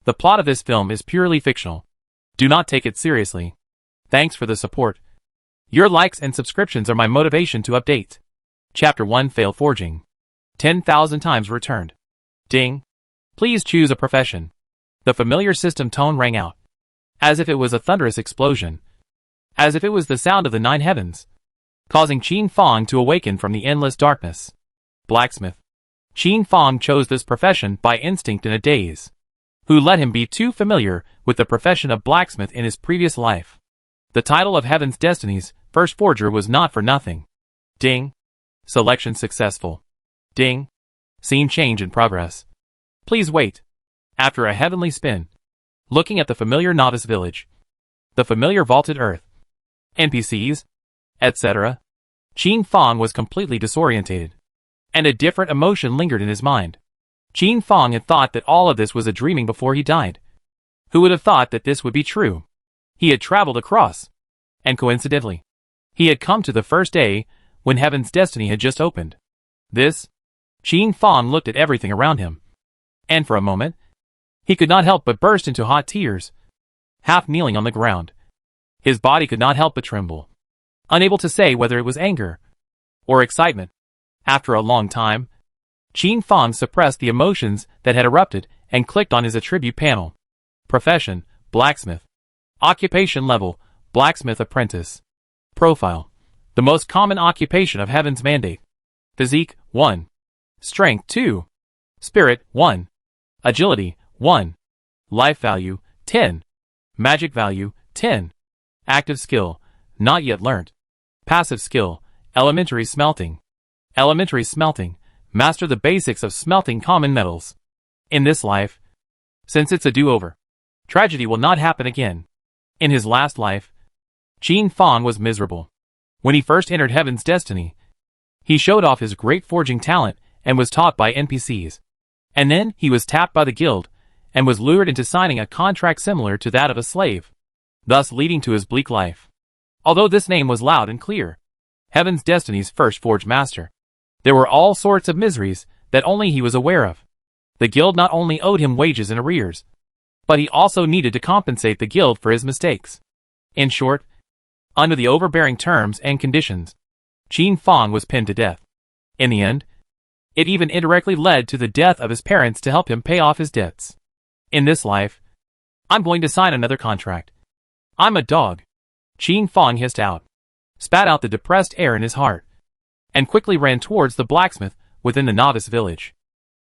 The plot of this film is purely fictional. Do not take it seriously. Thanks for the support. Your likes and subscriptions are my motivation to update. Chapter 1 Fail Forging. 10,000 times returned. Ding. Please choose a profession. The familiar system tone rang out. As if it was a thunderous explosion. As if it was the sound of the nine heavens. Causing Qin Fong to awaken from the endless darkness. Blacksmith. Qin Fong chose this profession by instinct in a daze. Who let him be too familiar with the profession of blacksmith in his previous life. The title of Heaven's Destiny's first forger was not for nothing. Ding. Selection successful. Ding. Scene change in progress. Please wait. After a heavenly spin. Looking at the familiar novice village. The familiar vaulted earth. NPCs. Etc. Qin Fong was completely disorientated. And a different emotion lingered in his mind. Qin Fong had thought that all of this was a dreaming before he died. Who would have thought that this would be true? He had traveled across. And coincidentally, he had come to the first day when Heaven's Destiny had just opened. Qin Fong looked at everything around him. And for a moment, he could not help but burst into hot tears. Half kneeling on the ground. His body could not help but tremble. Unable to say whether it was anger or excitement. After a long time, Qin Fong suppressed the emotions that had erupted and clicked on his attribute panel. Profession, blacksmith. Occupation level, blacksmith apprentice. Profile. The most common occupation of Heaven's Mandate. Physique, 1. Strength, 2. Spirit, 1. Agility, 1. Life value, 10. Magic value, 10. Active skill, not yet learnt. Passive skill, elementary smelting. Elementary smelting, master the basics of smelting common metals. In this life, since it's a do-over, tragedy will not happen again. In his last life, Qin Fong was miserable. When he first entered Heaven's Destiny, he showed off his great forging talent and was taught by NPCs. And then he was tapped by the guild and was lured into signing a contract similar to that of a slave, thus leading to his bleak life. Although this name was loud and clear, Heaven's Destiny's first forge master, there were all sorts of miseries that only he was aware of. The guild not only owed him wages in arrears, but he also needed to compensate the guild for his mistakes. In short, under the overbearing terms and conditions, Qin Fong was pinned to death. In the end, it even indirectly led to the death of his parents to help him pay off his debts. In this life, I'm going to sign another contract. I'm a dog. Qin Fong hissed out, spat out the depressed air in his heart, and quickly ran towards the blacksmith within the novice village.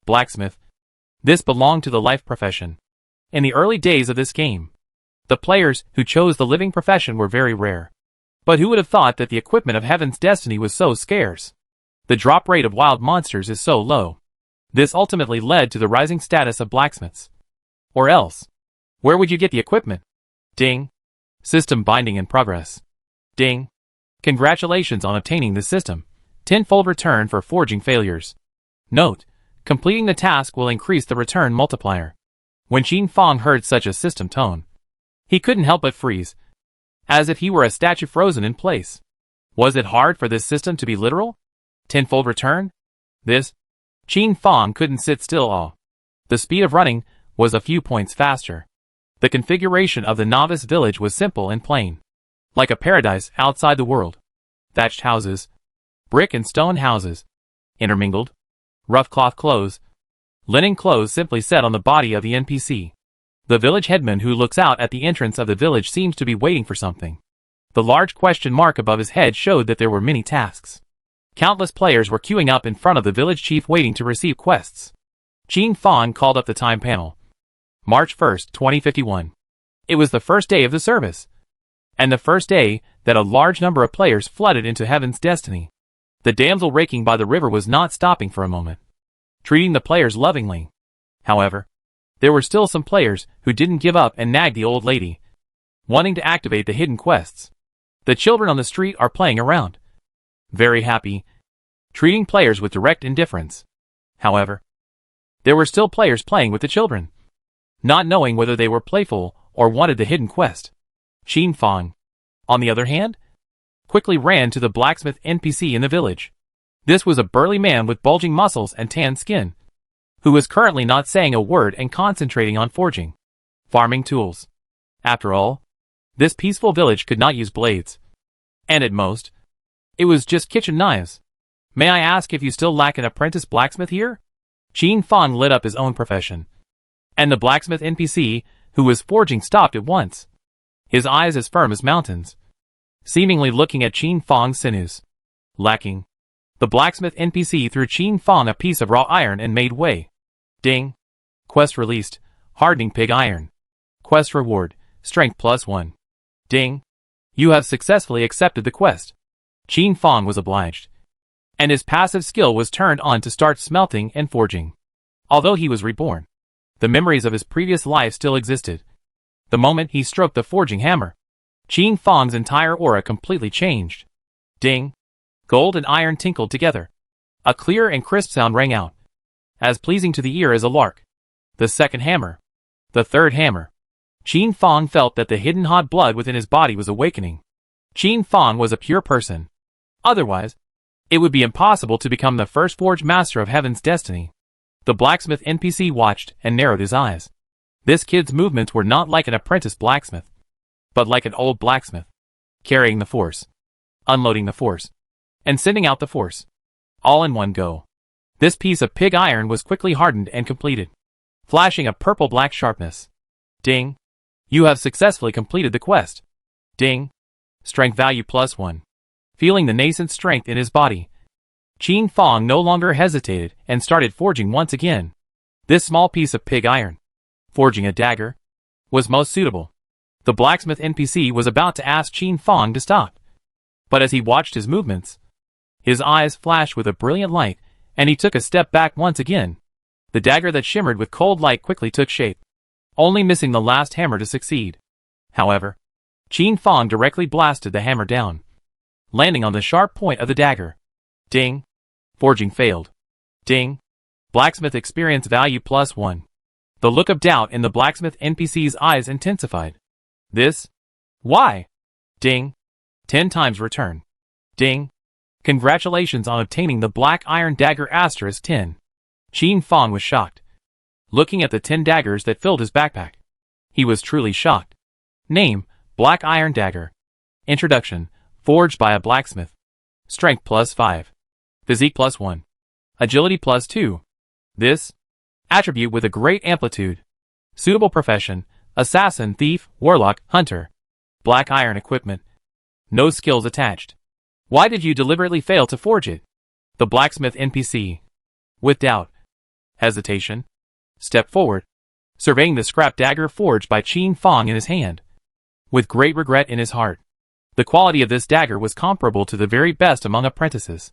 Blacksmith. This belonged to the life profession. In the early days of this game, the players who chose the living profession were very rare. But who would have thought that the equipment of Heaven's Destiny was so scarce? The drop rate of wild monsters is so low. This ultimately led to the rising status of blacksmiths. Or else, where would you get the equipment? Ding. System binding in progress. Ding. Congratulations on obtaining the system. Tenfold return for forging failures. Note, completing the task will increase the return multiplier. When Qin Fong heard such a system tone, he couldn't help but freeze, as if he were a statue frozen in place. Was it hard for this system to be literal? Tenfold return? Qin Fong couldn't sit still. The speed of running was a few points faster. The configuration of the novice village was simple and plain. Like a paradise outside the world. Thatched houses. Brick and stone houses. Intermingled. Rough cloth clothes. Linen clothes simply set on the body of the NPC. The village headman who looks out at the entrance of the village seems to be waiting for something. The large question mark above his head showed that there were many tasks. Countless players were queuing up in front of the village chief waiting to receive quests. Qin Fong called up the time panel. March 1st, 2051. It was the first day of the service. And the first day that a large number of players flooded into Heaven's Destiny. The damsel raking by the river was not stopping for a moment, treating the players lovingly. However, there were still some players who didn't give up and nagged the old lady, wanting to activate the hidden quests. The children on the street are playing around, very happy, treating players with direct indifference. However, there were still players playing with the children, not knowing whether they were playful or wanted the hidden quest. Qin Fong, on the other hand, quickly ran to the blacksmith NPC in the village. This was a burly man with bulging muscles and tan skin, who was currently not saying a word and concentrating on forging. Farming tools. After all, this peaceful village could not use blades. And at most, it was just kitchen knives. May I ask if you still lack an apprentice blacksmith here? Qin Fang lit up his own profession. And the blacksmith NPC, who was forging, stopped at once. His eyes as firm as mountains, seemingly looking at Qin Fang's sinews. Lacking. The blacksmith NPC threw Qin Fang a piece of raw iron and made way. Ding. Quest released. Hardening pig iron. Quest reward. Strength +1. Ding. You have successfully accepted the quest. Qin Fang was obliged, and his passive skill was turned on to start smelting and forging. Although he was reborn, the memories of his previous life still existed. The moment he stroked the forging hammer, Qin Fang's entire aura completely changed. Ding. Gold and iron tinkled together. A clear and crisp sound rang out, as pleasing to the ear as a lark. The second hammer. The third hammer. Qin Fang felt that the hidden hot blood within his body was awakening. Qin Fang was a pure person. Otherwise, it would be impossible to become the first forge master of heaven's destiny. The blacksmith NPC watched and narrowed his eyes. This kid's movements were not like an apprentice blacksmith, but like an old blacksmith, carrying the force, unloading the force, and sending out the force, all in one go. This piece of pig iron was quickly hardened and completed, flashing a purple-black sharpness. Ding. You have successfully completed the quest. Ding. Strength value +1. Feeling the nascent strength in his body, Qin Fang no longer hesitated and started forging once again. This small piece of pig iron, forging a dagger, was most suitable. The blacksmith NPC was about to ask Qin Fang to stop, but as he watched his movements, his eyes flashed with a brilliant light, and he took a step back once again. The dagger that shimmered with cold light quickly took shape, only missing the last hammer to succeed. However, Qin Fang directly blasted the hammer down, landing on the sharp point of the dagger. Ding. Forging failed. Ding. Blacksmith experience value +1. The look of doubt in the blacksmith NPC's eyes intensified. This? Why? Ding. 10 times return. Ding. Congratulations on obtaining the black iron dagger *10. Qin Fang was shocked, looking at the 10 daggers that filled his backpack. He was truly shocked. Name, Black Iron Dagger. Introduction, forged by a blacksmith. Strength +5. Physique +1. Agility +2. This attribute with a great amplitude. Suitable profession, assassin, thief, warlock, hunter. Black iron equipment. No skills attached. Why did you deliberately fail to forge it? The blacksmith NPC, with doubt, hesitation, stepped forward, surveying the scrap dagger forged by Qin Fang in his hand, with great regret in his heart. The quality of this dagger was comparable to the very best among apprentices.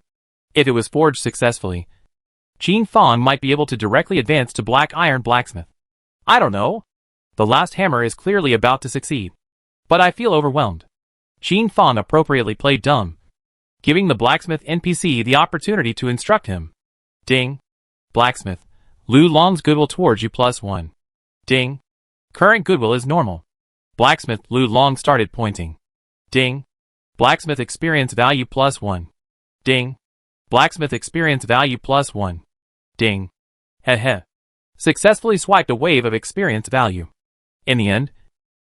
If it was forged successfully, Qin Fang might be able to directly advance to black iron blacksmith. I don't know. The last hammer is clearly about to succeed, but I feel overwhelmed. Qin Fang appropriately played dumb, giving the blacksmith NPC the opportunity to instruct him. Ding. Blacksmith, Lu Long's goodwill towards you +1. Ding. Current goodwill is normal. Blacksmith Lu Long started pointing. Ding. Blacksmith experience value +1. Ding. Blacksmith experience value +1. Ding. Heh. Successfully swiped a wave of experience value. In the end,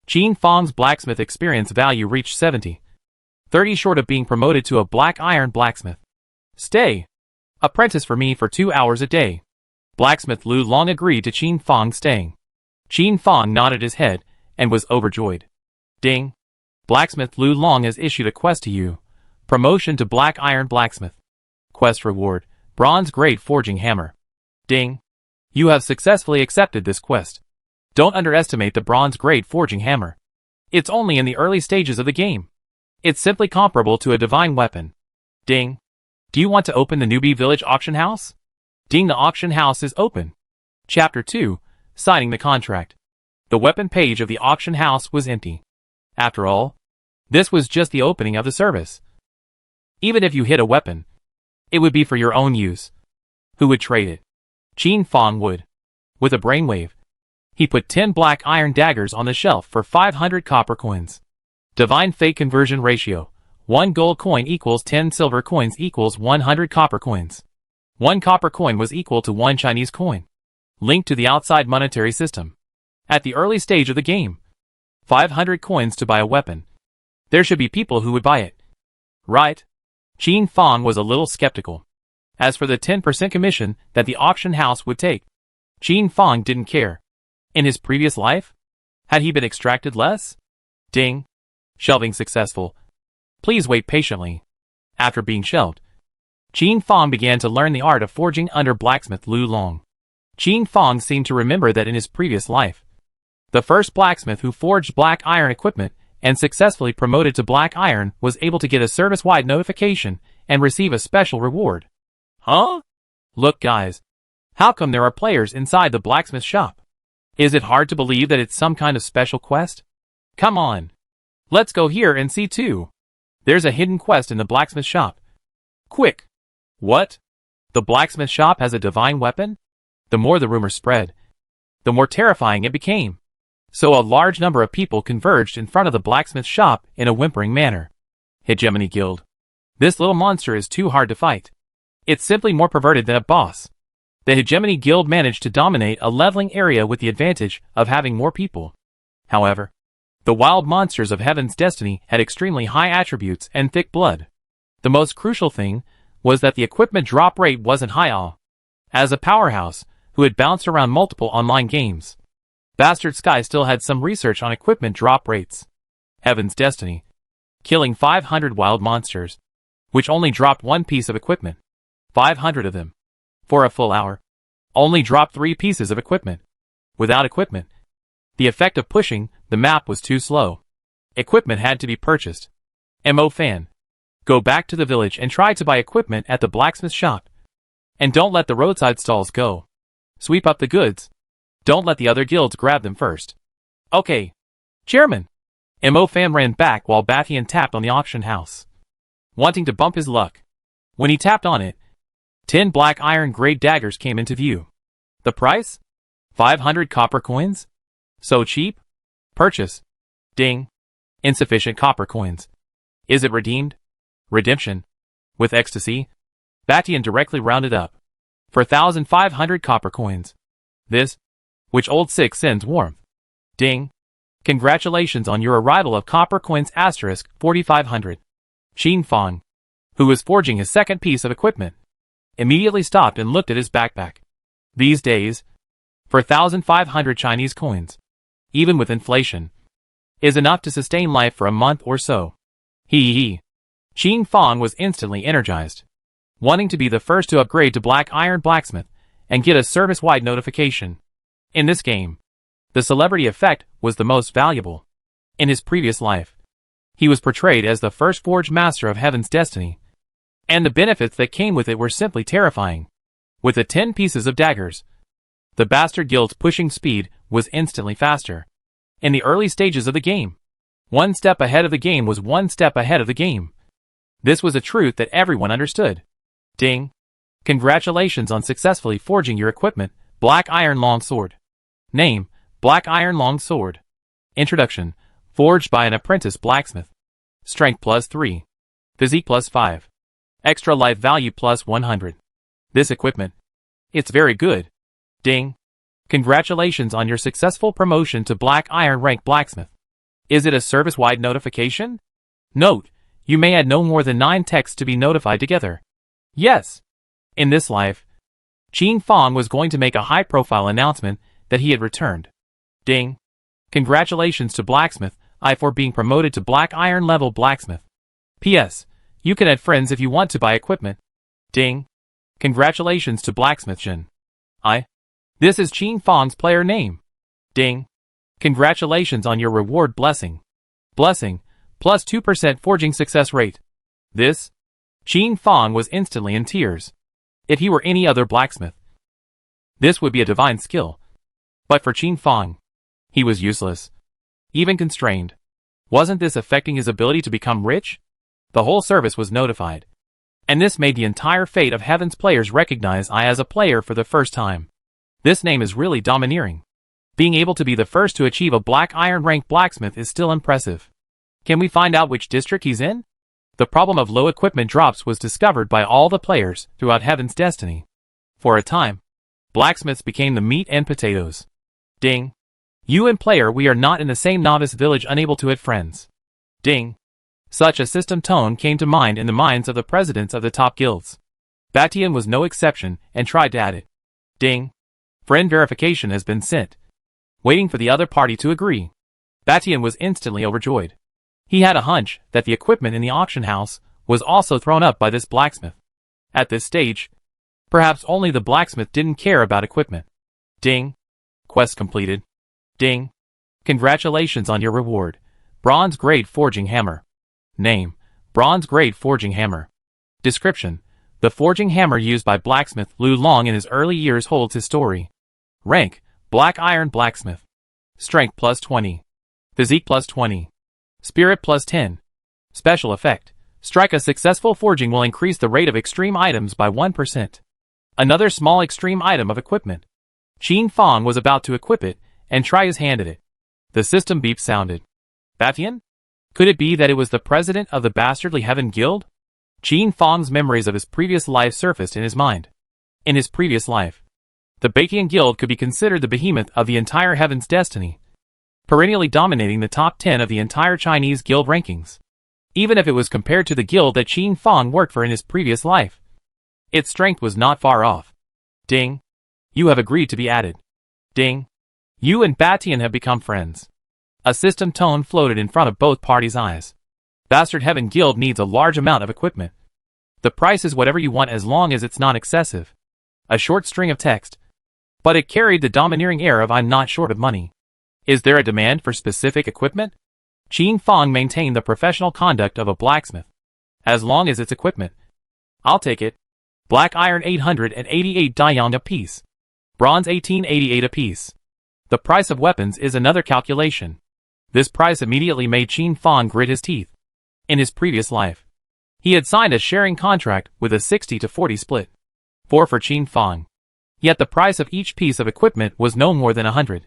Qin Fang's blacksmith experience value reached 70. 30 short of being promoted to a black iron blacksmith. Stay. Apprentice for me for 2 hours a day. Blacksmith Lu Long agreed to Qin Fang staying. Qin Fang nodded his head and was overjoyed. Ding. Blacksmith Lu Long has issued a quest to you. Promotion to black iron blacksmith. Quest reward, bronze grade forging hammer. Ding. You have successfully accepted this quest. Don't underestimate the bronze grade forging hammer. It's only in the early stages of the game. It's simply comparable to a divine weapon. Ding. Do you want to open the newbie village auction house? Ding. The auction house is open. Chapter 2, Signing the Contract. The weapon page of the auction house was empty. After all, this was just the opening of the service. Even if you hit a weapon, it would be for your own use. Who would trade it? Qin Fang would. With a brainwave, he put 10 black iron daggers on the shelf for 500 copper coins. Divine Fate conversion ratio. 1 gold coin equals 10 silver coins equals 100 copper coins. 1 copper coin was equal to 1 Chinese coin. Linked to the outside monetary system. At the early stage of the game, 500 coins to buy a weapon. There should be people who would buy it. Right? Qin Fang was a little skeptical. As for the 10% commission that the auction house would take, Qin Fang didn't care. In his previous life, had he been extracted less? Ding. Shelving successful. Please wait patiently. After being shelved, Qin Fang began to learn the art of forging under blacksmith Lu Long. Qin Fang seemed to remember that in his previous life, the first blacksmith who forged black iron equipment and successfully promoted to black iron was able to get a service-wide notification and receive a special reward. Huh? Look guys, how come there are players inside the blacksmith shop? Is it hard to believe that it's some kind of special quest? Come on. Let's go here and see too. There's a hidden quest in the blacksmith shop. Quick. What? The blacksmith shop has a divine weapon? The more the rumor spread, the more terrifying it became. So a large number of people converged in front of the blacksmith shop in a whimpering manner. Hegemony Guild. This little monster is too hard to fight. It's simply more perverted than a boss. The Hegemony Guild managed to dominate a leveling area with the advantage of having more people. However, the wild monsters of Heaven's Destiny had extremely high attributes and thick blood. The most crucial thing was that the equipment drop rate wasn't high. As a powerhouse who had bounced around multiple online games, Bastard Sky still had some research on equipment drop rates. Heaven's Destiny, killing 500 wild monsters, which only dropped one piece of equipment. 500 of them, for a full hour, only dropped 3 pieces of equipment. Without equipment, the effect of pushing the map was too slow. Equipment had to be purchased. Mo fan. Go back to the village and try to buy equipment at the blacksmith shop. And don't let the roadside stalls go. Sweep up the goods. Don't let the other guilds grab them first. Okay. Chairman. Mo fan ran back while Bathian tapped on the auction house, wanting to bump his luck. When he tapped on it, 10 black iron grade daggers came into view. The price? 500 copper coins? So cheap? Purchase. Ding. Insufficient copper coins. Is it redeemed? Redemption. With ecstasy, Bathian directly rounded up. For 1,500 copper coins. This, which old six sends warmth. Ding. Congratulations on your arrival of copper coins asterisk 4,500. Qin Fang, who was forging his second piece of equipment, immediately stopped and looked at his backpack. These days, for 1,500 Chinese coins, even with inflation, is enough to sustain life for a month or so. Hee. Qin Fang was instantly energized, wanting to be the first to upgrade to black iron blacksmith and get a service-wide notification. In this game, the celebrity effect was the most valuable. In his previous life, he was portrayed as the first forged master of Heaven's Destiny, and the benefits that came with it were simply terrifying. With the 10 pieces of daggers, the Bastard Guild's pushing speed was instantly faster. In the early stages of the game, one step ahead of the game was one step ahead of the game. This was a truth that everyone understood. Ding. Congratulations on successfully forging your equipment, Black Iron Long Sword. Name, Black Iron Long Sword. Introduction, forged by an apprentice blacksmith. Strength plus 3. Physique plus 5. Extra life value plus 100. This equipment, it's very good. Ding. Congratulations on your successful promotion to Black Iron rank blacksmith. Is it a service-wide notification? Note, you may add no more than 9 texts to be notified together. Yes. In this life, Qin Fang was going to make a high-profile announcement that he had returned. Ding. Congratulations to Blacksmith I for being promoted to Black Iron level blacksmith. P.S. You can add friends if you want to buy equipment. Ding. Congratulations to Blacksmith Jin I. This is Qin Fang's player name. Ding. Congratulations on your reward blessing. Blessing, plus 2% forging success rate. This? Qin Fang was instantly in tears. If he were any other blacksmith, this would be a divine skill. But for Qin Fang, he was useless. Even constrained. Wasn't this affecting his ability to become rich? The whole service was notified. And this made the entire fate of Heaven's players recognize I as a player for the first time. This name is really domineering. Being able to be the first to achieve a Black Iron rank blacksmith is still impressive. Can we find out which district he's in? The problem of low equipment drops was discovered by all the players throughout Heaven's Destiny. For a time, blacksmiths became the meat and potatoes. Ding. You and player, we are not in the same novice village, unable to hit friends. Ding. Such a system tone came to mind in the minds of the presidents of the top guilds. Batian was no exception and tried to add it. Ding. Friend verification has been sent. Waiting for the other party to agree. Batian was instantly overjoyed. He had a hunch that the equipment in the auction house was also thrown up by this blacksmith. At this stage, perhaps only the blacksmith didn't care about equipment. Ding. Quest completed. Ding. Congratulations on your reward. Bronze grade forging hammer. Name: Bronze grade forging hammer. Description: the forging hammer used by blacksmith Lu Long in his early years holds his story. Rank: Black Iron Blacksmith. Strength plus 20. Physique plus 20. Spirit plus 10. Special effect: strike a successful forging will increase the rate of extreme items by 1%. Another small extreme item of equipment. Qin Fong was about to equip it and try his hand at it. The system beep sounded. Batian? Could it be that it was the president of the Bastardly Heaven Guild? Qin Fong's memories of his previous life surfaced in his mind. In his previous life, the Batian Guild could be considered the behemoth of the entire Heaven's destiny, perennially dominating the top 10 of the entire Chinese guild rankings. Even if it was compared to the guild that Qin Fong worked for in his previous life, its strength was not far off. Ding. You have agreed to be added. Ding. You and Batian have become friends. A system tone floated in front of both parties' eyes. Bastard Heaven Guild needs a large amount of equipment. The price is whatever you want as long as it's not excessive. A short string of text. But it carried the domineering air of I'm not short of money. Is there a demand for specific equipment? Qin Fong maintained the professional conduct of a blacksmith. As long as it's equipment. I'll take it. Black iron 888 Dayang apiece. Bronze 1888 apiece. The price of weapons is another calculation. This price immediately made Qin Fong grit his teeth. In his previous life, he had signed a sharing contract with a 60-40 split. 4 for Qin Fong. Yet the price of each piece of equipment was no more than 100.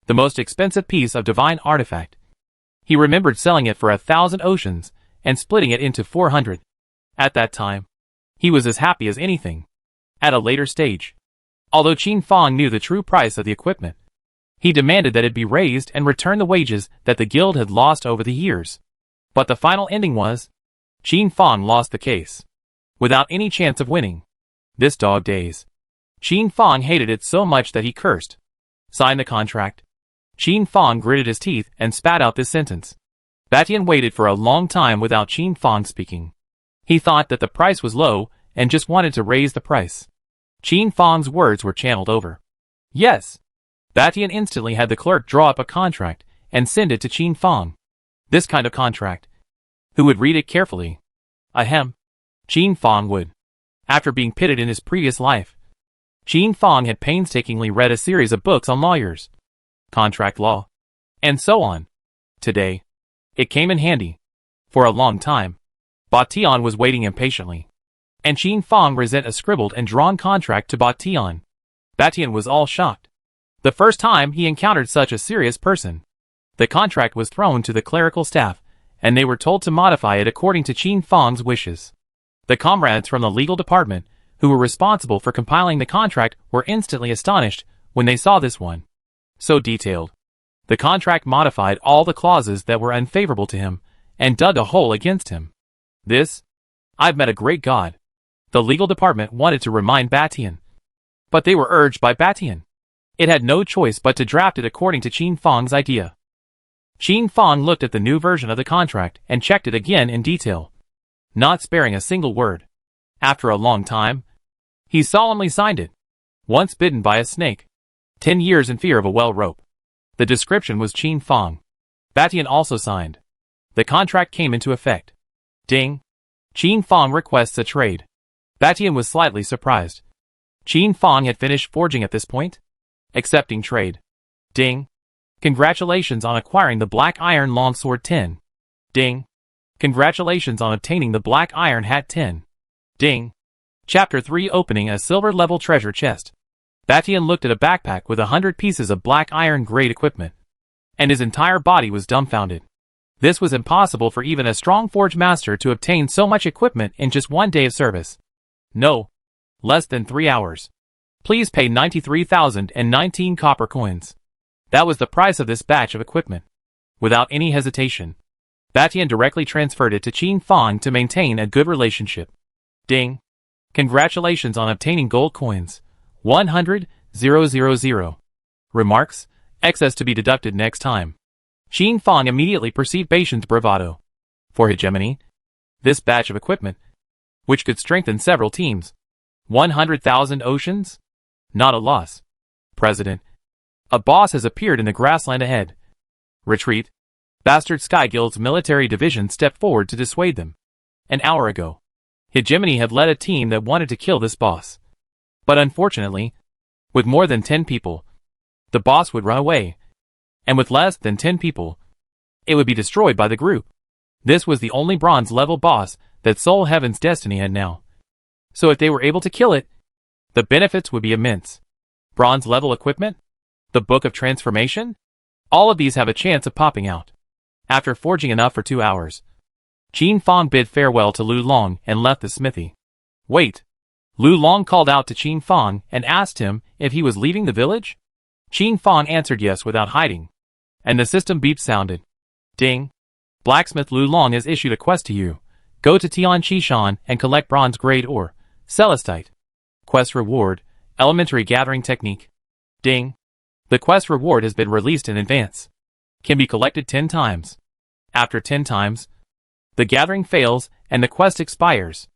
The most expensive piece of divine artifact. He remembered selling it for 1,000 oceans and splitting it into 400. At that time, he was as happy as anything. At a later stage, although Qin Fong knew the true price of the equipment, he demanded that it be raised and return the wages that the guild had lost over the years. But the final ending was, Qin Fong lost the case. Without any chance of winning. This dog days. Qin Fong hated it so much that he cursed. Sign the contract. Qin Fong gritted his teeth and spat out this sentence. Batian waited for a long time without Qin Fong speaking. He thought that the price was low and just wanted to raise the price. Qin Fong's words were channeled over. Yes. Batian instantly had the clerk draw up a contract and send it to Qin Fong. This kind of contract. Who would read it carefully? Ahem. Qin Fong would. After being pitted in his previous life, Qin Fong had painstakingly read a series of books on lawyers, contract law, and so on. Today, it came in handy. For a long time, Batian was waiting impatiently, and Qin Fong resent a scribbled and drawn contract to Batian. Batian was all shocked. The first time he encountered such a serious person. The contract was thrown to the clerical staff, and they were told to modify it according to Qin Fong's wishes. The comrades from the legal department, who were responsible for compiling the contract, were instantly astonished when they saw this one. So detailed. The contract modified all the clauses that were unfavorable to him, and dug a hole against him. This? I've met a great god. The legal department wanted to remind Batian. But they were urged by Batian. It had no choice but to draft it according to Qin Fong's idea. Qin Fong looked at the new version of the contract and checked it again in detail, not sparing a single word. After a long time, he solemnly signed it. Once bitten by a snake. 10 years in fear of a well rope. The description was Qin Fong. Batian also signed. The contract came into effect. Ding. Qin Fong requests a trade. Batian was slightly surprised. Qin Fong had finished forging at this point. Accepting trade. Ding. Congratulations on acquiring the Black Iron Longsword 10. Ding. Congratulations on obtaining the Black Iron Hat 10. Ding. Chapter 3 Opening a Silver-level treasure chest. Batian looked at a backpack with 100 pieces of black iron grade equipment, and his entire body was dumbfounded. This was impossible for even a strong forge master to obtain so much equipment in just one day of service. No. Less than 3 hours. Please pay 93,019 copper coins. That was the price of this batch of equipment. Without any hesitation, Batian directly transferred it to Qin Fang to maintain a good relationship. Ding. Congratulations on obtaining gold coins. 100,000. Remarks, excess to be deducted next time. Qin Fang immediately perceived Batian's bravado. For hegemony, this batch of equipment, which could strengthen several teams. 100,000 oceans? Not a loss. President. A boss has appeared in the grassland ahead. Retreat. Bastard Sky Guild's military division stepped forward to dissuade them. An hour ago, Hegemony had led a team that wanted to kill this boss. But unfortunately, with more than 10 people, the boss would run away. And with less than 10 people, it would be destroyed by the group. This was the only bronze level boss that Soul Heaven's Destiny had now. So if they were able to kill it, the benefits would be immense. Bronze level equipment? The Book of Transformation? All of these have a chance of popping out. After forging enough for 2 hours, Qin Fang bid farewell to Lu Long and left the smithy. Wait. Lu Long called out to Qin Fang and asked him if he was leaving the village? Qin Fang answered yes without hiding. And the system beep sounded. Ding. Blacksmith Lu Long has issued a quest to you. Go to Tian Qishan and collect bronze grade ore, celestite. Quest reward, elementary gathering technique. Ding. The quest reward has been released in advance. Can be collected 10 times. After 10 times, the gathering fails and the quest expires.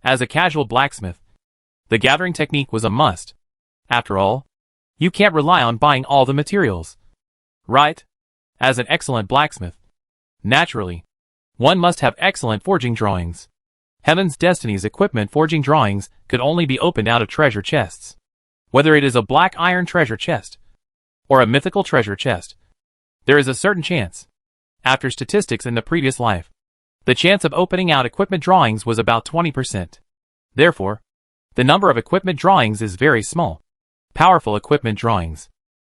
As a casual blacksmith, the gathering technique was a must. After all, you can't rely on buying all the materials. Right? As an excellent blacksmith, naturally, one must have excellent forging drawings. Heaven's Destiny's equipment forging drawings could only be opened out of treasure chests. Whether it is a black iron treasure chest or a mythical treasure chest, there is a certain chance. After statistics in the previous life, the chance of opening out equipment drawings was about 20%. Therefore, the number of equipment drawings is very small. Powerful equipment drawings.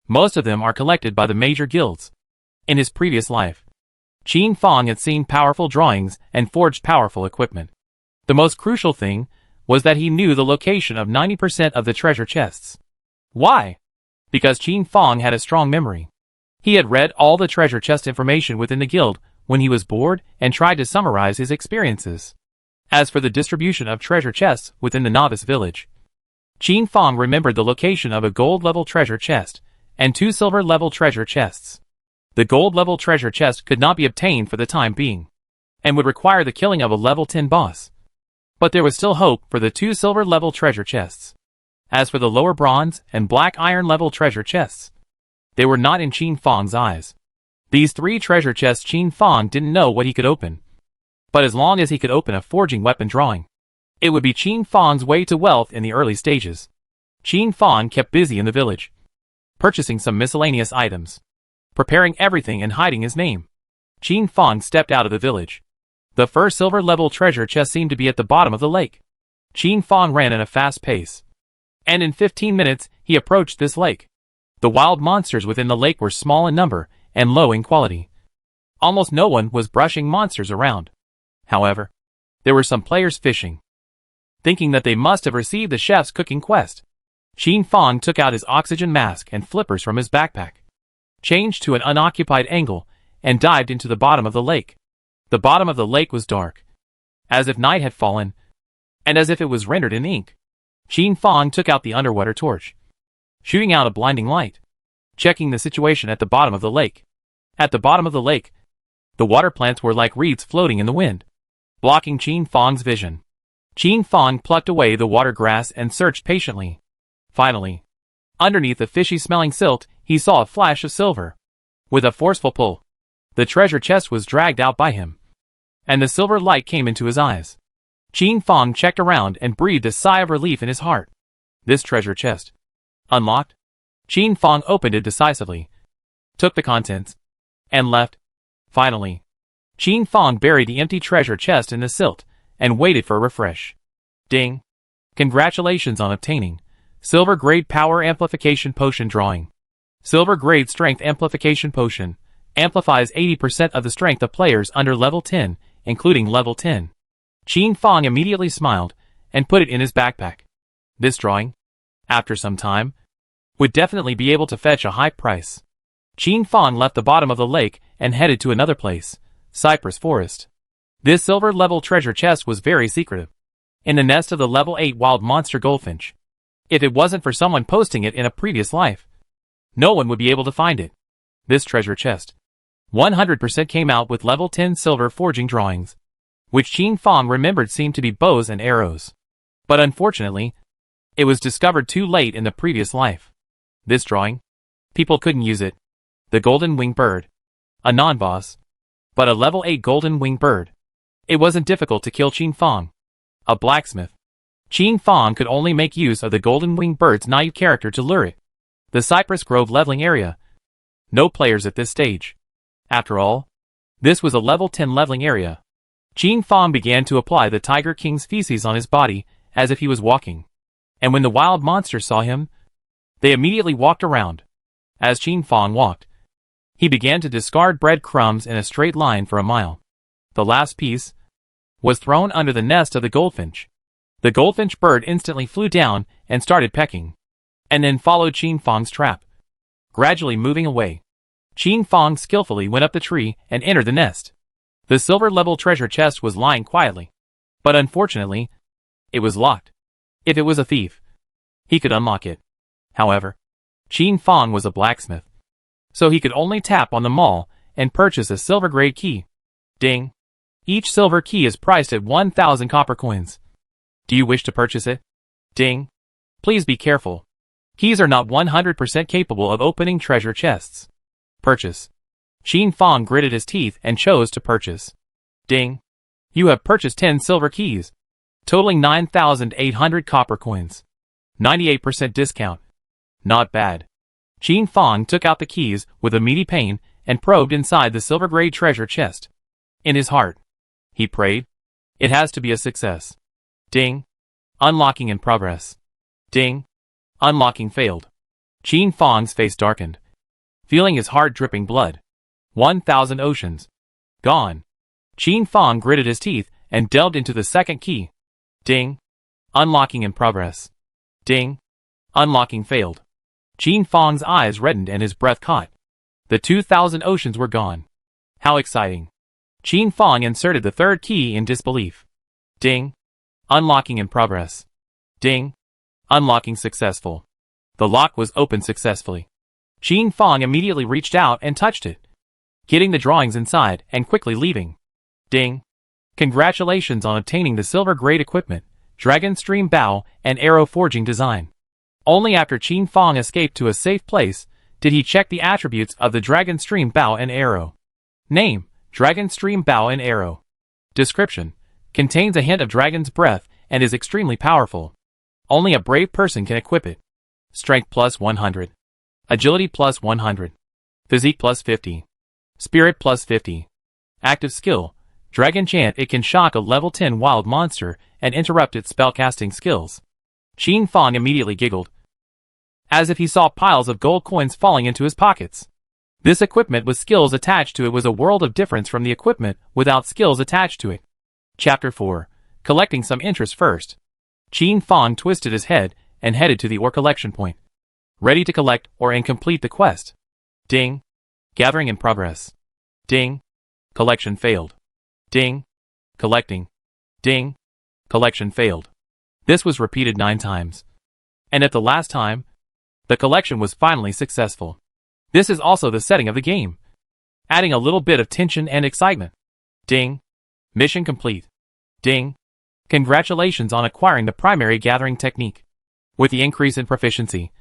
Most of them are collected by the major guilds. In his previous life, Qin Fang had seen powerful drawings and forged powerful equipment. The most crucial thing was that he knew the location of 90% of the treasure chests. Why? Because Qin Fang had a strong memory. He had read all the treasure chest information within the guild when he was bored and tried to summarize his experiences. As for the distribution of treasure chests within the novice village, Qin Fang remembered the location of a gold-level treasure chest and 2 silver-level treasure chests. The gold-level treasure chest could not be obtained for the time being, and would require the killing of a level 10 boss. But there was still hope for the 2 silver-level treasure chests. As for the lower bronze and black iron-level treasure chests, they were not in Qin Fang's eyes. These 3 treasure chests Qin Fang didn't know what he could open. But as long as he could open a forging weapon drawing, it would be Qin Fang's way to wealth in the early stages. Qin Fang kept busy in the village, purchasing some miscellaneous items, preparing everything and hiding his name. Qin Fang stepped out of the village. The first silver-level treasure chest seemed to be at the bottom of the lake. Qin Fang ran at a fast pace, and in 15 minutes he approached this lake. The wild monsters within the lake were small in number and low in quality. Almost no one was brushing monsters around. However, there were some players fishing. Thinking that they must have received the chef's cooking quest, Qin Fang took out his oxygen mask and flippers from his backpack, changed to an unoccupied angle, and dived into the bottom of the lake. The bottom of the lake was dark, as if night had fallen, and as if it was rendered in ink. Qin Fang took out the underwater torch, shooting out a blinding light, checking the situation at the bottom of the lake. At the bottom of the lake, the water plants were like reeds floating in the wind, blocking Qin Fang's vision. Qin Fang plucked away the water grass and searched patiently. Finally, underneath the fishy-smelling silt, he saw a flash of silver. With a forceful pull, the treasure chest was dragged out by him, and the silver light came into his eyes. Qin Fang checked around and breathed a sigh of relief in his heart. This treasure chest. Unlocked. Qin Fang opened it decisively, took the contents, and left. Finally, Qin Fang buried the empty treasure chest in the silt and waited for a refresh. Ding. Congratulations on obtaining Silver Grade Power Amplification Potion Drawing. Silver Grade Strength Amplification Potion amplifies 80% of the strength of players under level 10, including level 10. Qin Fang immediately smiled and put it in his backpack. This drawing, after some time, would definitely be able to fetch a high price. Qin Fang left the bottom of the lake and headed to another place, Cypress Forest. This silver-level treasure chest was very secretive, in the nest of the level 8 wild monster goldfinch. If it wasn't for someone posting it in a previous life, no one would be able to find it. This treasure chest 100% came out with level 10 silver forging drawings, which Qin Fang remembered seemed to be bows and arrows. But unfortunately, it was discovered too late in the previous life. This drawing, people couldn't use it. The golden winged bird, a non-boss, but a level 8 golden winged bird. It wasn't difficult to kill Qin Fang, a blacksmith. Qin Fang could only make use of the golden winged bird's naive character to lure it. The Cypress Grove leveling area. No players at this stage. After all, this was a level 10 leveling area. Qin Fang began to apply the Tiger King's feces on his body as if he was walking. And when the wild monsters saw him, they immediately walked around. As Qin Fang walked, he began to discard breadcrumbs in a straight line for a mile. The last piece was thrown under the nest of the goldfinch. The goldfinch bird instantly flew down and started pecking, and then followed Qin Fang's trap, gradually moving away. Qin Fang skillfully went up the tree and entered the nest. The silver-level treasure chest was lying quietly, but unfortunately, it was locked. If it was a thief, he could unlock it. However, Qin Fang was a blacksmith, so he could only tap on the mall and purchase a silver-grade key. Ding! Each silver key is priced at 1,000 copper coins. Do you wish to purchase it? Ding! Please be careful. Keys are not 100% capable of opening treasure chests. Purchase. Qin Fang gritted his teeth and chose to purchase. Ding! You have purchased 10 silver keys, totaling 9,800 copper coins. 98% discount. Not bad. Qin Fang took out the keys with a meaty pain and probed inside the silver-grade treasure chest. In his heart, he prayed, it has to be a success. Ding! Unlocking in progress. Ding! Unlocking failed. Qin Fang's face darkened, feeling his heart dripping blood. 1,000 oceans. Gone. Qin Fang gritted his teeth and delved into the second key. Ding! Unlocking in progress. Ding! Unlocking failed. Qin Fang's eyes reddened and his breath caught. The 2,000 oceans were gone. How exciting. Qin Fang inserted the third key in disbelief. Ding! Unlocking in progress. Ding! Unlocking successful. The lock was opened successfully. Qin Fang immediately reached out and touched it, getting the drawings inside and quickly leaving. Ding! Congratulations on obtaining the silver-grade equipment, Dragon Stream Bow and Arrow Forging Design. Only after Qin Fang escaped to a safe place did he check the attributes of the Dragon Stream Bow and Arrow. Name: Dragon Stream Bow and Arrow. Description: contains a hint of dragon's breath and is extremely powerful. Only a brave person can equip it. Strength plus 100. Agility plus 100. Physique plus 50. Spirit plus 50. Active skill: Dragon Chant. It can shock a level 10 wild monster and interrupt its spellcasting skills. Qin Fang immediately giggled, as if he saw piles of gold coins falling into his pockets. This equipment with skills attached to it was a world of difference from the equipment without skills attached to it. Chapter 4. Collecting some interest first. Qin Fang twisted his head and headed to the ore collection point, ready to collect ore and complete the quest. Ding! Gathering in progress. Ding! Collection failed. Ding! Collecting. Ding! Collection failed. This was repeated 9 times. And at the last time, the collection was finally successful. This is also the setting of the game, adding a little bit of tension and excitement. Ding! Mission complete. Ding! Congratulations on acquiring the primary gathering technique. With the increase in proficiency,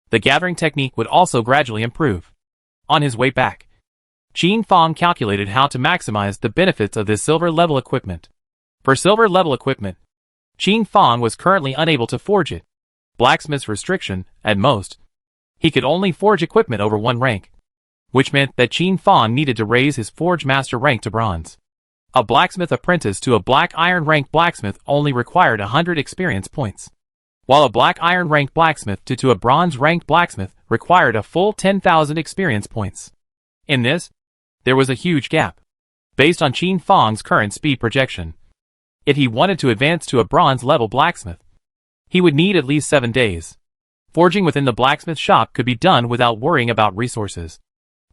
the gathering technique would also gradually improve. On his way back, Qin Fang calculated how to maximize the benefits of this silver-level equipment. For silver-level equipment, Qin Fang was currently unable to forge it. Blacksmith's restriction, at most. He could only forge equipment over 1 rank, which meant that Qin Fang needed to raise his Forge Master rank to bronze. A blacksmith apprentice to a black iron rank blacksmith only required 100 experience points, while a black iron rank blacksmith to a bronze ranked blacksmith required a full 10,000 experience points. In this, there was a huge gap, based on Qin Fang's current speed projection. If he wanted to advance to a bronze-level blacksmith, he would need at least 7 days. Forging within the blacksmith shop could be done without worrying about resources.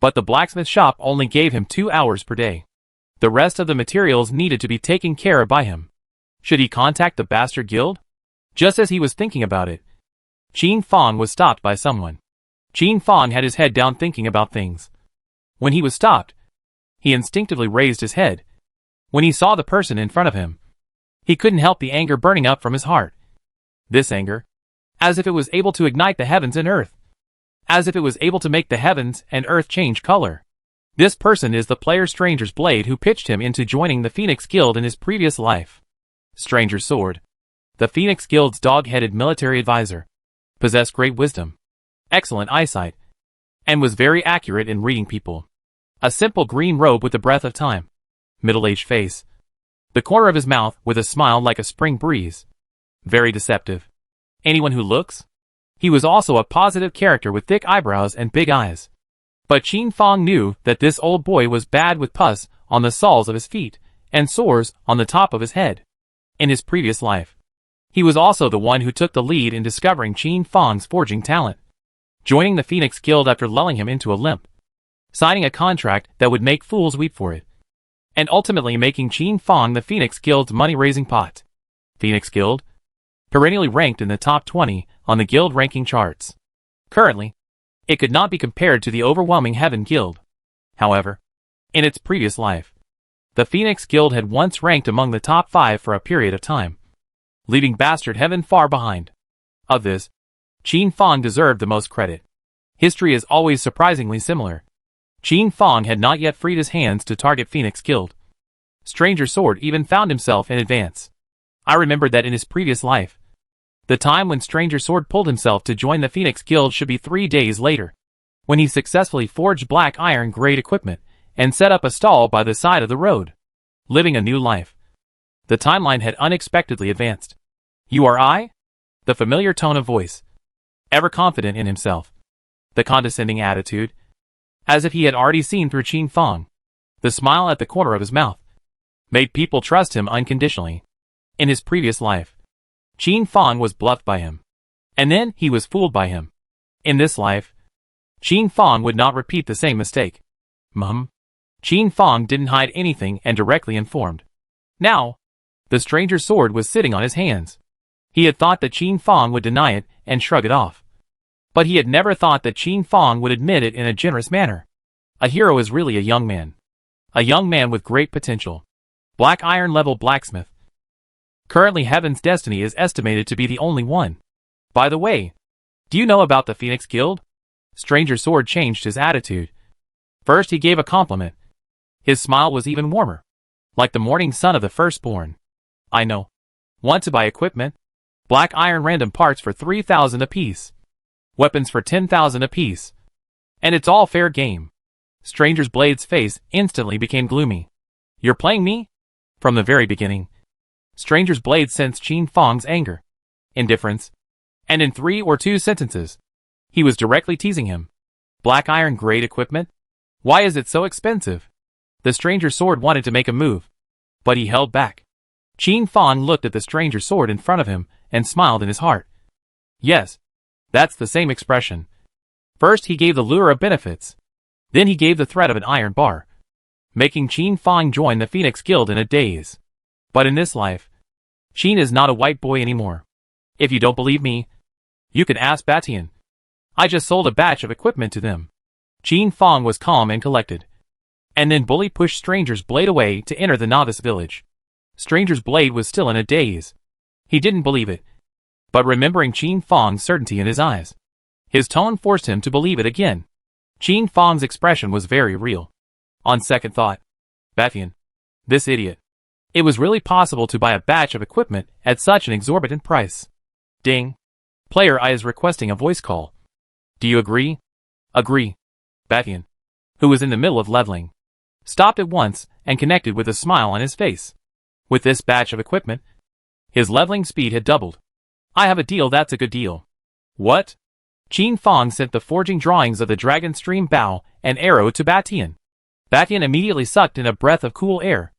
But the blacksmith shop only gave him 2 hours per day. The rest of the materials needed to be taken care of by him. Should he contact the bastard guild? Just as he was thinking about it, Qin Fong was stopped by someone. Qin Fong had his head down thinking about things. When he was stopped, he instinctively raised his head. When he saw the person in front of him, he couldn't help the anger burning up from his heart. This anger, as if it was able to ignite the heavens and earth. As if it was able to make the heavens and earth change color. This person is the player Stranger's Blade who pitched him into joining the Phoenix Guild in his previous life. Stranger's Sword, the Phoenix Guild's dog-headed military advisor, possessed great wisdom, excellent eyesight, and was very accurate in reading people. A simple green robe with the breath of time, middle-aged face, the corner of his mouth with a smile like a spring breeze. Very deceptive. Anyone who looks? He was also a positive character with thick eyebrows and big eyes. But Qin Fong knew that this old boy was bad with pus on the soles of his feet and sores on the top of his head. In his previous life, he was also the one who took the lead in discovering Qin Fong's forging talent, joining the Phoenix Guild after lulling him into a limp, signing a contract that would make fools weep for it, and ultimately making Qin Fong the Phoenix Guild's money-raising pot. Phoenix Guild, perennially ranked in the top 20 on the guild ranking charts. Currently, it could not be compared to the overwhelming Heaven Guild. However, in its previous life, the Phoenix Guild had once ranked among the top 5 for a period of time, leaving Bastard Heaven far behind. Of this, Qin Fong deserved the most credit. History is always surprisingly similar. Qin Fong had not yet freed his hands to target Phoenix Guild. Stranger's Sword even found himself in advance. I remembered that in his previous life, the time when Stranger's Sword pulled himself to join the Phoenix Guild should be 3 days later, when he successfully forged black iron grade equipment and set up a stall by the side of the road, living a new life. The timeline had unexpectedly advanced. You are I? The familiar tone of voice, ever confident in himself. The condescending attitude, as if he had already seen through Qin Fong. The smile at the corner of his mouth made people trust him unconditionally. In his previous life, Qin Fong was bluffed by him, and then he was fooled by him. In this life, Qin Fong would not repeat the same mistake. Qin Fong didn't hide anything and directly informed. Now, the Stranger's Sword was sitting on his hands. He had thought that Qin Fong would deny it and shrug it off. But he had never thought that Qin Fong would admit it in a generous manner. A hero is really a young man. A young man with great potential. Black iron level blacksmith. Currently Heaven's destiny is estimated to be the only one. By the way, do you know about the Phoenix Guild? Stranger's Sword changed his attitude. First he gave a compliment. His smile was even warmer, like the morning sun of the firstborn. I know. Want to buy equipment? Black iron random parts for 3,000 apiece. Weapons for 10,000 apiece. And it's all fair game. Stranger's Blade's face instantly became gloomy. You're playing me? From the very beginning, Stranger's Blade sensed Qin Fong's anger, indifference, and in 3 or 2 sentences, he was directly teasing him. Black iron grade equipment? Why is it so expensive? The Stranger's Sword wanted to make a move, but he held back. Qin Fong looked at the Stranger's Sword in front of him and smiled in his heart. Yes, that's the same expression. First he gave the lure of benefits, then he gave the threat of an iron bar, making Qin Fong join the Phoenix Guild in a daze. But in this life, Qin is not a white boy anymore. If you don't believe me, you can ask Batian. I just sold a batch of equipment to them. Qin Fong was calm and collected. And then Bully pushed Stranger's Blade away to enter the novice village. Stranger's Blade was still in a daze. He didn't believe it. But remembering Qin Fong's certainty in his eyes, his tone forced him to believe it again. Qin Fong's expression was very real. On second thought, Batian, this idiot. It was really possible to buy a batch of equipment at such an exorbitant price. Ding. Player I is requesting a voice call. Do you agree? Agree. Batian, who was in the middle of leveling, stopped at once and connected with a smile on his face. With this batch of equipment, his leveling speed had doubled. I have a deal that's a good deal. What? Qin Fong sent the forging drawings of the Dragon Stream bow and arrow to Batian. Batian immediately sucked in a breath of cool air.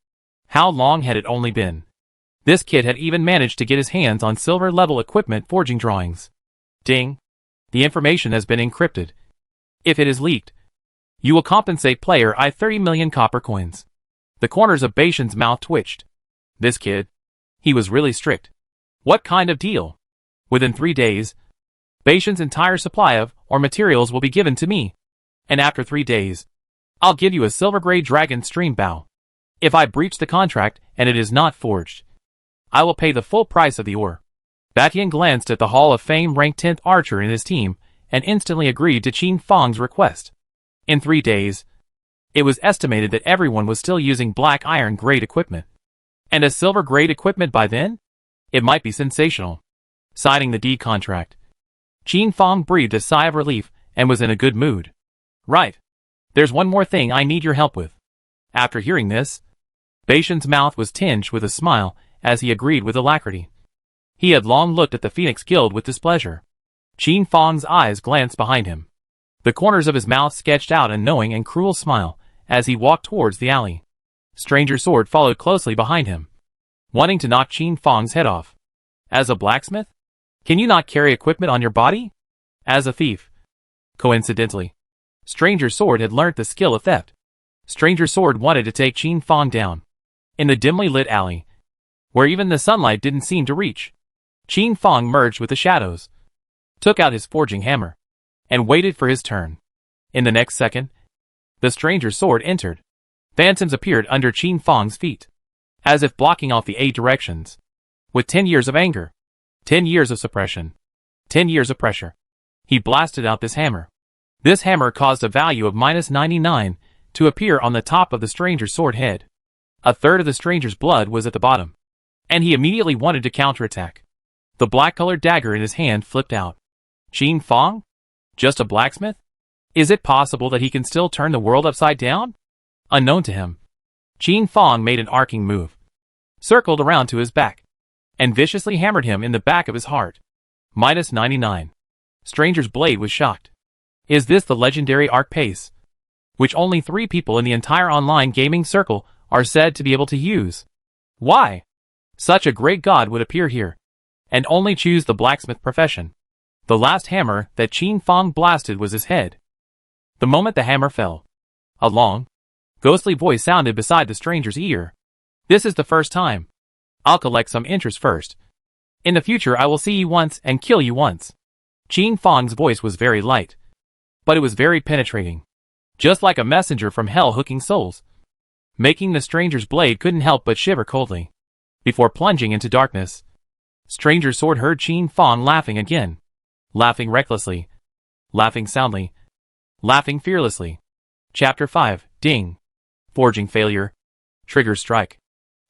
How long had it only been? This kid had even managed to get his hands on silver-level equipment forging drawings. Ding. The information has been encrypted. If it is leaked, You will compensate player I 30 million copper coins. The corners of Bastian's mouth twitched. This kid. He was really strict. What kind of deal? Within 3 days, Bastian's entire supply of or materials will be given to me. And after 3 days, I'll give you a silver grey dragon stream bow. If I breach the contract and it is not forged, I will pay the full price of the ore. Batian glanced at the Hall of Fame ranked 10th archer in his team and instantly agreed to Qin Fang's request. In 3 days, it was estimated that everyone was still using black iron grade equipment. And a silver grade equipment by then? It might be sensational. Signing the D contract, Qin Fang breathed a sigh of relief and was in a good mood. Right. There's one more thing I need your help with. After hearing this, Bastian's mouth was tinged with a smile as he agreed with alacrity. He had long looked at the Phoenix Guild with displeasure. Qin Fang's eyes glanced behind him. The corners of his mouth sketched out a knowing and cruel smile as he walked towards the alley. Stranger Sword followed closely behind him, wanting to knock Qin Fang's head off. As a blacksmith? Can you not carry equipment on your body? As a thief? Coincidentally, Stranger Sword had learnt the skill of theft. Stranger Sword wanted to take Qin Fang down. In the dimly lit alley, where even the sunlight didn't seem to reach, Qin Fang merged with the shadows, took out his forging hammer, and waited for his turn. In the next second, the Stranger Sword entered. Phantoms appeared under Qin Fang's feet, as if blocking off the 8 directions. With 10 years of anger, 10 years of suppression, 10 years of pressure, he blasted out this hammer. This hammer caused a value of -99 to appear on the top of the Stranger's sword head. A third of the Stranger's blood was at the bottom, and he immediately wanted to counterattack. The black-colored dagger in his hand flipped out. Qin Fang? Just a blacksmith? Is it possible that he can still turn the world upside down? Unknown to him, Qin Fang made an arcing move, circled around to his back, and viciously hammered him in the back of his heart. -99. Stranger's blade was shocked. Is this the legendary arc pace, which only 3 people in the entire online gaming circle are said to be able to use? Why? Such a great god would appear here, and only choose the blacksmith profession. The last hammer that Qin Fang blasted was his head. The moment the hammer fell, a long, ghostly voice sounded beside the stranger's ear. This is the first time. I'll collect some interest first. In the future I will see you once and kill you once. Qin Fang's voice was very light, but it was very penetrating, just like a messenger from hell hooking souls, making the stranger's blade couldn't help but shiver coldly. Before plunging into darkness, Stranger Sword heard Qin Fang laughing again, laughing recklessly, laughing soundly, laughing fearlessly. Chapter 5, Ding. Forging failure. Trigger strike.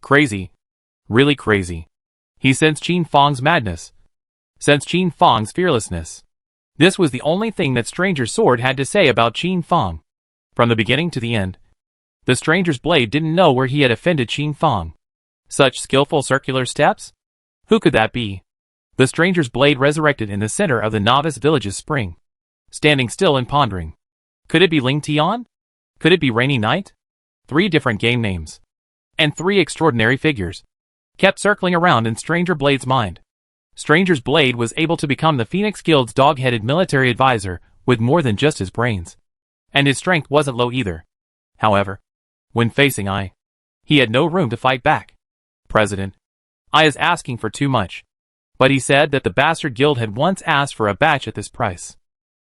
Crazy. Really crazy. He sensed Qin Fang's madness, sensed Qin Fang's fearlessness. This was the only thing that Stranger Sword had to say about Qin Fang. From the beginning to the end, the stranger's blade didn't know where he had offended Qin Fang. Such skillful circular steps? Who could that be? The stranger's blade resurrected in the center of the novice village's spring, standing still and pondering. Could it be Ling Tian? Could it be Rainy Night? 3 different game names, and 3 extraordinary figures, kept circling around in Stranger Blade's mind. Stranger's Blade was able to become the Phoenix Guild's dog-headed military advisor with more than just his brains. And his strength wasn't low either. However, when facing I, he had no room to fight back. President, I is asking for too much. But he said that the Bastard Guild had once asked for a batch at this price.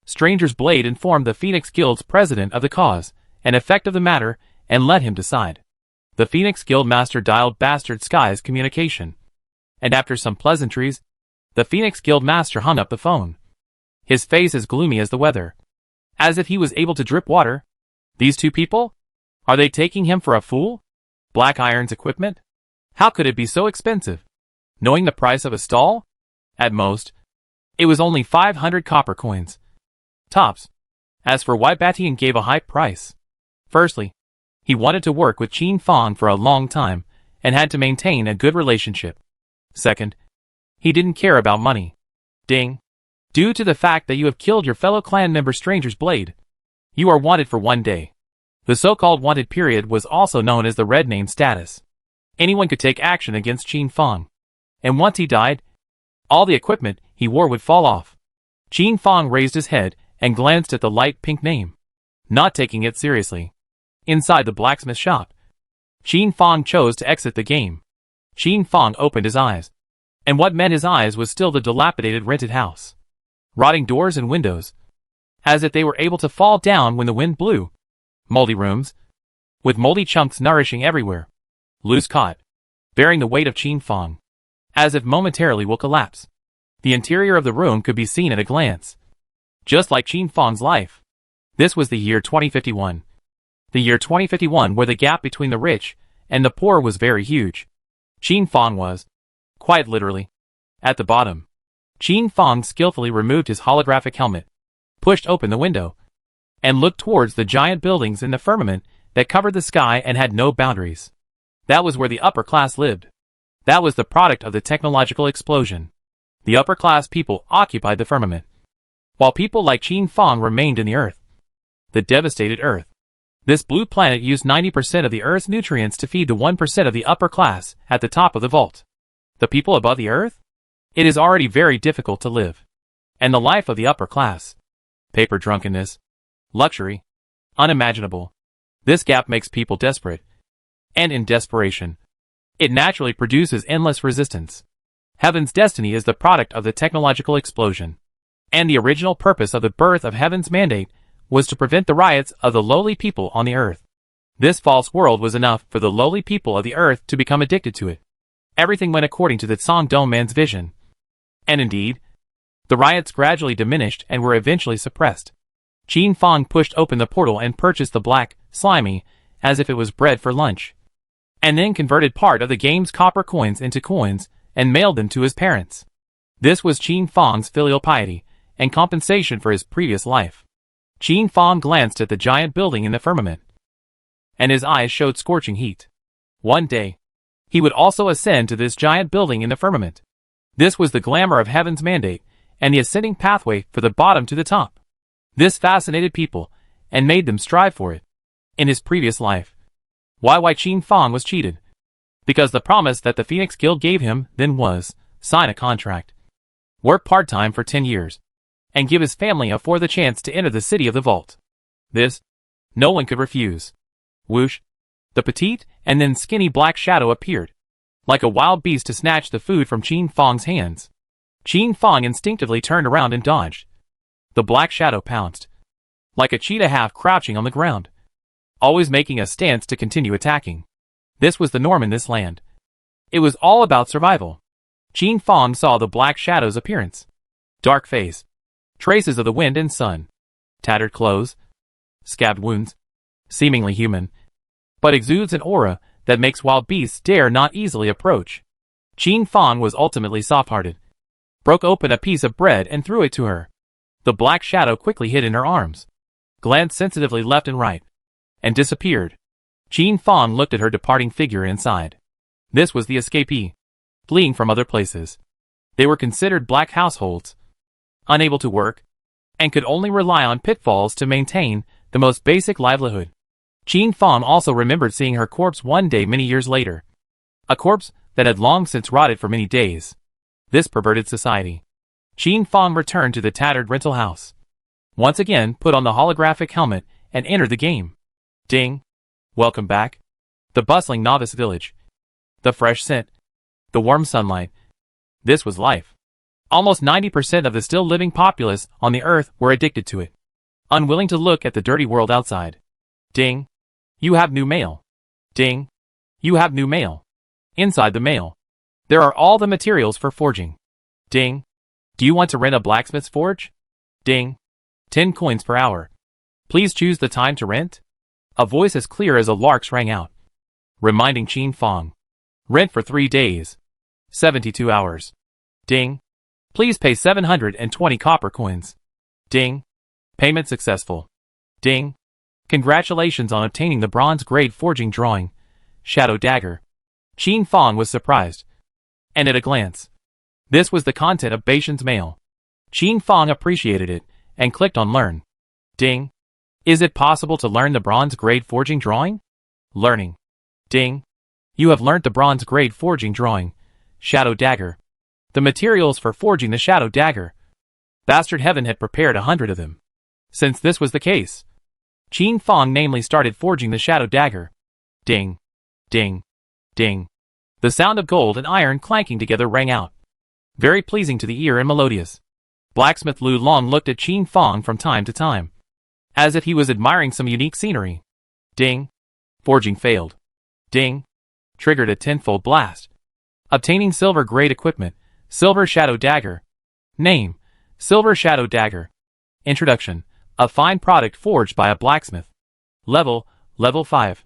Stranger's Blade informed the Phoenix Guild's president of the cause and effect of the matter and let him decide. The Phoenix Guild master dialed Bastard Sky's communication, and after some pleasantries, the Phoenix Guild master hung up the phone. His face as gloomy as the weather, as if he was able to drip water. These 2 people? Are they taking him for a fool? Black Iron's equipment? How could it be so expensive? Knowing the price of a stall? At most, it was only 500 copper coins. Tops. As for why Batian gave a high price. Firstly, he wanted to work with Qin Fang for a long time and had to maintain a good relationship. Second, he didn't care about money. Ding. Due to the fact that you have killed your fellow clan member Stranger's Blade, you are wanted for 1 day. The so-called wanted period was also known as the red name status. Anyone could take action against Qin Fang, and once he died, all the equipment he wore would fall off. Qin Fang raised his head and glanced at the light pink name. not taking it seriously. Inside the blacksmith shop, Qin Fong chose to exit the game. Qin Fong opened his eyes, and what met his eyes was still the dilapidated rented house. Rotting doors and windows, as if they were able to fall down when the wind blew. Moldy rooms, with moldy chunks nourishing everywhere. Loose cot, bearing the weight of Qin Fong, as if momentarily will collapse. The interior of the room could be seen at a glance. Just like Qin Fong's life. This was the year 2051. The year 2051 where the gap between the rich and the poor was very huge. Qin Fong was, quite literally, at the bottom. Qin Fong skillfully removed his holographic helmet, pushed open the window, and looked towards the giant buildings in the firmament that covered the sky and had no boundaries. That was where the upper class lived. That was the product of the technological explosion. The upper class people occupied the firmament, while people like Qin Fong remained in the earth. The devastated earth. This blue planet used 90% of the earth's nutrients to feed the 1% of the upper class at the top of the vault. The people above the earth? It is already very difficult to live. And the life of the upper class. Paper drunkenness. Luxury. Unimaginable. This gap makes people desperate. And in desperation, it naturally produces endless resistance. Heaven's destiny is the product of the technological explosion. And the original purpose of the birth of Heaven's mandate was to prevent the riots of the lowly people on the earth. This false world was enough for the lowly people of the earth to become addicted to it. Everything went according to the Songdong man's vision. And indeed, the riots gradually diminished and were eventually suppressed. Qin Fong pushed open the portal and purchased the black, slimy, as if it was bread for lunch. And then converted part of the game's copper coins into coins and mailed them to his parents. This was Qin Fong's filial piety and compensation for his previous life. Qin Fong glanced at the giant building in the firmament, and his eyes showed scorching heat. One day, he would also ascend to this giant building in the firmament. This was the glamour of Heaven's mandate and the ascending pathway for the bottom to the top. This fascinated people and made them strive for it. In his previous life, why Qin Fong was cheated? Because the promise that the Phoenix Guild gave him then was, sign a contract, work part-time for 10 years, and give his family the chance to enter the city of the vault. This, no one could refuse. Whoosh! The petite and then skinny black shadow appeared, like a wild beast to snatch the food from Qin Fong's hands. Qin Fong instinctively turned around and dodged. The black shadow pounced, like a cheetah half crouching on the ground, always making a stance to continue attacking. This was the norm in this land. It was all about survival. Qin Fong saw the black shadow's appearance. Dark face, traces of the wind and sun, tattered clothes, scabbed wounds, seemingly human, but exudes an aura that makes wild beasts dare not easily approach. Qin Fong was ultimately soft-hearted, broke open a piece of bread and threw it to her. The black shadow quickly hid in her arms, glanced sensitively left and right, and disappeared. Qin Fong looked at her departing figure inside. This was the escapee, fleeing from other places. They were considered black households, unable to work, and could only rely on pitfalls to maintain the most basic livelihood. Qin Fong also remembered seeing her corpse one day many years later. A corpse that had long since rotted for many days. This perverted society. Qin Fong returned to the tattered rental house. Once again put on the holographic helmet and entered the game. Ding! Welcome back. The bustling novice village. The fresh scent. The warm sunlight. This was life. Almost 90% of the still living populace on the earth were addicted to it. Unwilling to look at the dirty world outside. Ding! You have new mail. Ding! You have new mail. Inside the mail, there are all the materials for forging. Ding! Do you want to rent a blacksmith's forge? Ding! 10 coins per hour. Please choose the time to rent. A voice as clear as a lark's rang out, reminding Qin Fong. Rent for 3 days. 72 hours. Ding! Please pay 720 copper coins. Ding! Payment successful. Ding! Congratulations on obtaining the bronze-grade forging drawing, Shadow Dagger. Qin Fong was surprised. And at a glance, this was the content of Beishan's mail. Qin Fong appreciated it, and clicked on Learn. Ding! Is it possible to learn the bronze-grade forging drawing? Learning. Ding! You have learnt the bronze-grade forging drawing, Shadow Dagger. The materials for forging the Shadow Dagger. Bastard Heaven had prepared 100 of them. Since this was the case, Qin Fong namely started forging the shadow dagger. Ding, ding, ding. The sound of gold and iron clanking together rang out. Very pleasing to the ear and melodious. Blacksmith Lu Long looked at Qin Fong from time to time, as if he was admiring some unique scenery. Ding. Forging failed. Ding. Triggered a tenfold blast. Obtaining silver grade equipment. Silver shadow dagger. Name: Silver shadow dagger. Introduction: a fine product forged by a blacksmith. Level: Level 5.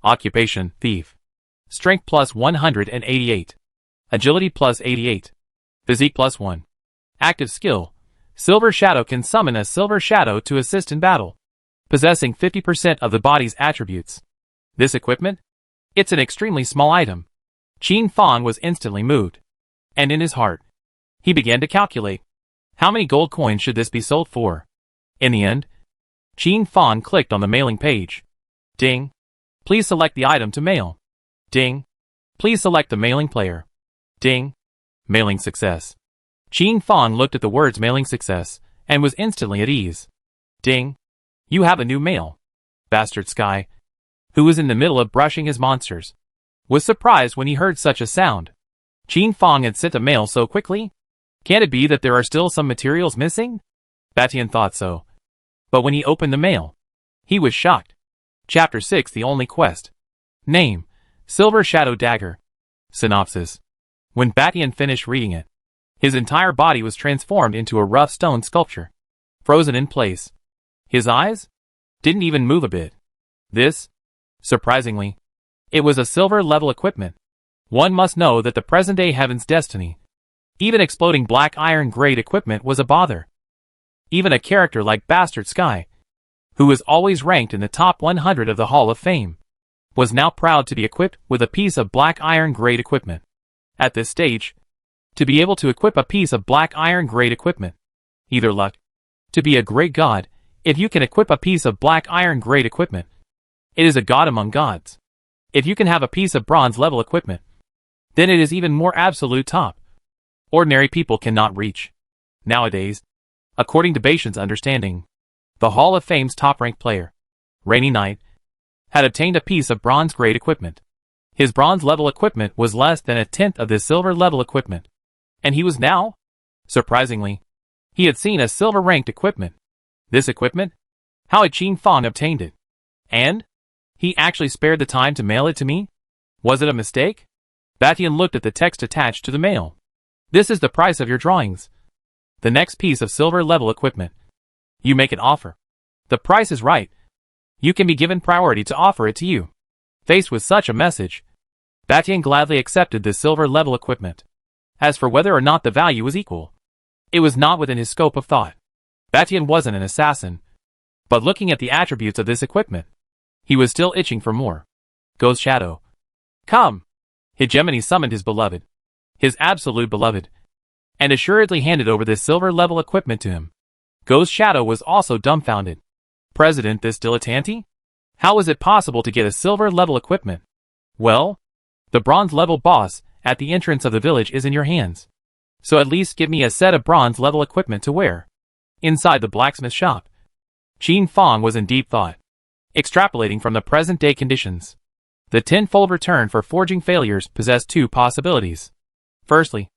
Occupation: thief. Strength plus 188. Agility plus 88. Physique plus 1. Active skill: Silver shadow can summon a silver shadow to assist in battle, possessing 50% of the body's attributes. This equipment? It's an extremely small item. Qin Fong was instantly moved. And in his heart, he began to calculate. How many gold coins should this be sold for? In the end, Qin Fong clicked on the mailing page. Ding. Please select the item to mail. Ding. Please select the mailing player. Ding. Mailing success. Qin Fong looked at the words mailing success and was instantly at ease. Ding. You have a new mail. Bastard Sky, who was in the middle of brushing his monsters, was surprised when he heard such a sound. Qin Fong had sent a mail so quickly? Can it be that there are still some materials missing? Batian thought so. But when he opened the mail, he was shocked. Chapter 6: The Only Quest. Name: Silver Shadow Dagger. Synopsis: when Batian finished reading it, his entire body was transformed into a rough stone sculpture, frozen in place. His eyes didn't even move a bit. This, surprisingly, it was a silver-level equipment. One must know that the present-day Heaven's destiny. Even exploding black iron-grade equipment was a bother. Even a character like Bastard Sky, who was always ranked in the top 100 of the Hall of Fame, was now proud to be equipped with a piece of black iron-grade equipment. At this stage, to be able to equip a piece of black iron-grade equipment, either luck, to be a great god, if you can equip a piece of black iron-grade equipment, it is a god among gods. If you can have a piece of bronze-level equipment, then it is even more absolute top. Ordinary people cannot reach. Nowadays, according to Bastian's understanding, the Hall of Fame's top-ranked player, Rainy Knight, had obtained a piece of bronze-grade equipment. His bronze-level equipment was less than a tenth of this silver-level equipment. And he was now, surprisingly, he had seen a silver-ranked equipment. This equipment? How had Qin Fong obtained it? And? He actually spared the time to mail it to me? Was it a mistake? Batian looked at the text attached to the mail. This is the price of your drawings. The next piece of silver-level equipment. You make an offer. The price is right. You can be given priority to offer it to you. Faced with such a message, Batian gladly accepted this silver-level equipment. As for whether or not the value was equal, it was not within his scope of thought. Batian wasn't an assassin, but looking at the attributes of this equipment, he was still itching for more. Ghost Shadow. Come! Hegemony summoned his beloved, his absolute beloved, and assuredly handed over this silver-level equipment to him. Ghost Shadow was also dumbfounded. President, this dilettante? How was it possible to get a silver-level equipment? Well, the bronze-level boss at the entrance of the village is in your hands. So at least give me a set of bronze-level equipment to wear. Inside the blacksmith shop, Qin Fong was in deep thought, extrapolating from the present-day conditions. The tenfold return for forging failures possessed two possibilities. Firstly,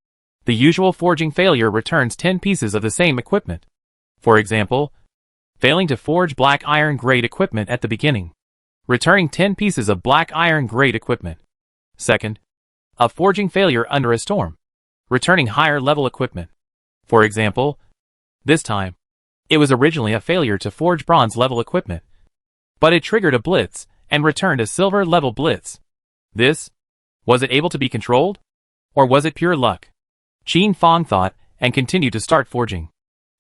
the usual forging failure returns 10 pieces of the same equipment. For example, failing to forge black iron grade equipment at the beginning, returning 10 pieces of black iron grade equipment. Second, a forging failure under a storm, returning higher level equipment. For example, this time, it was originally a failure to forge bronze level equipment, but it triggered a blitz and returned a silver level blitz. Was it able to be controlled? Or was it pure luck? Qin Fong thought and continued to start forging.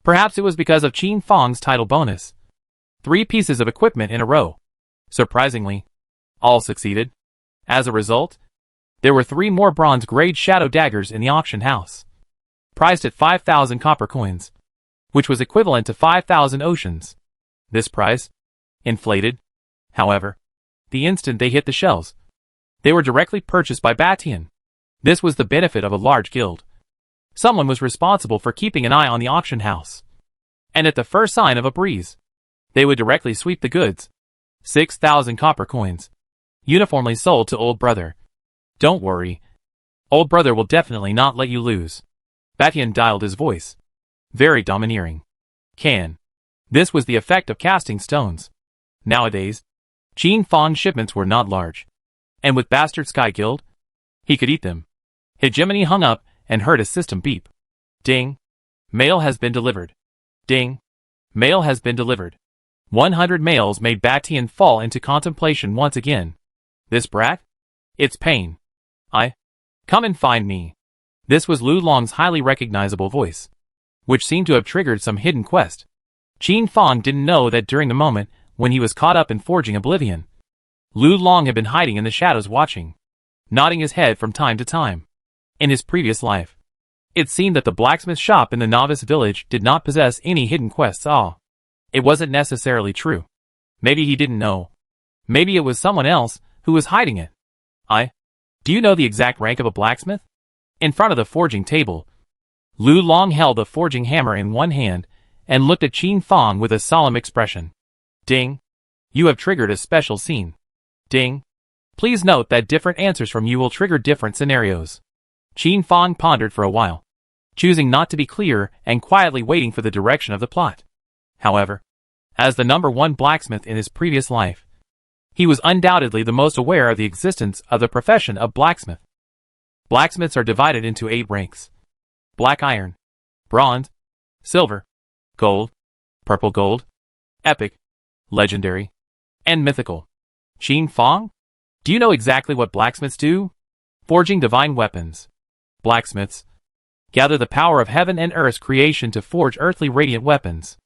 Perhaps it was because of Qin Fong's title bonus. 3 pieces of equipment in a row. Surprisingly, all succeeded. As a result, there were 3 more bronze-grade shadow daggers in the auction house, priced at 5,000 copper coins, which was equivalent to 5,000 oceans. This price inflated, however, the instant they hit the shelves. They were directly purchased by Batian. This was the benefit of a large guild. Someone was responsible for keeping an eye on the auction house. And at the first sign of a breeze, They would directly sweep the goods. 6,000 copper coins. Uniformly sold to old brother. Don't worry. Old brother will definitely not let you lose. Batian dialed his voice. Very domineering. This was the effect of casting stones. Nowadays, Qin Fong shipments were not large. And with Bastard Sky Guild, he could eat them. Hegemony hung up and heard a system beep. Ding. Mail has been delivered. Ding. Mail has been delivered. 100 mails made Batian fall into contemplation once again. This brat? It's pain. Come and find me. This was Lu Long's highly recognizable voice, which seemed to have triggered some hidden quest. Qin Fong didn't know that during the moment when he was caught up in forging oblivion, Lu Long had been hiding in the shadows watching, nodding his head from time to time. In his previous life, it seemed that the blacksmith shop in the novice village did not possess any hidden quests. It wasn't necessarily true. Maybe he didn't know. Maybe it was someone else who was hiding it. Do you know the exact rank of a blacksmith? In front of the forging table, Lu Long held a forging hammer in one hand and looked at Qin Fong with a solemn expression. Ding. You have triggered a special scene. Ding. Please note that different answers from you will trigger different scenarios. Qin Fong pondered for a while, choosing not to be clear and quietly waiting for the direction of the plot. However, as the #1 blacksmith in his previous life, he was undoubtedly the most aware of the existence of the profession of blacksmith. Blacksmiths are divided into 8 ranks. Black iron, bronze, silver, gold, purple gold, epic, legendary, and mythical. Qin Fong? Do you know exactly what blacksmiths do? Forging divine weapons. Blacksmiths gather the power of heaven and earth's creation to forge earthly radiant weapons.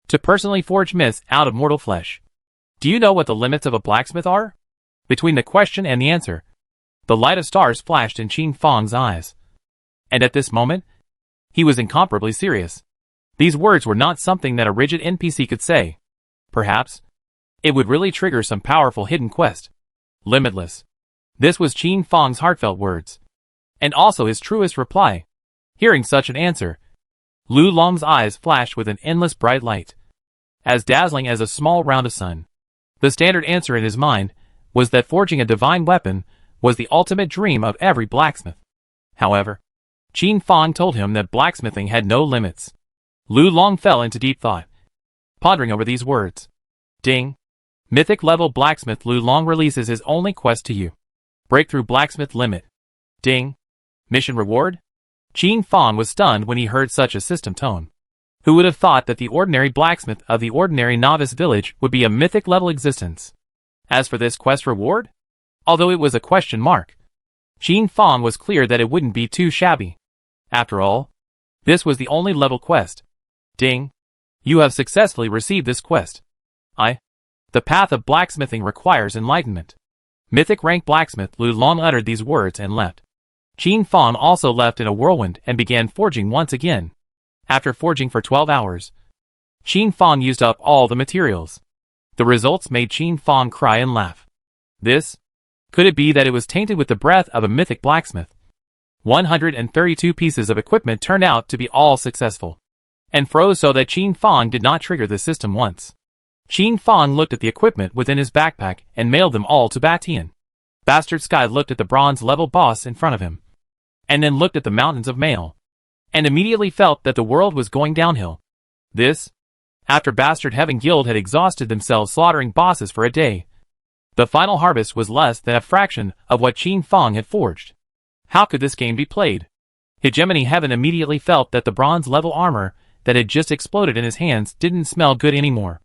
To personally forge myths out of mortal flesh. Do you know what the limits of a blacksmith are? Between the question and the answer, the light of stars flashed in Qin Fong's eyes. And at this moment, he was incomparably serious. These words were not something that a rigid NPC could say. Perhaps, it would really trigger some powerful hidden quest. Limitless. This was Qin Fong's heartfelt words. And also his truest reply. Hearing such an answer, Lu Long's eyes flashed with an endless bright light, as dazzling as a small round of sun. The standard answer in his mind was that forging a divine weapon was the ultimate dream of every blacksmith. However, Qin Fong told him that blacksmithing had no limits. Lu Long fell into deep thought, pondering over these words. Ding. Mythic level blacksmith Lu Long releases his only quest to you. Breakthrough blacksmith limit. Ding. Mission reward? Qin Fong was stunned when he heard such a system tone. Who would have thought that the ordinary blacksmith of the ordinary novice village would be a mythic level existence? As for this quest reward, although it was a question mark, Qin Fong was clear that it wouldn't be too shabby. After all, this was the only level quest. Ding. You have successfully received this quest. The path of blacksmithing requires enlightenment. Mythic rank blacksmith Lu Long uttered these words and left. Qin Fong also left in a whirlwind and began forging once again. After forging for 12 hours, Qin Fong used up all the materials. The results made Qin Fong cry and laugh. Could it be that it was tainted with the breath of a mythic blacksmith? 132 pieces of equipment turned out to be all successful, and froze so that Qin Fong did not trigger the system once. Qin Fong looked at the equipment within his backpack and mailed them all to Batian. Bastard Sky looked at the bronze level boss in front of him, and then looked at the mountains of mail, and immediately felt that the world was going downhill. After Bastard Heaven Guild had exhausted themselves slaughtering bosses for a day, the final harvest was less than a fraction of what Qin Fong had forged. How could this game be played? Hegemony Heaven immediately felt that the bronze level armor that had just exploded in his hands didn't smell good anymore.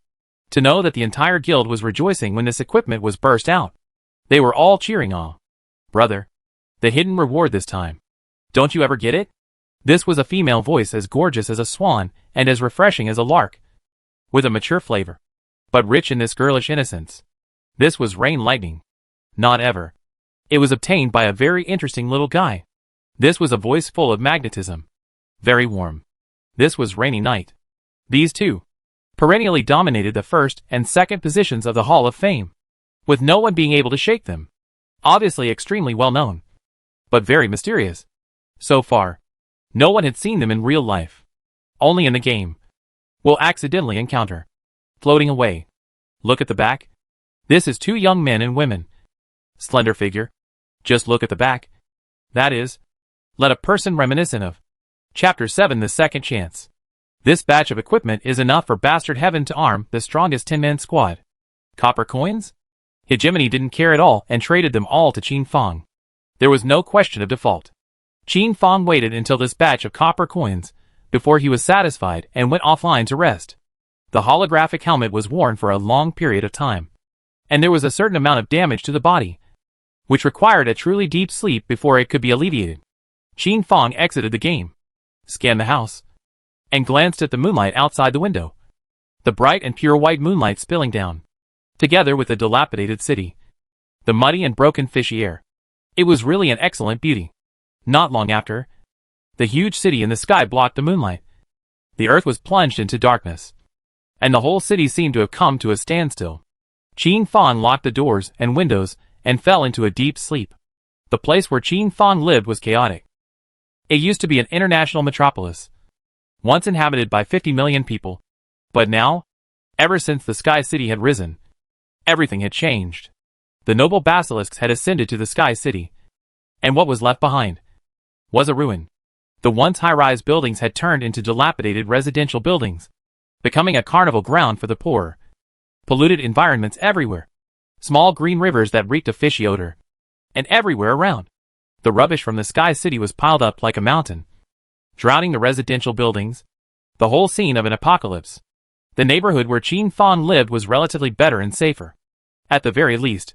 To know that the entire guild was rejoicing when this equipment was burst out. They were all cheering. Brother. The hidden reward this time. Don't you ever get it? This was a female voice as gorgeous as a swan and as refreshing as a lark, with a mature flavor, but rich in this girlish innocence. This was Rain Lightning. Not ever. It was obtained by a very interesting little guy. This was a voice full of magnetism. Very warm. This was Rainy Night. These two perennially dominated the first and second positions of the Hall of Fame, with no one being able to shake them. Obviously extremely well known, but very mysterious. So far, no one had seen them in real life. Only in the game will accidentally encounter. floating away. Look at the back. This is two young men and women. Slender figure. Just look at the back. That is, let a person reminiscent of. Chapter 7 The Second Chance. This batch of equipment is enough for Bastard Heaven to arm the strongest 10-man squad. Copper coins? Hegemony didn't care at all and traded them all to Qin Fang. There was no question of default. Qin Fang waited until this batch of copper coins before he was satisfied and went offline to rest. The holographic helmet was worn for a long period of time, and there was a certain amount of damage to the body, which required a truly deep sleep before it could be alleviated. Qin Fang exited the game, scanned the house, and glanced at the moonlight outside the window. The bright and pure white moonlight spilling down, together with the dilapidated city, the muddy and broken fishy air. It was really an excellent beauty. Not long after, the huge city in the sky blocked the moonlight. The earth was plunged into darkness, and the whole city seemed to have come to a standstill. Qin Fang locked the doors and windows and fell into a deep sleep. The place where Qin Fang lived was chaotic. It used to be an international metropolis, once inhabited by 50 million people. But now, ever since the Sky City had risen, everything had changed. The noble basilisks had ascended to the Sky City, and what was left behind was a ruin. The once high-rise buildings had turned into dilapidated residential buildings, becoming a carnival ground for the poor. Polluted environments everywhere. Small green rivers that reeked of fishy odor. And everywhere around, the rubbish from the Sky City was piled up like a mountain, drowning the residential buildings. The whole scene of an apocalypse. The neighborhood where Qin Fang lived was relatively better and safer. At the very least,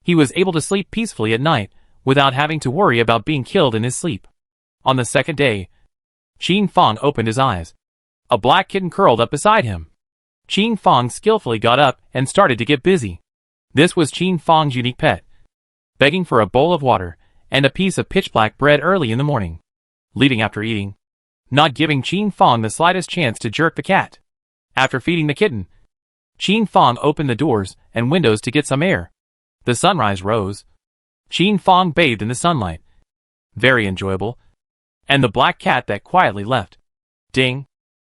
he was able to sleep peacefully at night without having to worry about being killed in his sleep. On the second day, Qin Fang opened his eyes. A black kitten curled up beside him. Qin Fang skillfully got up and started to get busy. This was Qin Fang's unique pet, begging for a bowl of water and a piece of pitch-black bread early in the morning, leaving after eating, not giving Qin Fang the slightest chance to jerk the cat. After feeding the kitten, Qin Fang opened the doors and windows to get some air. The sunrise rose. Qin Fang bathed in the sunlight. Very enjoyable. And the black cat that quietly left. Ding.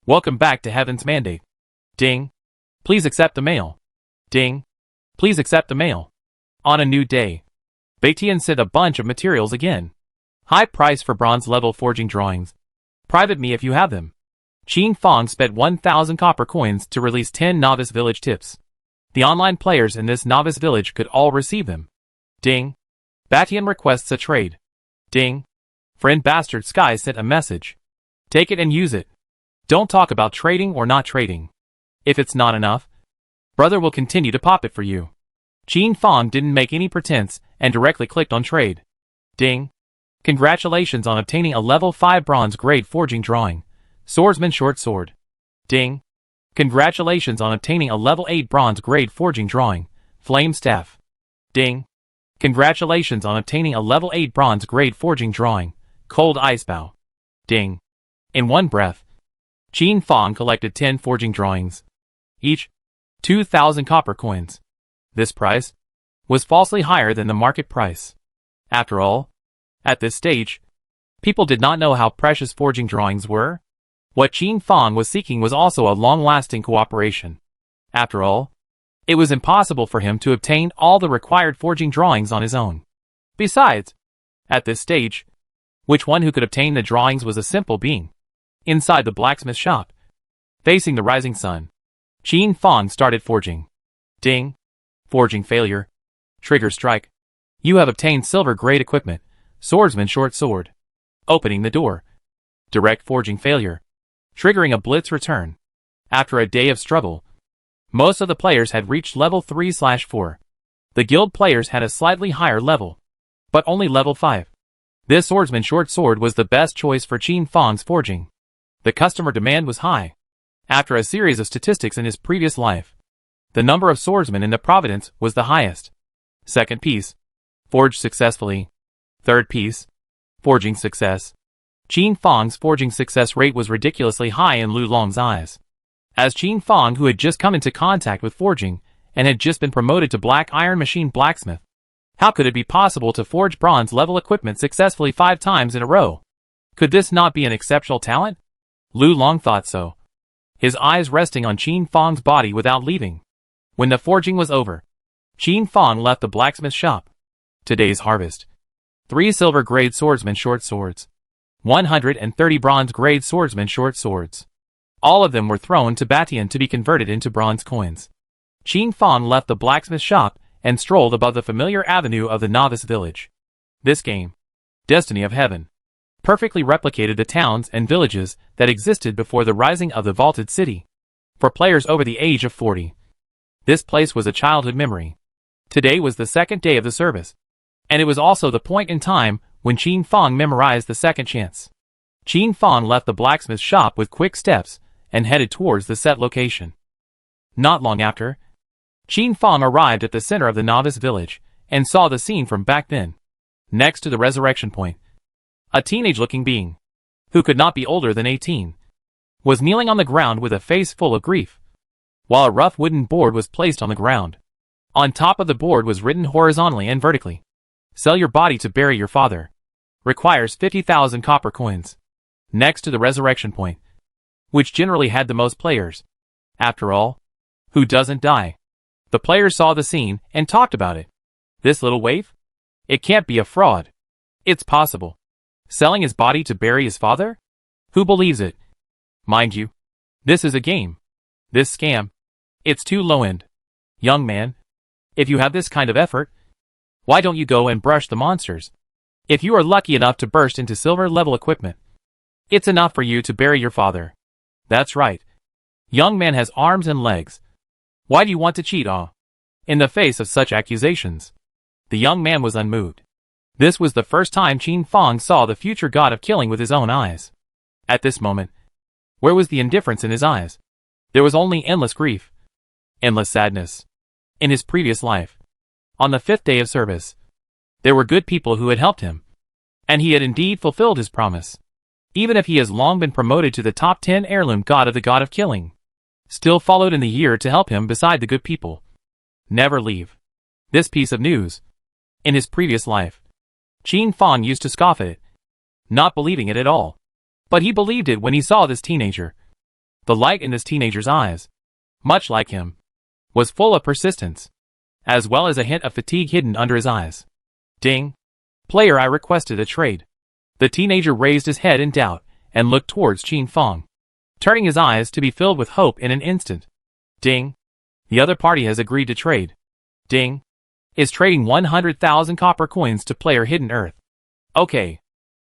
Welcome back to Heaven's Mandate. Ding. Please accept the mail. Ding. Please accept the mail. On a new day, Baitian sent a bunch of materials again. High price for bronze level forging drawings. Private me if you have them. Qin Fang spent 1,000 copper coins to release 10 novice village tips. The online players in this novice village could all receive them. Ding. Baitian requests a trade. Ding. Friend Bastard Sky sent a message. Take it and use it. Don't talk about trading or not trading. If it's not enough, brother will continue to pop it for you. Qin Fang didn't make any pretense and directly clicked on trade. Ding. Congratulations on obtaining a level 5 bronze grade forging drawing. Swordsman short sword. Ding. Congratulations on obtaining a level 8 bronze grade forging drawing. Flame staff. Ding. Congratulations on obtaining a level 8 bronze grade forging drawing. Cold ice bow. Ding. In one breath, Qin Fang collected 10 forging drawings, each 2,000 copper coins. This price was falsely higher than the market price. After all, at this stage, people did not know how precious forging drawings were. What Qin Fang was seeking was also a long-lasting cooperation. After all, it was impossible for him to obtain all the required forging drawings on his own. Besides, at this stage, which one who could obtain the drawings was a simple being. Inside the blacksmith shop, facing the rising sun, Qin Fang started forging. Ding. Forging failure. Trigger strike. You have obtained silver grade equipment. Swordsman short sword. Opening the door. Direct forging failure. Triggering a blitz return. After a day of struggle, most of the players had reached level 3/4. The guild players had a slightly higher level, but only level 5. This swordsman short sword was the best choice for Qin Fang's forging. The customer demand was high. After a series of statistics in his previous life, the number of swordsmen in the province was the highest. Second piece. Forged successfully. Third piece. Forging success. Qin Fang's forging success rate was ridiculously high in Lu Long's eyes. As Qin Fang, who had just come into contact with forging, and had just been promoted to black iron machine blacksmith, how could it be possible to forge bronze level equipment successfully 5 times in a row? Could this not be an exceptional talent? Lu Long thought so. his eyes resting on Qin Fang's body without leaving. When the forging was over, Qin Fang left the blacksmith shop. Today's harvest: 3 silver-grade swordsman short swords, 130 bronze-grade swordsman short swords. All of them were thrown to Batian to be converted into bronze coins. Qin Fang left the blacksmith shop and strolled above the familiar avenue of the novice village. This game, Destiny of Heaven, perfectly replicated the towns and villages that existed before the rising of the vaulted city. For players over the age of 40, this place was a childhood memory. Today was the second day of the service, and it was also the point in time when Qin Fang memorized the second chance. Qin Fang left the blacksmith shop with quick steps and headed towards the set location. Not long after, Qin Fang arrived at the center of the novice village and saw the scene from back then. Next to the resurrection point, a teenage-looking being, who could not be older than 18, was kneeling on the ground with a face full of grief, while a rough wooden board was placed on the ground. On top of the board was written horizontally and vertically, "Sell your body to bury your father. Requires 50,000 copper coins." Next to the resurrection point, which generally had the most players. After all, who doesn't die? The players saw the scene and talked about it. This little waif? It can't be a fraud. It's possible. Selling his body to bury his father? Who believes it? Mind you, this is a game. This scam, it's too low-end. Young man, if you have this kind of effort, why don't you go and brush the monsters? If you are lucky enough to burst into silver-level equipment, it's enough for you to bury your father. That's right. Young man has arms and legs. Why do you want to cheat? In the face of such accusations, the young man was unmoved. This was the first time Qin Fang saw the future god of killing with his own eyes. At this moment, where was the indifference in his eyes? There was only endless grief, endless sadness. In his previous life, on the 5th day of service, there were good people who had helped him, and he had indeed fulfilled his promise. Even if he has long been promoted to the top 10 heirloom god of the god of killing, still followed in the year to help him beside the good people. Never leave. This piece of news. In his previous life, Qin Fang used to scoff at it, not believing it at all. But he believed it when he saw this teenager. The light in this teenager's eyes, much like him, was full of persistence, as well as a hint of fatigue hidden under his eyes. Ding. Player, I requested a trade. The teenager raised his head in doubt and looked towards Qin Fang, turning his eyes to be filled with hope in an instant. Ding. The other party has agreed to trade. Ding. Is trading 100,000 copper coins to player Hidden Earth. Okay.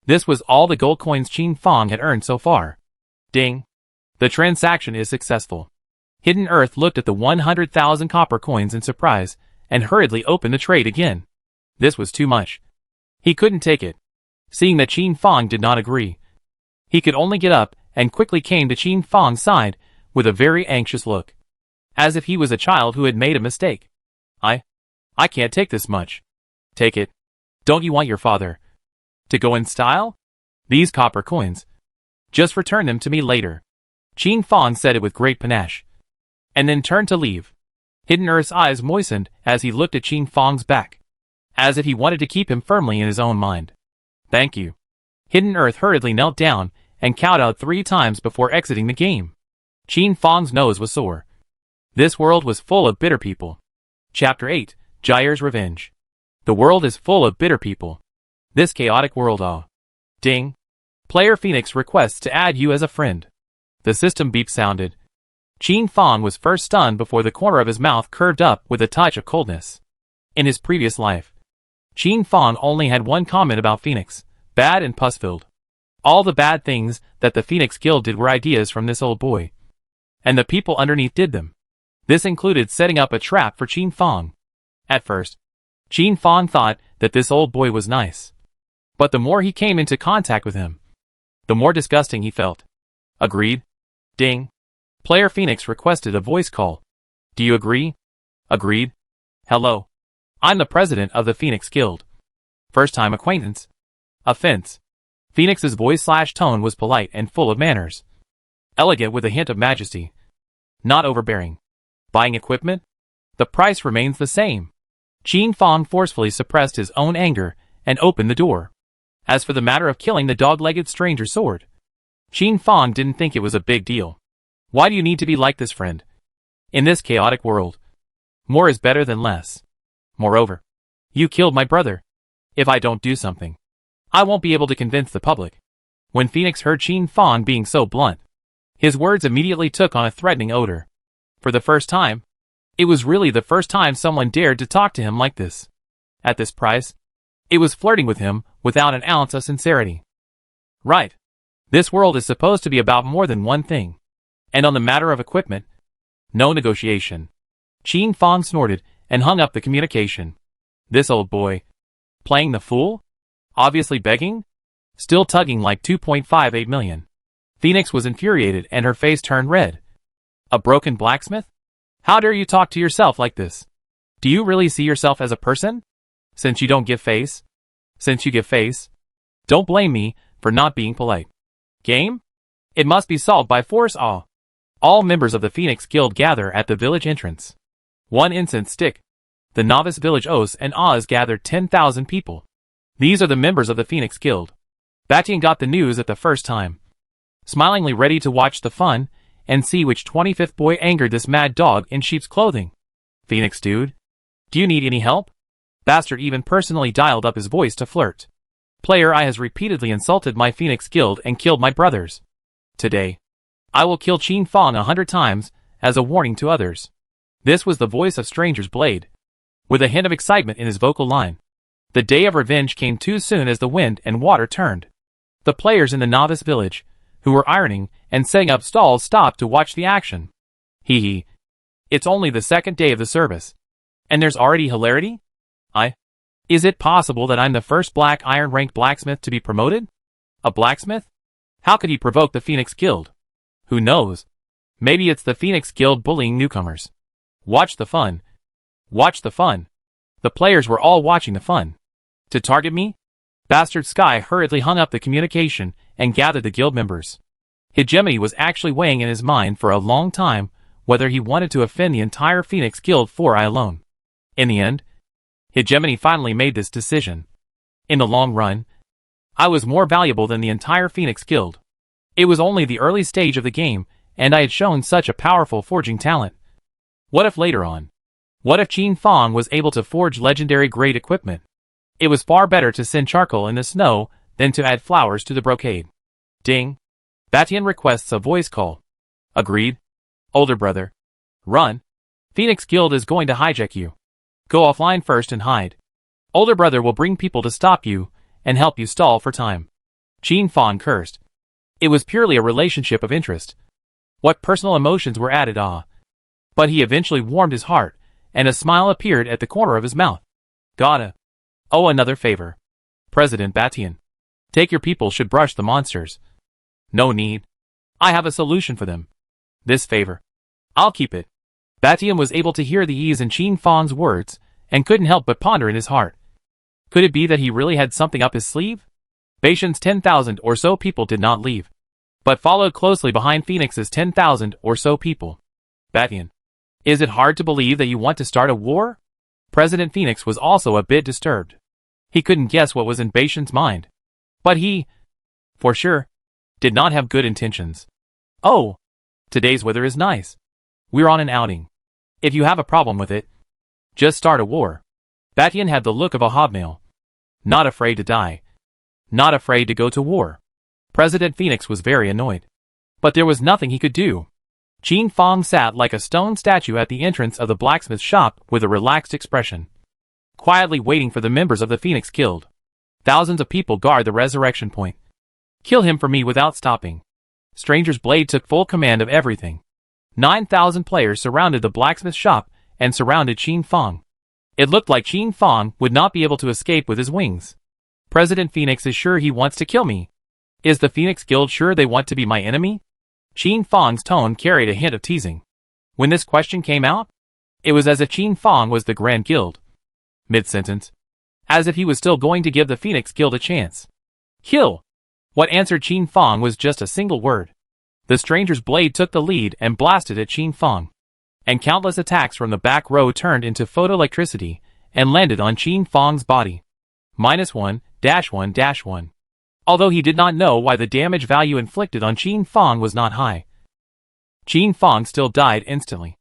This was all the gold coins Qin Fang had earned so far. Ding. The transaction is successful. Hidden Earth looked at the 100,000 copper coins in surprise and hurriedly opened the trade again. This was too much. He couldn't take it. Seeing that Qin Fang did not agree, he could only get up and quickly came to Qin Fang's side with a very anxious look, as if he was a child who had made a mistake. I can't take this much. Take it. Don't you want your father to go in style? These copper coins. Just return them to me later. Qin Fang said it with great panache, and then turned to leave. Hidden Earth's eyes moistened as he looked at Qin Fang's back, as if he wanted to keep him firmly in his own mind. Thank you. Hidden Earth hurriedly knelt down and kowtowed 3 times before exiting the game. Qin Fang's nose was sore. This world was full of bitter people. Chapter 8. Jaire's Revenge. The world is full of bitter people. This chaotic world. Ding. Player Phoenix requests to add you as a friend. The system beep sounded. Qin Fang was first stunned before the corner of his mouth curved up with a touch of coldness. In his previous life, Qin Fang only had one comment about Phoenix: bad and pus-filled. All the bad things that the Phoenix Guild did were ideas from this old boy, and the people underneath did them. This included setting up a trap for Qin Fang. At first, Qin Fang thought that this old boy was nice, but the more he came into contact with him, the more disgusting he felt. Agreed? Ding. Player Phoenix requested a voice call. Do you agree? Agreed. Hello. I'm the president of the Phoenix Guild. First time acquaintance. Offense. Phoenix's voice/tone was polite and full of manners. Elegant with a hint of majesty. Not overbearing. Buying equipment? The price remains the same. Qin Fang forcefully suppressed his own anger and opened the door. As for the matter of killing the dog-legged stranger sword, Qin Fang didn't think it was a big deal. Why do you need to be like this, friend? In this chaotic world, more is better than less. Moreover, you killed my brother. If I don't do something, I won't be able to convince the public. When Phoenix heard Qin Fang being so blunt, his words immediately took on a threatening odor. For the first time, it was really the first time someone dared to talk to him like this. At this price, it was flirting with him without an ounce of sincerity. Right. This world is supposed to be about more than one thing. And on the matter of equipment, no negotiation. Qin Fang snorted and hung up the communication. This old boy. Playing the fool? Obviously begging? Still tugging like 2.58 million. Phoenix was infuriated and her face turned red. A broken blacksmith? How dare you talk to yourself like this? Do you really see yourself as a person? Since you don't give face? Since you give face? Don't blame me for not being polite. Game? It must be solved by force. All members of the Phoenix Guild gather at the village entrance. One incense stick. The novice village Os and Ahs gathered 10,000 people. These are the members of the Phoenix Guild. Batian got the news at the first time. Smilingly ready to watch the fun and see which 25th boy angered this mad dog in sheep's clothing. Phoenix dude, do you need any help? Bastard even personally dialed up his voice to flirt. Player I has repeatedly insulted my Phoenix Guild and killed my brothers. Today, I will kill Qin Fang 100 times as a warning to others. This was the voice of Stranger's Blade, with a hint of excitement in his vocal line. The day of revenge came too soon as the wind and water turned. The players in the novice village, who were ironing and setting up stalls, stopped to watch the action. Hee hee. It's only the second day of the service. And there's already hilarity? Is it possible that I'm the first black iron ranked blacksmith to be promoted? A blacksmith? How could he provoke the Phoenix Guild? Who knows? Maybe it's the Phoenix Guild bullying newcomers. Watch the fun. Watch the fun. The players were all watching the fun. To target me? Bastard Sky hurriedly hung up the communication and gathered the guild members. Hegemony was actually weighing in his mind for a long time whether he wanted to offend the entire Phoenix Guild for I alone. In the end, Hegemony finally made this decision. In the long run, I was more valuable than the entire Phoenix Guild. It was only the early stage of the game, and I had shown such a powerful forging talent. What if later on? What if Qin Fang was able to forge legendary grade equipment? It was far better to send charcoal in the snow than to add flowers to the brocade. Ding. Batian requests a voice call. Agreed. Older brother. Run. Phoenix Guild is going to hijack you. Go offline first and hide. Older brother will bring people to stop you and help you stall for time. Qin Fang cursed. It was purely a relationship of interest. What personal emotions were added? But he eventually warmed his heart, and a smile appeared at the corner of his mouth. Gotta. Oh, another favor. President Batian. Take your people should brush the monsters. No need. I have a solution for them. This favor. I'll keep it. Batian was able to hear the ease in Qin Fang's words, and couldn't help but ponder in his heart. Could it be that he really had something up his sleeve? Batian's 10,000 or so people did not leave, but followed closely behind Phoenix's 10,000 or so people. Batian. Is it hard to believe that you want to start a war? President Phoenix was also a bit disturbed. He couldn't guess what was in Batian's mind. But he, for sure, did not have good intentions. Oh, today's weather is nice. We're on an outing. If you have a problem with it, just start a war. Batian had the look of a hobnail. Not afraid to die. Not afraid to go to war. President Phoenix was very annoyed. But there was nothing he could do. Qin Fang sat like a stone statue at the entrance of the blacksmith shop with a relaxed expression, quietly waiting for the members of the Phoenix Guild. Thousands of people guard the resurrection point. Kill him for me without stopping. Stranger's Blade took full command of everything. 9,000 players surrounded the blacksmith shop and surrounded Qin Fang. It looked like Qin Fang would not be able to escape with his wings. President Phoenix is sure he wants to kill me. Is the Phoenix Guild sure they want to be my enemy? Qin Fang's tone carried a hint of teasing. When this question came out, it was as if Qin Fang was the Grand Guild. Mid-sentence. As if he was still going to give the Phoenix Guild a chance. Kill! What answered Qin Fang was just a single word. The Stranger's Blade took the lead and blasted at Qin Fang. And countless attacks from the back row turned into photoelectricity and landed on Qin Fang's body. -1-1-1. Although he did not know why the damage value inflicted on Qin Fang was not high. Qin Fong still died instantly,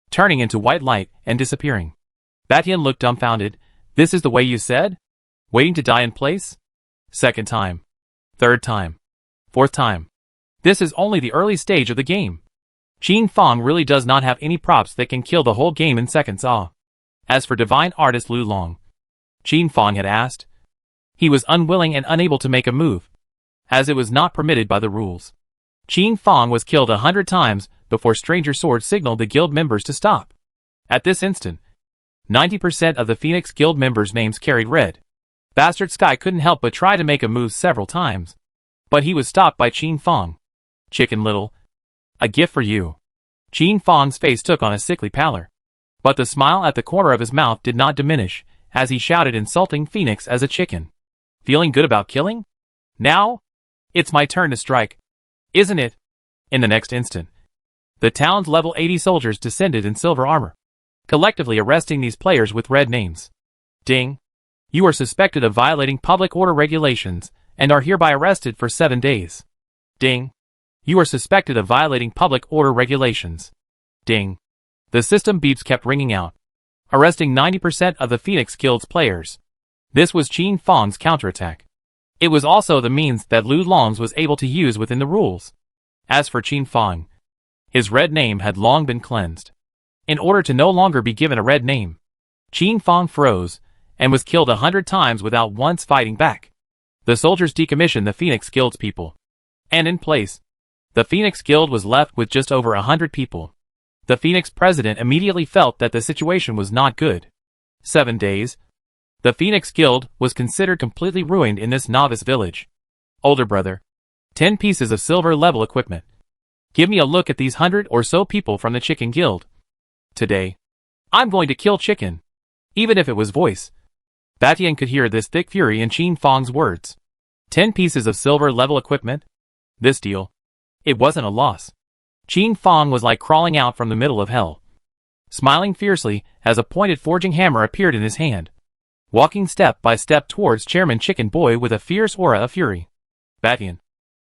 turning into white light and disappearing. Batian looked dumbfounded. This is the way you said? Waiting to die in place? Second time. Third time. Fourth time. This is only the early stage of the game. Qin Fong really does not have any props that can kill the whole game in seconds. As for divine artist Lu Long, Qin Fong had asked. He was unwilling and unable to make a move, as it was not permitted by the rules. Qin Fong was killed 100 times before Stranger Sword signaled the guild members to stop. At this instant, 90% of the Phoenix Guild members' names carried red. Bastard Sky couldn't help but try to make a move several times, but he was stopped by Qin Fong. Chicken Little, a gift for you. Qin Fong's face took on a sickly pallor, but the smile at the corner of his mouth did not diminish as he shouted, insulting Phoenix as a chicken. Feeling good about killing? Now? It's my turn to strike, isn't it? In the next instant, the town's level 80 soldiers descended in silver armor, collectively arresting these players with red names. Ding. You are suspected of violating public order regulations and are hereby arrested for 7 days. Ding. You are suspected of violating public order regulations. Ding. The system beeps kept ringing out, arresting 90% of the Phoenix Guild's players. This was Qin Fong's counterattack. It was also the means that Lu Longs was able to use within the rules. As for Qin Fong, his red name had long been cleansed. In order to no longer be given a red name, Qin Fong froze and was killed 100 times without once fighting back. The soldiers decommissioned the Phoenix Guild's people, and in place, the Phoenix Guild was left with just over 100 people. The Phoenix president immediately felt that the situation was not good. 7 days. The Phoenix Guild was considered completely ruined in this novice village. Older brother. 10 pieces of silver level equipment. Give me a look at these 100 or so people from the Chicken Guild. Today, I'm going to kill Chicken. Even if it was voice. Batian could hear this thick fury in Qin Fong's words. 10 pieces of silver level equipment? This deal. It wasn't a loss. Qin Fong was like crawling out from the middle of hell, smiling fiercely as a pointed forging hammer appeared in his hand, walking step by step towards Chairman Chicken Boy with a fierce aura of fury. Batian,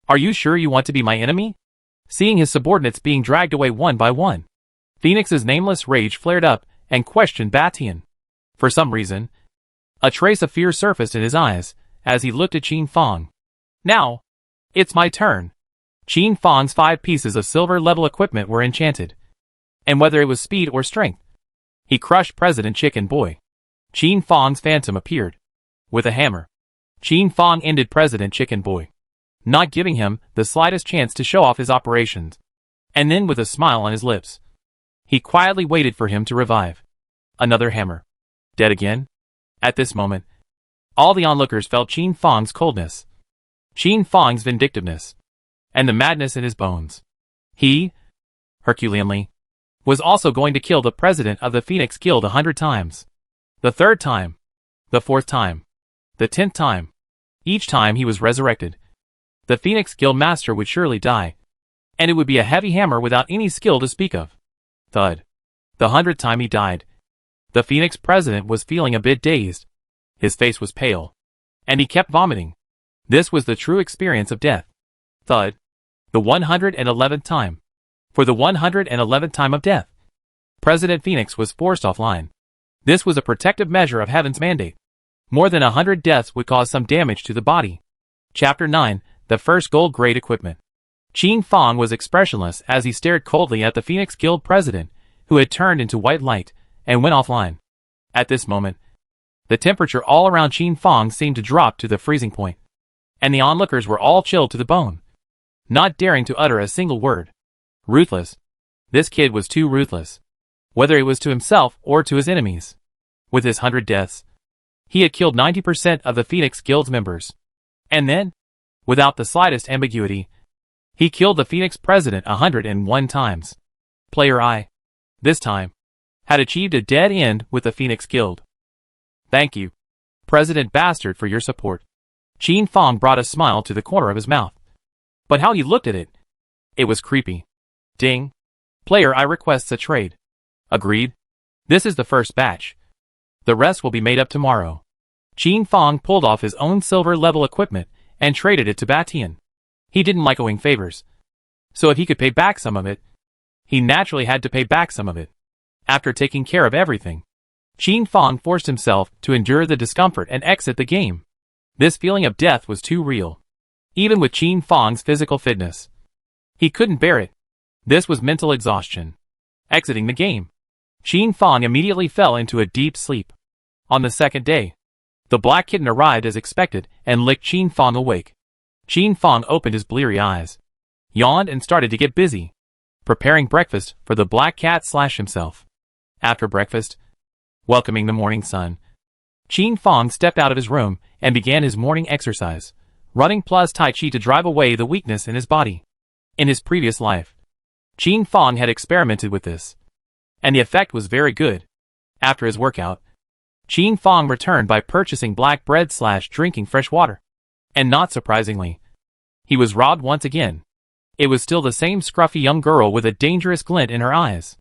are you sure you want to be my enemy? Seeing his subordinates being dragged away one by one, Phoenix's nameless rage flared up and questioned Batian. For some reason, a trace of fear surfaced in his eyes as he looked at Qin Fong. Now, it's my turn. Qin Fong's 5 pieces of silver level equipment were enchanted, and whether it was speed or strength, he crushed President Chicken Boy. Qin Fong's phantom appeared. With a hammer, Qin Fong ended President Chicken Boy, not giving him the slightest chance to show off his operations. And then with a smile on his lips, he quietly waited for him to revive. Another hammer. Dead again? At this moment, all the onlookers felt Qin Fong's coldness, Qin Fong's vindictiveness, and the madness in his bones. He, Herculeanly, was also going to kill the president of the Phoenix Guild 100 times. The 3rd time. The 4th time. The 10th time. Each time he was resurrected, the Phoenix Guild master would surely die, and it would be a heavy hammer without any skill to speak of. Thud. The 100th time he died, the Phoenix president was feeling a bit dazed. His face was pale, and he kept vomiting. This was the true experience of death. Thud. The 111th time. For the 111th time of death, President Phoenix was forced offline. This was a protective measure of Heaven's mandate. More than 100 deaths would cause some damage to the body. Chapter 9, The First Gold Grade Equipment. Qin Fong was expressionless as he stared coldly at the Phoenix Guild president, who had turned into white light and went offline. At this moment, the temperature all around Qin Fong seemed to drop to the freezing point, and the onlookers were all chilled to the bone, not daring to utter a single word. Ruthless. This kid was too ruthless, whether it was to himself or to his enemies. With his 100 deaths, he had killed 90% of the Phoenix Guild's members. And then, without the slightest ambiguity, he killed the Phoenix president 101 times. Player I, this time, had achieved a dead end with the Phoenix Guild. Thank you, President Bastard, for your support. Qin Fong brought a smile to the corner of his mouth. But how he looked at it, it was creepy. Ding. Player I requests a trade. Agreed. This is the first batch. The rest will be made up tomorrow. Qin Fong pulled off his own silver level equipment and traded it to Batian. He didn't like owing favors, so if he could pay back some of it, He naturally had to pay back some of it. After taking care of everything, Qin Fong forced himself to endure the discomfort and exit the game. This feeling of death was too real. Even with Qin Fong's physical fitness, he couldn't bear it. This was mental exhaustion. Exiting the game, Qin Fong immediately fell into a deep sleep. On the second day, the black kitten arrived as expected and licked Qin Fong awake. Qin Fong opened his bleary eyes, yawned and started to get busy, preparing breakfast for the black cat / himself. After breakfast, welcoming the morning sun, Qin Fong stepped out of his room and began his morning exercise, running plus Tai Chi to drive away the weakness in his body. In his previous life, Qin Fong had experimented with this, and the effect was very good. After his workout, Qin Fong returned by purchasing black bread / drinking fresh water. And not surprisingly, he was robbed once again. It was still the same scruffy young girl with a dangerous glint in her eyes.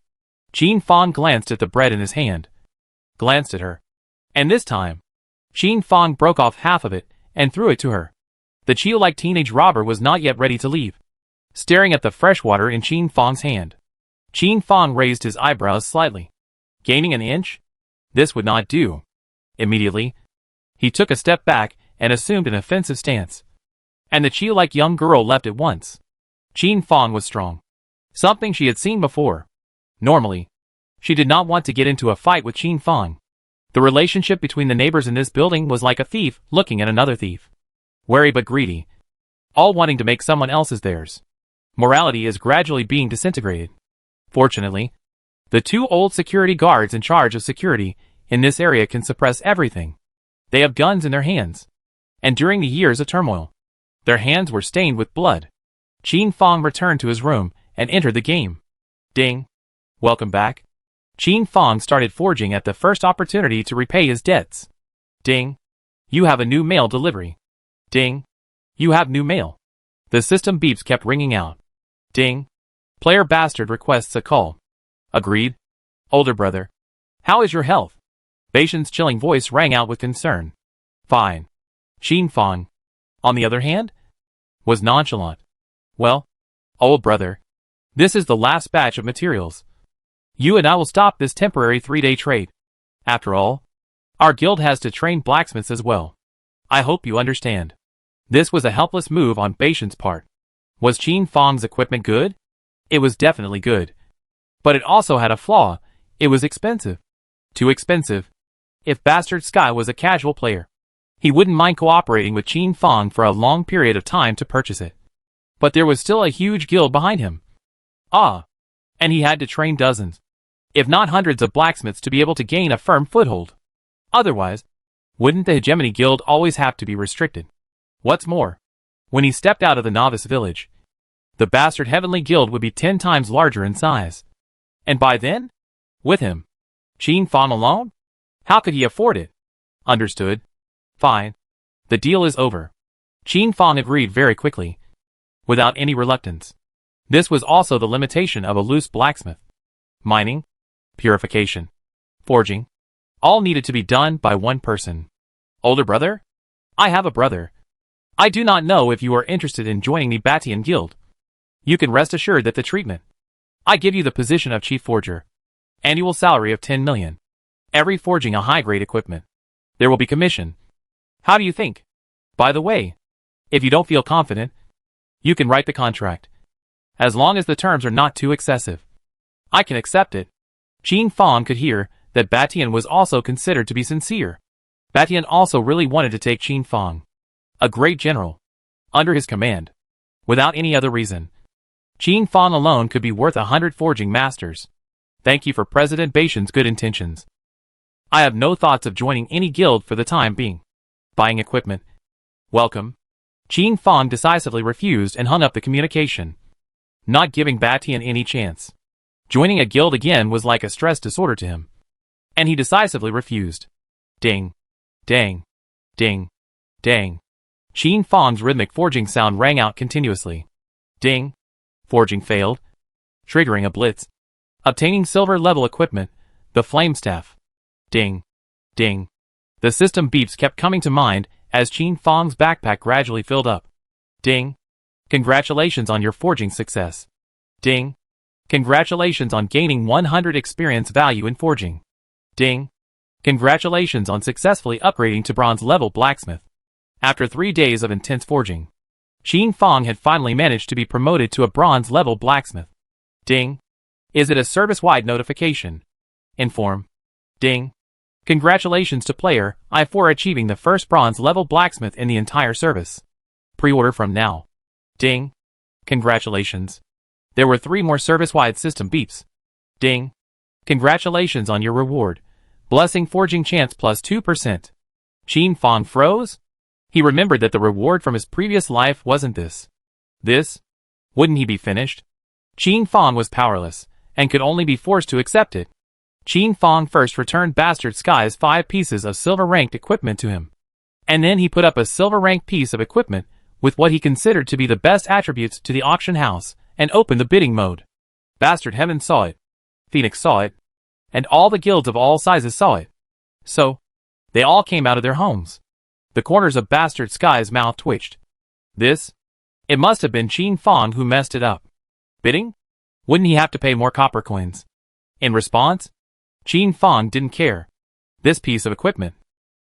Qin Fong glanced at the bread in his hand, glanced at her, and this time, Qin Fong broke off half of it and threw it to her. The Chio-like teenage robber was not yet ready to leave, staring at the fresh water in Qin Fong's hand. Qin Fong raised his eyebrows slightly. Gaining an inch? This would not do. Immediately, he took a step back and assumed an offensive stance. And the Chio-like young girl left at once. Qin Fong was strong. Something she had seen before. Normally, she did not want to get into a fight with Qin Fong. The relationship between the neighbors in this building was like a thief looking at another thief. Wary but greedy. All wanting to make someone else's theirs. Morality is gradually being disintegrated. Fortunately, the two old security guards in charge of security in this area can suppress everything. They have guns in their hands. And during the years of turmoil, their hands were stained with blood. Qin Fong returned to his room and entered the game. Ding. Welcome back. Qin Fong started forging at the first opportunity to repay his debts. Ding. You have a new mail delivery. Ding. You have new mail. The system beeps kept ringing out. Ding. Player bastard requests a call. Agreed. Older brother. How is your health? Baishan's chilling voice rang out with concern. Fine. Qin Fong, on the other hand, was nonchalant. Well, old brother, this is the last batch of materials. You and I will stop this temporary 3-day trade. After all, our guild has to train blacksmiths as well. I hope you understand. This was a helpless move on Baishan's part. Was Qin Fong's equipment good? It was definitely good. But it also had a flaw. It was expensive. Too expensive. If Bastard Sky was a casual player, he wouldn't mind cooperating with Qin Fong for a long period of time to purchase it. But there was still a huge guild behind him. And he had to train dozens, if not hundreds of blacksmiths to be able to gain a firm foothold. Otherwise, wouldn't the Hegemony Guild always have to be restricted? What's more, when he stepped out of the novice village, the Bastard Heavenly Guild would be 10 times larger in size. And by then? With him, Qin Fong alone? How could he afford it? Understood. Fine. The deal is over. Qin Fong agreed very quickly, without any reluctance. This was also the limitation of a loose blacksmith. Mining, purification, forging, all needed to be done by one person. Older brother? I have a brother. I do not know if you are interested in joining the Batian Guild. You can rest assured that the treatment. I give you the position of Chief Forger. Annual salary of 10 million. Every forging a high-grade equipment. There will be commission. How do you think? By the way, if you don't feel confident, you can write the contract. As long as the terms are not too excessive, I can accept it. Qin Fong could hear that Batian was also considered to be sincere. Batian also really wanted to take Qin Fong, a great general, under his command, without any other reason. Qin Fong alone could be worth 100 forging masters. Thank you for President Baishan's good intentions. I have no thoughts of joining any guild for the time being. Buying equipment. Welcome. Qin Fong decisively refused and hung up the communication, not giving Batian any chance. Joining a guild again was like a stress disorder to him, and he decisively refused. Ding. Dang. Ding. Dang. Qin Fong's rhythmic forging sound rang out continuously. Ding. Forging failed, triggering a blitz. Obtaining silver-level equipment, the flame staff. Ding. Ding. The system beeps kept coming to mind as Qin Fong's backpack gradually filled up. Ding. Congratulations on your forging success. Ding. Congratulations on gaining 100 experience value in forging. Ding. Congratulations on successfully upgrading to bronze level blacksmith. After 3 days of intense forging, Qin Fong had finally managed to be promoted to a bronze level blacksmith. Ding. Is it a service-wide notification? Inform. Ding. Congratulations to player I for achieving the first bronze level blacksmith in the entire service. Pre-order from now. Ding. Congratulations. There were 3 more service-wide system beeps. Ding. Congratulations on your reward. Blessing forging chance plus 2%. Qin Fong froze? He remembered that the reward from his previous life wasn't this. This? Wouldn't he be finished? Qin Fong was powerless, and could only be forced to accept it. Qin Fong first returned Bastard Sky's 5 pieces of silver-ranked equipment to him. And then he put up a silver-ranked piece of equipment with what he considered to be the best attributes to the auction house, and opened the bidding mode. Bastard Heaven saw it. Phoenix saw it. And all the guilds of all sizes saw it. So, they all came out of their homes. The corners of Bastard Sky's mouth twitched. This? It must have been Qin Fong who messed it up. Bidding? Wouldn't he have to pay more copper coins? In response, Qin Fong didn't care. This piece of equipment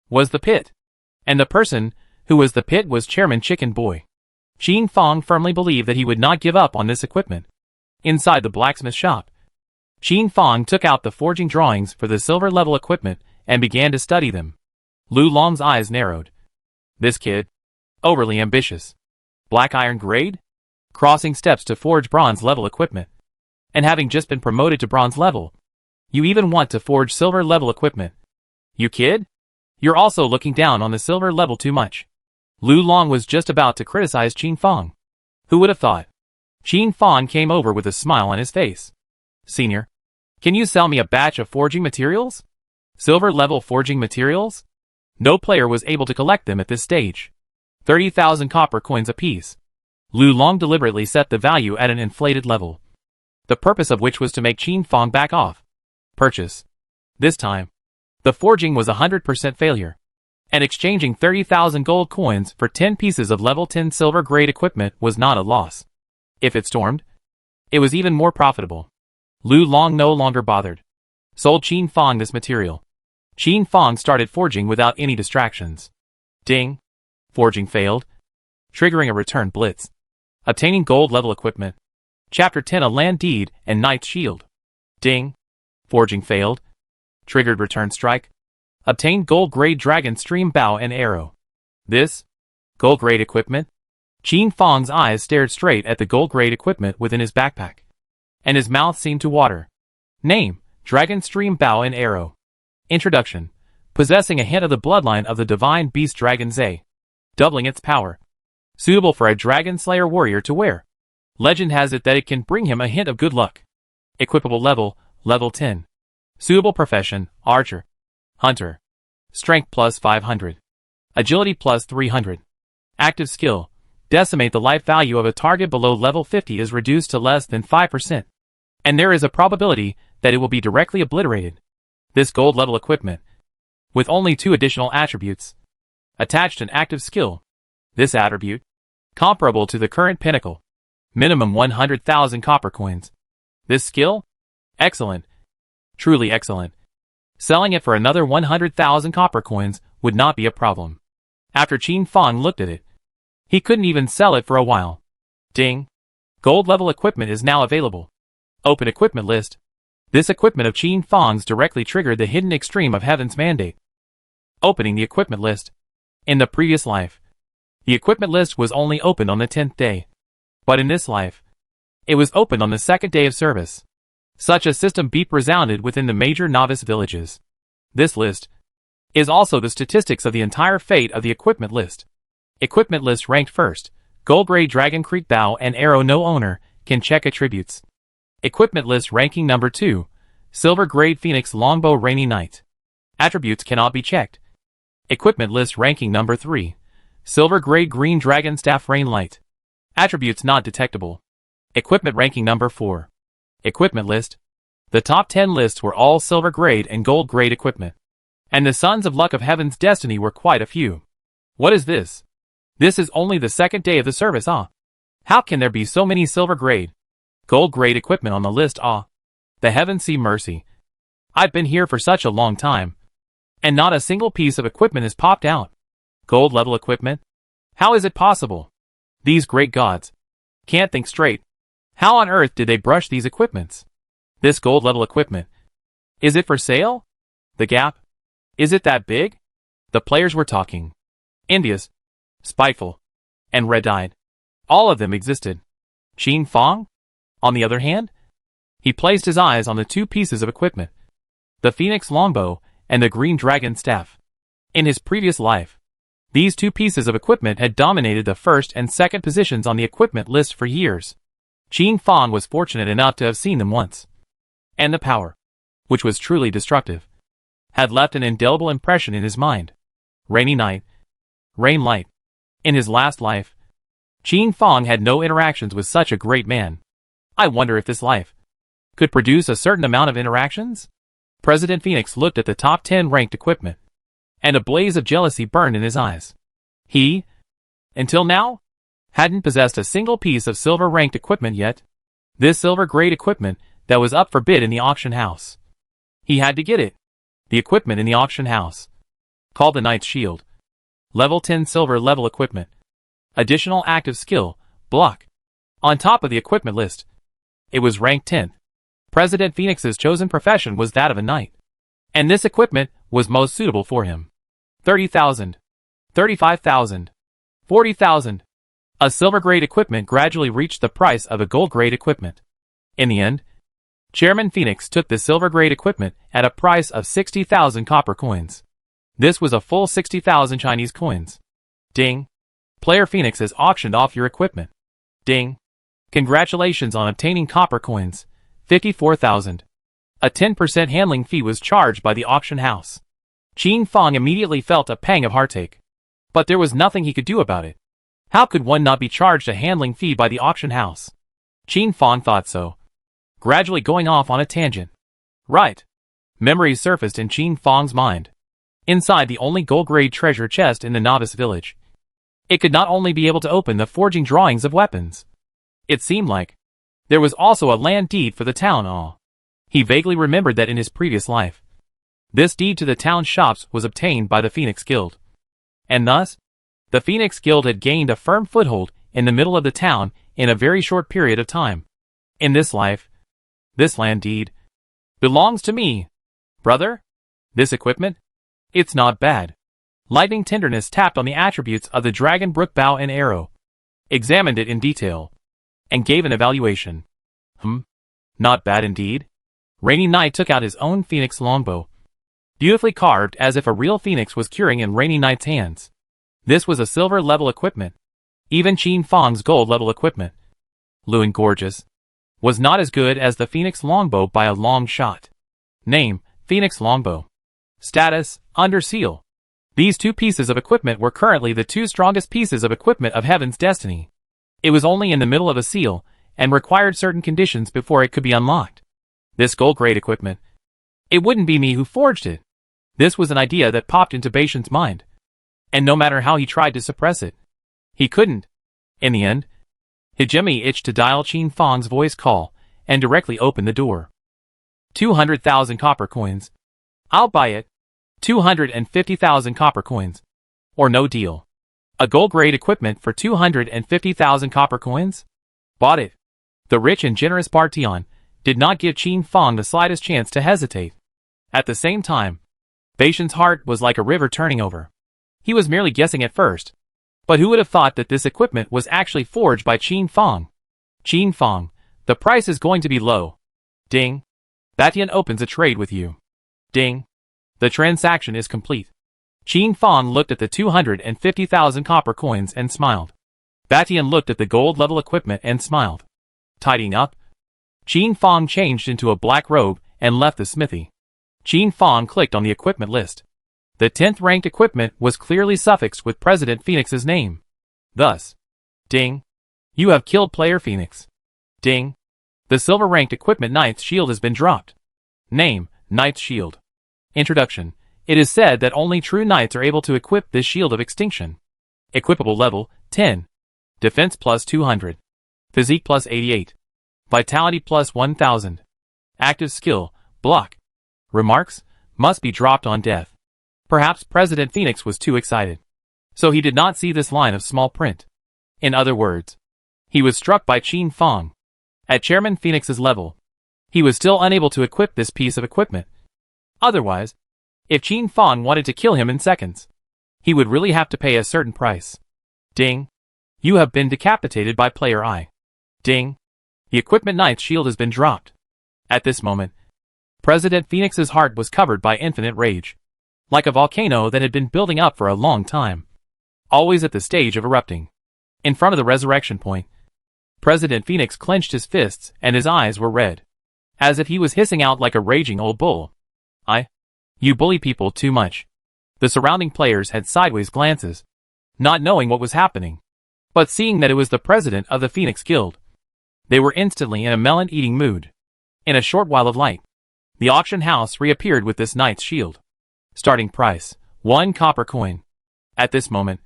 was the pit. And the person who was the pit was Chairman Chicken Boy. Qin Fong firmly believed that he would not give up on this equipment. Inside the blacksmith shop, Qin Fong took out the forging drawings for the silver level equipment and began to study them. Lu Long's eyes narrowed. This kid? Overly ambitious. Black iron grade? Crossing steps to forge bronze level equipment. And having just been promoted to bronze level, you even want to forge silver level equipment. You kid? You're also looking down on the silver level too much. Lu Long was just about to criticize Qin Fong. Who would have thought? Qin Fong came over with a smile on his face. Senior, can you sell me a batch of forging materials? Silver level forging materials? No player was able to collect them at this stage. 30,000 copper coins apiece. Lu Long deliberately set the value at an inflated level, the purpose of which was to make Qin Fong back off. Purchase. This time, the forging was a 100% failure, and exchanging 30,000 gold coins for 10 pieces of level 10 silver grade equipment was not a loss. If it stormed, it was even more profitable. Lu Long no longer bothered. Sold Qin Fong this material. Qin Fong started forging without any distractions. Ding. Forging failed, triggering a return blitz. Obtaining gold level equipment. Chapter 10 A Land Deed and Knight's Shield. Ding. Forging failed, triggered return strike. Obtained gold grade dragon stream bow and arrow. This? Gold grade equipment? Qin Fong's eyes stared straight at the gold grade equipment within his backpack, and his mouth seemed to water. Name, Dragon Stream Bow and Arrow. Introduction. Possessing a hint of the bloodline of the divine beast Dragon Zay. Doubling its power. Suitable for a Dragon Slayer warrior to wear. Legend has it that it can bring him a hint of good luck. Equipable level, level 10. Suitable profession, archer. Hunter. Strength plus 500. Agility plus 300. Active skill. Decimate the life value of a target below level 50 is reduced to less than 5%. And there is a probability that it will be directly obliterated. This gold level equipment, with only 2 additional attributes, attached an active skill. This attribute, comparable to the current pinnacle. Minimum 100,000 copper coins. This skill? Excellent. Truly excellent. Selling it for another 100,000 copper coins would not be a problem. After Qin Fong looked at it, he couldn't even sell it for a while. Ding. Gold level equipment is now available. Open equipment list. This equipment of Qin Fong's directly triggered the hidden extreme of Heaven's mandate. Opening the equipment list. In the previous life, the equipment list was only opened on the 10th day. But in this life, it was opened on the 2nd day of service. Such a system beep resounded within the major novice villages. This list is also the statistics of the entire fate of the equipment list. Equipment list ranked first. Gold grade Dragon Creek Bow and Arrow no owner can check attributes. Equipment list ranking number 2. Silver grade Phoenix Longbow Rainy Night. Attributes cannot be checked. Equipment list ranking number 3. Silver grade Green Dragon Staff Rain Light. Attributes not detectable. Equipment ranking number 4. Equipment list. The top 10 lists were all silver grade and gold grade equipment. And the Sons of Luck of Heaven's Destiny were quite a few. What is this? This is only the 2nd day of the service, huh? How can there be so many silver grade Gold grade equipment on the list. Ah, the heavens see mercy. I've been here for such a long time, and not a single piece of equipment has popped out. Gold level equipment? How is it possible? These great gods can't think straight. How on earth did they brush these equipments? This gold level equipment, is it for sale? The gap? Is it that big? The players were talking. Envious, spiteful, and red-eyed. All of them existed. Qin Fong, on the other hand, he placed his eyes on the two pieces of equipment, the Phoenix longbow and the Green Dragon staff. In his previous life, these two pieces of equipment had dominated the first and second positions on the equipment list for years. Qin Fong was fortunate enough to have seen them once. And the power, which was truly destructive, had left an indelible impression in his mind. Rainy night, rain light. In his last life, Qin Fong had no interactions with such a great man. I wonder if this life could produce a certain amount of interactions? President Phoenix looked at the top 10 ranked equipment, and a blaze of jealousy burned in his eyes. He, until now, hadn't possessed a single piece of silver-ranked equipment yet. This silver-grade equipment that was up for bid in the auction house. He had to get it. The equipment in the auction house, called the Knight's Shield. Level 10 silver level equipment. Additional active skill, block. On top of the equipment list, it was ranked 10th. President Phoenix's chosen profession was that of a knight, and this equipment was most suitable for him. 30,000, 35,000, 40,000. A silver-grade equipment gradually reached the price of a gold-grade equipment. In the end, Chairman Phoenix took the silver-grade equipment at a price of 60,000 copper coins. This was a full 60,000 Chinese coins. Ding. Player Phoenix has auctioned off your equipment. Ding. Congratulations on obtaining copper coins. 54,000. A 10% handling fee was charged by the auction house. Qin Fong immediately felt a pang of heartache. But there was nothing he could do about it. How could one not be charged a handling fee by the auction house? Qin Fong thought so, gradually going off on a tangent. Right. Memories surfaced in Qin Fong's mind. Inside the only gold-grade treasure chest in the novice village, it could not only be able to open the forging drawings of weapons. It seemed like there was also a land deed for the town hall. He vaguely remembered that in his previous life, this deed to the town shops was obtained by the Phoenix Guild. And thus, the Phoenix Guild had gained a firm foothold in the middle of the town in a very short period of time. In this life, this land deed belongs to me, brother. This equipment, it's not bad. Lightning Tenderness tapped on the attributes of the Dragon Brook bow and arrow, examined it in detail, and gave an evaluation. Not bad indeed. Rainy Knight took out his own Phoenix longbow, beautifully carved as if a real phoenix was curing in Rainy Knight's hands. This was a silver-level equipment. Even Qin Fong's gold-level equipment, Luan Gorgeous, was not as good as the Phoenix longbow by a long shot. Name, Phoenix longbow. Status, under seal. These two pieces of equipment were currently the two strongest pieces of equipment of Heaven's Destiny. It was only in the middle of a seal, and required certain conditions before it could be unlocked. This gold-grade equipment, it wouldn't be me who forged it. This was an idea that popped into Baishan's mind, and no matter how he tried to suppress it, he couldn't. In the end, Hijimi itched to dial Qin Fong's voice call, and directly opened the door. 200,000 copper coins. I'll buy it. 250,000 copper coins. Or no deal. A gold-grade equipment for 250,000 copper coins? Bought it. The rich and generous Bartion did not give Qin Fong the slightest chance to hesitate. At the same time, Baishan's heart was like a river turning over. He was merely guessing at first. But who would have thought that this equipment was actually forged by Qin Fong? Qin Fong, the price is going to be low. Ding. Batian opens a trade with you. Ding. The transaction is complete. Qin Fong looked at the 250,000 copper coins and smiled. Batian looked at the gold-level equipment and smiled. Tidying up, Qin Fong changed into a black robe and left the smithy. Qin Fong clicked on the equipment list. The 10th ranked equipment was clearly suffixed with President Phoenix's name. Thus, ding. You have killed Player Phoenix. Ding. The silver ranked equipment Knight's Shield has been dropped. Name, Knight's Shield. Introduction. It is said that only true knights are able to equip this Shield of Extinction. Equipable level, 10. Defense plus 200. Physique plus 88. Vitality plus 1000. Active skill, block. Remarks, must be dropped on death. Perhaps President Phoenix was too excited. So he did not see this line of small print. In other words, he was struck by Qin Fong. At Chairman Phoenix's level, he was still unable to equip this piece of equipment. Otherwise, if Qin Fong wanted to kill him in seconds, he would really have to pay a certain price. Ding. You have been decapitated by player I. Ding. The equipment knight's shield has been dropped. At this moment, President Phoenix's heart was covered by infinite rage. Like a volcano that had been building up for a long time. Always at the stage of erupting. In front of the resurrection point, President Phoenix clenched his fists and his eyes were red. As if he was hissing out like a raging old bull. You bully people too much. The surrounding players had sideways glances, not knowing what was happening. But seeing that it was the president of the Phoenix Guild, they were instantly in a melon-eating mood. In a short while of light, the auction house reappeared with this knight's shield. Starting price, 1 copper coin. At this moment,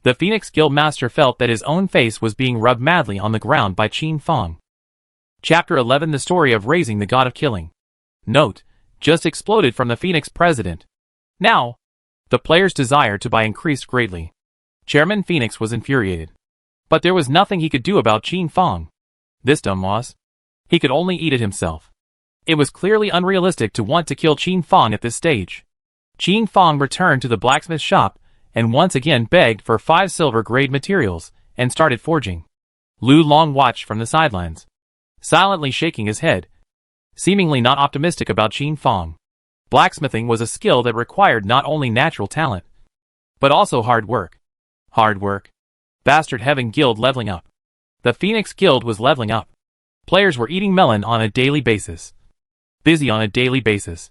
the Phoenix Guild master felt that his own face was being rubbed madly on the ground by Qin Fong. Chapter 11 The Story of Raising the God of Killing. Note, just exploded from the Phoenix president. Now, the player's desire to buy increased greatly. Chairman Phoenix was infuriated. But there was nothing he could do about Qin Fong. This dumb was. He could only eat it himself. It was clearly unrealistic to want to kill Qin Fong at this stage. Qin Fong returned to the blacksmith shop and once again begged for 5 silver grade materials and started forging. Lu Long watched from the sidelines, silently shaking his head, seemingly not optimistic about Qin Fong. Blacksmithing was a skill that required not only natural talent, but also hard work. Hard work. Bastard Heaven Guild leveling up. The Phoenix Guild was leveling up. Players were eating melon on a daily basis. Busy on a daily basis.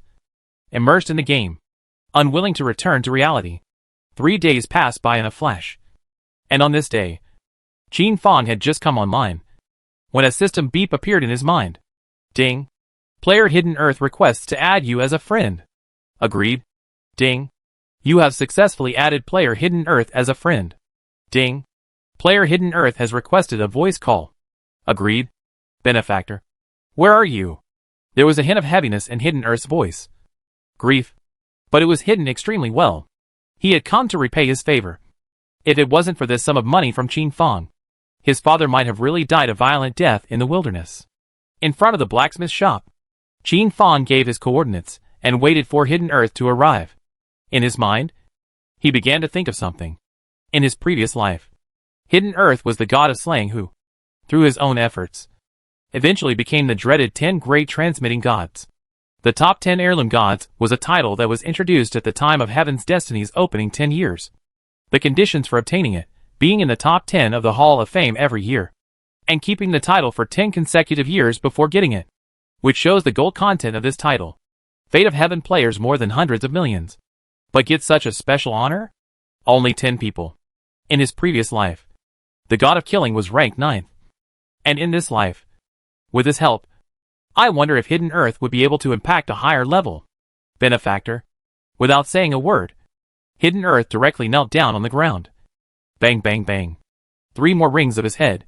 Immersed in the game. Unwilling to return to reality. 3 days passed by in a flash. And on this day, Qin Fong had just come online, when a system beep appeared in his mind. Ding. Player Hidden Earth requests to add you as a friend. Agreed. Ding. You have successfully added Player Hidden Earth as a friend. Ding. Player Hidden Earth has requested a voice call. Agreed. Benefactor. Where are you? There was a hint of heaviness in Hidden Earth's voice. Grief. But it was hidden extremely well. He had come to repay his favor. If it wasn't for this sum of money from Qin Fong, his father might have really died a violent death in the wilderness. In front of the blacksmith shop, Qin Fong gave his coordinates and waited for Hidden Earth to arrive. In his mind, he began to think of something. In his previous life, Hidden Earth was the god of slaying who, through his own efforts, eventually became the dreaded 10 great transmitting gods. The top 10 heirloom gods was a title that was introduced at the time of Heaven's Destiny's opening 10 years. The conditions for obtaining it, being in the top 10 of the Hall of Fame every year, and keeping the title for 10 consecutive years before getting it, which shows the gold content of this title. Fate of Heaven players more than hundreds of millions. But get such a special honor? Only 10 people. In his previous life, the god of killing was ranked 9th. And in this life, with his help, I wonder if Hidden Earth would be able to impact a higher level. Benefactor. Without saying a word, Hidden Earth directly knelt down on the ground. Bang bang bang. 3 more rings of his head.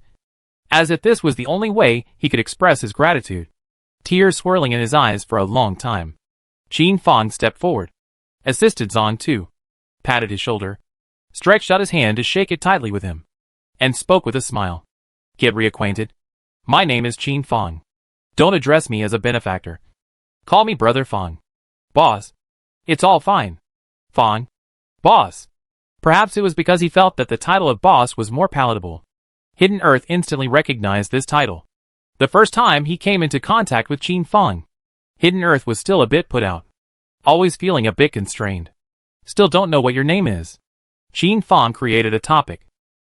As if this was the only way he could express his gratitude. Tears swirling in his eyes for a long time. Qin Fong stepped forward, assisted Zong Tu, patted his shoulder, stretched out his hand to shake it tightly with him, and spoke with a smile. Get reacquainted. My name is Qin Fong. Don't address me as a benefactor. Call me Brother Fong. Boss. It's all fine. Fong. Boss. Perhaps it was because he felt that the title of boss was more palatable. Hidden Earth instantly recognized this title. The first time he came into contact with Qin Fong, Hidden Earth was still a bit put out. Always feeling a bit constrained. Still don't know what your name is. Qin Fong created a topic,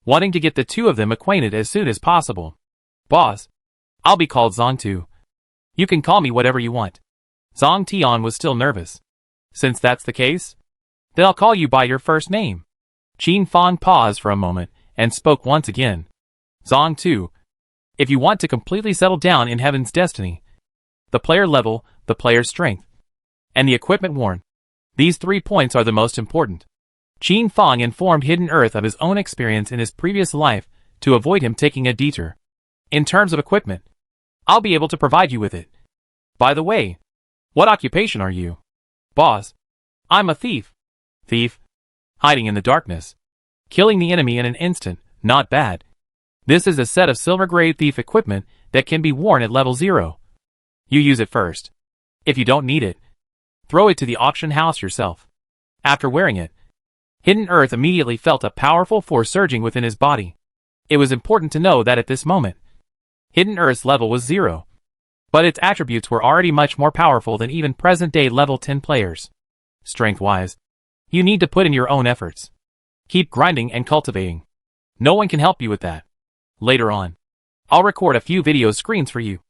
wanting to get the two of them acquainted as soon as possible. Boss. I'll be called Zong Tu. You can call me whatever you want. Zong Tian was still nervous. Since that's the case, then I'll call you by your first name. Qin Fong paused for a moment and spoke once again. Zong Tu. If you want to completely settle down in Heaven's Destiny, the player level, the player's strength, and the equipment worn, these 3 points are the most important. Qin Fong informed Hidden Earth of his own experience in his previous life to avoid him taking a detour. In terms of equipment, I'll be able to provide you with it. By the way, what occupation are you? Boss. I'm a thief. Thief? Hiding in the darkness. Killing the enemy in an instant, not bad. This is a set of silver-grade thief equipment that can be worn at level 0. You use it first. If you don't need it, throw it to the auction house yourself. After wearing it, Hidden Earth immediately felt a powerful force surging within his body. It was important to know that at this moment, Hidden Earth's level was 0. But its attributes were already much more powerful than even present-day level 10 players. Strength-wise, you need to put in your own efforts. Keep grinding and cultivating. No one can help you with that. Later on, I'll record a few video screens for you,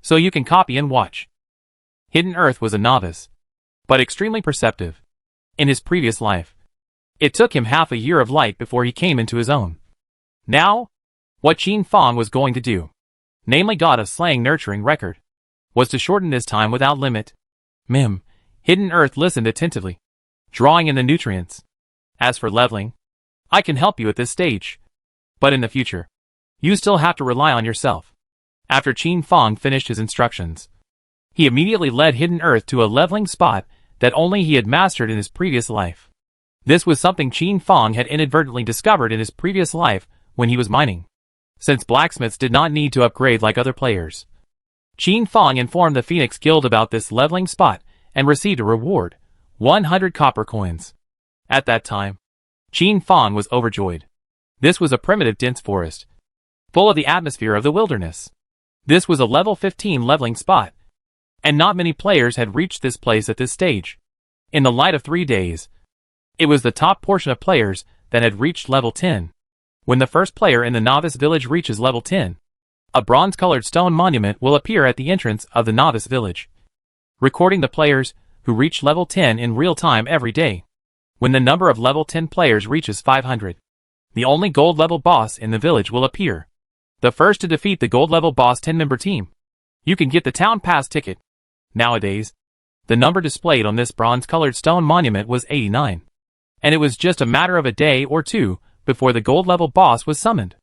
so you can copy and watch. Hidden Earth was a novice, but extremely perceptive. In his previous life, it took him half a year of light before he came into his own. Now, what Qin Fong was going to do, namely God of Slaying nurturing record, was to shorten this time without limit. Hidden Earth listened attentively, drawing in the nutrients. As for leveling, I can help you at this stage, but in the future, you still have to rely on yourself. After Qin Fong finished his instructions, he immediately led Hidden Earth to a leveling spot that only he had mastered in his previous life. This was something Qin Fong had inadvertently discovered in his previous life when he was mining. Since blacksmiths did not need to upgrade like other players, Qin Fong informed the Phoenix Guild about this leveling spot and received a reward, 100 copper coins. At that time, Qin Fong was overjoyed. This was a primitive dense forest, full of the atmosphere of the wilderness. This was a level 15 leveling spot, and not many players had reached this place at this stage. In the light of 3 days, it was the top portion of players that had reached level 10. When the first player in the novice village reaches level 10, a bronze-colored stone monument will appear at the entrance of the novice village, recording the players who reach level 10 in real time every day. When the number of level 10 players reaches 500, the only gold level boss in the village will appear. The first to defeat the gold level boss 10-member team, you can get the town pass ticket. Nowadays, the number displayed on this bronze-colored stone monument was 89, and it was just a matter of a day or two before the gold level boss was summoned.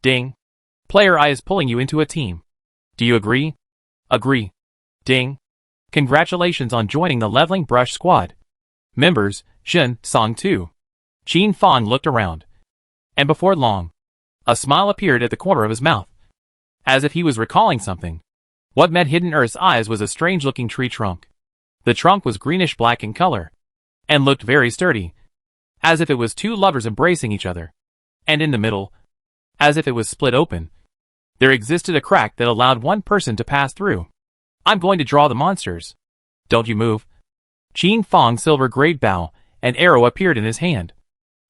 Ding. Player I is pulling you into a team. Do you agree? Agree. Ding. Congratulations on joining the Leveling Brush Squad. Members, Shen, Song 2. Qin Fong looked around, and before long, a smile appeared at the corner of his mouth, as if he was recalling something. What met Hidden Earth's eyes was a strange-looking tree trunk. The trunk was greenish-black in color, and looked very sturdy, as if it was two lovers embracing each other. And in the middle, as if it was split open, there existed a crack that allowed one person to pass through. I'm going to draw the monsters. Don't you move. Qin Fong's silver great bow and arrow appeared in his hand,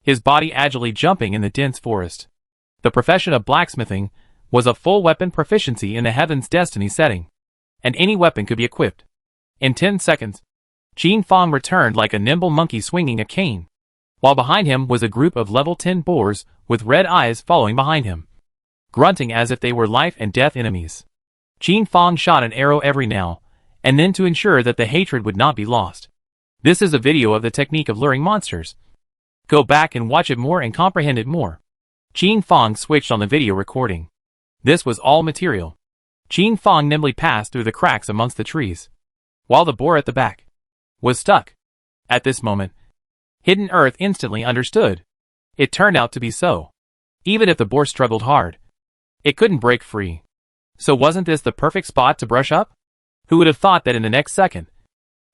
his body agilely jumping in the dense forest. The profession of blacksmithing was a full weapon proficiency in the Heaven's Destiny setting, and any weapon could be equipped. In 10 seconds, Qin Fong returned like a nimble monkey swinging a cane, while behind him was a group of level 10 boars with red eyes following behind him, grunting as if they were life and death enemies. Qin Fong shot an arrow every now and then to ensure that the hatred would not be lost. This is a video of the technique of luring monsters. Go back and watch it more and comprehend it more. Qin Fong switched on the video recording. This was all material. Qin Fong nimbly passed through the cracks amongst the trees, while the boar at the back was stuck. At this moment, Hidden Earth instantly understood. It turned out to be so. Even if the boar struggled hard, it couldn't break free. So wasn't this the perfect spot to brush up? Who would have thought that in the next second,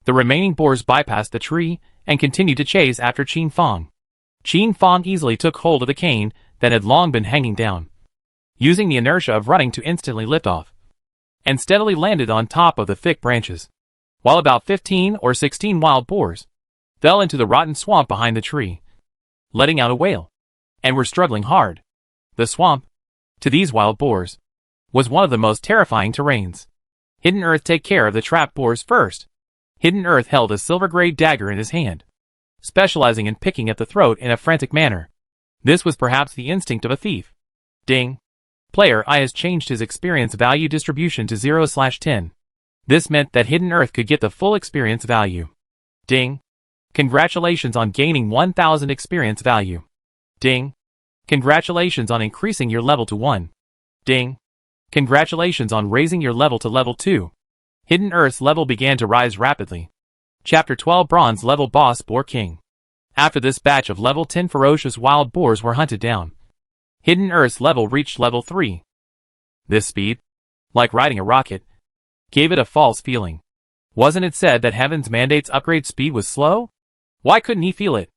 the remaining boars bypassed the tree and continued to chase after Qin Fong. Qin Fong easily took hold of the cane that had long been hanging down, using the inertia of running to instantly lift off, and steadily landed on top of the thick branches, while about 15 or 16 wild boars fell into the rotten swamp behind the tree, letting out a wail, and were struggling hard. The swamp, to these wild boars, was one of the most terrifying terrains. Hidden Earth take care of the trapped boars first. Hidden Earth held a silver-grade dagger in his hand, specializing in picking at the throat in a frantic manner. This was perhaps the instinct of a thief. Ding. Player I has changed his experience value distribution to 0/10. This meant that Hidden Earth could get the full experience value. Ding. Congratulations on gaining 1000 experience value. Ding. Congratulations on increasing your level to 1. Ding. Congratulations on raising your level to level 2. Hidden Earth's level began to rise rapidly. Chapter 12 Bronze Level Boss Boar King. After this batch of level 10 ferocious wild boars were hunted down, Hidden Earth's level reached level 3. This speed, like riding a rocket, gave it a false feeling. Wasn't it said that Heaven's mandate's upgrade speed was slow? Why couldn't he feel it?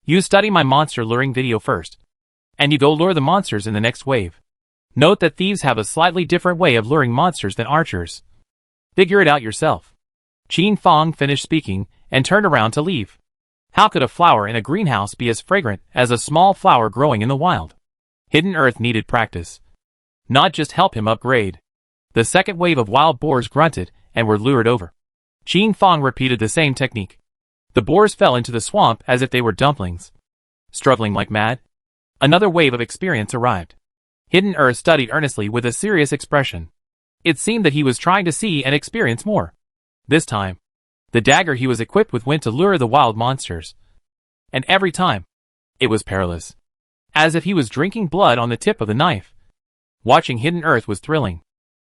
You study my monster luring video first, and you go lure the monsters in the next wave. Note that thieves have a slightly different way of luring monsters than archers. Figure it out yourself. Qin Fong finished speaking and turned around to leave. How could a flower in a greenhouse be as fragrant as a small flower growing in the wild? Hidden Earth needed practice, not just help him upgrade. The second wave of wild boars grunted and were lured over. Qin Fong repeated the same technique. The boars fell into the swamp as if they were dumplings. Struggling like mad, another wave of experience arrived. Hidden Earth studied earnestly with a serious expression. It seemed that he was trying to see and experience more. This time, the dagger he was equipped with went to lure the wild monsters. And every time, it was perilous, as if he was drinking blood on the tip of the knife. Watching Hidden Earth was thrilling,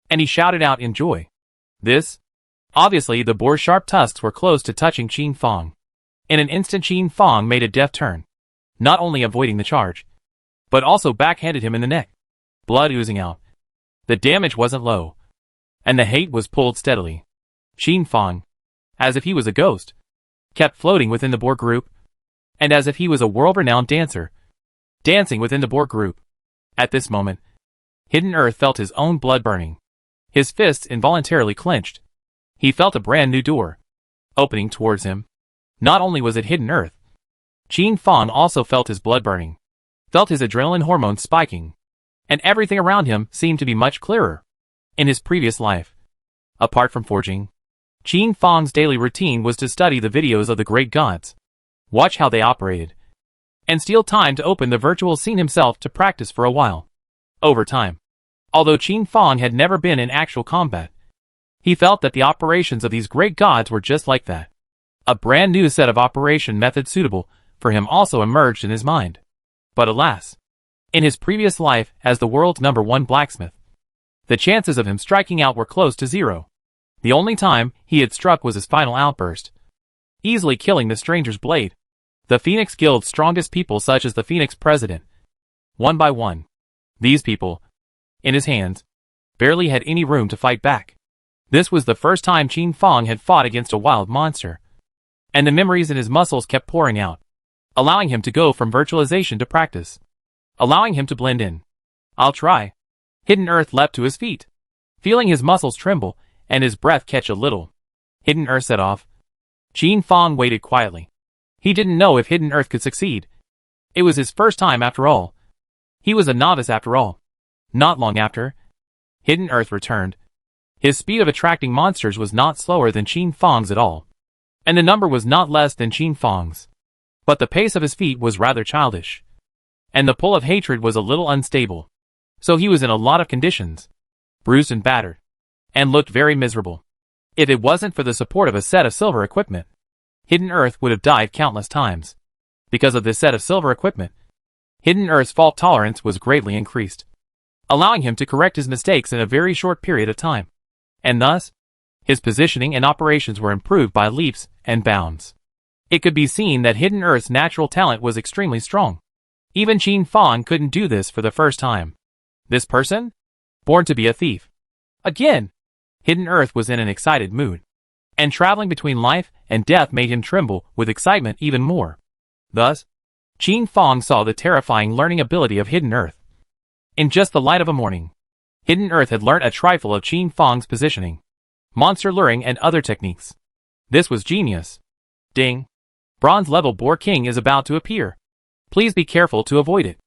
and he shouted out in joy. Obviously the boar's sharp tusks were close to touching Qin Fong. In an instant Qin Fong made a deft turn, not only avoiding the charge, but also backhanded him in the neck. Blood oozing out. The damage wasn't low, and the hate was pulled steadily. Qin Fong, as if he was a ghost, kept floating within the boar group, and as if he was a world-renowned dancer, dancing within the boar group. At this moment, Hidden Earth felt his own blood burning. His fists involuntarily clenched. He felt a brand new door opening towards him. Not only was it Hidden Earth, Qin Fong also felt his blood burning, felt his adrenaline hormones spiking, and everything around him seemed to be much clearer. In his previous life, apart from forging, Qin Fong's daily routine was to study the videos of the great gods, watch how they operated, and steal time to open the virtual scene himself to practice for a while. Over time, although Qin Fong had never been in actual combat, he felt that the operations of these great gods were just like that. A brand new set of operation methods suitable for him also emerged in his mind. But alas, in his previous life as the world's #1 blacksmith, the chances of him striking out were close to zero. The only time he had struck was his final outburst, easily killing the stranger's blade. The Phoenix Guild's strongest people, such as the Phoenix President, one by one, these people, in his hands, barely had any room to fight back. This was the first time Qin Fong had fought against a wild monster, and the memories in his muscles kept pouring out, allowing him to go from virtualization to practice, allowing him to blend in. I'll try. Hidden Earth leapt to his feet, feeling his muscles tremble and his breath catch a little. Hidden Earth set off. Qin Fong waited quietly. He didn't know if Hidden Earth could succeed. It was his first time after all. He was a novice after all. Not long after, Hidden Earth returned. His speed of attracting monsters was not slower than Qin Fong's at all, and the number was not less than Qin Fong's. But the pace of his feet was rather childish, and the pull of hatred was a little unstable. So he was in a lot of conditions, bruised and battered, and looked very miserable. If it wasn't for the support of a set of silver equipment, Hidden Earth would have died countless times. Because of this set of silver equipment, Hidden Earth's fault tolerance was greatly increased, allowing him to correct his mistakes in a very short period of time. And thus, his positioning and operations were improved by leaps and bounds. It could be seen that Hidden Earth's natural talent was extremely strong. Even Qin Fong couldn't do this for the first time. This person? Born to be a thief. Again! Hidden Earth was in an excited mood, and traveling between life and death made him tremble with excitement even more. Thus, Qin Fong saw the terrifying learning ability of Hidden Earth. In just the light of a morning, Hidden Earth had learnt a trifle of Qin Fong's positioning, monster luring and other techniques. This was genius. Ding! Bronze level Boar King is about to appear. Please be careful to avoid it.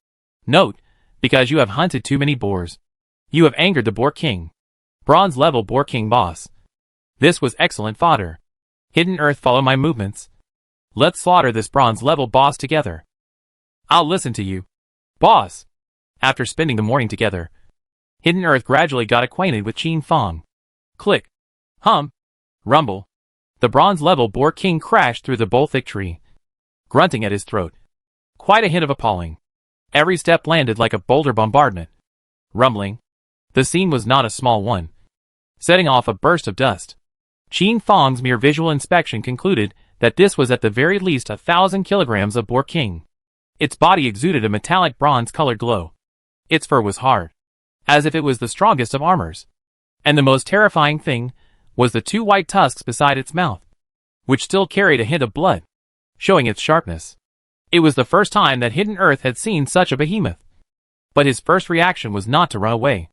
Note, because you have hunted too many boars, you have angered the Boar King. Bronze level Boar King boss. This was excellent fodder. Hidden Earth, follow my movements. Let's slaughter this bronze level boss together. I'll listen to you, boss. After spending the morning together, Hidden Earth gradually got acquainted with Qin Fong. Click, hum, rumble. The bronze level Boar King crashed through the bole thick tree, grunting at his throat. Quite a hint of appalling. Every step landed like a boulder bombardment. Rumbling, The scene was not a small one, setting off a burst of dust. Qin Fang's mere visual inspection concluded that this was at the very least 1,000 kilograms of boar king. Its body exuded a metallic bronze-colored glow. Its fur was hard, as if it was the strongest of armors. And the most terrifying thing was the 2 white tusks beside its mouth, which still carried a hint of blood, showing its sharpness. It was the first time that Hidden Earth had seen such a behemoth. But his first reaction was not to run away,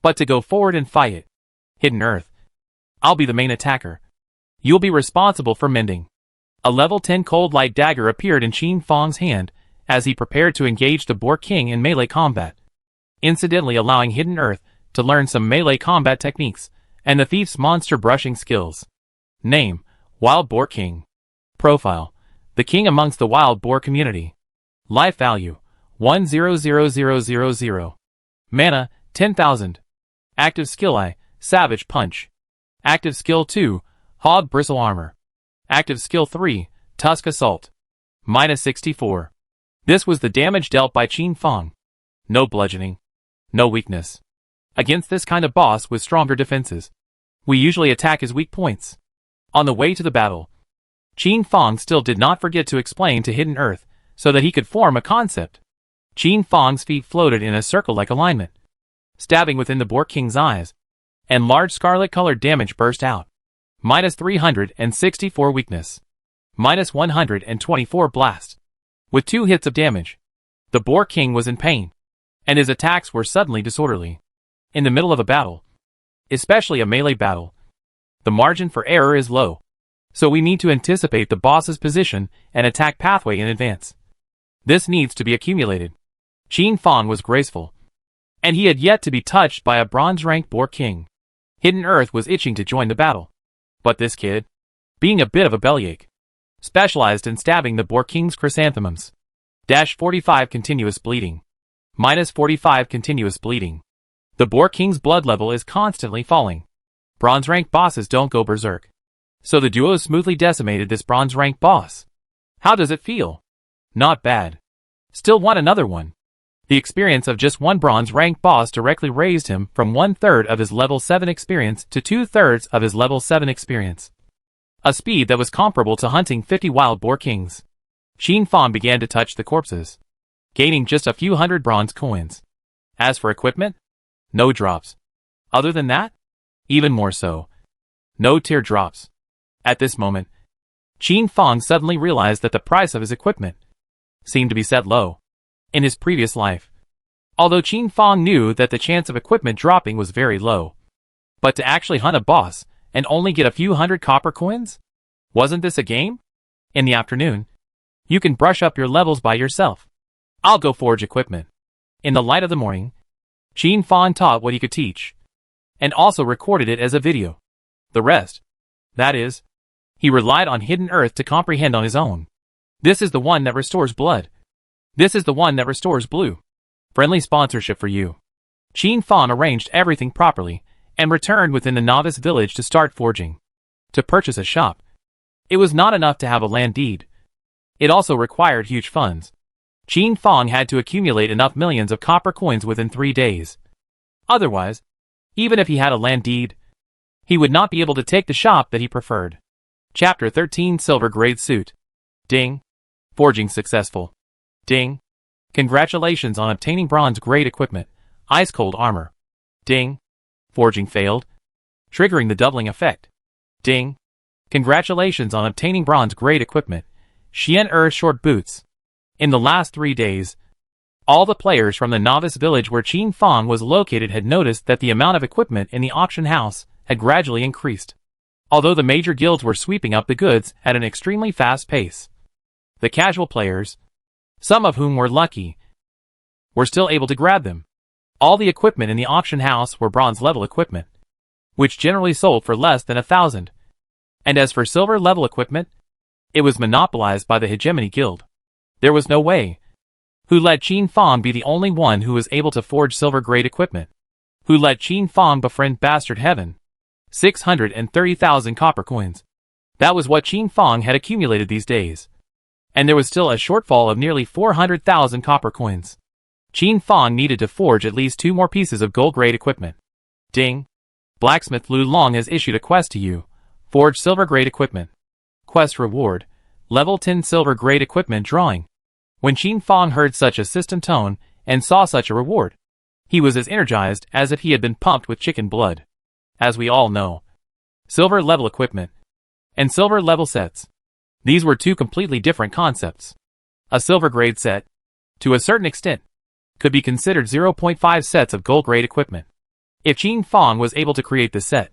but to go forward and fight it. Hidden Earth, I'll be the main attacker. You'll be responsible for mending. A level 10 cold light dagger appeared in Qin Fang's hand as he prepared to engage the Boar King in melee combat, incidentally allowing Hidden Earth to learn some melee combat techniques and the thief's monster brushing skills. Name: Wild Boar King. Profile: the king amongst the wild boar community. Life value: 1,000,000. Mana: 10,000. Active skill I: Savage Punch. Active skill 2: Hog Bristle Armor. Active skill 3: Tusk Assault. -64. This was the damage dealt by Qin Fang. No bludgeoning. No weakness. Against this kind of boss with stronger defenses, we usually attack his weak points. On the way to the battle, Qin Fang still did not forget to explain to Hidden Earth so that he could form a concept. Qin Fang's feet floated in a circle-like alignment, stabbing within the Boar King's eyes, and large scarlet-colored damage burst out. -364 weakness. -124 blast. With 2 hits of damage, the Boar King was in pain, and his attacks were suddenly disorderly. In the middle of a battle, especially a melee battle, the margin for error is low, so we need to anticipate the boss's position and attack pathway in advance. This needs to be accumulated. Qin Fang was graceful, and he had yet to be touched by a bronze-ranked Boar King. Hidden Earth was itching to join the battle, but this kid, being a bit of a bellyache, specialized in stabbing the Boar King's chrysanthemums. -45 continuous bleeding. -45 continuous bleeding. The Boar King's blood level is constantly falling. Bronze-ranked bosses don't go berserk, so the duo smoothly decimated this bronze-ranked boss. How does it feel? Not bad. Still want another one. The experience of just one bronze-ranked boss directly raised him from 1/3 of his level 7 experience to 2/3 of his level 7 experience. A speed that was comparable to hunting 50 wild Boar Kings. Qin Fang began to touch the corpses, gaining just a few hundred bronze coins. As for equipment, no drops. Other than that, even more so, no teardrops. At this moment, Qin Fang suddenly realized that the price of his equipment seemed to be set low. In his previous life, although Qin Fang knew that the chance of equipment dropping was very low, but to actually hunt a boss and only get a few hundred copper coins? Wasn't this a game? In the afternoon, you can brush up your levels by yourself. I'll go forge equipment. In the light of the morning, Qin Fang taught what he could teach, and also recorded it as a video. The rest, that is, he relied on Hidden Earth to comprehend on his own. This is the one that restores blood. This is the one that restores blue. Friendly sponsorship for you. Qin Fang arranged everything properly, and returned within the novice village to start forging. To purchase a shop, it was not enough to have a land deed. It also required huge funds. Qin Fang had to accumulate enough millions of copper coins within 3 days. Otherwise, even if he had a land deed, he would not be able to take the shop that he preferred. Chapter 13 Silver Grade Suit. Ding. Forging successful. Ding. Congratulations on obtaining bronze grade equipment. Ice cold armor. Ding. Forging failed, triggering the doubling effect. Ding. Congratulations on obtaining bronze grade equipment. Xian short boots. In the last 3 days, all the players from the novice village where Qin Fang was located had noticed that the amount of equipment in the auction house had gradually increased, although the major guilds were sweeping up the goods at an extremely fast pace. The casual players, some of whom were lucky, were still able to grab them. All the equipment in the auction house were bronze-level equipment, which generally sold for less than 1,000. And as for silver-level equipment, it was monopolized by the Hegemony Guild. There was no way. Who let Qin Fang be the only one who was able to forge silver-grade equipment? Who let Qin Fang befriend Bastard Heaven? 630,000 copper coins. That was what Qin Fang had accumulated these days. And there was still a shortfall of nearly 400,000 copper coins. Qin Fong needed to forge at least 2 more pieces of gold-grade equipment. Ding! Blacksmith Lu Long has issued a quest to you. Forge silver-grade equipment. Quest reward. Level 10 silver-grade equipment drawing. When Qin Fong heard such a system tone and saw such a reward, he was as energized as if he had been pumped with chicken blood. As we all know, silver-level equipment and silver-level sets. These were 2 completely different concepts. A silver-grade set, to a certain extent, could be considered 0.5 sets of gold-grade equipment. If Qin Fong was able to create the set,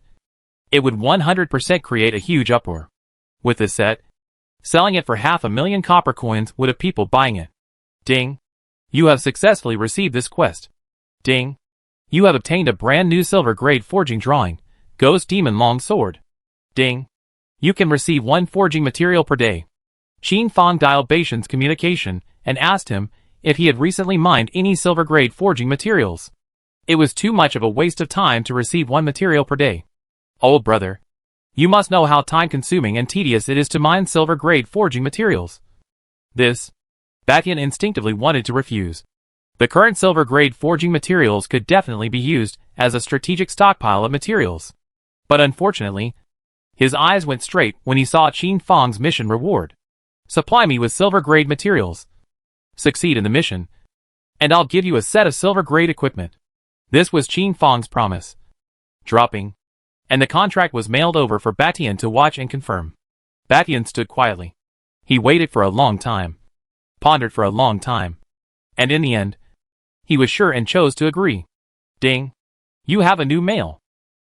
it would 100% create a huge uproar. With this set, selling it for 500,000 copper coins would have people buying it. Ding! You have successfully received this quest. Ding! You have obtained a brand new silver-grade forging drawing, Ghost Demon Long Sword. Ding! You can receive 1 forging material per day. Qin Fong dialed Baishan's communication and asked him if he had recently mined any silver-grade forging materials. It was too much of a waste of time to receive 1 material per day. Old brother, you must know how time-consuming and tedious it is to mine silver-grade forging materials. This, Batian instinctively wanted to refuse. The current silver-grade forging materials could definitely be used as a strategic stockpile of materials. But unfortunately, his eyes went straight when he saw Qin Fong's mission reward. Supply me with silver-grade materials. Succeed in the mission, and I'll give you a set of silver-grade equipment. This was Qin Fong's promise. Dropping, and the contract was mailed over for Batian to watch and confirm. Batian stood quietly. He waited for a long time, pondered for a long time, and in the end, he was sure and chose to agree. Ding! You have a new mail.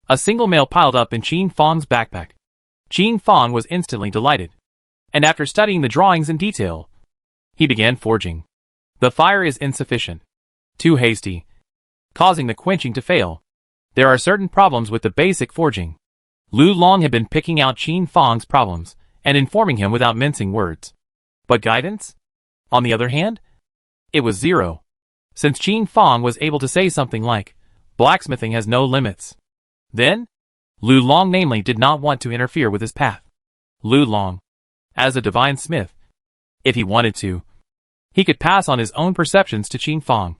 A single mail piled up in Qin Fong's backpack. Qin Fong was instantly delighted, and after studying the drawings in detail, he began forging. The fire is insufficient. Too hasty, causing the quenching to fail. There are certain problems with the basic forging. Lu Long had been picking out Qin Fong's problems and informing him without mincing words. But guidance? On the other hand, it was 0. Since Qin Fong was able to say something like, blacksmithing has no limits. Then, Lu Long namely did not want to interfere with his path. Lu Long, as a divine smith, if he wanted to, he could pass on his own perceptions to Qin Fong,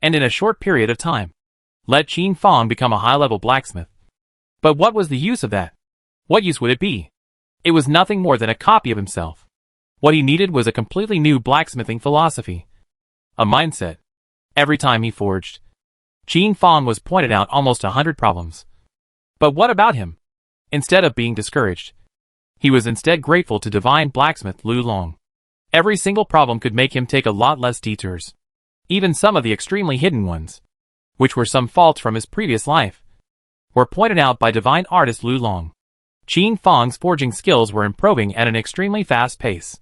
and in a short period of time, let Qin Fong become a high-level blacksmith. But what was the use of that? What use would it be? It was nothing more than a copy of himself. What he needed was a completely new blacksmithing philosophy. A mindset. Every time he forged, Qin Fong was pointed out almost 100 problems. But what about him? Instead of being discouraged, he was instead grateful to divine blacksmith Lu Long. Every single problem could make him take a lot less detours. Even some of the extremely hidden ones, which were some faults from his previous life, were pointed out by divine artist Lu Long. Qin Fong's forging skills were improving at an extremely fast pace.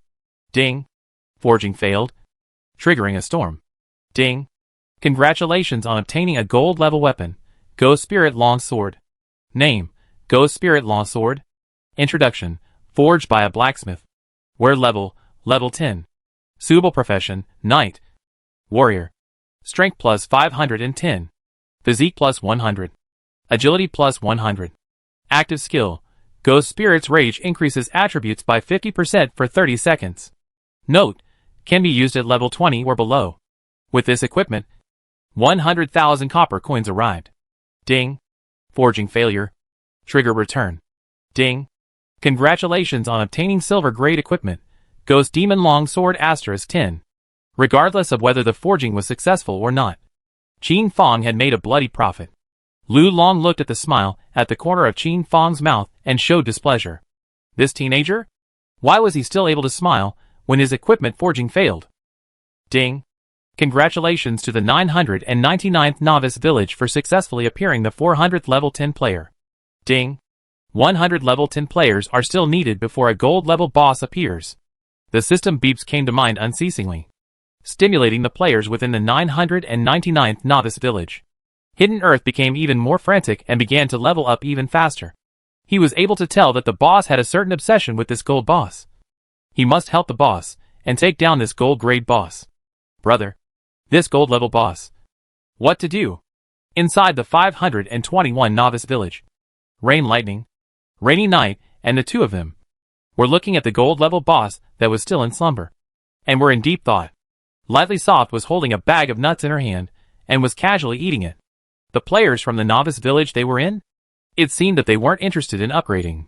Ding! Forging failed, triggering a storm. Ding! Congratulations on obtaining a gold-level weapon, Ghost Spirit Long Sword. Name, Ghost Spirit Long Sword. Introduction, forged by a blacksmith. Wear level, level 10. Suitable profession, knight. Warrior. Strength plus 510. Physique plus 100. Agility plus 100. Active skill, Ghost Spirit's Rage increases attributes by 50% for 30 seconds. Note, can be used at level 20 or below. With this equipment, 100,000 copper coins arrived. Ding! Forging failure. Trigger return. Ding! Congratulations on obtaining silver-grade equipment, Ghost Demon Long Sword *10. Regardless of whether the forging was successful or not, Qin Fong had made a bloody profit. Lu Long looked at the smile at the corner of Qin Fong's mouth and showed displeasure. This teenager? Why was he still able to smile when his equipment forging failed? Ding! Congratulations to the 999th Novice Village for successfully appearing the 400th level 10 player. Ding! 100 level 10 players are still needed before a gold level boss appears. The system beeps came to mind unceasingly, stimulating the players within the 999th Novice Village. Hidden Earth became even more frantic and began to level up even faster. He was able to tell that the boss had a certain obsession with this gold boss. He must help the boss and take down this gold grade boss. Brother, this gold level boss. What to do? Inside the 521 Novice Village, Rain Lightning, Rainy Night, and the 2 of them were looking at the gold level boss that was still in slumber, and were in deep thought. Lively Soft was holding a bag of nuts in her hand, and was casually eating it. The players from the novice village they were in? It seemed that they weren't interested in upgrading.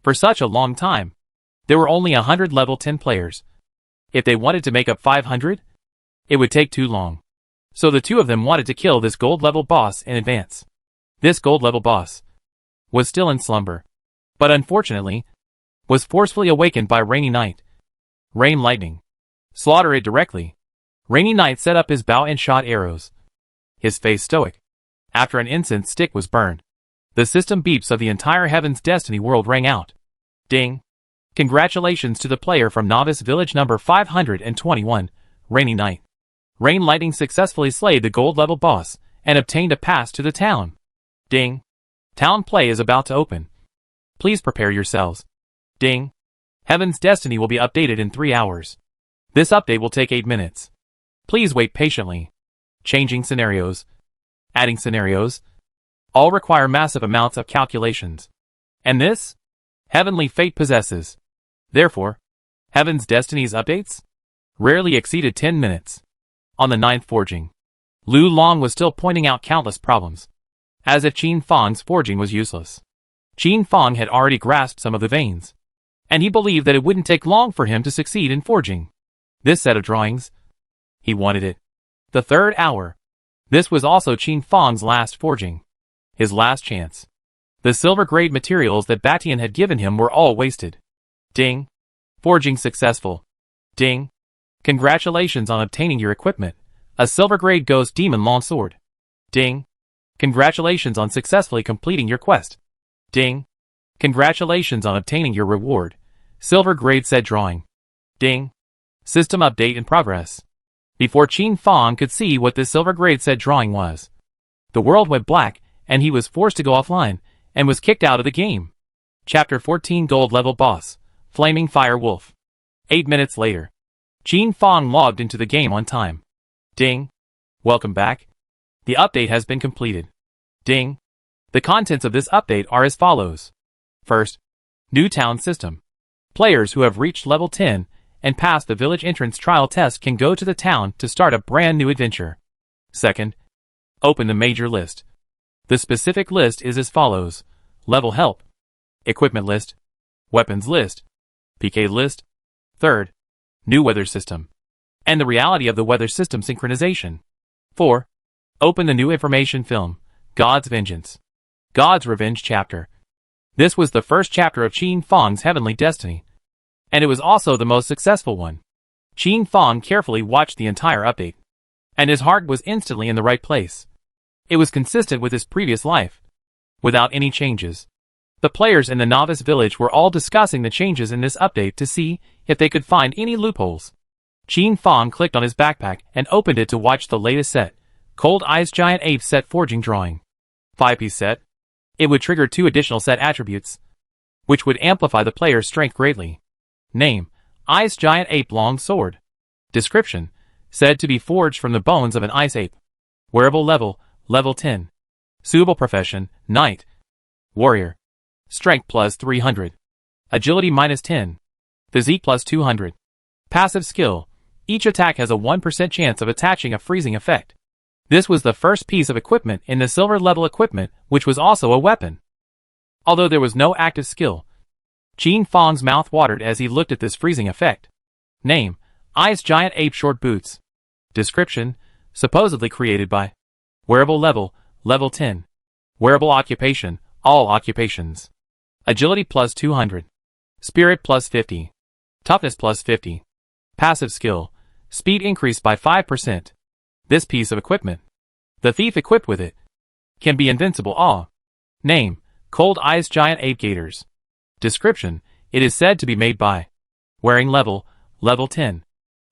For such a long time. There were only 100 level 10 players. If they wanted to make up 500, it would take too long. So the two of them wanted to kill this gold level boss in advance. This gold level boss was still in slumber, but unfortunately, was forcefully awakened by Rainy Knight. Rain lightning. Slaughter it directly. Rainy Knight set up his bow and shot arrows. His face stoic. After an instant stick was burned. The system beeps of the entire Heaven's Destiny world rang out. Ding. Congratulations to the player from Novice Village number 521, Rainy Knight. Rain Lightning successfully slayed the gold level boss, and obtained a pass to the town. Ding. Town play is about to open. Please prepare yourselves. Ding. Heaven's Destiny will be updated in 3 hours. This update will take 8 minutes. Please wait patiently. Changing scenarios. Adding scenarios. All require massive amounts of calculations. And this? Heavenly Fate possesses. Therefore, Heaven's Destiny's updates? Rarely exceeded 10 minutes. On the 9th forging, Lu Long was still pointing out countless problems. As if Qin Fang's forging was useless. Qin Fang had already grasped some of the veins. And he believed that it wouldn't take long for him to succeed in forging this set of drawings. He wanted it. The 3rd hour. This was also Qin Fang's last forging. His last chance. The silver-grade materials that Batian had given him were all wasted. Ding. Forging successful. Ding. Congratulations on obtaining your equipment, a silver-grade ghost demon longsword. Ding. Congratulations on successfully completing your quest. Ding. Congratulations on obtaining your reward, silver-grade set drawing. Ding. System update in progress. Before Qin Fang could see what this silver-grade set drawing was, the world went black, and he was forced to go offline, and was kicked out of the game. Chapter 14 Gold Level Boss, Flaming Fire Wolf. 8 minutes later. Qin Fang logged into the game on time. Ding. Welcome back. The update has been completed. Ding. The contents of this update are as follows. First, new town system. Players who have reached level 10 and passed the village entrance trial test can go to the town to start a brand new adventure. Second, open the major list. The specific list is as follows. Level help. Equipment list. Weapons list. PK list. Third, new weather system. And the reality of the weather system synchronization. 4. Open the new information film, God's Vengeance. God's Revenge chapter. This was the first chapter of Qin Fang's Heavenly Destiny. And it was also the most successful one. Qin Fang carefully watched the entire update. And his heart was instantly in the right place. It was consistent with his previous life. Without any changes. The players in the novice village were all discussing the changes in this update to see if they could find any loopholes. Qin Fang clicked on his backpack and opened it to watch the latest set, Cold Ice Giant Ape set forging drawing. 5-piece set. It would trigger 2 additional set attributes, which would amplify the player's strength greatly. Name, Ice Giant Ape Long Sword. Description, said to be forged from the bones of an ice ape. Wearable level, level 10. Suitable profession, Knight. Warrior. Strength plus 300. Agility minus 10. Physique plus 200. Passive skill. Each attack has a 1% chance of attaching a freezing effect. This was the first piece of equipment in the silver level equipment, which was also a weapon. Although there was no active skill, Qin Fang's mouth watered as he looked at this freezing effect. Name, Ice Giant Ape Short Boots. Description, supposedly created by. Wearable level, level 10. Wearable occupation, all occupations. Agility plus 200. Spirit plus 50. Toughness plus 50. Passive skill, speed increased by 5%. This piece of equipment, the thief equipped with it, can be invincible. Name, Cold Ice Giant Ape Gaiters. Description, it is said to be made by. Wearing level, level 10.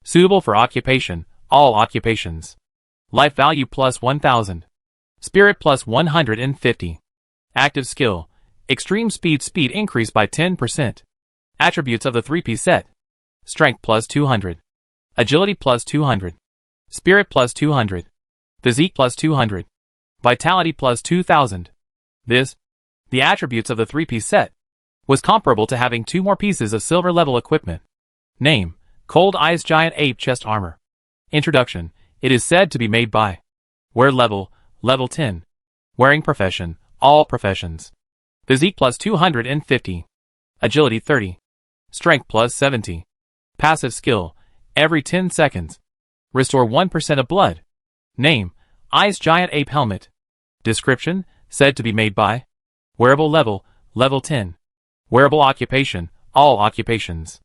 Suitable for occupation, all occupations. Life value plus 1000. Spirit plus 150. Active skill, extreme speed increased by 10%. Attributes of the 3-piece set. Strength plus 200. Agility plus 200. Spirit plus 200. Physique plus 200. Vitality plus 2000. This, the attributes of the 3-piece set, was comparable to having 2 more pieces of silver level equipment. Name, Cold Ice Giant Ape Chest Armor. Introduction. It is said to be made by. Wear level, level 10. Wearing profession, all professions. Physique plus 250. Agility 30. Strength plus 70. Passive skill, every 10 seconds. Restore 1% of blood. Name, Ice Giant Ape Helmet. Description, said to be made by. Wearable level, level 10. Wearable occupation, all occupations.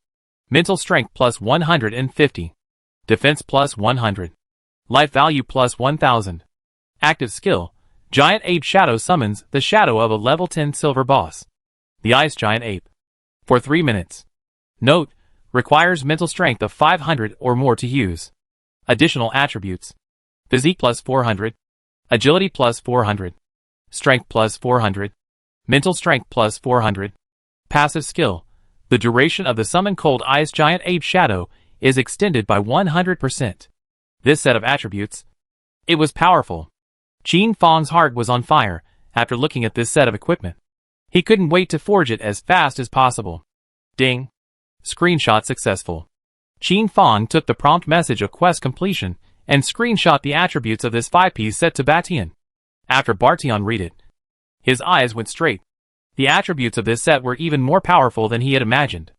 Mental strength plus 150. Defense plus 100. Life value plus 1000. Active skill, Giant Ape Shadow summons the shadow of a level 10 silver boss. The Ice Giant Ape. For 3 minutes. Note, requires mental strength of 500 or more to use. Additional attributes. Physique plus 400. Agility plus 400. Strength plus 400. Mental strength plus 400. Passive skill. The duration of the summon Cold Ice Giant Ape Shadow is extended by 100%. This set of attributes. It was powerful. Qin Fang's heart was on fire after looking at this set of equipment. He couldn't wait to forge it as fast as possible. Ding. Screenshot successful. Qin Fang took the prompt message of quest completion and screenshot the attributes of this 5-piece set to Batian. After Bartion read it, his eyes went straight. The attributes of this set were even more powerful than he had imagined.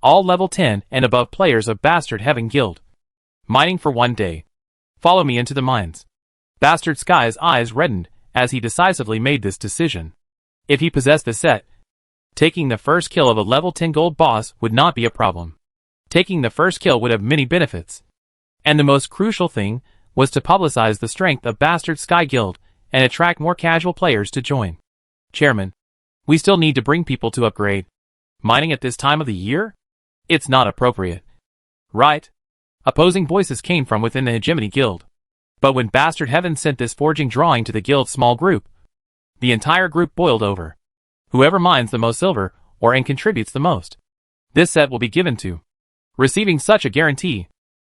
All level 10 and above players of Bastard Heaven Guild. Mining for 1 day. Follow me into the mines. Bastard Sky's eyes reddened as he decisively made this decision. If he possessed the set, taking the first kill of a level 10 gold boss would not be a problem. Taking the first kill would have many benefits. And the most crucial thing was to publicize the strength of Bastard Sky Guild and attract more casual players to join. Chairman, we still need to bring people to upgrade. Mining at this time of the year? It's not appropriate. Right? Opposing voices came from within the Hegemony Guild. But when Bastard Heaven sent this forging drawing to the guild's small group, the entire group boiled over. Whoever mines the most silver, or and contributes the most, this set will be given to. Receiving such a guarantee,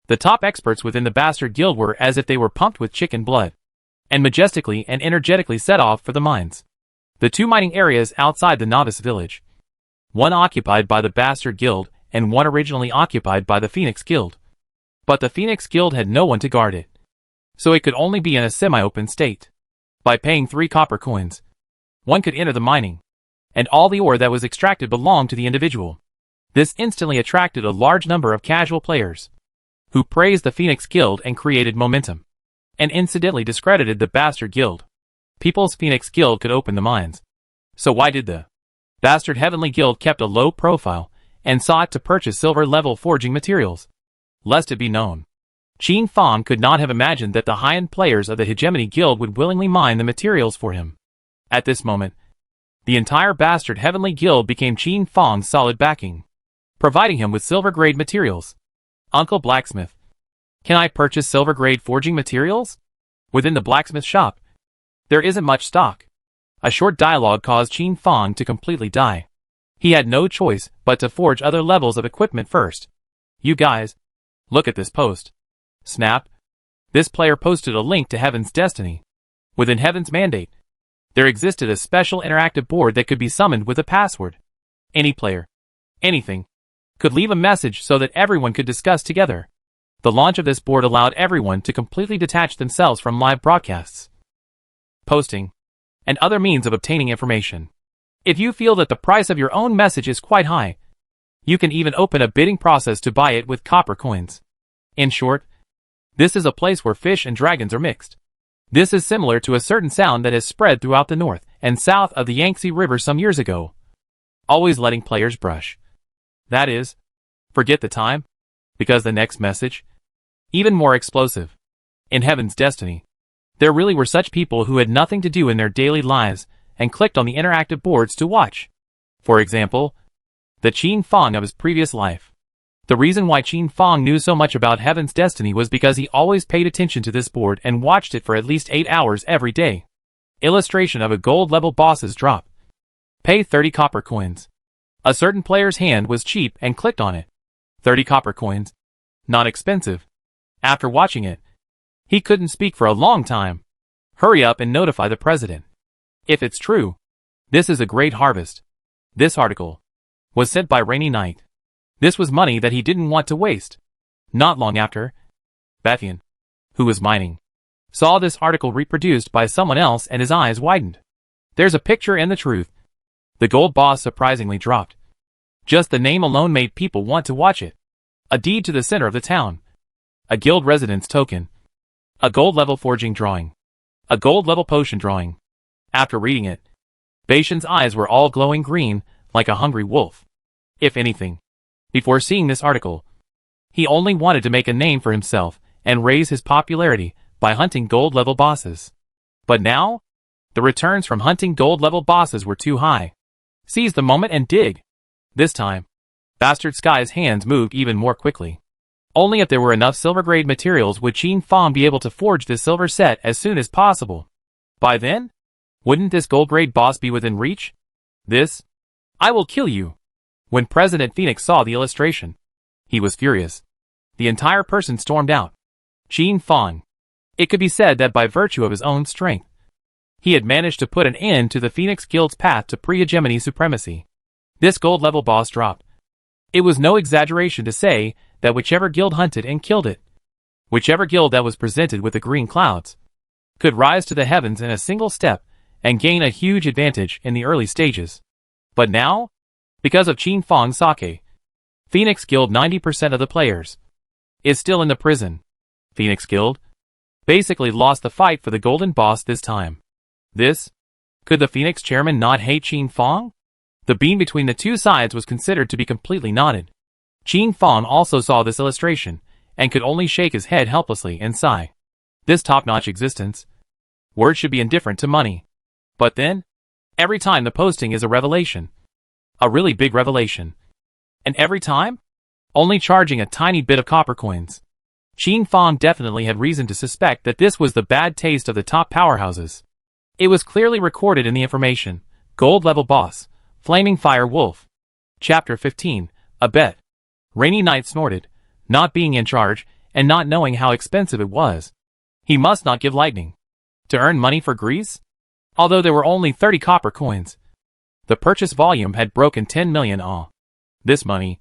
the top experts within the Bastard Guild were as if they were pumped with chicken blood, and majestically and energetically set off for the mines. The 2 mining areas outside the Novice Village. One occupied by the Bastard Guild, and one originally occupied by the Phoenix Guild. But the Phoenix Guild had no one to guard it, so it could only be in a semi-open state. By paying 3 copper coins, one could enter the mining, and all the ore that was extracted belonged to the individual. This instantly attracted a large number of casual players, who praised the Phoenix Guild and created momentum, and incidentally discredited the Bastard Guild. People's Phoenix Guild could open the mines. So why did the Bastard Heavenly Guild kept a low profile and sought to purchase silver-level forging materials? Lest it be known, Qin Fang could not have imagined that the high-end players of the Hegemony Guild would willingly mine the materials for him. At this moment, the entire Bastard Heavenly Guild became Qin Fang's solid backing, providing him with silver-grade materials. Uncle Blacksmith, can I purchase silver-grade forging materials? Within the blacksmith shop, there isn't much stock. A short dialogue caused Qin Fang to completely die. He had no choice but to forge other levels of equipment first. You guys, look at this post. Snap. This player posted a link to Heaven's Destiny. Within Heaven's Mandate, there existed a special interactive board that could be summoned with a password. Any player, anything, could leave a message so that everyone could discuss together. The launch of this board allowed everyone to completely detach themselves from live broadcasts, posting, and other means of obtaining information. If you feel that the price of your own message is quite high, you can even open a bidding process to buy it with copper coins. In short, this is a place where fish and dragons are mixed. This is similar to a certain sound that has spread throughout the north and south of the Yangtze River some years ago. Always letting players brush. That is, forget the time, because the next message, even more explosive. In Heaven's Destiny, there really were such people who had nothing to do in their daily lives and clicked on the interactive boards to watch. For example, the Qin Fang of his previous life. The reason why Qin Fang knew so much about Heaven's Destiny was because he always paid attention to this board and watched it for at least 8 hours every day. Illustration of a gold-level boss's drop. Pay 30 copper coins. A certain player's hand was cheap and clicked on it. 30 copper coins. Not expensive. After watching it, he couldn't speak for a long time. Hurry up and notify the president. If it's true, this is a great harvest. This article was sent by Rainy Night. This was money that he didn't want to waste. Not long after, Bethian, who was mining, saw this article reproduced by someone else and his eyes widened. There's a picture and the truth. The gold boss surprisingly dropped. Just the name alone made people want to watch it. A deed to the center of the town. A guild residence token. A gold level forging drawing. A gold level potion drawing. After reading it, Bashan's eyes were all glowing green, like a hungry wolf. If anything, before seeing this article, he only wanted to make a name for himself and raise his popularity by hunting gold level bosses. But now, the returns from hunting gold level bosses were too high. Seize the moment and dig. This time, Bastard Sky's hands moved even more quickly. Only if there were enough silver-grade materials would Qin Fang be able to forge this silver set as soon as possible. By then, wouldn't this gold-grade boss be within reach? This? I will kill you. When President Phoenix saw the illustration, he was furious. The entire person stormed out. Qin Fang. It could be said that by virtue of his own strength, he had managed to put an end to the Phoenix Guild's path to pre-hegemony supremacy. This gold-level boss dropped. It was no exaggeration to say that whichever guild hunted and killed it, whichever guild that was presented with the green clouds, could rise to the heavens in a single step and gain a huge advantage in the early stages. But now, because of Qin Fang's sake, Phoenix Guild 90% of the players is still in the prison. Phoenix Guild basically lost the fight for the golden boss this time. This? Could the Phoenix chairman not hate Qin Fang? The beam between the two sides was considered to be completely knotted. Qin Fang also saw this illustration, and could only shake his head helplessly and sigh. This top-notch existence. Words should be indifferent to money. But then, every time the posting is a revelation. A really big revelation. And every time? Only charging a tiny bit of copper coins. Qin Fang definitely had reason to suspect that this was the bad taste of the top powerhouses. It was clearly recorded in the information. Gold level boss. Flaming Fire Wolf. Chapter 15. A bet. Rainy Knight snorted, not being in charge, and not knowing how expensive it was. He must not give lightning. To earn money for grease? Although there were only 30 copper coins, the purchase volume had broken 10 million AH. This money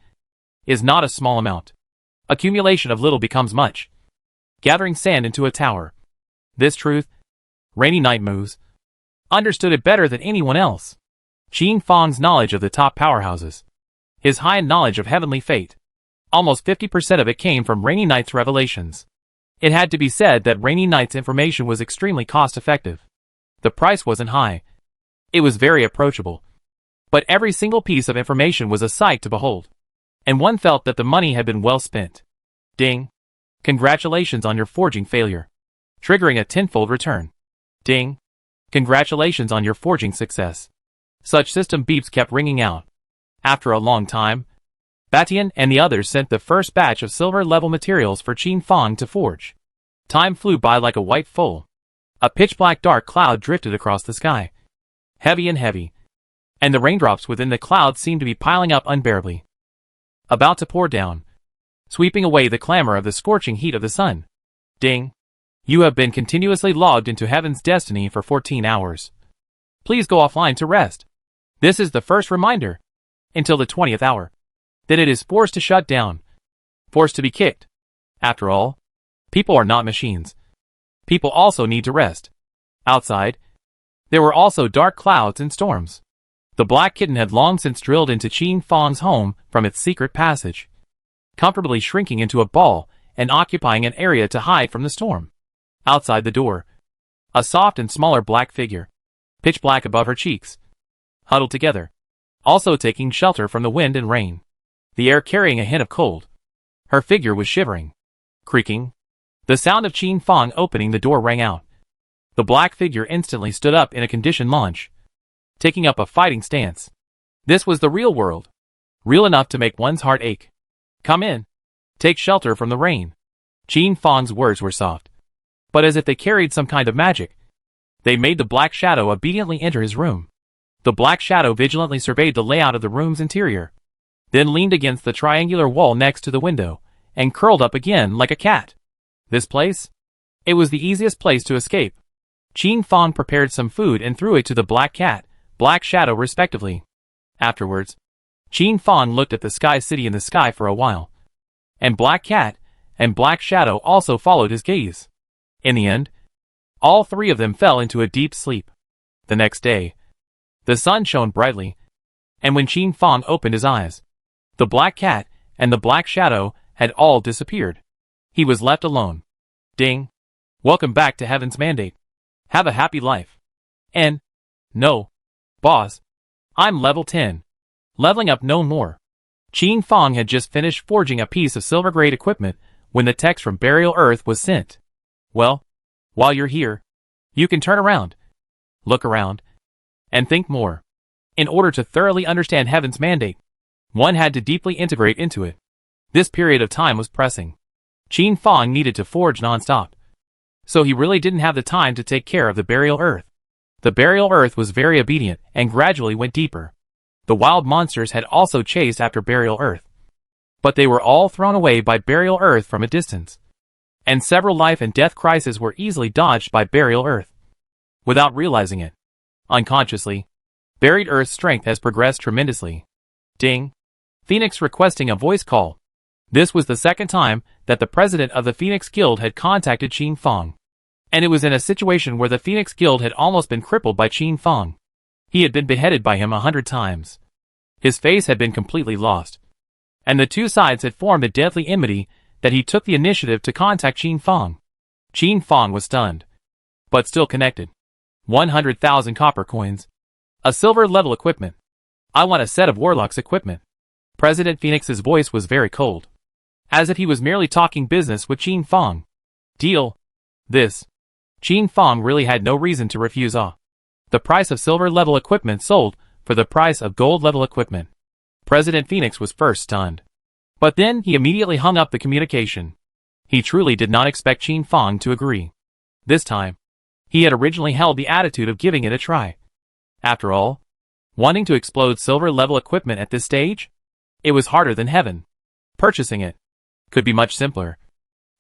is not a small amount. Accumulation of little becomes much. Gathering sand into a tower. This truth, Rainy Knight moves, understood it better than anyone else. Qin Fang's knowledge of the top powerhouses, his high knowledge of heavenly fate, almost 50% of it came from Rainy Knight's revelations. It had to be said that Rainy Knight's information was extremely cost-effective. The price wasn't high. It was very approachable. But every single piece of information was a sight to behold. And one felt that the money had been well spent. Ding. Congratulations on your forging failure. Triggering a tenfold return. Ding. Congratulations on your forging success. Such system beeps kept ringing out. After a long time, Batian and the others sent the first batch of silver-level materials for Qin Fang to forge. Time flew by like a white foal. A pitch-black dark cloud drifted across the sky. Heavy and heavy. And the raindrops within the cloud seemed to be piling up unbearably. About to pour down, sweeping away the clamor of the scorching heat of the sun. Ding. You have been continuously logged into Heaven's destiny for 14 hours. Please go offline to rest. This is the first reminder, until the 20th hour, that it is forced to shut down, forced to be kicked. After all, people are not machines. People also need to rest. Outside, there were also dark clouds and storms. The Black Kitten had long since drilled into Qin Fang's home from its secret passage, comfortably shrinking into a ball and occupying an area to hide from the storm. Outside the door, a soft and smaller black figure, pitch black above her cheeks, huddled together, also taking shelter from the wind and rain, the air carrying a hint of cold. Her figure was shivering, creaking. The sound of Qin Fang opening the door rang out. The black figure instantly stood up in a conditioned launch, taking up a fighting stance. This was the real world, real enough to make one's heart ache. Come in. Take shelter from the rain. Qin Fang's words were soft, but as if they carried some kind of magic. They made the black shadow obediently enter his room. The black shadow vigilantly surveyed the layout of the room's interior, then leaned against the triangular wall next to the window, and curled up again like a cat. This place? It was the easiest place to escape. Qin Fang prepared some food and threw it to the black cat, black shadow respectively. Afterwards, Qin Fang looked at the sky city in the sky for a while. And black cat, and Black Shadow also followed his gaze. In the end, all three of them fell into a deep sleep. The next day, the sun shone brightly, and when Qin Fang opened his eyes, the Black Cat and the Black Shadow had all disappeared. He was left alone. Ding! Welcome back to Heaven's Mandate. Have a happy life. And, no, boss, I'm level 10. Leveling up no more. Qin Fang had just finished forging a piece of silver-grade equipment when the text from Burial Earth was sent. Well, while you're here, you can turn around, look around, and think more. In order to thoroughly understand Heaven's Mandate, one had to deeply integrate into it. This period of time was pressing. Qin Fang needed to forge non-stop. So he really didn't have the time to take care of the Burial Earth. The Burial Earth was very obedient and gradually went deeper. The wild monsters had also chased after Burial Earth. But they were all thrown away by Burial Earth from a distance. And several life and death crises were easily dodged by Burial Earth. Without realizing it, unconsciously, Buried Earth's strength has progressed tremendously. Ding! Phoenix requesting a voice call. This was the second time that the president of the Phoenix Guild had contacted Qin Fang. And it was in a situation where the Phoenix Guild had almost been crippled by Qin Fang. He had been beheaded by him 100 times. His face had been completely lost. And the two sides had formed a deadly enmity that he took the initiative to contact Qin Fang. Qin Fang was stunned, but still connected. 100,000 copper coins. A silver-level equipment. I want a set of Warlock's equipment. President Phoenix's voice was very cold, as if he was merely talking business with Qin Fang. Deal. This. Qin Fang really had no reason to refuse. The price of silver-level equipment sold for the price of gold-level equipment. President Phoenix was first stunned. But then he immediately hung up the communication. He truly did not expect Qin Fang to agree. This time, he had originally held the attitude of giving it a try. After all, wanting to explode silver-level equipment at this stage? It was harder than heaven. Purchasing it could be much simpler.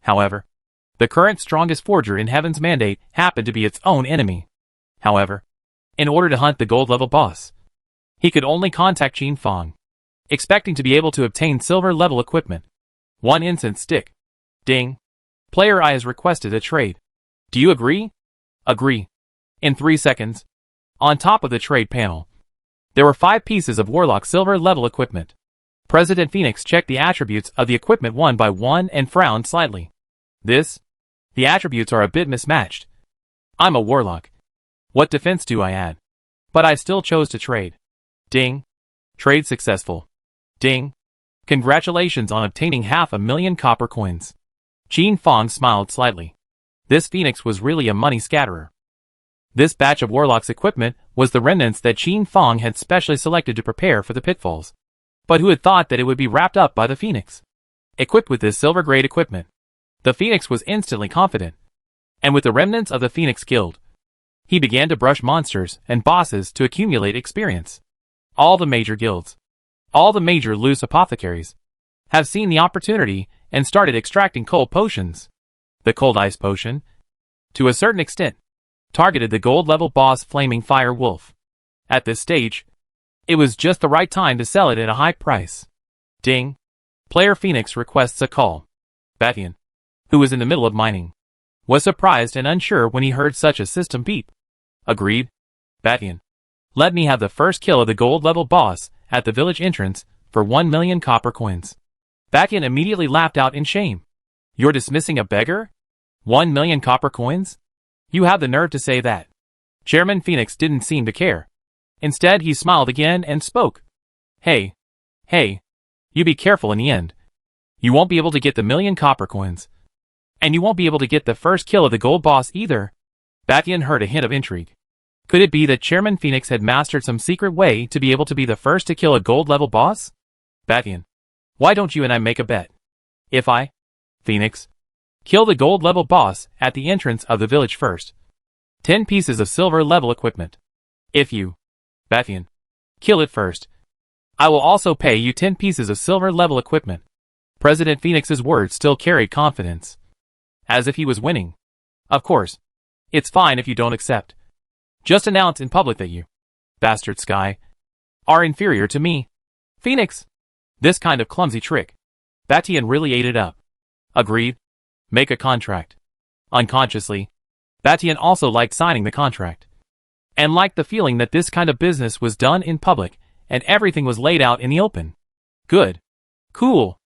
However, the current strongest forger in Heaven's Mandate happened to be its own enemy. However, in order to hunt the gold-level boss, he could only contact Qin Fang, expecting to be able to obtain silver-level equipment. One incense stick. Ding. Player I has requested a trade. Do you agree? Agree. In 3 seconds. On top of the trade panel, there were 5 pieces of Warlock silver-level equipment. President Phoenix checked the attributes of the equipment one by one and frowned slightly. The attributes are a bit mismatched. I'm a Warlock. What defense do I add? But I still chose to trade. Ding. Trade successful. Ding. Congratulations on obtaining 500,000 copper coins. Qin Fang smiled slightly. This Phoenix was really a money scatterer. This batch of Warlock's equipment was the remnants that Qin Fang had specially selected to prepare for the pitfalls. But who had thought that it would be wrapped up by the Phoenix? Equipped with this silver-grade equipment, the Phoenix was instantly confident. And with the remnants of the Phoenix Guild, he began to brush monsters and bosses to accumulate experience. All the major guilds, all the major loose apothecaries, have seen the opportunity and started extracting cold potions. The cold ice potion, to a certain extent, targeted the gold-level boss Flaming Fire Wolf. At this stage, it was just the right time to sell it at a high price. Ding. Player Phoenix requests a call. Batian, who was in the middle of mining, was surprised and unsure when he heard such a system beep. Agreed. Batian, let me have the first kill of the gold-level boss at the village entrance for 1,000,000 copper coins. Batian immediately laughed out in shame. You're dismissing a beggar? 1,000,000 copper coins? You have the nerve to say that. Chairman Phoenix didn't seem to care. Instead, he smiled again and spoke. Hey, you be careful in the end. You won't be able to get the 1,000,000 copper coins. And you won't be able to get the first kill of the gold boss either. Batian heard a hint of intrigue. Could it be that Chairman Phoenix had mastered some secret way to be able to be the first to kill a gold-level boss? Batian, why don't you and I make a bet? If I, Phoenix, kill the gold-level boss at the entrance of the village first, 10 pieces of silver-level equipment. If you, Batian, kill it first, I will also pay you 10 pieces of silver-level equipment. President Phoenix's words still carried confidence. As if he was winning. Of course. It's fine if you don't accept. Just announce in public that you, bastard Sky, are inferior to me. Phoenix. This kind of clumsy trick. Batian really ate it up. Agreed. Make a contract. Unconsciously, Batian also liked signing the contract. And liked the feeling that this kind of business was done in public, and everything was laid out in the open. Good. Cool.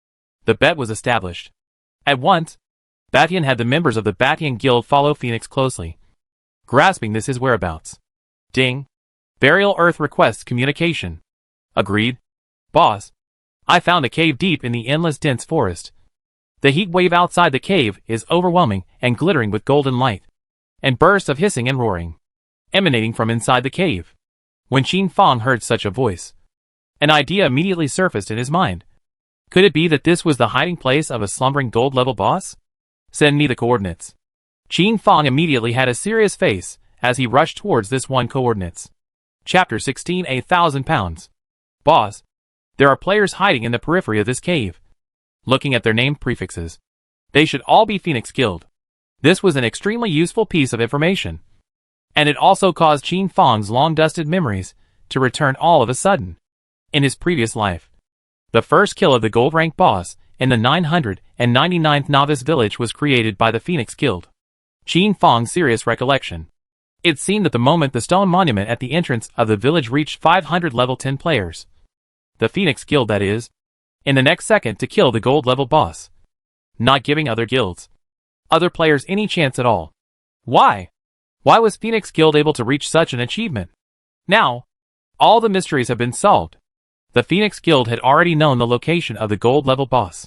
The bet was established. At once, Batian had the members of the Batian Guild follow Phoenix closely, grasping his whereabouts. Ding. Burial Earth requests communication. Agreed. Boss, I found a cave deep in the endless dense forest. The heat wave outside the cave is overwhelming and glittering with golden light, and bursts of hissing and roaring, emanating from inside the cave. When Qin Fang heard such a voice, an idea immediately surfaced in his mind. Could it be that this was the hiding place of a slumbering gold-level boss? Send me the coordinates. Qin Fang immediately had a serious face as he rushed towards this one coordinates. Chapter 16 8,000 pounds. Boss, there are players hiding in the periphery of this cave. Looking at their name prefixes, they should all be Phoenix Guild. This was an extremely useful piece of information, and it also caused Qin Fang's long-dusted memories to return all of a sudden. In his previous life, the first kill of the gold-rank boss in the 999th Novice Village was created by the Phoenix Guild. Qin Fang's serious recollection. It seemed that the moment the stone monument at the entrance of the village reached 500 level 10 players, the Phoenix Guild that is, in the next second to kill the gold-level boss, not giving other guilds, other players any chance at all. Why? Why was Phoenix Guild able to reach such an achievement? Now, all the mysteries have been solved. The Phoenix Guild had already known the location of the gold-level boss.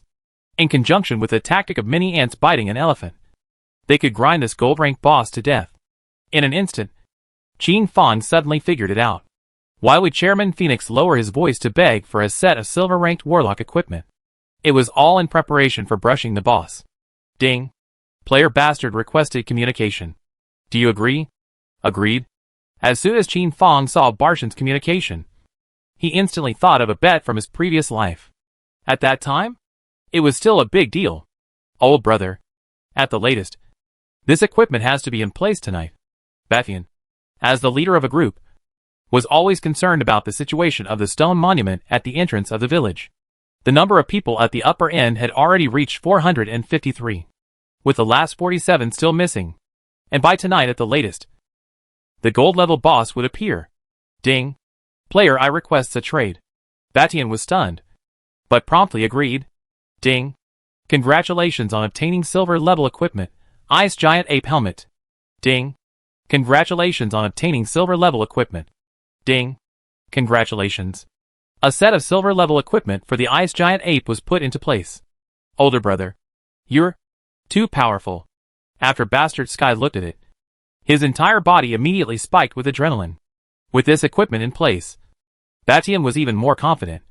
In conjunction with the tactic of many ants biting an elephant, they could grind this gold-rank boss to death. In an instant, Qin Fang suddenly figured it out. Why would Chairman Phoenix lower his voice to beg for a set of silver-ranked warlock equipment? It was all in preparation for brushing the boss. Ding. Player Bastard requested communication. Do you agree? Agreed. As soon as Qin Fang saw Barshan's communication, he instantly thought of a bet from his previous life. At that time, it was still a big deal. Old brother. At the latest, this equipment has to be in place tonight. Batian, as the leader of a group, was always concerned about the situation of the stone monument at the entrance of the village. The number of people at the upper end had already reached 453, with the last 47 still missing, and by tonight at the latest, the gold-level boss would appear. Ding. Player I requests a trade. Batian was stunned, but promptly agreed. Ding. Congratulations on obtaining silver-level equipment, Ice Giant Ape Helmet. Ding. Congratulations on obtaining silver-level equipment. Ding. Congratulations. A set of silver-level equipment for the Ice Giant Ape was put into place. Older brother, you're too powerful. After Bastard Sky looked at it, his entire body immediately spiked with adrenaline. With this equipment in place, Batian was even more confident,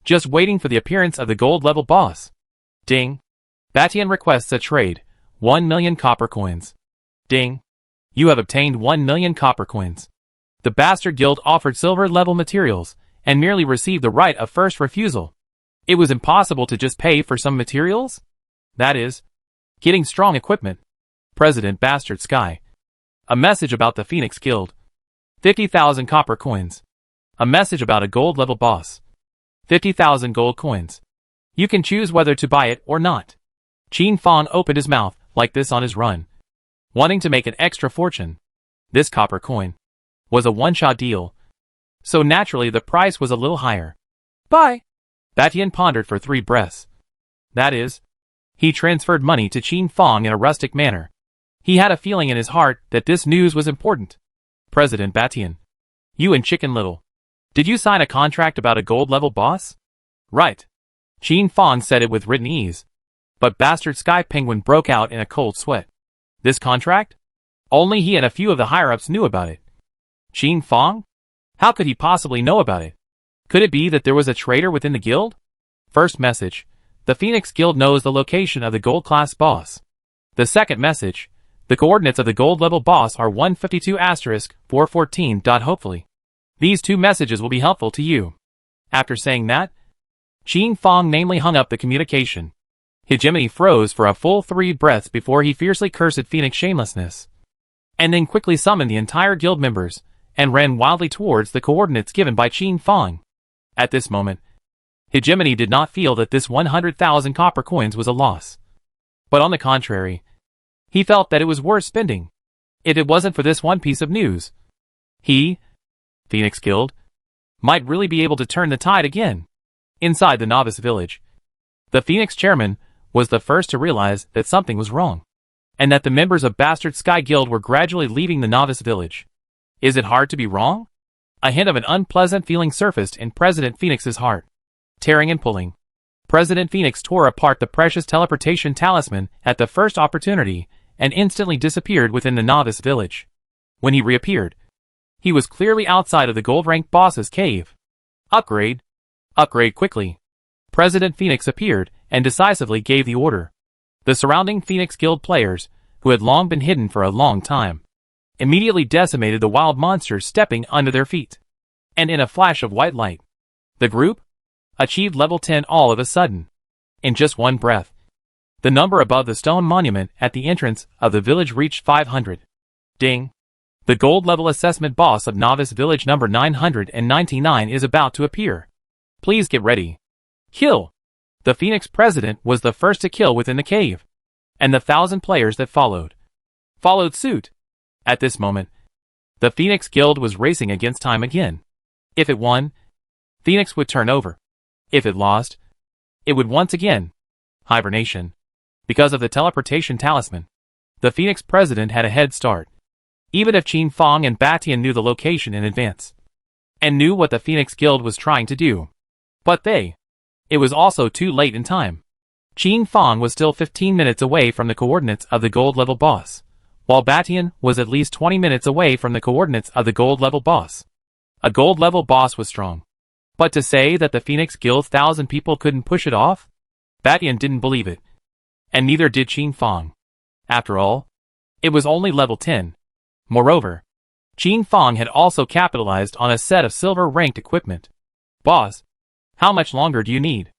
just waiting for the appearance of the gold-level boss. Ding. Batian requests a trade, 1 million copper coins. Ding. You have obtained 1 million copper coins. The Bastard Guild offered silver-level materials, and merely received the right of first refusal. It was impossible to just pay for some materials? That is, getting strong equipment. President Bastard Sky. A message about the Phoenix Guild. 50,000 copper coins. A message about a gold-level boss. 50,000 gold coins. You can choose whether to buy it or not. Qin Fang opened his mouth like this on his run, wanting to make an extra fortune. This copper coin was a one-shot deal, so naturally the price was a little higher. Buy. Batian pondered for 3 breaths. That is, he transferred money to Qin Fang in a rustic manner. He had a feeling in his heart that this news was important. President Batian. You and Chicken Little. Did you sign a contract about a gold-level boss? Right. Qin Fang said it with written ease. But Bastard Sky Penguin broke out in a cold sweat. This contract? Only he and a few of the higher-ups knew about it. Qin Fang? How could he possibly know about it? Could it be that there was a traitor within the guild? First message. The Phoenix Guild knows the location of the gold-class boss. The second message. The coordinates of the gold-level boss are 152*414. Hopefully, these 2 messages will be helpful to you. After saying that, Qin Fang namely hung up the communication. Hegemony froze for a full 3 breaths before he fiercely cursed Phoenix shamelessness, and then quickly summoned the entire guild members, and ran wildly towards the coordinates given by Qin Fang. At this moment, Hegemony did not feel that this 100,000 copper coins was a loss. But on the contrary, he felt that it was worth spending. If it wasn't for this one piece of news, he, Phoenix Guild, might really be able to turn the tide again. Inside the novice village, the Phoenix chairman was the first to realize that something was wrong, and that the members of Bastard Sky Guild were gradually leaving the novice village. Is it hard to be wrong? A hint of an unpleasant feeling surfaced in President Phoenix's heart. Tearing and pulling, President Phoenix tore apart the precious teleportation talisman at the first opportunity and instantly disappeared within the novice village. When he reappeared, he was clearly outside of the gold-ranked boss's cave. Upgrade. Upgrade quickly. President Phoenix appeared and decisively gave the order. The surrounding Phoenix Guild players, who had long been hidden for a long time, immediately decimated the wild monsters stepping under their feet. And in a flash of white light, the group achieved level 10 all of a sudden. In just one breath, the number above the stone monument at the entrance of the village reached 500. Ding! The gold level assessment boss of Novice Village number 999 is about to appear. Please get ready. Kill! The Phoenix President was the first to kill within the cave, and the 1,000 players that followed suit. At this moment, the Phoenix Guild was racing against time again. If it won, Phoenix would turn over. If it lost, it would once again hibernation. Because of the teleportation talisman, the Phoenix President had a head start. Even if Qin Fong and Batian knew the location in advance, and knew what the Phoenix Guild was trying to do. But it was also too late in time. Qin Fong was still 15 minutes away from the coordinates of the gold level boss, while Batian was at least 20 minutes away from the coordinates of the gold level boss. A gold level boss was strong. But to say that the Phoenix Guild's 1,000 people couldn't push it off? Batian didn't believe it. And neither did Qin Fong. After all, it was only level 10. Moreover, Qin Fong had also capitalized on a set of silver-ranked equipment. Boss, how much longer do you need?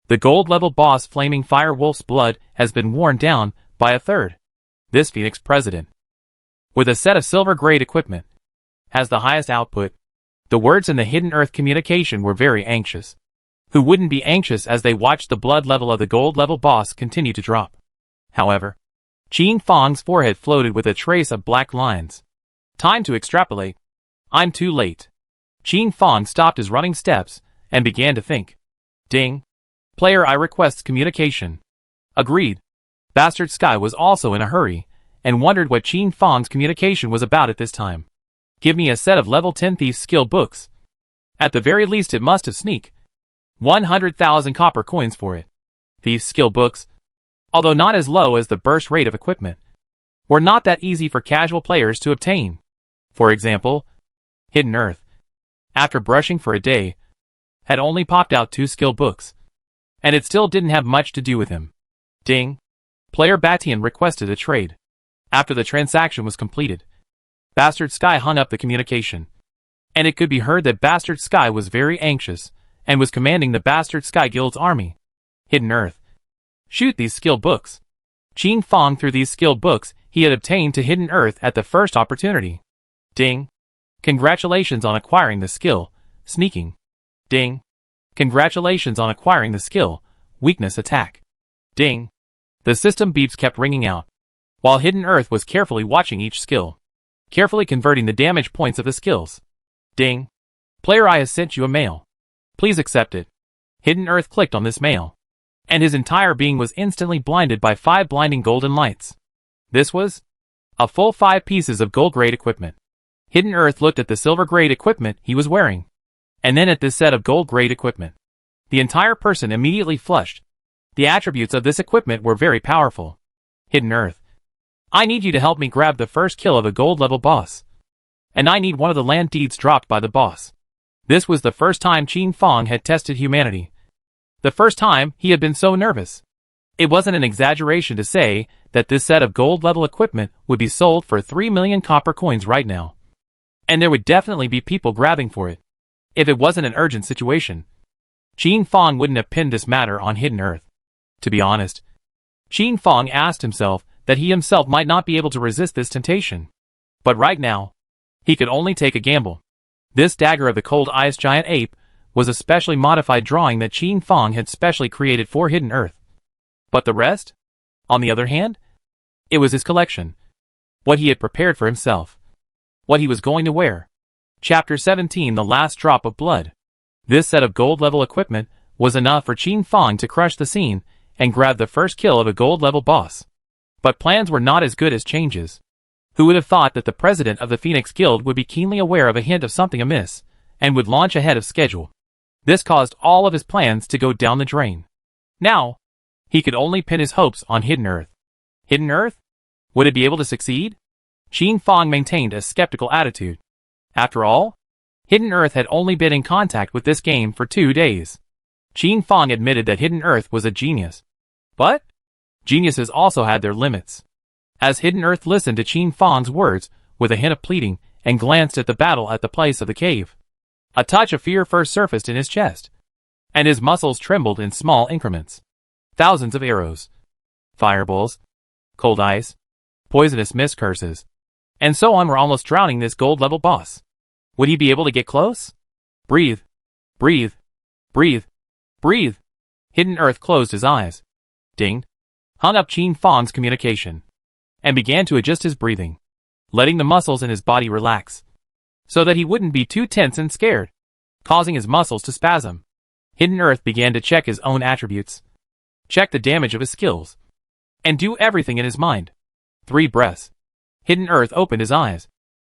The gold-level boss Flaming Fire Wolf's blood has been worn down by a third. This Phoenix President, with a set of silver-grade equipment, has the highest output. The words in the Hidden Earth communication were very anxious. Who wouldn't be anxious as they watched the blood level of the gold-level boss continue to drop? However, Qin Fong's forehead floated with a trace of black lines. Time to extrapolate. I'm too late. Qin Fong stopped his running steps and began to think. Ding. Player I requests communication. Agreed. Bastard Sky was also in a hurry, and wondered what Qin Fong's communication was about at this time. Give me a set of level 10 Thief's skill books. At the very least it must have sneak 100,000 copper coins for it. Thief's skill books, although not as low as the burst rate of equipment, were not that easy for casual players to obtain. For example, Hidden Earth, after brushing for a day, had only popped out 2 skill books, and it still didn't have much to do with him. Ding. Player Batian requested a trade. After the transaction was completed, Bastard Sky hung up the communication, and it could be heard that Bastard Sky was very anxious and was commanding the Bastard Sky Guild's army. Hidden Earth. Shoot these skill books. Qin Fong threw these skill books he had obtained to Hidden Earth at the first opportunity. Ding. Congratulations on acquiring the skill, Sneaking. Ding. Congratulations on acquiring the skill, Weakness Attack. Ding. The system beeps kept ringing out, while Hidden Earth was carefully watching each skill, carefully converting the damage points of the skills. Ding. Player I has sent you a mail. Please accept it. Hidden Earth clicked on this mail, and his entire being was instantly blinded by 5 blinding golden lights. This was a full 5 pieces of gold-grade equipment. Hidden Earth looked at the silver-grade equipment he was wearing, and then at this set of gold-grade equipment. The entire person immediately flushed. The attributes of this equipment were very powerful. Hidden Earth. I need you to help me grab the first kill of a gold-level boss. And I need one of the land deeds dropped by the boss. This was the first time Qin Fong had tested humanity. The first time he had been so nervous. It wasn't an exaggeration to say that this set of gold-level equipment would be sold for 3 million copper coins right now. And there would definitely be people grabbing for it. If it wasn't an urgent situation, Qin Fong wouldn't have pinned this matter on Hidden Earth. To be honest, Qin Fong asked himself that he himself might not be able to resist this temptation. But right now, he could only take a gamble. This dagger of the Cold Ice Giant Ape was a specially modified drawing that Qin Fong had specially created for Hidden Earth. But the rest? On the other hand, it was his collection. What he had prepared for himself. What he was going to wear. Chapter 17 The Last Drop of Blood. This set of gold-level equipment was enough for Qin Fang to crush the scene and grab the first kill of a gold-level boss. But plans were not as good as changes. Who would have thought that the president of the Phoenix Guild would be keenly aware of a hint of something amiss, and would launch ahead of schedule? This caused all of his plans to go down the drain. Now, he could only pin his hopes on Hidden Earth. Hidden Earth? Would it be able to succeed? Qin Fang maintained a skeptical attitude. After all, Hidden Earth had only been in contact with this game for 2 days. Qin Fang admitted that Hidden Earth was a genius. But geniuses also had their limits. As Hidden Earth listened to Qin Fang's words with a hint of pleading and glanced at the battle at the place of the cave, a touch of fear first surfaced in his chest, and his muscles trembled in small increments. Thousands of arrows, fireballs, cold ice, poisonous mist curses, and so on were almost drowning this gold-level boss. Would he be able to get close? Breathe. Breathe. Breathe. Breathe. Hidden Earth closed his eyes, dinged, hung up Qin Fang's communication, and began to adjust his breathing, letting the muscles in his body relax, so that he wouldn't be too tense and scared, causing his muscles to spasm. Hidden Earth began to check his own attributes, check the damage of his skills, and do everything in his mind. 3 breaths. Hidden Earth opened his eyes.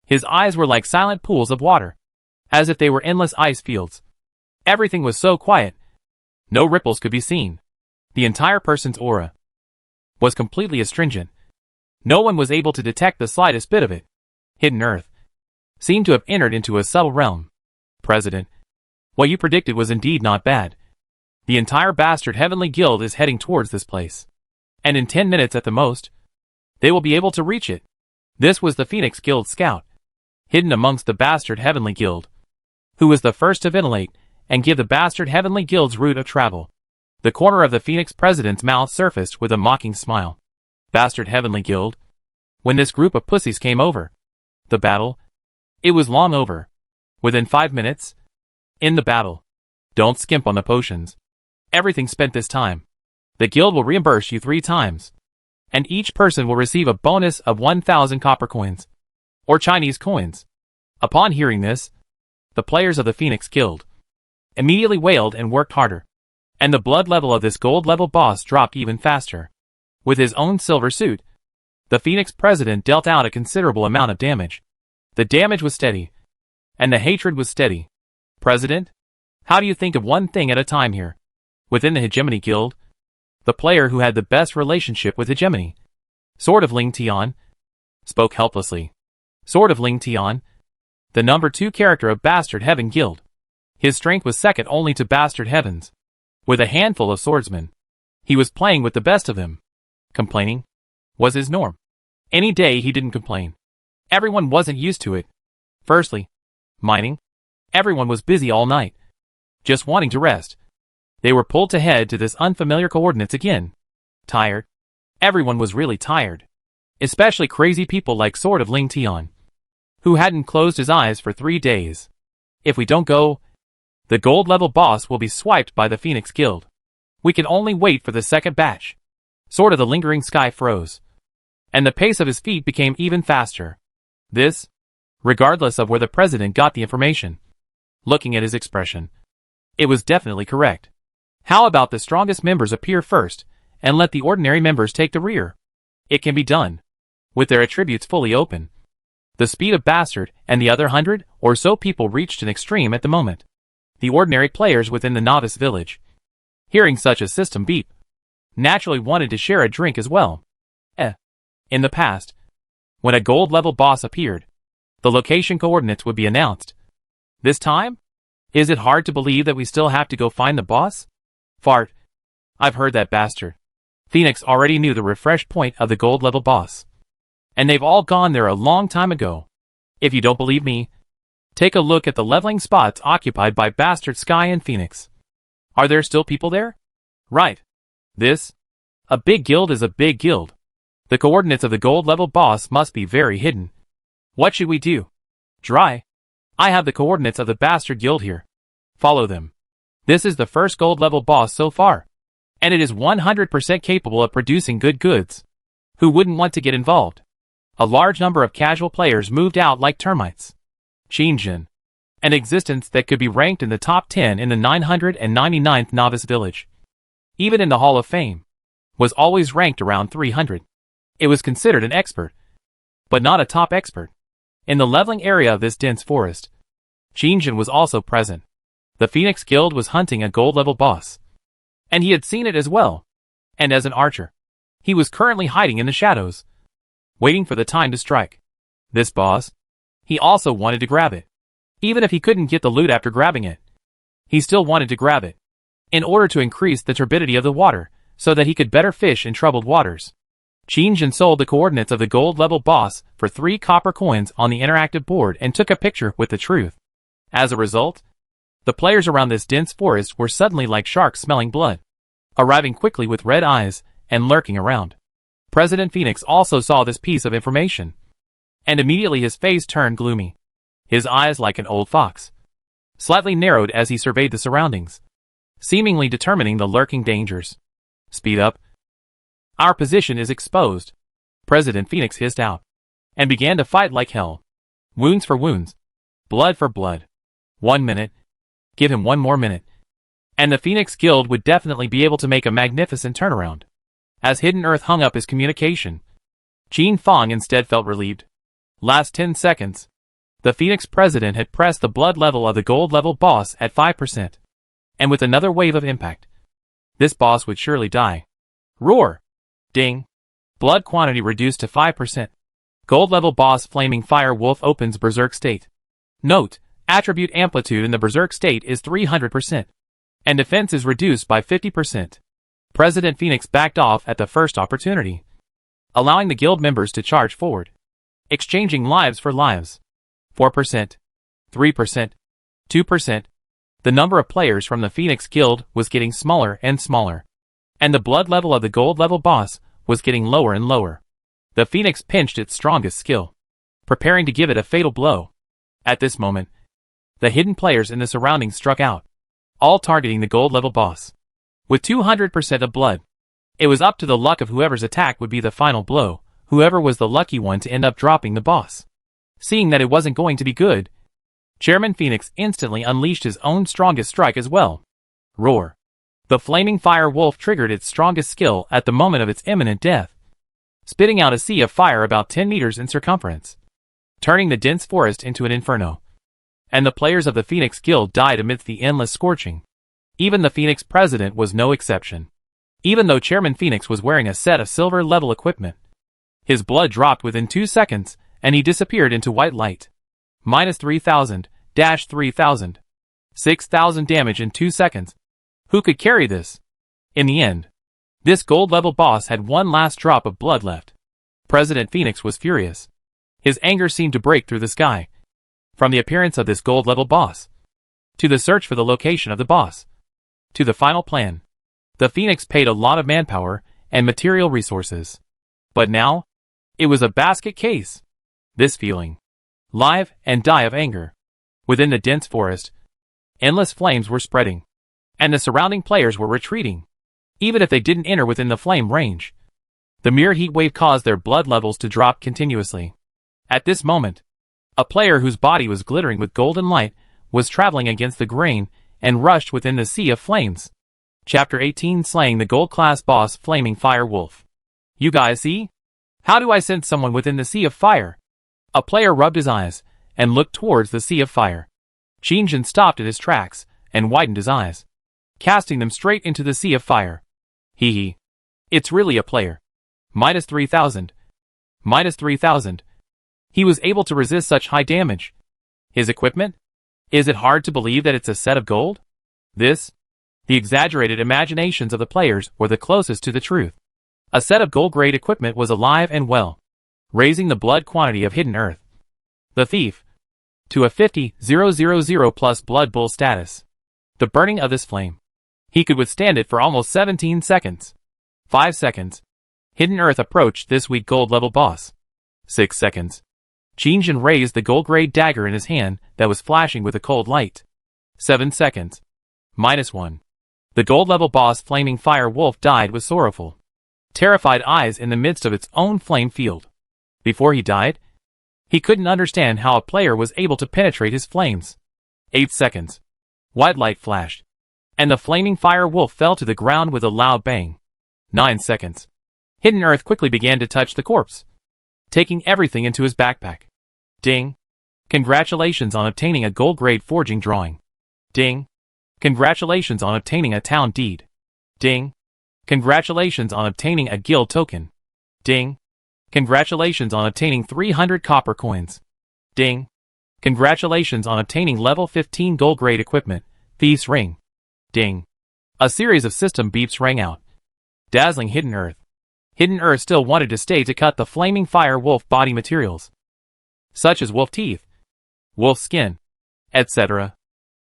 His eyes were like silent pools of water, as if they were endless ice fields. Everything was so quiet. No ripples could be seen. The entire person's aura was completely astringent. No one was able to detect the slightest bit of it. Hidden Earth seemed to have entered into a subtle realm. President, what you predicted was indeed not bad. The entire bastard Heavenly Guild is heading towards this place. And in 10 minutes at the most, they will be able to reach it. This was the Phoenix Guild scout, hidden amongst the bastard Heavenly Guild, who was the first to ventilate and give the bastard Heavenly Guild's route of travel. The corner of the Phoenix president's mouth surfaced with a mocking smile. Bastard Heavenly Guild. When this group of pussies came over, the battle, it was long over. Within 5 minutes, in the battle. Don't skimp on the potions. Everything spent this time. The guild will reimburse you 3 times. And each person will receive a bonus of 1,000 copper coins, or Chinese coins. Upon hearing this, the players of the Phoenix Guild immediately wailed and worked harder, and the blood level of this gold-level boss dropped even faster. With his own silver suit, the Phoenix president dealt out a considerable amount of damage. The damage was steady, and the hatred was steady. President, how do you think of one thing at a time here? Within the Hegemony Guild, the player who had the best relationship with Hegemony, Sword of Ling Tian, spoke helplessly. Sword of Ling Tian, the number 2 character of Bastard Heaven Guild. His strength was second only to Bastard Heaven's. With a handful of swordsmen, he was playing with the best of them. Complaining was his norm. Any day he didn't complain. Everyone wasn't used to it. Firstly, mining. Everyone was busy all night, just wanting to rest. They were pulled to head to this unfamiliar coordinates again. Tired. Everyone was really tired. Especially crazy people like Sword of Ling Tian, who hadn't closed his eyes for 3 days. If we don't go, the gold-level boss will be swiped by the Phoenix Guild. We can only wait for the second batch. Sword of the Lingering Sky froze, and the pace of his feet became even faster. This, regardless of where the president got the information. Looking at his expression, it was definitely correct. How about the strongest members appear first, and let the ordinary members take the rear? It can be done, with their attributes fully open. The speed of Bastard and the other 100 or so people reached an extreme at the moment. The ordinary players within the novice village, hearing such a system beep, naturally wanted to share a drink as well. In the past, when a gold-level boss appeared, the location coordinates would be announced. This time? Is it hard to believe that we still have to go find the boss? Fart. I've heard that bastard. Phoenix already knew the refresh point of the gold-level boss, and they've all gone there a long time ago. If you don't believe me, take a look at the leveling spots occupied by Bastard Sky and Phoenix. Are there still people there? Right. A big guild is a big guild. The coordinates of the gold-level boss must be very hidden. What should we do? Dry. I have the coordinates of the Bastard Guild here. Follow them. This is the first gold-level boss so far, and it is 100% capable of producing good goods. Who wouldn't want to get involved? A large number of casual players moved out like termites. Xinjiang, an existence that could be ranked in the top 10 in the 999th novice village, even in the Hall of Fame, was always ranked around 300. It was considered an expert, but not a top expert. In the leveling area of this dense forest, Xinjiang was also present. The Phoenix Guild was hunting a gold-level boss, and he had seen it as well. And as an archer, he was currently hiding in the shadows, waiting for the time to strike. This boss, he also wanted to grab it. Even if he couldn't get the loot after grabbing it, he still wanted to grab it, in order to increase the turbidity of the water, so that he could better fish in troubled waters. Xinjiang sold the coordinates of the gold-level boss for 3 copper coins on the interactive board and took a picture with the truth. As a result, the players around this dense forest were suddenly like sharks smelling blood, arriving quickly with red eyes and lurking around. President Phoenix also saw this piece of information, and immediately his face turned gloomy. His eyes, like an old fox, slightly narrowed as he surveyed the surroundings, seemingly determining the lurking dangers. Speed up. Our position is exposed, President Phoenix hissed out, and began to fight like hell. Wounds for wounds, blood for blood. 1 minute. Give him 1 more minute, and the Phoenix Guild would definitely be able to make a magnificent turnaround. As Hidden Earth hung up his communication, Jin Fong instead felt relieved. Last 10 seconds. The Phoenix President had pressed the blood level of the gold level boss at 5%, and with another wave of impact, this boss would surely die. Roar! Ding! Blood quantity reduced to 5%. Gold level boss Flaming Fire Wolf opens Berserk state. Note, attribute amplitude in the Berserk state is 300%, and defense is reduced by 50%. President Phoenix backed off at the first opportunity, allowing the guild members to charge forward, exchanging lives for lives. 4%, 3%, 2%. The number of players from the Phoenix Guild was getting smaller and smaller, and the blood level of the gold level boss was getting lower and lower. The Phoenix pinched its strongest skill, preparing to give it a fatal blow. At this moment, the hidden players in the surroundings struck out, all targeting the gold level boss. With 200% of blood, it was up to the luck of whoever's attack would be the final blow, whoever was the lucky one to end up dropping the boss. Seeing that it wasn't going to be good, Chairman Phoenix instantly unleashed his own strongest strike as well. Roar! The Flaming Fire Wolf triggered its strongest skill at the moment of its imminent death, spitting out a sea of fire about 10 meters in circumference, turning the dense forest into an inferno. And the players of the Phoenix Guild died amidst the endless scorching. Even the Phoenix President was no exception. Even though Chairman Phoenix was wearing a set of silver-level equipment, his blood dropped within 2 seconds, and he disappeared into white light. Minus 3,000, dash 3,000. 6,000 damage in 2 seconds. Who could carry this? In the end, this gold-level boss had one last drop of blood left. President Phoenix was furious. His anger seemed to break through the sky. From the appearance of this gold-level boss, to the search for the location of the boss, to the final plan, the Phoenix paid a lot of manpower and material resources. But now, it was a basket case. This feeling, live and die of anger. Within the dense forest, endless flames were spreading, and the surrounding players were retreating. Even if they didn't enter within the flame range, the mere heat wave caused their blood levels to drop continuously. At this moment, a player whose body was glittering with golden light was traveling against the grain and rushed within the sea of flames. Chapter 18, Slaying the Gold-Class Boss Flaming Fire Wolf. You guys see? How do I sense someone within the sea of fire? A player rubbed his eyes and looked towards the sea of fire. Xinjiang stopped in his tracks and widened his eyes, casting them straight into the sea of fire. Hee hee. It's really a player. Minus 3,000. Minus 3,000. He was able to resist such high damage. His equipment? Is it hard to believe that it's a set of gold? The exaggerated imaginations of the players were the closest to the truth. A set of gold-grade equipment was alive and well, raising the blood quantity of Hidden Earth. The thief, to a 50,000 plus Blood Bull status. The burning of this flame. He could withstand it for almost 17 seconds. 5 seconds. Hidden Earth approached this weak gold-level boss. 6 seconds. Xinjiang raised the gold-grade dagger in his hand that was flashing with a cold light. 7 seconds. -1. The gold-level boss Flaming Fire Wolf died with sorrowful, terrified eyes in the midst of its own flame field. Before he died, he couldn't understand how a player was able to penetrate his flames. 8 seconds. White light flashed, and the Flaming Fire Wolf fell to the ground with a loud bang. 9 seconds. Hidden Earth quickly began to touch the corpse, taking everything into his backpack. Ding. Congratulations on obtaining a gold-grade forging drawing. Ding. Congratulations on obtaining a town deed. Ding. Congratulations on obtaining a guild token. Ding. Congratulations on obtaining 300 copper coins. Ding. Congratulations on obtaining level 15 gold-grade equipment, Thief's Ring. Ding. A series of system beeps rang out, dazzling Hidden Earth. Hidden Earth still wanted to stay to cut the Flaming Fire Wolf body materials, such as wolf teeth, wolf skin, etc.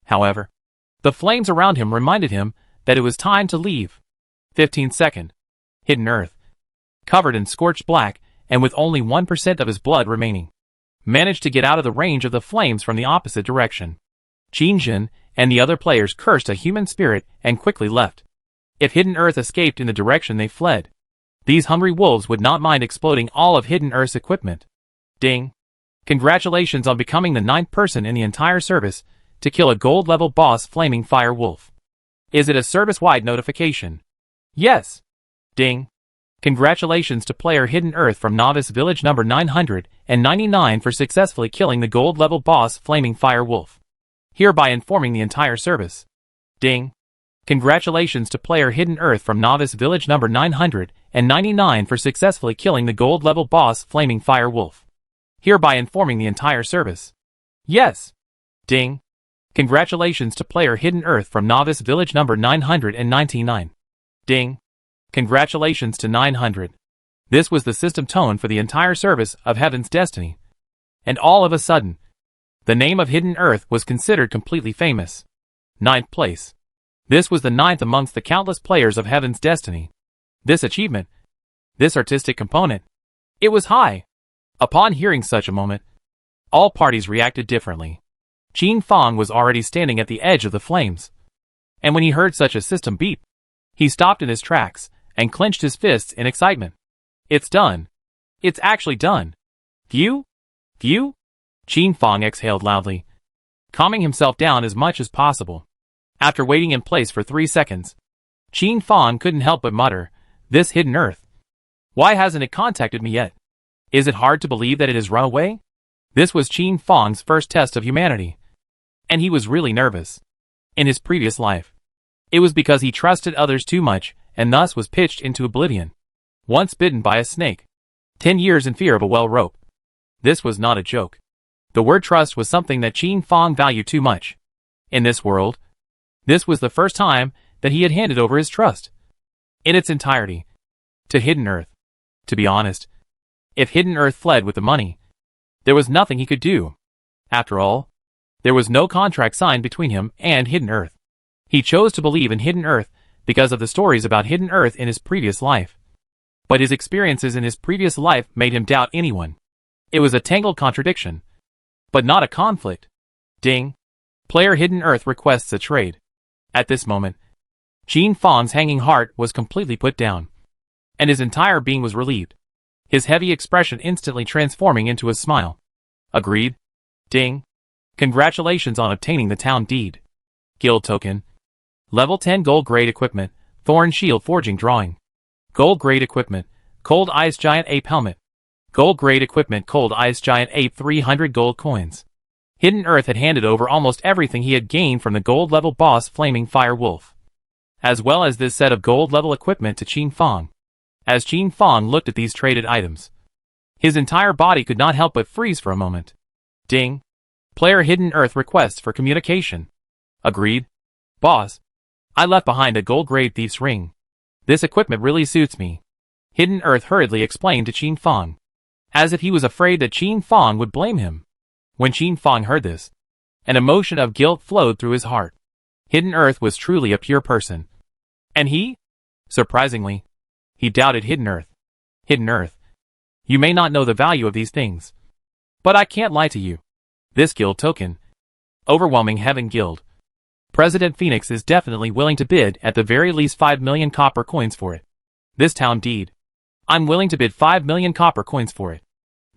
However, the flames around him reminded him that it was time to leave. 15 second. Hidden Earth, covered in scorched black and with only 1% of his blood remaining, managed to get out of the range of the flames from the opposite direction. Qin and the other players cursed a human spirit and quickly left. If Hidden Earth escaped in the direction they fled, these hungry wolves would not mind exploding all of Hidden Earth's equipment. Ding. Congratulations on becoming the 9th person in the entire service to kill a gold-level boss Flaming Fire Wolf. Is it a service-wide notification? Yes. Ding. Congratulations to player Hidden Earth from Novice Village number 999 for successfully killing the gold-level boss Flaming Fire Wolf. Hereby informing the entire service. Ding. Congratulations to player Hidden Earth from Novice Village number 999 for successfully killing the gold-level boss Flaming Fire Wolf. Hereby informing the entire service. Yes. Ding. Congratulations to player Hidden Earth from Novice Village number 999. Ding. Congratulations to 900. This was the system tone for the entire service of Heaven's Destiny. And all of a sudden, the name of Hidden Earth was considered completely famous. 9th place. This was the 9th amongst the countless players of Heaven's Destiny. This achievement, this artistic component, it was high. Upon hearing such a moment, all parties reacted differently. Qin Fong was already standing at the edge of the flames, and when he heard such a system beep, he stopped in his tracks and clenched his fists in excitement. It's done. It's actually done. Phew? Phew? Qin Fong exhaled loudly, calming himself down as much as possible. After waiting in place for 3 seconds, Qin Fong couldn't help but mutter, "This Hidden Earth. Why hasn't it contacted me yet? Is it hard to believe that it has run away?" This was Qin Fong's first test of humanity, and he was really nervous. In his previous life, it was because he trusted others too much and thus was pitched into oblivion. Once bitten by a snake, 10 years in fear of a well rope. This was not a joke. The word trust was something that Qin Fong valued too much. In this world, this was the first time that he had handed over his trust, in its entirety, to Hidden Earth. To be honest, if Hidden Earth fled with the money, there was nothing he could do. After all, there was no contract signed between him and Hidden Earth. He chose to believe in Hidden Earth because of the stories about Hidden Earth in his previous life. But his experiences in his previous life made him doubt anyone. It was a tangled contradiction, but not a conflict. Ding. Player Hidden Earth requests a trade. At this moment, Qin Fong's hanging heart was completely put down, and his entire being was relieved, his heavy expression instantly transforming into a smile. Agreed. Ding. Congratulations on obtaining the town deed. Guild token. Level 10 gold grade equipment, Thorn Shield Forging Drawing. Gold grade equipment, Cold Ice Giant Ape Helmet. Gold grade equipment, Cold Ice Giant Ape 300 gold coins. Hidden Earth had handed over almost everything he had gained from the gold-level boss Flaming Fire Wolf, as well as this set of gold-level equipment to Qin Fong. As Qin Fong looked at these traded items, his entire body could not help but freeze for a moment. Ding. Player Hidden Earth requests for communication. Agreed. Boss, I left behind a gold-grade Thief's Ring. This equipment really suits me. Hidden Earth hurriedly explained to Qin Fong, as if he was afraid that Qin Fong would blame him. When Qin Fong heard this, an emotion of guilt flowed through his heart. Hidden Earth was truly a pure person. And he? Surprisingly, he doubted Hidden Earth. Hidden Earth, you may not know the value of these things, but I can't lie to you. This guild token, Overwhelming Heaven Guild. President Phoenix is definitely willing to bid at the very least 5 million copper coins for it. This town deed. I'm willing to bid 5 million copper coins for it.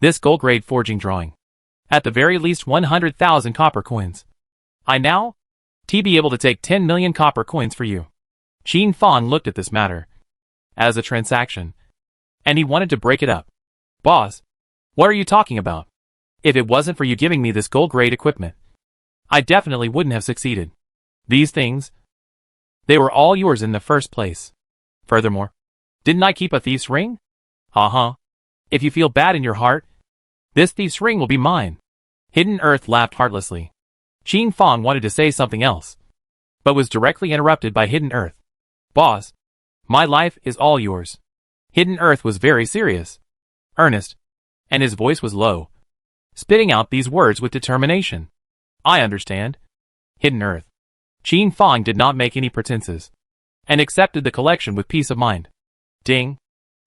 This gold grade forging drawing. At the very least 100,000 copper coins. I now be able to take 10 million copper coins for you. Qin Fang looked at this matter as a transaction, and he wanted to break it up. Boss, what are you talking about? If it wasn't for you giving me this gold grade equipment, I definitely wouldn't have succeeded. These things, they were all yours in the first place. Furthermore, didn't I keep a thief's ring? If you feel bad in your heart, this thief's ring will be mine. Hidden Earth laughed heartlessly. Qin Fang wanted to say something else, but was directly interrupted by Hidden Earth. Boss, my life is all yours. Hidden Earth was very serious, earnest, and his voice was low, spitting out these words with determination. I understand. Hidden Earth. Qin Fang did not make any pretenses, and accepted the collection with peace of mind. Ding.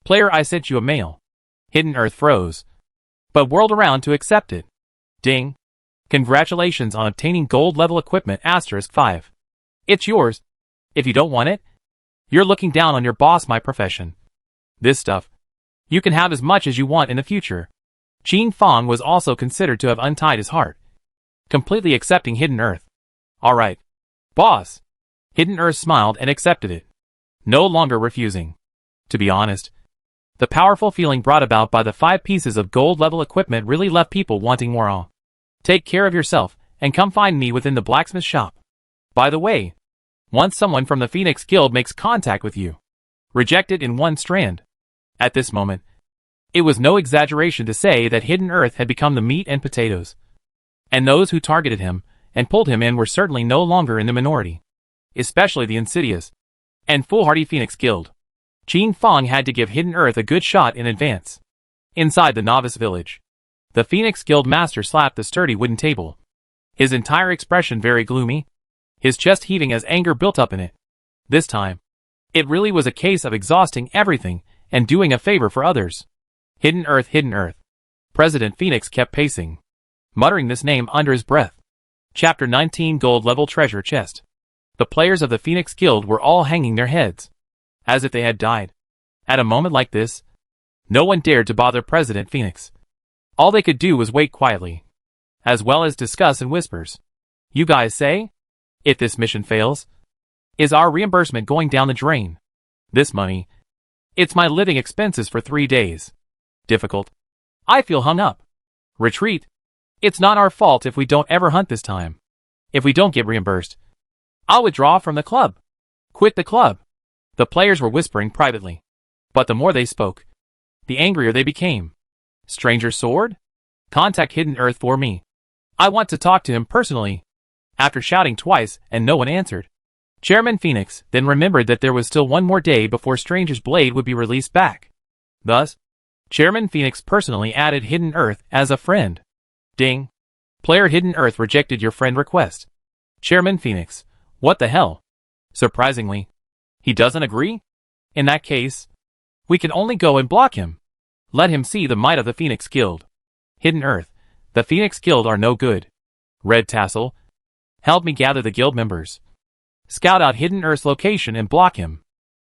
Player, I sent you a mail. Hidden Earth froze, but whirled around to accept it. Ding. Congratulations on obtaining gold level equipment *5. It's yours. If you don't want it, you're looking down on your boss, my profession. This stuff, you can have as much as you want in the future. Qin Fang was also considered to have untied his heart, completely accepting Hidden Earth. Alright. Boss. Hidden Earth smiled and accepted it, no longer refusing. To be honest, the powerful feeling brought about by the 5 pieces of gold level equipment really left people wanting more. Take care of yourself, and come find me within the blacksmith shop. By the way, once someone from the Phoenix Guild makes contact with you, reject it in 1 strand. At this moment, it was no exaggeration to say that Hidden Earth had become the meat and potatoes, and those who targeted him and pulled him in were certainly no longer in the minority, especially the insidious and foolhardy Phoenix Guild. Qin Fang had to give Hidden Earth a good shot in advance. Inside the novice village, the Phoenix Guild master slapped the sturdy wooden table, his entire expression very gloomy, his chest heaving as anger built up in it. This time, it really was a case of exhausting everything and doing a favor for others. Hidden Earth, Hidden Earth. President Phoenix kept pacing, muttering this name under his breath. Chapter 19 Gold Level Treasure Chest. The players of the Phoenix Guild were all hanging their heads, as if they had died. At a moment like this, no one dared to bother President Phoenix. All they could do was wait quietly, as well as discuss in whispers. You guys say? If this mission fails, is our reimbursement going down the drain? This money, it's my living expenses for 3 days. Difficult. I feel hung up. Retreat. It's not our fault if we don't ever hunt this time. If we don't get reimbursed, I'll withdraw from the club. Quit the club. The players were whispering privately, but the more they spoke, the angrier they became. Stranger Sword? Contact Hidden Earth for me. I want to talk to him personally. After shouting twice and no one answered, Chairman Phoenix then remembered that there was still 1 more day before Stranger's blade would be released back. Thus, Chairman Phoenix personally added Hidden Earth as a friend. Ding. Player Hidden Earth rejected your friend request. Chairman Phoenix, what the hell? Surprisingly, he doesn't agree? In that case, we can only go and block him. Let him see the might of the Phoenix Guild. Hidden Earth, the Phoenix Guild are no good. Red Tassel, help me gather the guild members. Scout out Hidden Earth's location and block him.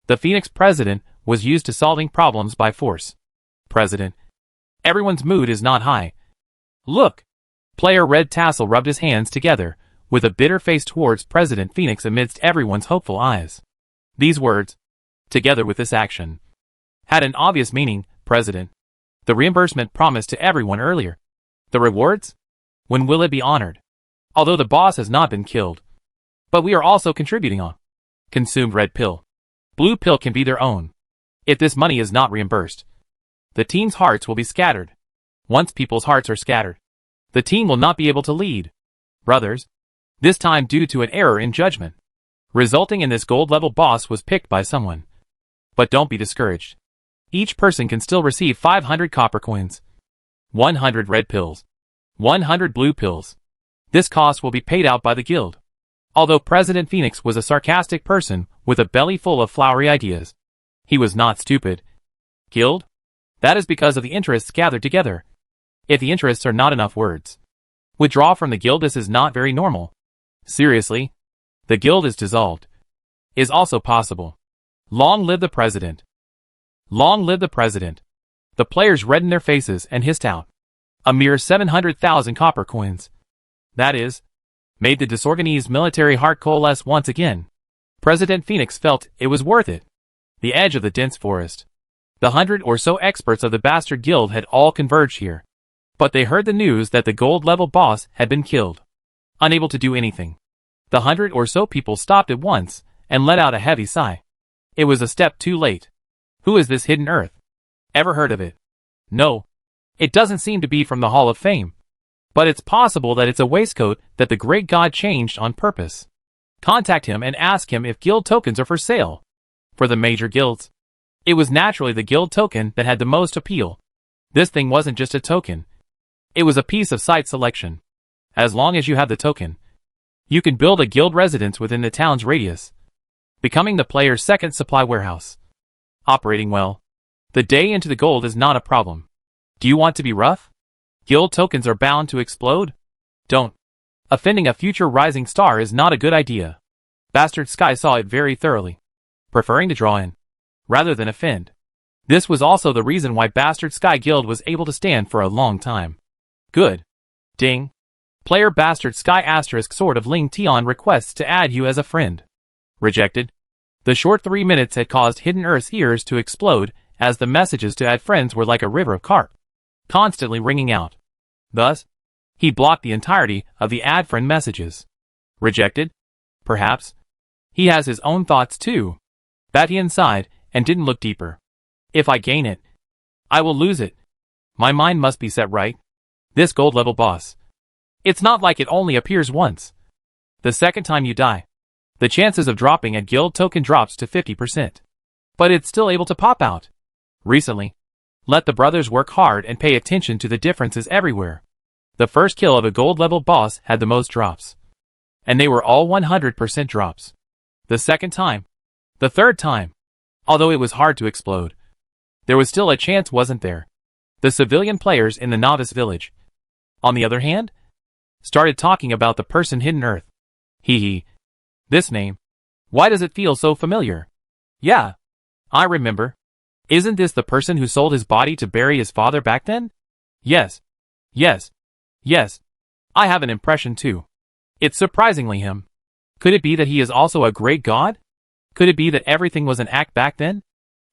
The Phoenix President was used to solving problems by force. President, everyone's mood is not high. Look. Player Red Tassel rubbed his hands together, with a bitter face towards President Phoenix amidst everyone's hopeful eyes. These words, together with this action, had an obvious meaning. President, the reimbursement promised to everyone earlier. The rewards? When will it be honored? Although the boss has not been killed, but we are also contributing on. Consumed red pill. Blue pill can be their own. If this money is not reimbursed, the team's hearts will be scattered. Once people's hearts are scattered, the team will not be able to lead. Brothers, this time due to an error in judgment, resulting in this gold level boss was picked by someone. But don't be discouraged. Each person can still receive 500 copper coins, 100 red pills, 100 blue pills. This cost will be paid out by the guild. Although President Phoenix was a sarcastic person with a belly full of flowery ideas, he was not stupid. Guild? That is because of the interests gathered together. If the interests are not enough words, withdraw from the guild. This is not very normal. Seriously? The guild is dissolved. Is also possible. Long live the president. Long live the president. The players reddened their faces and hissed out. A mere 700,000 copper coins. That is, made the disorganized military heart coalesce once again. President Phoenix felt it was worth it. The edge of the dense forest. The 100 or so experts of the Bastard Guild had all converged here. But they heard the news that the gold-level boss had been killed. Unable to do anything. The 100 or so people stopped at once and let out a heavy sigh. It was a step too late. Who is this hidden earth? Ever heard of it? No. It doesn't seem to be from the Hall of Fame. But it's possible that it's a waistcoat that the great god changed on purpose. Contact him and ask him if guild tokens are for sale. For the major guilds. It was naturally the guild token that had the most appeal. This thing wasn't just a token. It was a piece of site selection. As long as you have the token, you can build a guild residence within the town's radius, becoming the player's second supply warehouse. Operating well. The day into the gold is not a problem. Do you want to be rough? Guild tokens are bound to explode? Don't. Offending a future rising star is not a good idea. Bastard Sky saw it very thoroughly, preferring to draw in, rather than offend. This was also the reason why Bastard Sky Guild was able to stand for a long time. Good. Ding. Player Bastard Sky * Sword of Ling Tian requests to add you as a friend. Rejected. The short 3 minutes had caused Hidden Earth's ears to explode, as the messages to add friends were like a river of carp, constantly ringing out. Thus, he blocked the entirety of the add friend messages. Rejected? Perhaps. He has his own thoughts too. Batian sighed and didn't look deeper. If I gain it, I will lose it. My mind must be set right. This gold level boss. It's not like it only appears once. The second time you die, the chances of dropping a guild token drops to 50%. But it's still able to pop out. Recently, let the brothers work hard and pay attention to the differences everywhere. The first kill of a gold level boss had the most drops. And they were all 100% drops. The second time. The third time. Although it was hard to explode, there was still a chance, wasn't there? The civilian players in the novice village, on the other hand, started talking about the person Hidden Earth. Hee. This name. Why does it feel so familiar? Yeah. I remember. Isn't this the person who sold his body to bury his father back then? Yes. Yes. Yes. I have an impression too. It's surprisingly him. Could it be that he is also a great god? Could it be that everything was an act back then?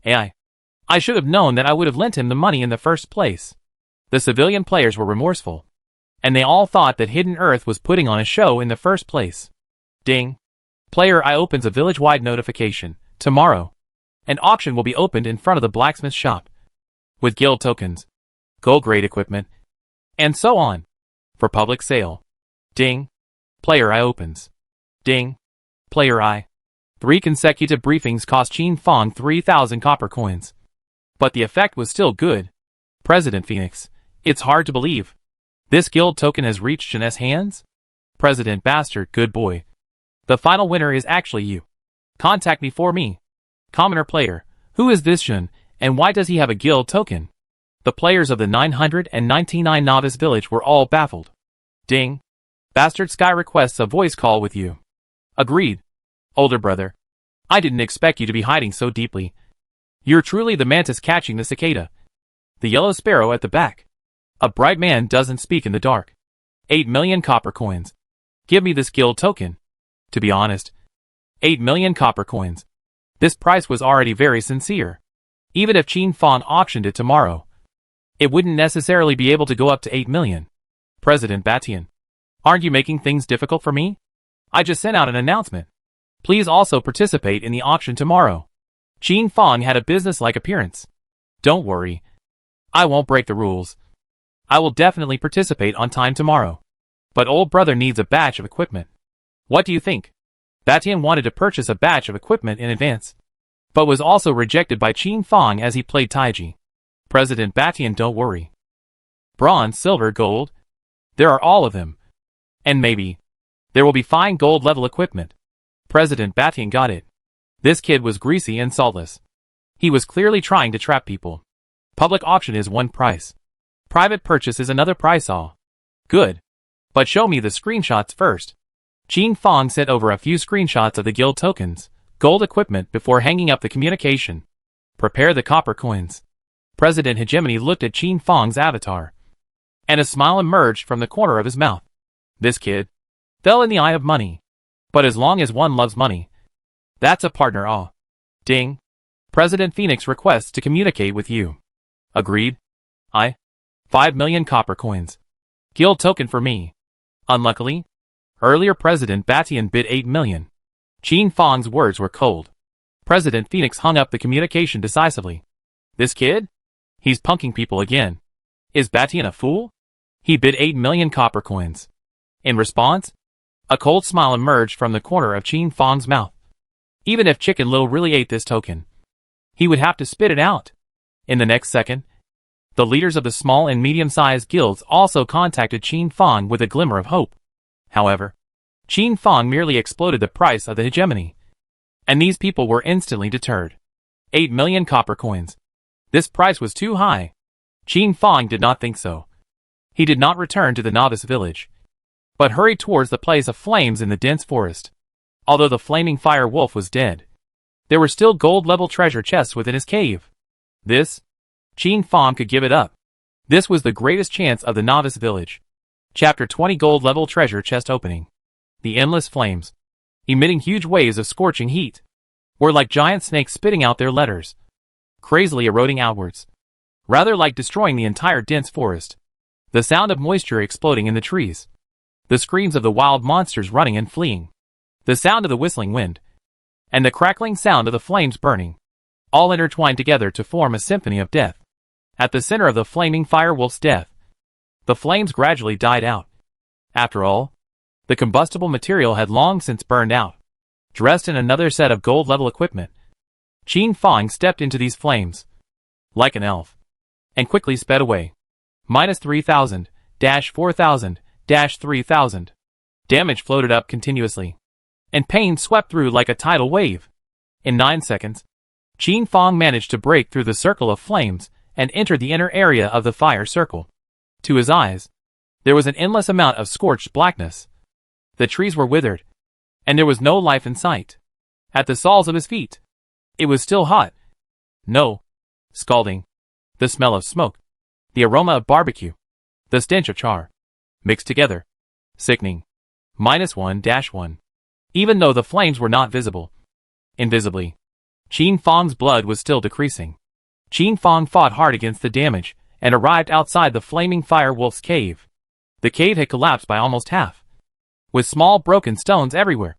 I should have known that I would have lent him the money in the first place. The civilian players were remorseful. And they all thought that Hidden Earth was putting on a show in the first place. Ding. Player I opens a village-wide notification. Tomorrow, an auction will be opened in front of the blacksmith shop. With guild tokens, gold-grade equipment, and so on. For public sale. Ding. Player I opens. Ding. Player I. 3 consecutive briefings cost Qin Fong 3,000 copper coins. But the effect was still good. President Phoenix, it's hard to believe. This guild token has reached Jeunesse hands? President Bastard, good boy. The final winner is actually you. Contact me for me. Commoner player, who is this Jun, and why does he have a guild token? The players of the 999 novice village were all baffled. Ding. Bastard Sky requests a voice call with you. Agreed. Older brother. I didn't expect you to be hiding so deeply. You're truly the mantis catching the cicada. The yellow sparrow at the back. A bright man doesn't speak in the dark. 8 million copper coins. Give me this guild token. To be honest, 8 million copper coins. This price was already very sincere. Even if Qin Fong auctioned it tomorrow, it wouldn't necessarily be able to go up to 8 million. President Batian, aren't you making things difficult for me? I just sent out an announcement. Please also participate in the auction tomorrow. Qin Fong had a business-like appearance. Don't worry. I won't break the rules. I will definitely participate on time tomorrow. But old brother needs a batch of equipment. What do you think? Batian wanted to purchase a batch of equipment in advance, but was also rejected by Qin Fong as he played Taiji. President Batian, don't worry. Bronze, silver, gold. There are all of them. And maybe there will be fine gold level equipment. President Batian got it. This kid was greasy and saltless. He was clearly trying to trap people. Public auction is one price. Private purchase is another price all. Good. But show me the screenshots first. Qin Fong sent over a few screenshots of the guild tokens, gold equipment before hanging up the communication. Prepare the copper coins. President Hegemony looked at Qin Fong's avatar, and a smile emerged from the corner of his mouth. This kid fell in the eye of money. But as long as one loves money, that's a partner. Ah. Ding. President Phoenix requests to communicate with you. Agreed. 5 million copper coins. Guild token for me. Unluckily, earlier President Batian bid 8 million. Qin Fong's words were cold. President Phoenix hung up the communication decisively. This kid? He's punking people again. Is Batian a fool? He bid 8 million copper coins. In response, a cold smile emerged from the corner of Qin Fong's mouth. Even if Chicken Little really ate this token, he would have to spit it out. In the next second, the leaders of the small and medium-sized guilds also contacted Qin Fong with a glimmer of hope. However, Qin Fong merely exploded the price of the hegemony, and these people were instantly deterred. 8 million copper coins. This price was too high. Qin Fong did not think so. He did not return to the novice village, but hurried towards the place of flames in the dense forest. Although the flaming fire wolf was dead, there were still gold-level treasure chests within his cave. Qin Fong could give it up. This was the greatest chance of the novice village. Chapter 20 Gold-level treasure chest opening. The endless flames, emitting huge waves of scorching heat, were like giant snakes spitting out their letters, crazily eroding outwards, rather like destroying the entire dense forest. The sound of moisture exploding in the trees, the screams of the wild monsters running and fleeing, the sound of the whistling wind, and the crackling sound of the flames burning, all intertwined together to form a symphony of death. At the center of the flaming firewolf's death, the flames gradually died out. After all, the combustible material had long since burned out. Dressed in another set of gold-level equipment, Qin Fong stepped into these flames, like an elf, and quickly sped away. -3,000, -4,000, -3,000. Damage floated up continuously, and pain swept through like a tidal wave. In 9 seconds, Qin Fong managed to break through the circle of flames and entered the inner area of the fire circle. To his eyes, there was an endless amount of scorched blackness. The trees were withered, and there was no life in sight. At the soles of his feet, it was still hot. No. Scalding. The smell of smoke. The aroma of barbecue. The stench of char. Mixed together. Sickening. -1-1. Even though the flames were not visible, invisibly, Qin Fong's blood was still decreasing. Qin Fong fought hard against the damage and arrived outside the flaming fire wolf's cave. The cave had collapsed by almost half, with small broken stones everywhere.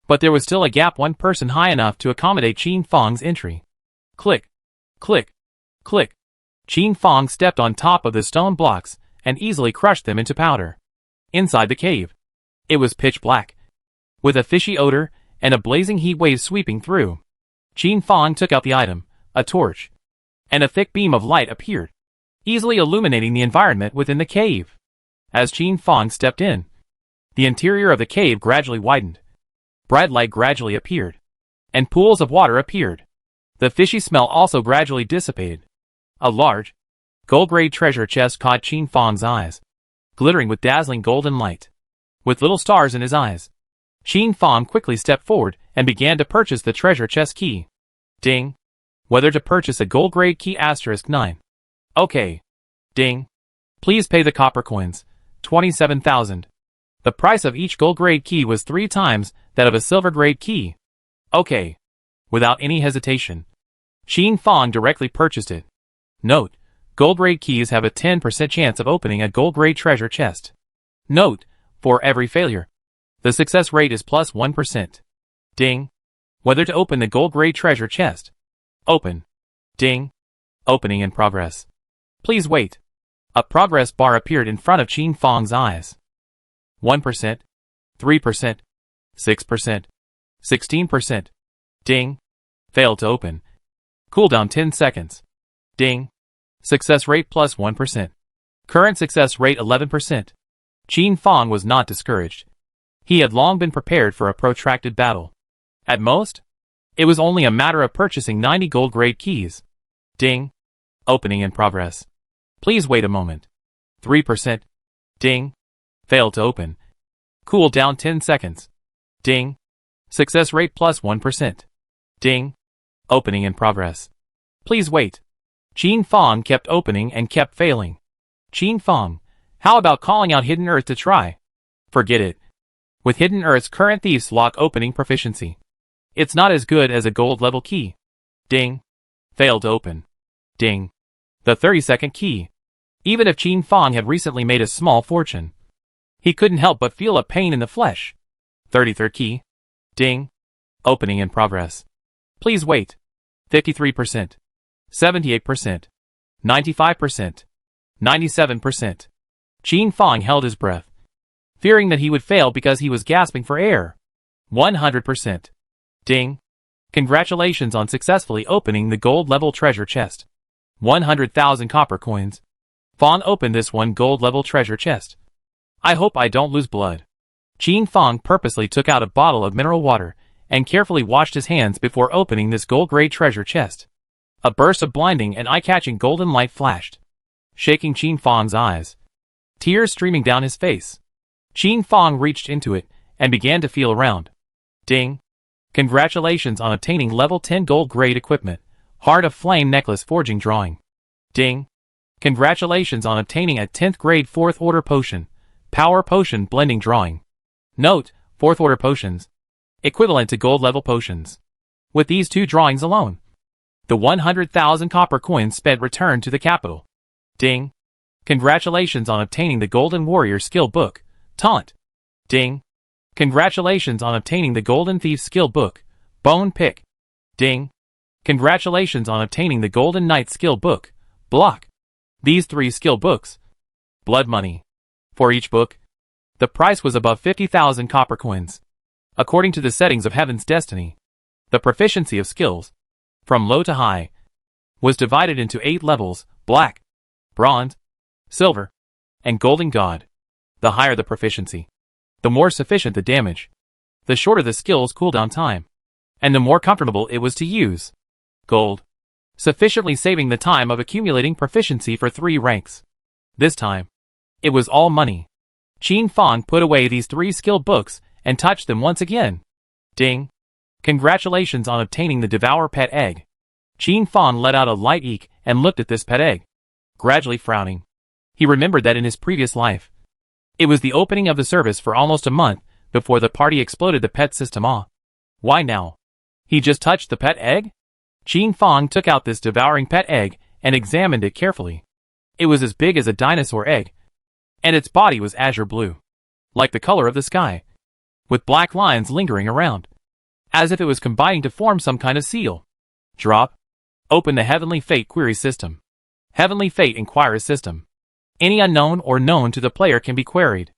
But there was still a gap 1 person high enough to accommodate Qin Fong's entry. Click, click, click. Qin Fong stepped on top of the stone blocks and easily crushed them into powder. Inside the cave, it was pitch black, with a fishy odor and a blazing heat wave sweeping through. Qin Fong took out the item, a torch, and a thick beam of light appeared, easily illuminating the environment within the cave. As Qin Fong stepped in, the interior of the cave gradually widened. Bright light gradually appeared, and pools of water appeared. The fishy smell also gradually dissipated. A large, gold-grade treasure chest caught Qin Fong's eyes, glittering with dazzling golden light. With little stars in his eyes, Qin Fong quickly stepped forward and began to purchase the treasure chest key. Ding. Whether to purchase a gold-grade key *9. Okay. Ding. Please pay the copper coins, 27,000. The price of each gold-grade key was 3 times that of a silver-grade key. Okay. Without any hesitation, Qin Fong directly purchased it. Note: gold-grade keys have a 10% chance of opening a gold-grade treasure chest. Note: for every failure, the success rate is +1%. Ding. Whether to open the gold-grade treasure chest. Open. Ding. Opening in progress. Please wait. A progress bar appeared in front of Qin Fong's eyes. 1%, 3%, 6%, 16%. Ding. Failed to open. Cooldown 10 seconds. Ding. Success rate +1%. Current success rate 11%. Qin Fong was not discouraged. He had long been prepared for a protracted battle. At most, it was only a matter of purchasing 90 gold-grade keys. Ding. Opening in progress. Please wait a moment. 3%. Ding. Failed to open. Cool down 10 seconds. Ding. Success rate plus 1%. Ding. Opening in progress. Please wait. Qin Fong kept opening and kept failing. Qin Fong, how about calling out Hidden Earth to try? Forget it. With Hidden Earth's current Thief's Lock opening proficiency, it's not as good as a gold level key. Ding. Failed to open. Ding. The 32nd key. Even if Qin Fong had recently made a small fortune, he couldn't help but feel a pain in the flesh. 33rd key. Ding. Opening in progress. Please wait. 53%. 78%. 95%. 97%. Qin Fong held his breath, fearing that he would fail because he was gasping for air. 100%. Ding. Congratulations on successfully opening the gold level treasure chest. 100,000 copper coins. Fong opened this one gold level treasure chest. I hope I don't lose blood. Qin Fong purposely took out a bottle of mineral water and carefully washed his hands before opening this gold-grade treasure chest. A burst of blinding and eye-catching golden light flashed, shaking Qin Fong's eyes, tears streaming down his face. Qin Fong reached into it and began to feel around. Ding. Congratulations on obtaining level 10 gold-grade equipment, Heart of Flame necklace forging drawing. Ding. Congratulations on obtaining a 10th grade 4th order potion, Power Potion blending drawing. Note, 4th order potions, equivalent to gold level potions. With these two drawings alone, the 100,000 copper coins spent returned to the capital. Ding. Congratulations on obtaining the Golden Warrior skill book, Taunt. Ding. Congratulations on obtaining the Golden Thief skill book, Bone Pick. Ding. Congratulations on obtaining the Golden Knight skill book, Block. These 3 skill books. Blood money. For each book, the price was above 50,000 copper coins. According to the settings of Heaven's Destiny, the proficiency of skills, from low to high, was divided into 8 levels: Black, Bronze, Silver, and Golden God. The higher the proficiency, the more sufficient the damage, the shorter the skill's cooldown time, and the more comfortable it was to use. Gold, sufficiently saving the time of accumulating proficiency for 3 ranks. This time, it was all money. Qin Fong put away these 3 skill books and touched them once again. Ding. Congratulations on obtaining the Devour Pet Egg. Qin Fong let out a light eek and looked at this pet egg, gradually frowning. He remembered that in his previous life, it was the opening of the service for almost a month before the party exploded the pet system off. Why now? He just touched the pet egg? Qin Fong took out this devouring pet egg and examined it carefully. It was as big as a dinosaur egg, and its body was azure blue, like the color of the sky, with black lines lingering around, as if it was combining to form some kind of seal. Drop. Open the Heavenly Fate query system. Heavenly Fate inquiry system. Any unknown or known to the player can be queried.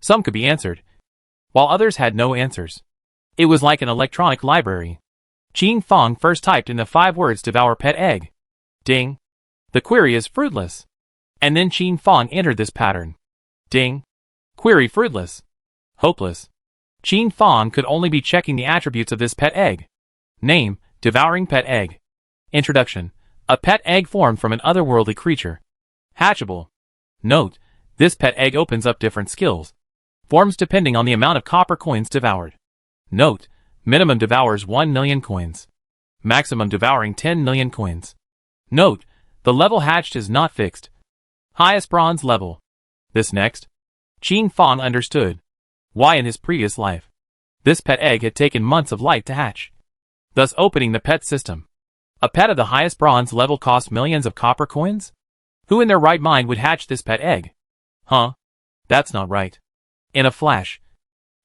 Some could be answered, while others had no answers. It was like an electronic library. Qin Fong first typed in the 5 words Devour Pet Egg. Ding. The query is fruitless. And then Qin Fong entered this pattern. Ding. Query fruitless. Hopeless. Qin Fong could only be checking the attributes of this pet egg. Name, Devouring Pet Egg. Introduction. A pet egg formed from an otherworldly creature. Hatchable. Note, this pet egg opens up different skills. Forms depending on the amount of copper coins devoured. Note, minimum devours 1 million coins. Maximum devouring 10 million coins. Note, the level hatched is not fixed. Highest bronze level. This next. Qin Fong understood why in his previous life this pet egg had taken months of light to hatch, thus opening the pet system. A pet of the highest bronze level cost millions of copper coins? Who in their right mind would hatch this pet egg? Huh? That's not right. In a flash,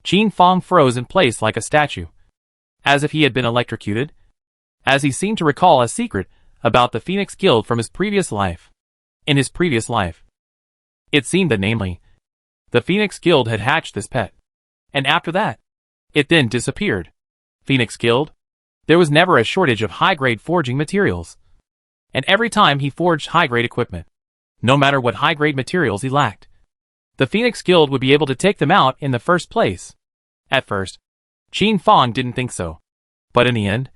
Qin Fong froze in place like a statue, as if he had been electrocuted, as he seemed to recall a secret about the Phoenix Guild from his previous life. In his previous life, it seemed that namely, the Phoenix Guild had hatched this pet. And after that, it then disappeared. Phoenix Guild? There was never a shortage of high-grade forging materials. And every time he forged high-grade equipment, no matter what high-grade materials he lacked, the Phoenix Guild would be able to take them out in the first place. At first, Qin Fong didn't think so. But in the end,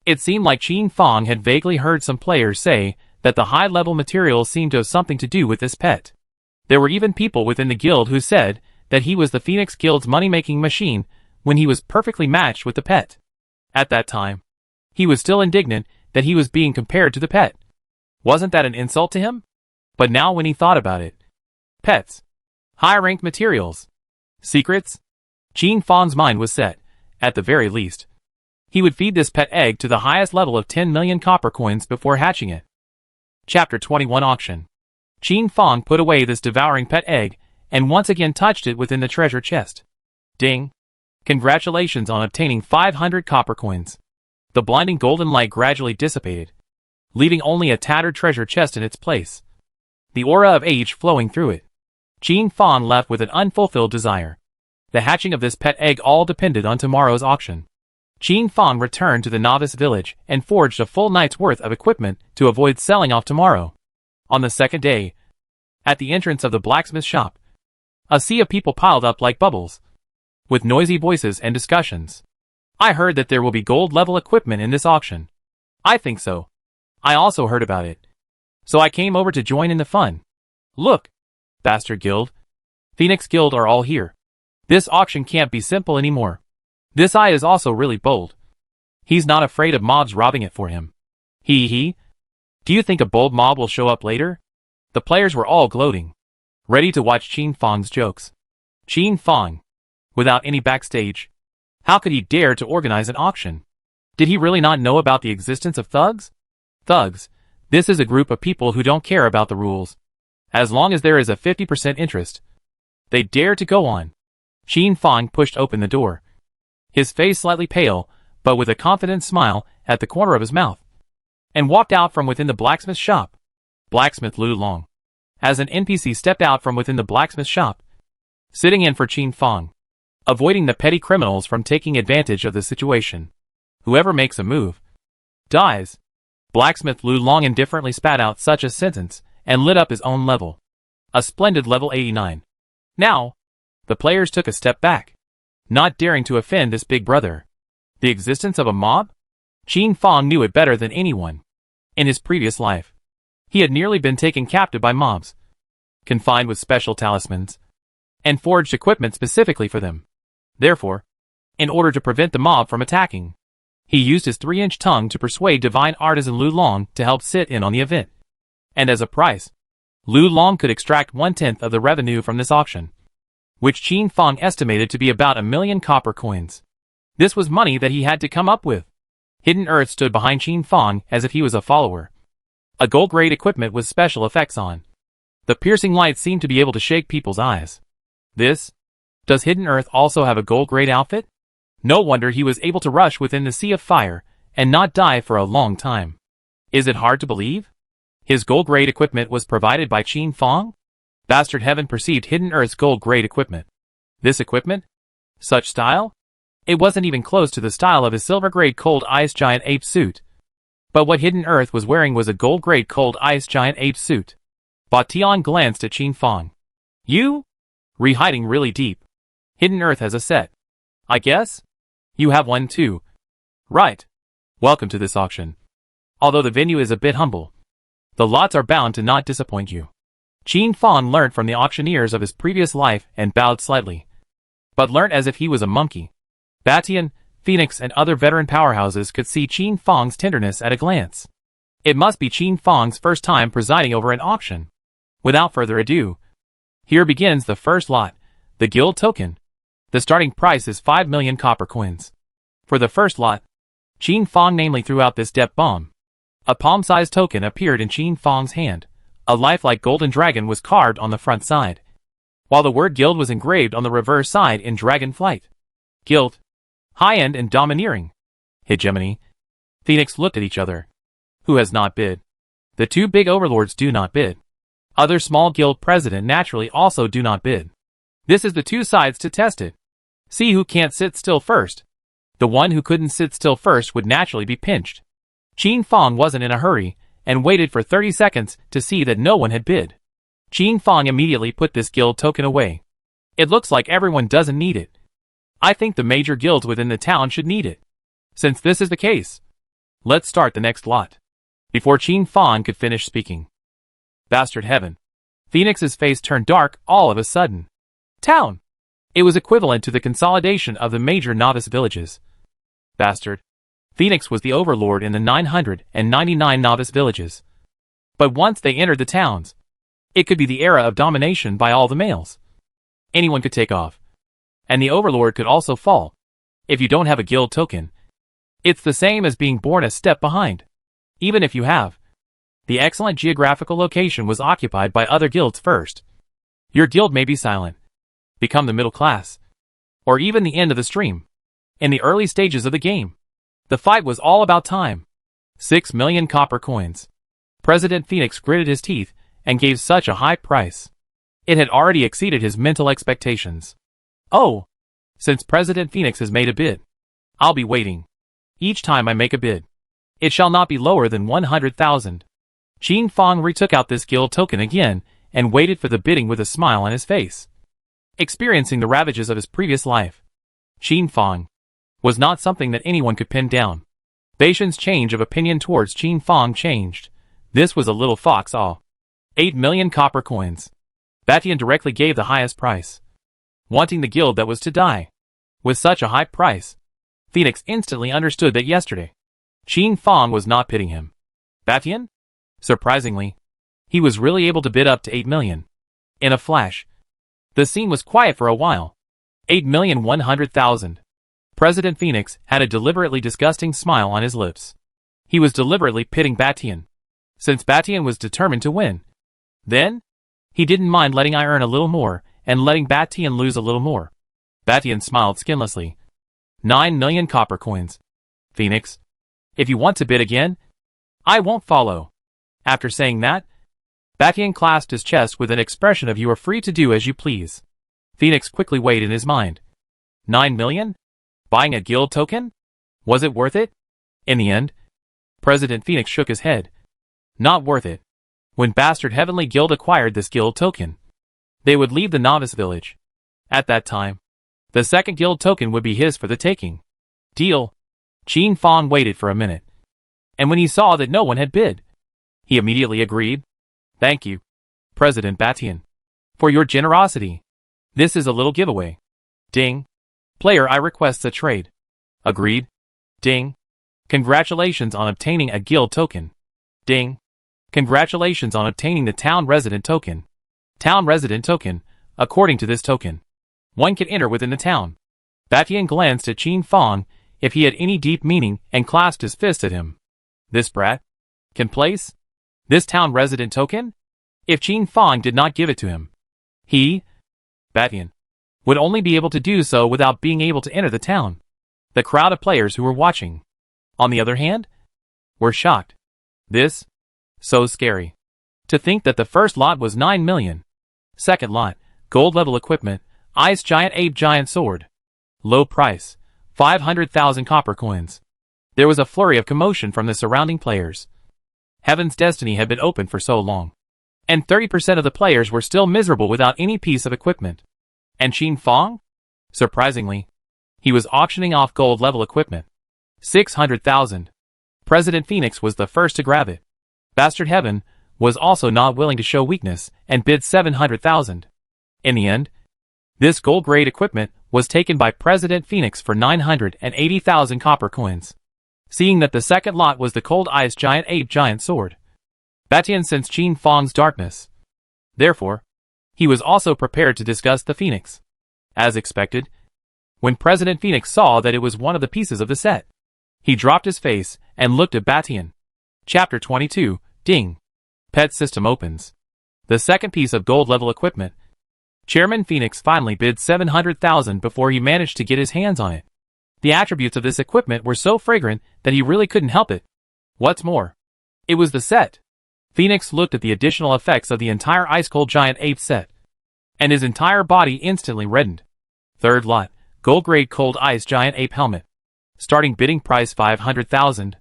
it seemed like Qin Fong had vaguely heard some players say that the high-level materials seemed to have something to do with this pet. There were even people within the guild who said that he was the Phoenix Guild's money-making machine when he was perfectly matched with the pet. At that time, he was still indignant that he was being compared to the pet. Wasn't that an insult to him? But now when he thought about it, pets, high-ranked materials, secrets, Qin Fang's mind was set. At the very least, he would feed this pet egg to the highest level of 10 million copper coins before hatching it. Chapter 21 Auction. Qin Fang put away this devouring pet egg and once again touched it within the treasure chest. Ding! Congratulations on obtaining 500 copper coins. The blinding golden light gradually dissipated, leaving only a tattered treasure chest in its place, the aura of age flowing through it. Qin Fang left with an unfulfilled desire. The hatching of this pet egg all depended on tomorrow's auction. Qin Fang returned to the novice village and forged a full night's worth of equipment to avoid selling off tomorrow. On the second day, at the entrance of the blacksmith shop, a sea of people piled up like bubbles, with noisy voices and discussions. I heard that there will be gold-level equipment in this auction. I think so. I also heard about it. So I came over to join in the fun. Look! Bastard Guild, Phoenix Guild are all here. This auction can't be simple anymore. This eye is also really bold. He's not afraid of mobs robbing it for him. He. Do you think a bold mob will show up later? The players were all gloating, ready to watch Qin Fang's jokes. Qin Fang, without any backstage. How could he dare to organize an auction? Did he really not know about the existence of thugs? Thugs. This is a group of people who don't care about the rules. As long as there is a 50% interest, they dare to go on. Qin Fang pushed open the door, his face slightly pale, but with a confident smile at the corner of his mouth, and walked out from within the blacksmith shop. Blacksmith Lu Long, as an NPC stepped out from within the blacksmith shop, sitting in for Qin Fang, avoiding the petty criminals from taking advantage of the situation. Whoever makes a move dies. Blacksmith Lu Long indifferently spat out such a sentence and lit up his own level. A splendid level 89. Now, the players took a step back, not daring to offend this big brother. The existence of a mob? Qin Fang knew it better than anyone. In his previous life, he had nearly been taken captive by mobs, confined with special talismans, and forged equipment specifically for them. Therefore, in order to prevent the mob from attacking, he used his 3-inch tongue to persuade divine artisan Lu Long to help sit in on the event. And as a price, Lu Long could extract 1/10 of the revenue from this auction, which Qin Fang estimated to be about 1 million copper coins. This was money that he had to come up with. Hidden Earth stood behind Qin Fang as if he was a follower. A gold-grade equipment with special effects on. The piercing light seemed to be able to shake people's eyes. Does Hidden Earth also have a gold-grade outfit? No wonder he was able to rush within the sea of fire and not die for a long time. Is it hard to believe? His gold-grade equipment was provided by Qin Fang? Bastard Heaven perceived Hidden Earth's gold-grade equipment. This equipment? Such style? It wasn't even close to the style of his silver-grade cold ice giant ape suit. But what Hidden Earth was wearing was a gold-grade cold ice giant ape suit. Batian glanced at Qin Fang. You? Hiding really deep. Hidden Earth has a set. I guess? You have one too. Right. Welcome to this auction. Although the venue is a bit humble, the lots are bound to not disappoint you. Qin Fang learned from the auctioneers of his previous life and bowed slightly, but learned as if he was a monkey. Batian, Phoenix and other veteran powerhouses could see Qin Fang's tenderness at a glance. It must be Qin Fang's first time presiding over an auction. Without further ado, here begins the first lot, the guild token. The starting price is 5 million copper coins. For the first lot, Qin Fang namely threw out this depth bomb. A palm-sized token appeared in Qin Fang's hand. A lifelike golden dragon was carved on the front side, while the word guild was engraved on the reverse side in dragon flight. Guild. High-end and domineering. Hegemony. Phoenix looked at each other. Who has not bid? The two big overlords do not bid. Other small guild president naturally also do not bid. This is the two sides to test it. See who can't sit still first. The one who couldn't sit still first would naturally be pinched. Qin Fang wasn't in a hurry, and waited for 30 seconds to see that no one had bid. Qin Fang immediately put this guild token away. It looks like everyone doesn't need it. I think the major guilds within the town should need it. Since this is the case, let's start the next lot. Before Qin Fang could finish speaking, Bastard Heaven, Phoenix's face turned dark all of a sudden. Town! It was equivalent to the consolidation of the major novice villages. Bastard. Phoenix was the overlord in the 999 novice villages. But once they entered the towns, it could be the era of domination by all the males. Anyone could take off. And the overlord could also fall. If you don't have a guild token, it's the same as being born a step behind. Even if you have. The excellent geographical location was occupied by other guilds first. Your guild may be silent, become the middle class, or even the end of the stream. In the early stages of the game, the fight was all about time. 6 million copper coins. President Phoenix gritted his teeth and gave such a high price. It had already exceeded his mental expectations. Oh, since President Phoenix has made a bid, I'll be waiting. Each time I make a bid, it shall not be lower than 100,000. Qin Fong retook out this guild token again and waited for the bidding with a smile on his face. Experiencing the ravages of his previous life, Qin Fong was not something that anyone could pin down. Beishan's change of opinion towards Qin Fong changed. This was a little fox all. 8 million copper coins. Batian directly gave the highest price, wanting the guild that was to die. With such a high price, Phoenix instantly understood that yesterday, Qin Fong was not pitting him. Batian? Surprisingly, he was really able to bid up to 8 million. In a flash, the scene was quiet for a while. 8,100,000. President Phoenix had a deliberately disgusting smile on his lips. He was deliberately pitting Batian, since Batian was determined to win. Then, he didn't mind letting I earn a little more, and letting Batian lose a little more. Batian smiled skinlessly. 9 million copper coins. Phoenix, if you want to bid again, I won't follow. After saying that, Batian clasped his chest with an expression of you are free to do as you please. Phoenix quickly weighed in his mind. 9 million? Buying a guild token? Was it worth it? In the end, President Phoenix shook his head. Not worth it. When Bastard Heavenly Guild acquired this guild token, they would leave the novice village. At that time, the second guild token would be his for the taking. Deal. Qin Fong waited for a minute, and when he saw that no one had bid, he immediately agreed. Thank you, President Batian, for your generosity. This is a little giveaway. Ding. Player I requests a trade. Agreed. Ding. Congratulations on obtaining a guild token. Ding. Congratulations on obtaining the town resident token. Town resident token. According to this token, one can enter within the town. Batian glanced at Qin Fong if he had any deep meaning and clasped his fist at him. This brat can place this town resident token? If Qin Fong did not give it to him, he, Batian, would only be able to do so without being able to enter the town. The crowd of players who were watching, on the other hand, were shocked. This, so scary. To think that the first lot was 9 million. Second lot, gold level equipment, Ice Giant Ape Giant Sword. Low price, 500,000 copper coins. There was a flurry of commotion from the surrounding players. Heaven's destiny had been open for so long, and 30% of the players were still miserable without any piece of equipment. And Qin Fong? Surprisingly, he was auctioning off gold level equipment. 600,000. President Phoenix was the first to grab it. Bastard Heaven was also not willing to show weakness and bid 700,000. In the end, this gold-grade equipment was taken by President Phoenix for 980,000 copper coins. Seeing that the second lot was the Cold Ice Giant Ape Giant Sword, Batian sensed Qin Fong's darkness. Therefore, he was also prepared to discuss the Phoenix. As expected, when President Phoenix saw that it was one of the pieces of the set, he dropped his face and looked at Batian. Chapter 22, Ding. Pet system opens. The second piece of gold-level equipment. Chairman Phoenix finally bid 700,000 before he managed to get his hands on it. The attributes of this equipment were so fragrant that he really couldn't help it. What's more, it was the set. Phoenix looked at the additional effects of the entire Ice-Cold Giant Ape set, and his entire body instantly reddened. Third lot, gold-grade Cold Ice Giant Ape Helmet. Starting bidding price 500,000.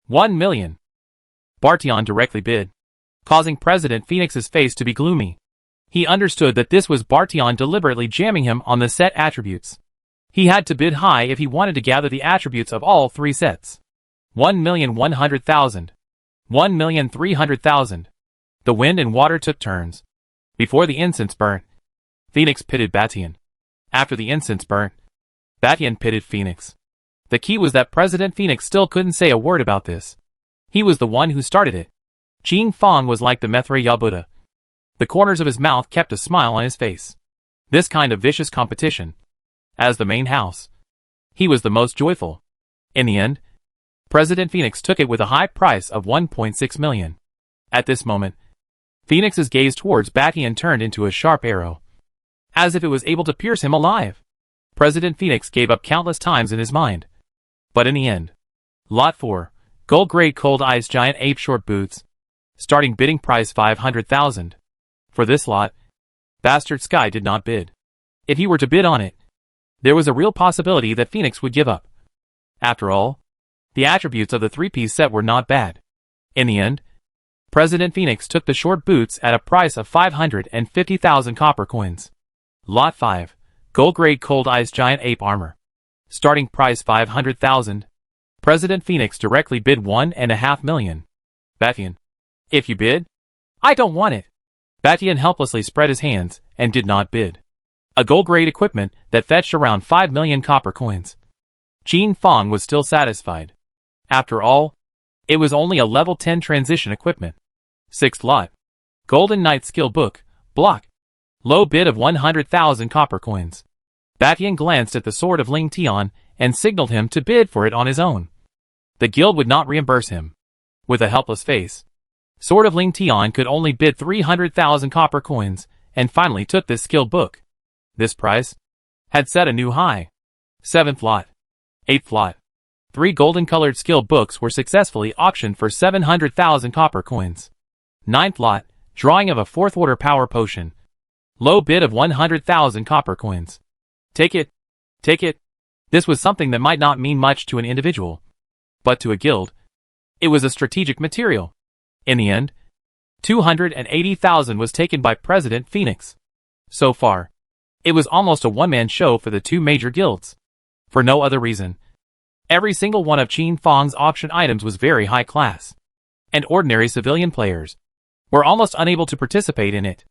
1 million. Bartion directly bid, causing President Phoenix's face to be gloomy. He understood that this was Bartion deliberately jamming him on the set attributes. He had to bid high if he wanted to gather the attributes of all three sets. 1,100,000. 1,300,000. The wind and water took turns. Before the incense burnt, Phoenix pitted Batian. After the incense burnt, Batian pitted Phoenix. The key was that President Phoenix still couldn't say a word about this. He was the one who started it. Qin Fong was like the Methre Yabuda. The corners of his mouth kept a smile on his face. This kind of vicious competition. As the main house, he was the most joyful. In the end, President Phoenix took it with a high price of 1.6 million. At this moment, Phoenix's gaze towards Batian turned into a sharp arrow, as if it was able to pierce him alive. President Phoenix gave up countless times in his mind. But in the end, Lot 4, gold-grade cold ice giant ape short boots. Starting bidding price 500,000. For this lot, Bastard Sky did not bid. If he were to bid on it, there was a real possibility that Phoenix would give up. After all, the attributes of the three-piece set were not bad. In the end, President Phoenix took the short boots at a price of 550,000 copper coins. Lot 5, gold-grade cold ice giant ape armor. Starting price 500,000. President Phoenix directly bid 1.5 million. Batian. If you bid, I don't want it. Batian helplessly spread his hands and did not bid. A gold-grade equipment that fetched around 5 million copper coins. Qin Fong was still satisfied. After all, it was only a level 10 transition equipment. 6th lot. Golden Knight skill book, block. Low bid of 100,000 copper coins. Batian glanced at the sword of Ling Tian and signaled him to bid for it on his own. The guild would not reimburse him. With a helpless face, Sword of Ling Tian could only bid 300,000 copper coins, and finally took this skill book. This price had set a new high. 7th lot. 8th lot. 3 golden-colored skill books were successfully auctioned for 700,000 copper coins. 9th lot. Drawing of a 4th order power potion. Low bid of 100,000 copper coins. Take it. Take it. This was something that might not mean much to an individual, but to a guild, it was a strategic material. In the end, 280,000 was taken by President Phoenix. So far, it was almost a one-man show for the two major guilds. For no other reason, every single one of Qin Fong's auction items was very high class, and ordinary civilian players were almost unable to participate in it.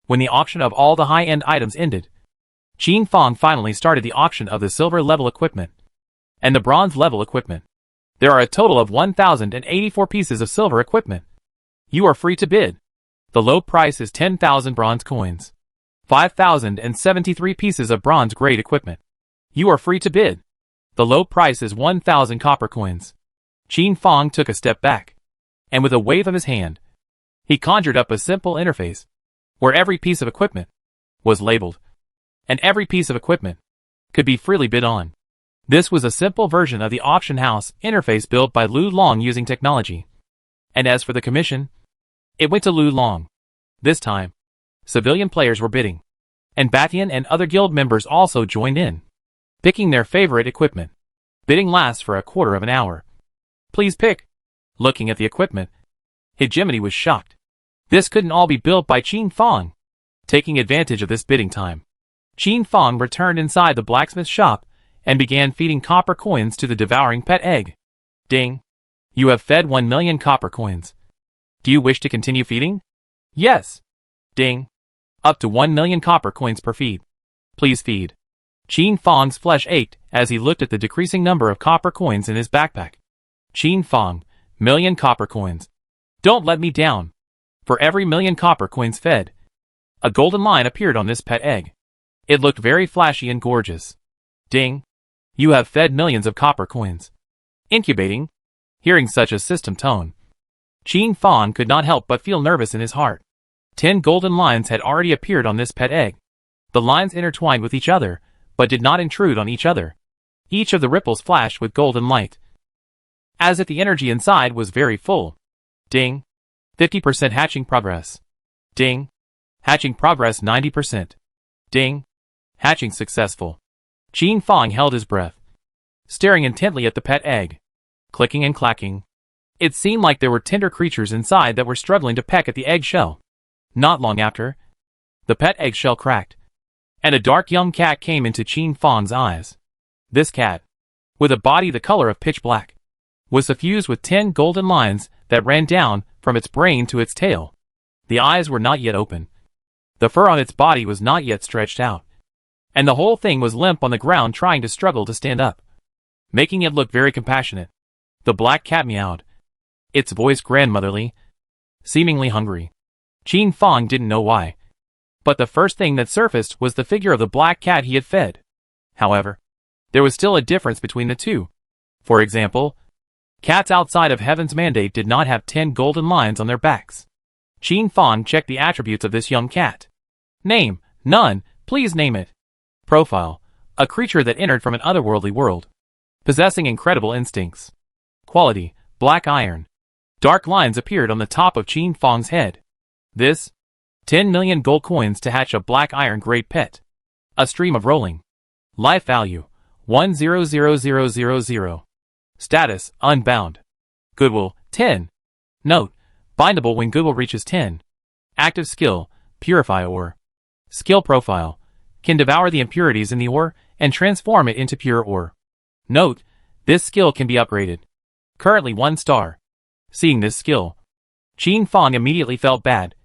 When the auction of all the high-end items ended, Qin Fong finally started the auction of the silver-level equipment and the bronze-level equipment. There are a total of 1,084 pieces of silver equipment. You are free to bid. The low price is 10,000 bronze coins. 5,073 pieces of bronze-grade equipment. You are free to bid. The low price is 1,000 copper coins. Qin Fong took a step back, and with a wave of his hand, he conjured up a simple interface, where every piece of equipment was labeled, and every piece of equipment could be freely bid on. This was a simple version of the auction house interface built by Lu Long using technology. And as for the commission, it went to Lu Long. This time, civilian players were bidding, and Batian and other guild members also joined in, picking their favorite equipment. Bidding lasts for a quarter of an hour. Please pick. Looking at the equipment, Hegemony was shocked. This couldn't all be built by Qin Fong. Taking advantage of this bidding time, Qin Fong returned inside the blacksmith shop and began feeding copper coins to the devouring pet egg. Ding. You have fed 1 million copper coins. Do you wish to continue feeding? Yes. Ding. Up to 1 million copper coins per feed. Please feed. Qin Fong's flesh ached as he looked at the decreasing number of copper coins in his backpack. Qin Fong, million copper coins. Don't let me down. For every million copper coins fed, a golden line appeared on this pet egg. It looked very flashy and gorgeous. Ding. You have fed millions of copper coins. Incubating. Hearing such a system tone, Qin Fong could not help but feel nervous in his heart. 10 golden lines had already appeared on this pet egg. The lines intertwined with each other, but did not intrude on each other. Each of the ripples flashed with golden light, as if the energy inside was very full. Ding. 50% hatching progress. Ding. Hatching progress 90%. Ding. Hatching successful. Qin Fong held his breath, staring intently at the pet egg. Clicking and clacking. It seemed like there were tender creatures inside that were struggling to peck at the eggshell. Not long after, the pet eggshell cracked, and a dark young cat came into Qin Fong's eyes. This cat, with a body the color of pitch black, was suffused with 10 golden lines that ran down from its brain to its tail. The eyes were not yet open. The fur on its body was not yet stretched out, and the whole thing was limp on the ground trying to struggle to stand up, making it look very compassionate. The black cat meowed, its voice grandmotherly, seemingly hungry. Qin Fang didn't know why, but the first thing that surfaced was the figure of the black cat he had fed. However, there was still a difference between the two. For example, cats outside of Heaven's Mandate did not have 10 golden lines on their backs. Qin Fang checked the attributes of this young cat. Name: none, please name it. Profile: a creature that entered from an otherworldly world, possessing incredible instincts. Quality: black iron. Dark lines appeared on the top of Qin Fang's head. This: 10 million gold coins to hatch a black iron grade pet. A stream of rolling. Life value: 100000. Status: unbound. Goodwill: 10. Note: bindable when goodwill reaches 10. Active skill: purify ore. Skill profile: can devour the impurities in the ore and transform it into pure ore. Note: this skill can be upgraded. Currently 1 star. Seeing this skill, Qin Fang immediately felt bad,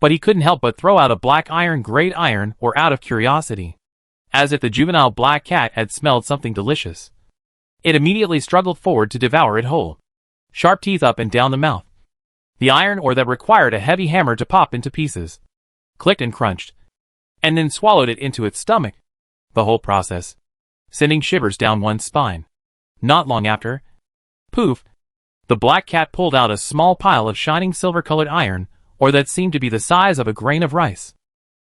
but he couldn't help but throw out a black iron grade iron ore out of curiosity, as if the juvenile black cat had smelled something delicious. It immediately struggled forward to devour it whole, sharp teeth up and down the mouth. The iron ore that required a heavy hammer to pop into pieces, clicked and crunched, and then swallowed it into its stomach. The whole process sending shivers down one's spine. Not long after, poof, the black cat pulled out a small pile of shining silver-colored iron ore that seemed to be the size of a grain of rice.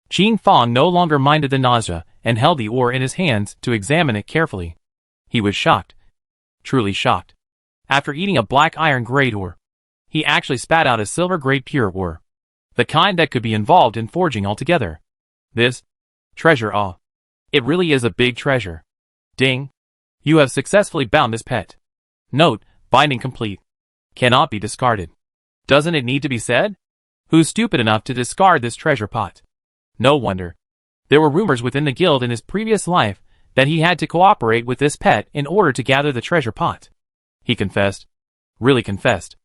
Qin Fang no longer minded the nausea and held the ore in his hands to examine it carefully. He was shocked. Truly shocked. After eating a black iron grade ore, he actually spat out a silver grade pure ore, the kind that could be involved in forging altogether. This treasure, it really is a big treasure. Ding. You have successfully bound this pet. Note: binding complete. Cannot be discarded. Doesn't it need to be said? Who's stupid enough to discard this treasure pot? No wonder. There were rumors within the guild in his previous life that he had to cooperate with this pet in order to gather the treasure pot. He confessed. Really confessed.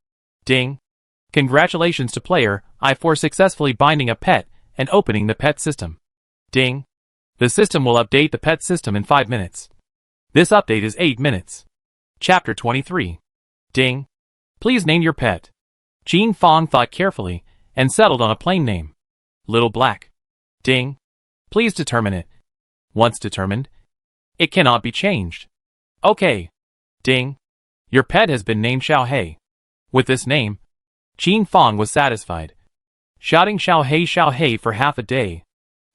Ding. Congratulations to player I for successfully binding a pet and opening the pet system. Ding. The system will update the pet system in 5 minutes. This update is 8 minutes. Chapter 23. Ding. Please name your pet. Qin Fang thought carefully and settled on a plain name. Little Black. Ding. Please determine it. Once determined, it cannot be changed. Okay. Ding. Your pet has been named Xiao. With this name, Qin Fang was satisfied, shouting Xiao for half a day.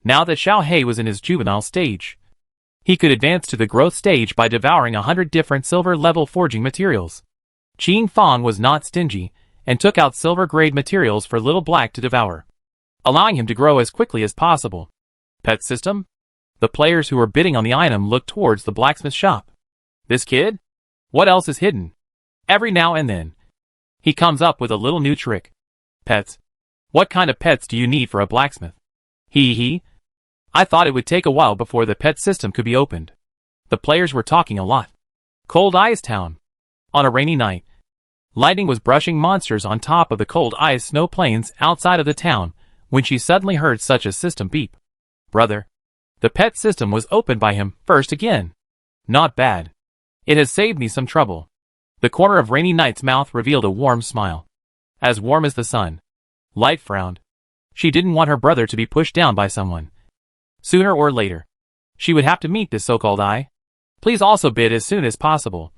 Now that Xiao was in his juvenile stage, he could advance to the growth stage by devouring 100 different silver-level forging materials. Qin Fang was not stingy and took out silver-grade materials for Little Black to devour, allowing him to grow as quickly as possible. Pet system? The players who were bidding on the item looked towards the blacksmith shop. This kid? What else is hidden? Every now and then, he comes up with a little new trick. Pets. What kind of pets do you need for a blacksmith? I thought it would take a while before the pet system could be opened. The players were talking a lot. Cold Ice Town. On a rainy night, lightning was brushing monsters on top of the cold ice snow plains outside of the town when she suddenly heard such a system beep. Brother. The pet system was opened by him first again. Not bad. It has saved me some trouble. The corner of Rainy Night's mouth revealed a warm smile. As warm as the sun. Light frowned. She didn't want her brother to be pushed down by someone. Sooner or later, she would have to meet this so-called I. Please also bid as soon as possible,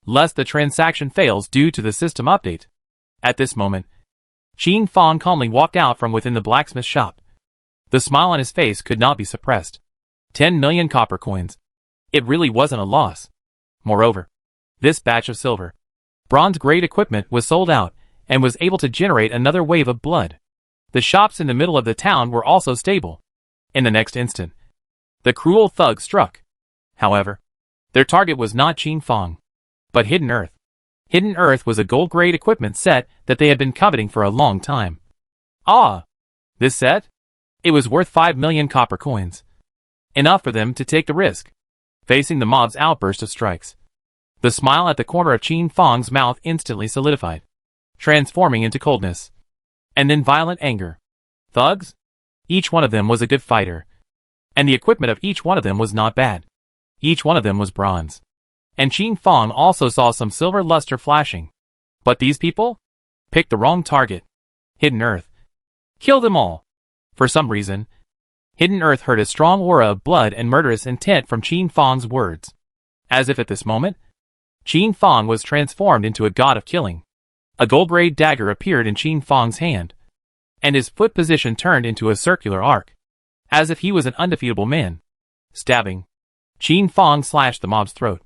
lest the transaction fails due to the system update. At this moment, Qin Fang calmly walked out from within the blacksmith shop. The smile on his face could not be suppressed. 10 million copper coins. It really wasn't a loss. Moreover, this batch of silver, bronze grade equipment was sold out and was able to generate another wave of blood. The shops in the middle of the town were also stable. In the next instant, the cruel thugs struck. However, their target was not Qin Fang, but Hidden Earth. Hidden Earth was a gold-grade equipment set that they had been coveting for a long time. This set? It was worth 5 million copper coins. Enough for them to take the risk. Facing the mob's outburst of strikes, the smile at the corner of Qin Fang's mouth instantly solidified, transforming into coldness, and then violent anger. Thugs? Each one of them was a good fighter, And the equipment of each one of them was not bad. Each one of them was bronze. And Qin Fong also saw some silver luster flashing. But these people? Picked the wrong target. Hidden Earth. Kill them all. For some reason, Hidden Earth heard a strong aura of blood and murderous intent from Qin Fong's words. As if at this moment, Qin Fong was transformed into a god of killing. A gold-rayed dagger appeared in Qin Fong's hand, and his foot position turned into a circular arc, as if he was an undefeatable man. Stabbing, Qin Fong slashed the mob's throat,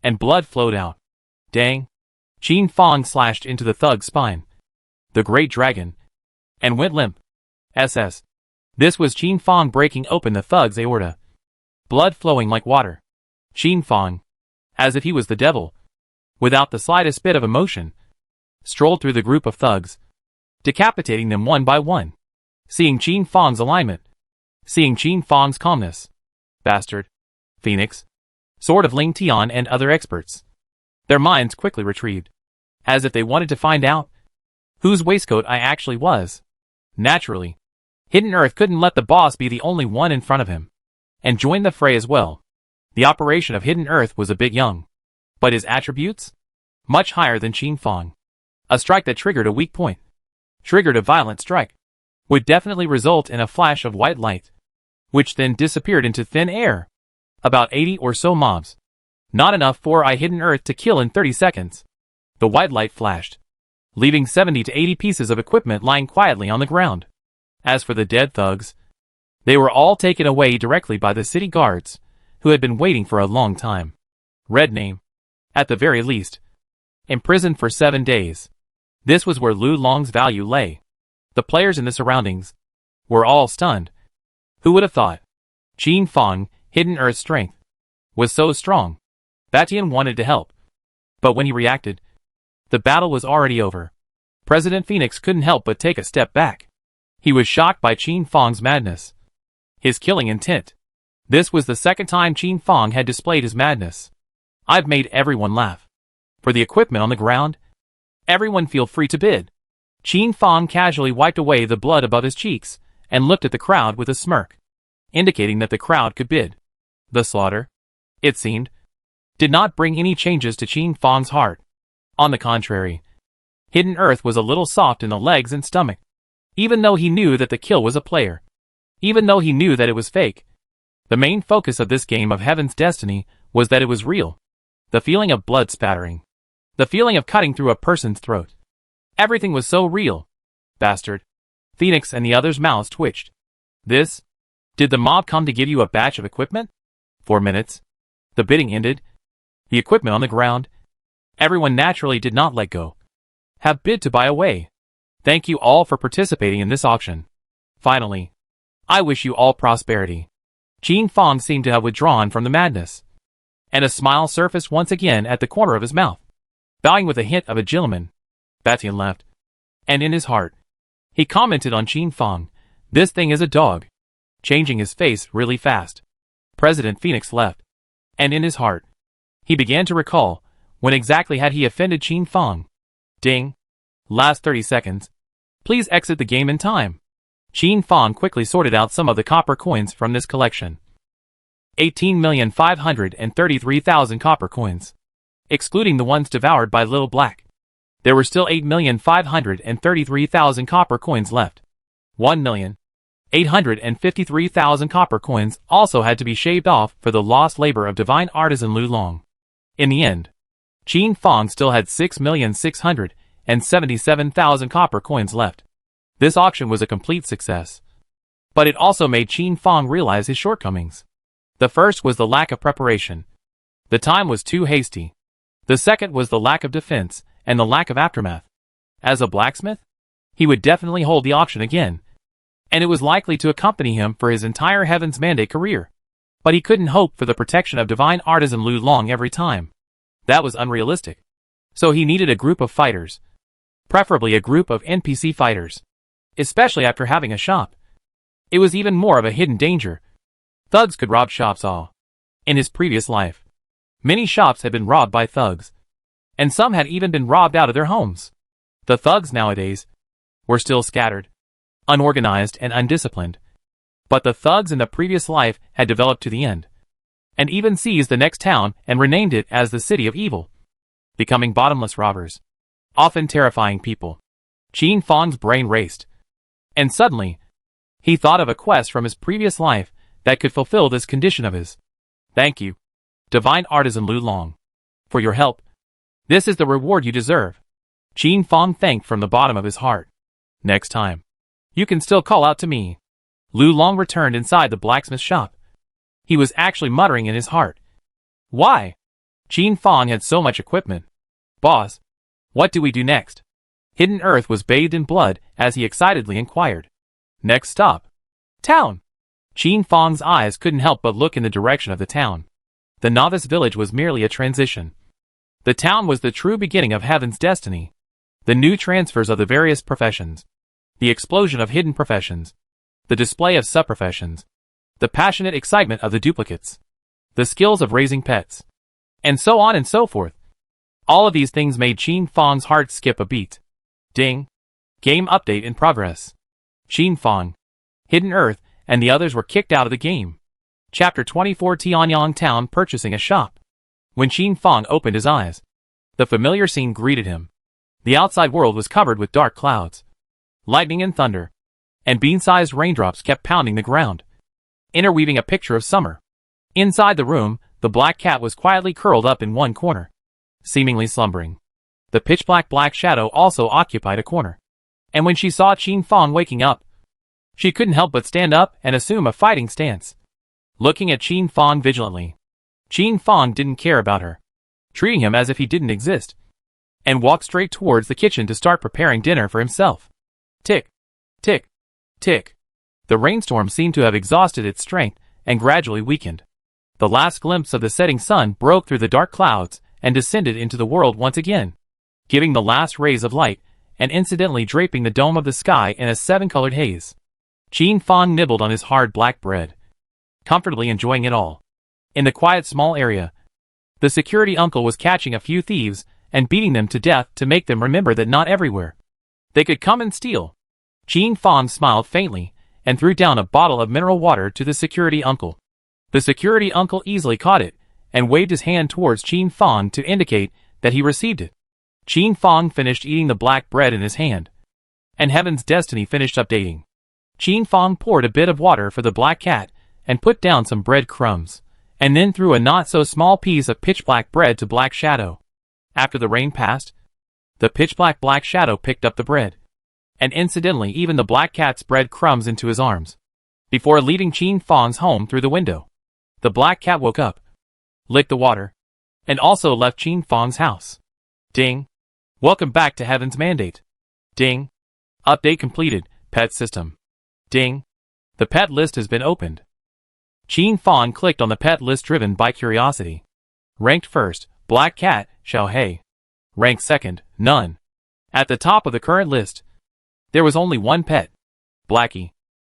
and blood flowed out. Dang! Qin Fong slashed into the thug's spine, the great dragon, and went limp. SS. This was Qin Fong breaking open the thug's aorta. Blood flowing like water. Qin Fong, as if he was the devil, without the slightest bit of emotion, strolled through the group of thugs, decapitating them one by one. Seeing Qin Fong's alignment, seeing Qin Fong's calmness. Bastard. Phoenix. Sword of Ling Tian and other experts. Their minds quickly retrieved, as if they wanted to find out whose waistcoat I actually was. Naturally, Hidden Earth couldn't let the boss be the only one in front of him, and join the fray as well. The operation of Hidden Earth was a bit young, but his attributes? Much higher than Qin Fong. A strike that triggered a weak point, triggered a violent strike, would definitely result in a flash of white light, which then disappeared into thin air. About 80 or so mobs. Not enough for Hidden Earth to kill in 30 seconds. The white light flashed, leaving 70 to 80 pieces of equipment lying quietly on the ground. As for the dead thugs, they were all taken away directly by the city guards, who had been waiting for a long time. Red name. At the very least. Imprisoned for 7 days. This was where Lu Long's value lay. The players in the surroundings were all stunned. Who would have thought? Qin Fong, Hidden Earth's strength, was so strong. Batian wanted to help, but when he reacted, the battle was already over. President Phoenix couldn't help but take a step back. He was shocked by Qin Fong's madness, his killing intent. This was the second time Qin Fong had displayed his madness. I've made everyone laugh. For the equipment on the ground, everyone feel free to bid. Qin Fong casually wiped away the blood above his cheeks and looked at the crowd with a smirk, indicating that the crowd could bid. The slaughter, it seemed, did not bring any changes to Qin Fong's heart. On the contrary, Hidden Earth was a little soft in the legs and stomach. Even though he knew that the kill was a player, even though he knew that it was fake, the main focus of this game of Heaven's Destiny was that it was real. The feeling of blood spattering, the feeling of cutting through a person's throat. Everything was so real. Bastard. Phoenix and the others' mouths twitched. This? Did the mob come to give you a batch of equipment? 4 minutes. The bidding ended. The equipment on the ground. Everyone naturally did not let go. Have bid to buy away. Thank you all for participating in this auction. Finally, I wish you all prosperity. Qin Fong seemed to have withdrawn from the madness, and a smile surfaced once again at the corner of his mouth. Bowing with a hint of agility, Batian left. And in his heart, he commented on Qin Fong, "This thing is a dog," changing his face really fast. President Phoenix left, and in his heart, he began to recall, when exactly had he offended Qin Fong. Ding. Last 30 seconds. Please exit the game in time. Qin Fong quickly sorted out some of the copper coins from this collection. 18,533,000 copper coins. Excluding the ones devoured by Little Black. There were still 8,533,000 copper coins left. 1,853,000 copper coins also had to be shaved off for the lost labor of divine artisan Lu Long. In the end, Qin Fong still had 6,677,000 copper coins left. This auction was a complete success. But it also made Qin Fong realize his shortcomings. The first was the lack of preparation. The time was too hasty. The second was the lack of defense and the lack of aftermath. As a blacksmith, he would definitely hold the auction again, and it was likely to accompany him for his entire Heaven's Mandate career. But he couldn't hope for the protection of divine artisan Lu Long every time. That was unrealistic. So he needed a group of fighters. Preferably a group of NPC fighters. Especially after having a shop. It was even more of a hidden danger. Thugs could rob shops all. In his previous life, many shops had been robbed by thugs. And some had even been robbed out of their homes. The thugs nowadays were still scattered, unorganized and undisciplined. But the thugs in the previous life had developed to the end, and even seized the next town and renamed it as the City of Evil, becoming bottomless robbers, often terrifying people. Qin Fang's brain raced, and suddenly, he thought of a quest from his previous life that could fulfill this condition of his. Thank you, Divine Artisan Lu Long, for your help. This is the reward you deserve. Qin Fang thanked from the bottom of his heart. Next time, you can still call out to me. Lu Long returned inside the blacksmith shop. He was actually muttering in his heart. Why? Qin Fang had so much equipment. Boss, what do we do next? Hidden Earth was bathed in blood as he excitedly inquired. Next stop. Town. Qin Fang's eyes couldn't help but look in the direction of the town. The novice village was merely a transition. The town was the true beginning of Heaven's destiny. The new transfers of the various professions. The explosion of hidden professions. The display of sub-professions. The passionate excitement of the duplicates. The skills of raising pets. And so on and so forth. All of these things made Qin Fang's heart skip a beat. Ding. Game update in progress. Qin Fang, Hidden Earth, and the others were kicked out of the game. Chapter 24 Tianyang Town purchasing a shop. When Qin Fang opened his eyes, the familiar scene greeted him. The outside world was covered with dark clouds. Lightning and thunder, and bean-sized raindrops kept pounding the ground, interweaving a picture of summer. Inside the room, the black cat was quietly curled up in one corner, seemingly slumbering. The pitch-black black shadow also occupied a corner. And when she saw Qin Fang waking up, she couldn't help but stand up and assume a fighting stance. Looking at Qin Fang vigilantly, Qin Fang didn't care about her, treating him as if he didn't exist, and walked straight towards the kitchen to start preparing dinner for himself. Tick, tick, tick. The rainstorm seemed to have exhausted its strength and gradually weakened. The last glimpse of the setting sun broke through the dark clouds and descended into the world once again, giving the last rays of light and incidentally draping the dome of the sky in a seven-colored haze. Qin Fang nibbled on his hard black bread, comfortably enjoying it all. In the quiet small area, the security uncle was catching a few thieves and beating them to death to make them remember that not everywhere they could come and steal. Qin Fang smiled faintly and threw down a bottle of mineral water to the security uncle. The security uncle easily caught it and waved his hand towards Qin Fang to indicate that he received it. Qin Fang finished eating the black bread in his hand, and Heaven's destiny finished updating. Qin Fang poured a bit of water for the black cat and put down some bread crumbs, and then threw a not-so-small piece of pitch-black bread to Black Shadow. After the rain passed, the pitch-black Black Shadow picked up the bread, and incidentally even the black cat's bread crumbs into his arms, before leaving Qin Fang's home through the window. The black cat woke up, licked the water, and also left Qin Fang's house. Ding. Welcome back to Heaven's Mandate. Ding. Update completed, pet system. Ding. The pet list has been opened. Qin Fang clicked on the pet list driven by curiosity. Ranked first, Black Cat, Xiao Hei. Ranked second, none. At the top of the current list, there was only one pet, Blackie.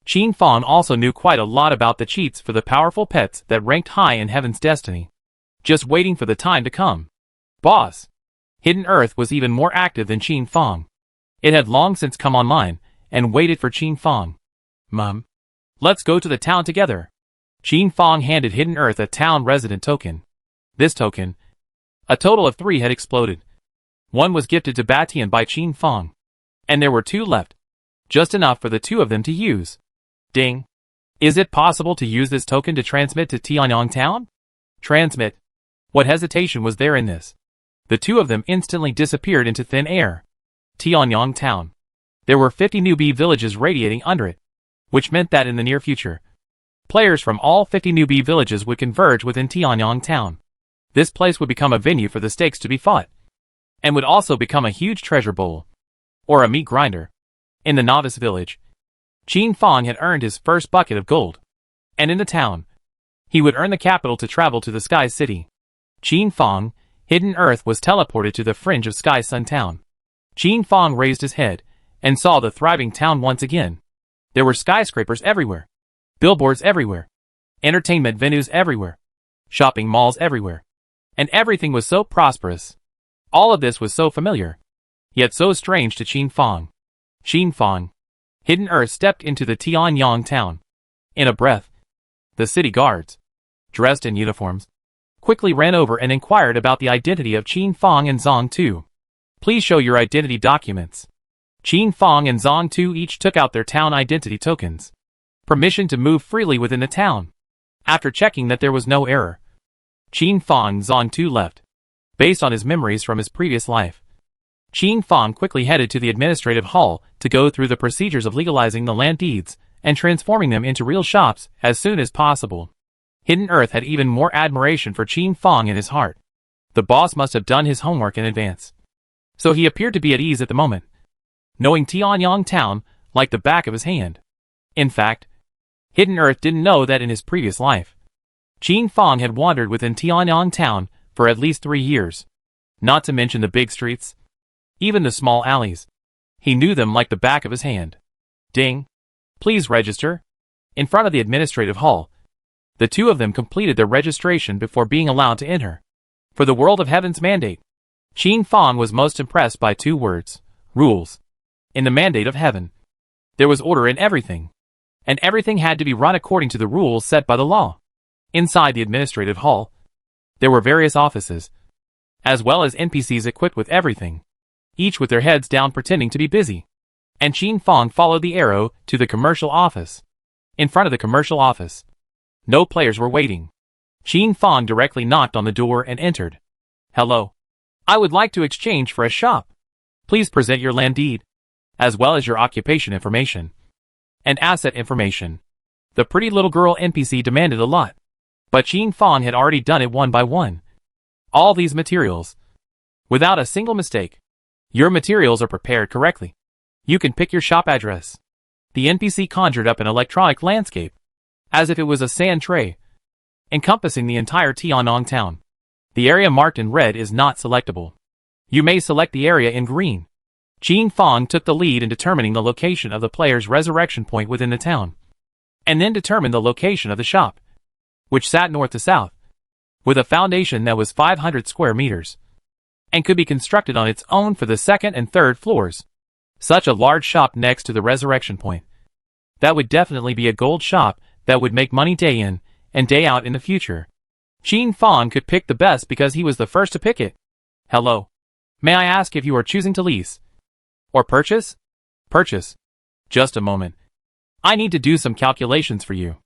Qin Fang also knew quite a lot about the cheats for the powerful pets that ranked high in Heaven's destiny, just waiting for the time to come. Boss. Hidden Earth was even more active than Qin Fang. It had long since come online and waited for Qin Fang. Mum, let's go to the town together. Qin Fang handed Hidden Earth a town resident token. This token, a total of 3 had exploded. One was gifted to Batian by Qin Fang, and there were 2 left, just enough for the 2 of them to use. Ding. Is it possible to use this token to transmit to Tianyang Town? Transmit. What hesitation was there in this? The 2 of them instantly disappeared into thin air. Tianyang Town. There were 50 newbie villages radiating under it, which meant that in the near future, players from all 50 newbie villages would converge within Tianyang Town. This place would become a venue for the stakes to be fought, and would also become a huge treasure bowl, or a meat grinder. In the novice village, Qin Fang had earned his first bucket of gold, and in the town, he would earn the capital to travel to the Sky City. Qin Fang, Hidden Earth was teleported to the fringe of Sky Sun Town. Qin Fang raised his head and saw the thriving town once again. There were skyscrapers everywhere, billboards everywhere, entertainment venues everywhere, shopping malls everywhere, and everything was so prosperous. All of this was so familiar, yet so strange to Qin Fang. Qin Fang, Hidden Earth stepped into the Tianyang Town. In a breath, the city guards, dressed in uniforms, quickly ran over and inquired about the identity of Qin Fong and Zhang Tu. Please show your identity documents. Qin Fong and Zhang Tu each took out their town identity tokens. Permission to move freely within the town. After checking that there was no error, Qin Fong and Zhang Tu left. Based on his memories from his previous life, Qin Fong quickly headed to the administrative hall to go through the procedures of legalizing the land deeds and transforming them into real shops as soon as possible. Hidden Earth had even more admiration for Qin Fong in his heart. The boss must have done his homework in advance. So he appeared to be at ease at the moment, knowing Tianyang Town like the back of his hand. In fact, Hidden Earth didn't know that in his previous life, Qin Fong had wandered within Tianyang Town for at least 3 years. Not to mention the big streets, even the small alleys. He knew them like the back of his hand. Ding. Please register. In front of the administrative hall, the two of them completed their registration before being allowed to enter. For the world of heaven's mandate, Qin Fong was most impressed by 2 words: rules. In the mandate of heaven, there was order in everything, and everything had to be run according to the rules set by the law. Inside the administrative hall, there were various offices, as well as NPCs equipped with everything, each with their heads down pretending to be busy. And Qin Fong followed the arrow to the commercial office. In front of the commercial office, no players were waiting. Qin Fong directly knocked on the door and entered. Hello. I would like to exchange for a shop. Please present your land deed, as well as your occupation information and asset information. The pretty little girl NPC demanded a lot, but Qin Fong had already done it one by one. All these materials, without a single mistake. Your materials are prepared correctly. You can pick your shop address. The NPC conjured up an electronic landscape, as if it was a sand tray, encompassing the entire Tianyang town. The area marked in red is not selectable. You may select the area in green. Qin Fong took the lead in determining the location of the player's resurrection point within the town, and then determined the location of the shop, which sat north to south, with a foundation that was 500 square meters, and could be constructed on its own for the 2nd and 3rd floors. Such a large shop next to the resurrection point. That would definitely be a gold shop that would make money day in and day out in the future. Qin Fong could pick the best because he was the first to pick it. Hello. May I ask if you are choosing to lease or purchase? Purchase. Just a moment. I need to do some calculations for you.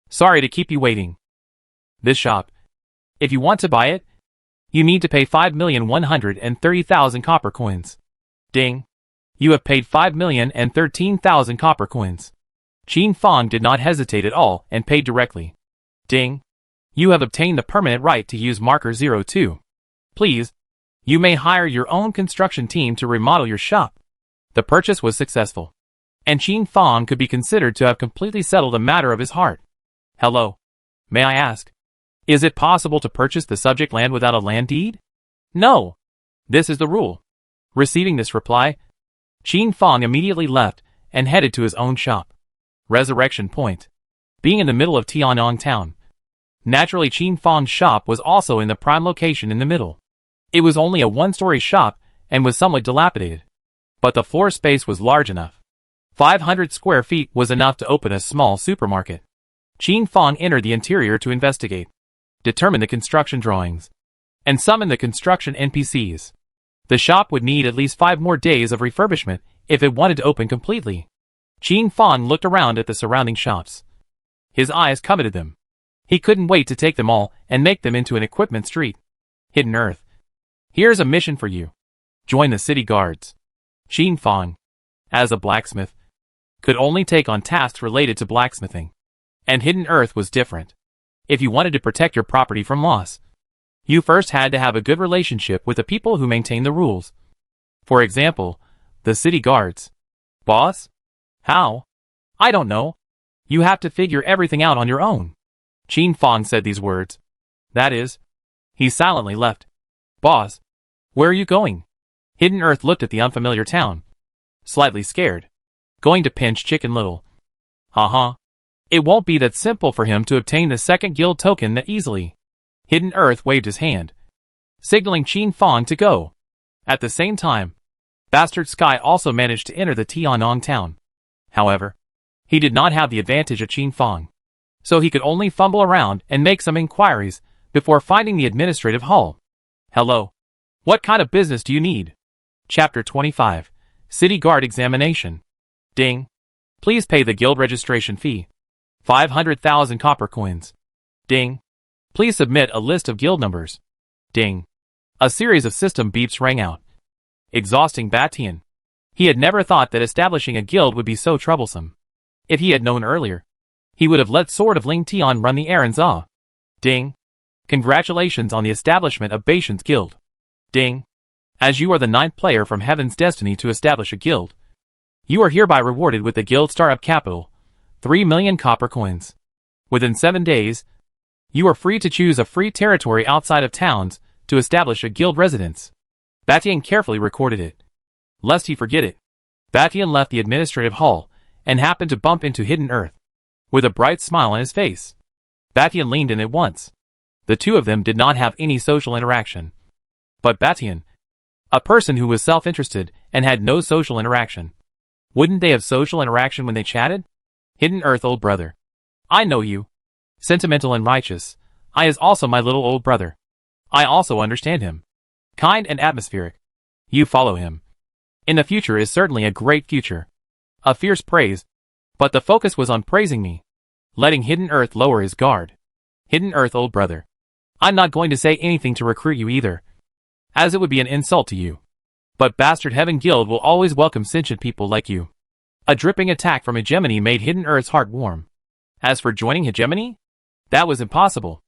Sorry to keep you waiting. This shop, if you want to buy it, you need to pay 5,130,000 copper coins. Ding. You have paid 5,013,000 copper coins. Qin Fong did not hesitate at all and paid directly. Ding. You have obtained the permanent right to use marker 02. Please, you may hire your own construction team to remodel your shop. The purchase was successful, and Qin Fong could be considered to have completely settled a matter of his heart. Hello. May I ask, is it possible to purchase the subject land without a land deed? No. This is the rule. Receiving this reply, Qin Fong immediately left and headed to his own shop. Resurrection Point. Being in the middle of Tianyang Town, naturally Qin Fong's shop was also in the prime location in the middle. It was only a 1-story shop and was somewhat dilapidated, but the floor space was large enough. 500 square feet was enough to open a small supermarket. Qin Fong entered the interior to investigate, determine the construction drawings, and summon the construction NPCs. The shop would need at least 5 more days of refurbishment if it wanted to open completely. Qin Fong looked around at the surrounding shops. His eyes coveted them. He couldn't wait to take them all and make them into an equipment street. Hidden Earth. Here's a mission for you. Join the city guards. Qin Fong, as a blacksmith, could only take on tasks related to blacksmithing. And Hidden Earth was different. If you wanted to protect your property from loss, you first had to have a good relationship with the people who maintain the rules. For example, the city guards. Boss? How? I don't know. You have to figure everything out on your own. Qin Fong said these words. That is, he silently left. Boss, where are you going? Hidden Earth looked at the unfamiliar town, slightly scared. Going to pinch Chicken Little. It won't be that simple for him to obtain the 2nd guild token that easily. Hidden Earth waved his hand, signaling Qin Fong to go. At the same time, Bastard Sky also managed to enter the Tianyang town. However, he did not have the advantage of Qin Fong. so he could only fumble around and make some inquiries before finding the administrative hall. Hello. What kind of business do you need? Chapter 25. City Guard Examination. Ding. Please pay the guild registration fee. 500,000 copper coins. Ding. Please submit a list of guild numbers. Ding. A series of system beeps rang out. Exhausting Batian. He had never thought that establishing a guild would be so troublesome. If he had known earlier, he would have let Sword of Ling Tian run the errands. Ding. Congratulations on the establishment of Bashan's guild. Ding. As you are the 9th player from Heaven's Destiny to establish a guild, you are hereby rewarded with the guild startup capital, 3 million copper coins. Within 7 days, you are free to choose a free territory outside of towns to establish a guild residence. Batian carefully recorded it. Lest he forget it, Batian left the administrative hall and happened to bump into Hidden Earth. With a bright smile on his face, Batian leaned in at once. The two of them did not have any social interaction. But Batian, a person who was self-interested and had no social interaction, wouldn't they have social interaction when they chatted? Hidden Earth, old brother. I know you. Sentimental and righteous. I is also my little old brother. I also understand him. Kind and atmospheric. You follow him. In the future is certainly a great future. A fierce praise. But the focus was on praising me. Letting Hidden Earth lower his guard. Hidden Earth, old brother. I'm not going to say anything to recruit you either, as it would be an insult to you. But Bastard Heaven Guild will always welcome sentient people like you. A dripping attack from Hegemony made Hidden Earth's heart warm. As for joining Hegemony, that was impossible.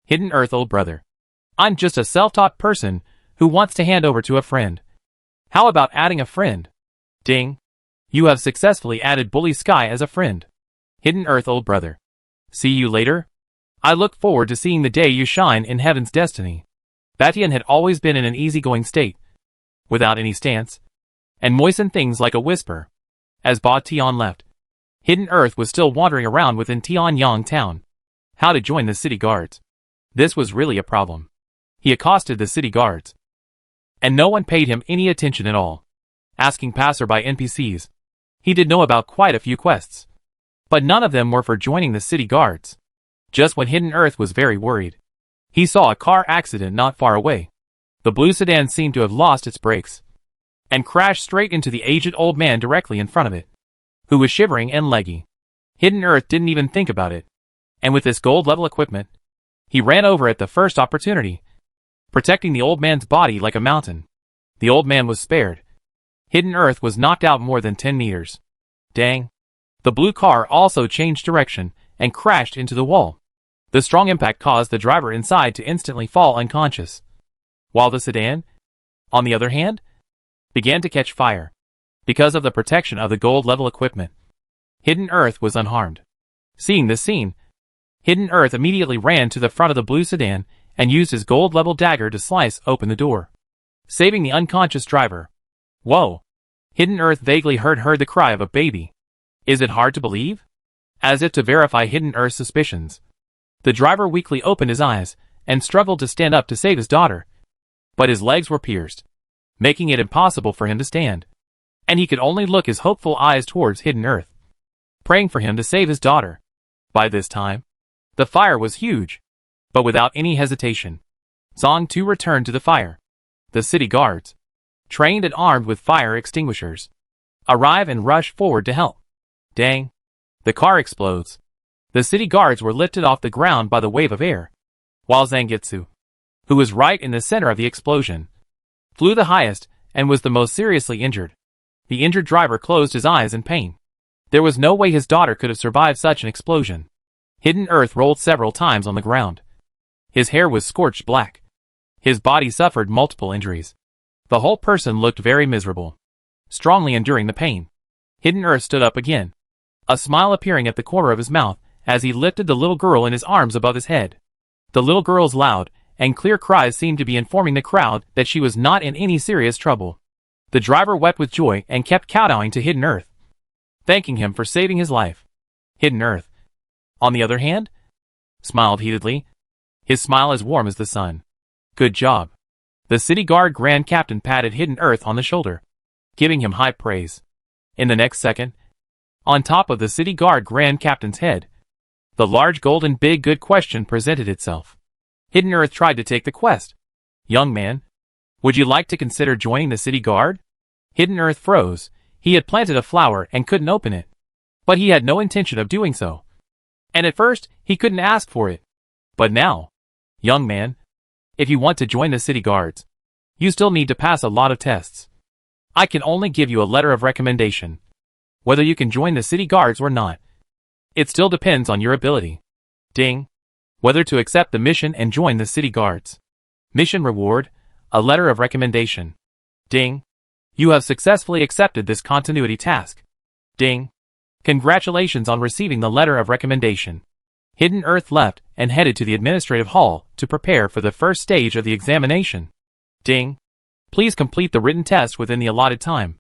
Hidden Earth, old brother. I'm just a self-taught person who wants to hand over to a friend. How about adding a friend? Ding. You have successfully added Bully Sky as a friend. Hidden Earth, old brother. See you later. I look forward to seeing the day you shine in Heaven's Destiny. Batian had always been in an easygoing state, without any stance, and moistened things like a whisper. As Ba Tian left, Hidden Earth was still wandering around within Tianyang town. How to join the city guards. This was really a problem. He accosted the city guards, and no one paid him any attention at all. Asking passerby NPCs, he did know about quite a few quests, but none of them were for joining the city guards. Just when Hidden Earth was very worried, he saw a car accident not far away. The blue sedan seemed to have lost its brakes and crashed straight into the aged old man directly in front of it, who was shivering and leggy. Hidden Earth didn't even think about it, and with this gold-level equipment, he ran over at the first opportunity, protecting the old man's body like a mountain. The old man was spared. Hidden Earth was knocked out more than 10 meters. Dang. The blue car also changed direction and crashed into the wall. The strong impact caused the driver inside to instantly fall unconscious, while the sedan, on the other hand, began to catch fire. Because of the protection of the gold-level equipment, Hidden Earth was unharmed. Seeing this scene, Hidden Earth immediately ran to the front of the blue sedan and used his gold-level dagger to slice open the door, saving the unconscious driver. Whoa! Hidden Earth vaguely heard the cry of a baby. Is it hard to believe? As if to verify Hidden Earth's suspicions, the driver weakly opened his eyes and struggled to stand up to save his daughter. But his legs were pierced, making it impossible for him to stand, and he could only look his hopeful eyes towards Hidden Earth, praying for him to save his daughter. By this time, the fire was huge, but without any hesitation, Zong Tu returned to the fire. The city guards, trained and armed with fire extinguishers, arrive and rush forward to help. Dang! The car explodes. The city guards were lifted off the ground by the wave of air, while Zangetsu, who was right in the center of the explosion, flew the highest and was the most seriously injured. The injured driver closed his eyes in pain. There was no way his daughter could have survived such an explosion. Hidden Earth rolled several times on the ground. His hair was scorched black. His body suffered multiple injuries. The whole person looked very miserable, strongly enduring the pain. Hidden Earth stood up again, a smile appearing at the corner of his mouth as he lifted the little girl in his arms above his head. The little girl's loud and clear cries seemed to be informing the crowd that she was not in any serious trouble. The driver wept with joy and kept kowtowing to Hidden Earth, thanking him for saving his life. Hidden Earth, on the other hand, smiled heatedly, his smile as warm as the sun. Good job. The city guard grand captain patted Hidden Earth on the shoulder, giving him high praise. In the next second, on top of the city guard grand captain's head, The large golden big good question presented itself. Hidden Earth tried to take the quest. Young man, would you like to consider joining the city guard? Hidden Earth froze. He had planted a flower and couldn't open it. But he had no intention of doing so. And at first, he couldn't ask for it. But now, young man, if you want to join the city guards, you still need to pass a lot of tests. I can only give you a letter of recommendation. Whether you can join the city guards or not, it still depends on your ability. Ding. Whether to accept the mission and join the city guards. Mission reward, a letter of recommendation. Ding. You have successfully accepted this continuity task. Ding. Congratulations on receiving the letter of recommendation. Hidden Earth left and headed to the administrative hall to prepare for the first stage of the examination. Ding. Please complete the written test within the allotted time.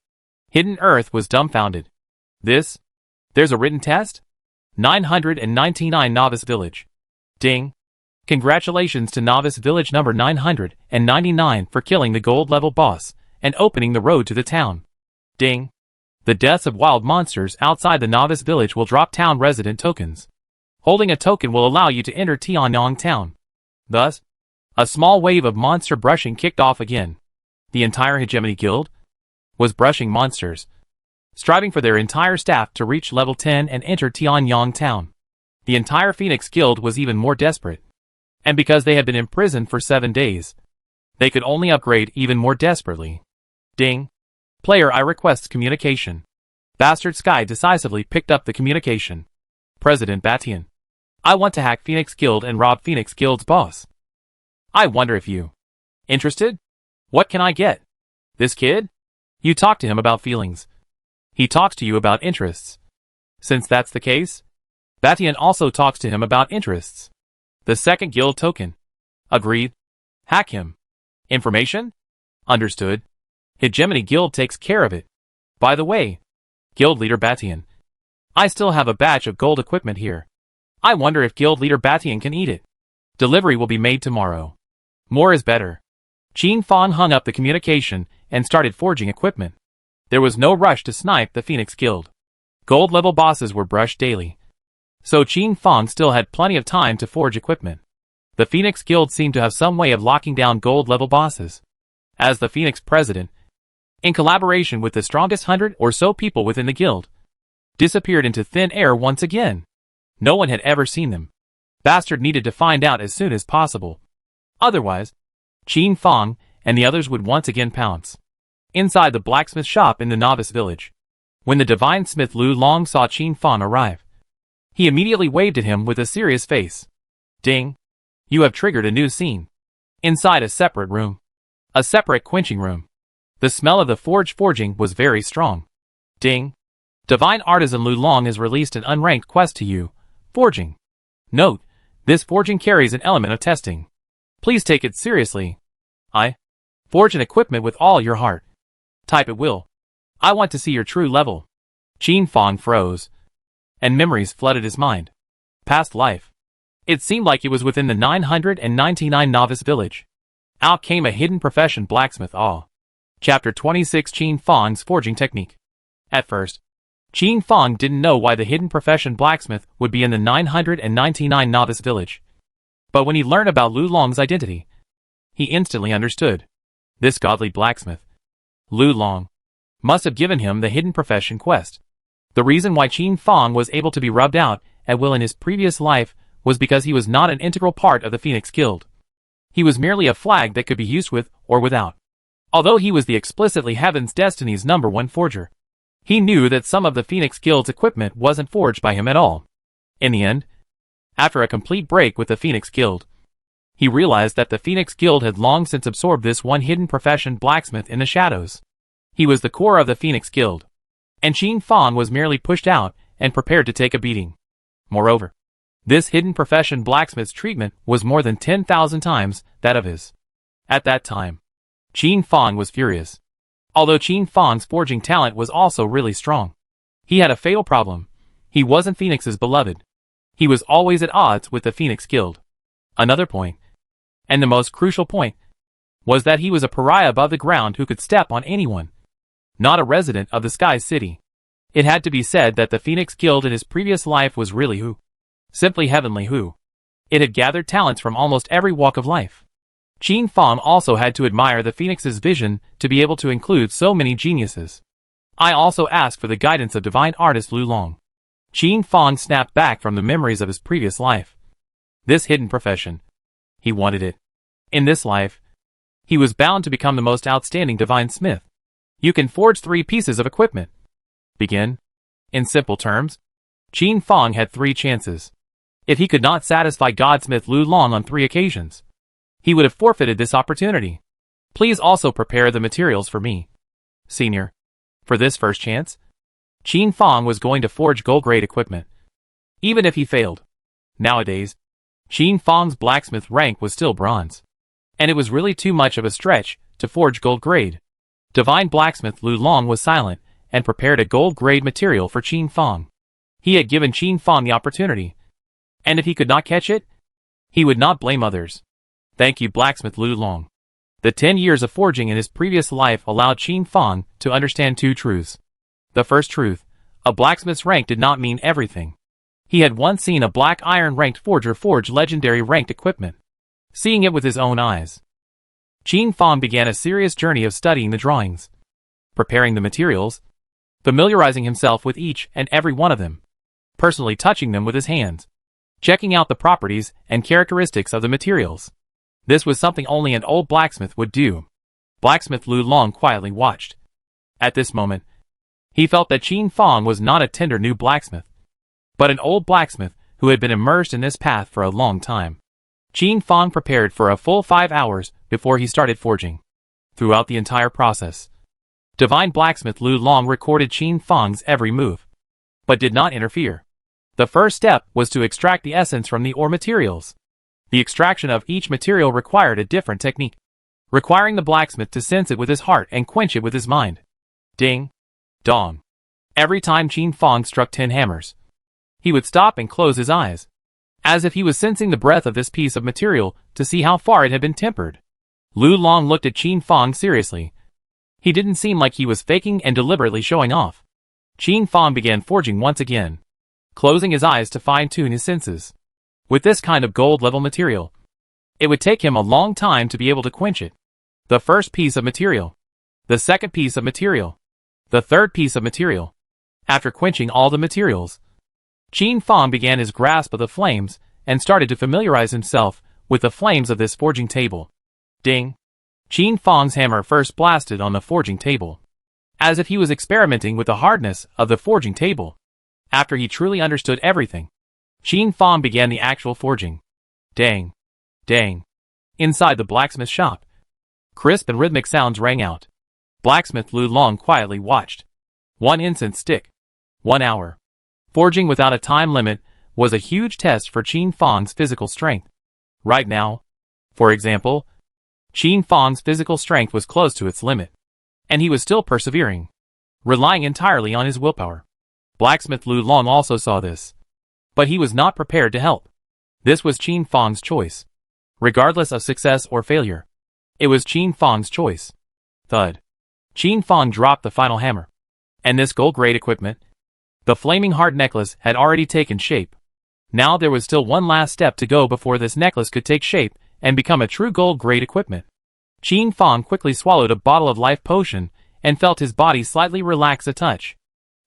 Hidden Earth was dumbfounded. There's a written test? 999 Novice Village. Ding. Congratulations to Novice Village number 999 for killing the gold level boss and opening the road to the town. Ding. The deaths of wild monsters outside the Novice Village will drop town resident tokens. Holding a token will allow you to enter Tianyang Town. Thus, a small wave of monster brushing kicked off again. The entire Hegemony Guild was brushing monsters, striving for their entire staff to reach level 10 and enter Tianyang Town. The entire Phoenix Guild was even more desperate. And because they had been imprisoned for 7 days, they could only upgrade even more desperately. Ding. Player I requests communication. Bastard Sky decisively picked up the communication. President Batian. I want to hack Phoenix Guild and rob Phoenix Guild's boss. I wonder if you interested? What can I get? This kid? You talk to him about feelings. He talks to you about interests. Since that's the case, Batian also talks to him about interests. The second guild token. Agreed. Hack him. Information? Understood. Hegemony Guild takes care of it. By the way, Guild Leader Batian, I still have a batch of gold equipment here. I wonder if Guild Leader Batian can eat it. Delivery will be made tomorrow. More is better. Qin Fong hung up the communication and started forging equipment. There was no rush to snipe the Phoenix Guild. Gold level bosses were brushed daily. So Qin Fong still had plenty of time to forge equipment. The Phoenix Guild seemed to have some way of locking down gold level bosses. As the Phoenix president, in collaboration with the strongest 100 or so people within the guild, disappeared into thin air once again. No one had ever seen them. Bastard needed to find out as soon as possible. Otherwise, Qin Fong and the others would once again pounce. Inside the blacksmith shop in the Novice Village, when the divine smith Lu Long saw Qin Fong arrive, he immediately waved at him with a serious face. Ding. You have triggered a new scene. Inside a separate room. A separate quenching room. The smell of the forging was very strong. Ding. Divine Artisan Lu Long has released an unranked quest to you. Forging. Note, this forging carries an element of testing. Please take it seriously. I forge an equipment with all your heart. Type it will. I want to see your true level. Qin Fong froze, and memories flooded his mind. Past life. It seemed like it was within the 999 Novice Village. Out came a hidden profession blacksmith awe. Chapter 26 Qin Fong's Forging Technique. At first, Qin Fong didn't know why the hidden profession blacksmith would be in the 999 Novice Village. But when he learned about Lu Long's identity, he instantly understood. This godly blacksmith, Lu Long, must have given him the hidden profession quest. The reason why Qin Fong was able to be rubbed out at will in his previous life was because he was not an integral part of the Phoenix Guild. He was merely a flag that could be used with or without. Although he was the explicitly Heaven's Destiny's #1 forger, he knew that some of the Phoenix Guild's equipment wasn't forged by him at all. In the end, after a complete break with the Phoenix Guild, he realized that the Phoenix Guild had long since absorbed this one hidden profession blacksmith in the shadows. He was the core of the Phoenix Guild, and Qin Fong was merely pushed out and prepared to take a beating. Moreover, this hidden profession blacksmith's treatment was more than 10,000 times that of his. At that time, Qin Fong was furious. Although Qin Fong's forging talent was also really strong, he had a fatal problem. He wasn't Phoenix's beloved. He was always at odds with the Phoenix Guild. Another point, and the most crucial point, was that he was a pariah above the ground who could step on anyone. Not a resident of the Sky City. It had to be said that the Phoenix Guild in his previous life was really who Simply heavenly who. It had gathered talents from almost every walk of life. Qin Fang also had to admire the Phoenix's vision to be able to include so many geniuses. I also asked for the guidance of divine artist Lu Long. Qin Fang snapped back from the memories of his previous life. This hidden profession. He wanted it. In this life, he was bound to become the most outstanding divine smith. You can forge 3 pieces of equipment. Begin. In simple terms, Qin Fang had 3 chances. If he could not satisfy Godsmith Lu Long on 3 occasions, he would have forfeited this opportunity. Please also prepare the materials for me, Senior. For this first chance, Qin Fang was going to forge gold-grade equipment. Even if he failed. Nowadays, Qin Fang's blacksmith rank was still bronze. And it was really too much of a stretch to forge gold-grade. Divine blacksmith Lu Long was silent and prepared a gold-grade material for Qin Fang. He had given Qin Fang the opportunity. And if he could not catch it, he would not blame others. Thank you, blacksmith Lu Long. The 10 years of forging in his previous life allowed Qin Fang to understand 2 truths. The first truth, a blacksmith's rank did not mean everything. He had once seen a black iron ranked forger forge legendary ranked equipment. Seeing it with his own eyes, Qin Fang began a serious journey of studying the drawings, preparing the materials, familiarizing himself with each and every one of them, personally touching them with his hands, checking out the properties and characteristics of the materials. This was something only an old blacksmith would do. Blacksmith Lu Long quietly watched. At this moment, he felt that Qin Fang was not a tender new blacksmith, but an old blacksmith who had been immersed in this path for a long time. Qin Fang prepared for a full 5 hours before he started forging. Throughout the entire process, divine blacksmith Lu Long recorded Qin Fang's every move, but did not interfere. The first step was to extract the essence from the ore materials. The extraction of each material required a different technique, requiring the blacksmith to sense it with his heart and quench it with his mind. Ding, dong. Every time Qin Fang struck 10 hammers, he would stop and close his eyes, as if he was sensing the breath of this piece of material to see how far it had been tempered. Lu Long looked at Qin Fang seriously. He didn't seem like he was faking and deliberately showing off. Qin Fang began forging once again, closing his eyes to fine-tune his senses. With this kind of gold-level material, it would take him a long time to be able to quench it. The first piece of material, the second piece of material, the third piece of material. After quenching all the materials, Qin Fang began his grasp of the flames and started to familiarize himself with the flames of this forging table. Ding! Qin Fang's hammer first blasted on the forging table, as if he was experimenting with the hardness of the forging table. After he truly understood everything, Qin Fang began the actual forging. Dang! Dang! Inside the blacksmith shop, crisp and rhythmic sounds rang out. Blacksmith Lu Long quietly watched. 1 incense stick. 1 hour. Forging without a time limit was a huge test for Qin Fang's physical strength. Right now, for example, Qin Fang's physical strength was close to its limit, and he was still persevering, relying entirely on his willpower. Blacksmith Lu Long also saw this, but he was not prepared to help. This was Qin Fang's choice. Regardless of success or failure, it was Qin Fang's choice. Thud. Qin Fang dropped the final hammer, and this gold-grade equipment, the flaming heart necklace, had already taken shape. Now there was still one last step to go before this necklace could take shape and become a true gold-grade equipment. Qin Fang quickly swallowed a bottle of life potion and felt his body slightly relax a touch.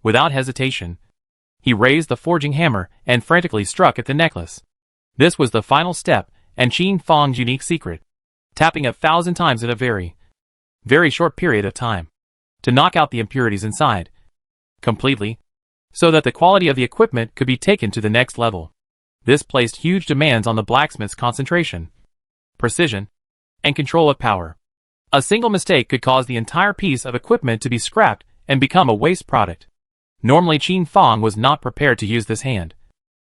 Without hesitation, he raised the forging hammer and frantically struck at the necklace. This was the final step and Qin Fang's unique secret, tapping 1,000 times in a very short period of time, to knock out the impurities inside completely, so that the quality of the equipment could be taken to the next level. This placed huge demands on the blacksmith's concentration, precision, and control of power. A single mistake could cause the entire piece of equipment to be scrapped and become a waste product. Normally Qin Fang was not prepared to use this hand,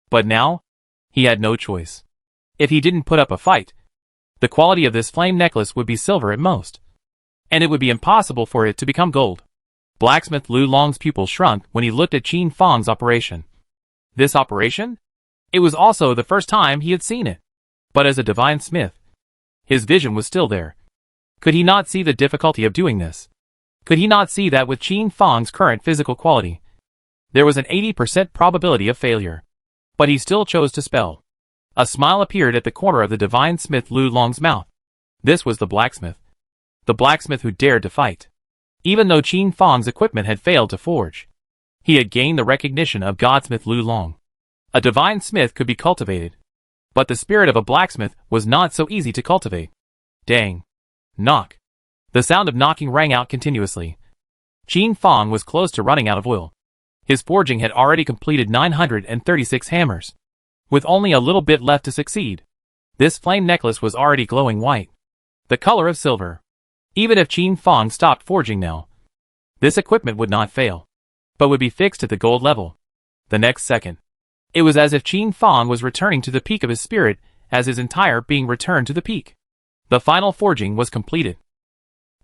but now, he had no choice. If he didn't put up a fight, the quality of this flame necklace would be silver at most, and it would be impossible for it to become gold. Blacksmith Lu Long's pupil shrunk when he looked at Qin Fang's operation. This operation? It was also the first time he had seen it. But as a divine smith, his vision was still there. Could he not see the difficulty of doing this? Could he not see that with Qin Fang's current physical quality, there was an 80% probability of failure? But he still chose to spell. A smile appeared at the corner of the divine smith Lu Long's mouth. This was the blacksmith. The blacksmith who dared to fight. Even though Qin Fang's equipment had failed to forge, he had gained the recognition of Godsmith Lu Long. A divine smith could be cultivated, but the spirit of a blacksmith was not so easy to cultivate. Dang. Knock. The sound of knocking rang out continuously. Qin Fang was close to running out of oil. His forging had already completed 936 hammers, with only a little bit left to succeed. This flame necklace was already glowing white, the color of silver. Even if Qin Fang stopped forging now, this equipment would not fail, but would be fixed at the gold level. The next second, it was as if Qin Fang was returning to the peak of his spirit as his entire being returned to the peak. The final forging was completed.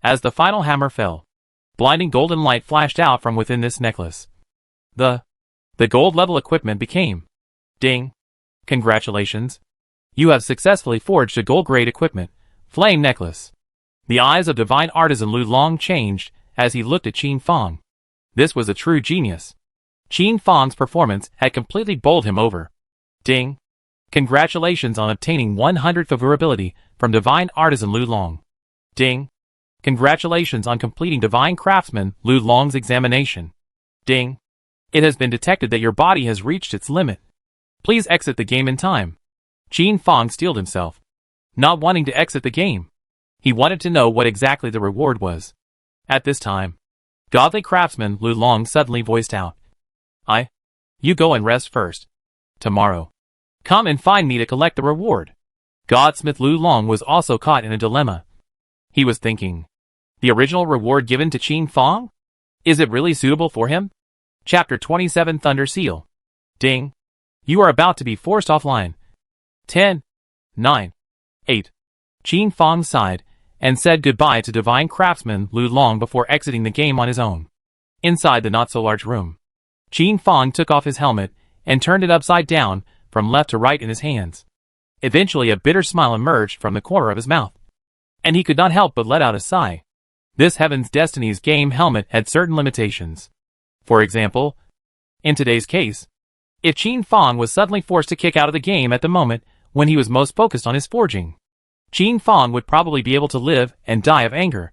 As the final hammer fell, blinding golden light flashed out from within this necklace. The gold level equipment became. Ding. Congratulations. You have successfully forged a gold grade equipment, flame necklace. The eyes of divine artisan Lu Long changed as he looked at Qin Fang. This was a true genius. Qin Fang's performance had completely bowled him over. Ding. Congratulations on obtaining 100 favorability from divine artisan Lu Long. Ding. Congratulations on completing divine craftsman Lu Long's examination. Ding. It has been detected that your body has reached its limit. Please exit the game in time. Qin Fang steeled himself, not wanting to exit the game. He wanted to know what exactly the reward was. At this time, godly craftsman Lu Long suddenly voiced out. You go and rest first. Tomorrow, come and find me to collect the reward. Godsmith Lu Long was also caught in a dilemma. He was thinking, the original reward given to Qin Fang? Is it really suitable for him? Chapter 27 Thunder Seal. Ding. You are about to be forced offline. 10, 9, 8. Qin Fang sighed and said goodbye to divine craftsman Lu Long before exiting the game on his own. Inside the not-so-large room, Qin Fang took off his helmet and turned it upside down from left to right in his hands. Eventually a bitter smile emerged from the corner of his mouth, and he could not help but let out a sigh. This Heaven's Destiny's game helmet had certain limitations. For example, in today's case, if Qin Fang was suddenly forced to kick out of the game at the moment when he was most focused on his forging, Qin Fang would probably be able to live and die of anger,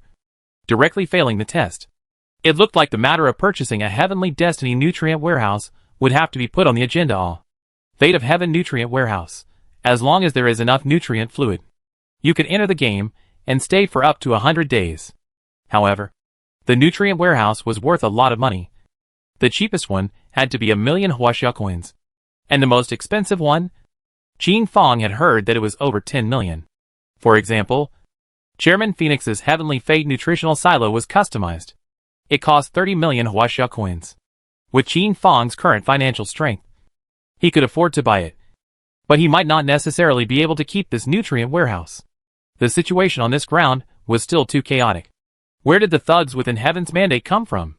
directly failing the test. It looked like the matter of purchasing a Heavenly Destiny nutrient warehouse would have to be put on the agenda. Fate of Heaven Nutrient Warehouse. As long as there is enough nutrient fluid, you could enter the game and stay for up to 100 days. However, the nutrient warehouse was worth a lot of money. The cheapest one had to be 1,000,000 Huaxia coins, and the most expensive one? Qin Fang had heard that it was over 10 million. For example, Chairman Phoenix's Heavenly Fate nutritional silo was customized. It cost 30 million Huaxia coins. With Qin Fang's current financial strength, he could afford to buy it. But he might not necessarily be able to keep this nutrient warehouse. The situation on this ground was still too chaotic. Where did the thugs within Heaven's mandate come from?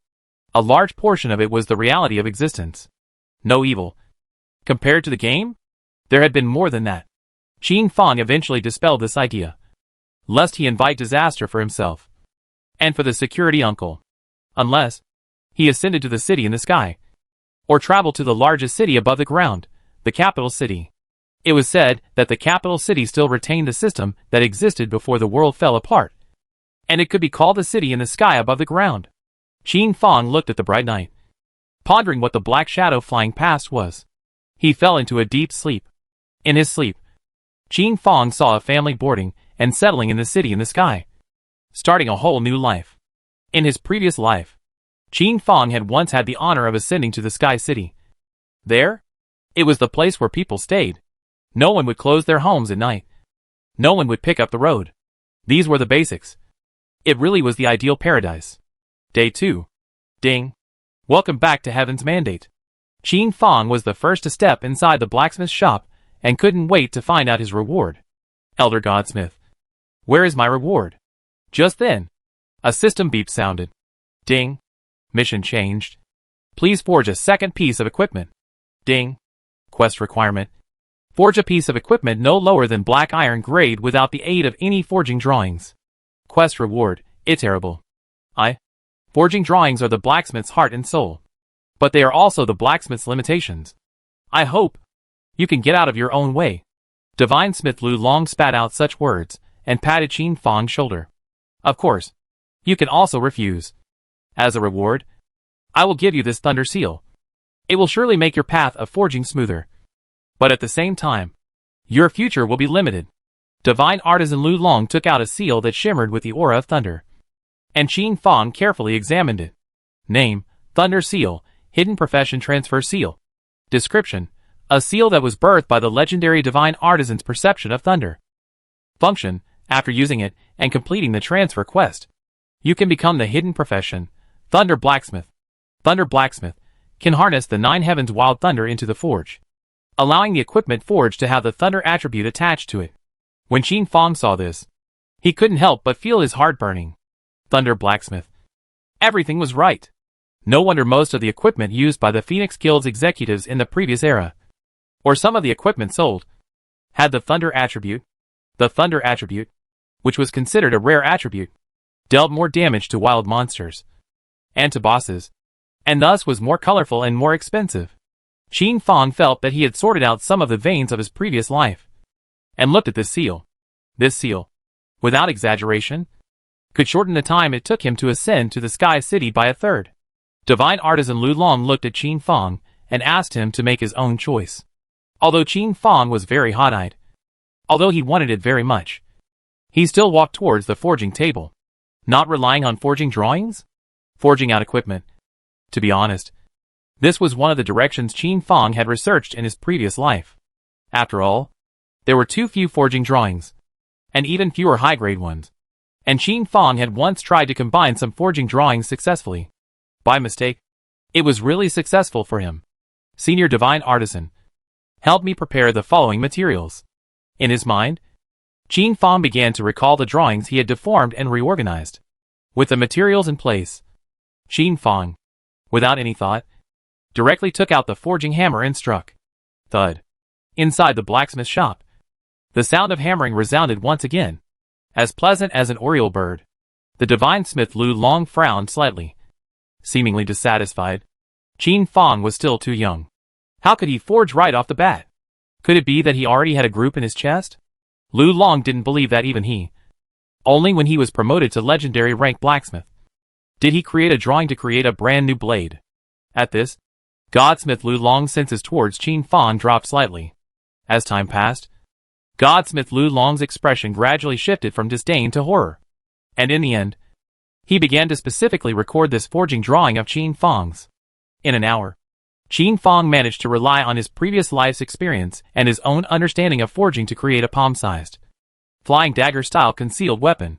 A large portion of it was the reality of existence. No evil. Compared to the game, there had been more than that. Qin Fang eventually dispelled this idea, lest he invite disaster for himself and for the security uncle, unless he ascended to the city in the sky, or traveled to the largest city above the ground, the capital city. It was said that the capital city still retained the system that existed before the world fell apart, and it could be called the city in the sky above the ground. Qin Fang looked at the bright night, pondering what the black shadow flying past was. He fell into a deep sleep. In his sleep, Qin Fang saw a family boarding and settling in the city in the sky, starting a whole new life. In his previous life, Qin Fang had once had the honor of ascending to the Sky City. There, it was the place where people stayed. No one would close their homes at night. No one would pick up the road. These were the basics. It really was the ideal paradise. Day 2. Ding. Welcome back to Heaven's Mandate. Qin Fang was the first to step inside the blacksmith's shop and couldn't wait to find out his reward. Elder Godsmith, where is my reward? Just then, a system beep sounded. Ding. Mission changed. Please forge a second piece of equipment. Ding. Quest requirement. Forge a piece of equipment no lower than black iron grade without the aid of any forging drawings. Quest reward, iterable. Forging drawings are the blacksmith's heart and soul. But they are also the blacksmith's limitations. I hope You can get out of your own way. Divine Smith Lu Long spat out such words, and patted Qin Fang's shoulder. Of course. You can also refuse. As a reward, I will give you this thunder seal. It will surely make your path of forging smoother. But at the same time, your future will be limited. Divine Artisan Lu Long took out a seal that shimmered with the aura of thunder. And Qin Fang carefully examined it. Name, Thunder Seal, Hidden Profession Transfer Seal. Description, a seal that was birthed by the legendary Divine Artisan's perception of thunder. Function, after using it and completing the transfer quest, you can become the hidden profession, Thunder Blacksmith. Thunder Blacksmith can harness the 9 heavens wild thunder into the forge, allowing the equipment forged to have the thunder attribute attached to it. When Qin Fang saw this, he couldn't help but feel his heart burning. Thunder Blacksmith. Everything was right. No wonder most of the equipment used by the Phoenix Guild's executives in the previous era, or some of the equipment sold, had the thunder attribute. The thunder attribute, which was considered a rare attribute, dealt more damage to wild monsters and to bosses, and thus was more colorful and more expensive. Qin Fang felt that he had sorted out some of the veins of his previous life, and looked at this seal. This seal, without exaggeration, could shorten the time it took him to ascend to the Sky City by a third. Divine Artisan Lu Long looked at Qin Fang and asked him to make his own choice. Although Qin Fang was very hot-eyed, although he wanted it very much, he still walked towards the forging table, not relying on forging drawings, forging out equipment. To be honest, this was one of the directions Qin Fang had researched in his previous life. After all, there were too few forging drawings, and even fewer high-grade ones, and Qin Fang had once tried to combine some forging drawings successfully. By mistake, it was really successful for him. Senior Divine Artisan, help me prepare the following materials. In his mind, Qin Fang began to recall the drawings he had deformed and reorganized. With the materials in place, Qin Fang, without any thought, directly took out the forging hammer and struck. Thud. Inside the blacksmith shop, the sound of hammering resounded once again, as pleasant as an oriole bird. The Divine Smith Lu Long frowned slightly. Seemingly dissatisfied, Qin Fang was still too young. How could he forge right off the bat? Could it be that he already had a group in his chest? Lu Long didn't believe that even he. Only when he was promoted to legendary rank blacksmith did he create a drawing to create a brand new blade. At this, Godsmith Lu Long's senses towards Qin Fang dropped slightly. As time passed, Godsmith Lu Long's expression gradually shifted from disdain to horror. And in the end, he began to specifically record this forging drawing of Qin Fang's. In an hour, Qin Fang managed to rely on his previous life's experience and his own understanding of forging to create a palm-sized, flying dagger-style concealed weapon,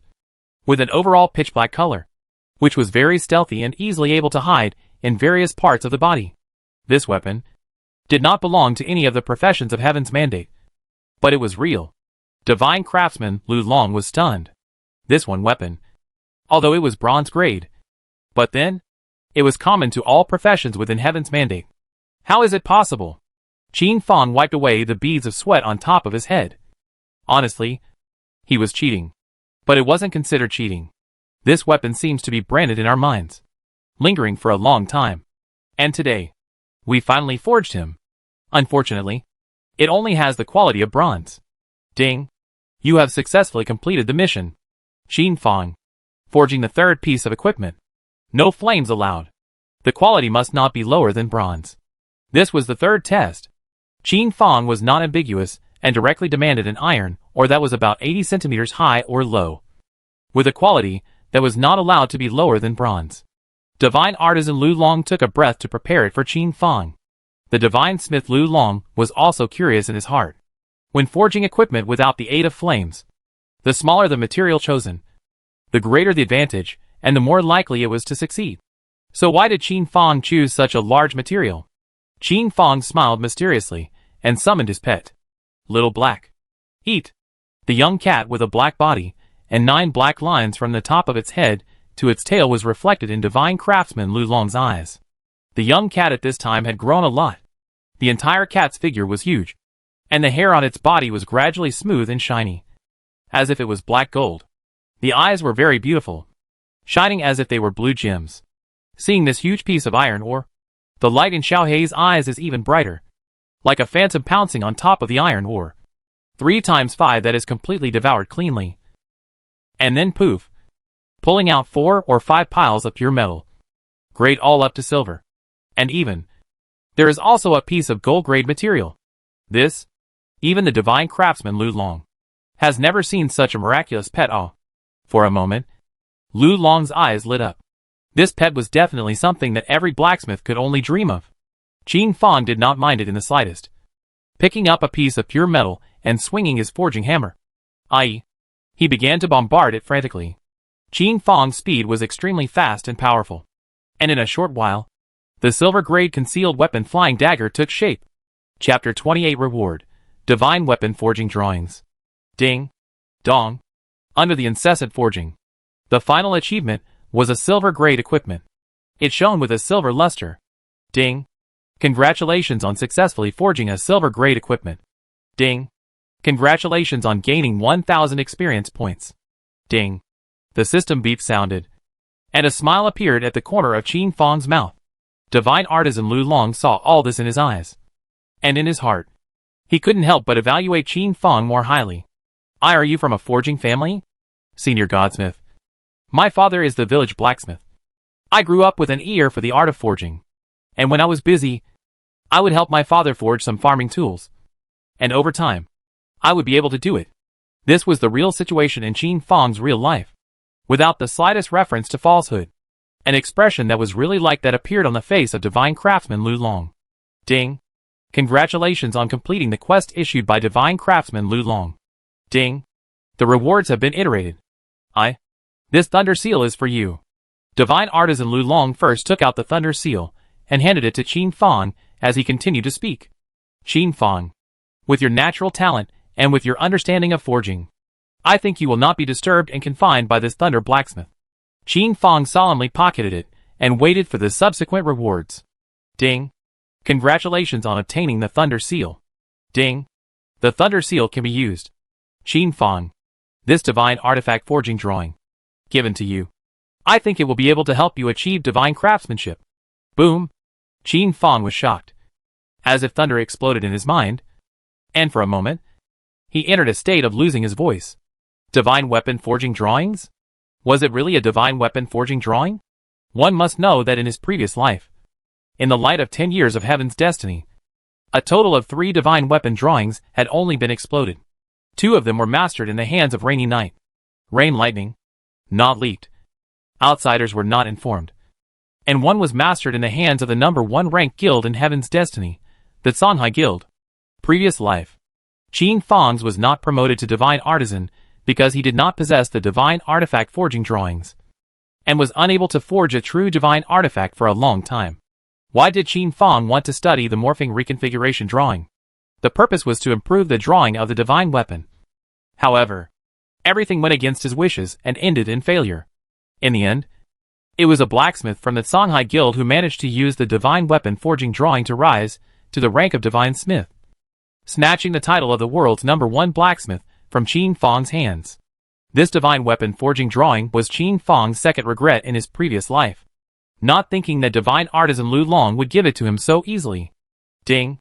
with an overall pitch-black color, which was very stealthy and easily able to hide in various parts of the body. This weapon did not belong to any of the professions of Heaven's mandate, but it was real. Divine Craftsman Lu Long was stunned. This one weapon, although it was bronze grade, but then, it was common to all professions within Heaven's mandate. How is it possible? Qin Fang wiped away the beads of sweat on top of his head. Honestly, he was cheating. But it wasn't considered cheating. This weapon seems to be branded in our minds, lingering for a long time. And today, we finally forged him. Unfortunately, it only has the quality of bronze. Ding! You have successfully completed the mission. Qin Fang, forging the third piece of equipment. No flames allowed. The quality must not be lower than bronze. This was the third test. Qin Fang was not ambiguous and directly demanded an iron ore that was about 80 centimeters high or low, with a quality that was not allowed to be lower than bronze. Divine Artisan Lu Long took a breath to prepare it for Qin Fang. The Divine Smith Lu Long was also curious in his heart. When forging equipment without the aid of flames, the smaller the material chosen, the greater the advantage, and the more likely it was to succeed. So why did Qin Fang choose such a large material? Qin Fang smiled mysteriously, and summoned his pet. Little Black. Eat. The young cat with a black body, and 9 black lines from the top of its head to its tail was reflected in Divine Craftsman Lu Long's eyes. The young cat at this time had grown a lot. The entire cat's figure was huge, and the hair on its body was gradually smooth and shiny, as if it was black gold. The eyes were very beautiful, shining as if they were blue gems. Seeing this huge piece of iron ore, the light in Xiao Hei's eyes is even brighter. like a phantom pouncing on top of the iron ore. 3 times 5, that is completely devoured cleanly. And then poof, pulling out 4 or 5 piles of pure metal. Grade all up to silver. And even, there is also a piece of gold grade material. This, even the divine craftsman Lu Long, has never seen such a miraculous pet. For a moment, Lu Long's eyes lit up. This pet was definitely something that every blacksmith could only dream of. Qin Fang did not mind it in the slightest, picking up a piece of pure metal and swinging his forging hammer. He began to bombard it frantically. Qin Fang's speed was extremely fast and powerful, and in a short while, the silver-grade concealed weapon flying dagger took shape. Chapter 28 Reward: Divine Weapon Forging Drawings. Ding! Dong! Under the incessant forging, the final achievement was a silver-grade equipment. It shone with a silver luster. Ding! Congratulations on successfully forging a silver-grade equipment. Ding! Congratulations on gaining 1,000 experience points. Ding! The system beep sounded, and a smile appeared at the corner of Qin Fang's mouth. Divine artisan Lu Long saw all this in his eyes, and in his heart. He couldn't help but evaluate Qin Fang more highly. Are you from a forging family? Senior Godsmith. My father is the village blacksmith. I grew up with an ear for the art of forging, and when I was busy, I would help my father forge some farming tools. And over time, I would be able to do it. This was the real situation in Qin Fang's real life, without the slightest reference to falsehood. An expression that was really like that appeared on the face of divine craftsman Lu Long. Ding! Congratulations on completing the quest issued by divine craftsman Lu Long. Ding! The rewards have been iterated. This thunder seal is for you. Divine artisan Lu Long first took out the thunder seal and handed it to Qin Fang as he continued to speak. Qin Fang, with your natural talent and with your understanding of forging, I think you will not be disturbed and confined by this thunder blacksmith. Qin Fang solemnly pocketed it and waited for the subsequent rewards. Ding! Congratulations on obtaining the thunder seal. Ding! The thunder seal can be used. Qin Fang, this divine artifact forging drawing, given to you. I think it will be able to help you achieve divine craftsmanship. Boom! Qin Fang was shocked, as if thunder exploded in his mind, and for a moment, he entered a state of losing his voice. Divine weapon forging drawings? Was it really a divine weapon forging drawing? One must know that in his previous life, in the light of 10 years of heaven's destiny, a total of 3 divine weapon drawings had only been exploded. 2 of them were mastered in the hands of Rainy Knight. Rain Lightning, not leaked. Outsiders were not informed. And 1 was mastered in the hands of the number 1 ranked guild in Heaven's Destiny, the Songhai Guild. Previous life. Qin Fang's was not promoted to Divine Artisan because he did not possess the Divine Artifact forging drawings, and was unable to forge a true Divine Artifact for a long time. Why did Qin Fang want to study the morphing reconfiguration drawing? The purpose was to improve the drawing of the divine weapon. However, everything went against his wishes and ended in failure. In the end, it was a blacksmith from the Songhai Guild who managed to use the divine weapon forging drawing to rise to the rank of divine smith, snatching the title of the world's number 1 blacksmith from Qin Fang's hands. This divine weapon forging drawing was Qin Fang's second regret in his previous life, not thinking that divine artisan Lu Long would give it to him so easily. Ding!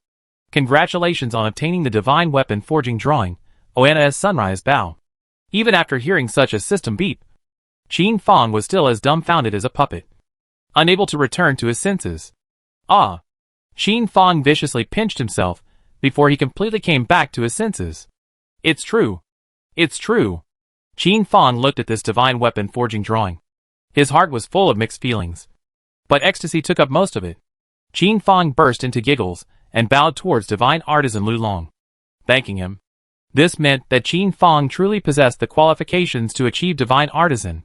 Congratulations on obtaining the divine weapon forging drawing, Oana's sunrise bow. Even after hearing such a system beep, Qin Fang was still as dumbfounded as a puppet, unable to return to his senses. Qin Fang viciously pinched himself before he completely came back to his senses. It's true. It's true. Qin Fang looked at this divine weapon forging drawing. His heart was full of mixed feelings, but ecstasy took up most of it. Qin Fang burst into giggles and bowed towards divine artisan Lu Long, thanking him. This meant that Qin Fang truly possessed the qualifications to achieve divine artisan.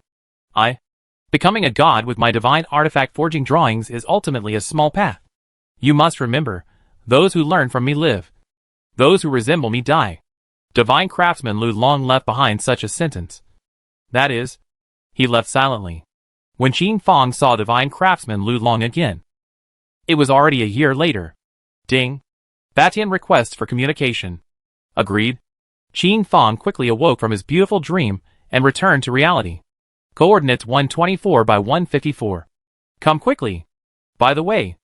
Becoming a god with my divine artifact forging drawings is ultimately a small path. You must remember, those who learn from me live. Those who resemble me die. Divine craftsman Lu Long left behind such a sentence. That is, he left silently. When Qin Fang saw divine craftsman Lu Long again, it was already a year later. Ding! Batian requests for communication. Agreed. Qin Fang quickly awoke from his beautiful dream and returned to reality. Coordinates 124 by 154. Come quickly. By the way,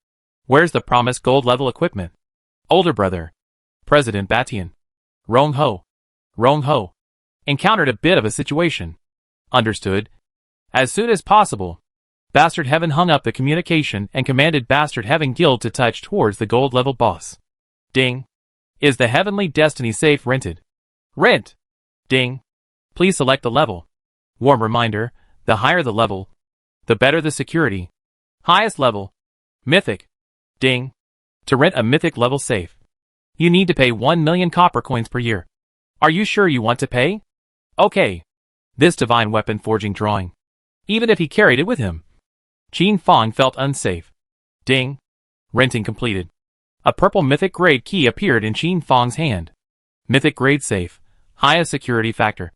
where's the promised gold level equipment? Older brother. President Batian. Rong Ho. Rong Ho. Encountered a bit of a situation. Understood. As soon as possible. Bastard Heaven hung up the communication and commanded Bastard Heaven Guild to touch towards the gold level boss. Ding. Is the Heavenly Destiny safe rented? Rent. Ding. Please select the level. Warm reminder, the higher the level, the better the security. Highest level. Mythic. Ding. To rent a mythic level safe, you need to pay 1 million copper coins per year. Are you sure you want to pay? Okay. This divine weapon forging drawing. Even if he carried it with him. Qin Fong felt unsafe. Ding. Renting completed. A purple mythic grade key appeared in Qin Fong's hand. Mythic grade safe. Highest security factor.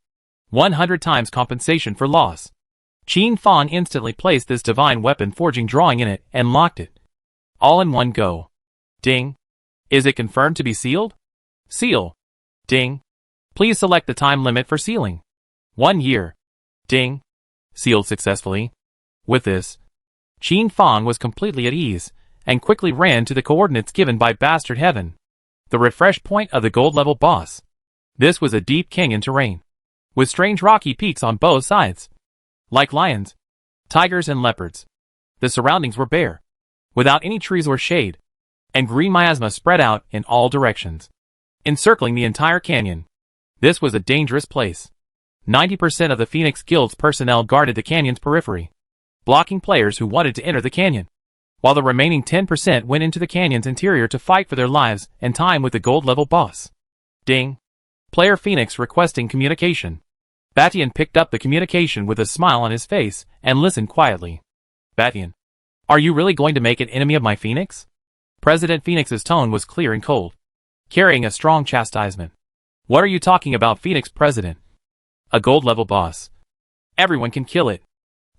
100 times compensation for loss. Qin Fong instantly placed this divine weapon forging drawing in it and locked it. All in one go. Ding. Is it confirmed to be sealed? Seal. Ding. Please select the time limit for sealing. 1 year. Ding. Sealed successfully. With this, Qin Fong was completely at ease, and quickly ran to the coordinates given by Bastard Heaven. The refresh point of the gold level boss. This was a deep canyon terrain, with strange rocky peaks on both sides. Like lions, tigers and leopards. The surroundings were bare, without any trees or shade, and green miasma spread out in all directions, encircling the entire canyon. This was a dangerous place. 90% of the Phoenix Guild's personnel guarded the canyon's periphery, blocking players who wanted to enter the canyon, while the remaining 10% went into the canyon's interior to fight for their lives and time with the gold level boss. Ding. Player Phoenix requesting communication. Batian picked up the communication with a smile on his face and listened quietly. Batian. Are you really going to make an enemy of my Phoenix? President Phoenix's tone was clear and cold, carrying a strong chastisement. What are you talking about, Phoenix President? A gold level boss. Everyone can kill it.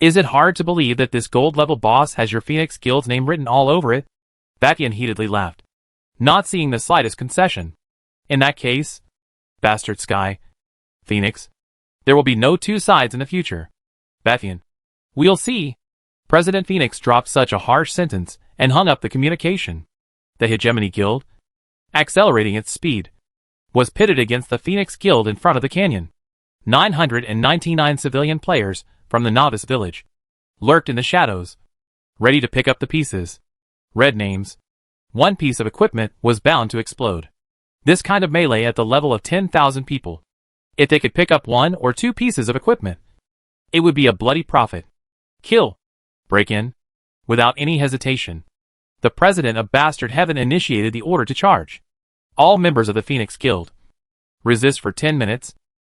Is it hard to believe that this gold level boss has your Phoenix Guild's name written all over it? Batian heatedly laughed, not seeing the slightest concession. In that case, Bastard Sky, Phoenix, there will be no two sides in the future. Batian. We'll see. President Phoenix dropped such a harsh sentence and hung up the communication. The Hegemony Guild, accelerating its speed, was pitted against the Phoenix Guild in front of the canyon. 999 civilian players from the novice village lurked in the shadows, ready to pick up the pieces. Red names. One piece of equipment was bound to explode. This kind of melee at the level of 10,000 people. If they could pick up 1 or 2 pieces of equipment, it would be a bloody profit. Kill. Break in. Without any hesitation, the president of Bastard Heaven initiated the order to charge. All members of the Phoenix Guild. Resist for 10 minutes.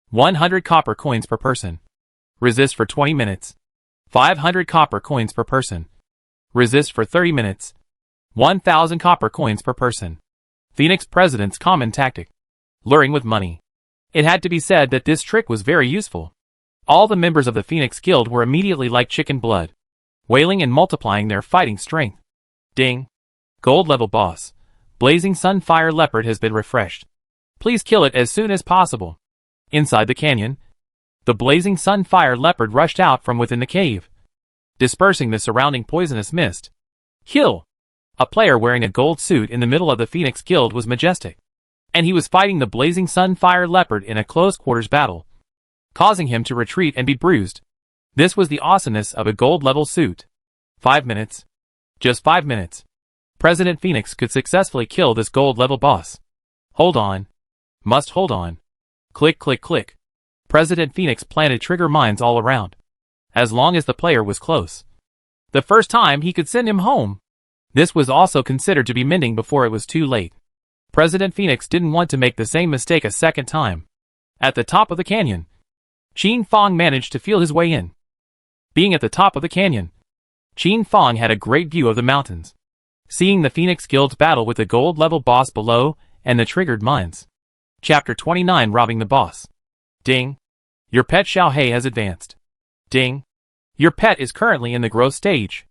100 copper coins per person. Resist for 20 minutes. 500 copper coins per person. Resist for 30 minutes. 1,000 copper coins per person. Phoenix President's common tactic. Luring with money. It had to be said that this trick was very useful. All the members of the Phoenix Guild were immediately like chicken blood, wailing and multiplying their fighting strength. Ding. Gold level boss. Blazing Sunfire Leopard has been refreshed. Please kill it as soon as possible. Inside the canyon, the blazing Sunfire Leopard rushed out from within the cave, dispersing the surrounding poisonous mist. Kill. A player wearing a gold suit in the middle of the Phoenix Guild was majestic, and he was fighting the blazing Sunfire Leopard in a close-quarters battle, causing him to retreat and be bruised. This was the awesomeness of a gold-level suit. 5 minutes. Just 5 minutes. President Phoenix could successfully kill this gold-level boss. Hold on. Must hold on. Click, click, click. President Phoenix planted trigger mines all around, as long as the player was close. The first time he could send him home. This was also considered to be mending before it was too late. President Phoenix didn't want to make the same mistake a second time. At the top of the canyon, Qin Fong managed to feel his way in. Being at the top of the canyon, Qin Fong had a great view of the mountains, seeing the Phoenix Guild's battle with the gold-level boss below and the triggered mines. Chapter 29 Robbing the Boss. Ding. Your pet Xiaohei has advanced. Ding. Your pet is currently in the growth stage.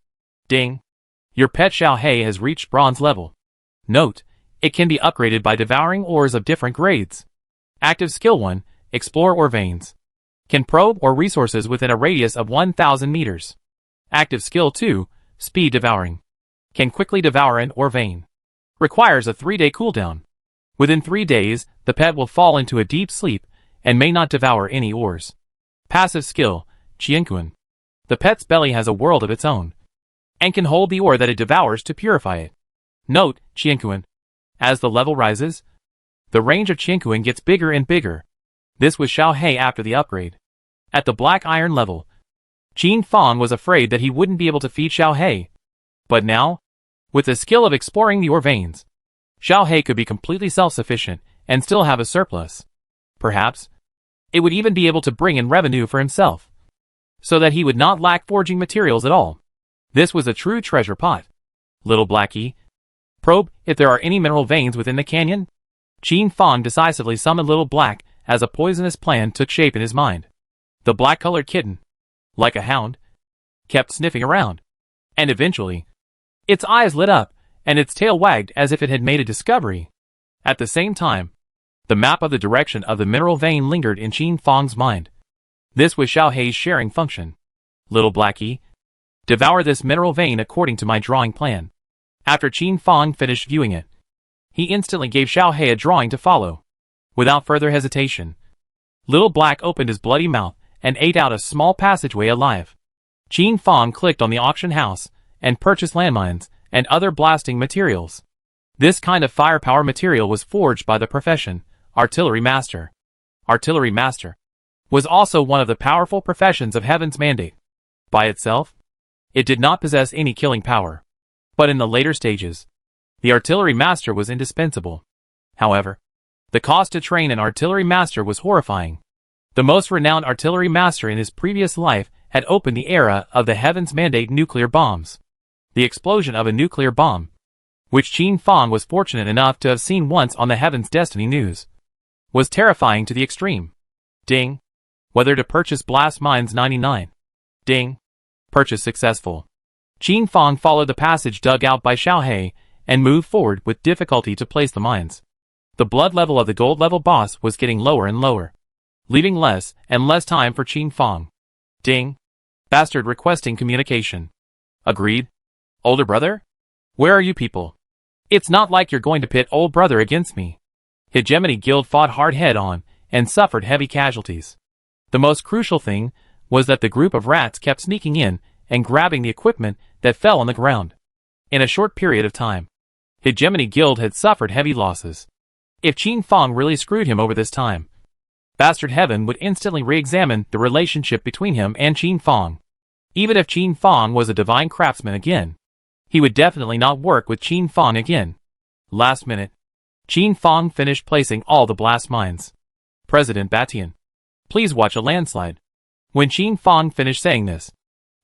Ding. Your pet Xiaohei has reached bronze level. Note, it can be upgraded by devouring ores of different grades. Active Skill 1, Explore Ore Veins. Can probe ore resources within a radius of 1,000 meters. Active Skill 2, Speed Devouring. Can quickly devour an ore vein. Requires a 3-day cooldown. Within 3 days, the pet will fall into a deep sleep and may not devour any ores. Passive skill, Qianquan. The pet's belly has a world of its own, and can hold the ore that it devours to purify it. Note, Qianquan. As the level rises, the range of Qianquan gets bigger and bigger. This was Xiao He after the upgrade. At the black iron level, Qin Fang was afraid that he wouldn't be able to feed Xiao He. But now, with the skill of exploring the ore veins, Xiao He could be completely self-sufficient and still have a surplus. Perhaps, it would even be able to bring in revenue for himself, so that he would not lack forging materials at all. This was a true treasure pot. Little Blackie, probe if there are any mineral veins within the canyon. Qin Fang decisively summoned Little Black as a poisonous plan took shape in his mind. The black-colored kitten, like a hound, kept sniffing around, and eventually, its eyes lit up, and its tail wagged as if it had made a discovery. At the same time, the map of the direction of the mineral vein lingered in Qin Fang's mind. This was Xiao He's sharing function. Little Blackie, devour this mineral vein according to my drawing plan. After Qin Fang finished viewing it, he instantly gave Xiao He a drawing to follow. Without further hesitation, Little Black opened his bloody mouth and ate out a small passageway alive. Qin Fang clicked on the auction house and purchased landmines and other blasting materials. This kind of firepower material was forged by the profession, Artillery Master. Artillery Master was also one of the powerful professions of Heaven's Mandate. By itself, it did not possess any killing power. But in the later stages, the Artillery Master was indispensable. However, the cost to train an Artillery Master was horrifying. The most renowned Artillery Master in his previous life had opened the era of the Heaven's Mandate nuclear bombs. The explosion of a nuclear bomb, which Qin Fang was fortunate enough to have seen once on the Heaven's Destiny news, was terrifying to the extreme. Ding. Whether to purchase blast mines 99. Ding. Purchase successful. Qin Fang followed the passage dug out by Xiao He and moved forward with difficulty to place the mines. The blood level of the gold level boss was getting lower and lower, leaving less and less time for Qin Fang. Ding. Bastard requesting communication. Agreed. Older brother? Where are you people? It's not like you're going to pit old brother against me. Hegemony Guild fought hard head-on and suffered heavy casualties. The most crucial thing was that the group of rats kept sneaking in and grabbing the equipment that fell on the ground. In a short period of time, Hegemony Guild had suffered heavy losses. If Qin Fang really screwed him over this time, Bastard Heaven would instantly re-examine the relationship between him and Qin Fang. Even if Qin Fang was a divine craftsman again, he would definitely not work with Qin Fang again. Last minute, Qin Fang finished placing all the blast mines. President Batian, please watch a landslide. When Qin Fang finished saying this,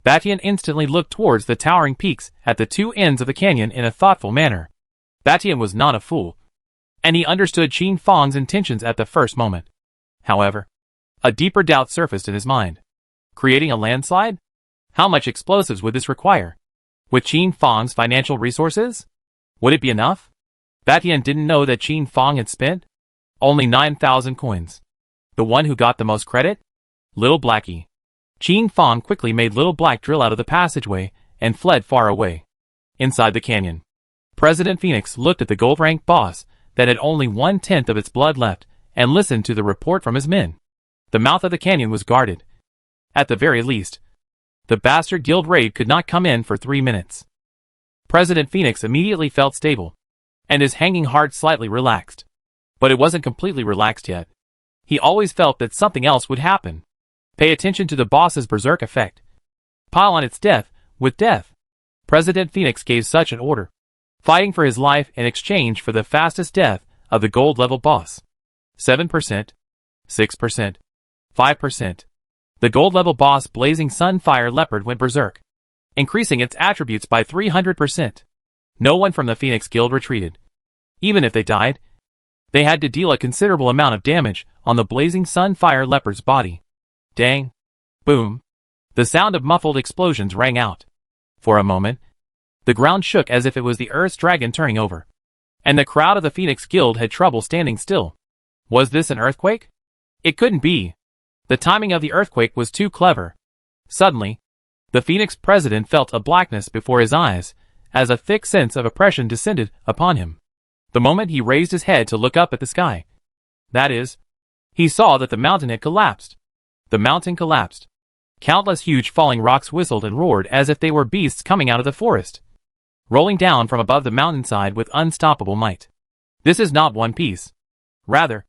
Batian instantly looked towards the towering peaks at the two ends of the canyon in a thoughtful manner. Batian was not a fool, and he understood Qin Fang's intentions at the first moment. However, a deeper doubt surfaced in his mind. Creating a landslide? How much explosives would this require? With Qin Fang's financial resources? Would it be enough? Batian didn't know that Qin Fang had spent only 9,000 coins. The one who got the most credit? Little Blackie. Qin Fang quickly made Little Black drill out of the passageway and fled far away. Inside the canyon, President Phoenix looked at the gold-ranked boss that had only 1/10 of its blood left and listened to the report from his men. The mouth of the canyon was guarded. At the very least, the Bastard Guild raid could not come in for 3 minutes. President Phoenix immediately felt stable, and his hanging heart slightly relaxed. But it wasn't completely relaxed yet. He always felt that something else would happen. Pay attention to the boss's berserk effect. Pile on its death with death. President Phoenix gave such an order, fighting for his life in exchange for the fastest death of the gold-level boss. 7%, 6%, 5%. The gold-level boss Blazing Sunfire Leopard went berserk, increasing its attributes by 300%. No one from the Phoenix Guild retreated. Even if they died, they had to deal a considerable amount of damage on the Blazing Sunfire Leopard's body. Dang. Boom. The sound of muffled explosions rang out. For a moment, the ground shook as if it was the Earth's dragon turning over, and the crowd of the Phoenix Guild had trouble standing still. Was this an earthquake? It couldn't be. The timing of the earthquake was too clever. Suddenly, the Phoenix president felt a blackness before his eyes, as a thick sense of oppression descended upon him. The moment he raised his head to look up at the sky, that is, he saw that the mountain had collapsed. The mountain collapsed. Countless huge falling rocks whistled and roared as if they were beasts coming out of the forest, rolling down from above the mountainside with unstoppable might. This is not one piece. Rather,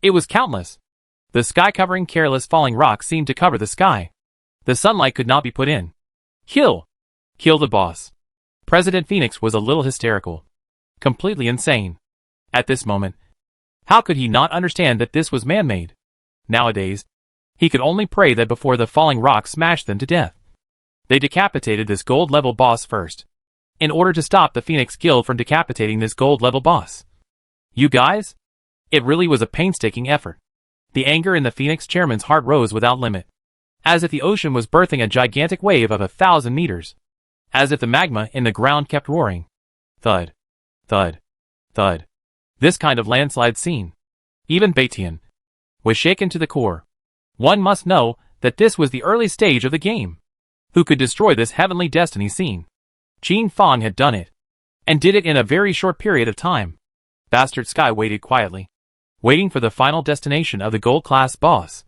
it was countless. The sky-covering careless falling rocks seemed to cover the sky. The sunlight could not be put in. Kill! Kill the boss. President Phoenix was a little hysterical. Completely insane. At this moment, how could he not understand that this was man-made? Nowadays, he could only pray that before the falling rocks smashed them to death, they decapitated this gold-level boss first, in order to stop the Phoenix Guild from decapitating this gold-level boss. You guys? It really was a painstaking effort. The anger in the Phoenix chairman's heart rose without limit, as if the ocean was birthing a gigantic wave of 1,000 meters, as if the magma in the ground kept roaring. Thud. Thud. Thud. This kind of landslide scene, even Baitian, was shaken to the core. One must know that this was the early stage of the game. Who could destroy this heavenly destiny scene? Qin Fong had done it, and did it in a very short period of time. Bastard Sky waited quietly, waiting for the final destination of the gold-class boss.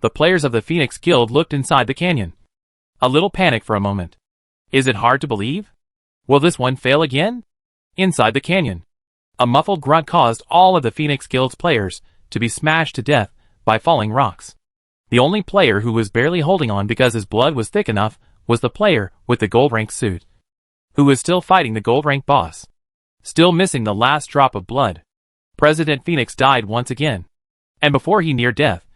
The players of the Phoenix Guild looked inside the canyon. A little panic for a moment. Is it hard to believe? Will this one fail again? Inside the canyon, a muffled grunt caused all of the Phoenix Guild's players to be smashed to death by falling rocks. The only player who was barely holding on because his blood was thick enough was the player with the gold-rank suit, who was still fighting the gold-rank boss, still missing the last drop of blood. President Phoenix died once again, and before he near death,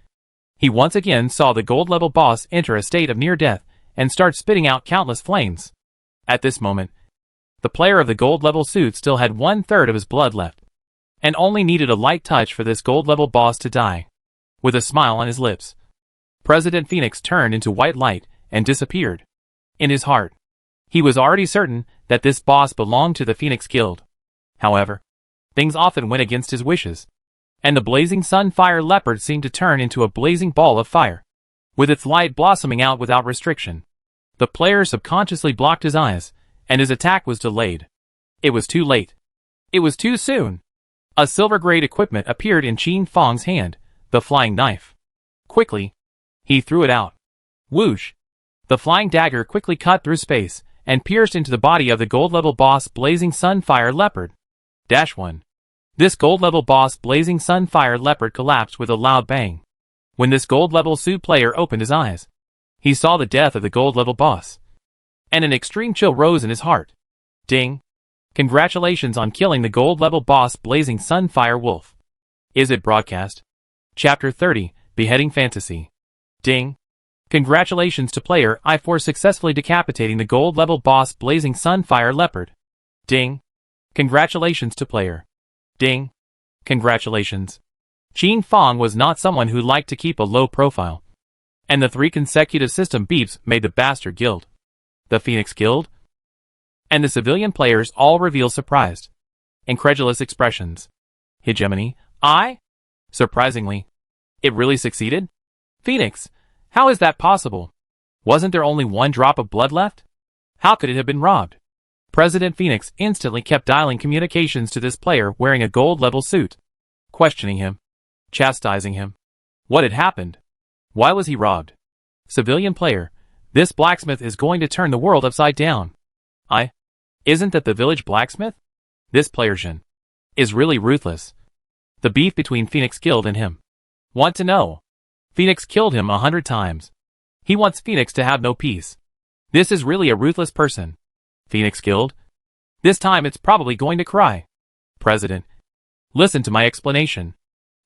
he once again saw the gold-level boss enter a state of near death and start spitting out countless flames. At this moment, the player of the gold-level suit still had 1/3 of his blood left, and only needed a light touch for this gold-level boss to die. With a smile on his lips, President Phoenix turned into white light and disappeared. In his heart, he was already certain that this boss belonged to the Phoenix Guild. However, things often went against his wishes, and the blazing sun-fire leopard seemed to turn into a blazing ball of fire, with its light blossoming out without restriction. The player subconsciously blocked his eyes, and his attack was delayed. It was too late. It was too soon. A silver-grade equipment appeared in Qin Fong's hand, the flying knife. Quickly, he threw it out. Whoosh! The flying dagger quickly cut through space and pierced into the body of the gold-level boss blazing sun-fire leopard. -1. This gold-level boss blazing sun-fire leopard collapsed with a loud bang. When this gold-level suit player opened his eyes, he saw the death of the gold-level boss, and an extreme chill rose in his heart. Ding! Congratulations on killing the gold-level boss blazing sun-fire wolf. Is it broadcast? Chapter 30, Beheading Fantasy. Ding! Congratulations to player I for successfully decapitating the gold-level boss blazing sun-fire leopard. Ding! Congratulations to player. Ding! Congratulations. Qin Fong was not someone who liked to keep a low profile, and the 3 consecutive system beeps made the Bastard Guild, the Phoenix Guild, and the civilian players all reveal surprised, incredulous expressions. Hegemony, I? Surprisingly, it really succeeded? Phoenix, how is that possible? Wasn't there only 1 drop of blood left? How could it have been robbed? President Phoenix instantly kept dialing communications to this player wearing a gold-level suit, questioning him, chastising him. What had happened? Why was he robbed? Civilian player, this blacksmith is going to turn the world upside down. Isn't that the village blacksmith? This player Jin is really ruthless. The beef between Phoenix Guild and him. Want to know? Phoenix killed him 100 times. He wants Phoenix to have no peace. This is really a ruthless person. Phoenix Guild? This time it's probably going to cry. President, listen to my explanation.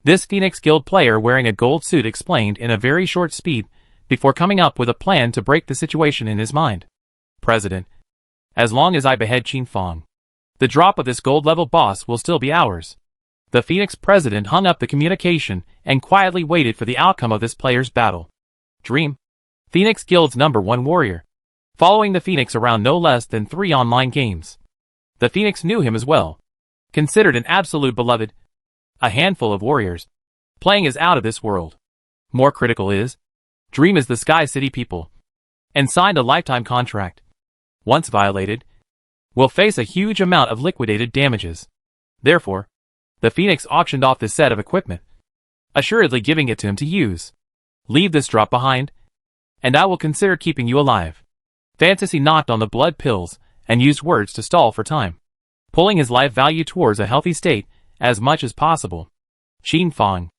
This Phoenix Guild player wearing a gold suit explained in a very short speed before coming up with a plan to break the situation in his mind. President, as long as I behead Qin Fong, the drop of this gold-level boss will still be ours. The Phoenix president hung up the communication and quietly waited for the outcome of this player's battle. Dream, Phoenix Guild's #1 warrior, following the Phoenix around no less than 3 online games. The Phoenix knew him as well. Considered an absolute beloved. A handful of warriors. Playing is out of this world. More critical is, Dream is the Sky City people, and signed a lifetime contract. Once violated, will face a huge amount of liquidated damages. Therefore, the Phoenix auctioned off this set of equipment, assuredly giving it to him to use. Leave this drop behind, and I will consider keeping you alive. Fantasy knocked on the blood pills and used words to stall for time, pulling his life value towards a healthy state as much as possible. Qin Fang,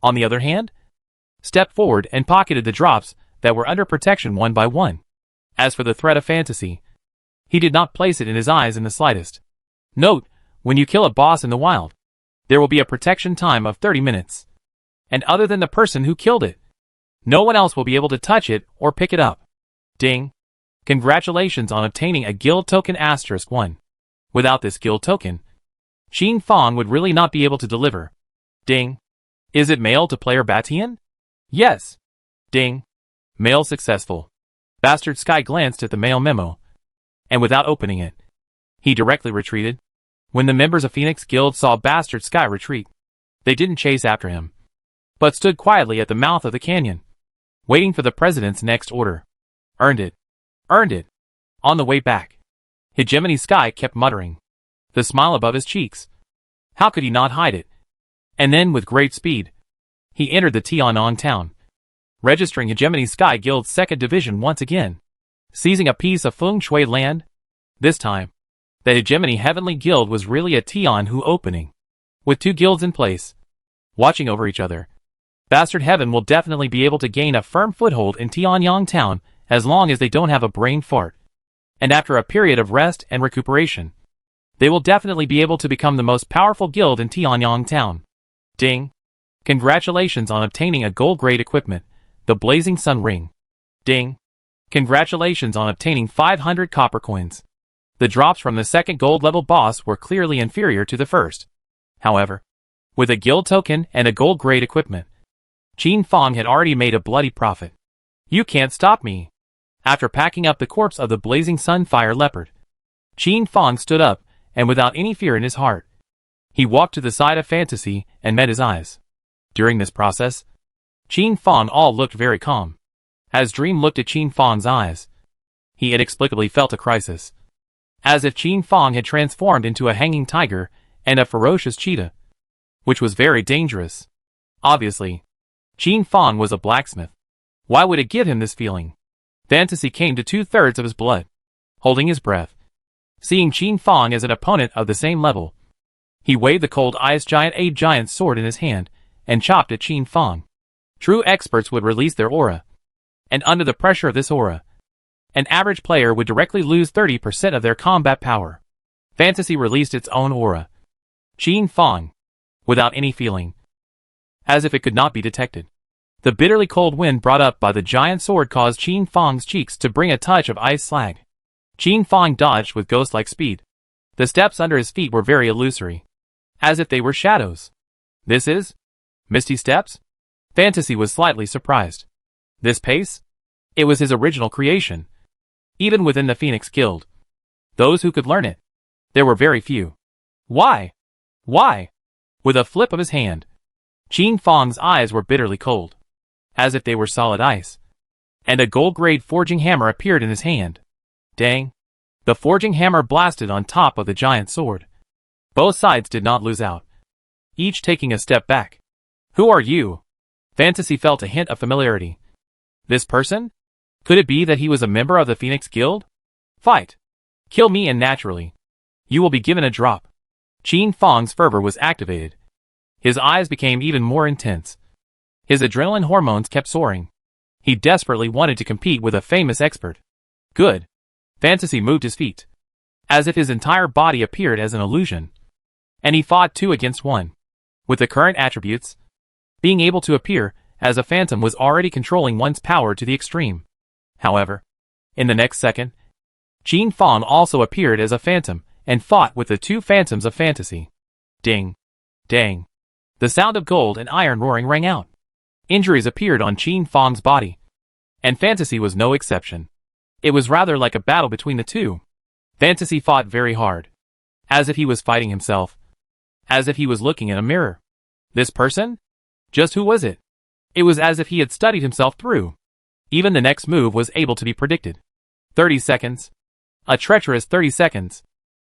on the other hand, stepped forward and pocketed the drops that were under protection one by one. As for the threat of Fantasy, he did not place it in his eyes in the slightest. Note, when you kill a boss in the wild, there will be a protection time of 30 minutes. And other than the person who killed it, no one else will be able to touch it or pick it up. Ding. Congratulations on obtaining a guild token *1. Without this guild token, Qin Fang would really not be able to deliver. Ding. Is it mail to player Batian? Yes. Ding. Mail successful. Bastard Sky glanced at the mail memo, and without opening it, he directly retreated. When the members of Phoenix Guild saw Bastard Sky retreat, they didn't chase after him, but stood quietly at the mouth of the canyon, waiting for the president's next order. Earned it. Earned it. On the way back, Hegemony Sky kept muttering, the smile above his cheeks. How could he not hide it? And then, with great speed, he entered the Tiannong town, registering Hegemony Sky Guild's 2nd Division once again, seizing a piece of Feng Shui land. This time, the Hegemony Heavenly Guild was really a Tianhu opening, with 2 guilds in place, watching over each other. Bastard Heaven will definitely be able to gain a firm foothold in Tianyang Town as long as they don't have a brain fart. And after a period of rest and recuperation, they will definitely be able to become the most powerful guild in Tianyang Town. Ding. Congratulations on obtaining a gold-grade equipment, the Blazing Sun Ring. Ding. Congratulations on obtaining 500 copper coins. The drops from the 2nd gold-level boss were clearly inferior to the 1st. However, with a guild token and a gold-grade equipment, Qin Fang had already made a bloody profit. You can't stop me. After packing up the corpse of the Blazing Sun Fire Leopard, Qin Fang stood up, and without any fear in his heart, he walked to the side of Fantasy and met his eyes. During this process, Qin Fang all looked very calm. As Dream looked at Qin Fang's eyes, he inexplicably felt a crisis, as if Qin Fang had transformed into a hanging tiger and a ferocious cheetah, which was very dangerous. Obviously, Qin Fang was a blacksmith. Why would it give him this feeling? Fantasy came to 2/3 of his blood, holding his breath. Seeing Qin Fang as an opponent of the same level, he waved the cold ice giant sword in his hand and chopped at Qin Fang. True experts would release their aura, and under the pressure of this aura, an average player would directly lose 30% of their combat power. Fantasy released its own aura. Qin Fang, without any feeling, as if it could not be detected. The bitterly cold wind brought up by the giant sword caused Qin Fang's cheeks to bring a touch of ice slag. Qin Fang dodged with ghost-like speed. The steps under his feet were very illusory, as if they were shadows. This is Misty Steps? Fantasy was slightly surprised. This pace? It was his original creation. Even within the Phoenix Guild, those who could learn it, there were very few. Why? Why? With a flip of his hand, Qin Fang's eyes were bitterly cold, as if they were solid ice, and a gold-grade forging hammer appeared in his hand. Dang! The forging hammer blasted on top of the giant sword. Both sides did not lose out, each taking a step back. Who are you? Fantasy felt a hint of familiarity. This person? Could it be that he was a member of the Phoenix Guild? Fight! Kill me and naturally, you will be given a drop. Qin Fang's fervor was activated. His eyes became even more intense. His adrenaline hormones kept soaring. He desperately wanted to compete with a famous expert. Good. Fantasy moved his feet, as if his entire body appeared as an illusion, and he fought 2 against 1. With the current attributes, being able to appear as a phantom was already controlling one's power to the extreme. However, in the next second, Qin Fang also appeared as a phantom and fought with the 2 phantoms of Fantasy. Ding! Dang! The sound of gold and iron roaring rang out. Injuries appeared on Qin Fang's body, and Fantasy was no exception. It was rather like a battle between the 2. Fantasy fought very hard, as if he was fighting himself, as if he was looking in a mirror. This person? Just who was it? It was as if he had studied himself through. Even the next move was able to be predicted. 30 seconds. A treacherous 30 seconds.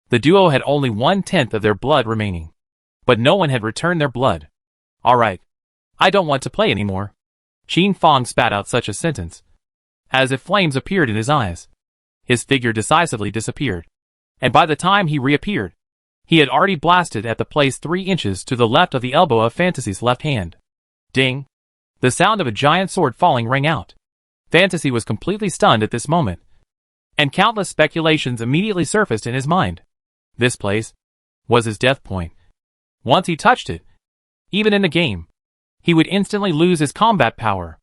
The duo had only 1/10 of their blood remaining. but no one had returned their blood. Alright. I don't want to play anymore. Qin Fong spat out such a sentence. As if flames appeared in his eyes. His figure decisively disappeared. And by the time he reappeared, he had already blasted at the place 3 inches to the left of the elbow of Fantasy's left hand. Ding! The sound of a giant sword falling rang out. Fantasy was completely stunned at this moment. And countless speculations immediately surfaced in his mind. This place was his death point. Once he touched it, even in the game, he would instantly lose his combat power.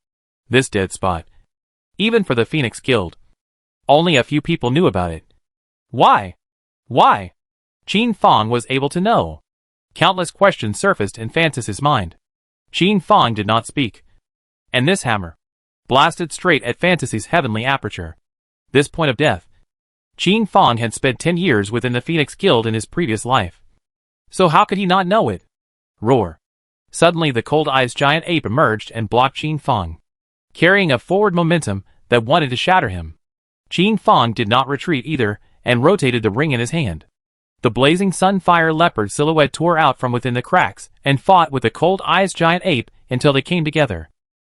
This dead spot. Even for the Phoenix Guild. Only a few people knew about it. Why? Why? Qin Fong was able to know. Countless questions surfaced in Fantasy's mind. Qin Fong did not speak. And this hammer blasted straight at Fantasy's heavenly aperture. This point of death. Qin Fong had spent 10 years within the Phoenix Guild in his previous life. So how could he not know it? Roar. Suddenly the cold-eyed giant ape emerged and blocked Qin Fong, carrying a forward momentum that wanted to shatter him. Qin Fong did not retreat either, and rotated the ring in his hand. The blazing sunfire leopard silhouette tore out from within the cracks, and fought with the cold-eyed giant ape until they came together.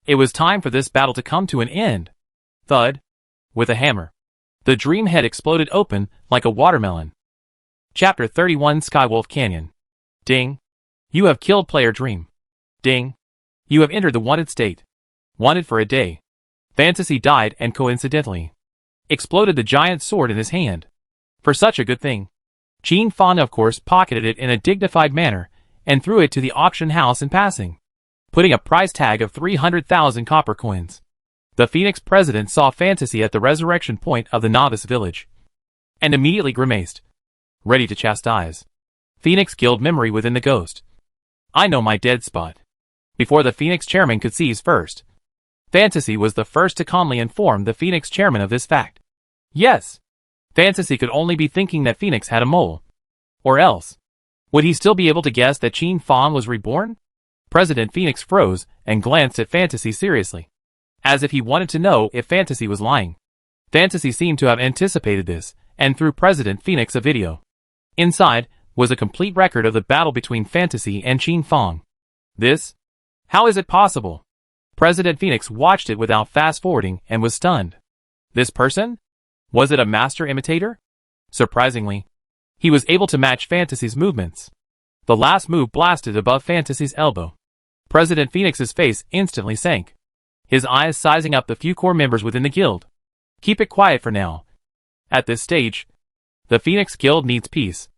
It was time for this battle to come to an end. Thud. With a hammer. The dream head exploded open like a watermelon. Chapter 31 Skywolf Canyon. Ding. You have killed Player Dream. Ding. You have entered the wanted state. Wanted for a day. Fantasy died and coincidentally exploded the giant sword in his hand. For such a good thing. Qin Fong of course pocketed it in a dignified manner and threw it to the auction house in passing, putting a price tag of 300,000 copper coins. The Phoenix president saw Fantasy at the resurrection point of the novice village and immediately grimaced, ready to chastise Phoenix Guild memory within the ghost. I know my dead spot. Before the Phoenix chairman could seize first, Fantasy was the first to calmly inform the Phoenix chairman of this fact. Yes. Fantasy could only be thinking that Phoenix had a mole. Or else, would he still be able to guess that Qin Fong was reborn? President Phoenix froze and glanced at Fantasy seriously, as if he wanted to know if Fantasy was lying. Fantasy seemed to have anticipated this, and threw President Phoenix a video. Inside was a complete record of the battle between Fantasy and Qin Fong. This? How is it possible? President Phoenix watched it without fast-forwarding and was stunned. This person? Was it a master imitator? Surprisingly, he was able to match Fantasy's movements. The last move blasted above Fantasy's elbow. President Phoenix's face instantly sank, his eyes sizing up the few core members within the guild. Keep it quiet for now. At this stage, the Phoenix Guild needs peace.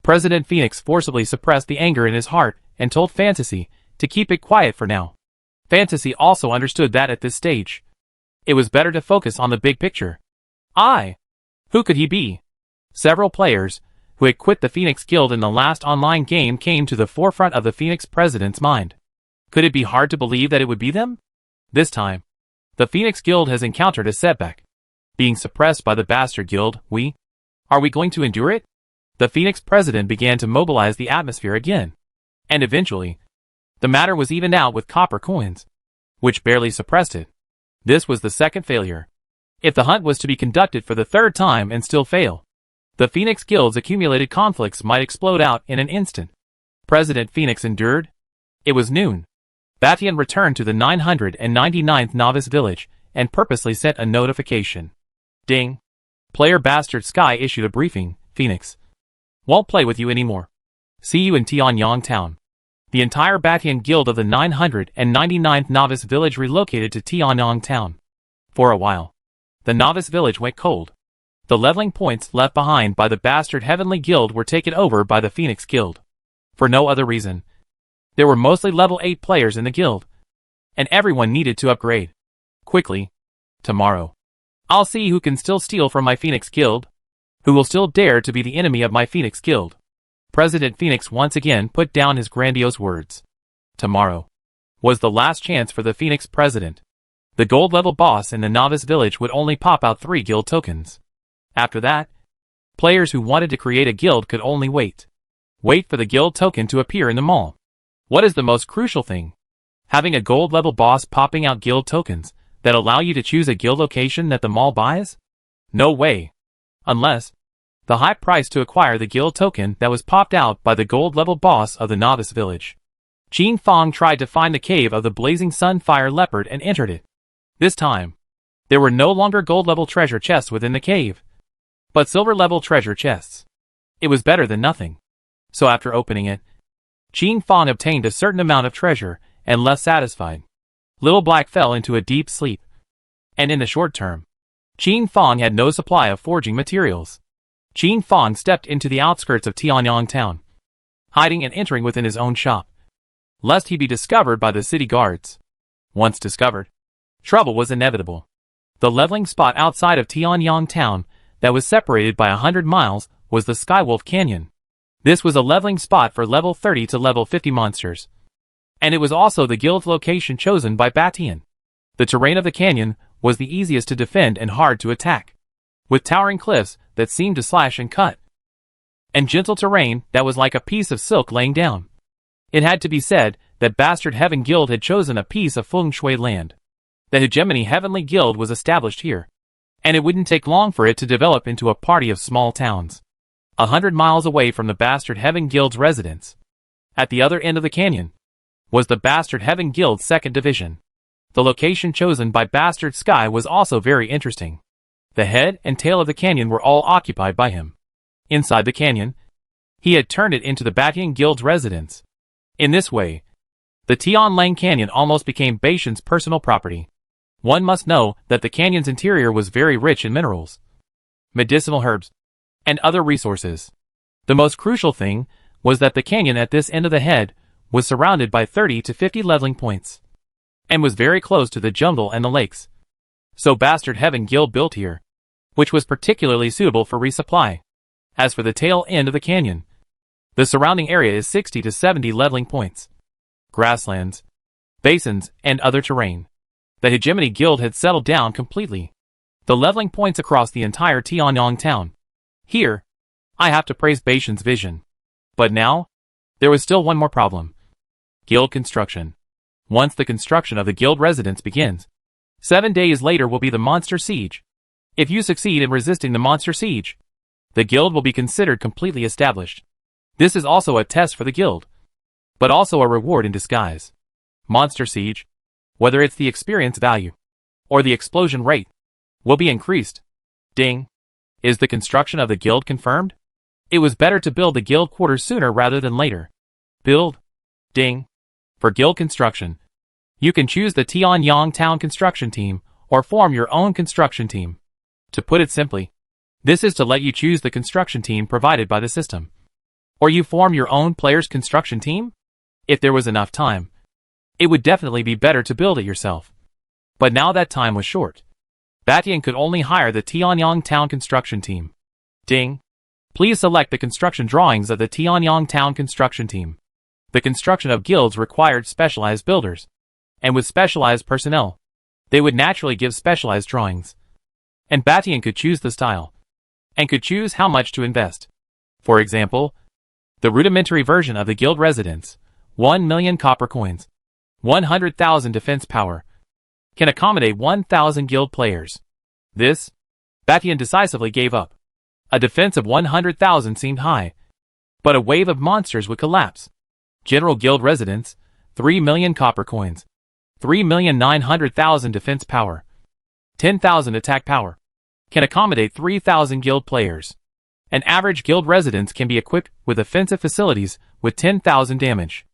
President Phoenix forcibly suppressed the anger in his heart and told Fantasy to keep it quiet for now. Fantasy also understood that at this stage, it was better to focus on the big picture. Who could he be? Several players who had quit the Phoenix Guild in the last online game came to the forefront of the Phoenix president's mind. Could it be hard to believe that it would be them? This time, the Phoenix Guild has encountered a setback. Being suppressed by the Bastard Guild, are we going to endure it? The Phoenix president began to mobilize the atmosphere again. And eventually, the matter was evened out with copper coins, which barely suppressed it. This was the second failure. If the hunt was to be conducted for the third time and still fail, the Phoenix Guild's accumulated conflicts might explode out in an instant. President Phoenix endured. It was noon. Batian returned to the 999th Novice Village and purposely sent a notification. Ding. Player Bastard Sky issued a briefing. Phoenix won't play with you anymore. See you in Tianyang Town. The entire Batian Guild of the 999th Novice Village relocated to Tianyang Town. For a while, the Novice Village went cold. The leveling points left behind by the Bastard Heavenly Guild were taken over by the Phoenix Guild. For no other reason. There were mostly level 8 players in the guild, and everyone needed to upgrade. Quickly. Tomorrow, I'll see who can still steal from my Phoenix Guild. Who will still dare to be the enemy of my Phoenix Guild. President Phoenix once again put down his grandiose words. Tomorrow was the last chance for the Phoenix president. The gold level boss in the Novice Village would only pop out 3 guild tokens. After that, players who wanted to create a guild could only wait. Wait for the guild token to appear in the mall. What is the most crucial thing? Having a gold level boss popping out guild tokens that allow you to choose a guild location that the mall buys? No way. Unless the high price to acquire the guild token that was popped out by the gold-level boss of the novice village. Qin Fong tried to find the cave of the blazing sunfire leopard and entered it. This time, there were no longer gold-level treasure chests within the cave, but silver-level treasure chests. It was better than nothing. So after opening it, Qin Fong obtained a certain amount of treasure and left satisfied. Little Black fell into a deep sleep. And in the short term, Qin Fong had no supply of forging materials. Qin Fong stepped into the outskirts of Tianyang town, hiding and entering within his own shop, lest he be discovered by the city guards. Once discovered, trouble was inevitable. The leveling spot outside of Tianyang town that was separated by 100 miles was the Skywolf Canyon. This was a leveling spot for level 30 to level 50 monsters. And it was also the guild's location chosen by Batian. The terrain of the canyon was the easiest to defend and hard to attack, with towering cliffs that seemed to slash and cut, and gentle terrain that was like a piece of silk laying down. It had to be said that Bastard Heaven Guild had chosen a piece of feng shui land. The Hegemony Heavenly Guild was established here, and it wouldn't take long for it to develop into a party of small towns. 100 miles away from the Bastard Heaven Guild's residence, at the other end of the canyon, was the Bastard Heaven Guild's second division. The location chosen by Bastard Sky was also very interesting. The head and tail of the canyon were all occupied by him. Inside the canyon, he had turned it into the Batian Guild's residence. In this way, the Tianlang Canyon almost became Batian's personal property. One must know that the canyon's interior was very rich in minerals, medicinal herbs, and other resources. The most crucial thing was that the canyon at this end of the head was surrounded by 30 to 50 leveling points, and was very close to the jungle and the lakes. So Bastard Heaven Guild built here, which was particularly suitable for resupply. As for the tail end of the canyon, the surrounding area is 60 to 70 leveling points, grasslands, basins, and other terrain. The Hegemony Guild had settled down completely. The leveling points across the entire Tianyang town. Here, I have to praise Batian's vision. But now, there was still one more problem. Guild construction. Once the construction of the guild residence begins, 7 days later will be the monster siege. If you succeed in resisting the monster siege, the guild will be considered completely established. This is also a test for the guild, but also a reward in disguise. Monster siege, whether it's the experience value or the explosion rate, will be increased. Ding. Is the construction of the guild confirmed? It was better to build the guild quarters sooner rather than later. Build. Ding. For guild construction, you can choose the Tianyang Town construction team or form your own construction team. To put it simply, this is to let you choose the construction team provided by the system. Or you form your own player's construction team? If there was enough time, it would definitely be better to build it yourself. But now that time was short. Batian could only hire the Tianyang Town construction team. Ding. Please select the construction drawings of the Tianyang Town construction team. The construction of guilds required specialized builders, and with specialized personnel, they would naturally give specialized drawings. And Batian could choose the style, and could choose how much to invest. For example, the rudimentary version of the guild residence, 1 million copper coins, 100,000 defense power, can accommodate 1,000 guild players. This, Batian decisively gave up. A defense of 100,000 seemed high, but a wave of monsters would collapse. General guild residence, 3 million copper coins, 3,900,000 defense power, 10,000 attack power, can accommodate 3,000 guild players. An average guild residence can be equipped with offensive facilities with 10,000 damage.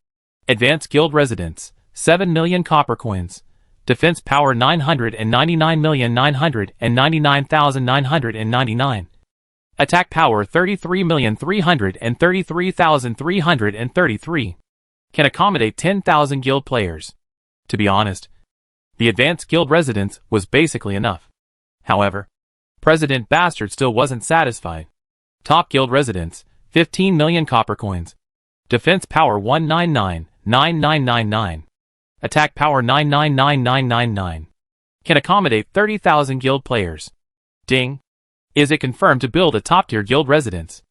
Advanced guild residence, 7 million copper coins, defense power 999,999,999, attack power 33,333,333, can accommodate 10,000 guild players. To be honest, the advanced guild residence was basically enough. However, President Bastard still wasn't satisfied. Top guild residence, 15 million copper coins, defense power 199,9999, attack power 999,999, can accommodate 30,000 guild players. Ding. Is it confirmed to build a top-tier guild residence?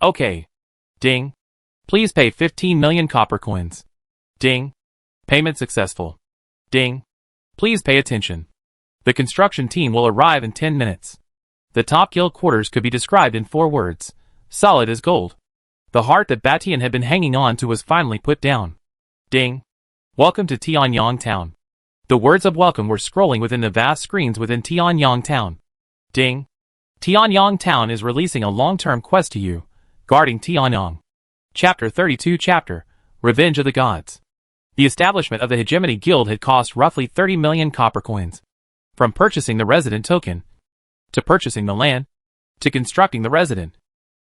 Okay. Ding. Please pay 15 million copper coins. Ding. Payment successful. Ding. Please pay attention. The construction team will arrive in 10 minutes. The top guild quarters could be described in 4 words: solid as gold. The heart that Batian had been hanging on to was finally put down. Ding! Welcome to Tianyang Town. The words of welcome were scrolling within the vast screens within Tianyang Town. Ding! Tianyang Town is releasing a long-term quest to you, guarding Tianyang. Chapter 32 Chapter Revenge of the Gods. The establishment of the Hegemony Guild had cost roughly 30 million copper coins. From purchasing the resident token, to purchasing the land, to constructing the resident.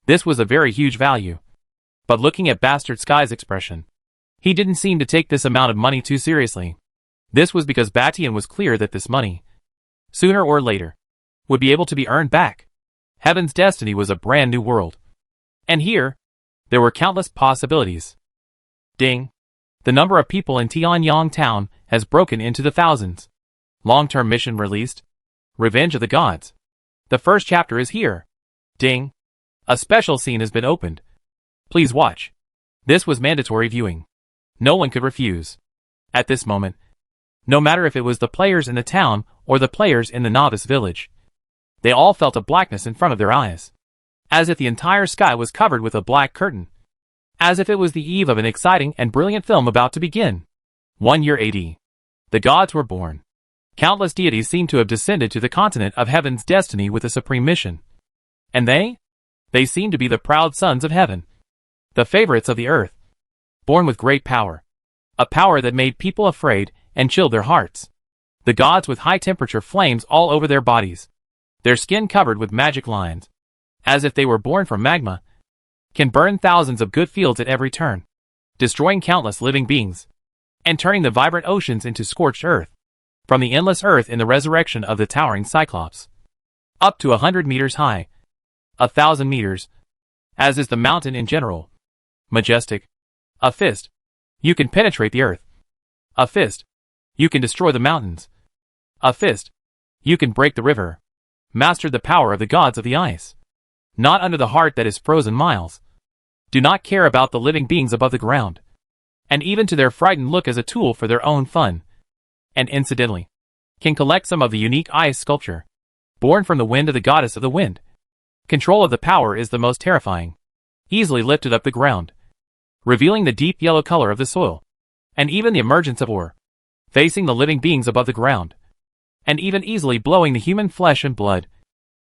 This was a very huge value. But looking at Bastard Sky's expression, he didn't seem to take this amount of money too seriously. This was because Batian was clear that this money, sooner or later, would be able to be earned back. Heaven's destiny was a brand new world. And here, there were countless possibilities. Ding! The number of people in Tianyang Town has broken into the thousands. Long-term mission released. Revenge of the Gods. The first chapter is here. Ding! A special scene has been opened. Please watch. This was mandatory viewing. No one could refuse. At this moment, no matter if it was the players in the town or the players in the novice village, they all felt a blackness in front of their eyes. As if the entire sky was covered with a black curtain. As if it was the eve of an exciting and brilliant film about to begin. 1 year AD. The gods were born. Countless deities seemed to have descended to the continent of heaven's destiny with a supreme mission. And they seemed to be the proud sons of heaven. The favorites of the earth. Born with great power. A power that made people afraid and chilled their hearts. The gods with high temperature flames all over their bodies. Their skin covered with magic lines. As if they were born from magma. Can burn thousands of good fields at every turn. Destroying countless living beings. And turning the vibrant oceans into scorched earth. From the endless earth in the resurrection of the towering Cyclops. Up to 100 meters high. 1,000 meters. As is the mountain in general. Majestic. A fist. You can penetrate the earth. A fist. You can destroy the mountains. A fist. You can break the river. Master the power of the gods of the ice. Not under the heart that is frozen miles. Do not care about the living beings above the ground. And even to their frightened look as a tool for their own fun. And incidentally, can collect some of the unique ice sculpture. Born from the wind of the goddess of the wind. Control of the power is the most terrifying. Easily lifted up the ground. Revealing the deep yellow color of the soil. And even the emergence of ore. Facing the living beings above the ground. And even easily blowing the human flesh and blood.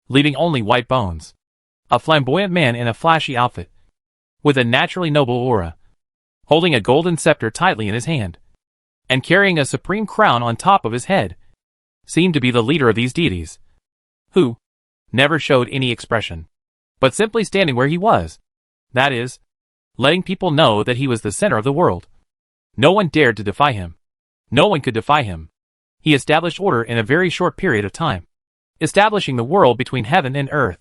Leaving only white bones. A flamboyant man in a flashy outfit. With a naturally noble aura. Holding a golden scepter tightly in his hand. And carrying a supreme crown on top of his head. Seemed to be the leader of these deities. Who never showed any expression. But simply standing where he was. That is, letting people know that he was the center of the world. No one dared to defy him. No one could defy him. He established order in a very short period of time. Establishing the world between heaven and earth.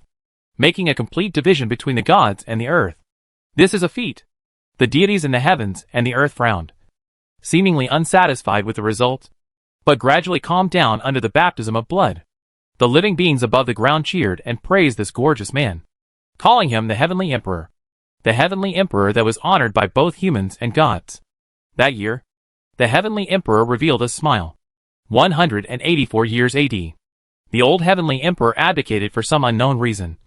Making a complete division between the gods and the earth. This is a feat. The deities in the heavens and the earth frowned. Seemingly unsatisfied with the result. But gradually calmed down under the baptism of blood. The living beings above the ground cheered and praised this gorgeous man. Calling him the Heavenly Emperor. The Heavenly Emperor that was honored by both humans and gods. That year, the Heavenly Emperor revealed a smile. 184 years AD. The old Heavenly Emperor abdicated for some unknown reason.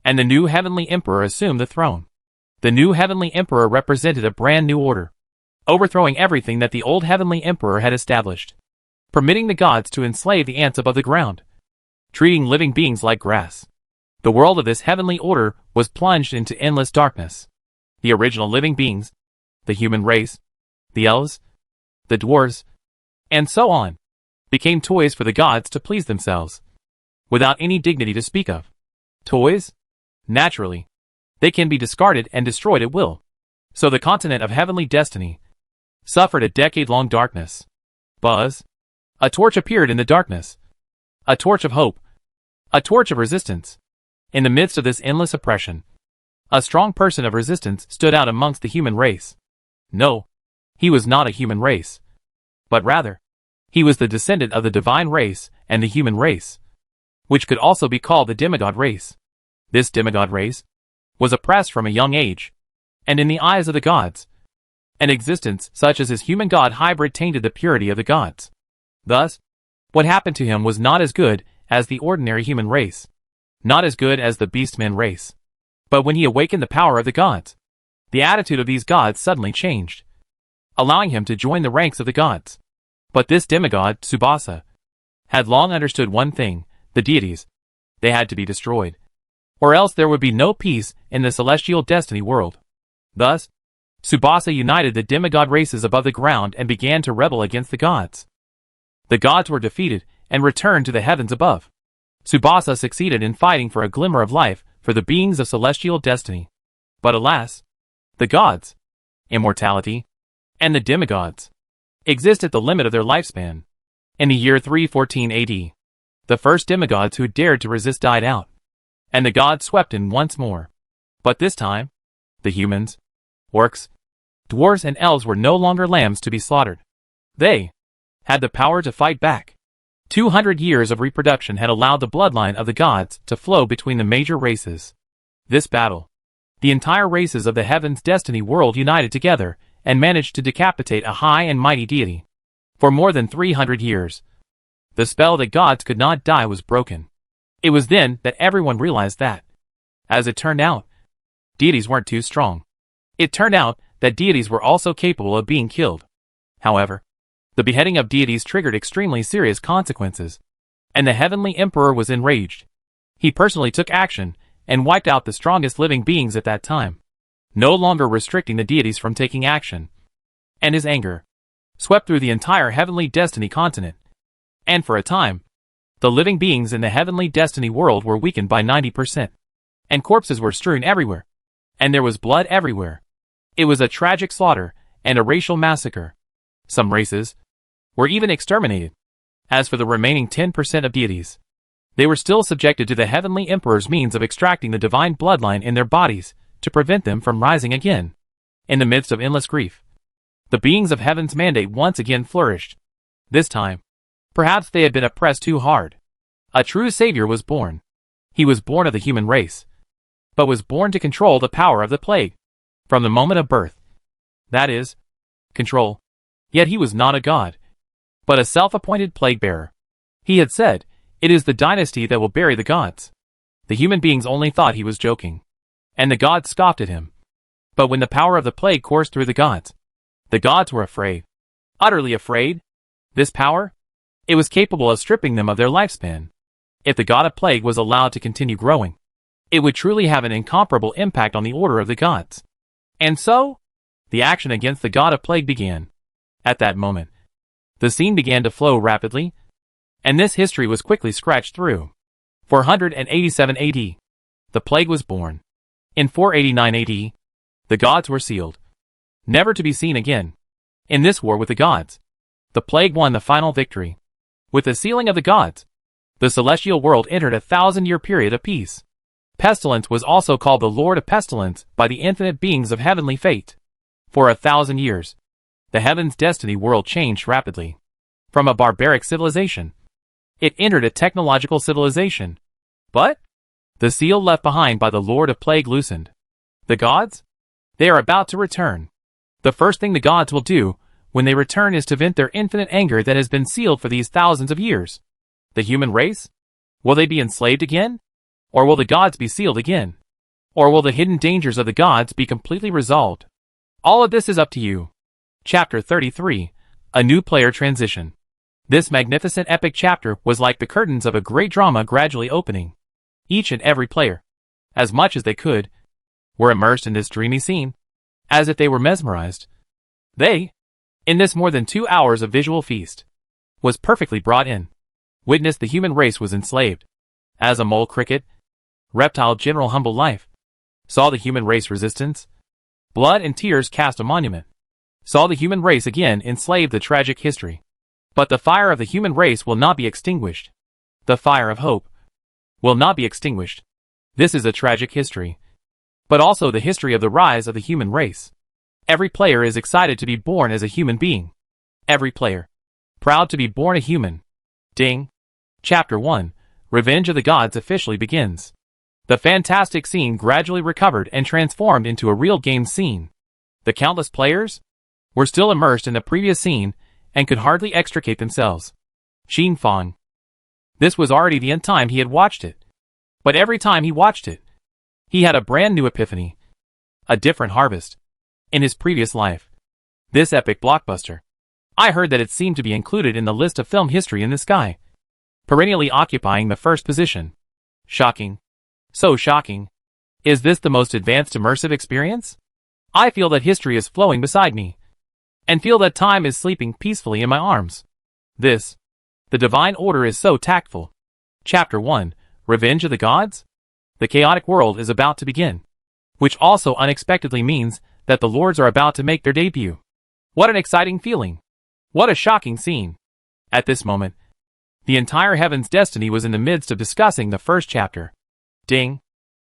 And the new Heavenly Emperor assumed the throne. The new Heavenly Emperor represented a brand new order. Overthrowing everything that the old Heavenly Emperor had established. Permitting the gods to enslave the ants above the ground. Treating living beings like grass. The world of this heavenly order was plunged into endless darkness. The original living beings, the human race, the elves, the dwarves, and so on, became toys for the gods to please themselves, without any dignity to speak of. Toys? Naturally. They can be discarded and destroyed at will. So the continent of heavenly destiny suffered a decade-long darkness. Buzz. A torch appeared in the darkness. A torch of hope. A torch of resistance. In the midst of this endless oppression, a strong person of resistance stood out amongst the human race. No, he was not a human race. But rather, he was the descendant of the divine race and the human race, which could also be called the demigod race. This demigod race was oppressed from a young age, and in the eyes of the gods, an existence such as his human god hybrid tainted the purity of the gods. Thus, what happened to him was not as good as the ordinary human race. Not as good as the beastman race. But when he awakened the power of the gods, the attitude of these gods suddenly changed, allowing him to join the ranks of the gods. But this demigod, Tsubasa, had long understood one thing: the deities. They had to be destroyed, or else there would be no peace in the celestial destiny world. Thus, Tsubasa united the demigod races above the ground and began to rebel against the gods. The gods were defeated and returned to the heavens above. Tsubasa succeeded in fighting for a glimmer of life for the beings of celestial destiny. But alas, the gods, immortality, and the demigods exist at the limit of their lifespan. In the year 314 AD, the first demigods who dared to resist died out, and the gods swept in once more. But this time, the humans, orcs, dwarves and elves were no longer lambs to be slaughtered. They had the power to fight back. 200 years of reproduction had allowed the bloodline of the gods to flow between the major races. This battle, the entire races of the heavens' destiny world united together and managed to decapitate a high and mighty deity. For more than 300 years, the spell that gods could not die was broken. It was then that everyone realized that, as it turned out, deities weren't too strong. It turned out that deities were also capable of being killed. However, the beheading of deities triggered extremely serious consequences, and the heavenly emperor was enraged. He personally took action and wiped out the strongest living beings at that time, no longer restricting the deities from taking action. And his anger swept through the entire heavenly destiny continent. And for a time, the living beings in the heavenly destiny world were weakened by 90%. And corpses were strewn everywhere. And there was blood everywhere. It was a tragic slaughter and a racial massacre. Some races were even exterminated. As for the remaining 10% of deities, they were still subjected to the heavenly emperor's means of extracting the divine bloodline in their bodies to prevent them from rising again. In the midst of endless grief, the beings of heaven's mandate once again flourished. This time, perhaps they had been oppressed too hard. A true savior was born. He was born of the human race, but was born to control the power of the plague from the moment of birth. That is, control. Yet he was not a god, but a self-appointed plague-bearer. He had said, "It is the dynasty that will bury the gods." The human beings only thought he was joking, and the gods scoffed at him. But when the power of the plague coursed through the gods were afraid. Utterly afraid. This power? It was capable of stripping them of their lifespan. If the god of plague was allowed to continue growing, it would truly have an incomparable impact on the order of the gods. And so, the action against the god of plague began. At that moment, the scene began to flow rapidly, and this history was quickly scratched through. 487 AD, the plague was born. In 489 AD, the gods were sealed, never to be seen again. In this war with the gods, the plague won the final victory. With the sealing of the gods, the celestial world entered a 1,000-year period of peace. Pestilence was also called the Lord of Pestilence by the infinite beings of heavenly fate. For 1,000 years, the heaven's destiny world changed rapidly. From a barbaric civilization, it entered a technological civilization. But the seal left behind by the Lord of Plague loosened. The gods? They are about to return. The first thing the gods will do when they return is to vent their infinite anger that has been sealed for these thousands of years. The human race? Will they be enslaved again? Or will the gods be sealed again? Or will the hidden dangers of the gods be completely resolved? All of this is up to you. Chapter 33, A New Player Transition. This magnificent epic chapter was like the curtains of a great drama gradually opening. Each and every player, as much as they could, were immersed in this dreamy scene, as if they were mesmerized. They, in this more than 2 hours of visual feast, was perfectly brought in. Witness the human race was enslaved. As a mole cricket, reptile general humble life. Saw the human race resistance. Blood and tears cast a monument. Saw the human race again enslave the tragic history. But the fire of the human race will not be extinguished. The fire of hope will not be extinguished. This is a tragic history, but also the history of the rise of the human race. Every player is excited to be born as a human being. Every player, proud to be born a human. Ding. Chapter 1, Revenge of the Gods officially begins. The fantastic scene gradually recovered and transformed into a real game scene. The countless players were still immersed in the previous scene and could hardly extricate themselves. Xin Fang. This was already the nth time he had watched it. But every time he watched it, he had a brand new epiphany. A different harvest. In his previous life. This epic blockbuster. I heard that it seemed to be included in the list of film history in the sky. Perennially occupying the first position. Shocking. So shocking. Is this the most advanced immersive experience? I feel that history is flowing beside me. And feel that time is sleeping peacefully in my arms. This. The divine order is so tactful. Chapter 1. Revenge of the Gods? The chaotic world is about to begin. Which also unexpectedly means that the lords are about to make their debut. What an exciting feeling. What a shocking scene. At this moment, the entire Heaven's Destiny was in the midst of discussing the first chapter. Ding.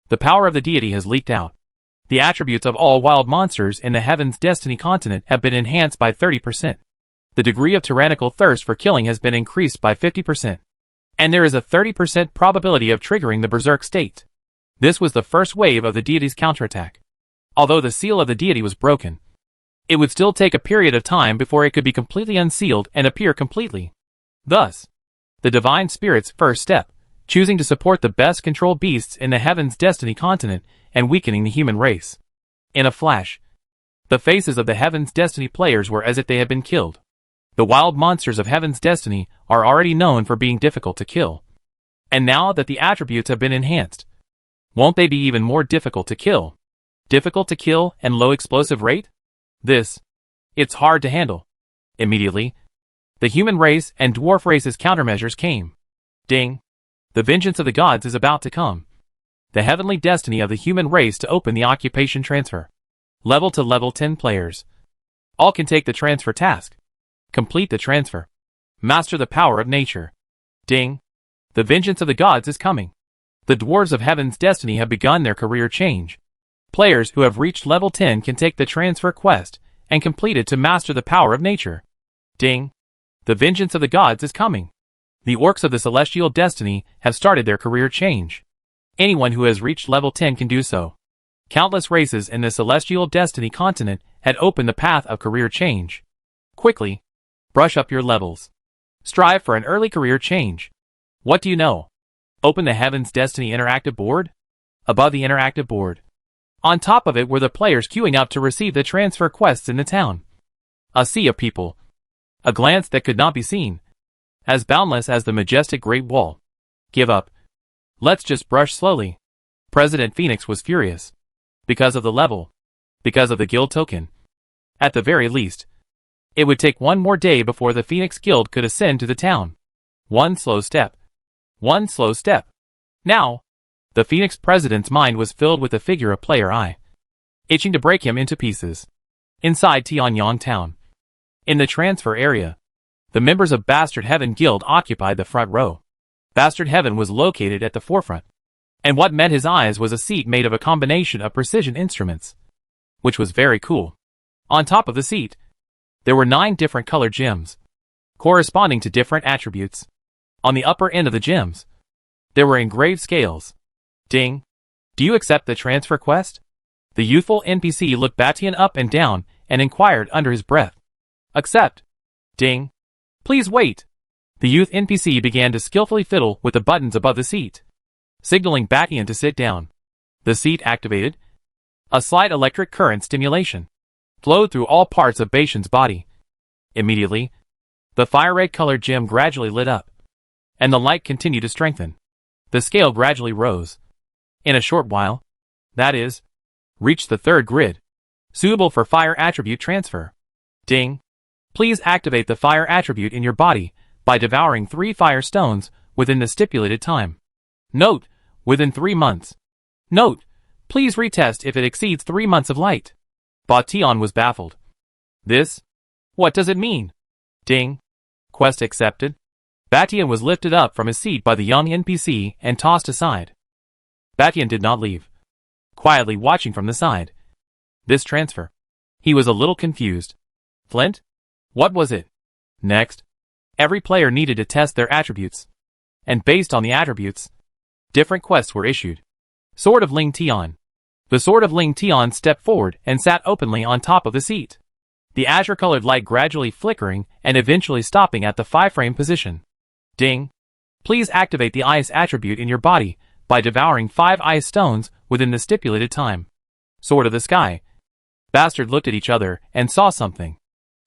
The power of the deity has leaked out. The attributes of all wild monsters in the Heaven's Destiny continent have been enhanced by 30%. The degree of tyrannical thirst for killing has been increased by 50%. And there is a 30% probability of triggering the berserk state. This was the first wave of the deity's counterattack. Although the seal of the deity was broken, it would still take a period of time before it could be completely unsealed and appear completely. Thus, the divine spirit's first step, choosing to support the best controlled beasts in the Heaven's Destiny continent and weakening the human race. In a flash, the faces of the Heaven's Destiny players were as if they had been killed. The wild monsters of Heaven's Destiny are already known for being difficult to kill. And now that the attributes have been enhanced, won't they be even more difficult to kill? Difficult to kill and low explosive rate? It's hard to handle. Immediately, the human race and dwarf race's countermeasures came. Ding. The vengeance of the gods is about to come. The heavenly destiny of the human race to open the occupation transfer. Level to level 10 players. All can take the transfer task. Complete the transfer. Master the power of nature. Ding. The vengeance of the gods is coming. The dwarves of Heaven's Destiny have begun their career change. Players who have reached level 10 can take the transfer quest and complete it to master the power of nature. Ding. The vengeance of the gods is coming. The orcs of the Celestial Destiny have started their career change. Anyone who has reached level 10 can do so. Countless races in the Celestial Destiny continent had opened the path of career change. Quickly, brush up your levels. Strive for an early career change. What do you know? Open the Heaven's Destiny interactive board. Above the interactive board, on top of it were the players queuing up to receive the transfer quests in the town. A sea of people. A glance that could not be seen. As boundless as the majestic Great Wall. Give up. Let's just brush slowly. President Phoenix was furious. Because of the level. Because of the guild token. At the very least, it would take one more day before the Phoenix Guild could ascend to the town. One slow step. One slow step. Now, the Phoenix president's mind was filled with the figure of Player I, itching to break him into pieces. Inside Tianyang Town, in the transfer area, the members of Bastard Heaven Guild occupied the front row. Bastard Heaven was located at the forefront, and what met his eyes was a seat made of a combination of precision instruments, which was very cool. On top of the seat, there were 9 different colored gems, corresponding to different attributes. On the upper end of the gems, there were engraved scales. Ding. Do you accept the transfer quest? The youthful NPC looked Batian up and down and inquired under his breath. Accept. Ding. Please wait. The youth NPC began to skillfully fiddle with the buttons above the seat, signaling Batian to sit down. The seat activated. A slight electric current stimulation flowed through all parts of Batian's body. Immediately, the fire-red-colored gem gradually lit up, and the light continued to strengthen. The scale gradually rose. In a short while, that is, reached the 3rd grid, suitable for fire attribute transfer. Ding. Please activate the fire attribute in your body by devouring 3 fire stones within the stipulated time. Note, within 3 months. Note, please retest if it exceeds 3 months of light. Batian was baffled. This? What does it mean? Ding. Quest accepted. Batian was lifted up from his seat by the young NPC and tossed aside. Batian did not leave, quietly watching from the side. This transfer. He was a little confused. Flint? What was it? Next, every player needed to test their attributes. And based on the attributes, different quests were issued. Sword of Ling Tian. The Sword of Ling Tian stepped forward and sat openly on top of the seat. The azure-colored light gradually flickering and eventually stopping at the 5-frame position. Ding. Please activate the ice attribute in your body by devouring 5 ice stones within the stipulated time. Sword of the Sky. Bastard looked at each other and saw something.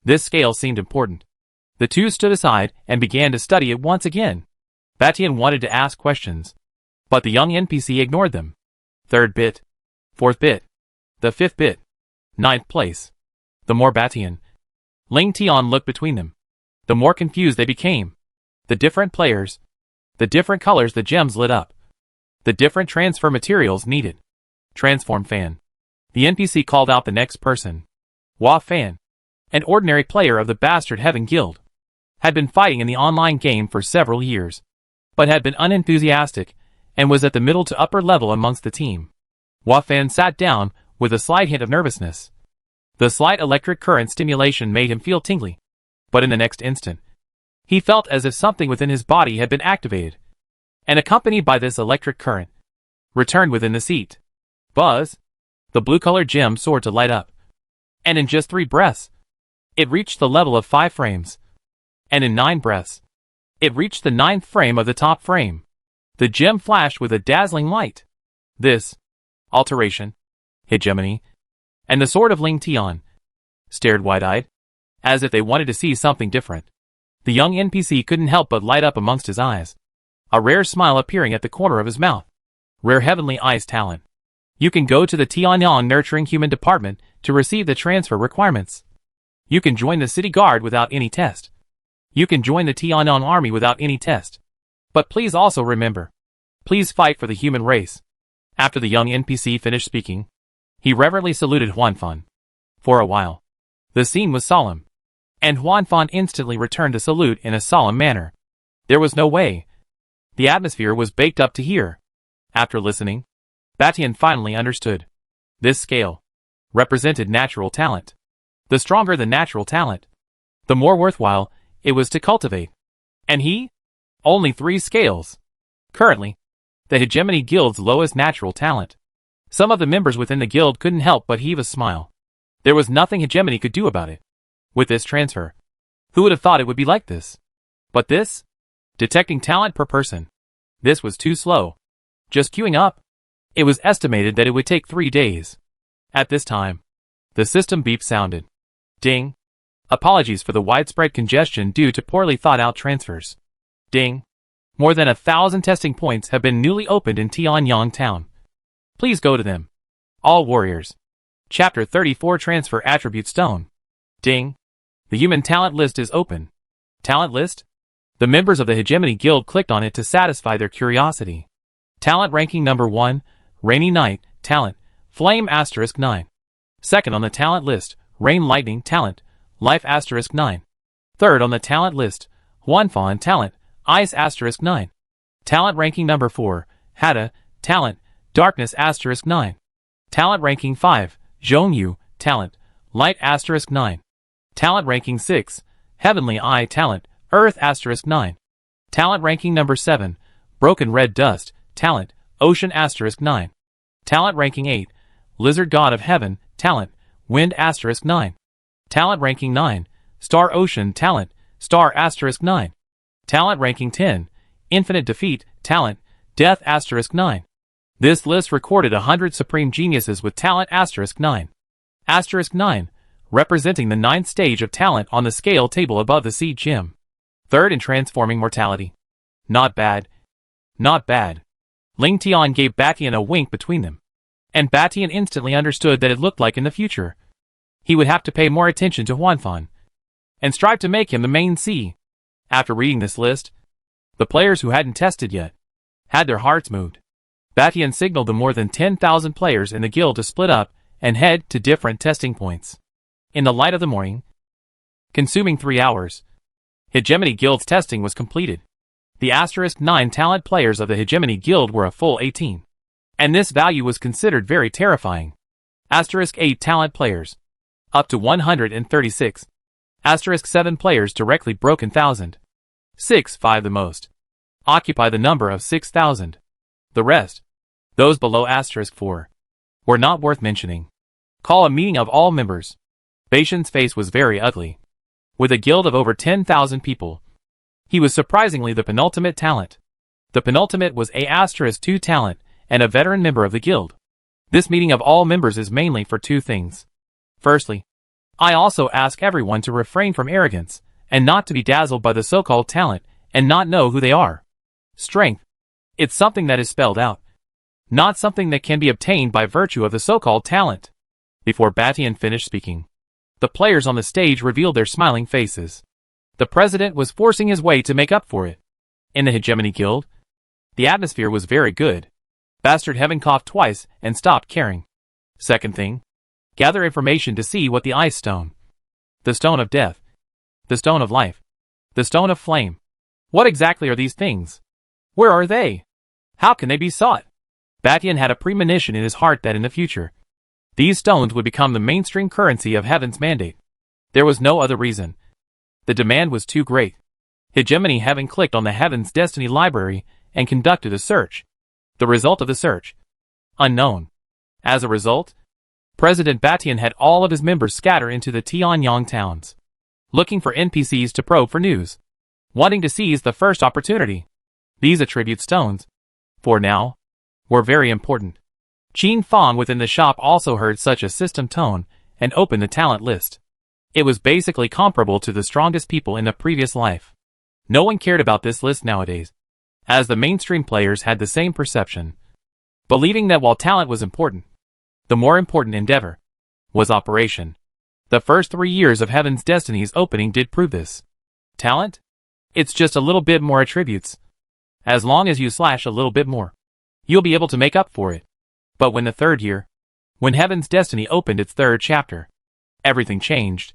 This scale seemed important. The two stood aside and began to study it once again. Batian wanted to ask questions, but the young NPC ignored them. 3rd bit. 4th bit. The 5th bit. 9th place. The more Batian, Ling Tian looked between them, the more confused they became. The different players, the different colors the gems lit up, the different transfer materials needed. Transform Fan. The NPC called out the next person. Hua Fan, an ordinary player of the Bastard Heaven Guild, had been fighting in the online game for several years, but had been unenthusiastic and was at the middle to upper level amongst the team. Hua Fan sat down with a slight hint of nervousness. The slight electric current stimulation made him feel tingly, but in the next instant, he felt as if something within his body had been activated, and accompanied by this electric current, returned within the seat. Buzz! The blue-colored gem soared to light up, and in just 3 breaths, it reached the level of 5 frames, and in 9 breaths, it reached the 9th frame of the top frame. The gem flashed with a dazzling light. This alteration, hegemony, and the sword of Ling Tian stared wide-eyed, as if they wanted to see something different. The young NPC couldn't help but light up amongst his eyes, a rare smile appearing at the corner of his mouth. Rare Heavenly Eyes talent. You can go to the Tianyang Nurturing Human Department to receive the transfer requirements. You can join the City Guard without any test. You can join the Tianyang Army without any test. But please also remember, please fight for the human race. After the young NPC finished speaking, he reverently saluted Huanfan. For a while, the scene was solemn, and Huanfan instantly returned the salute in a solemn manner. There was no way. The atmosphere was baked up to here. After listening, Batian finally understood. This scale represented natural talent. The stronger the natural talent, the more worthwhile it was to cultivate. And he? Only 3 scales. Currently, the Hegemony Guild's lowest natural talent. Some of the members within the guild couldn't help but heave a smile. There was nothing Hegemony could do about it. With this transfer, who would have thought it would be like this? But this? Detecting talent per person. This was too slow. Just queuing up. It was estimated that it would take 3 days. At this time, the system beep sounded. Ding. Apologies for the widespread congestion due to poorly thought-out transfers. Ding. More than 1,000 testing points have been newly opened in Tianyang Town. Please go to them. All warriors. Chapter 34 Transfer Attribute Stone. Ding. The human talent list is open. Talent list? The members of the Hegemony Guild clicked on it to satisfy their curiosity. Talent ranking number 1, Rainy Night, talent, Flame *9. Second on the talent list, Rain Lightning, talent, Life *9. Third on the talent list, Huanfan, talent, Ice *9. Talent ranking number 4, Hada, talent, Darkness *9. Talent ranking 5, Zhongyu, talent, Light *9. Talent ranking 6, Heavenly Eye, talent, Earth *9. Talent ranking number 7, Broken Red Dust, talent, Ocean *9. Talent ranking 8, Lizard God of Heaven, talent, Wind *9. Talent ranking 9, Star Ocean, talent, Star *9. Talent ranking 10, Infinite Defeat, talent, Death *9. This list recorded 100 supreme geniuses with talent *9. *9, representing the 9th stage of talent on the scale table above the Seed Gem. Third in transforming mortality. Not bad. Not bad. Ling Tian gave Batian a wink between them, and Batian instantly understood that it looked like in the future he would have to pay more attention to Huanfan, and strive to make him the main C. After reading this list, the players who hadn't tested yet had their hearts moved. Batian signaled the more than 10,000 players in the guild to split up and head to different testing points. In the light of the morning, consuming 3 hours, Hegemony Guild's testing was completed. The *9 talent players of the Hegemony Guild were a full 18, and this value was considered very terrifying. *8 talent players, up to 136. *7 players directly broke in 1,000. 5 the most, occupy the number of 6,000. The rest, those below *4, were not worth mentioning. Call a meeting of all members. Baishan's face was very ugly. With a guild of over 10,000 people, he was surprisingly the penultimate talent. The penultimate was A*2 talent and a veteran member of the guild. This meeting of all members is mainly for two things. Firstly, I also ask everyone to refrain from arrogance and not to be dazzled by the so-called talent and not know who they are. Strength. It's something that is spelled out, not something that can be obtained by virtue of the so-called talent. Before Batian finished speaking, the players on the stage revealed their smiling faces. The president was forcing his way to make up for it. In the Hegemony Guild, the atmosphere was very good. Bastard Heaven coughed twice and stopped caring. Second thing, gather information to see what the ice stone, the stone of death, the stone of life, the stone of flame. What exactly are these things? Where are they? How can they be sought? Batian had a premonition in his heart that in the future, these stones would become the mainstream currency of Heaven's mandate. There was no other reason. The demand was too great. Hegemony having clicked on the Heaven's Destiny library and conducted a search. The result of the search? Unknown. As a result, President Batian had all of his members scatter into the Tianyang towns, looking for NPCs to probe for news, wanting to seize the first opportunity. These attribute stones, for now, were very important. Qin Fong within the shop also heard such a system tone and opened the talent list. It was basically comparable to the strongest people in a previous life. No one cared about this list nowadays, as the mainstream players had the same perception, believing that while talent was important, the more important endeavor was operation. The first 3 years of Heaven's Destiny's opening did prove this. Talent? It's just a little bit more attributes. As long as you slash a little bit more, you'll be able to make up for it. But when the third year, when Heaven's Destiny opened its third chapter, everything changed.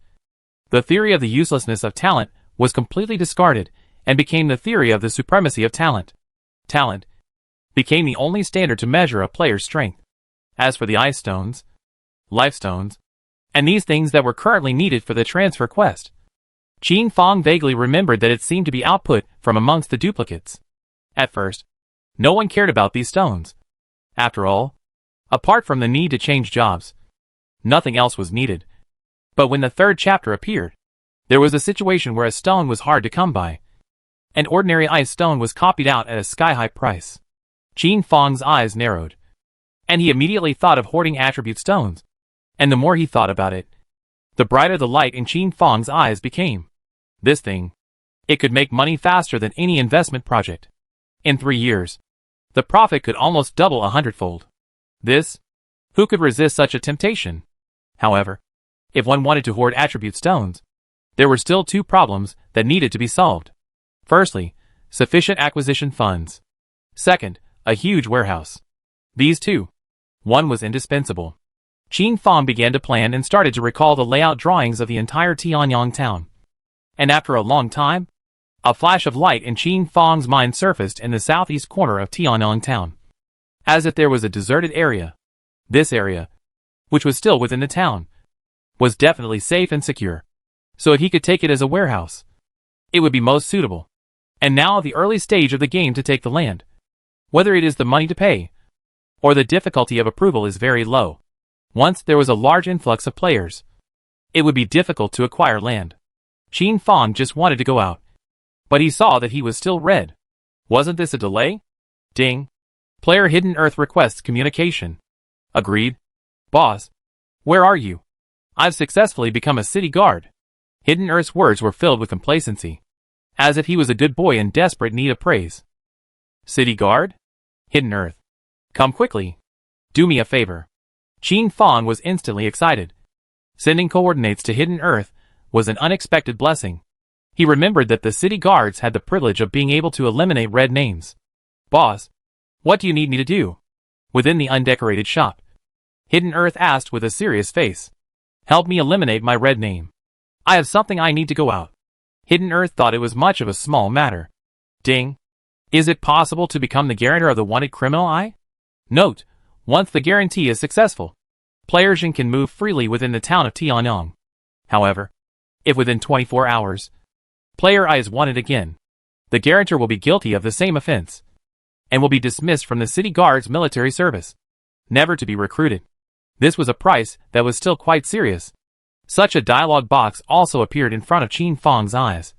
The theory of the uselessness of talent was completely discarded and became the theory of the supremacy of talent. Talent became the only standard to measure a player's strength. As for the ice stones, life stones, and these things that were currently needed for the transfer quest, Qin Fong vaguely remembered that it seemed to be output from amongst the duplicates. At first, no one cared about these stones. After all, apart from the need to change jobs, nothing else was needed. But when the third chapter appeared, there was a situation where a stone was hard to come by. An ordinary ice stone was copied out at a sky-high price. Qin Fong's eyes narrowed, and he immediately thought of hoarding attribute stones. And the more he thought about it, the brighter the light in Qin Fong's eyes became. This thing, it could make money faster than any investment project. In 3 years, the profit could almost double 100-fold. This? Who could resist such a temptation? However, if one wanted to hoard attribute stones, there were still 2 problems that needed to be solved. Firstly, sufficient acquisition funds. Second, a huge warehouse. These 2. One was indispensable. Qin Fong began to plan and started to recall the layout drawings of the entire Tianyang town. And after a long time, a flash of light in Qin Fong's mind surfaced in the southeast corner of Tianyang town, as if there was a deserted area. This area, which was still within the town, was definitely safe and secure. So if he could take it as a warehouse, it would be most suitable. And now the early stage of the game to take the land. Whether it is the money to pay, or the difficulty of approval is very low. Once there was a large influx of players, it would be difficult to acquire land. Qin Fong just wanted to go out, but he saw that he was still red. Wasn't this a delay? Ding. Player Hidden Earth requests communication. Agreed. Boss, where are you? I've successfully become a city guard. Hidden Earth's words were filled with complacency, as if he was a good boy in desperate need of praise. City guard? Hidden Earth. Come quickly. Do me a favor. Qin Fong was instantly excited. Sending coordinates to Hidden Earth was an unexpected blessing. He remembered that the city guards had the privilege of being able to eliminate red names. Boss, what do you need me to do? Within the undecorated shop, Hidden Earth asked with a serious face. Help me eliminate my red name. I have something I need to go out. Hidden Earth thought it was much of a small matter. Ding. Is it possible to become the guarantor of the wanted criminal eye? Note, once the guarantee is successful, players can move freely within the town of Tianyang. However, if within 24 hours, player I is wanted again, the guarantor will be guilty of the same offense, and will be dismissed from the city guard's military service, never to be recruited. This was a price that was still quite serious. Such a dialogue box also appeared in front of Qin Fong's eyes.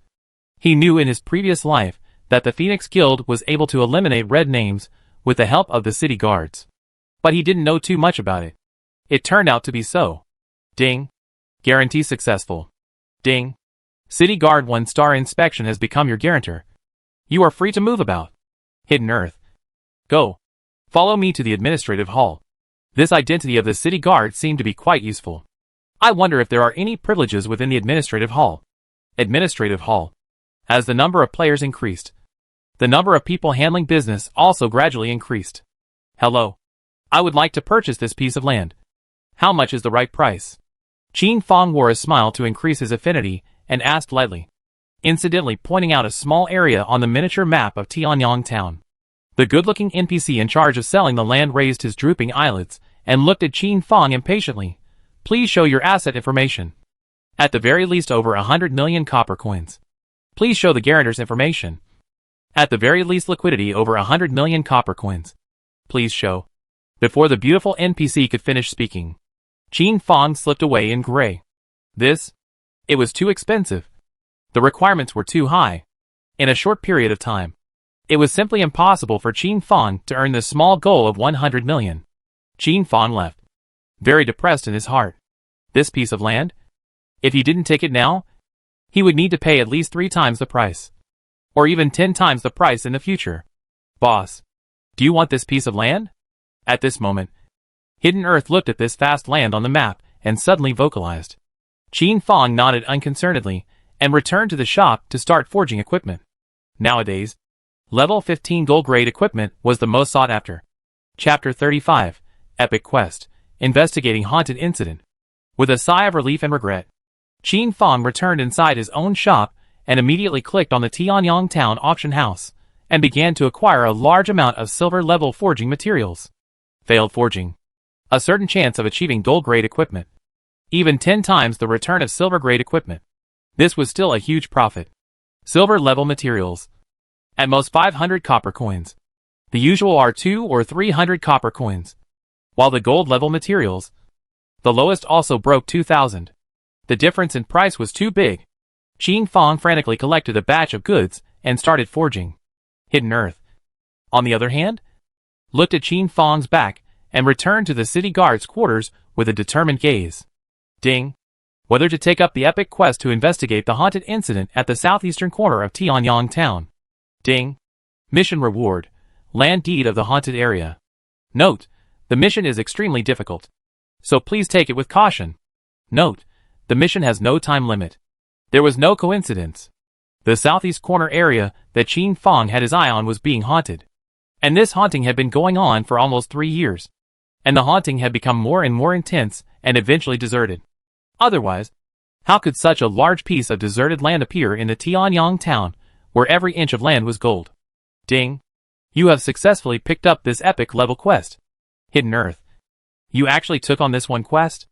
He knew in his previous life that the Phoenix Guild was able to eliminate red names with the help of the city guards. But he didn't know too much about it. It turned out to be so. Ding. Guarantee successful. Ding. City Guard 1-star inspection has become your guarantor. You are free to move about. Hidden Earth. Go. Follow me to the administrative hall. This identity of the city guard seemed to be quite useful. I wonder if there are any privileges within the administrative hall. Administrative hall. As the number of players increased, the number of people handling business also gradually increased. Hello. I would like to purchase this piece of land. How much is the right price? Qin Fong wore a smile to increase his affinity and asked lightly, incidentally pointing out a small area on the miniature map of Tianyang Town. The good-looking NPC in charge of selling the land raised his drooping eyelids and looked at Qin Fong impatiently. Please show your asset information. At the very least over 100 million copper coins. Please show the guarantor's information. At the very least liquidity over 100 million copper coins. Please show. Before the beautiful NPC could finish speaking, Qin Fong slipped away in gray. It was too expensive. The requirements were too high. In a short period of time, it was simply impossible for Qin Fong to earn the small goal of 100 million. Qin Fong left, very depressed in his heart. This piece of land? If he didn't take it now, he would need to pay at least 3 times the price. Or even 10 times the price in the future. Boss, do you want this piece of land? At this moment, Hidden Earth looked at this vast land on the map and suddenly vocalized. Qin Fong nodded unconcernedly and returned to the shop to start forging equipment. Nowadays, level 15 gold-grade equipment was the most sought after. Chapter 35, Epic Quest, Investigating Haunted Incident. With a sigh of relief and regret, Qin Fong returned inside his own shop and immediately clicked on the Tianyang Town auction house and began to acquire a large amount of silver-level forging materials. Failed forging. A certain chance of achieving gold-grade equipment. Even 10 times the return of silver-grade equipment. This was still a huge profit. Silver-level materials. At most 500 copper coins. The usual are 200 or 300 copper coins. While the gold-level materials, the lowest also broke 2,000. The difference in price was too big. Qin Fong frantically collected a batch of goods and started forging. Hidden Earth, on the other hand, looked at Qin Fong's back and returned to the city guard's quarters with a determined gaze. Ding. Whether to take up the epic quest to investigate the haunted incident at the southeastern corner of Tianyang Town. Ding. Mission reward. Land deed of the haunted area. Note, the mission is extremely difficult, so please take it with caution. Note, the mission has no time limit. There was no coincidence. The southeast corner area that Qin Fong had his eye on was being haunted. And this haunting had been going on for almost 3 years. And the haunting had become more and more intense and eventually deserted. Otherwise, how could such a large piece of deserted land appear in the Tianyang Town, where every inch of land was gold? Ding. You have successfully picked up this epic level quest. Hidden Earth. You actually took on this one quest?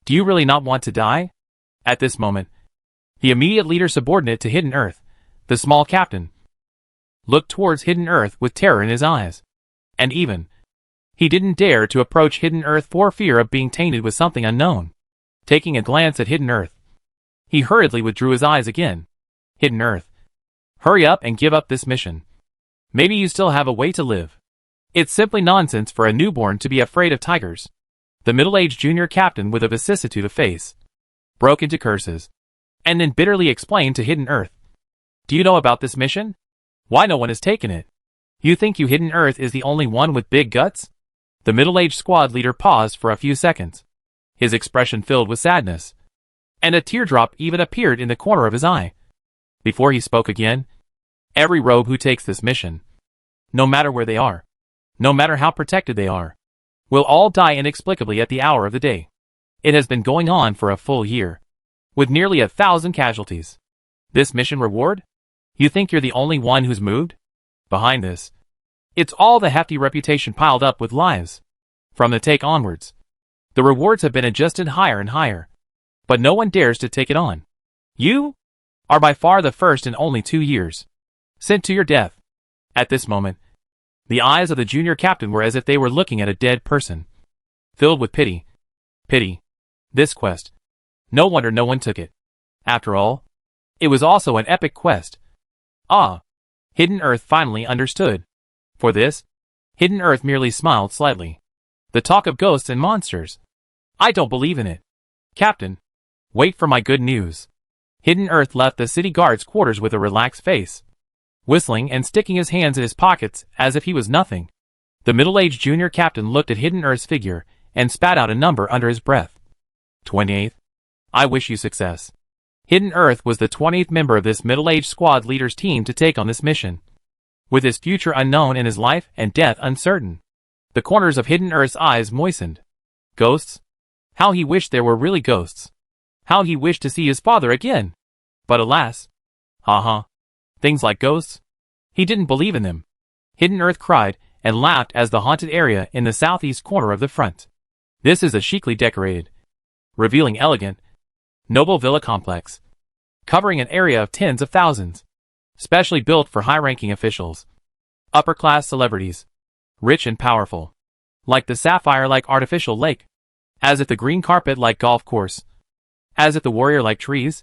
Do you really not want to die? At this moment, the immediate leader subordinate to Hidden Earth, the small captain, looked towards Hidden Earth with terror in his eyes. And even, he didn't dare to approach Hidden Earth for fear of being tainted with something unknown. Taking a glance at Hidden Earth, he hurriedly withdrew his eyes again. Hidden Earth. Hurry up and give up this mission. Maybe you still have a way to live. It's simply nonsense for a newborn to be afraid of tigers. The middle-aged junior captain with a vicissitude of face broke into curses, and then bitterly explained to Hidden Earth. Do you know about this mission? Why no one has taken it? You think you Hidden Earth is the only one with big guts? The middle-aged squad leader paused for a few seconds, his expression filled with sadness, and a teardrop even appeared in the corner of his eye. Before he spoke again, every rogue who takes this mission, no matter where they are, no matter how protected they are, will all die inexplicably at the hour of the day. It has been going on for a full year, with nearly 1,000 casualties. This mission reward? You think you're the only one who's moved? Behind this, it's all the hefty reputation piled up with lives. From the take onwards, the rewards have been adjusted higher and higher, but no one dares to take it on. You are by far the first in only 2 years sent to your death. At this moment, the eyes of the junior captain were as if they were looking at a dead person, filled with pity. Pity. This quest. No wonder no one took it. After all, it was also an epic quest. Ah. Hidden Earth finally understood. For this, Hidden Earth merely smiled slightly. The talk of ghosts and monsters. I don't believe in it. Captain, wait for my good news. Hidden Earth left the city guard's quarters with a relaxed face, whistling and sticking his hands in his pockets as if he was nothing. The middle-aged junior captain looked at Hidden Earth's figure and spat out a number under his breath. 28th. I wish you success. Hidden Earth was the 20th member of this middle-aged squad leader's team to take on this mission. With his future unknown and his life and death uncertain, the corners of Hidden Earth's eyes moistened. Ghosts? How he wished there were really ghosts. How he wished to see his father again. But alas. Things like ghosts? He didn't believe in them. Hidden Earth cried and laughed as the haunted area in the southeast corner of the front. This is a chicly decorated, revealing elegant, noble villa complex, covering an area of tens of thousands, specially built for high-ranking officials, upper-class celebrities, rich and powerful, like the sapphire-like artificial lake, as if the green carpet-like golf course, as if the warrior-like trees,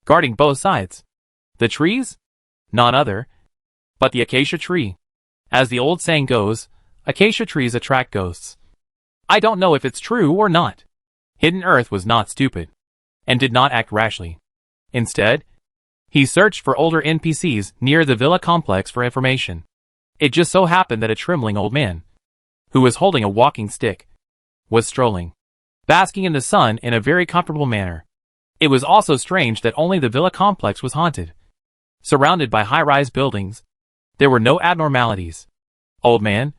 guarding both sides. The trees? None other, but the acacia tree. As the old saying goes, acacia trees attract ghosts. I don't know if it's true or not. Hidden Earth was not stupid, and did not act rashly. Instead, he searched for older NPCs near the villa complex for information. It just so happened that a trembling old man, who was holding a walking stick, was strolling, basking in the sun in a very comfortable manner. It was also strange that only the villa complex was haunted. Surrounded by high-rise buildings, there were no abnormalities. Old man,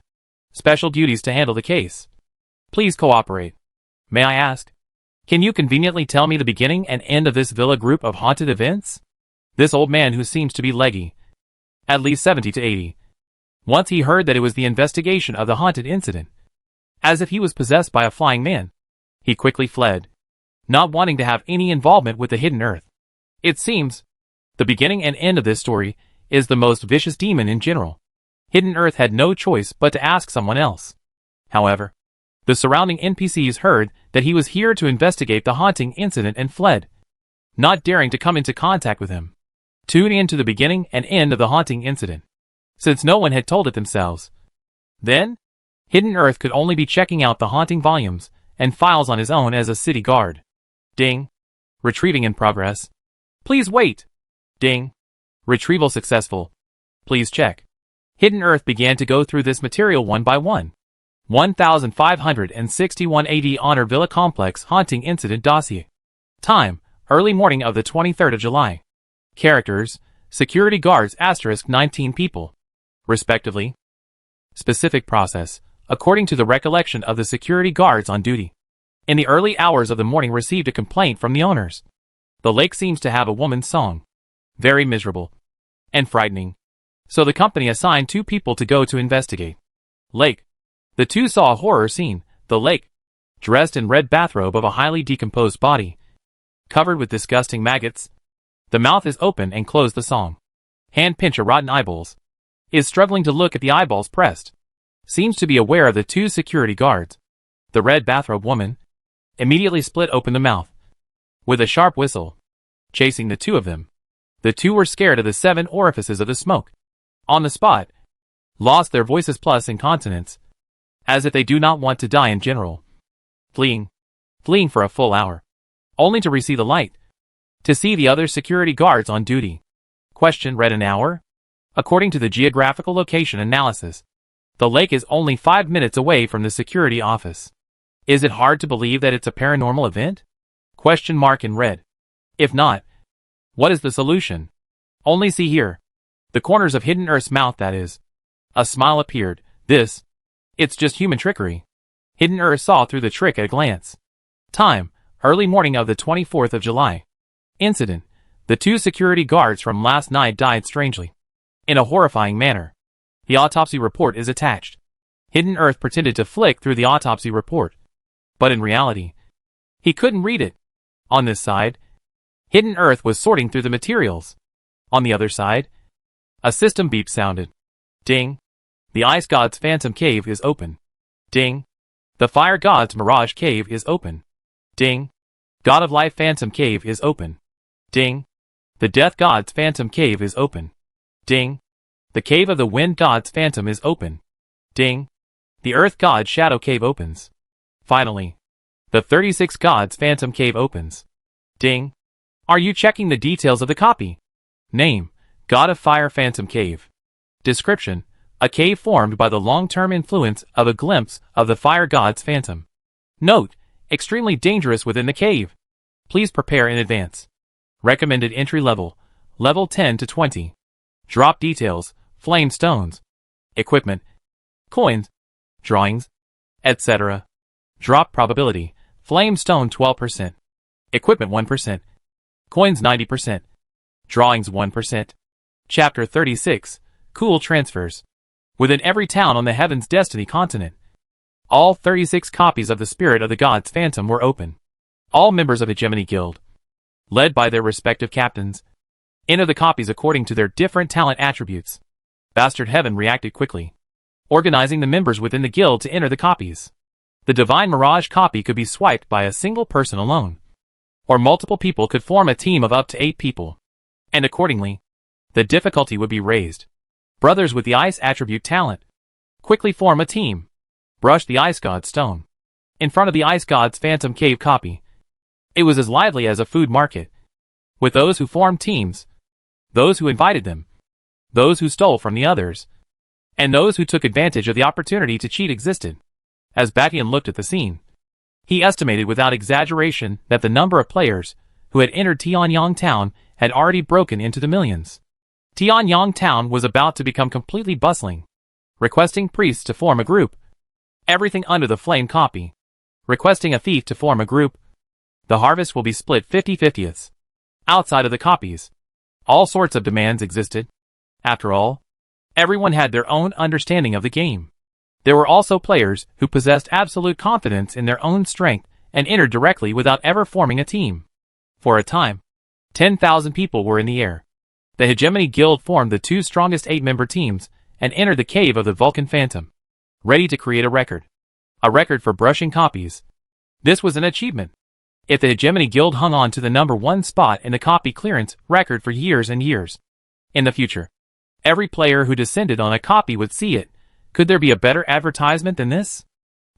special duties to handle the case. Please cooperate. May I ask, can you conveniently tell me the beginning and end of this villa group of haunted events? This old man, who seems to be leggy, at least 70 to 80, once he heard that it was the investigation of the haunted incident. As if he was possessed by a flying man, he quickly fled, not wanting to have any involvement with the Hidden Earth. It seems, the beginning and end of this story is the most vicious demon in general. Hidden Earth had no choice but to ask someone else. However, the surrounding NPCs heard that he was here to investigate the haunting incident and fled, not daring to come into contact with him. Tune in to the beginning and end of the haunting incident, since no one had told it themselves. Then, Hidden Earth could only be checking out the haunting volumes and files on his own as a city guard. Ding. Retrieving in progress. Please wait. Ding. Retrieval successful. Please check. Hidden Earth began to go through this material one by one. 1561 AD Honor Villa Complex Haunting Incident Dossier. Time, early morning of the 23rd of July. Characters, security guards * 19 people, respectively. Specific process, according to the recollection of the security guards on duty. In the early hours of the morning received a complaint from the owners. The lake seems to have a woman's song. Very miserable and frightening. So the company assigned 2 people to go to investigate. Lake. The 2 saw a horror scene. The lake, dressed in red bathrobe of a highly decomposed body, covered with disgusting maggots. The mouth is open and closed. The song. Hand pinch a rotten eyeballs. Is struggling to look at the eyeballs pressed. Seems to be aware of the 2 security guards. The red bathrobe woman immediately split open the mouth with a sharp whistle, chasing the 2 of them. The 2 were scared of the 7 orifices of the smoke. On the spot, lost their voices plus incontinence, as if they do not want to die in general. Fleeing for a full hour, only to receive the light, to see the other security guards on duty. Question read an hour? According to the geographical location analysis, the lake is only 5 minutes away from the security office. Is it hard to believe that it's a paranormal event? Question mark in red. If not, what is the solution? Only see here. The corners of Hidden Earth's mouth, that is. A smile appeared. It's just human trickery. Hidden Earth saw through the trick at a glance. Time, early morning of the 24th of July. Incident. The 2 security guards from last night died strangely, in a horrifying manner. The autopsy report is attached. Hidden Earth pretended to flick through the autopsy report, but in reality, he couldn't read it. On this side, Hidden Earth was sorting through the materials. On the other side, a system beep sounded. Ding. The Ice God's Phantom Cave is open. Ding. The Fire God's Mirage Cave is open. Ding. God of Life Phantom Cave is open. Ding. The Death God's Phantom Cave is open. Ding. The cave of the wind god's phantom is open. Ding. The earth god's shadow cave opens. Finally, the 36 god's phantom cave opens. Ding. Are you checking the details of the copy? Name: God of Fire Phantom Cave. Description: a cave formed by the long-term influence of a glimpse of the fire god's phantom. Note: extremely dangerous within the cave. Please prepare in advance. Recommended entry level: level 10 to 20. Drop details: flame stones. Equipment: coins, drawings, etc. Drop probability: flame stone 12%. Equipment 1%. Coins 90%. Drawings 1%. Chapter 36. Cool transfers. Within every town on the Heaven's Destiny continent, all 36 copies of the Spirit of the God's Phantom were open. All members of Hegemony Guild, led by their respective captains, enter the copies according to their different talent attributes. Bastard Heaven reacted quickly, organizing the members within the guild to enter the copies. The Divine Mirage copy could be swiped by a single person alone, or multiple people could form a team of up to 8 people, and accordingly, the difficulty would be raised. Brothers with the Ice attribute talent quickly form a team. Brush the Ice God's stone in front of the Ice God's Phantom Cave copy. It was as lively as a food market, with those who formed teams, those who invited them, those who stole from the others, and those who took advantage of the opportunity to cheat existed. As Batian looked at the scene, he estimated without exaggeration that the number of players who had entered Tianyang Town had already broken into the millions. Tianyang Town was about to become completely bustling, requesting priests to form a group. Everything under the flame copy. Requesting a thief to form a group. The harvest will be split 50/50ths. Outside of the copies, all sorts of demands existed. After all, everyone had their own understanding of the game. There were also players who possessed absolute confidence in their own strength and entered directly without ever forming a team. For a time, 10,000 people were in the air. The Hegemony Guild formed the 2 strongest 8-member teams and entered the cave of the Vulcan Phantom, ready to create a record. A record for brushing copies. This was an achievement. If the Hegemony Guild hung on to the number 1 spot in the copy clearance record for years and years, in the future, every player who descended on a copy would see it. Could there be a better advertisement than this?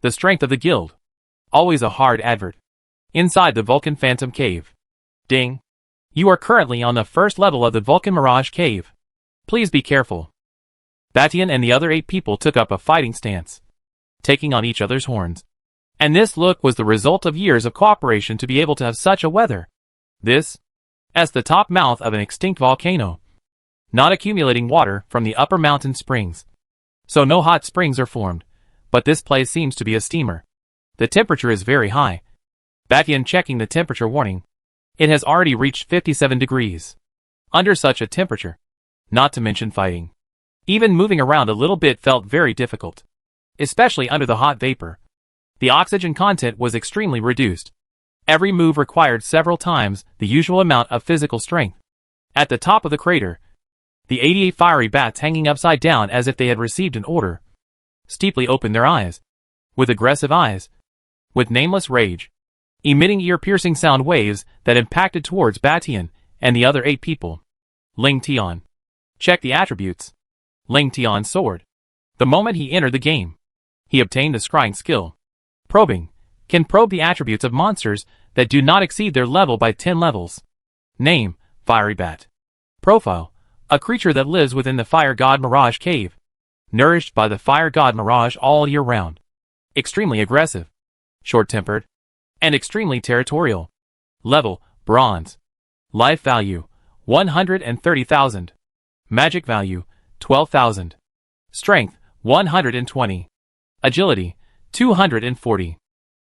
The strength of the guild. Always a hard advert. Inside the Vulcan Phantom Cave. Ding. You are currently on the first level of the Vulcan Mirage Cave. Please be careful. Batian and the other 8 people took up a fighting stance, taking on each other's horns. And this look was the result of years of cooperation to be able to have such a weather. This, as the top mouth of an extinct volcano, not accumulating water from the upper mountain springs. So no hot springs are formed, but this place seems to be a steamer. The temperature is very high. Batian checking the temperature warning. It has already reached 57 degrees. Under such a temperature, not to mention fighting, even moving around a little bit felt very difficult, especially under the hot vapor. The oxygen content was extremely reduced. Every move required several times the usual amount of physical strength. At the top of the crater, the 88 fiery bats hanging upside down as if they had received an order, steeply opened their eyes, with aggressive eyes, with nameless rage, emitting ear-piercing sound waves that impacted towards Batian and the other 8 people. Ling Tian. Check the attributes. Ling Tian's sword. The moment he entered the game, he obtained the scrying skill. Probing. Can probe the attributes of monsters that do not exceed their level by 10 levels. Name: Fiery Bat. Profile: a creature that lives within the Fire God Mirage Cave, nourished by the Fire God Mirage all year round. Extremely aggressive, short-tempered, and extremely territorial. Level: Bronze. Life value: 130,000. Magic value: 12,000. Strength: 120. Agility: 240.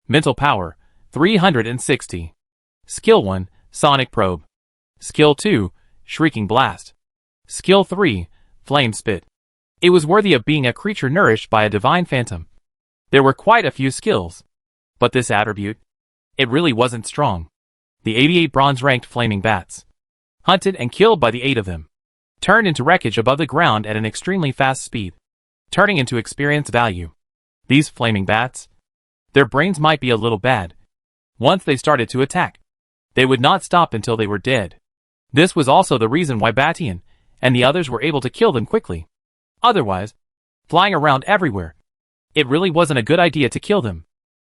Mental power: 360. Skill 1: Sonic Probe. Skill 2: Shrieking Blast. Skill 3: Flame Spit. It was worthy of being a creature nourished by a divine phantom. There were quite a few skills, but this attribute, it really wasn't strong. The 88 bronze-ranked flaming bats, hunted and killed by the 8 of them, turned into wreckage above the ground at an extremely fast speed, turning into experience value. These flaming bats, their brains might be a little bad. Once they started to attack, they would not stop until they were dead. This was also the reason why Batian and the others were able to kill them quickly. Otherwise, flying around everywhere. It really wasn't a good idea to kill them.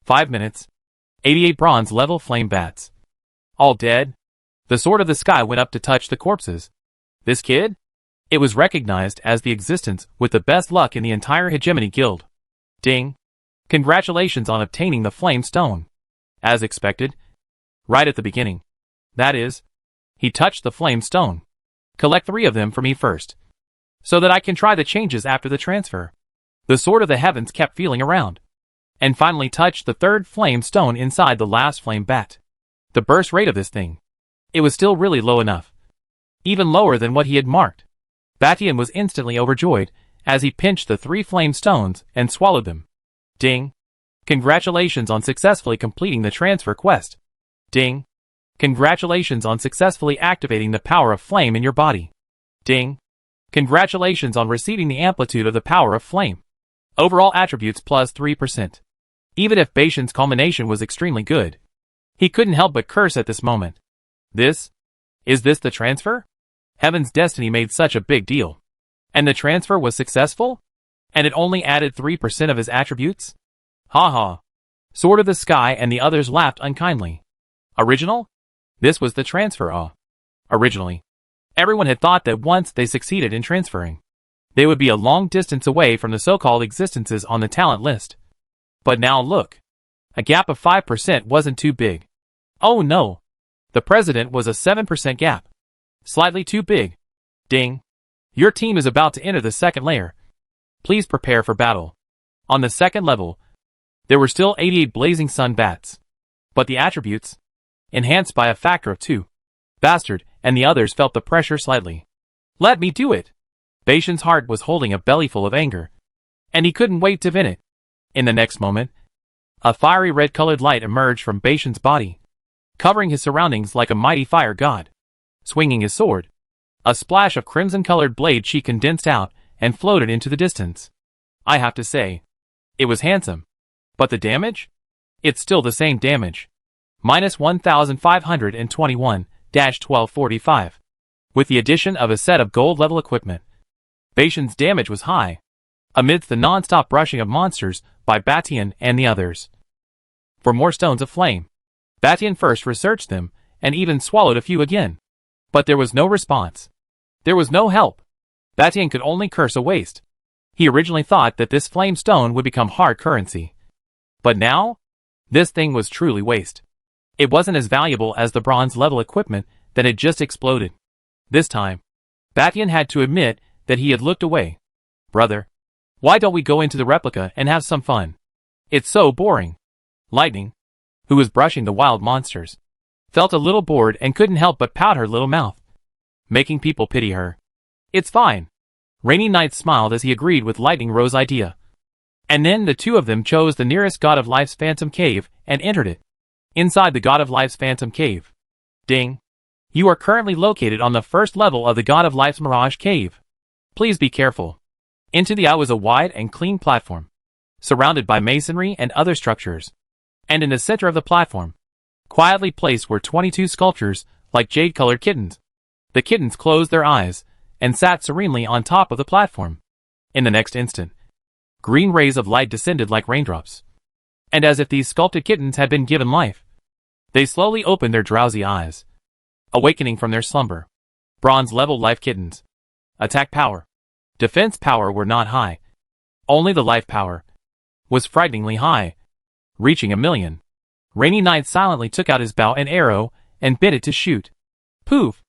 5 minutes. 88 bronze level flame bats. All dead. The sword of the sky went up to touch the corpses. This kid? It was recognized as the existence with the best luck in the entire Hegemony Guild. Ding. Congratulations on obtaining the flame stone. As expected. Right at the beginning. That is. He touched the flame stone. Collect 3 of them for me first, so that I can try the changes after the transfer. The sword of the heavens kept feeling around, and finally touched the 3rd flame stone inside the last flame bat. The burst rate of this thing. It was still really low enough. Even lower than what he had marked. Batian was instantly overjoyed as he pinched the 3 flame stones and swallowed them. Ding. Congratulations on successfully completing the transfer quest. Ding. Congratulations on successfully activating the power of flame in your body. Ding. Congratulations on receiving the amplitude of the power of flame. Overall attributes plus 3%. Even if Batian's culmination was extremely good, he couldn't help but curse at this moment. Is this the transfer? Heaven's destiny made such a big deal. And the transfer was successful? And it only added 3% of his attributes? Ha ha. Sword of the Sky and the others laughed unkindly. Original? This was the transfer, Originally, everyone had thought that once they succeeded in transferring, they would be a long distance away from the so-called existences on the talent list. But now look. A gap of 5% wasn't too big. Oh no. The president was a 7% gap. Slightly too big. Ding. Your team is about to enter the 2nd layer. Please prepare for battle. On the 2nd level, there were still 88 blazing sun bats. But the attributes, enhanced by a factor of 2. Bastard and the others felt the pressure slightly. Let me do it. Batian's heart was holding a bellyful of anger, and he couldn't wait to vent it. In the next moment, a fiery red-colored light emerged from Batian's body, covering his surroundings like a mighty fire god. Swinging his sword, a splash of crimson-colored blade chi condensed out and floated into the distance. I have to say, it was handsome. But the damage? It's still the same damage. Minus 1521-1245. With the addition of a set of gold-level equipment, Batian's damage was high, amidst the non-stop brushing of monsters by Batian and the others. For more stones of flame, Batian first researched them and even swallowed a few again. But there was no response. There was no help. Batian could only curse a waste. He originally thought that this flame stone would become hard currency. But now? This thing was truly waste. It wasn't as valuable as the bronze-level equipment that had just exploded. This time, Batian had to admit that he had looked away. Brother, why don't we go into the replica and have some fun? It's so boring. Lightning, who was brushing the wild monsters, felt a little bored and couldn't help but pout her little mouth, making people pity her. It's fine. Rainy Knight smiled as he agreed with Lightning Rose's idea. And then the two of them chose the nearest God of Life's Phantom Cave and entered it. Inside the God of Life's Phantom Cave. Ding. You are currently located on the 1st level of the God of Life's Mirage Cave. Please be careful. Into the eye was a wide and clean platform, surrounded by masonry and other structures. And in the center of the platform, quietly placed were 22 sculptures like jade-colored kittens. The kittens closed their eyes and sat serenely on top of the platform. In the next instant, green rays of light descended like raindrops. And as if these sculpted kittens had been given life, they slowly opened their drowsy eyes, awakening from their slumber. Bronze-level life kittens. Attack power, defense power were not high. Only the life power was frighteningly high, reaching 1,000,000. Rainy Knight silently took out his bow and arrow and bid it to shoot. Poof!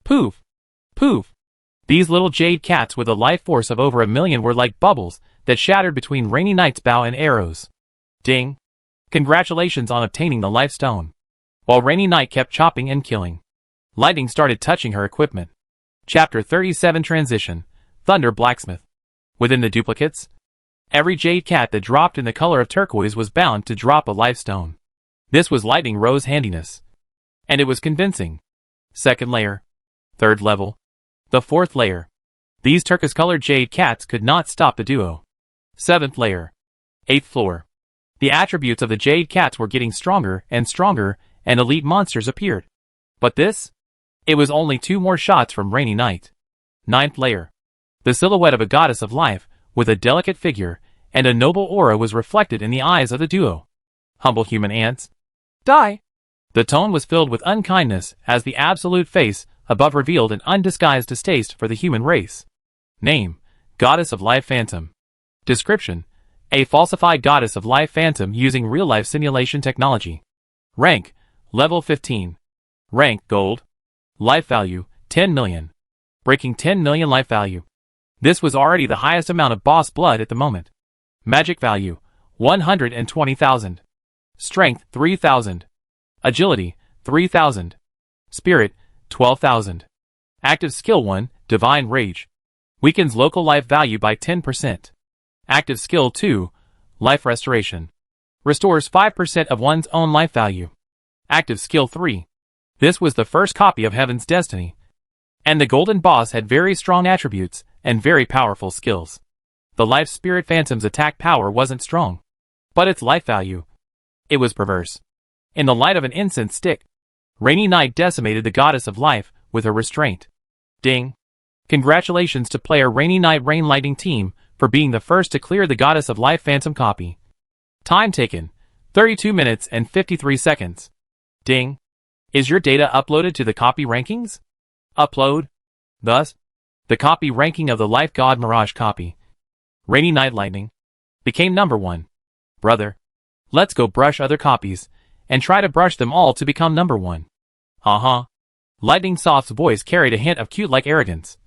Poof! Poof! These little jade cats with a life force of over 1,000,000 were like bubbles that shattered between Rainy Knight's bow and arrows. Ding! Congratulations on obtaining the life stone. While Rainy Knight kept chopping and killing, Lightning started touching her equipment. Chapter 37 Transition. Thunder Blacksmith. Within the duplicates, every jade cat that dropped in the color of turquoise was bound to drop a life stone. This was Lightning Rose's handiness, and it was convincing. 2nd layer. 3rd level. The 4th layer. These turquoise-colored jade cats could not stop the duo. 7th layer. 8th floor. The attributes of the jade cats were getting stronger, and elite monsters appeared. But this? It was only 2 more shots from Rainy Knight. 9th layer. The silhouette of a goddess of life, with a delicate figure and a noble aura, was reflected in the eyes of the duo. Humble human ants. Die! The tone was filled with unkindness as the absolute face above revealed an undisguised distaste for the human race. Name: Goddess of Life Phantom. Description: a falsified goddess of life phantom using real-life simulation technology. Rank: Level 15. Rank: Gold. Life value: 10 million. Breaking 10 million life value. This was already the highest amount of boss blood at the moment. Magic value: 120,000. Strength: 3,000. Agility: 3,000. Spirit: 12,000. Active skill 1, Divine Rage. Weakens local life value by 10%. Active skill 2, Life Restoration. Restores 5% of one's own life value. Active skill 3. This was the first copy of Heaven's Destiny. And the Golden Boss had very strong attributes and very powerful skills. The Life Spirit Phantom's attack power wasn't strong, but its life value, it was perverse. In the light of an incense stick, Rainy Knight decimated the Goddess of Life with her restraint. Ding! Congratulations to player Rainy Knight Rain Lightning team for being the first to clear the Goddess of Life Phantom copy. Time taken: 32 minutes and 53 seconds. Ding! Is your data uploaded to the copy rankings? Upload. Thus, the copy ranking of the Life God Mirage copy, Rainy Knight Lightning, became number 1. Brother, let's go brush other copies and try to brush them all to become number 1. Lightning Soft's voice carried a hint of cute-like arrogance,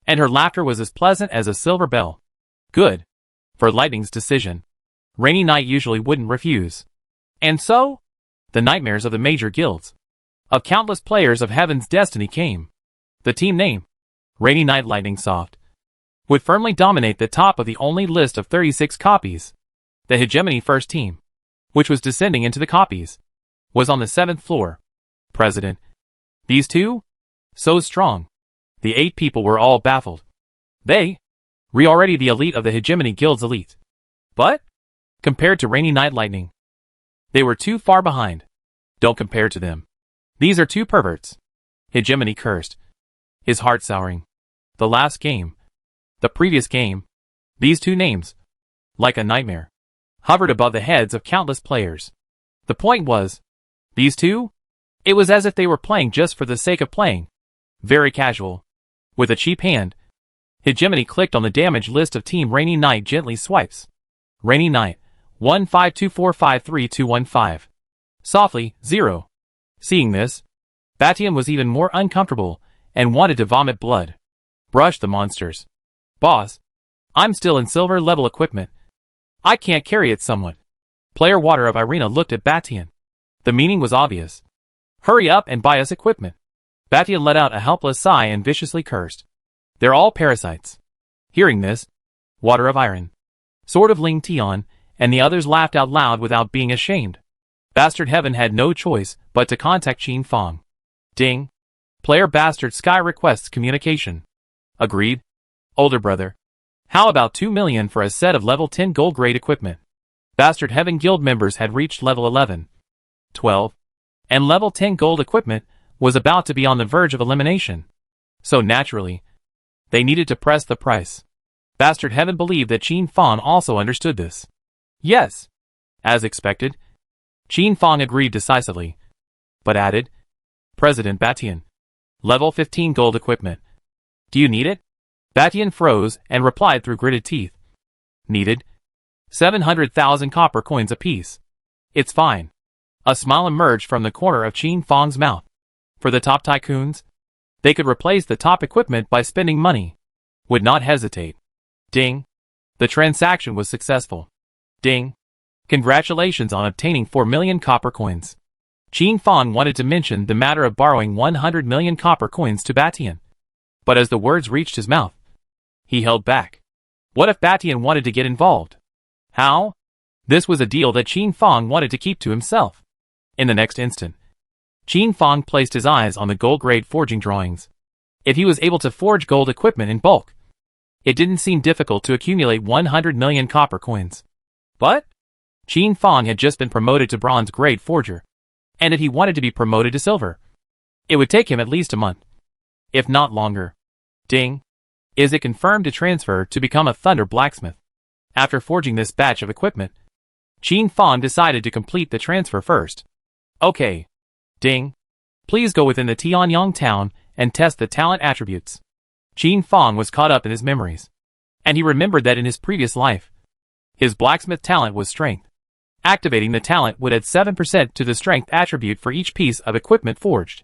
and her laughter was as pleasant as a silver bell. Good. For Lightning's decision, Rainy Knight usually wouldn't refuse. And so, the nightmares of the major guilds, of countless players of Heaven's Destiny came. The team name, Rainy Knight Lightning Soft, would firmly dominate the top of the only list of 36 copies. The Hegemony First Team, which was descending into the copies, was on the 7th floor. President. These two? So strong. The 8 people were all baffled. They were already the elite of the Hegemony Guild's elite. But, compared to Rainy Knight Lightning, they were too far behind. Don't compare to them. These are two perverts. Hegemony cursed, his heart souring. The last game, the previous game, these two names, like a nightmare, hovered above the heads of countless players. The point was, these two? It was as if they were playing just for the sake of playing. Very casual. With a cheap hand, Hegemony clicked on the damage list of Team Rainy Knight. Gently swipes. Rainy Knight, 152453215. Softly, 0. Seeing this, Batian was even more uncomfortable and wanted to vomit blood. Brush the monsters. Boss, I'm still in silver level equipment. I can't carry it somewhat. Player Water of Irina looked at Batian. The meaning was obvious. Hurry up and buy us equipment. Batian let out a helpless sigh and viciously cursed. They're all parasites. Hearing this, Water of Iron, Sword of Ling Tion, and the others laughed out loud without being ashamed. Bastard Heaven had no choice but to contact Qin Fong. Ding. Player Bastard Sky requests communication. Agreed. Older brother. How about 2 million for a set of level 10 gold grade equipment? Bastard Heaven guild members had reached level 11, 12, and level 10 gold equipment was about to be on the verge of elimination. So naturally, they needed to press the price. Bastard Heaven believed that Qin Fong also understood this. Yes. As expected, Qin Fong agreed decisively, but added, President Batian, level 15 gold equipment. Do you need it? Batian froze and replied through gritted teeth. Needed. 700,000 copper coins apiece. It's fine. A smile emerged from the corner of Qin Fong's mouth. For the top tycoons, they could replace the top equipment by spending money. Would not hesitate. Ding. The transaction was successful. Ding. Congratulations on obtaining 4 million copper coins. Qin Fong wanted to mention the matter of borrowing 100 million copper coins to Batian, but as the words reached his mouth, he held back. What if Batian wanted to get involved? How? This was a deal that Qin Fong wanted to keep to himself. In the next instant, Qin Fong placed his eyes on the gold-grade forging drawings. If he was able to forge gold equipment in bulk, it didn't seem difficult to accumulate 100 million copper coins. But Qin Fong had just been promoted to bronze-grade forger, and if he wanted to be promoted to silver, it would take him at least a month, if not longer. Ding. Is it confirmed to transfer to become a thunder blacksmith? After forging this batch of equipment, Qin Fang decided to complete the transfer first. Okay. Ding. Please go within the Tianyang town and test the talent attributes. Qin Fang was caught up in his memories, and he remembered that in his previous life, his blacksmith talent was strength. Activating the talent would add 7% to the strength attribute for each piece of equipment forged.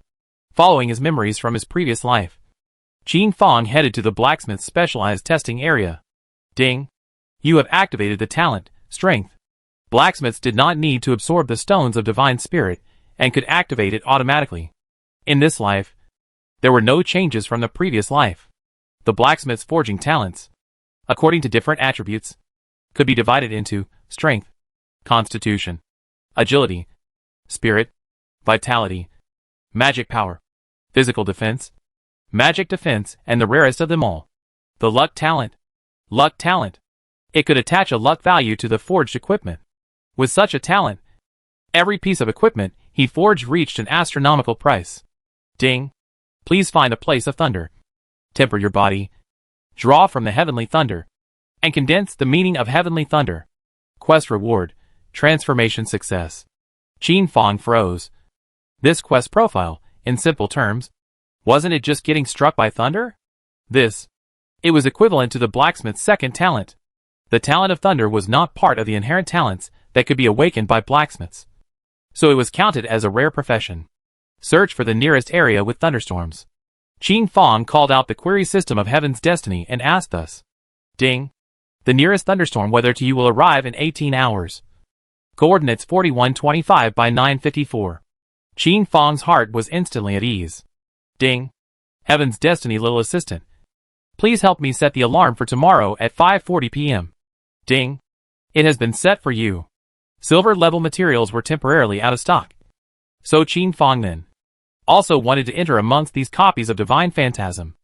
Following his memories from his previous life, Qin Fang headed to the blacksmith's specialized testing area. Ding. You have activated the talent, strength. Blacksmiths did not need to absorb the stones of divine spirit and could activate it automatically. In this life, there were no changes from the previous life. The blacksmith's forging talents, according to different attributes, could be divided into strength, constitution, agility, spirit, vitality, magic power, physical defense, magic defense, and the rarest of them all, the luck talent. Luck talent. It could attach a luck value to the forged equipment. With such a talent, every piece of equipment he forged reached an astronomical price. Ding. Please find a place of thunder. Temper your body. Draw from the heavenly thunder, and condense the meaning of heavenly thunder. Quest reward. Transformation success. Qin Fang froze. This quest profile, in simple terms, wasn't it just getting struck by thunder? It was equivalent to the blacksmith's second talent. The talent of thunder was not part of the inherent talents that could be awakened by blacksmiths, so it was counted as a rare profession. Search for the nearest area with thunderstorms. Qin Fang called out the query system of heaven's destiny and asked us. Ding. The nearest thunderstorm weather to you will arrive in 18 hours. Coordinates 4125 by 954. Qin Fang's heart was instantly at ease. Ding. Heaven's destiny, little assistant. Please help me set the alarm for tomorrow at 5:40 p.m. Ding. It has been set for you. Silver-level materials were temporarily out of stock. So Qin Fang then also wanted to enter amongst these copies of Divine Phantasm.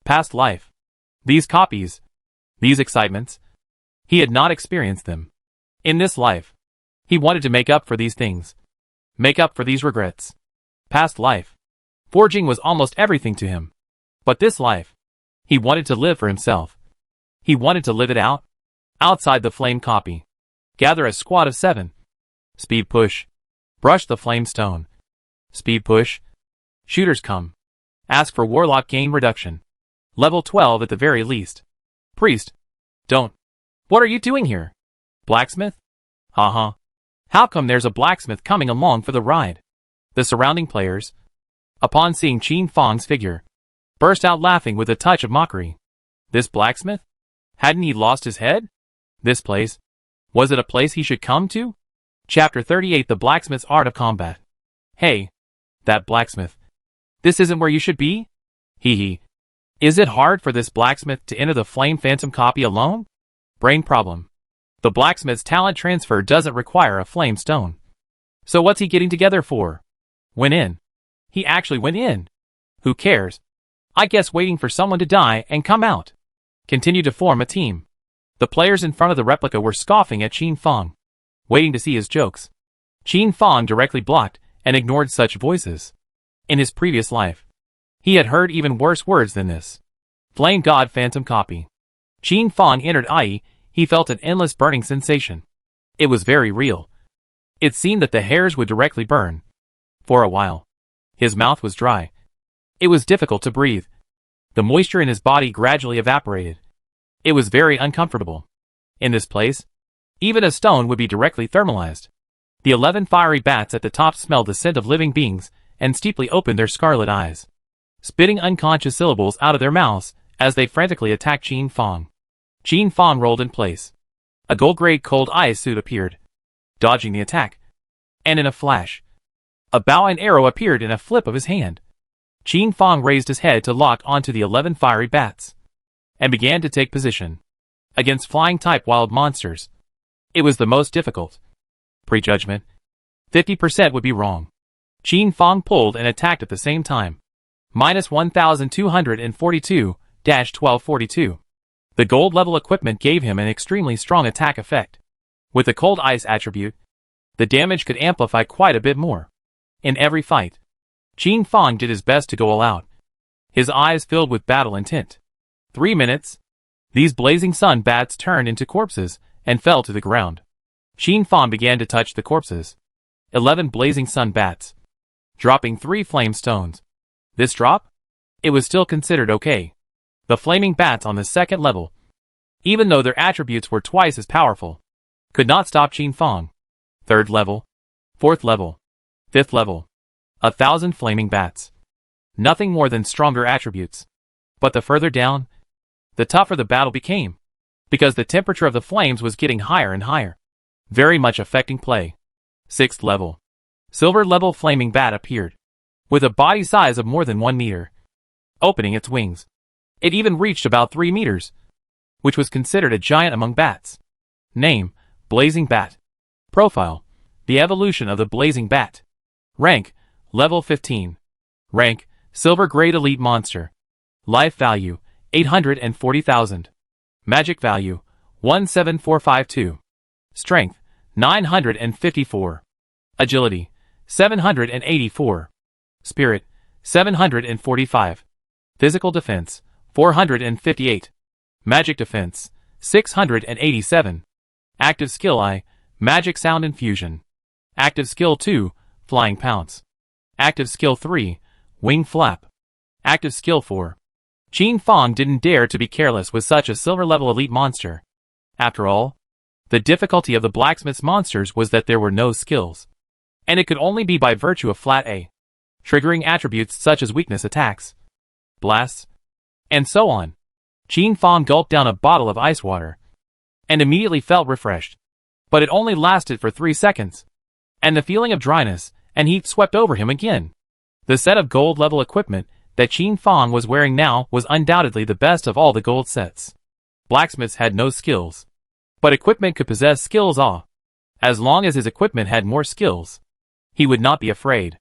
Past life. These copies, these excitements, he had not experienced them. In this life, he wanted to make up for these things. Make up for these regrets. Past life. Forging was almost everything to him. But this life, he wanted to live for himself. He wanted to live it out. Outside the flame copy. Gather a squad of 7. Speed push. Brush the flame stone. Speed push. Shooters come. Ask for warlock gain reduction. Level 12 at the very least. Priest. Don't. What are you doing here? Blacksmith? Haha. How come there's a blacksmith coming along for the ride? The surrounding players, upon seeing Qin Fang's figure, burst out laughing with a touch of mockery. This blacksmith? Hadn't he lost his head? This place? Was it a place he should come to? Chapter 38 The Blacksmith's Art of Combat. Hey, that blacksmith. This isn't where you should be? Hee hee. Is it hard for this blacksmith to enter the Flame Phantom copy alone? Brain problem. The blacksmith's talent transfer doesn't require a flame stone. So what's he getting together for? Went in. He actually went in. Who cares? I guess waiting for someone to die and come out. Continue to form a team. The players in front of the replica were scoffing at Qin Fang, waiting to see his jokes. Qin Fang directly blocked and ignored such voices. In his previous life, he had heard even worse words than this. Flame God Phantom copy. Qin Fang entered IE. He felt an endless burning sensation. It was very real. It seemed that the hairs would directly burn. For a while, his mouth was dry. It was difficult to breathe. The moisture in his body gradually evaporated. It was very uncomfortable. In this place, even a stone would be directly thermalized. The 11 fiery bats at the top smelled the scent of living beings and steeply opened their scarlet eyes, spitting unconscious syllables out of their mouths as they frantically attacked Qin Fang. Qin Fang rolled in place. A gold-grade cold ice suit appeared, dodging the attack. And in a flash, a bow and arrow appeared in a flip of his hand. Qin Fang raised his head to lock onto the 11 fiery bats, and began to take position. Against flying-type wild monsters, it was the most difficult. Prejudgment. 50% would be wrong. Qin Fang pulled and attacked at the same time. Minus 1242-1242. The gold-level equipment gave him an extremely strong attack effect. With the cold ice attribute, the damage could amplify quite a bit more. In every fight, Qin Fang did his best to go all out. His eyes filled with battle intent. 3 minutes. These blazing sun bats turned into corpses and fell to the ground. Qin Fang began to touch the corpses. 11 blazing sun bats, dropping 3 flame stones. This drop? It was still considered okay. The flaming bats on the second level, even though their attributes were twice as powerful, could not stop Qin Fang. Third level, fourth level, fifth level. 1,000 flaming bats. Nothing more than stronger attributes. But the further down, the tougher the battle became, because the temperature of the flames was getting higher and higher, very much affecting play. Sixth level. Silver level flaming bat appeared, with a body size of more than 1 meter. Opening its wings, it even reached about 3 meters, which was considered a giant among bats. Name, Blazing Bat. Profile, the evolution of the Blazing Bat. Rank, level 15. Rank, Silver Grade Elite Monster. Life value, 840,000. Magic value, 17452. Strength, 954. Agility, 784. Spirit, 745. Physical defense, 458. Magic defense, 687. Active skill I, Magic Sound Infusion. Active skill 2, Flying Pounce. Active skill 3, Wing Flap. Active skill 4. Qin Fang didn't dare to be careless with such a silver-level elite monster. After all, the difficulty of the blacksmith's monsters was that there were no skills, and it could only be by virtue of flat A, triggering attributes such as weakness attacks, blasts, and so on. Qin Fang gulped down a bottle of ice water, and immediately felt refreshed. But it only lasted for 3 seconds, and the feeling of dryness and heat swept over him again. The set of gold-level equipment that Qin Fang was wearing now was undoubtedly the best of all the gold sets. Blacksmiths had no skills, but equipment could possess skills. As long as his equipment had more skills, he would not be afraid.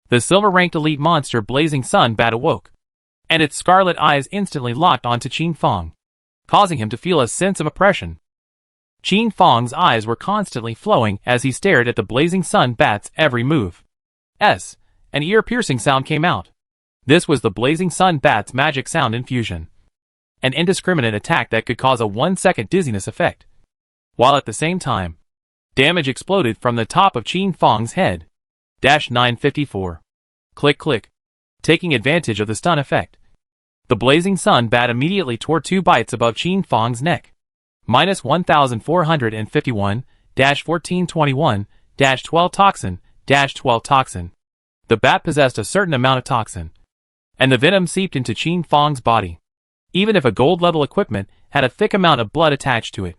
The silver-ranked elite monster Blazing Sun Bat awoke, and its scarlet eyes instantly locked onto Qin Fang, causing him to feel a sense of oppression. Qin Fang's eyes were constantly flowing as he stared at the Blazing Sun Bat's every move. An ear-piercing sound came out. This was the Blazing Sun Bat's Magic Sound Infusion, an indiscriminate attack that could cause a 1-second dizziness effect, while at the same time, damage exploded from the top of Qin Fang's head. 954. Click click. Taking advantage of the stun effect, the Blazing Sun Bat immediately tore 2 bites above Qin Fang's neck. -1451, -1421, -12 toxin, -12 toxin. The bat possessed a certain amount of toxin, and the venom seeped into Qin Fang's body. Even if a gold-level equipment had a thick amount of blood attached to it,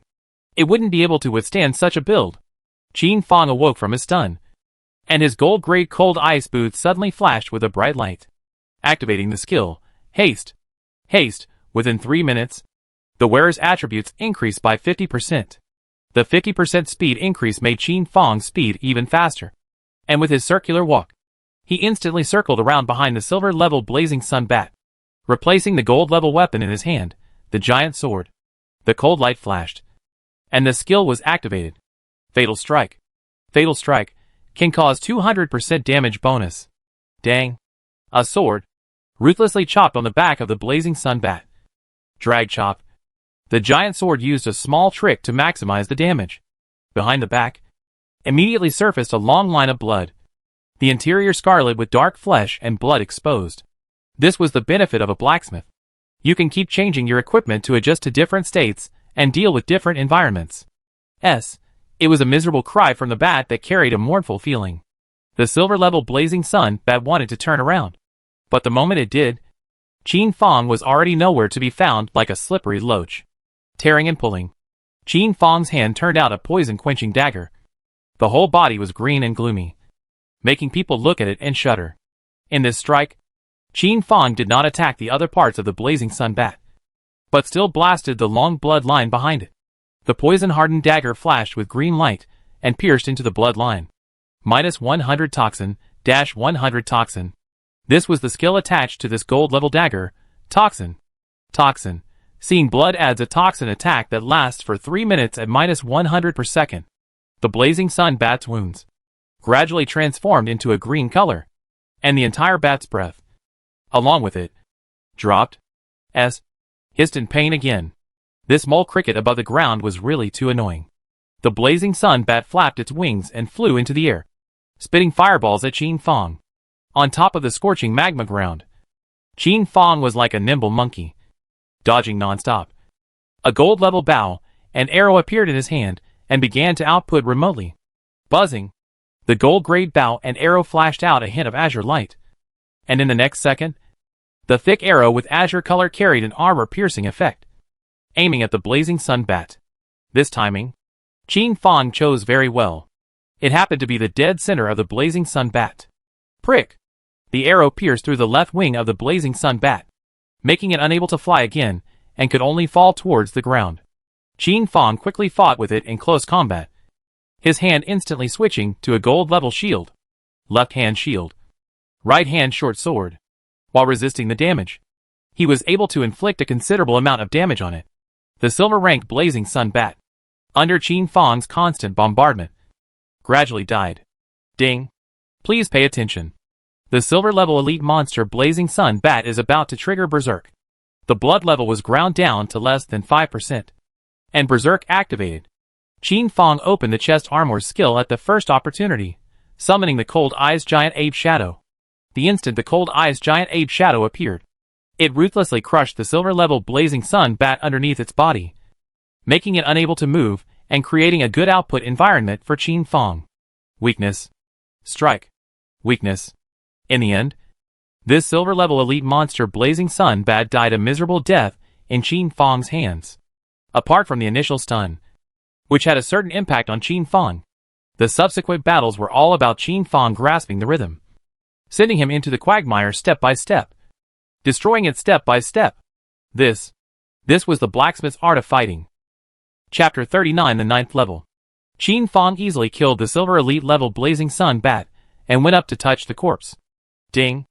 it wouldn't be able to withstand such a build. Qin Fang awoke from his stun, and his gold-grade cold ice boots suddenly flashed with a bright light. Activating the skill, Haste. Haste, within 3 minutes, the wearer's attributes increased by 50%. The 50% speed increase made Qin Fang's speed even faster, and with his circular walk, he instantly circled around behind the silver-level Blazing Sun Bat, replacing the gold-level weapon in his hand, the giant sword. The cold light flashed, and the skill was activated. Fatal Strike. Fatal Strike can cause 200% damage bonus. Dang. A sword ruthlessly chopped on the back of the Blazing Sun Bat. Drag Chop. The giant sword used a small trick to maximize the damage. Behind the back, immediately surfaced a long line of blood, the interior scarlet with dark flesh and blood exposed. This was the benefit of a blacksmith. You can keep changing your equipment to adjust to different states and deal with different environments. It was a miserable cry from the bat that carried a mournful feeling. The silver-level Blazing Sun Bat wanted to turn around, but the moment it did, Qin Fang was already nowhere to be found like a slippery loach. Tearing and pulling, Qin Fang's hand turned out a poison-quenching dagger. The whole body was green and gloomy, making people look at it and shudder. In this strike, Qin Fang did not attack the other parts of the Blazing Sun Bat, but still blasted the long blood line behind it. The poison-hardened dagger flashed with green light and pierced into the blood line. -100 toxin, -100 toxin. This was the skill attached to this gold-level dagger, Toxin. Toxin. Seeing blood adds a toxin attack that lasts for 3 minutes at -100 per second. The Blazing Sun Bat's wounds gradually transformed into a green color, and the entire bat's breath, along with it, dropped. hissed in pain again. This mole cricket above the ground was really too annoying. The blazing sun bat flapped its wings and flew into the air, spitting fireballs at Qin Fong. On top of the scorching magma ground, Qin Fong was like a nimble monkey, dodging non-stop. A gold-level bow and arrow appeared in his hand and began to output remotely. Buzzing, the gold-grade bow and arrow flashed out a hint of azure light. And in the next second, the thick arrow with azure color carried an armor-piercing effect, aiming at the blazing sun bat. This timing, Qin Fong chose very well. It happened to be the dead center of the blazing sun bat. Prick! The arrow pierced through the left wing of the blazing sun bat, making it unable to fly again, and could only fall towards the ground. Qin Fong quickly fought with it in close combat, his hand instantly switching to a gold-level shield. Left hand shield, right hand short sword. While resisting the damage, he was able to inflict a considerable amount of damage on it. The silver-ranked blazing sun bat, under Qin Fong's constant bombardment, gradually died. Ding! Please pay attention. The silver-level elite monster blazing sun bat is about to trigger Berserk. The blood level was ground down to less than 5%, and Berserk activated. Qin Fong opened the chest armor skill at the first opportunity, summoning the Cold Eyes Giant Ape Shadow. The instant the Cold Eyes Giant Ape Shadow appeared, it ruthlessly crushed the silver-level blazing sun bat underneath its body, making it unable to move and creating a good output environment for Qin Fong. Weakness. Strike. Weakness. In the end, this silver-level elite monster blazing sun bat died a miserable death in Qin Fong's hands. Apart from the initial stun, which had a certain impact on Qin Fong, the subsequent battles were all about Qin Fong grasping the rhythm, sending him into the quagmire step by step, destroying it step by step. This was the blacksmith's art of fighting. Chapter 39, the 9th level. Qin Fong easily killed the silver elite level blazing sun bat and went up to touch the corpse. Ding!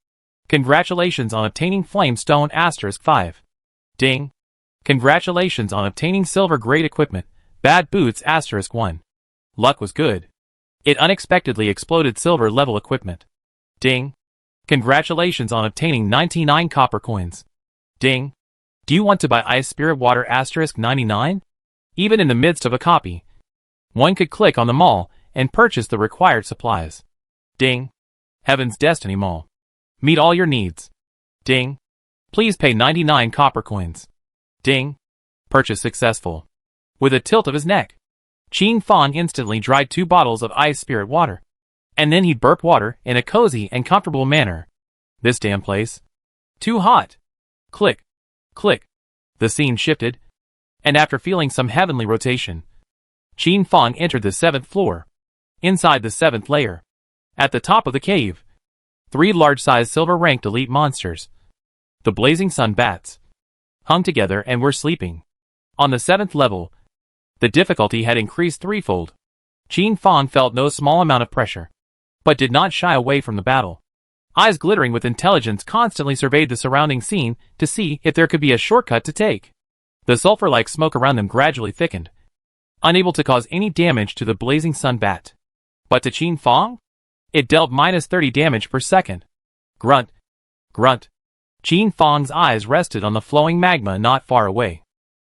Congratulations on obtaining Flame Stone *5. Ding! Congratulations on obtaining silver grade equipment, Bad Boots *1. Luck was good. It unexpectedly exploded silver level equipment. Ding! Congratulations on obtaining 99 copper coins. Ding! Do you want to buy Ice Spirit Water *99? Even in the midst of a copy, one could click on the mall and purchase the required supplies. Ding! Heaven's Destiny Mall. Meet all your needs. Ding! Please pay 99 copper coins. Ding! Purchase successful. With a tilt of his neck, Qin Fong instantly dried 2 bottles of Ice Spirit Water, and then he burped water in a cozy and comfortable manner. This damn place. Too hot. Click. Click. The scene shifted, and after feeling some heavenly rotation, Qin Fong entered the 7th floor. Inside the 7th layer, at the top of the cave, 3 large-sized silver-ranked elite monsters, the blazing sun bats, hung together and were sleeping. On the 7th level, the difficulty had increased threefold. Qin Fong felt no small amount of pressure, but did not shy away from the battle. Eyes glittering with intelligence constantly surveyed the surrounding scene to see if there could be a shortcut to take. The sulfur-like smoke around them gradually thickened, unable to cause any damage to the blazing sun bat. But to Qin Fong, it dealt -30 damage per second. Grunt. Grunt. Qin Fong's eyes rested on the flowing magma not far away,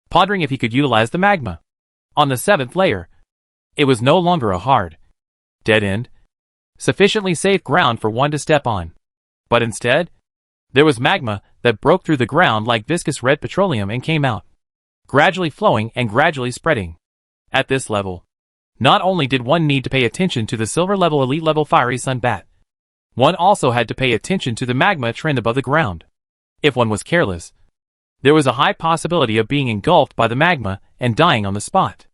pondering if he could utilize the magma. On the 7th layer, it was no longer a hard, dead end, sufficiently safe ground for one to step on. But instead, there was magma that broke through the ground like viscous red petroleum and came out, gradually flowing and gradually spreading. At this level, not only did one need to pay attention to the silver-level elite-level fiery sun bat, one also had to pay attention to the magma trend above the ground. If one was careless, there was a high possibility of being engulfed by the magma and dying on the spot.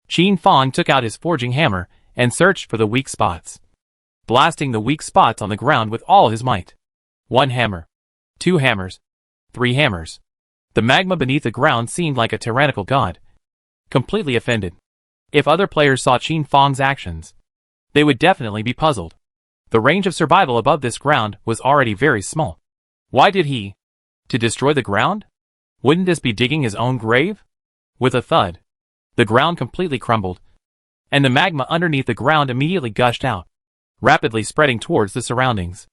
Qin Fong took out his forging hammer and searched for the weak spots, blasting the weak spots on the ground with all his might. 1 hammer, 2 hammers, 3 hammers. The magma beneath the ground seemed like a tyrannical god, completely offended. If other players saw Qin Fong's actions, they would definitely be puzzled. The range of survival above this ground was already very small. Why did he? To destroy the ground? Wouldn't this be digging his own grave? With a thud, the ground completely crumbled, and the magma underneath the ground immediately gushed out, rapidly spreading towards the surroundings.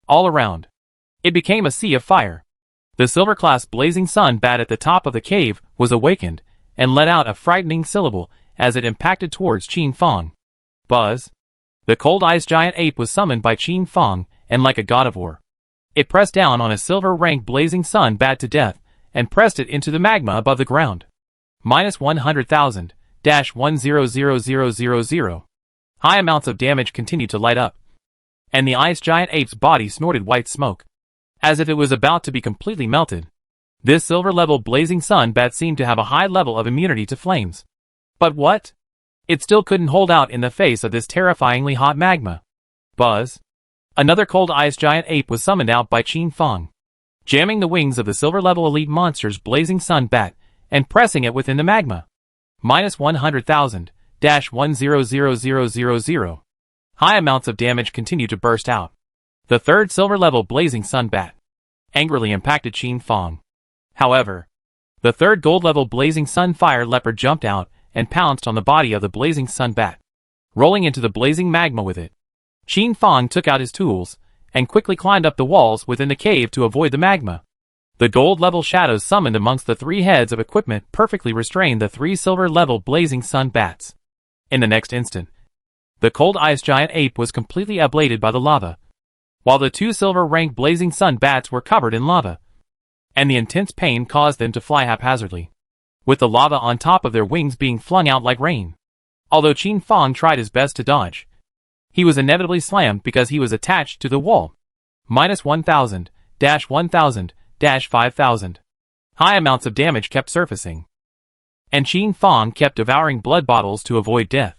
All around, it became a sea of fire. The silver-class blazing sun bat at the top of the cave was awakened and let out a frightening syllable as it impacted towards Qin Fong. Buzz! The cold ice giant ape was summoned by Qin Fong, and like a god of war, it pressed down on a silver-ranked blazing sun bat to death and pressed it into the magma above the ground. -100,000-100,000. High amounts of damage continued to light up, and the ice giant ape's body snorted white smoke, as if it was about to be completely melted. This silver-level blazing sun bat seemed to have a high level of immunity to flames. But what? It still couldn't hold out in the face of this terrifyingly hot magma. Buzz! Another cold ice giant ape was summoned out by Qin Fong, jamming the wings of the silver-level elite monster's blazing sun bat and pressing it within the magma. -100,000-100,000. High amounts of damage continued to burst out. The third silver-level blazing sun bat angrily impacted Qin Fong. However, the third gold-level blazing sun fire leopard jumped out and pounced on the body of the blazing sun bat, rolling into the blazing magma with it. Qin Fong took out his tools and quickly climbed up the walls within the cave to avoid the magma. The gold-level shadows summoned amongst the three heads of equipment perfectly restrained the three silver-level blazing sun bats. In the next instant, the cold ice giant ape was completely ablated by the lava, while the two silver-ranked blazing sun bats were covered in lava, and the intense pain caused them to fly haphazardly, with the lava on top of their wings being flung out like rain. Although Qin Fong tried his best to dodge, he was inevitably slammed because he was attached to the wall. -1,000-1,000-5,000. High amounts of damage kept surfacing, and Qin Fong kept devouring blood bottles to avoid death.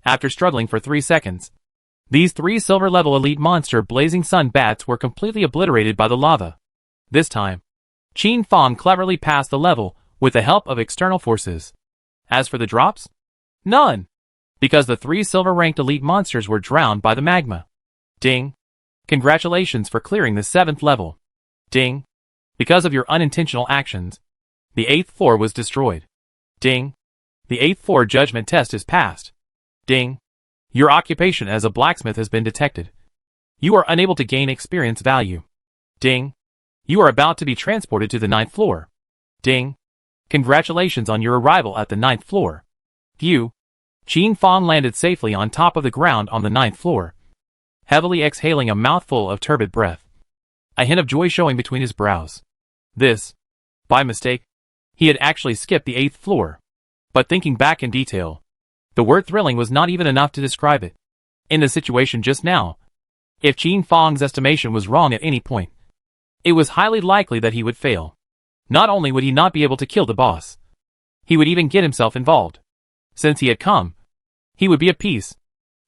After struggling for 3 seconds, these three silver-level elite monster blazing sun bats were completely obliterated by the lava. This time, Qin Fong cleverly passed the level with the help of external forces. As for the drops, none, because the three silver-ranked elite monsters were drowned by the magma. Ding! Congratulations for clearing the 7th level. Ding! Because of your unintentional actions, the 8th floor was destroyed. Ding! The 8th floor judgment test is passed. Ding! Your occupation as a blacksmith has been detected. You are unable to gain experience value. Ding! You are about to be transported to the 9th floor. Ding! Congratulations on your arrival at the 9th floor. Phew! Qin Fong landed safely on top of the ground on the 9th floor, heavily exhaling a mouthful of turbid breath, a hint of joy showing between his brows. This, by mistake, he had actually skipped the 8th floor. But thinking back in detail, the word thrilling was not even enough to describe it. In the situation just now, if Qin Fong's estimation was wrong at any point, it was highly likely that he would fail. Not only would he not be able to kill the boss, he would even get himself involved. Since he had come, he would be at peace.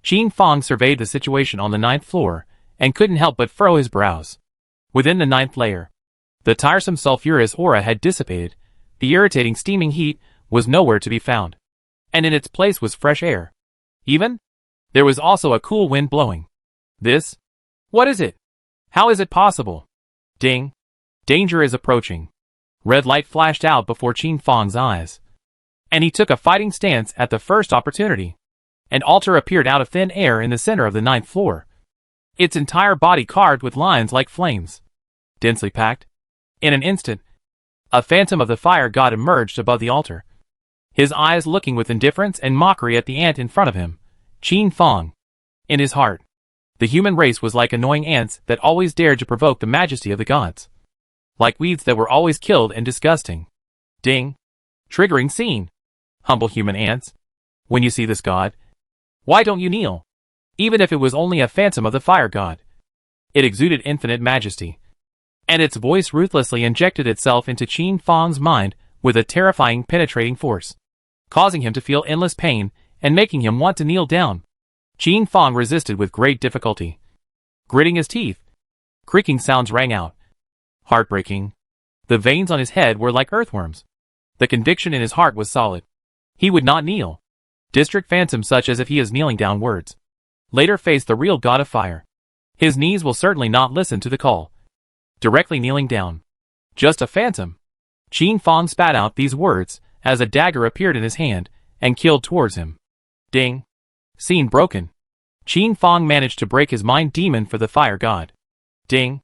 Qin Fong surveyed the situation on the 9th floor and couldn't help but furrow his brows. Within the 9th layer, the tiresome sulfurous aura had dissipated, the irritating steaming heat was nowhere to be found, and in its place was fresh air. Even, there was also a cool wind blowing. This? What is it? How is it possible? Ding! Danger is approaching. Red light flashed out before Qin Fong's eyes, and he took a fighting stance at the first opportunity. An altar appeared out of thin air in the center of the 9th floor, its entire body carved with lines like flames, densely packed. In an instant, a phantom of the fire god emerged above the altar, his eyes looking with indifference and mockery at the ant in front of him, Qin Fong. In his heart, the human race was like annoying ants that always dared to provoke the majesty of the gods, like weeds that were always killed and disgusting. Ding! Triggering scene. Humble human ants, when you see this god, why don't you kneel? Even if it was only a phantom of the fire god. It exuded infinite majesty, and its voice ruthlessly injected itself into Qin Fong's mind with a terrifying penetrating force, causing him to feel endless pain and making him want to kneel down. Qin Fong resisted with great difficulty. Gritting his teeth, creaking sounds rang out. Heartbreaking. The veins on his head were like earthworms. The conviction in his heart was solid. He would not kneel. District phantom such as if he is kneeling down words. Later face the real god of fire. His knees will certainly not listen to the call. Directly kneeling down. Just a phantom. Qin Fong spat out these words as a dagger appeared in his hand and killed towards him. Ding. Scene broken. Qin Fong managed to break his mind demon for the fire god. Ding.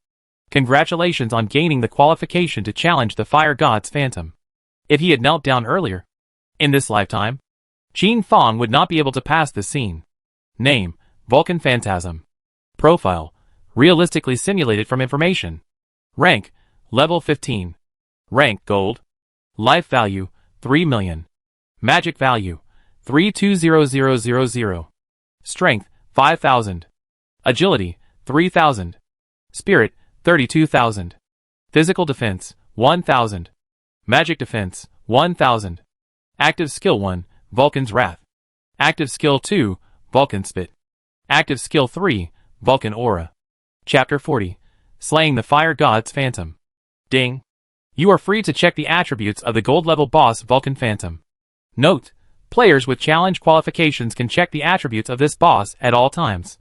Congratulations on gaining the qualification to challenge the fire god's phantom. If he had knelt down earlier, in this lifetime, Qin Fong would not be able to pass this scene. Name, Vulcan Phantasm. Profile, realistically simulated from information. Rank, level 15. Rank, gold. Life value, 3 million. Magic value, 320000. Strength, 5,000. Agility, 3,000. Spirit, 32,000. Physical defense, 1,000. Magic defense, 1,000. Active skill 1, Vulcan's Wrath. Active skill 2, Vulcan Spit. Active skill 3, Vulcan Aura. Chapter 40. Slaying the Fire God's Phantom. Ding. You are free to check the attributes of the gold level boss Vulcan Phantom. Note, players with challenge qualifications can check the attributes of this boss at all times.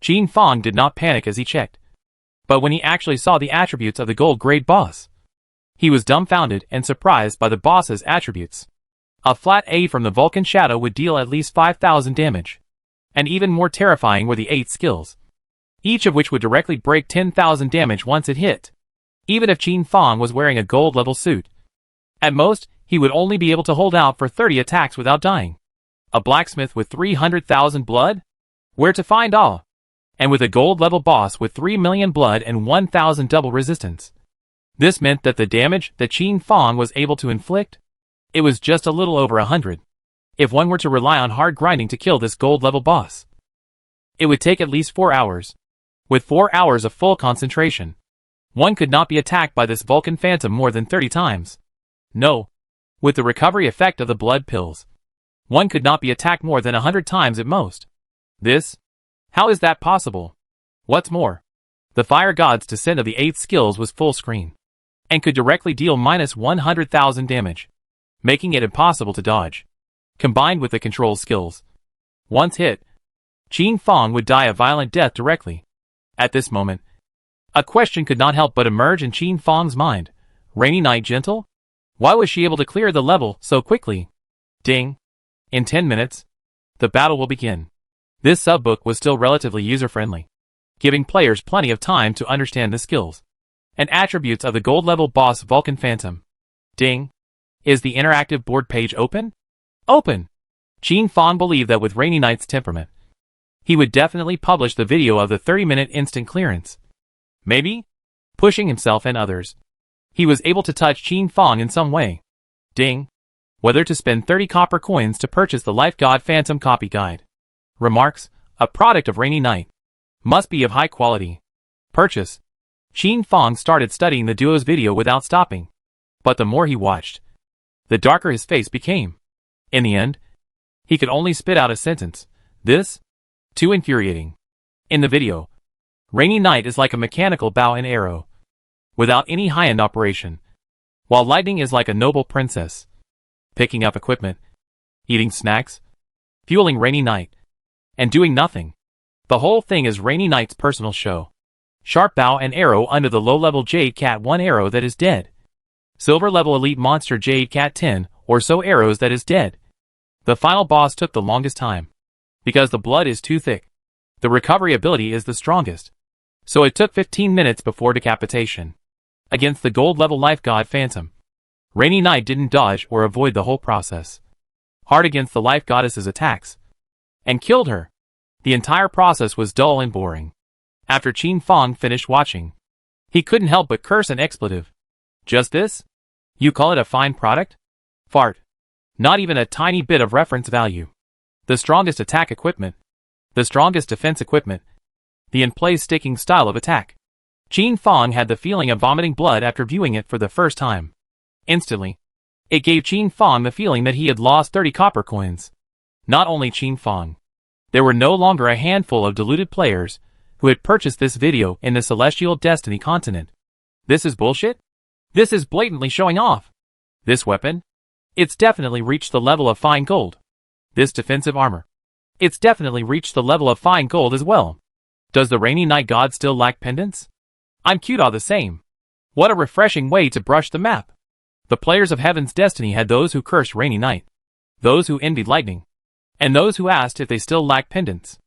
Qin Fong did not panic as he checked. But when he actually saw the attributes of the gold grade boss, he was dumbfounded and surprised by the boss's attributes. A flat A from the Vulcan Shadow would deal at least 5,000 damage. And even more terrifying were the 8 skills, each of which would directly break 10,000 damage once it hit. Even if Qin Fong was wearing a gold level suit, at most, he would only be able to hold out for 30 attacks without dying. A blacksmith with 300,000 blood? Where to find all? And with a gold level boss with 3 million blood and 1,000 double resistance. This meant that the damage that Qin Fong was able to inflict, it was just a little over 100. If one were to rely on hard grinding to kill this gold level boss, it would take at least 4 hours. With 4 hours of full concentration, one could not be attacked by this Vulcan Phantom more than 30 times. No. With the recovery effect of the blood pills, one could not be attacked more than 100 times at most. This? How is that possible? What's more, the Fire God's descent of the 8 skills was full screen, and could directly deal minus 100,000 damage, making it impossible to dodge. Combined with the control skills, once hit, Qin Fong would die a violent death directly. At this moment, a question could not help but emerge in Qin Fong's mind. Rainy Night Gentle? Why was she able to clear the level so quickly? Ding. In 10 minutes, the battle will begin. This subbook was still relatively user-friendly, giving players plenty of time to understand the skills and attributes of the gold-level boss Vulcan Phantom. Ding. Is the interactive board page open? Open! Qin Fong believed that with Rainy Night's temperament, he would definitely publish the video of the 30-minute instant clearance. Maybe, pushing himself and others, he was able to touch Qin Fong in some way. Ding. Whether to spend 30 copper coins to purchase the Life God Phantom copy guide. Remarks, a product of Rainy Night. Must be of high quality. Purchase. Qin Fong started studying the duo's video without stopping. But the more he watched, the darker his face became. In the end, he could only spit out a sentence. This? Too infuriating. In the video, Rainy Night is like a mechanical bow and arrow, without any high-end operation, while Lightning is like a noble princess, picking up equipment, eating snacks, fueling Rainy Night, and doing nothing. The whole thing is Rainy Night's personal show. Sharp bow and arrow under the low-level Jade Cat 1 arrow that is dead. Silver-level elite monster Jade Cat 10 or so arrows that is dead. The final boss took the longest time, because the blood is too thick. The recovery ability is the strongest, so it took 15 minutes before decapitation. Against the gold-level Life God Phantom, Rainy Night didn't dodge or avoid the whole process. Hard against the Life Goddess's attacks, and killed her. The entire process was dull and boring. After Qin Fong finished watching, he couldn't help but curse an expletive. Just this? You call it a fine product? Fart. Not even a tiny bit of reference value. The strongest attack equipment, the strongest defense equipment, the in-place sticking style of attack. Qin Fong had the feeling of vomiting blood after viewing it for the first time. Instantly, it gave Qin Fong the feeling that he had lost 30 copper coins. Not only Qin Fong. There were no longer a handful of deluded players who had purchased this video in the Celestial Destiny continent. This is bullshit? This is blatantly showing off. This weapon? It's definitely reached the level of fine gold. This defensive armor? It's definitely reached the level of fine gold as well. Does the Rainy Night God still lack pendants? I'm cute all the same. What a refreshing way to brush the map. The players of Heaven's Destiny had those who cursed Rainy Night, those who envied Lightning, and those who asked if they still lacked pendants.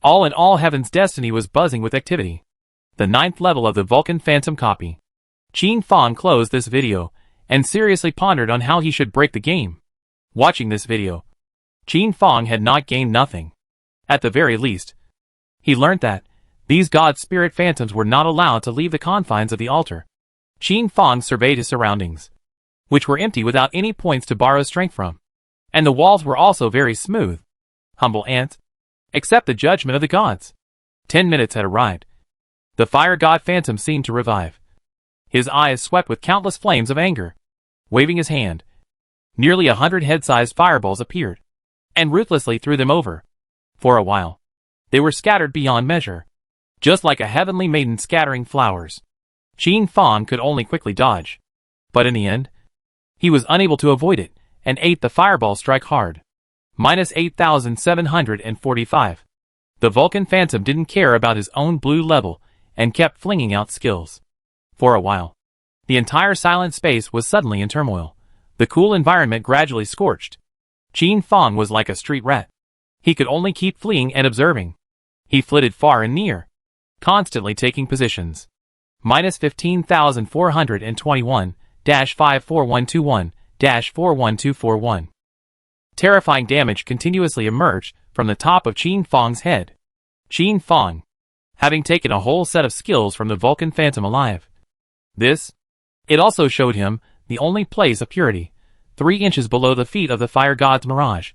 All in all, Heaven's Destiny was buzzing with activity. the 9th level of the Vulcan Phantom copy. Qin Fang closed this video and seriously pondered on how he should break the game. Watching this video, Qin Fang had not gained nothing. At the very least, he learned that these god spirit phantoms were not allowed to leave the confines of the altar. Qin Fang surveyed his surroundings, which were empty without any points to borrow strength from. And the walls were also very smooth. Humble ant. Accept the judgment of the gods. 10 minutes had arrived. The fire god phantom seemed to revive. His eyes swept with countless flames of anger. Waving his hand, nearly 100 head-sized fireballs appeared, and ruthlessly threw them over. For a while, they were scattered beyond measure, just like a heavenly maiden scattering flowers. Qin Fang could only quickly dodge, but in the end, he was unable to avoid it, and ate the fireball strike hard. Minus 8,745. The Vulcan Phantom didn't care about his own blue level, and kept flinging out skills. For a while, the entire silent space was suddenly in turmoil. The cool environment gradually scorched. Qin Fang was like a street rat. He could only keep fleeing and observing. He flitted far and near, constantly taking positions. Minus 15,421-54121-41241. Terrifying damage continuously emerged from the top of Qin Fang's head. Qin Fang, having taken a whole set of skills from the Vulcan Phantom alive. It also showed him the only place of purity, 3 inches below the feet of the fire god's mirage.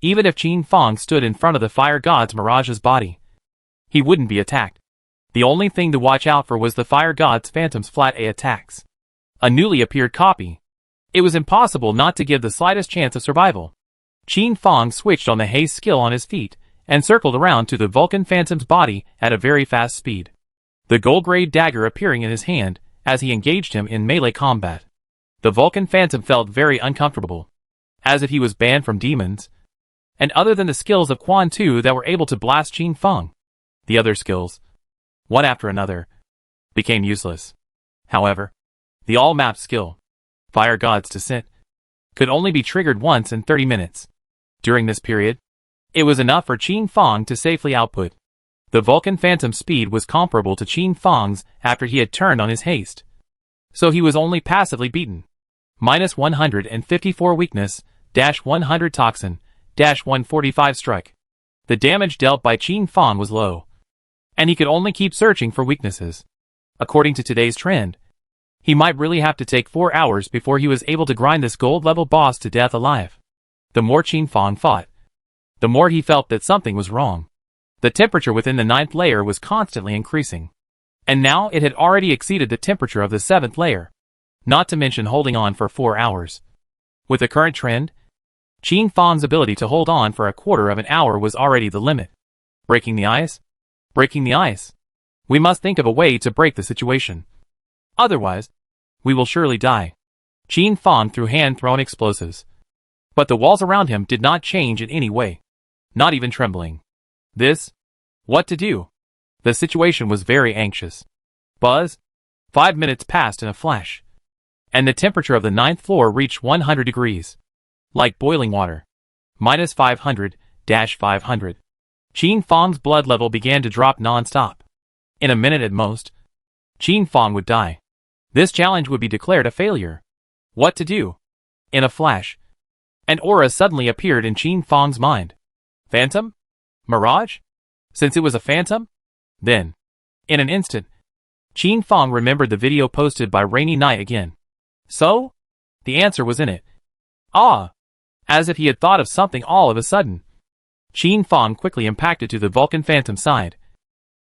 Even if Qin Fang stood in front of the fire god's mirage's body, he wouldn't be attacked. The only thing to watch out for was the fire god's phantom's flat A attacks. A newly appeared copy. It was impossible not to give the slightest chance of survival. Qin Fang switched on the haste skill on his feet and circled around to the Vulcan Phantom's body at a very fast speed. The gold-grade dagger appearing in his hand as he engaged him in melee combat. The Vulcan Phantom felt very uncomfortable, as if he was banned from demons, and other than the skills of Quan Tu that were able to blast Qin Fang, the other skills, one after another, became useless. However, the all-map skill, Fire God's Descent, could only be triggered once in 30 minutes. During this period, it was enough for Qin Fang to safely output. The Vulcan Phantom's speed was comparable to Qin Fang's after he had turned on his haste, so he was only passively beaten. Minus 154 weakness, -100 toxin, -145 strike. The damage dealt by Qin Fang was low, and he could only keep searching for weaknesses. According to today's trend, he might really have to take 4 hours before he was able to grind this gold-level boss to death alive. The more Qin Fang fought, the more he felt that something was wrong. The temperature within the 9th layer was constantly increasing, and now it had already exceeded the temperature of the 7th layer, not to mention holding on for 4 hours. With the current trend, Qin Fang's ability to hold on for a quarter of an hour was already the limit. Breaking the ice? Breaking the ice. We must think of a way to break the situation. Otherwise, we will surely die. Qin Fang threw hand-thrown explosives, but the walls around him did not change in any way, not even trembling. What to do? The situation was very anxious. Buzz? 5 minutes passed in a flash, and the temperature of the 9th floor reached 100 degrees. Like boiling water. Minus 500-500. Qin Fang's blood level began to drop non-stop. In a minute at most, Qin Fang would die. This challenge would be declared a failure. What to do? In a flash, an aura suddenly appeared in Qin Fang's mind. Phantom? Mirage? Since it was a phantom? Then, in an instant, Qin Fang remembered the video posted by Rainy Night again. So? The answer was in it. Ah! As if he had thought of something all of a sudden. Qin Fang quickly impacted to the Vulcan Phantom side,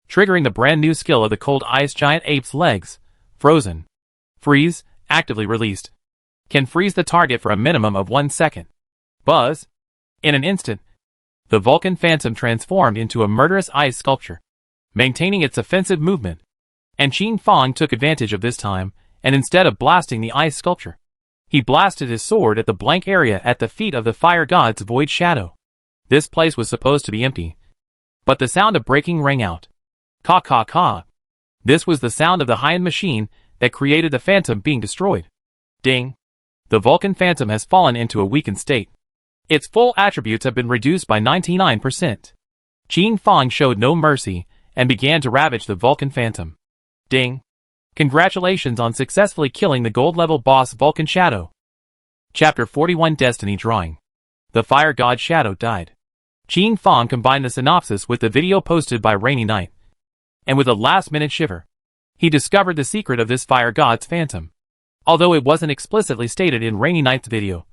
triggering the brand new skill of the Cold Ice Giant Ape's legs. Frozen. Freeze, actively released. Can freeze the target for a minimum of 1 second. Buzz. In an instant, the Vulcan Phantom transformed into a murderous ice sculpture, maintaining its offensive movement. And Qin Fang took advantage of this time, and instead of blasting the ice sculpture, he blasted his sword at the blank area at the feet of the fire god's void shadow. This place was supposed to be empty, but the sound of breaking rang out. Caw caw caw. This was the sound of the high-end machine that created the Phantom being destroyed. Ding. The Vulcan Phantom has fallen into a weakened state. Its full attributes have been reduced by 99%. Qin Fang showed no mercy and began to ravage the Vulcan Phantom. Ding. Congratulations on successfully killing the gold-level boss Vulcan Shadow. Chapter 41 Destiny Drawing. The Fire God Shadow died. Qin Fang combined the synopsis with the video posted by Rainy Knight. And with a last-minute shiver, he discovered the secret of this Fire God's phantom. Although it wasn't explicitly stated in Rainy Knight's video,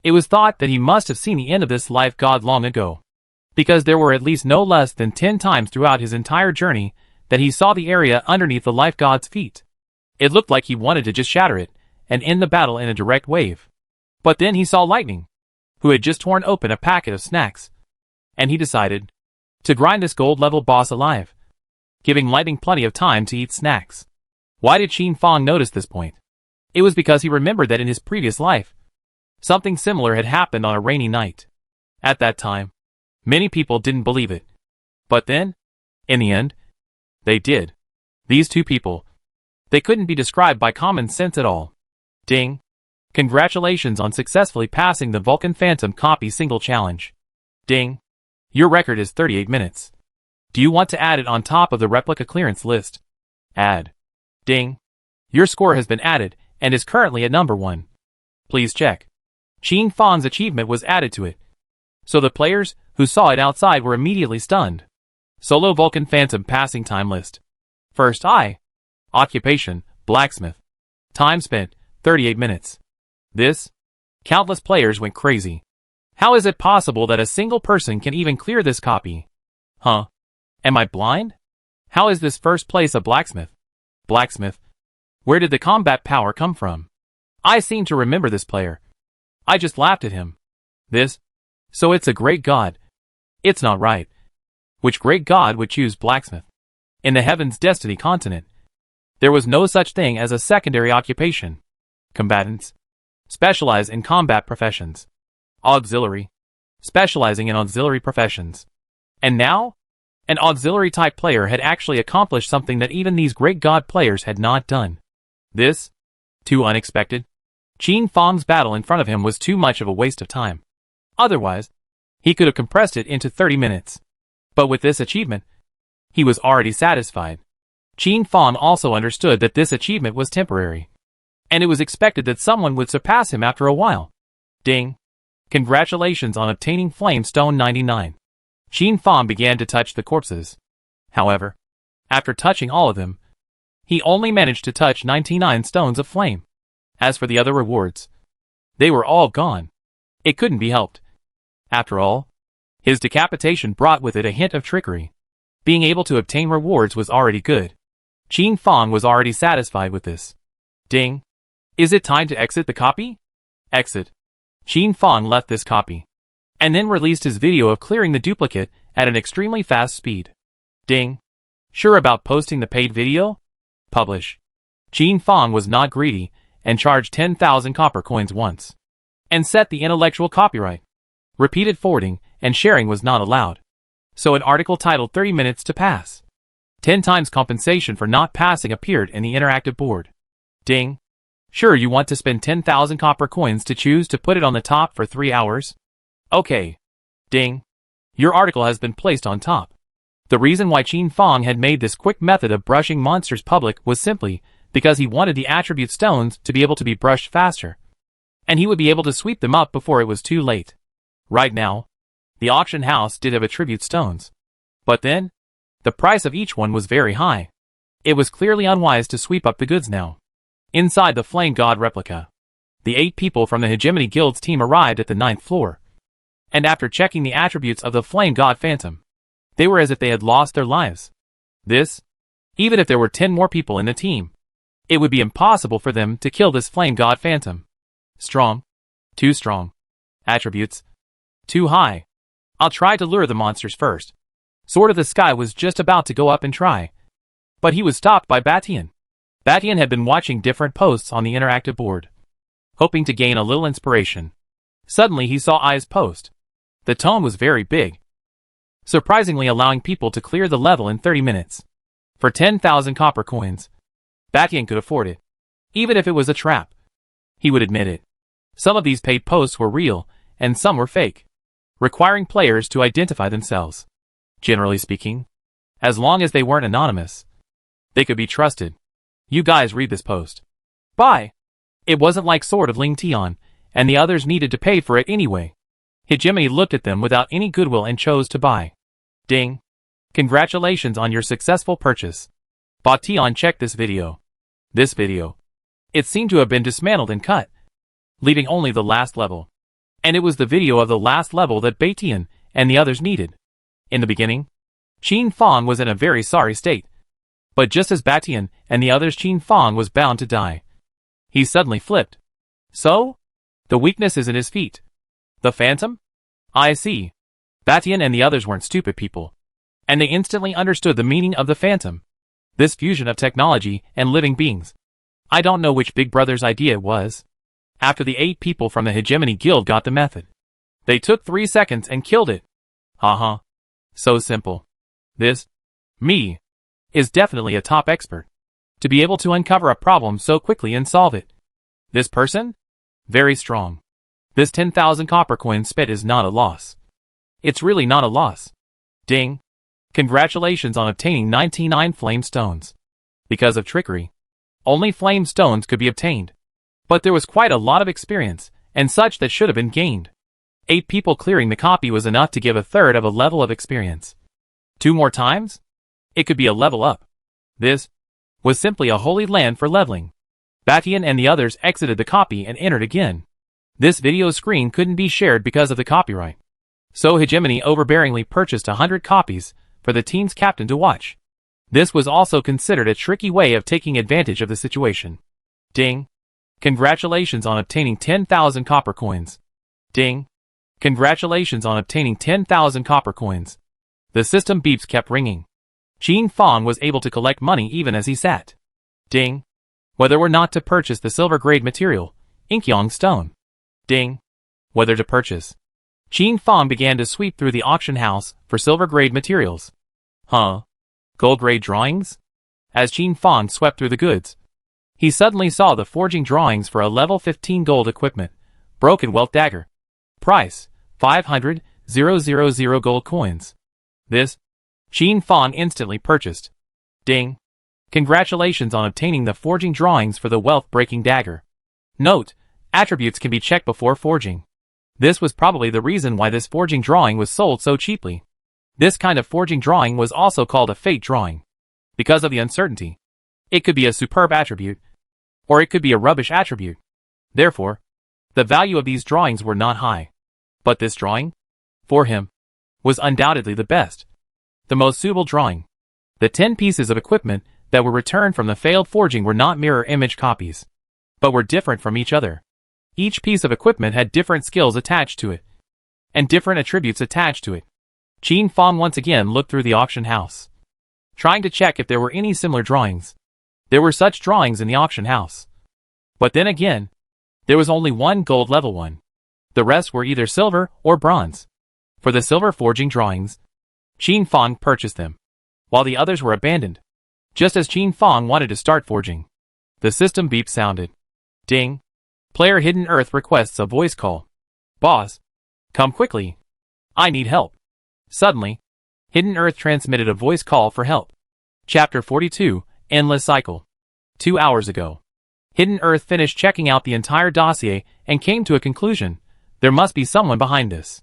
it was thought that he must have seen the end of this life god long ago, because there were at least no less than 10 times throughout his entire journey that he saw the area underneath the life god's feet. It looked like he wanted to just shatter it and end the battle in a direct wave. But then he saw Lightning, who had just torn open a packet of snacks, and he decided to grind this gold-level boss alive, giving Lightning plenty of time to eat snacks. Why did Qin Fang notice this point? It was because he remembered that in his previous life, something similar had happened on a rainy night. At that time, many people didn't believe it. But then, in the end, they did. These two people, they couldn't be described by common sense at all. Ding. Congratulations on successfully passing the Vulcan Phantom Copy Single Challenge. Ding. Your record is 38 minutes. Do you want to add it on top of the replica clearance list? Add. Ding. Your score has been added and is currently at number 1. Please check. Qin Fang's achievement was added to it, so the players who saw it outside were immediately stunned. Solo Vulcan Phantom Passing Time List. First I. Occupation, blacksmith. Time spent, 38 minutes. This? Countless players went crazy. How is it possible that a single person can even clear this copy? Huh? Am I blind? How is this first place a blacksmith? Blacksmith? Where did the combat power come from? I seem to remember this player. I just laughed at him. This? So it's a great god. It's not right. Which great god would choose blacksmith? In the Heaven's Destiny continent, there was no such thing as a secondary occupation. Combatants specialize in combat professions. Auxiliary, specializing in auxiliary professions. And now, an auxiliary-type player had actually accomplished something that even these great god players had not done. This? Too unexpected. Qin Fang's battle in front of him was too much of a waste of time. Otherwise, he could have compressed it into 30 minutes. But with this achievement, he was already satisfied. Qin Fang also understood that this achievement was temporary, and it was expected that someone would surpass him after a while. Ding. Congratulations on obtaining Flame Stone 99. Qin Fang began to touch the corpses. However, after touching all of them, he only managed to touch 99 stones of flame. As for the other rewards, they were all gone. It couldn't be helped. After all, his decapitation brought with it a hint of trickery. Being able to obtain rewards was already good. Qin Fang was already satisfied with this. Ding. Is it time to exit the copy? Exit. Qin Fang left this copy, and then released his video of clearing the duplicate at an extremely fast speed. Ding. Sure about posting the paid video? Publish. Qin Fang was not greedy, and charged 10,000 copper coins once, and set the intellectual copyright. Repeated forwarding and sharing was not allowed. So an article titled 30 minutes to pass. 10 times compensation for not passing appeared in the interactive board. Ding. Sure you want to spend 10,000 copper coins to choose to put it on the top for 3 hours? Okay. Ding. Your article has been placed on top. The reason why Qin Fang had made this quick method of brushing monsters public was simply because he wanted the attribute stones to be able to be brushed faster, and he would be able to sweep them up before it was too late. Right now, the auction house did have attribute stones, but then, the price of each one was very high. It was clearly unwise to sweep up the goods now. Inside the Flame God replica, the 8 people from the Hegemony Guild's team arrived at the 9th floor, and after checking the attributes of the Flame God Phantom, they were as if they had lost their lives. This, even if there were 10 more people in the team, it would be impossible for them to kill this Flame God Phantom. Strong. Too strong. Attributes. Too high. I'll try to lure the monsters first. Sword of the Sky was just about to go up and try, but he was stopped by Batian. Batian had been watching different posts on the interactive board, hoping to gain a little inspiration. Suddenly he saw Ai's post. The tone was very big, surprisingly allowing people to clear the level in 30 minutes. For 10,000 copper coins, Batian could afford it. Even if it was a trap, he would admit it. Some of these paid posts were real, and some were fake, requiring players to identify themselves. Generally speaking, as long as they weren't anonymous, They could be trusted. You guys read this post. Bye. It wasn't like Sword of Ling Tian, and the others needed to pay for it anyway. Hegemony looked at them without any goodwill and chose to buy. Ding. Congratulations on your successful purchase. Batian checked this video. This video. It seemed to have been dismantled and cut, leaving only the last level. And it was the video of the last level that Batian and the others needed. In the beginning, Qin Fang was in a very sorry state. But just as Batian and the others, Qin Fang was bound to die. He suddenly flipped. So? The weakness is in his feet. The phantom? I see. Batian and the others weren't stupid people. And they instantly understood the meaning of the phantom. This fusion of technology and living beings. I don't know which big brother's idea it was. After the 8 people from the Hegemony Guild got the method, they took 3 seconds and killed it. Haha. So simple. This, me, is definitely a top expert. To be able to uncover a problem so quickly and solve it. This person? Very strong. This 10,000 copper coin spit is not a loss. It's really not a loss. Ding. Congratulations on obtaining 99 flame stones. Because of trickery, only flame stones could be obtained. But there was quite a lot of experience, and such that should have been gained. 8 people clearing the copy was enough to give a third of a level of experience. 2 more times? It could be a level up. This was simply a holy land for leveling. Batian and the others exited the copy and entered again. This video screen couldn't be shared because of the copyright. So Hegemony overbearingly purchased 100 copies for the team's captain to watch. This was also considered a tricky way of taking advantage of the situation. Ding. Congratulations on obtaining 10,000 copper coins. Ding. Congratulations on obtaining 10,000 copper coins. The system beeps kept ringing. Qin Fang was able to collect money even as he sat. Ding. Whether or not to purchase the silver grade material, Inkyong stone. Ding. Whether to purchase. Qin Fang began to sweep through the auction house for silver grade materials. Huh? Gold grade drawings? As Qin Fang swept through the goods, he suddenly saw the forging drawings for a level 15 gold equipment. Broken wealth dagger. Price, 500,000 gold coins. This, Qin Fang instantly purchased. Ding. Congratulations on obtaining the forging drawings for the wealth-breaking dagger. Note, attributes can be checked before forging. This was probably the reason why this forging drawing was sold so cheaply. This kind of forging drawing was also called a fate drawing. Because of the uncertainty. It could be a superb attribute, or it could be a rubbish attribute. Therefore, the value of these drawings were not high. But this drawing, for him, was undoubtedly the best. The most suitable drawing. The 10 pieces of equipment that were returned from the failed forging were not mirror image copies, but were different from each other. Each piece of equipment had different skills attached to it, and different attributes attached to it. Qin Fang once again looked through the auction house, trying to check if there were any similar drawings. There were such drawings in the auction house. But then again, there was only one gold level one. The rest were either silver or bronze. For the silver forging drawings, Qin Fang purchased them, while the others were abandoned. Just as Qin Fang wanted to start forging, the system beep sounded. Ding. Player Hidden Earth requests a voice call. Boss, come quickly. I need help. Suddenly, Hidden Earth transmitted a voice call for help. Chapter 42, Endless Cycle. 2 hours ago, Hidden Earth finished checking out the entire dossier and came to a conclusion. There must be someone behind this.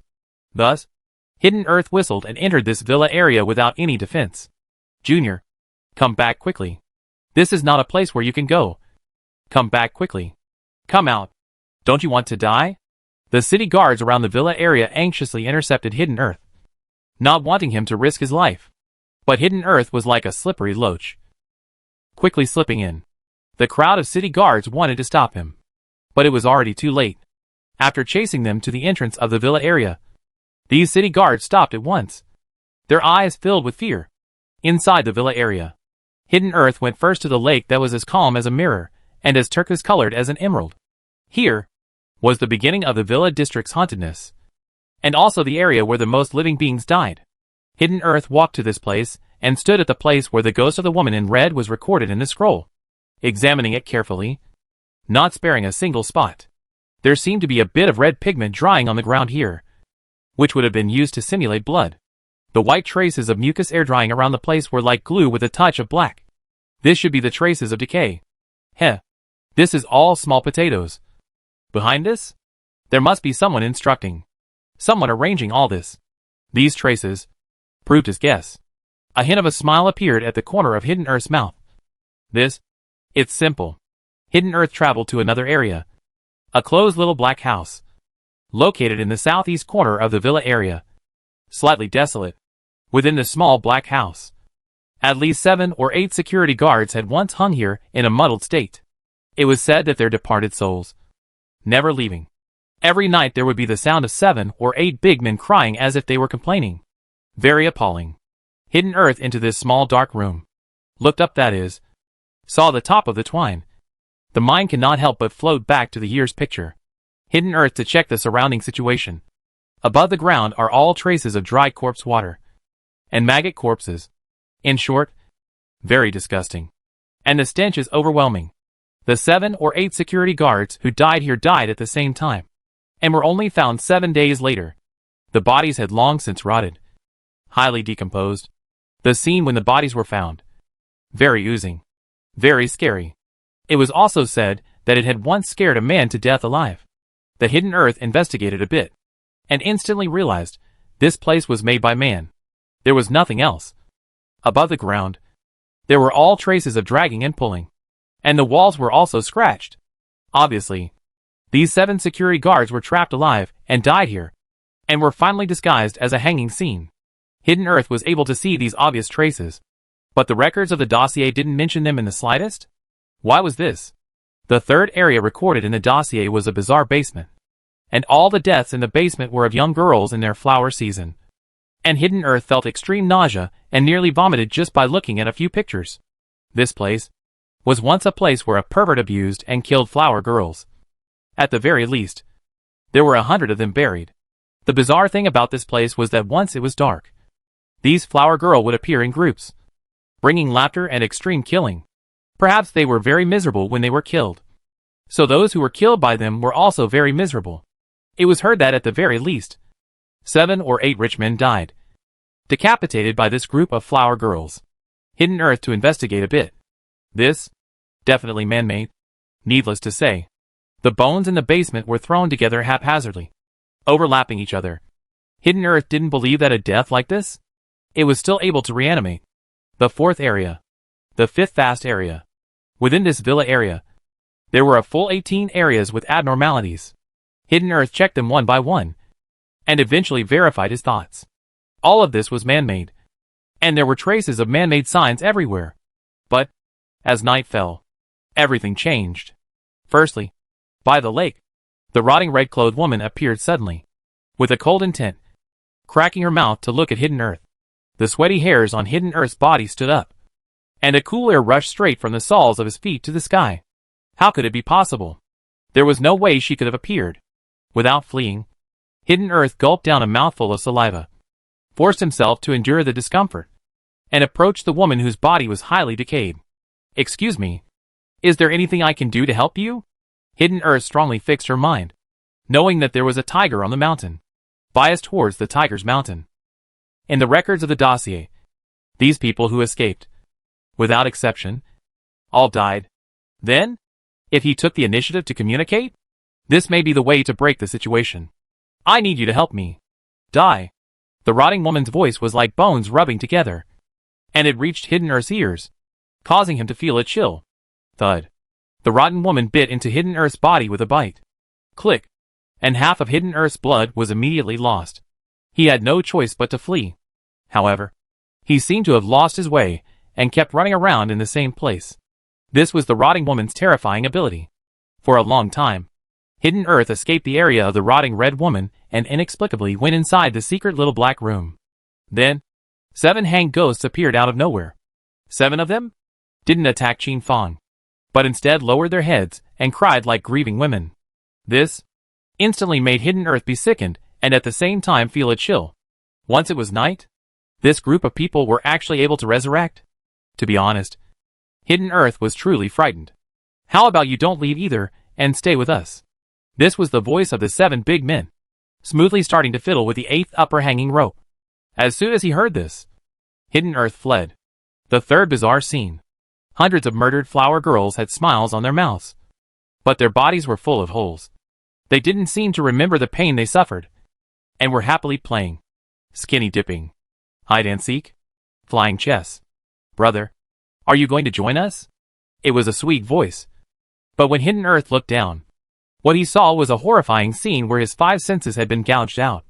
Thus, Hidden Earth whistled and entered this villa area without any defense. Junior, come back quickly. This is not a place where you can go. Come back quickly. Come out. Don't you want to die? The city guards around the villa area anxiously intercepted Hidden Earth, not wanting him to risk his life. But Hidden Earth was like a slippery loach, quickly slipping in. The crowd of city guards wanted to stop him, but it was already too late. After chasing them to the entrance of the villa area, these city guards stopped at once, their eyes filled with fear. Inside the villa area, Hidden Earth went first to the lake that was as calm as a mirror and as turquoise-colored as an emerald. Here was the beginning of the villa district's hauntedness, and also the area where the most living beings died. Hidden Earth walked to this place and stood at the place where the ghost of the woman in red was recorded in the scroll, examining it carefully, not sparing a single spot. There seemed to be a bit of red pigment drying on the ground here, which would have been used to simulate blood. The white traces of mucus air drying around the place were like glue with a touch of black. This should be the traces of decay. Heh. This is all small potatoes. Behind this? There must be someone instructing. Someone arranging all this. These traces proved his guess. A hint of a smile appeared at the corner of Hidden Earth's mouth. It's simple. Hidden Earth traveled to another area. A closed little black house. Located in the southeast corner of the villa area. Slightly desolate. Within the small black house, at least 7 or 8 security guards had once hung here in a muddled state. It was said that their departed souls, never leaving. Every night there would be the sound of 7 or 8 big men crying as if they were complaining. Very appalling. Hidden Earth into this small dark room. Looked up, that is. Saw the top of the twine. The mind cannot help but float back to the year's picture. Hidden Earth to check the surrounding situation. Above the ground are all traces of dry corpse water. And maggot corpses. In short, very disgusting. And the stench is overwhelming. The 7 or 8 security guards who died here died at the same time, and were only found 7 days later. The bodies had long since rotted. Highly decomposed. The scene when the bodies were found. Very oozing. Very scary. It was also said that it had once scared a man to death alive. The Hidden Earth investigated a bit, and instantly realized this place was made by man. There was nothing else. Above the ground, there were all traces of dragging and pulling. And the walls were also scratched. Obviously, these 7 security guards were trapped alive and died here, and were finally disguised as a hanging scene. Hidden Earth was able to see these obvious traces, but the records of the dossier didn't mention them in the slightest. Why was this? The third area recorded in the dossier was a bizarre basement, and all the deaths in the basement were of young girls in their flower season. And Hidden Earth felt extreme nausea and nearly vomited just by looking at a few pictures. This place was once a place where a pervert abused and killed flower girls. At the very least, there were 100 of them buried. The bizarre thing about this place was that once it was dark, these flower girls would appear in groups, bringing laughter and extreme killing. Perhaps they were very miserable when they were killed. So those who were killed by them were also very miserable. It was heard that at the very least, 7 or 8 rich men died, decapitated by this group of flower girls. Hidden Earth to investigate a bit. This? Definitely man-made. Needless to say, the bones in the basement were thrown together haphazardly, overlapping each other. Hidden Earth didn't believe that a death like this, it was still able to reanimate. The 4th area. The 5th vast area. Within this villa area, there were a full 18 areas with abnormalities. Hidden Earth checked them one by one, and eventually verified his thoughts. All of this was man-made, and there were traces of man-made signs everywhere. But, as night fell, everything changed. Firstly, by the lake, the rotting red-clothed woman appeared suddenly, with a cold intent, cracking her mouth to look at Hidden Earth. The sweaty hairs on Hidden Earth's body stood up, and a cool air rushed straight from the soles of his feet to the sky. How could it be possible? There was no way she could have appeared without fleeing. Hidden Earth gulped down a mouthful of saliva, forced himself to endure the discomfort, and approached the woman whose body was highly decayed. "Excuse me. Is there anything I can do to help you?" Hidden Earth strongly fixed her mind, knowing that there was a tiger on the mountain, biased towards the tiger's mountain. In the records of the dossier, these people who escaped, without exception, all died. Then, if he took the initiative to communicate, this may be the way to break the situation. "I need you to help me." "Die." The rotting woman's voice was like bones rubbing together, and it reached Hidden Earth's ears, causing him to feel a chill. Thud. The rotten woman bit into Hidden Earth's body with a bite. Click. And half of Hidden Earth's blood was immediately lost. He had no choice but to flee. However, he seemed to have lost his way, and kept running around in the same place. This was the rotting woman's terrifying ability. For a long time, Hidden Earth escaped the area of the rotting red woman and inexplicably went inside the secret little black room. Then, 7 hanged ghosts appeared out of nowhere. 7 of them didn't attack Qin Fong, but instead lowered their heads and cried like grieving women. This instantly made Hidden Earth be sickened and at the same time feel a chill. Once it was night, this group of people were actually able to resurrect. To be honest, Hidden Earth was truly frightened. "How about you don't leave either, and stay with us?" This was the voice of the 7 big men, smoothly starting to fiddle with the 8th upper hanging rope. As soon as he heard this, Hidden Earth fled. The third bizarre scene. Hundreds of murdered flower girls had smiles on their mouths, but their bodies were full of holes. They didn't seem to remember the pain they suffered, and were happily playing skinny dipping, hide and seek, flying chess. Brother, are you going to join us? It was a sweet voice. But when Hidden Earth looked down, what he saw was a horrifying scene where his 5 senses had been gouged out,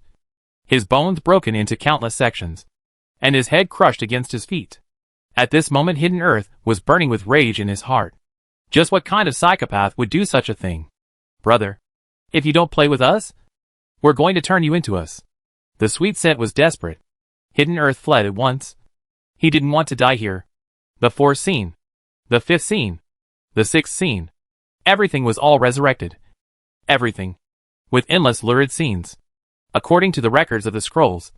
his bones broken into countless sections, and his head crushed against his feet. At this moment Hidden Earth was burning with rage in his heart. Just what kind of psychopath would do such a thing? Brother, if you don't play with us, we're going to turn you into us. The sweet scent was desperate. Hidden Earth fled at once. He didn't want to die here. The 4th scene, the 5th scene, the 6th scene. Everything was all resurrected. Everything. With endless lurid scenes. According to the records of the scrolls,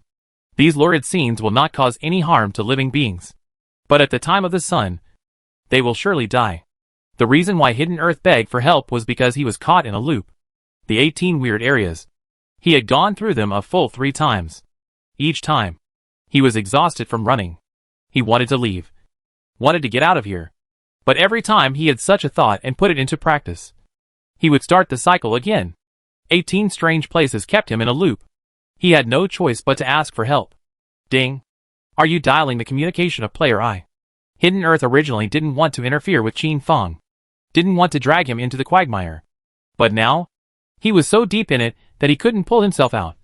these lurid scenes will not cause any harm to living beings. But at the time of the sun, they will surely die. The reason why Hidden Earth begged for help was because he was caught in a loop. The 18 weird areas. He had gone through them a full 3 times. Each time, he was exhausted from running. He wanted to leave. Wanted to get out of here. But every time he had such a thought and put it into practice, he would start the cycle again. 18 strange places kept him in a loop. He had no choice but to ask for help. Ding. Are you dialing the communication of player I? Hidden Earth originally didn't want to interfere with Qin Feng. Didn't want to drag him into the quagmire. But now, he was so deep in it that he couldn't pull himself out.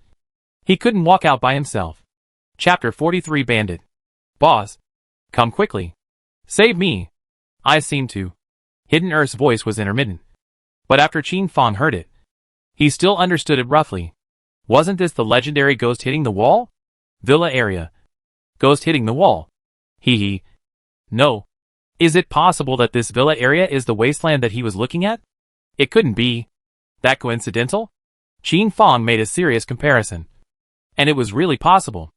He couldn't walk out by himself. Chapter 43 Bandit. Boss. Come quickly. Save me. I seem to. Hidden Earth's voice was intermittent. But after Qin Feng heard it, he still understood it roughly. Wasn't this the legendary ghost hitting the wall? Villa area. Ghost hitting the wall. Hee. No. Is it possible that this villa area is the wasteland that he was looking at? It couldn't be. That coincidental? Qin Feng made a serious comparison. And it was really possible.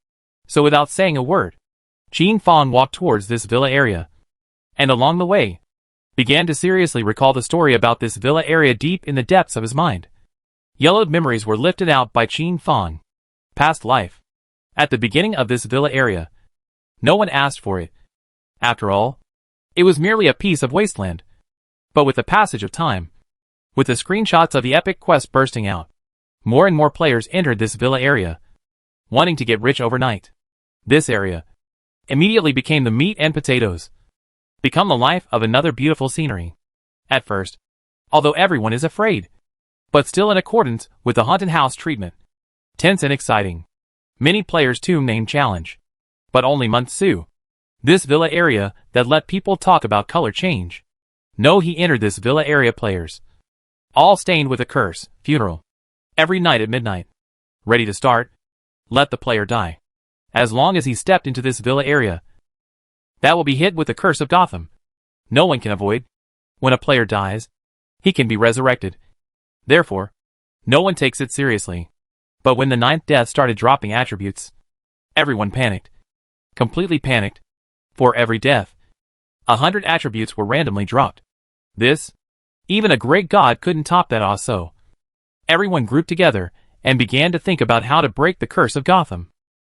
So without saying a word, Qin Feng walked towards this villa area. And along the way, began to seriously recall the story about this villa area deep in the depths of his mind. Yellowed memories were lifted out by Qin Feng. Past life. At the beginning of this villa area, no one asked for it. After all, it was merely a piece of wasteland. But with the passage of time, with the screenshots of the epic quest bursting out, more and more players entered this villa area, wanting to get rich overnight. This area immediately became the meat and potatoes, become the life of another beautiful scenery. At first, although everyone is afraid, but still in accordance with the haunted house treatment. Tense and exciting. Many players too named challenge. But only Mutsu. This villa area that let people talk about color change. No, he entered this villa area players. All stained with a curse, funeral. Every night at midnight. Ready to start. Let the player die. As long as he stepped into this villa area, that will be hit with the curse of Gotham. No one can avoid. When a player dies, he can be resurrected. Therefore, no one takes it seriously. But when the 9th death started dropping attributes, everyone panicked. Completely panicked. For every death, 100 attributes were randomly dropped. This, even a great god couldn't top that also. Everyone grouped together and began to think about how to break the curse of Gotham.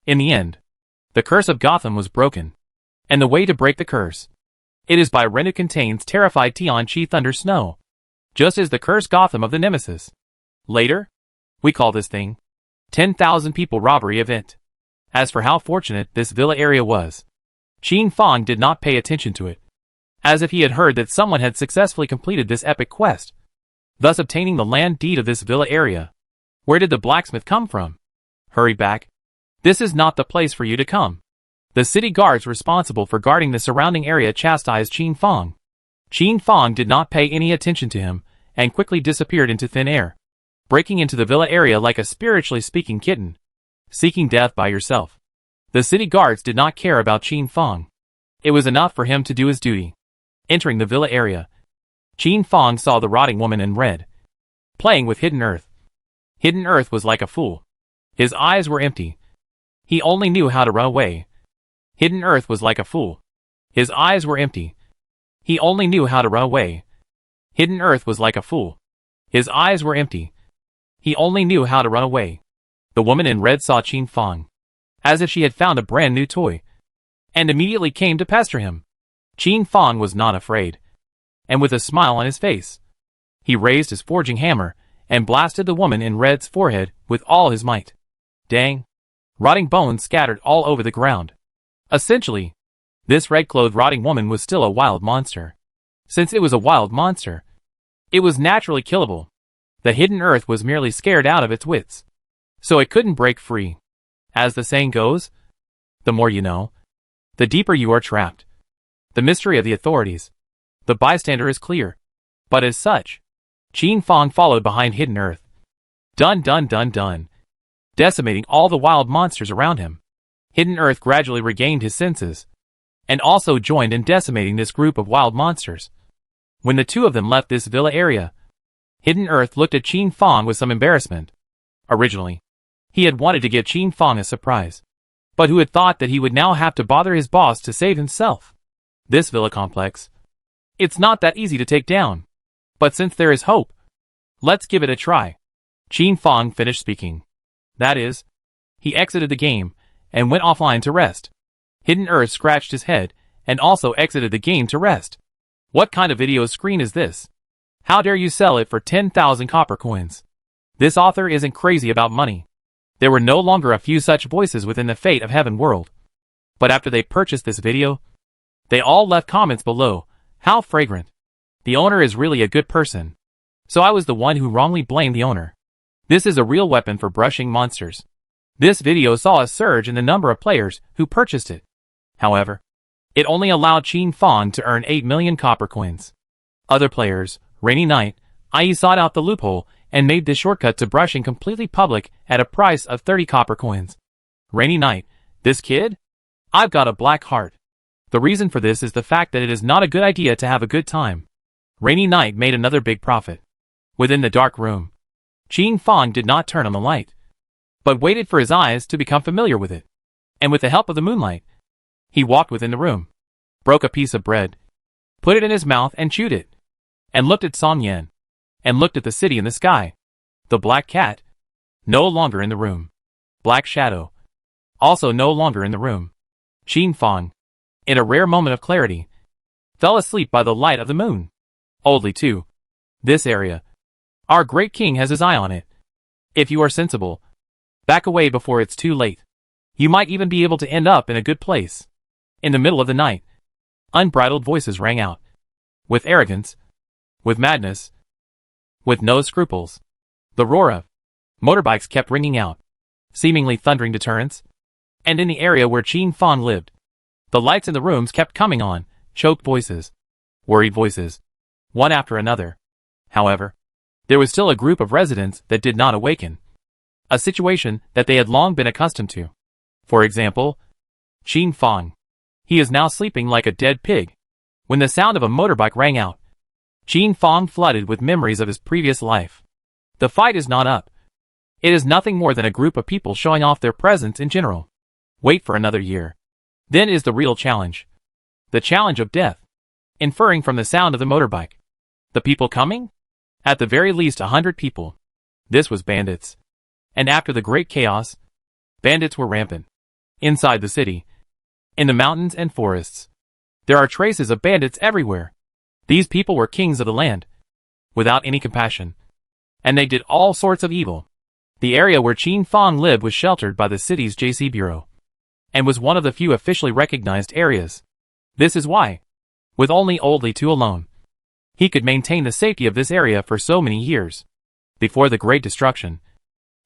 In the end, the curse of Gotham was broken. And the way to break the curse, it is by Ren, who contains terrified Tianqi Thunder Snow. Just as the cursed Gotham of the Nemesis. Later, we call this thing 10,000 people robbery event. As for how fortunate this villa area was, Qin Feng did not pay attention to it. As if he had heard that someone had successfully completed this epic quest, thus obtaining the land deed of this villa area. Where did the blacksmith come from? Hurry back. This is not the place for you to come. The city guards responsible for guarding the surrounding area chastised Qin Feng. Qin Feng did not pay any attention to him, and quickly disappeared into thin air, breaking into the villa area like a spiritually speaking kitten, seeking death by yourself. The city guards did not care about Qin Feng. It was enough for him to do his duty. Entering the villa area, Qin Feng saw the rotting woman in red, playing with Hidden Earth. Hidden Earth was like a fool. His eyes were empty. He only knew how to run away. Hidden Earth was like a fool. His eyes were empty. He only knew how to run away. Hidden Earth was like a fool. His eyes were empty. He only knew how to run away. The woman in red saw Qin Feng, as if she had found a brand new toy, and immediately came to pester him. Qin Fang was not afraid, and with a smile on his face, he raised his forging hammer and blasted the woman in red's forehead with all his might. Dang! Rotting bones scattered all over the ground. Essentially, this red-clothed rotting woman was still a wild monster. Since it was a wild monster, it was naturally killable. The hidden earth was merely scared out of its wits, so it couldn't break free. As the saying goes, the more you know, the deeper you are trapped. The mystery of the authorities. The bystander is clear, but as such, Qin Fang followed behind hidden earth. Dun dun dun dun. Decimating all the wild monsters around him. Hidden earth gradually regained his senses, and also joined in decimating this group of wild monsters. When the two of them left this villa area, Hidden Earth looked at Qin Fang with some embarrassment. Originally, he had wanted to give Qin Fang a surprise, but who had thought that he would now have to bother his boss to save himself? This villa complex. It's not that easy to take down. But since there is hope, let's give it a try. Qin Fang finished speaking. That is, he exited the game and went offline to rest. Hidden Earth scratched his head and also exited the game to rest. What kind of video screen is this? How dare you sell it for 10,000 copper coins? This author isn't crazy about money. There were no longer a few such voices within the Fate of Heaven world. But after they purchased this video, they all left comments below. How fragrant. The owner is really a good person. So I was the one who wrongly blamed the owner. This is a real weapon for brushing monsters. This video saw a surge in the number of players who purchased it. However, it only allowed Qin Fang to earn 8 million copper coins. Other players, Rainy Knight, i.e. sought out the loophole and made this shortcut to brushing completely public at a price of 30 copper coins. Rainy Knight, this kid? I've got a black heart. The reason for this is the fact that it is not a good idea to have a good time. Rainy Knight made another big profit. Within the dark room, Qin Fang did not turn on the light, but waited for his eyes to become familiar with it. And with the help of the moonlight, he walked within the room, broke a piece of bread, put it in his mouth and chewed it, and looked at Song Yan, and looked at the city in the sky. The black cat, no longer in the room. Black shadow, also no longer in the room. Qin Fang, in a rare moment of clarity, fell asleep by the light of the moon. Oldly too. This area. Our great king has his eye on it. If you are sensible, back away before it's too late. You might even be able to end up in a good place. In the middle of the night, unbridled voices rang out. With arrogance, with madness, with no scruples. The roar of motorbikes kept ringing out, seemingly thundering deterrence. And in the area where Qin Fang lived, the lights in the rooms kept coming on, choked voices, worried voices, one after another. However, there was still a group of residents that did not awaken, a situation that they had long been accustomed to. For example, Qin Fang. He is now sleeping like a dead pig. When the sound of a motorbike rang out, Qin Fang flooded with memories of his previous life. The fight is not up. It is nothing more than a group of people showing off their presence in general. Wait for another year. Then is the real challenge. The challenge of death. Inferring from the sound of the motorbike. The people coming? At the very least 100 people. This was bandits. And after the great chaos, bandits were rampant. Inside the city, in the mountains and forests, there are traces of bandits everywhere. These people were kings of the land, without any compassion. And they did all sorts of evil. The area where Qin Fang lived was sheltered by the city's JC Bureau, and was one of the few officially recognized areas. This is why, with only Oldly 2 alone, he could maintain the safety of this area for so many years. Before the Great Destruction,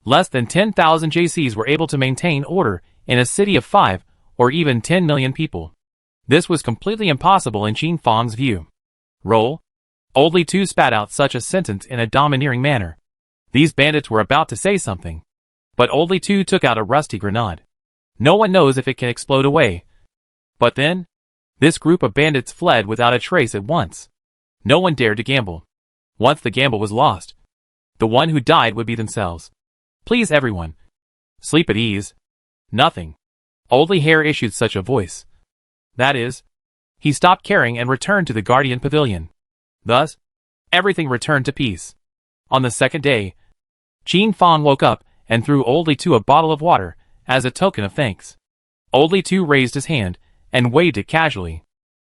less than 10,000 JCs were able to maintain order in a city of 5 or even 10 million people. This was completely impossible in Qin Fang's view. Roll. Oldly 2 spat out such a sentence in a domineering manner. These bandits were about to say something, but Oldly 2 took out a rusty grenade. No one knows if it can explode away. But then, this group of bandits fled without a trace at once. No one dared to gamble. Once the gamble was lost, the one who died would be themselves. Please everyone. Sleep at ease. Nothing. Oldly Hair issued such a voice. That is, he stopped caring and returned to the Guardian Pavilion. Thus, everything returned to peace. On the second day, Qin Fang woke up and threw Oldly 2 a bottle of water as a token of thanks. Oldly 2 raised his hand and waved it casually.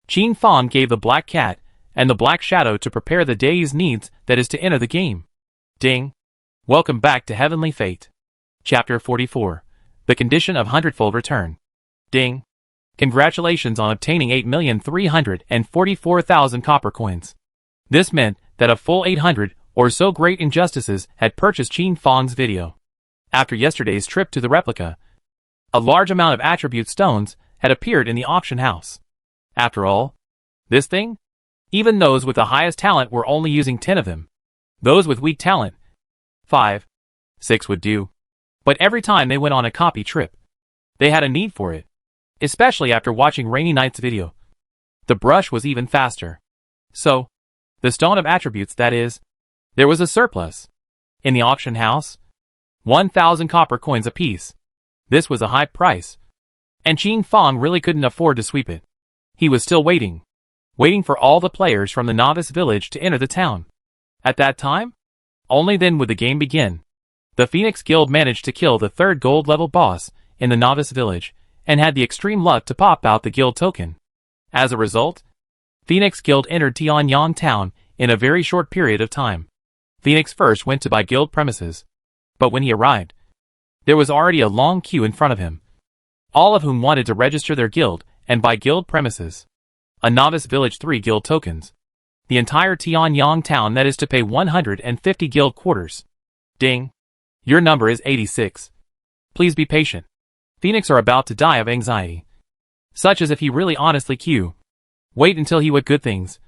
Qin Fang gave the Black Cat and the Black Shadow to prepare the day's needs that is to enter the game. Ding. Welcome back to Heavenly Fate. Chapter 44. The Condition of Hundredfold Return. Ding. Congratulations on obtaining 8,344,000 copper coins. This meant that a full 800 or so great injustices had purchased Qin Fang's video. After yesterday's trip to the replica, a large amount of attribute stones had appeared in the auction house. After all, this thing? Even those with the highest talent were only using 10 of them. Those with weak talent, 5, 6 would do. But every time they went on a copy trip, they had a need for it. Especially after watching Rainy Knight's video. The brush was even faster. So, the stone of attributes, that is, there was a surplus. In the auction house, 1,000 copper coins apiece. This was a high price. And Qin Fang really couldn't afford to sweep it. He was still waiting. Waiting for all the players from the novice village to enter the town. At that time, only then would the game begin. The Phoenix Guild managed to kill the 3rd gold level boss in the novice village, and had the extreme luck to pop out the guild token. As a result, Phoenix Guild entered Tianyang Town in a very short period of time. Phoenix first went to buy guild premises. But when he arrived, there was already a long queue in front of him. All of whom wanted to register their guild and buy guild premises. A novice village 3 guild tokens. The entire Tianyang Town that is to pay 150 guild quarters. Ding. Your number is 86. Please be patient. Phoenix are about to die of anxiety. Such as if he really honestly queue. Wait until he would good things.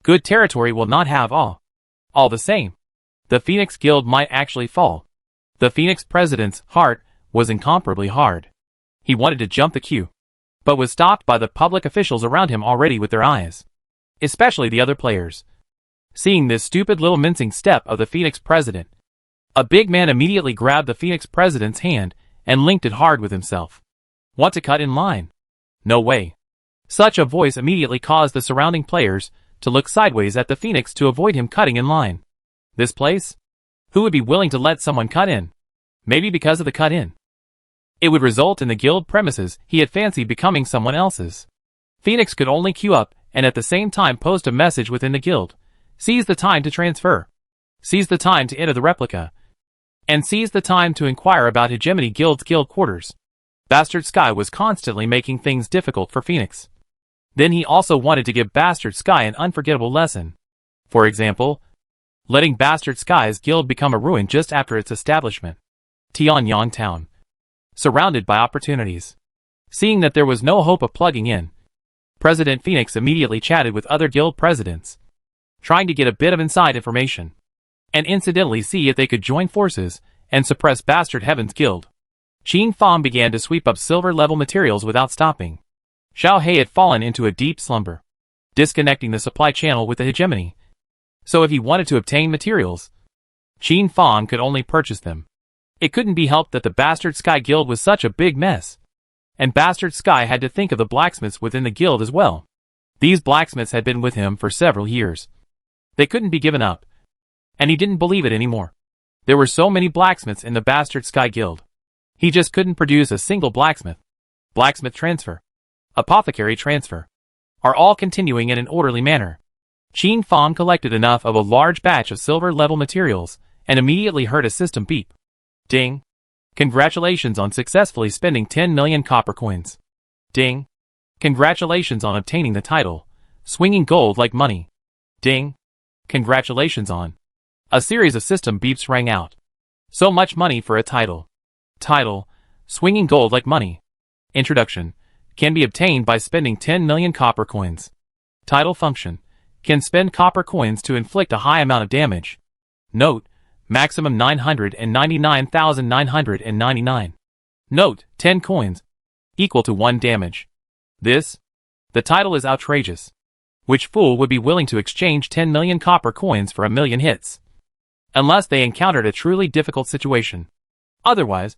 Good territory will not have all. All the same, the Phoenix Guild might actually fall. The Phoenix President's heart was incomparably hard. He wanted to jump the queue, but was stopped by the public officials around him already with their eyes. Especially the other players. Seeing this stupid little mincing step of the Phoenix President, a big man immediately grabbed the Phoenix President's hand and linked it hard with himself. Want to cut in line? No way. Such a voice immediately caused the surrounding players to look sideways at the Phoenix to avoid him cutting in line. This place? Who would be willing to let someone cut in? Maybe because of the cut in. It would result in the guild premises he had fancied becoming someone else's. Phoenix could only queue up and at the same time post a message within the guild. Seize the time to transfer. Seize the time to enter the replica. And seize the time to inquire about Hegemony Guild's guild quarters. Bastard Sky was constantly making things difficult for Phoenix. Then he also wanted to give Bastard Sky an unforgettable lesson. For example, letting Bastard Sky's guild become a ruin just after its establishment. Tianyang Town. Surrounded by opportunities. Seeing that there was no hope of plugging in, President Phoenix immediately chatted with other guild presidents, trying to get a bit of inside information, and incidentally see if they could join forces and suppress Bastard Heaven's guild. Qin Fang began to sweep up silver-level materials without stopping. Xiao He had fallen into a deep slumber, disconnecting the supply channel with the hegemony. So if he wanted to obtain materials, Qin Fang could only purchase them. It couldn't be helped that the Bastard Sky Guild was such a big mess. And Bastard Sky had to think of the blacksmiths within the guild as well. These blacksmiths had been with him for several years. They couldn't be given up. And he didn't believe it anymore. There were so many blacksmiths in the Bastard Sky Guild. He just couldn't produce a single blacksmith. Blacksmith transfer, apothecary transfer, are all continuing in an orderly manner. Qin Fang collected enough of a large batch of silver-level materials and immediately heard a system beep. Ding. Congratulations on successfully spending 10 million copper coins. Ding. Congratulations on obtaining the title, Swinging Gold Like Money. Ding. Congratulations on. A series of system beeps rang out. So much money for a title. Title, Swinging Gold Like Money. Introduction. Can be obtained by spending 10 million copper coins. Title function. Can spend copper coins to inflict a high amount of damage. Note. Maximum 999,999. Note, 10 coins. Equal to 1 damage. The title is outrageous. Which fool would be willing to exchange 10 million copper coins for a million hits? Unless they encountered a truly difficult situation. Otherwise,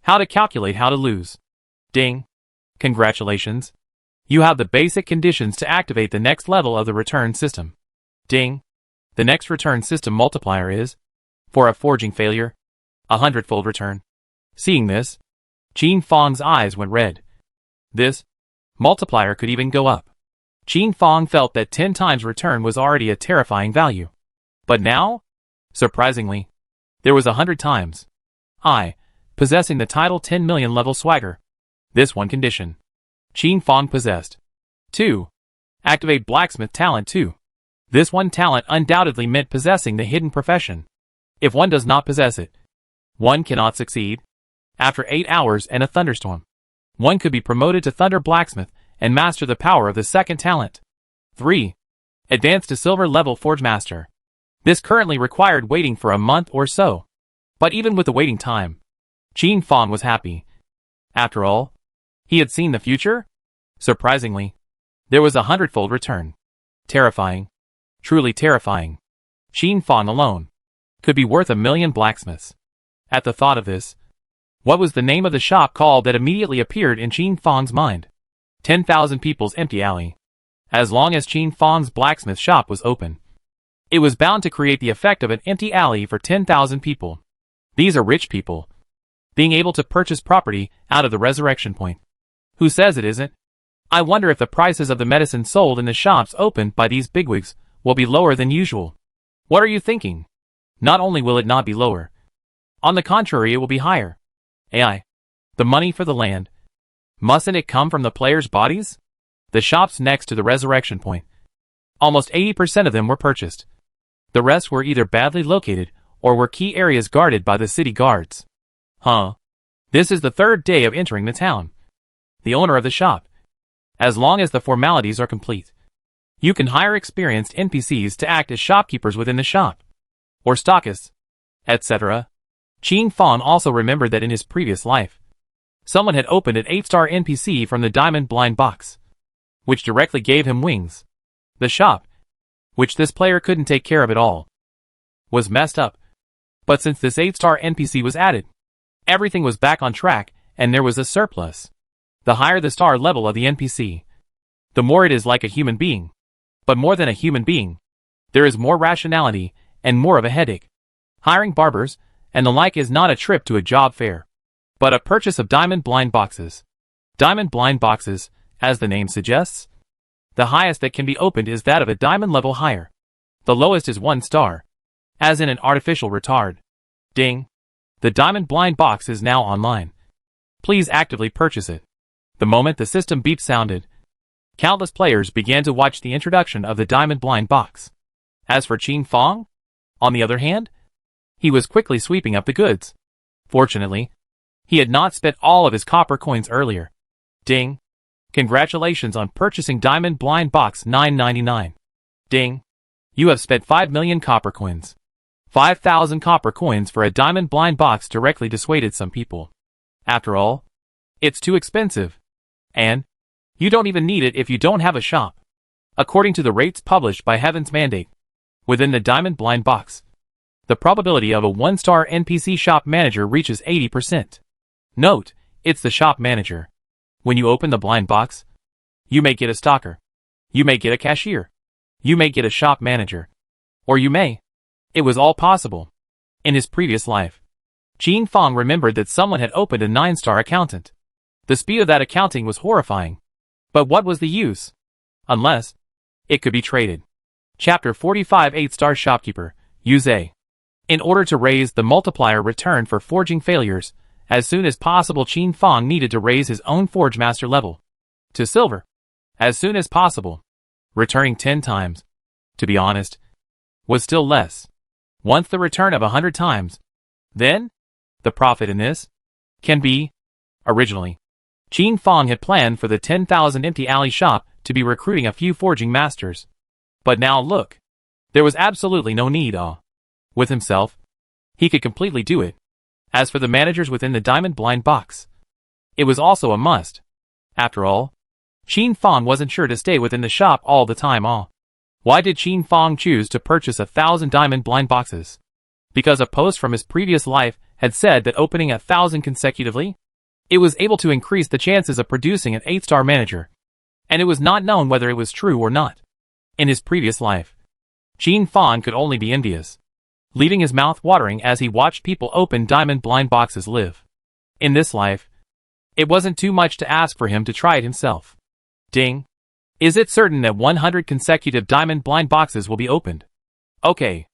how to calculate how to lose. Ding. Congratulations. You have the basic conditions to activate the next level of the return system. Ding. The next return system multiplier is, for a forging failure, a 100-fold return. Seeing this, Qin Fang's eyes went red. This multiplier could even go up. Qin Fong felt that 10 times return was already a terrifying value. But now, surprisingly, there was 100 times. Possessing the title 10 million level swagger. This one condition. Qin Fong possessed. 2. Activate blacksmith talent 2. This one talent undoubtedly meant possessing the hidden profession. If one does not possess it, one cannot succeed. After 8 hours and a thunderstorm, one could be promoted to Thunder Blacksmith and master the power of the second talent. 3. Advance to Silver Level Forge Master. This currently required waiting for a month or so. But even with the waiting time, Qin Fong was happy. After all, he had seen the future. Surprisingly, there was a 100-fold return. Terrifying. Truly terrifying. Qin Fong alone could be worth 1 million blacksmiths. At the thought of this, what was the name of the shop called that immediately appeared in Qin Fong's mind? 10,000 People's Empty Alley. As long as Qin Fong's blacksmith shop was open, it was bound to create the effect of an empty alley for 10,000 people. These are rich people, being able to purchase property out of the resurrection point. Who says it isn't? I wonder if the prices of the medicine sold in the shops opened by these bigwigs will be lower than usual. What are you thinking? Not only will it not be lower, on the contrary it will be higher. AI. The money for the land. Mustn't it come from the players' bodies? The shops next to the resurrection point. Almost 80% of them were purchased. The rest were either badly located or were key areas guarded by the city guards. This is the 3rd day of entering the town. The owner of the shop. As long as the formalities are complete, you can hire experienced NPCs to act as shopkeepers within the shop, or stockists, etc. Qin Fong also remembered that in his previous life, someone had opened an 8-star NPC from the diamond blind box, which directly gave him wings. The shop, which this player couldn't take care of at all, was messed up. But since this 8-star NPC was added, everything was back on track and there was a surplus. The higher the star level of the NPC, the more it is like a human being. But more than a human being, there is more rationality and more of a headache. Hiring barbers and the like is not a trip to a job fair, but a purchase of diamond blind boxes. Diamond blind boxes, as the name suggests, the highest that can be opened is that of a diamond level higher. The lowest is 1 star, as in an artificial retard. Ding. The diamond blind box is now online. Please actively purchase it. The moment the system beep sounded, countless players began to watch the introduction of the diamond blind box. As for Qin Fong, on the other hand, he was quickly sweeping up the goods. Fortunately, he had not spent all of his copper coins earlier. Ding. Congratulations on purchasing Diamond Blind Box 999. Ding. You have spent 5 million copper coins. 5,000 copper coins for a Diamond Blind Box directly dissuaded some people. After all, it's too expensive. And you don't even need it if you don't have a shop. According to the rates published by Heaven's Mandate, within the Diamond Blind Box, the probability of a 1-star NPC shop manager reaches 80%. Note, it's the shop manager. When you open the blind box, you may get a stalker. You may get a cashier. You may get a shop manager. Or you may. It was all possible. In his previous life, Qin Fong remembered that someone had opened a 9-star accountant. The speed of that accounting was horrifying. But what was the use? Unless it could be traded. Chapter 45 8-star shopkeeper, use A. In order to raise the multiplier return for forging failures, as soon as possible Qin Fong needed to raise his own Forge Master level to silver. As soon as possible. Returning 10 times, to be honest, was still less. Once the return of 100 times, then, the profit in this can be. Originally, Qin Fong had planned for the 10,000 empty alley shop to be recruiting a few forging masters. But now look, there was absolutely no need. With himself, he could completely do it. As for the managers within the Diamond Blind Box, it was also a must. After all, Qin Fong wasn't sure to stay within the shop all the time. Why did Qin Fong choose to purchase 1,000 Diamond Blind Boxes? Because a post from his previous life had said that opening 1,000 consecutively, it was able to increase the chances of producing an 8-star manager. And it was not known whether it was true or not. In his previous life, Qin Fong could only be envious, leaving his mouth watering as he watched people open Diamond Blind Boxes live. In this life, it wasn't too much to ask for him to try it himself. Ding. Is it certain that 100 consecutive diamond blind boxes will be opened? Okay.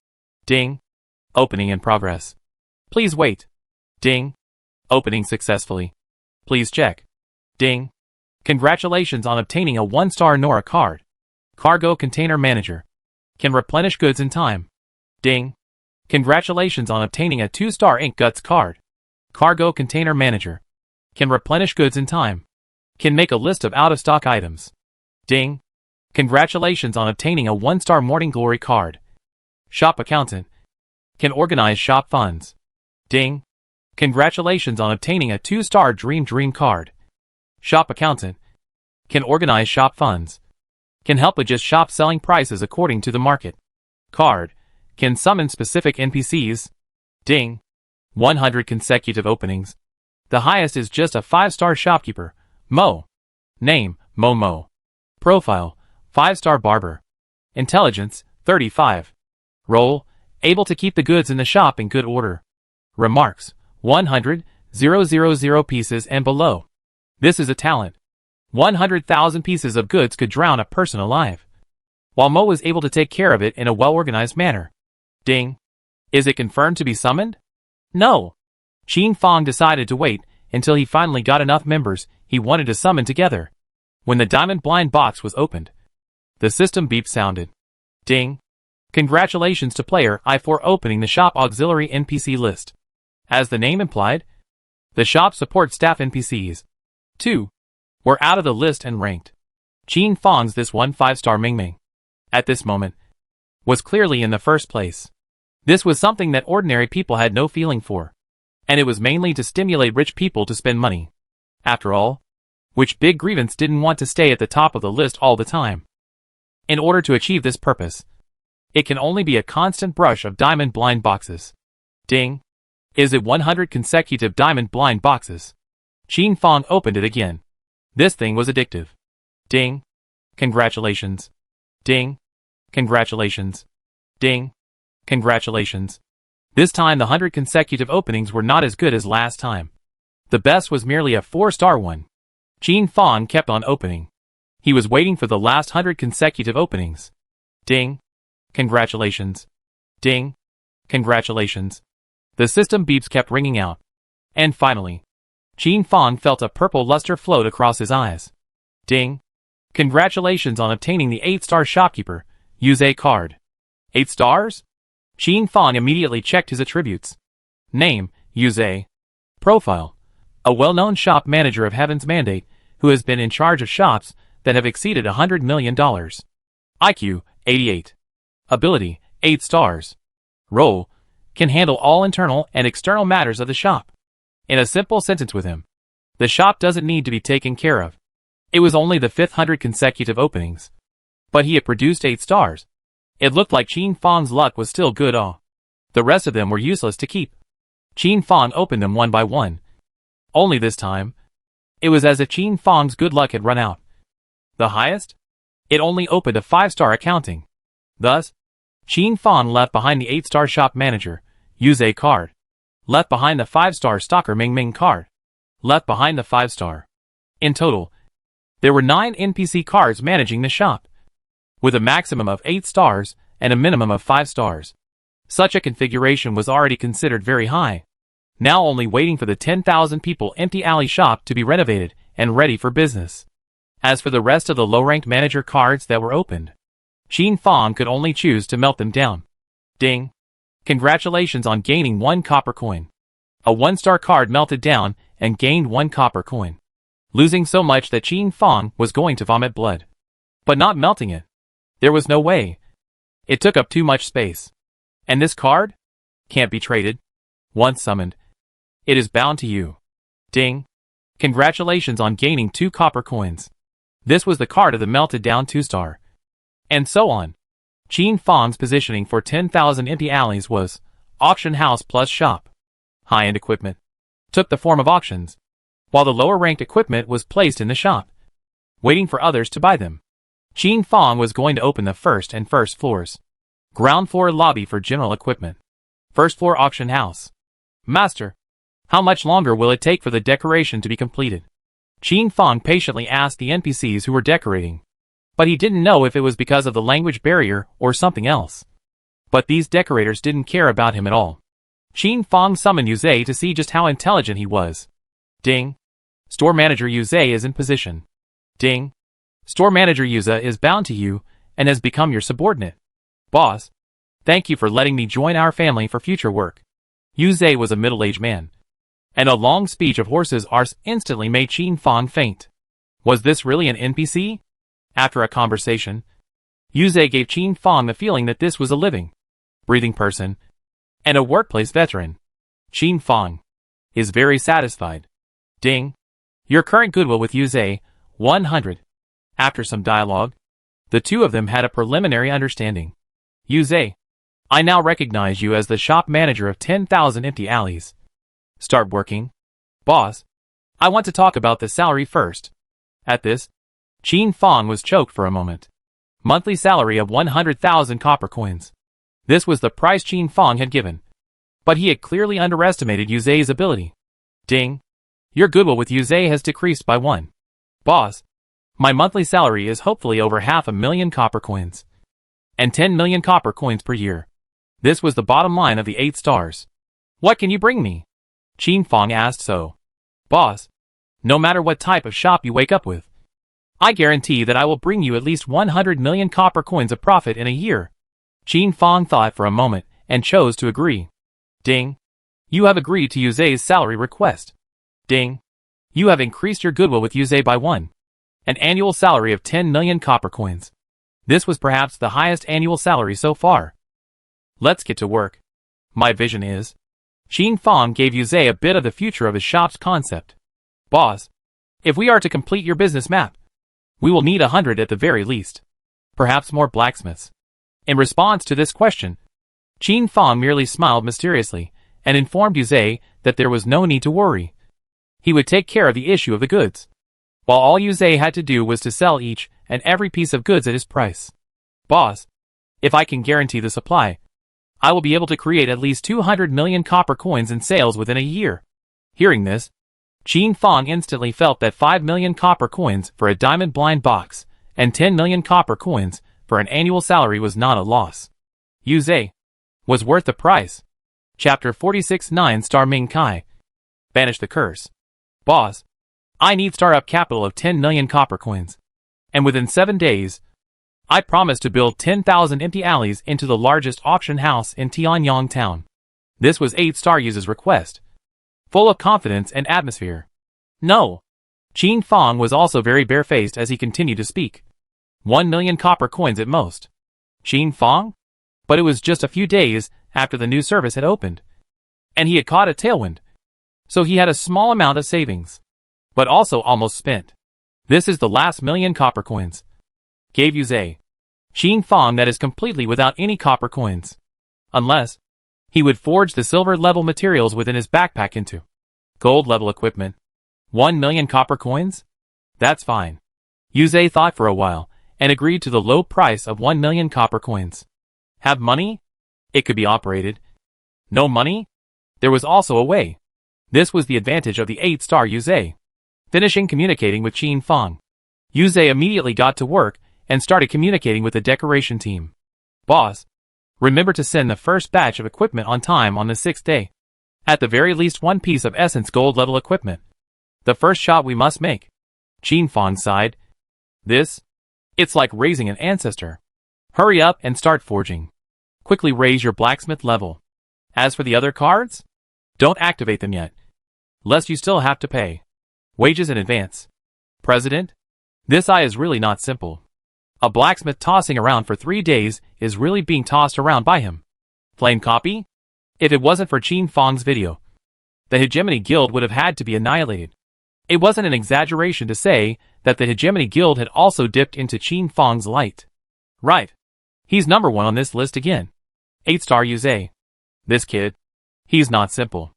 Ding. Opening in progress. Please wait. Ding. Opening successfully. Please check. Ding. Congratulations on obtaining a 1-star Nora card. Cargo Container Manager. Can replenish goods in time. Ding. Congratulations on obtaining a 2-star Ink Guts card. Cargo Container Manager. Can replenish goods in time. Can make a list of out-of-stock items. Ding. Congratulations on obtaining a 1-star Morning Glory card. Shop Accountant. Can organize shop funds. Ding. Congratulations on obtaining a 2-star Dream card. Shop Accountant. Can organize shop funds. Can help adjust shop selling prices according to the market. Card. Can summon specific NPCs. Ding. 100 consecutive openings. The highest is just a 5-star shopkeeper. Mo. Name, Momo. Profile, 5-star barber. Intelligence, 35. Role, able to keep the goods in the shop in good order. Remarks, 100,000 pieces and below. This is a talent. 100,000 pieces of goods could drown a person alive. While Mo was able to take care of it in a well-organized manner. Ding. Is it confirmed to be summoned? No. Qin Fong decided to wait until he finally got enough members he wanted to summon together. When the diamond blind box was opened, the system beep sounded. Ding. Congratulations to player I for opening the shop auxiliary NPC list. As the name implied, the shop support staff NPCs. 2. Were out of the list and ranked. Qin Fong's this 5-star Mingming, at this moment, was clearly in the first place. This was something that ordinary people had no feeling for. And it was mainly to stimulate rich people to spend money. After all, which big grievance didn't want to stay at the top of the list all the time? In order to achieve this purpose, it can only be a constant brush of diamond blind boxes. Ding. Is it 100 consecutive diamond blind boxes? Qin Fong opened it again. This thing was addictive. Ding. Congratulations. Ding. Congratulations. Ding. Congratulations. This time the 100 consecutive openings were not as good as last time. The best was merely a 4-star one. Qin Fong kept on opening. He was waiting for the last 100 consecutive openings. Ding. Congratulations. Ding. Congratulations. The system beeps kept ringing out. And finally, Qin Fong felt a purple luster float across his eyes. Ding. Congratulations on obtaining the 8-star shopkeeper. Use a card. 8 stars? Qin Fong immediately checked his attributes. Name, Yuze. Profile. A well-known shop manager of Heaven's Mandate, who has been in charge of shops that have exceeded $100 million. IQ, 88. Ability, 8 stars. Role, can handle all internal and external matters of the shop. In a simple sentence with him, the shop doesn't need to be taken care of. It was only the 5th 100 consecutive openings. But he had produced 8 stars. It looked like Qin Fong's luck was still good. The rest of them were useless to keep. Qin Fong opened them one by one. Only this time, it was as if Qin Fong's good luck had run out. The highest? It only opened a 5-star accounting. Thus, Qin Fong left behind the 8-star shop manager, Use a card. Left behind the 5-star stalker Ming Ming card. Left behind the 5-star. In total, there were 9 NPC cards managing the shop, with a maximum of 8 stars and a minimum of 5 stars. Such a configuration was already considered very high. Now only waiting for the 10,000 people empty alley shop to be renovated and ready for business. As for the rest of the low-ranked manager cards that were opened, Qin Fong could only choose to melt them down. Ding. Congratulations on gaining 1 copper coin. A 1-star card melted down and gained 1 copper coin, losing so much that Qin Fong was going to vomit blood. But not melting it. There was no way. It took up too much space. And this card? Can't be traded. Once summoned, it is bound to you. Ding. Congratulations on gaining 2 copper coins. This was the card of the melted down 2-star. And so on. Qin Fong's positioning for 10,000 empty alleys was auction house plus shop. High-end equipment took the form of auctions, while the lower-ranked equipment was placed in the shop, waiting for others to buy them. Qin Fong was going to open the first floors. Ground floor lobby for general equipment. First floor auction house. Master, how much longer will it take for the decoration to be completed? Qin Fong patiently asked the NPCs who were decorating. but he didn't know if it was because of the language barrier or something else. But these decorators didn't care about him at all. Qin Fong summoned Yuze to see just how intelligent he was. Ding. Store manager Yuze is in position. Ding. Store manager Yuze is bound to you and has become your subordinate. Boss. Thank you for letting me join our family for future work. Yuze was a middle-aged man, and a long speech of horses' arse instantly made Qin Fong faint. Was this really an NPC? After a conversation, Yuze gave Qin Fong the feeling that this was a living, breathing person, and a workplace veteran. Qin Fong is very satisfied. Ding. Your current goodwill with Yuze, 100. After some dialogue, the two of them had a preliminary understanding. Yuze, I now recognize you as the shop manager of 10,000 empty alleys. Start working. Boss, I want to talk about the salary first. At this, Qin Fong was choked for a moment. Monthly salary of 100,000 copper coins. This was the price Qin Fong had given. But he had clearly underestimated Yuze's ability. Ding. Your goodwill with Yuze has decreased by 1. Boss, my monthly salary is hopefully over 500,000 copper coins. And 10 million copper coins per year. This was the bottom line of the 8 stars. What can you bring me? Qin Fong asked so. Boss, no matter what type of shop you wake up with, I guarantee that I will bring you at least 100 million copper coins of profit in a year. Qin Fong thought for a moment and chose to agree. Ding. You have agreed to Yuze's salary request. Ding. You have increased your goodwill with Yuze by 1. An annual salary of 10 million copper coins. This was perhaps the highest annual salary so far. Let's get to work. My vision is. Qin Fong gave Yuze a bit of the future of his shop's concept. Boss, if we are to complete your business map, we will need 100 at the very least. Perhaps more blacksmiths. In response to this question, Qin Fong merely smiled mysteriously and informed Yuze that there was no need to worry. He would take care of the issue of the goods, while all Yuze had to do was to sell each and every piece of goods at his price. Boss, if I can guarantee the supply, I will be able to create at least 200 million copper coins in sales within a year. Hearing this, Qin Fong instantly felt that 5 million copper coins for a diamond blind box and 10 million copper coins for an annual salary was not a loss. Yuze was worth the price. Chapter 46 9-star Ming Kai. Banish the curse. Boss, I need startup capital of 10 million copper coins. And within 7 days, I promise to build 10,000 empty alleys into the largest auction house in Tianyang town. This was 8-star Yuze's request, full of confidence and atmosphere. No. Qin Fong was also very barefaced as he continued to speak. 1 million copper coins at most. Qin Fong? But it was just a few days after the new service had opened, and he had caught a tailwind. So he had a small amount of savings, but also almost spent. This is the last million copper coins. Gave Yuze. Qin Fong that is completely without any copper coins. Unless he would forge the silver level materials within his backpack into gold level equipment. 1 million copper coins? That's fine. Yuze thought for a while and agreed to the low price of 1 million copper coins. Have money? It could be operated. No money? There was also a way. This was the advantage of the 8-star Yuze. Finishing communicating with Qin Fong, Yuze immediately got to work and started communicating with the decoration team. Boss, remember to send the first batch of equipment on time on the 6th day. At the very least 1 piece of essence gold level equipment. The first shot we must make. Qin Fong sighed. It's like raising an ancestor. Hurry up and start forging. Quickly raise your blacksmith level. As for the other cards, don't activate them yet, lest you still have to pay wages in advance. President, this eye is really not simple. A blacksmith tossing around for 3 days is really being tossed around by him. Plain copy? If it wasn't for Qin Fong's video, the Hegemony Guild would have had to be annihilated. It wasn't an exaggeration to say that the Hegemony Guild had also dipped into Qin Fong's light. Right. He's number 1 on this list again. 8-star Yuze. This kid. He's not simple.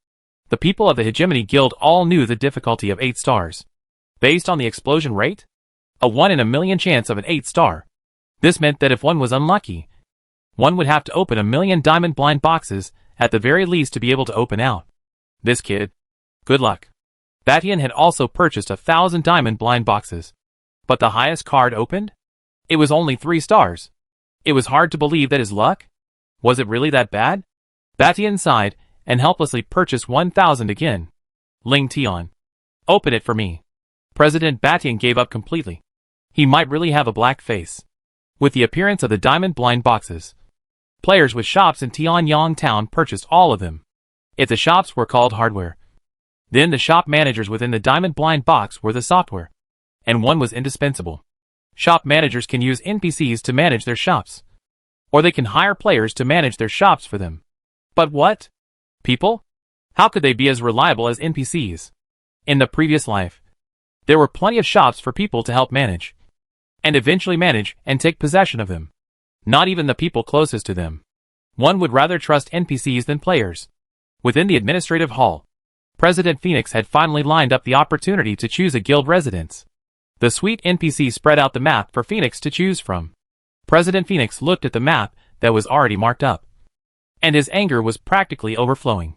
The people of the Hegemony Guild all knew the difficulty of 8 stars. Based on the explosion rate? A 1 in a million chance of an 8-star. This meant that if one was unlucky, one would have to open 1 million diamond blind boxes at the very least to be able to open out. This kid. Good luck. Batian had also purchased 1,000 diamond blind boxes. But the highest card opened? It was only 3 stars. It was hard to believe that his luck? Was it really that bad? Batian sighed and helplessly purchased 1,000 again. Ling Tian. Open it for me. President Batian gave up completely. He might really have a black face. With the appearance of the diamond blind boxes, players with shops in Tianyang town purchased all of them. If the shops were called hardware, then the shop managers within the diamond blind box were the software. And one was indispensable. Shop managers can use NPCs to manage their shops. Or they can hire players to manage their shops for them. But what? People? How could they be as reliable as NPCs? In the previous life, there were plenty of shops for people to help manage. And eventually manage and take possession of them. Not even the people closest to them. One would rather trust NPCs than players. Within the administrative hall, President Phoenix had finally lined up the opportunity to choose a guild residence. The sweet NPC spread out the map for Phoenix to choose from. President Phoenix looked at the map that was already marked up. And his anger was practically overflowing.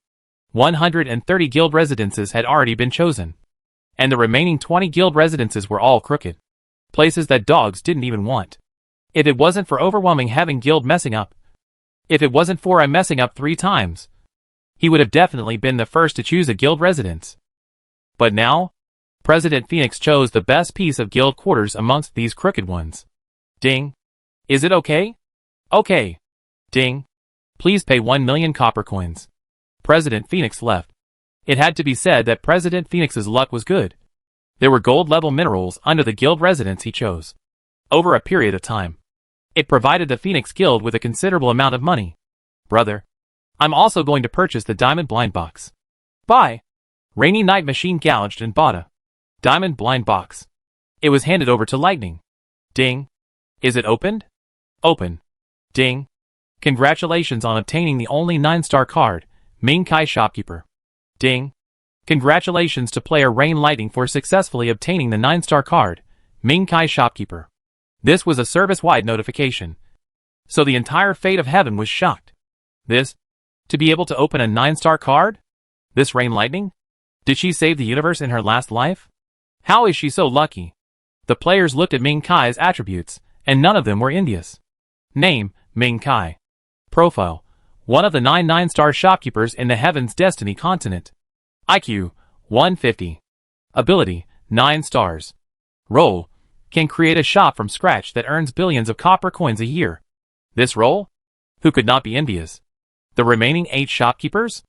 130 guild residences had already been chosen. And the remaining 20 guild residences were all crooked. Places that dogs didn't even want. If it wasn't for overwhelming having guild messing up. If it wasn't for I messing up 3 times. He would have definitely been the first to choose a guild residence. But now, President Phoenix chose the best piece of guild quarters amongst these crooked ones. Ding. Is it okay? Okay. Ding. Please pay 1 million copper coins. President Phoenix left. It had to be said that President Phoenix's luck was good. There were gold-level minerals under the guild residence he chose. Over a period of time, it provided the Phoenix Guild with a considerable amount of money. Brother, I'm also going to purchase the diamond blind box. Buy. Rainy Night Machine gouged and bought a diamond blind box. It was handed over to Lightning. Ding. Is it opened? Open. Ding. Congratulations on obtaining the only 9-star card, Ming Kai Shopkeeper. Ding. Congratulations to player Rain Lightning for successfully obtaining the 9-star card, Ming Kai Shopkeeper. This was a service-wide notification. So the entire fate of heaven was shocked. This? To be able to open a 9-star card? This Rain Lightning? Did she save the universe in her last life? How is she so lucky? The players looked at Ming Kai's attributes, and none of them were envious. Name, Ming Kai. Profile, one of the 9 9-star shopkeepers in the Heaven's Destiny continent. IQ, 150. Ability, 9 stars. Role, can create a shop from scratch that earns billions of copper coins a year. This role? Who could not be envious? The remaining 8 shopkeepers?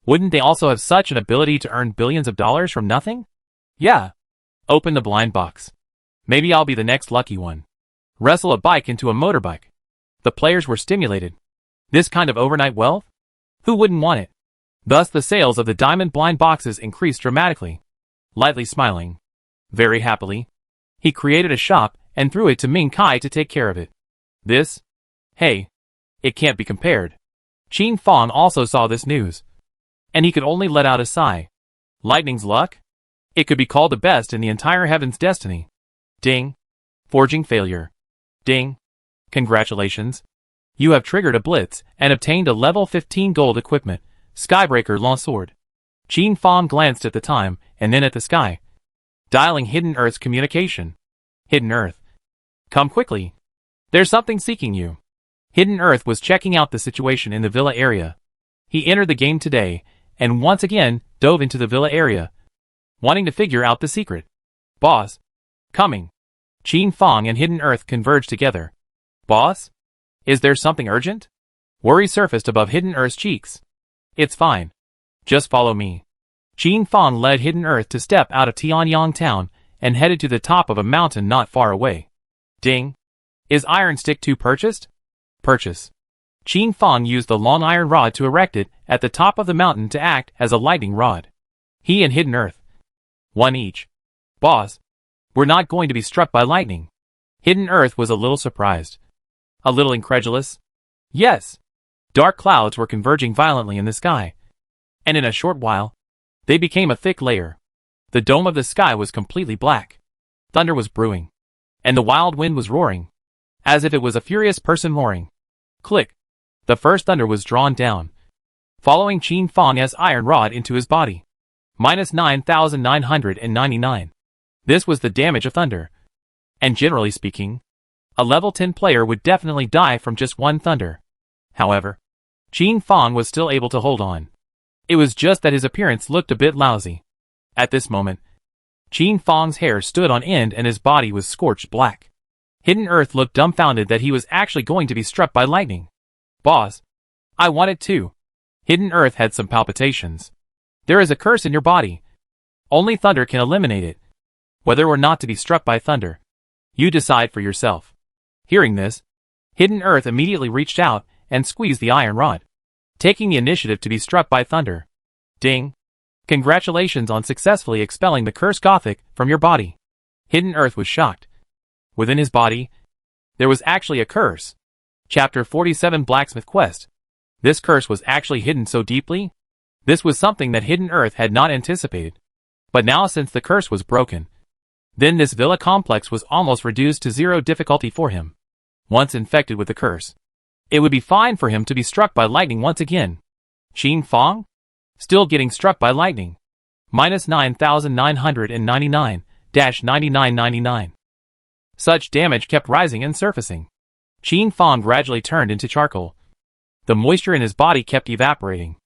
Wouldn't they also have such an ability to earn billions of dollars from nothing? Yeah. Open the blind box. Maybe I'll be the next lucky one. Wrestle a bike into a motorbike. The players were stimulated. This kind of overnight wealth? Who wouldn't want it? Thus the sales of the diamond blind boxes increased dramatically. Lightly smiling, very happily, he created a shop and threw it to Ming Kai to take care of it. This? Hey. It can't be compared. Qin Fong also saw this news. And he could only let out a sigh. Lightning's luck? It could be called the best in the entire Heaven's Destiny. Ding. Forging failure. Ding. Congratulations. You have triggered a blitz and obtained a level 15 gold equipment, Skybreaker Long Sword. Qin Fong glanced at the time and then at the sky. Dialing Hidden Earth's communication. Hidden Earth. Come quickly. There's something seeking you. Hidden Earth was checking out the situation in the villa area. He entered the game today, and once again dove into the villa area, wanting to figure out the secret. Boss. Coming. Qin Fong and Hidden Earth converged together. Boss? Is there something urgent? Worry surfaced above Hidden Earth's cheeks. It's fine. Just follow me. Qin Fong led Hidden Earth to step out of Tianyang town and headed to the top of a mountain not far away. Ding. Is Iron Stick 2 purchased? Purchase. Qin Fong used the long iron rod to erect it at the top of the mountain to act as a lightning rod. He and Hidden Earth. One each. Boss. We're not going to be struck by lightning. Hidden Earth was a little surprised. A little incredulous. Yes. Dark clouds were converging violently in the sky. And in a short while, they became a thick layer. The dome of the sky was completely black. Thunder was brewing. And the wild wind was roaring. As if it was a furious person roaring. Click. The first thunder was drawn down, following Qin Fong's iron rod into his body. Minus 9,999. This was the damage of thunder. And generally speaking, A level 10 player would definitely die from just one thunder. However, Qin Fong was still able to hold on. It was just that his appearance looked a bit lousy. At this moment, Qin Fong's hair stood on end and his body was scorched black. Hidden Earth looked dumbfounded that he was actually going to be struck by lightning. Boss, I want it too. Hidden Earth had some palpitations. There is a curse in your body. Only thunder can eliminate it. Whether or not to be struck by thunder, you decide for yourself. Hearing this, Hidden Earth immediately reached out and squeezed the iron rod, taking the initiative to be struck by thunder. Ding! Congratulations on successfully expelling the curse Gothic from your body. Hidden Earth was shocked. Within his body, there was actually a curse. Chapter 47 Blacksmith Quest. This curse was actually hidden so deeply. This was something that Hidden Earth had not anticipated. But now since the curse was broken, then this villa complex was almost reduced to 0 difficulty for him. Once infected with the curse, it would be fine for him to be struck by lightning once again. Qin Fong? Still getting struck by lightning. Minus 9,999-9999. Such damage kept rising and surfacing. Qin Fong gradually turned into charcoal. The moisture in his body kept evaporating,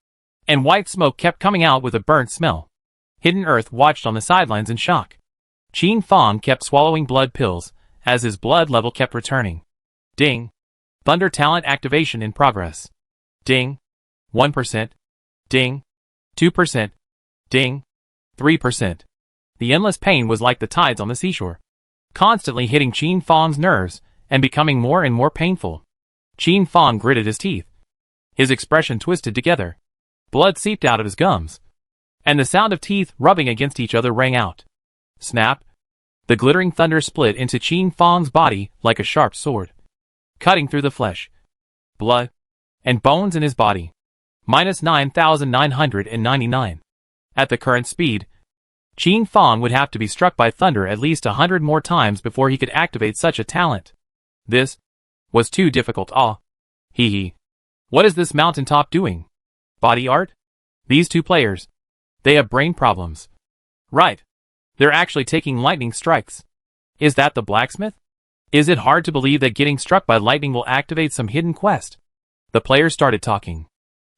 and white smoke kept coming out with a burnt smell. Hidden Earth watched on the sidelines in shock. Qin Fong kept swallowing blood pills as his blood level kept returning. Ding! Thunder talent activation in progress. Ding! 1%. Ding! 2%. Ding! 3%. The endless pain was like the tides on the seashore, constantly hitting Qin Fong's nerves and becoming more and more painful. Qin Fong gritted his teeth. His expression twisted together. Blood seeped out of his gums, and the sound of teeth rubbing against each other rang out. Snap! The glittering thunder split into Qin Fong's body like a sharp sword, cutting through the flesh, blood, and bones in his body. Minus 9,999. At the current speed, Qin Fong would have to be struck by thunder at least 100 more times before he could activate such a talent. This was too difficult. Hee hee. What is this mountaintop doing? Body art? These two players, they have brain problems. Right. They're actually taking lightning strikes. Is that the blacksmith? Is it hard to believe that getting struck by lightning will activate some hidden quest? The players started talking.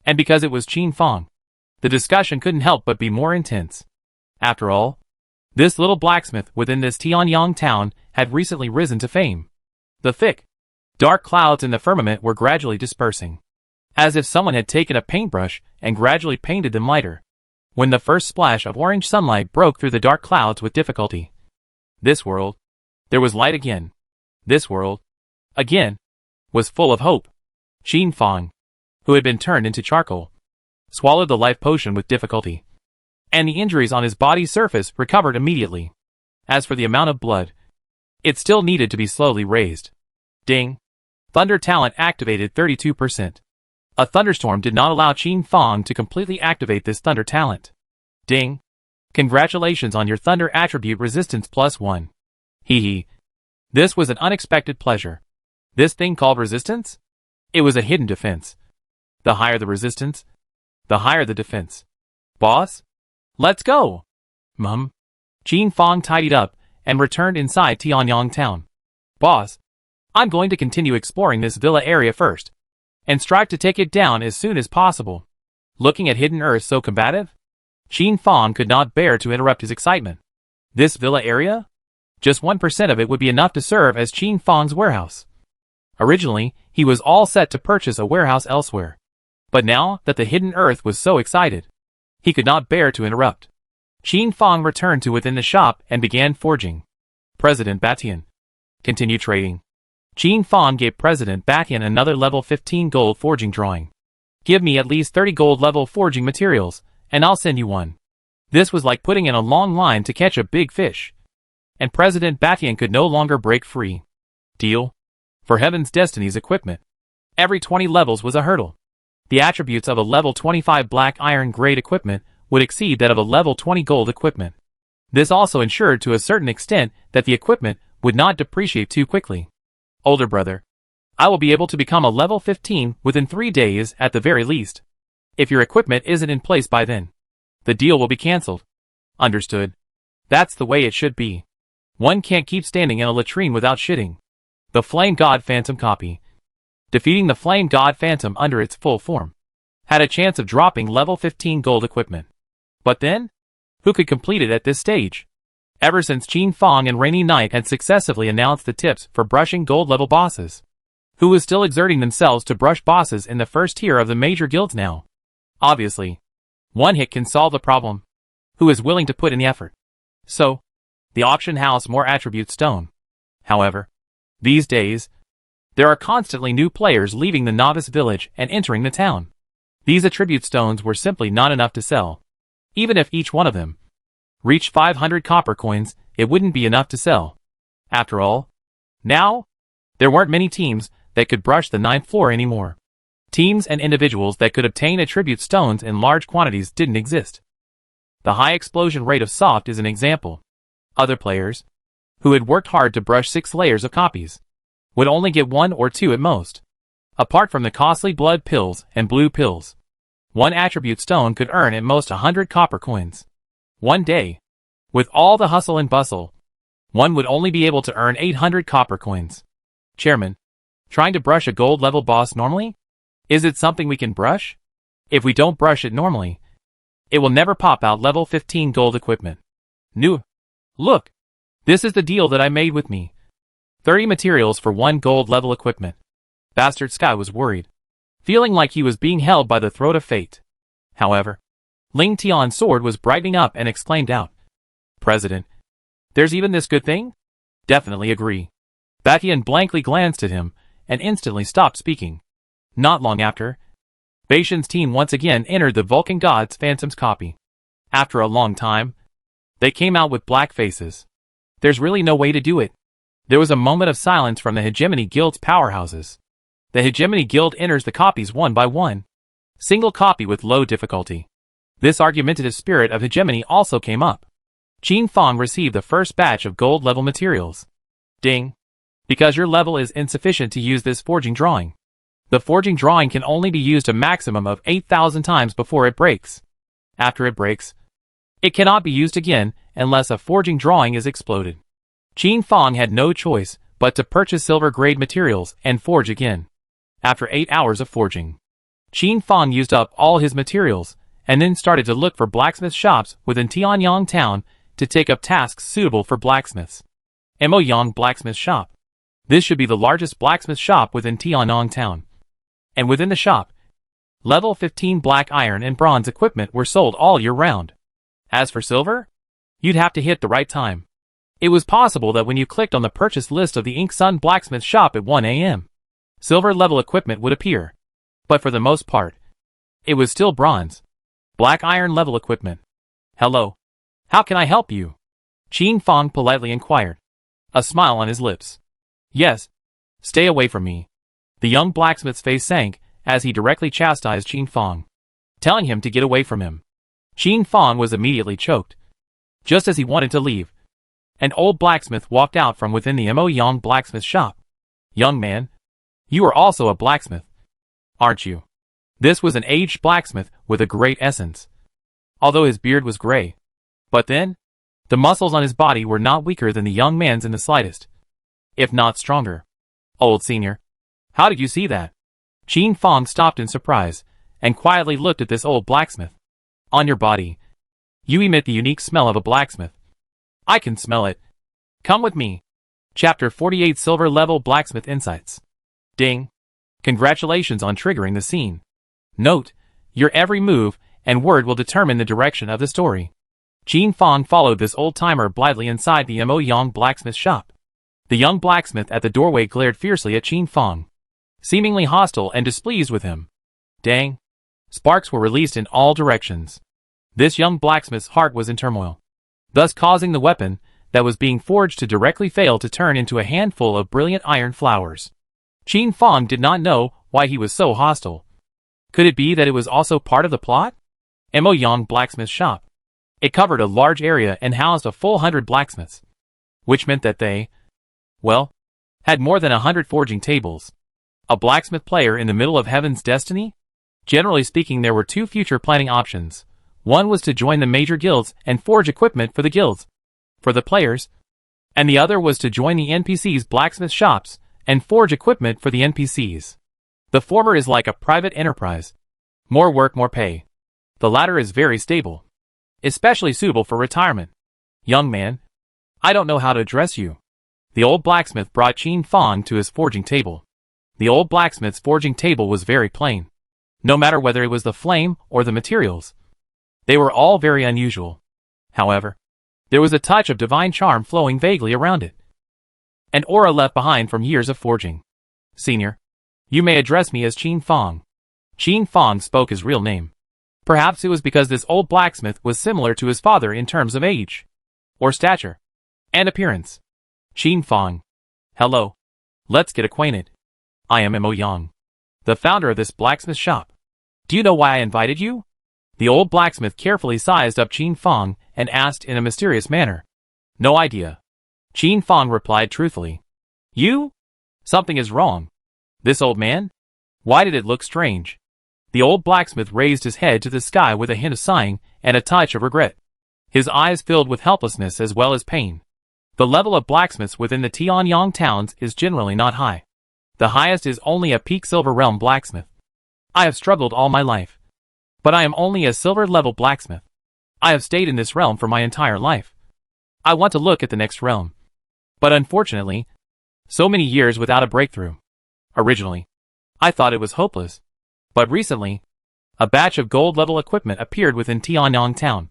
And because it was Qin Fong, the discussion couldn't help but be more intense. After all, this little blacksmith within this Tianyang town had recently risen to fame. The thick, dark clouds in the firmament were gradually dispersing, as if someone had taken a paintbrush and gradually painted them lighter. When the first splash of orange sunlight broke through the dark clouds with difficulty, this world, there was light again. This world, again, was full of hope. Qin Fong, who had been turned into charcoal, swallowed the life potion with difficulty, and the injuries on his body's surface recovered immediately. As for the amount of blood, it still needed to be slowly raised. Ding! Thunder talent activated 32%. A thunderstorm did not allow Qin Fong to completely activate this thunder talent. Ding! Congratulations on your thunder attribute resistance +1. Hee hee. This was an unexpected pleasure. This thing called resistance? It was a hidden defense. The higher the resistance, the higher the defense. Boss? Let's go! Qin Fong tidied up and returned inside Tianyang town. Boss, I'm going to continue exploring this villa area first, and strive to take it down as soon as possible. Looking at Hidden Earth so combative, Qin Fong could not bear to interrupt his excitement. This villa area? Just 1% of it would be enough to serve as Qin Fong's warehouse. Originally, he was all set to purchase a warehouse elsewhere. But now that the Hidden Earth was so excited, he could not bear to interrupt. Qin Fong returned to within the shop and began forging. President Batian. Continue trading. Qin Fong gave President Batian another level 15 gold forging drawing. Give me at least 30 gold level forging materials, and I'll send you one. This was like putting in a long line to catch a big fish. And President Batian could no longer break free. Deal. For Heaven's Destiny's equipment, every 20 levels was a hurdle. The attributes of a level 25 black iron grade equipment would exceed that of a level 20 gold equipment. This also ensured to a certain extent that the equipment would not depreciate too quickly. Older brother, I will be able to become a level 15 within 3 days at the very least. If your equipment isn't in place by then, the deal will be cancelled. Understood. That's the way it should be. One can't keep standing in a latrine without shitting. The Flame God Phantom copy. Defeating the Flame God Phantom under its full form had a chance of dropping level 15 gold equipment. But then, who could complete it at this stage? Ever since Qin Fong and Rainy Knight had successively announced the tips for brushing gold level bosses, who was still exerting themselves to brush bosses in the first tier of the major guilds now? Obviously, one hit can solve the problem. Who is willing to put in the effort? So, the auction house more attribute stone. However, these days, there are constantly new players leaving the novice village and entering the town. These attribute stones were simply not enough to sell. Even if each one of them reached 500 copper coins, it wouldn't be enough to sell. After all, now, there weren't many teams that could brush the 9th floor anymore. Teams and individuals that could obtain attribute stones in large quantities didn't exist. The high explosion rate of Soft is an example. Other players, who had worked hard to brush 6 layers of copies, would only get 1 or 2 at most. Apart from the costly blood pills and blue pills, one attribute stone could earn at most 100 copper coins. One day, with all the hustle and bustle, one would only be able to earn 800 copper coins. Chairman, trying to brush a gold level boss normally? Is it something we can brush? If we don't brush it normally, it will never pop out level 15 gold equipment. Look, this is the deal that I made with me. 30 materials for 1 gold level equipment. Bastard Sky was worried, feeling like he was being held by the throat of fate. However, Ling Tian's sword was brightening up and exclaimed out, "President, there's even this good thing?" "Definitely agree." Batian blankly glanced at him and instantly stopped speaking. Not long after, Baishan's team once again entered the Vulcan God's Phantom's copy. After a long time, they came out with black faces. There's really no way to do it. There was a moment of silence from the Hegemony Guild's powerhouses. The Hegemony Guild enters the copies one by one. Single copy with low difficulty. This argumentative spirit of hegemony also came up. Qin Fong received the first batch of gold level materials. Ding. Because your level is insufficient to use this forging drawing. The forging drawing can only be used a maximum of 8,000 times before it breaks. After it breaks, it cannot be used again unless a forging drawing is exploded. Qin Fong had no choice but to purchase silver-grade materials and forge again. After 8 hours of forging, Qin Fong used up all his materials and then started to look for blacksmith shops within Tianyang town to take up tasks suitable for blacksmiths. Moyang Blacksmith Shop. This should be the largest blacksmith shop within Tianyang town. And within the shop, level 15 black iron and bronze equipment were sold all year round. As for silver, you'd have to hit the right time. It was possible that when you clicked on the purchase list of the Ink Sun Blacksmith Shop at 1 a.m., silver level equipment would appear. But for the most part, it was still bronze, black iron level equipment. "Hello. How can I help you?" Qin Fong politely inquired, a smile on his lips. "Yes. Stay away from me." The young blacksmith's face sank as he directly chastised Qin Fong, telling him to get away from him. Qin Fong was immediately choked. Just as he wanted to leave, an old blacksmith walked out from within the Moyang Blacksmith Shop. "Young man, you are also a blacksmith, aren't you?" This was an aged blacksmith with a great essence, although his beard was gray. But then, the muscles on his body were not weaker than the young man's in the slightest, if not stronger. "Old senior, how did you see that?" Qin Fong stopped in surprise and quietly looked at this old blacksmith. "On your body, you emit the unique smell of a blacksmith. I can smell it. Come with me." Chapter 48 Silver Level Blacksmith Insights. Ding. Congratulations on triggering the scene. Note, your every move and word will determine the direction of the story. Qin Fong followed this old-timer blithely inside the Moyang Blacksmith Shop. The young blacksmith at the doorway glared fiercely at Qin Fong, seemingly hostile and displeased with him. Dang. Sparks were released in all directions. This young blacksmith's heart was in turmoil, thus causing the weapon that was being forged to directly fail to turn into a handful of brilliant iron flowers. Qin Fong did not know why he was so hostile. Could it be that it was also part of the plot? Moyang Blacksmith Shop. It covered a large area and housed a full 100 blacksmiths, which meant that they, had more than 100 forging tables. A blacksmith player in the middle of Heaven's destiny? Generally speaking, there were two future planning options. One was to join the major guilds and forge equipment for the guilds, for the players, and the other was to join the NPC's blacksmith shops and forge equipment for the NPCs. The former is like a private enterprise. More work, more pay. The latter is very stable, especially suitable for retirement. Young man, I don't know how to address you. The old blacksmith brought Qin Fang to his forging table. The old blacksmith's forging table was very plain. No matter whether it was the flame or the materials, they were all very unusual. However, there was a touch of divine charm flowing vaguely around it. An aura left behind from years of forging. Senior, you may address me as Qin Fang. Qin Fang spoke his real name. Perhaps it was because this old blacksmith was similar to his father in terms of age, or stature, and appearance. Qin Fang. Hello. Let's get acquainted. I am Mo Yang, the founder of this blacksmith shop. Do you know why I invited you? The old blacksmith carefully sized up Qin Fang and asked in a mysterious manner. No idea. Qin Fang replied truthfully. You? Something is wrong. This old man? Why did it look strange? The old blacksmith raised his head to the sky with a hint of sighing and a touch of regret. His eyes filled with helplessness as well as pain. The level of blacksmiths within the Tianyang towns is generally not high. The highest is only a peak silver realm blacksmith. I have struggled all my life, but I am only a silver level blacksmith. I have stayed in this realm for my entire life. I want to look at the next realm. But unfortunately, so many years without a breakthrough. Originally, I thought it was hopeless. But recently, a batch of gold level equipment appeared within Tianyang town.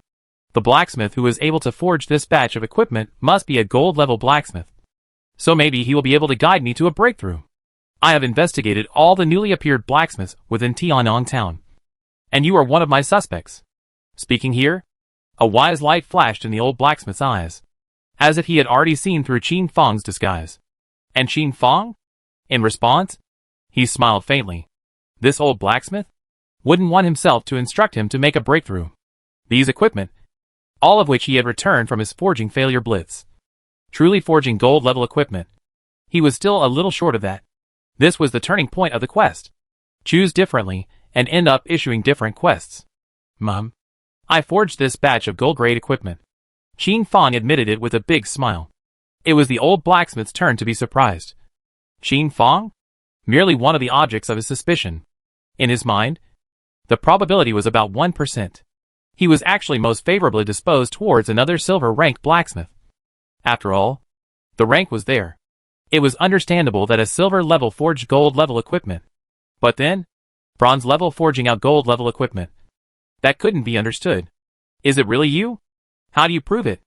The blacksmith who was able to forge this batch of equipment must be a gold level blacksmith. So maybe he will be able to guide me to a breakthrough. I have investigated all the newly appeared blacksmiths within Tianyang town. And you are one of my suspects. Speaking here, a wise light flashed in the old blacksmith's eyes, as if he had already seen through Qin Fang's disguise. And Qin Fang? In response, he smiled faintly. This old blacksmith wouldn't want himself to instruct him to make a breakthrough. These equipment, all of which he had returned from his forging failure blitz. Truly forging gold level equipment. He was still a little short of that. This was the turning point of the quest. Choose differently and end up issuing different quests. Mom, I forged this batch of gold grade equipment. Qin Fang admitted it with a big smile. It was the old blacksmith's turn to be surprised. Qin Fang? Merely one of the objects of his suspicion. In his mind, the probability was about 1%. He was actually most favorably disposed towards another silver-ranked blacksmith. After all, the rank was there. It was understandable that a silver-level forged gold-level equipment. But then, bronze-level forging out gold-level equipment. That couldn't be understood. Is it really you? How do you prove it?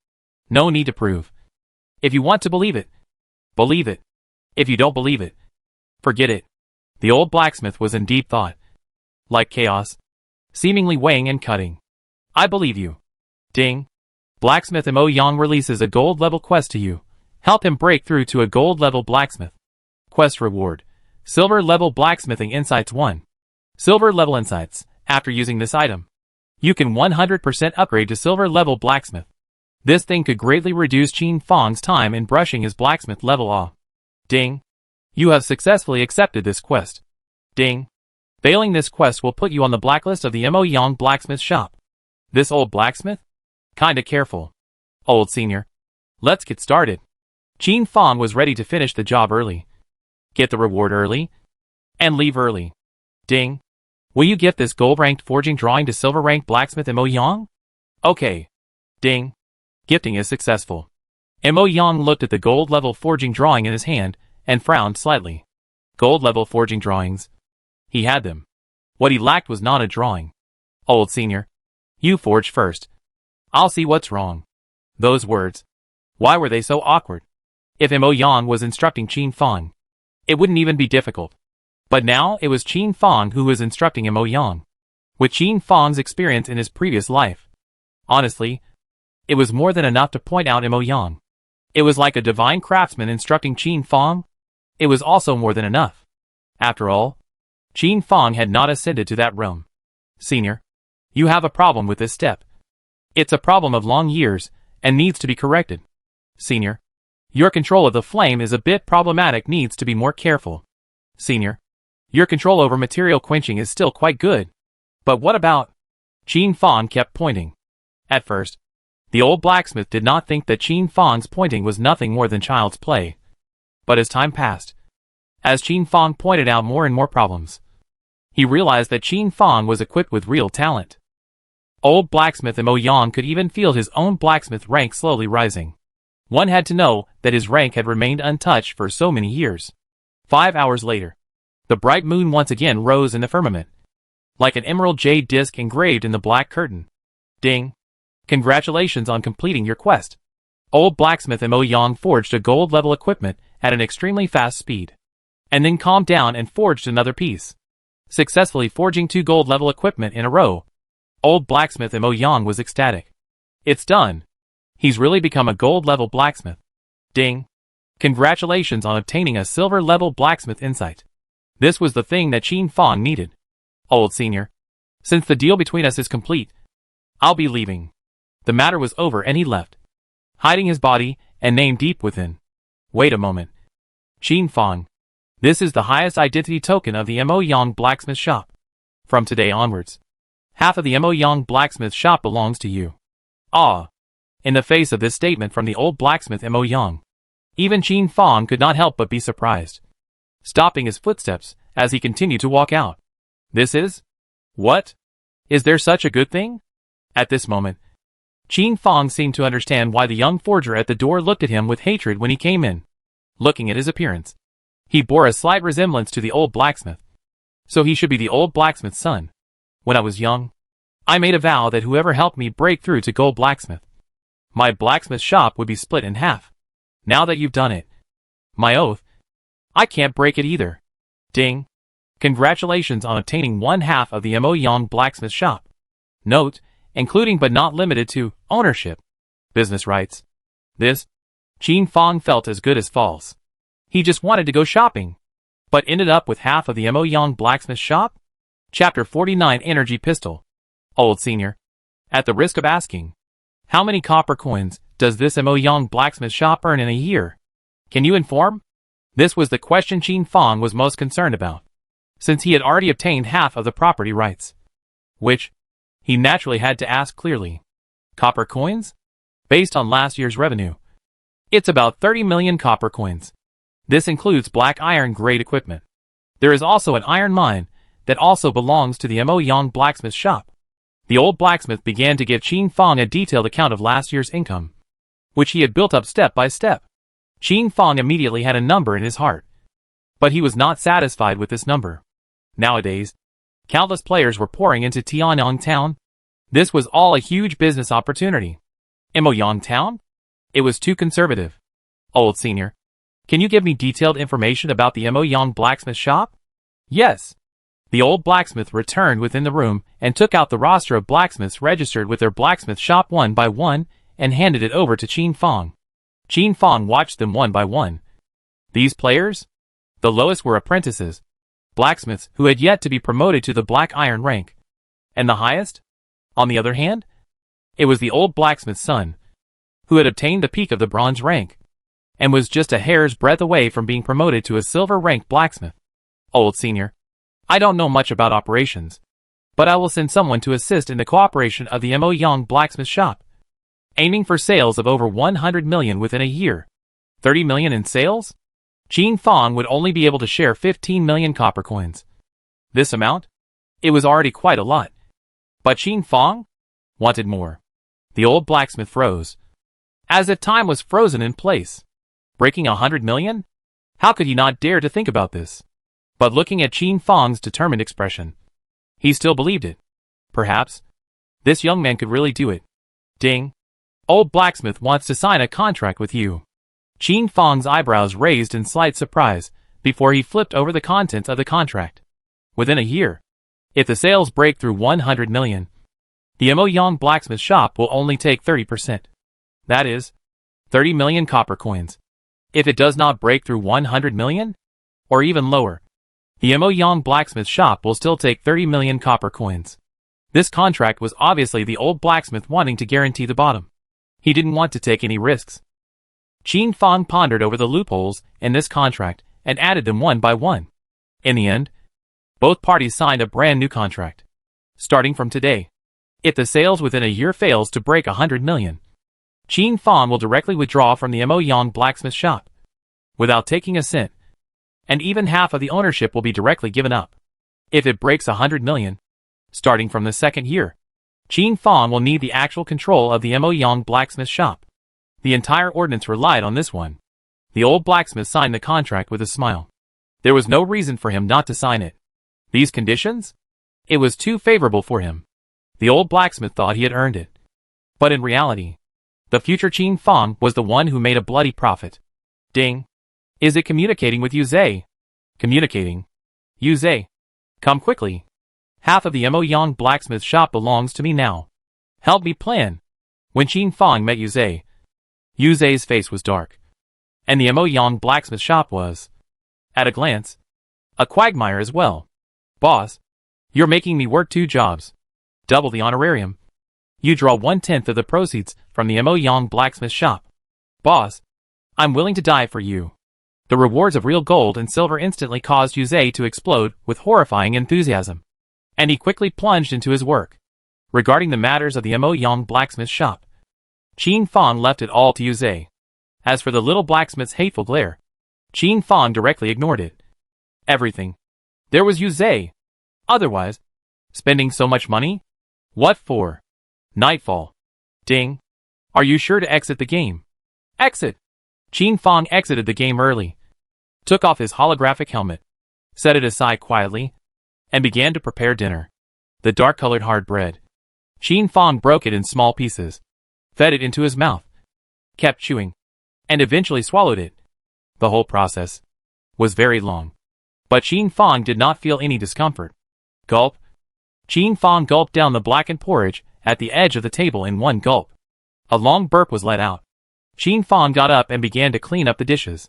No need to prove. If you want to believe it, believe it. If you don't believe it, forget it. The old blacksmith was in deep thought. Like chaos, seemingly weighing and cutting. I believe you. Ding. Blacksmith Mo Yang releases a gold-level quest to you. Help him break through to a gold-level blacksmith. Quest reward. Silver-level blacksmithing insights 1. Silver-level insights. After using this item, you can 100% upgrade to silver-level blacksmith. This thing could greatly reduce Qin Fang's time in brushing his blacksmith level off. Ding. You have successfully accepted this quest. Ding. Failing this quest will put you on the blacklist of the Mo Yang blacksmith shop. This old blacksmith? Kinda careful. Old senior. Let's get started. Qin Fang was ready to finish the job early. Get the reward early, and leave early. Ding. Will you gift this gold-ranked forging drawing to silver-ranked blacksmith Mo Yang? Okay. Ding. Gifting is successful. Mo Yang looked at the gold-level forging drawing in his hand, and frowned slightly. Gold-level forging drawings. He had them. What he lacked was not a drawing. Old senior. You forge first. I'll see what's wrong. Those words. Why were they so awkward? If Mo Yang was instructing Qin Fang, it wouldn't even be difficult. But now it was Qin Fang who was instructing Mo Yang. With Qin Fang's experience in his previous life, honestly, it was more than enough to point out Mo Yang. It was like a divine craftsman instructing Qin Fang. It was also more than enough. After all, Qin Fang had not ascended to that realm. Senior, you have a problem with this step. It's a problem of long years, and needs to be corrected. Senior, your control of the flame is a bit problematic, needs to be more careful. Senior, your control over material quenching is still quite good. But what about? Qin Fang kept pointing. At first, the old blacksmith did not think that Qin Fang's pointing was nothing more than child's play. But as time passed, As Qin Fong pointed out more and more problems, he realized that Qin Fong was equipped with real talent. Old blacksmith Mo Yang could even feel his own blacksmith rank slowly rising. One had to know that his rank had remained untouched for so many years. 5 hours later, the bright moon once again rose in the firmament, like an emerald jade disc engraved in the black curtain. Ding! Congratulations on completing your quest. Old blacksmith Mo Yang forged a gold-level equipment at an extremely fast speed, and then calmed down and forged another piece. Successfully forging 2 gold-level equipment in a row, old blacksmith Mo Yang was ecstatic. It's done. He's really become a gold-level blacksmith. Ding! Congratulations on obtaining a silver-level blacksmith insight. This was the thing that Qin Fong needed. Old senior, since the deal between us is complete, I'll be leaving. The matter was over and he left, hiding his body and name deep within. Wait a moment. Qin Fong, this is the highest identity token of the Mo Yang blacksmith shop. From today onwards, half of the Mo Yang blacksmith shop belongs to you. Ah! In the face of this statement from the old blacksmith Mo Yang, even Qin Fong could not help but be surprised, stopping his footsteps as he continued to walk out. This is? What? Is there such a good thing? At this moment, Qin Fong seemed to understand why the young forger at the door looked at him with hatred when he came in. Looking at his appearance, he bore a slight resemblance to the old blacksmith. So he should be the old blacksmith's son. When I was young, I made a vow that whoever helped me break through to gold blacksmith, my blacksmith shop would be split in half. Now that you've done it, my oath, I can't break it either. Ding! Congratulations on obtaining 1/2 of the Mo Yang blacksmith shop. Note, including but not limited to ownership, business rights. This, Qin Fong felt as good as false. He just wanted to go shopping, but ended up with half of the Mo Yang blacksmith shop? Chapter 49 Energy Pistol. Old senior, at the risk of asking, how many copper coins does this Mo Yang blacksmith shop earn in a year? Can you inform? This was the question Qin Fong was most concerned about, since he had already obtained half of the property rights, which he naturally had to ask clearly. Copper coins? Based on last year's revenue, it's about 30 million copper coins. This includes black iron grade equipment. There is also an iron mine that also belongs to the Mo Yang blacksmith shop. The old blacksmith began to give Qin Fong a detailed account of last year's income, which he had built up step by step. Qin Fong immediately had a number in his heart, but he was not satisfied with this number. Nowadays, countless players were pouring into Tianyang Town. This was all a huge business opportunity. Mo Yang Town? It was too conservative. Old senior, can you give me detailed information about the Mo Yang blacksmith shop? Yes. The old blacksmith returned within the room and took out the roster of blacksmiths registered with their blacksmith shop one by one and handed it over to Qin Fong. Qin Fong watched them one by one. These players? The lowest were apprentices, blacksmiths who had yet to be promoted to the black iron rank. And the highest? On the other hand, it was the old blacksmith's son, who had obtained the peak of the bronze rank, and was just a hair's breadth away from being promoted to a silver rank blacksmith. Old senior, I don't know much about operations, but I will send someone to assist in the cooperation of the Mo Yang blacksmith shop, aiming for sales of over 100 million within a year. 30 million in sales? Qin Fong would only be able to share 15 million copper coins. This amount? It was already quite a lot. But Qin Fong wanted more. The old blacksmith froze, as if time was frozen in place. Breaking 100 million? How could he not dare to think about this? But looking at Qin Fong's determined expression, he still believed it. Perhaps this young man could really do it. Ding! Old blacksmith wants to sign a contract with you. Qin Fong's eyebrows raised in slight surprise before he flipped over the contents of the contract. Within a year, if the sales break through 100 million, the Mo Yang blacksmith shop will only take 30%. That is, 30 million copper coins. If it does not break through 100 million, or even lower, the Mo Yang blacksmith shop will still take 30 million copper coins. This contract was obviously the old blacksmith wanting to guarantee the bottom. He didn't want to take any risks. Qin Fong pondered over the loopholes in this contract and added them one by one. In the end, both parties signed a brand new contract. Starting from today, if the sales within a year fails to break 100 million, Qin Fong will directly withdraw from the Mo Yang blacksmith shop, without taking a cent. and even half of the ownership will be directly given up. If it breaks 100 million, starting from the second year, Qin Fang will need the actual control of the Mo Yang blacksmith shop. The entire ordinance relied on this one. The old blacksmith signed the contract with a smile. There was no reason for him not to sign it. These conditions? It was too favorable for him. The old blacksmith thought he had earned it. But in reality, the future Qin Fang was the one who made a bloody profit. Ding. Is it communicating with Yuzhe? Communicating. Yuzhe. Come quickly. Half of the Mo Yang blacksmith shop belongs to me now. Help me plan. When Qin Fang met Yuzhe, Yuzhe's face was dark. And the Mo Yang blacksmith shop was, at a glance, a quagmire as well. Boss, you're making me work 2 jobs. Double the honorarium. You draw 1/10 of the proceeds from the Mo Yang blacksmith shop. Boss, I'm willing to die for you. The rewards of real gold and silver instantly caused Yuzhe to explode with horrifying enthusiasm. And he quickly plunged into his work. Regarding the matters of the Mo Yang blacksmith shop, Qin Fang left it all to Yuzhe. As for the little blacksmith's hateful glare, Qin Fang directly ignored it. Everything. There was Yuzhe. Otherwise, spending so much money? What for? Nightfall. Ding. Are you sure to exit the game? Exit. Qin Fang exited the game early, took off his holographic helmet, set it aside quietly, and began to prepare dinner. The dark-colored hard bread. Qin Fang broke it in small pieces, fed it into his mouth, kept chewing, and eventually swallowed it. The whole process was very long, but Qin Fang did not feel any discomfort. Gulp. Qin Fang gulped down the blackened porridge at the edge of the table in one gulp. A long burp was let out. Qin Fang got up and began to clean up the dishes.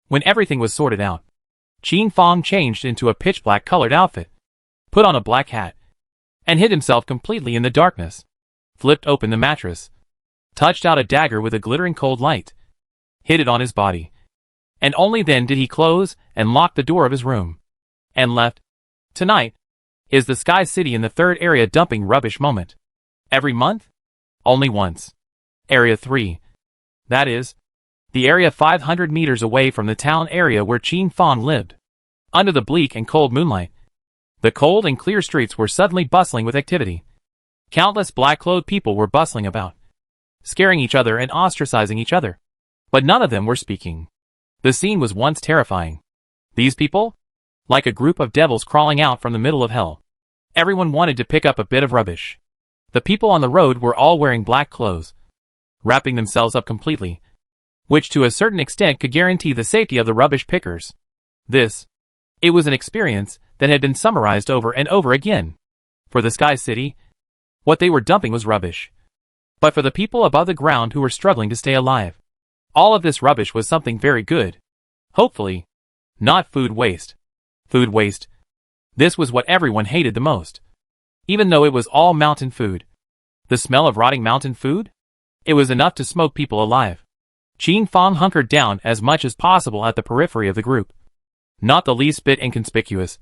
When everything was sorted out, Qin Fang changed into a pitch-black colored outfit, put on a black hat, and hid himself completely in the darkness. Flipped open the mattress, touched out a dagger with a glittering cold light, hid it on his body, and only then did he close and lock the door of his room, and left. Tonight is the Sky City in the 3rd area dumping rubbish moment. Every month? Only once. Area 3. That is, the area 500 meters away from the town area where Qin Fang lived. Under the bleak and cold moonlight, the cold and clear streets were suddenly bustling with activity. Countless black-clothed people were bustling about, scaring each other and ostracizing each other. But none of them were speaking. The scene was once terrifying. These people? Like a group of devils crawling out from the middle of hell. Everyone wanted to pick up a bit of rubbish. The people on the road were all wearing black clothes, wrapping themselves up completely, which to a certain extent could guarantee the safety of the rubbish pickers. It was an experience that had been summarized over and over again. For the Sky City, what they were dumping was rubbish. But for the people above the ground who were struggling to stay alive, all of this rubbish was something very good. Hopefully, not food waste. Food waste. This was what everyone hated the most. Even though it was all mountain food. The smell of rotting mountain food? It was enough to smoke people alive. Qin Fang hunkered down as much as possible at the periphery of the group. Not the least bit inconspicuous.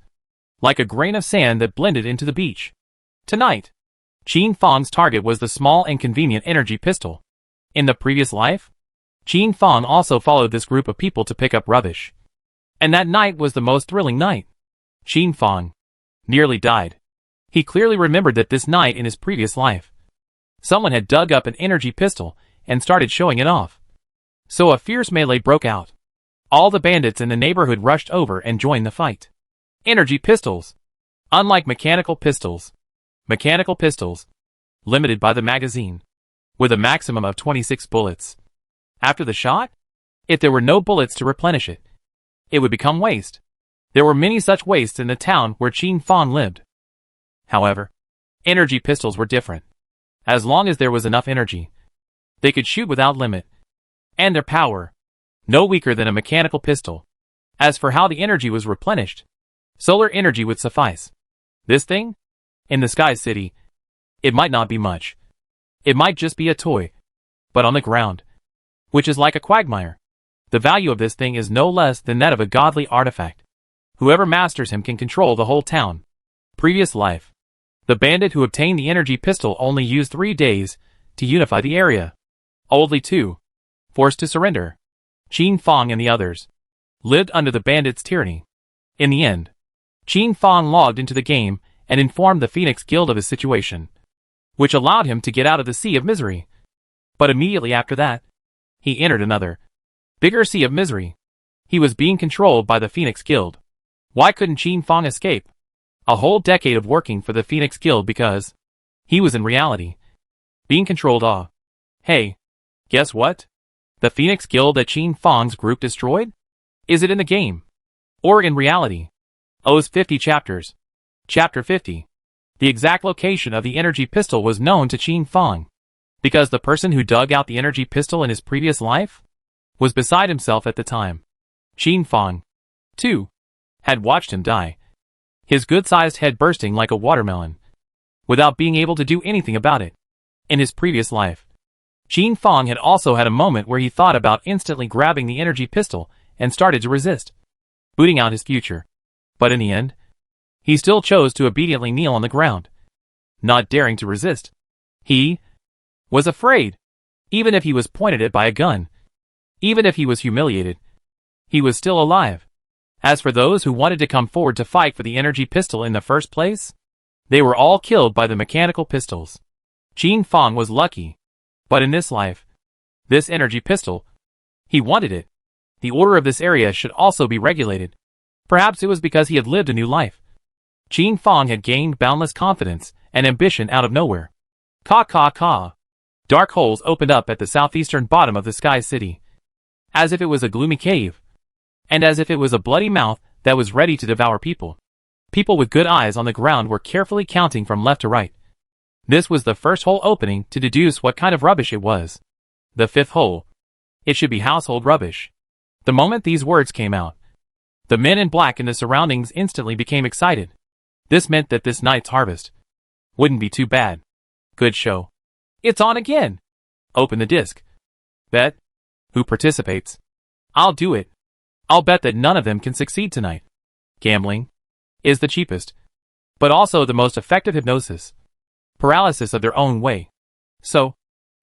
Like a grain of sand that blended into the beach. Tonight, Qin Fang's target was the small and convenient energy pistol. In the previous life, Qin Fang also followed this group of people to pick up rubbish. And that night was the most thrilling night. Qin Fang nearly died. He clearly remembered that this night in his previous life, someone had dug up an energy pistol and started showing it off. So a fierce melee broke out. All the bandits in the neighborhood rushed over and joined the fight. Energy pistols. Unlike mechanical pistols, limited by the magazine, with a maximum of 26 bullets. After the shot, if there were no bullets to replenish it, it would become waste. There were many such wastes in the town where Qin Fang lived. However, energy pistols were different. As long as there was enough energy, they could shoot without limit. And their power, no weaker than a mechanical pistol. As for how the energy was replenished, solar energy would suffice. This thing? In the Sky City, it might not be much. It might just be a toy. But on the ground, which is like a quagmire, the value of this thing is no less than that of a godly artifact. Whoever masters him can control the whole town. Previous life. The bandit who obtained the energy pistol only used 3 days to unify the area. Only 2. Forced to surrender. Qin Fang and the others lived under the bandits' tyranny. In the end, Qin Fang logged into the game and informed the Phoenix Guild of his situation, which allowed him to get out of the sea of misery. But immediately after that, he entered another, bigger sea of misery. He was being controlled by the Phoenix Guild. Why couldn't Qin Fang escape? A whole decade of working for the Phoenix Guild because he was in reality being controlled. Hey, guess what? The Phoenix Guild that Qin Fang's group destroyed? Is it in the game? Or in reality? O's 50 chapters. Chapter 50. The exact location of the energy pistol was known to Qin Fang, because the person who dug out the energy pistol in his previous life was beside himself at the time. Qin Fang, too, had watched him die, his good-sized head bursting like a watermelon, without being able to do anything about it. In his previous life, Qin Fang had also had a moment where he thought about instantly grabbing the energy pistol and started to resist, booting out his future. But in the end, he still chose to obediently kneel on the ground, not daring to resist. He was afraid. Even if he was pointed at by a gun, even if he was humiliated, he was still alive. As for those who wanted to come forward to fight for the energy pistol in the first place, they were all killed by the mechanical pistols. Qin Fang was lucky. But in this life, this energy pistol, he wanted it. The order of this area should also be regulated. Perhaps it was because he had lived a new life. Qin Fang had gained boundless confidence and ambition out of nowhere. Ka. Dark holes opened up at the southeastern bottom of the Sky City, as if it was a gloomy cave, and as if it was a bloody mouth that was ready to devour people. People with good eyes on the ground were carefully counting from left to right. This was the first hole opening to deduce what kind of rubbish it was. The fifth hole. It should be household rubbish. The moment these words came out, the men in black in the surroundings instantly became excited. This meant that this night's harvest wouldn't be too bad. Good show. It's on again. Open the disc. Bet. Who participates? I'll do it. I'll bet that none of them can succeed tonight. Gambling is the cheapest, but also the most effective hypnosis. Paralysis of their own way. So,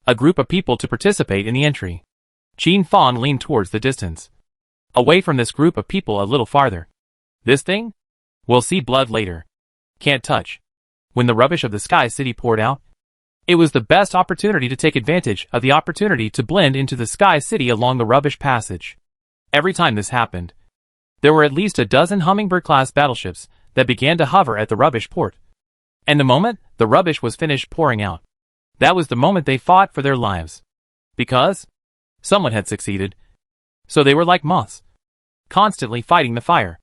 a group of people to participate in the entry. Qin Fang leaned towards the distance, away from this group of people a little farther. This thing? We'll see blood later. Can't touch. When the rubbish of the Sky City poured out, it was the best opportunity to take advantage of the opportunity to blend into the Sky City along the rubbish passage. Every time this happened, there were at least a dozen Hummingbird-class battleships that began to hover at the rubbish port. And the moment the rubbish was finished pouring out, that was the moment they fought for their lives. Because someone had succeeded. So they were like moths, constantly fighting the fire.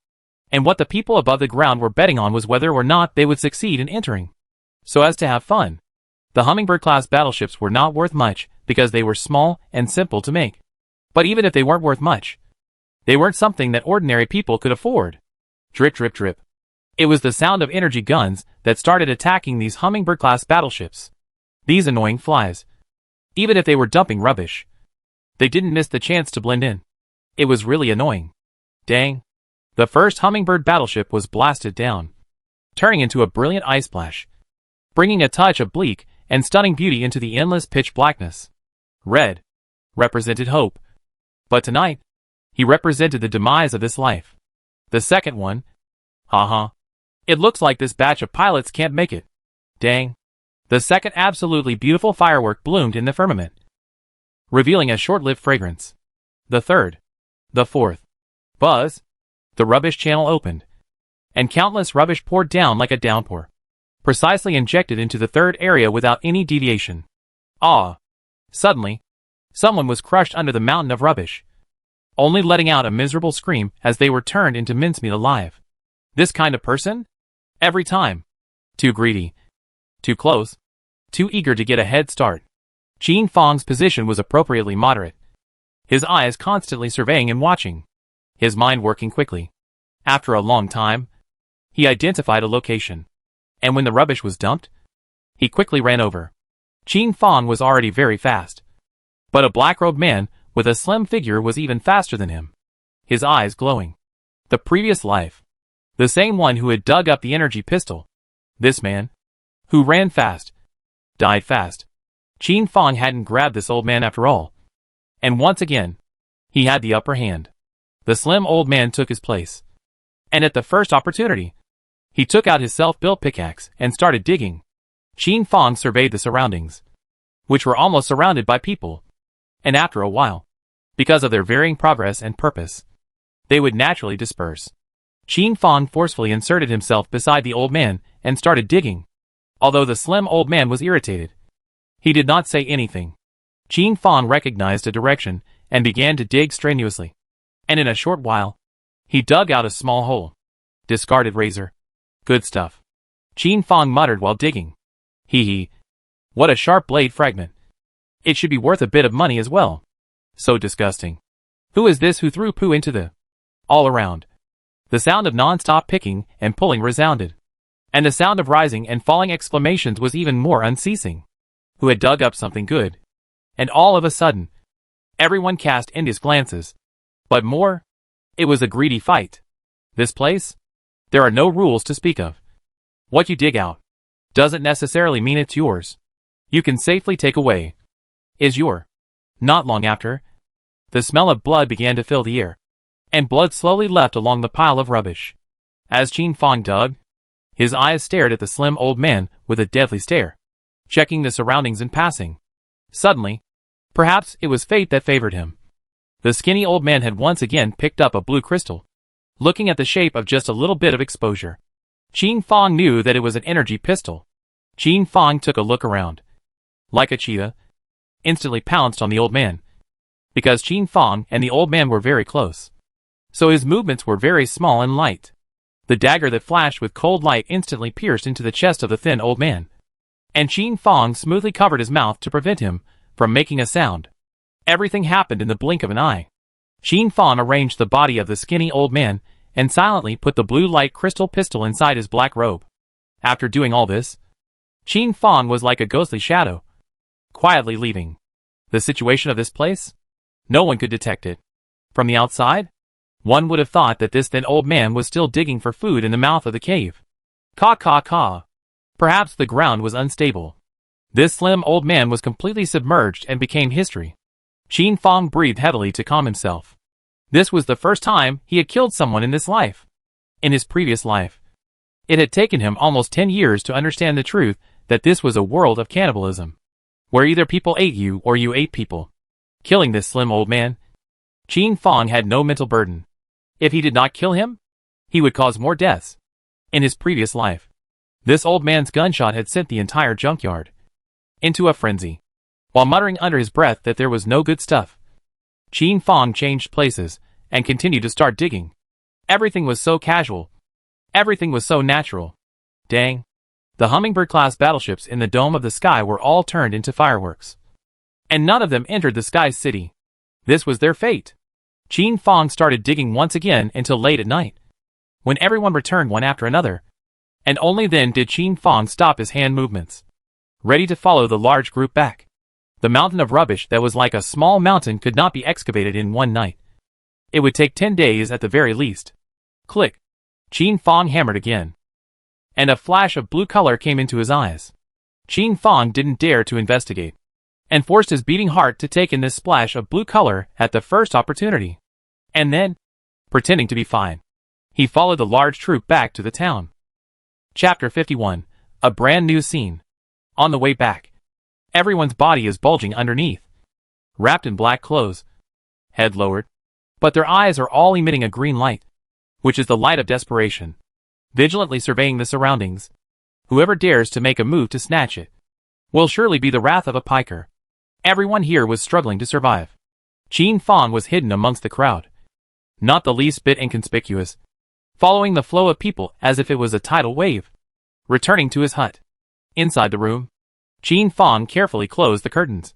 And what the people above the ground were betting on was whether or not they would succeed in entering, so as to have fun. The Hummingbird-class battleships were not worth much because they were small and simple to make. But even if they weren't worth much, they weren't something that ordinary people could afford. Drip, drip, drip. It was the sound of energy guns that started attacking these Hummingbird-class battleships. These annoying flies. Even if they were dumping rubbish, they didn't miss the chance to blend in. It was really annoying. Dang. The first Hummingbird battleship was blasted down, turning into a brilliant ice splash, bringing a touch of bleak and stunning beauty into the endless pitch blackness. Red represented hope. But tonight, he represented the demise of this life. The second one, haha. It looks like this batch of pilots can't make it. Dang. The second absolutely beautiful firework bloomed in the firmament, revealing a short-lived fragrance. The third. The fourth. Buzz. The rubbish channel opened, and countless rubbish poured down like a downpour, precisely injected into the third area without any deviation. Suddenly, someone was crushed under the mountain of rubbish, only letting out a miserable scream as they were turned into mincemeat alive. This kind of person? Every time. Too greedy. Too close. Too eager to get a head start. Qin Fang's position was appropriately moderate, his eyes constantly surveying and watching, his mind working quickly. After a long time, he identified a location, and when the rubbish was dumped, he quickly ran over. Qin Fang was already very fast, but a black-robed man with a slim figure was even faster than him, his eyes glowing. The previous life. The same one who had dug up the energy pistol. This man, who ran fast, died fast. Qin Fang hadn't grabbed this old man after all. And once again, he had the upper hand. The slim old man took his place. And at the first opportunity, he took out his self-built pickaxe and started digging. Qin Fang surveyed the surroundings, which were almost surrounded by people. And after a while, because of their varying progress and purpose, they would naturally disperse. Qin Fang forcefully inserted himself beside the old man and started digging. Although the slim old man was irritated, he did not say anything. Qin Fang recognized a direction and began to dig strenuously. And in a short while, he dug out a small hole. Discarded razor. Good stuff. Qin Fang muttered while digging. Hee. What a sharp blade fragment. It should be worth a bit of money as well. So disgusting. Who is this who threw poo into the... All around. The sound of non-stop picking and pulling resounded. And the sound of rising and falling exclamations was even more unceasing. Who had dug up something good? And all of a sudden, everyone cast envious glances. But more? It was a greedy fight. This place? There are no rules to speak of. What you dig out doesn't necessarily mean it's yours. You can safely take away. Is your. Not long after, the smell of blood began to fill the air, and blood slowly left along the pile of rubbish. As Qin Fang dug, his eyes stared at the slim old man with a deadly stare, checking the surroundings in passing. Suddenly, perhaps it was fate that favored him. The skinny old man had once again picked up a blue crystal. Looking at the shape of just a little bit of exposure, Qin Fang knew that it was an energy pistol. Qin Fang took a look around. Like a cheetah, instantly pounced on the old man. Because Qin Fang and the old man were very close, so his movements were very small and light. The dagger that flashed with cold light instantly pierced into the chest of the thin old man. And Qin Fang smoothly covered his mouth to prevent him from making a sound. Everything happened in the blink of an eye. Qin Fang arranged the body of the skinny old man and silently put the blue light crystal pistol inside his black robe. After doing all this, Qin Fang was like a ghostly shadow, quietly leaving. The situation of this place? No one could detect it. From the outside, one would have thought that this thin old man was still digging for food in the mouth of the cave. Caw caw caw. Perhaps the ground was unstable. This slim old man was completely submerged and became history. Qin Fang breathed heavily to calm himself. This was the first time he had killed someone in this life. In his previous life, it had taken him almost 10 years to understand the truth that this was a world of cannibalism, where either people ate you or you ate people. Killing this slim old man, Qin Fang had no mental burden. If he did not kill him, he would cause more deaths. In his previous life, this old man's gunshot had sent the entire junkyard into a frenzy. While muttering under his breath that there was no good stuff, Qin Fang changed places and continued to start digging. Everything was so casual. Everything was so natural. Dang. The Hummingbird-class battleships in the dome of the sky were all turned into fireworks. And none of them entered the sky city. This was their fate. Qin Fang started digging once again until late at night, when everyone returned one after another, and only then did Qin Fang stop his hand movements, ready to follow the large group back. The mountain of rubbish that was like a small mountain could not be excavated in one night. It would take 10 days at the very least. Click. Qin Fang hammered again, and a flash of blue color came into his eyes. Qin Fang didn't dare to investigate, and forced his beating heart to take in this splash of blue color at the first opportunity. And then, pretending to be fine, he followed the large troop back to the town. Chapter 51. A brand new scene. On the way back, everyone's body is bulging underneath, wrapped in black clothes, head lowered, but their eyes are all emitting a green light, which is the light of desperation, vigilantly surveying the surroundings. Whoever dares to make a move to snatch it will surely be the wrath of a piker. Everyone here was struggling to survive. Qin Fang was hidden amongst the crowd, not the least bit inconspicuous, following the flow of people as if it was a tidal wave. Returning to his hut, inside the room, Qin Fang carefully closed the curtains,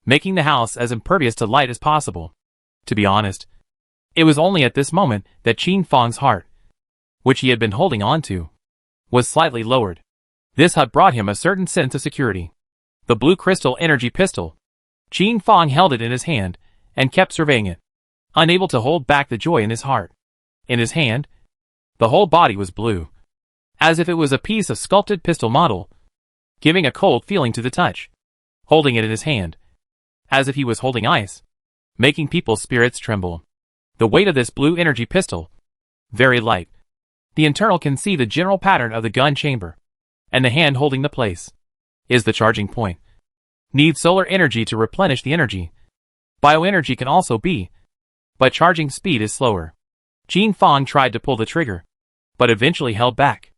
making the house as impervious to light as possible. To be honest, it was only at this moment that Qin Fang's heart, which he had been holding on to, was slightly lowered. This hut brought him a certain sense of security. The blue crystal energy pistol. Qin Fang held it in his hand and kept surveying it, unable to hold back the joy in his heart. In his hand, the whole body was blue, as if it was a piece of sculpted pistol model, giving a cold feeling to the touch. Holding it in his hand, as if he was holding ice, making people's spirits tremble. The weight of this blue energy pistol, very light. The internal can see the general pattern of the gun chamber. And the hand holding the place is the charging point. Needs solar energy to replenish the energy. Bioenergy can also be, but charging speed is slower. Jin Fong tried to pull the trigger, but eventually held back.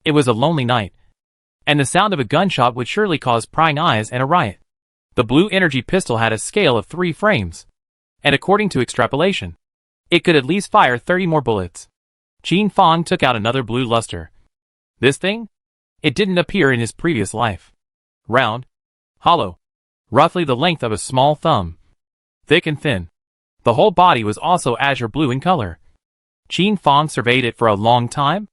It was a lonely night, and the sound of a gunshot would surely cause prying eyes and a riot. The blue energy pistol had a scale of 3 frames, and according to extrapolation, it could at least fire 30 more bullets. Jin Fong took out another blue luster. This thing? It didn't appear in his previous life. Round, hollow, roughly the length of a small thumb, thick and thin. The whole body was also azure blue in color. Jin Fong surveyed it for a long time,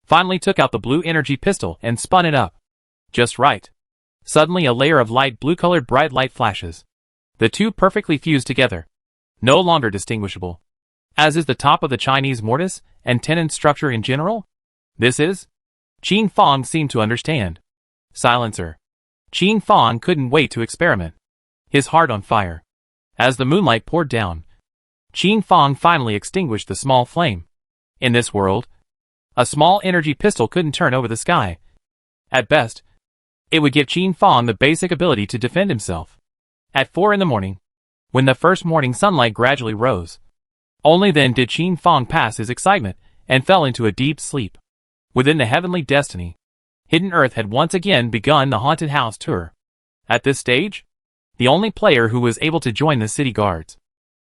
finally took out the blue energy pistol and spun it up. Just right. Suddenly a layer of light blue-colored bright light flashes. The two perfectly fused together, no longer distinguishable. As is the top of the Chinese mortise and tenon structure in general? This is? Jin Fong seemed to understand. Silencer. Jin Fong couldn't wait to experiment. His heart on fire. As the moonlight poured down, Jin Fong finally extinguished the small flame. In this world, a small energy pistol couldn't turn over the sky. At best, it would give Jin Fong the basic ability to defend himself. At 4 in the morning, when the first morning sunlight gradually rose, only then did Jin Fong pass his excitement and fell into a deep sleep. Within the heavenly destiny, Hidden Earth had once again begun the haunted house tour. At this stage, the only player who was able to join the city guards,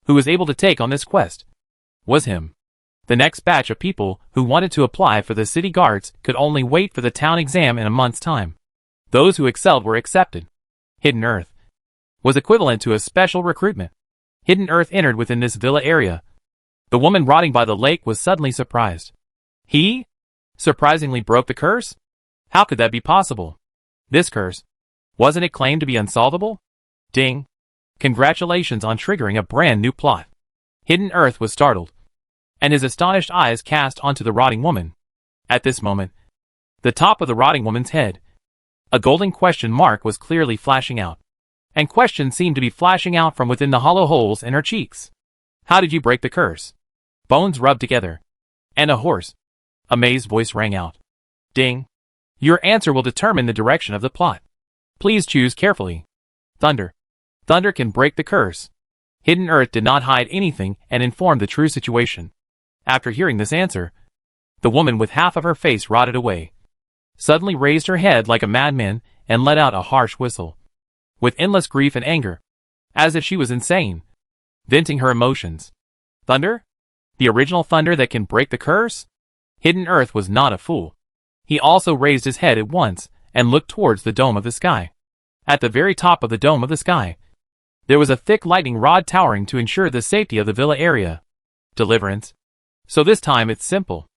who was able to take on this quest, was him. The next batch of people who wanted to apply for the city guards could only wait for the town exam in a month's time. Those who excelled were accepted. Hidden Earth was equivalent to a special recruitment. Hidden Earth entered within this villa area. The woman rotting by the lake was suddenly surprised. He surprisingly broke the curse? How could that be possible? This curse, wasn't it claimed to be unsolvable? Ding. Congratulations on triggering a brand new plot. Hidden Earth was startled, and his astonished eyes cast onto the rotting woman. At this moment, the top of the rotting woman's head, a golden question mark was clearly flashing out, and questions seemed to be flashing out from within the hollow holes in her cheeks. How did you break the curse? Bones rubbed together, and a hoarse, amazed voice rang out. Ding. Your answer will determine the direction of the plot. Please choose carefully. Thunder. Thunder can break the curse. Hidden Earth did not hide anything and informed the true situation. After hearing this answer, the woman with half of her face rotted away, suddenly raised her head like a madman and let out a harsh whistle. With endless grief and anger, as if she was insane, venting her emotions. Thunder? The original thunder that can break the curse? Hidden Earth was not a fool. He also raised his head at once and looked towards the dome of the sky. At the very top of the dome of the sky, there was a thick lightning rod towering to ensure the safety of the villa area. Deliverance. So this time it's simple.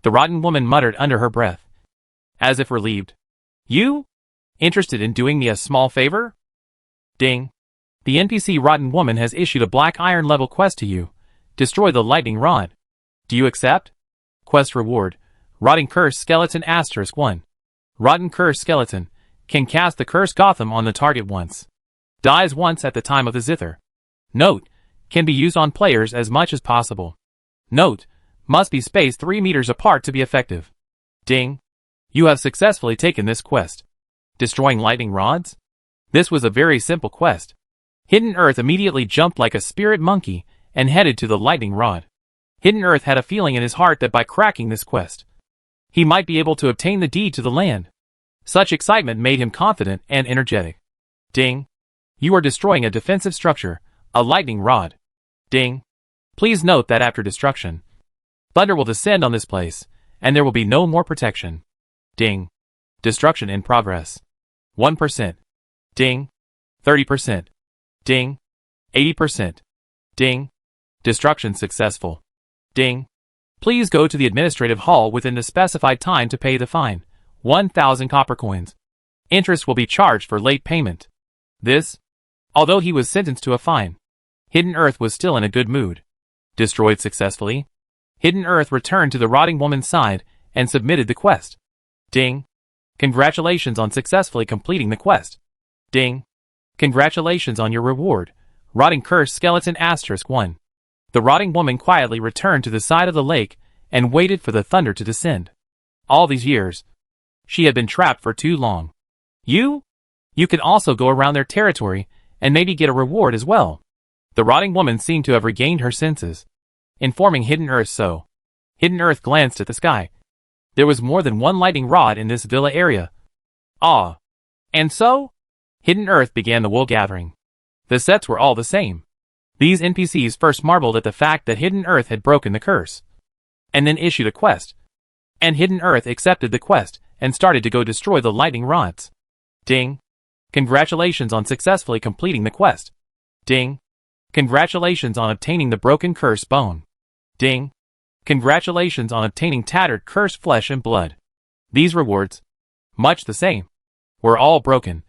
The rotten woman muttered under her breath, as if relieved. You? Interested in doing me a small favor? Ding. The NPC rotten woman has issued a black iron level quest to you. Destroy the lightning rod. Do you accept? Quest reward. Rotting Curse Skeleton *1. Rotten Curse Skeleton can cast the Curse Gotham on the target once. Dies once at the time of the zither. Note, can be used on players as much as possible. Note, must be spaced 3 meters apart to be effective. Ding. You have successfully taken this quest. Destroying lightning rods? This was a very simple quest. Hidden Earth immediately jumped like a spirit monkey and headed to the lightning rod. Hidden Earth had a feeling in his heart that by cracking this quest, he might be able to obtain the deed to the land. Such excitement made him confident and energetic. Ding. You are destroying a defensive structure, a lightning rod. Ding. Please note that after destruction, thunder will descend on this place, and there will be no more protection. Ding. Destruction in progress. 1%. Ding. 30%. Ding. 80%. Ding. Destruction successful. Ding. Please go to the administrative hall within the specified time to pay the fine. 1,000 copper coins. Interest will be charged for late payment. This, although he was sentenced to a fine, Hidden Earth was still in a good mood. Destroyed successfully. Hidden Earth returned to the rotting woman's side and submitted the quest. Ding. Congratulations on successfully completing the quest. Ding. Congratulations on your reward. Rotting Curse Skeleton *1. The rotting woman quietly returned to the side of the lake and waited for the thunder to descend. All these years, she had been trapped for too long. You could also go around their territory and maybe get a reward as well. The rotting woman seemed to have regained her senses, informing Hidden Earth so. Hidden Earth glanced at the sky. There was more than one lightning rod in this villa area. Ah. And so? Hidden Earth began the wool gathering. The sets were all the same. These NPCs first marveled at the fact that Hidden Earth had broken the curse, and then issued a quest. And Hidden Earth accepted the quest and started to go destroy the lightning rods. Ding. Congratulations on successfully completing the quest. Ding. Congratulations on obtaining the broken curse bone. Ding. Congratulations on obtaining tattered cursed flesh and blood. These rewards, much the same, were all broken,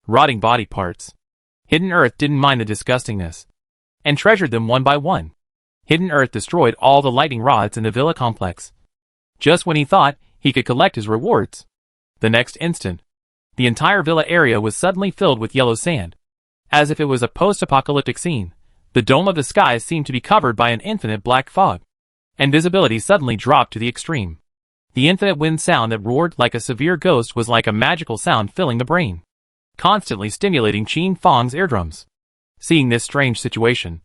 rotting body parts. Hidden Earth didn't mind the disgustingness, and treasured them one by one. Hidden Earth destroyed all the lightning rods in the villa complex, just when he thought he could collect his rewards. The next instant, the entire villa area was suddenly filled with yellow sand, as if it was a post-apocalyptic scene. The dome of the sky seemed to be covered by an infinite black fog, and visibility suddenly dropped to the extreme. The infinite wind sound that roared like a severe ghost was like a magical sound filling the brain, constantly stimulating Qin Fang's eardrums. Seeing this strange situation,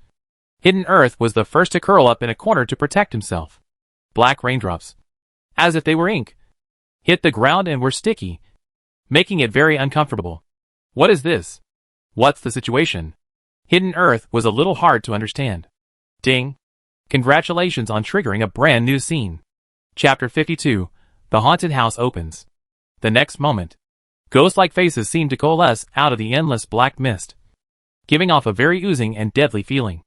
Hidden Earth was the first to curl up in a corner to protect himself. Black raindrops, as if they were ink, hit the ground and were sticky, making it very uncomfortable. What is this? What's the situation? Hidden Earth was a little hard to understand. Ding. Congratulations on triggering a brand new scene. Chapter 52. The haunted house opens. The next moment, ghost-like faces seemed to coalesce out of the endless black mist, giving off a very oozing and deadly feeling,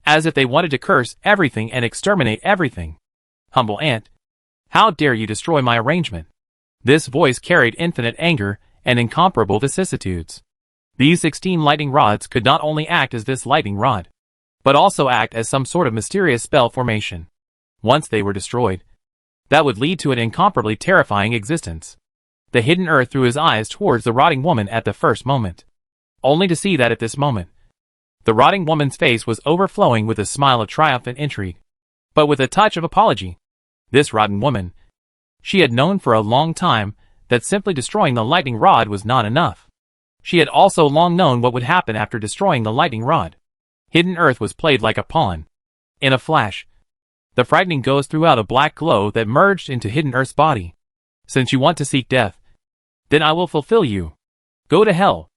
as if they wanted to curse everything and exterminate everything. Humble ant, how dare you destroy my arrangement? This voice carried infinite anger and incomparable vicissitudes. These 16 lightning rods could not only act as this lightning rod, but also act as some sort of mysterious spell formation. Once they were destroyed, that would lead to an incomparably terrifying existence. The Hidden Earth threw his eyes towards the rotting woman at the first moment, only to see that at this moment, the rotting woman's face was overflowing with a smile of triumph and intrigue, but with a touch of apology. This rotten woman, she had known for a long time that simply destroying the lightning rod was not enough. She had also long known what would happen after destroying the lightning rod. Hidden Earth was played like a pawn. In a flash, the frightening ghost threw out a black glow that merged into Hidden Earth's body. Since you want to seek death, then I will fulfill you. Go to hell.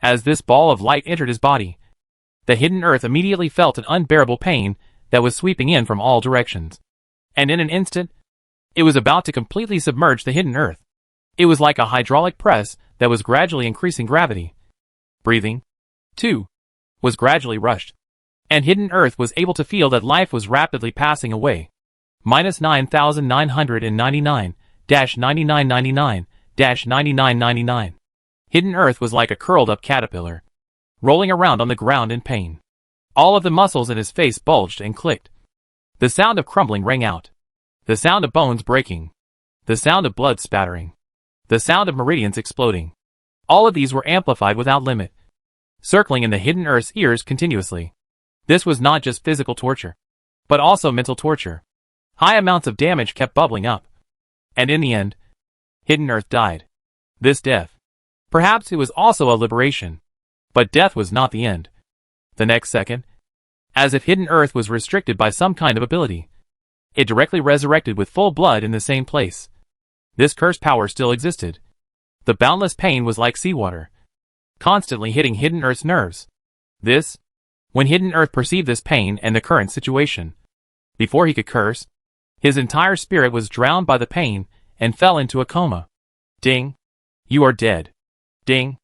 As this ball of light entered his body, the Hidden Earth immediately felt an unbearable pain that was sweeping in from all directions. And in an instant, it was about to completely submerge the Hidden Earth. It was like a hydraulic press that was gradually increasing gravity. Breathing, too, was gradually rushed, and Hidden Earth was able to feel that life was rapidly passing away. -9999-9999-9999. Hidden Earth was like a curled-up caterpillar, rolling around on the ground in pain. All of the muscles in his face bulged and clicked. The sound of crumbling rang out. The sound of bones breaking. The sound of blood spattering. The sound of meridians exploding. All of these were amplified without limit, circling in the Hidden Earth's ears continuously. This was not just physical torture, but also mental torture. High amounts of damage kept bubbling up. And in the end, Hidden Earth died. This death, perhaps it was also a liberation, but death was not the end. The next second, as if Hidden Earth was restricted by some kind of ability, it directly resurrected with full blood in the same place. This cursed power still existed. The boundless pain was like seawater, constantly hitting Hidden Earth's nerves. When Hidden Earth perceived this pain and the current situation, before he could curse, his entire spirit was drowned by the pain and fell into a coma. Ding. You are dead. Ding.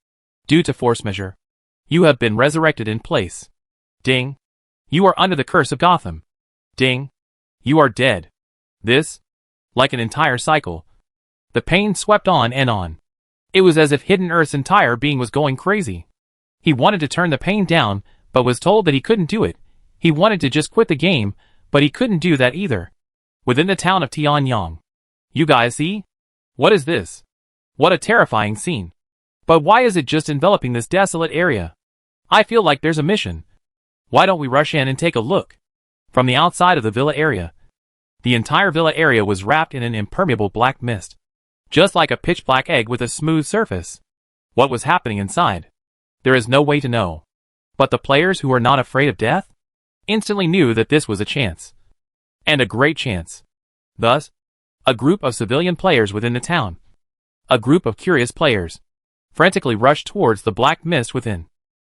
Due to force measure, you have been resurrected in place. Ding. You are under the curse of Gotham. Ding. You are dead. Like an entire cycle, the pain swept on and on. It was as if Hidden Earth's entire being was going crazy. He wanted to turn the pain down, but was told that he couldn't do it. He wanted to just quit the game, but he couldn't do that either. Within the town of Tianyang. You guys see? What is this? What a terrifying scene. But why is it just enveloping this desolate area? I feel like there's a mission. Why don't we rush in and take a look? From the outside of the villa area, the entire villa area was wrapped in an impermeable black mist, just like a pitch-black egg with a smooth surface. What was happening inside? There is no way to know. But the players who were not afraid of death instantly knew that this was a chance. And a great chance. Thus, a group of civilian players within the town, a group of curious players, frantically rushed towards the black mist within.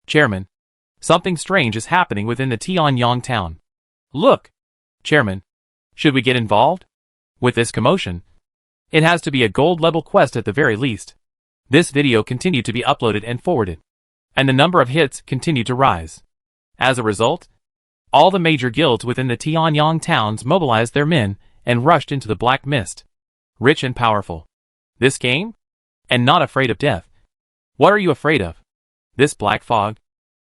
Chairman, something strange is happening within the Tianyang town. Look! Chairman, should we get involved? With this commotion, it has to be a gold-level quest at the very least. This video continued to be uploaded and forwarded, and the number of hits continued to rise. As a result, all the major guilds within the Tianyang towns mobilized their men and rushed into the black mist. Rich and powerful. This game? And not afraid of death. What are you afraid of? This black fog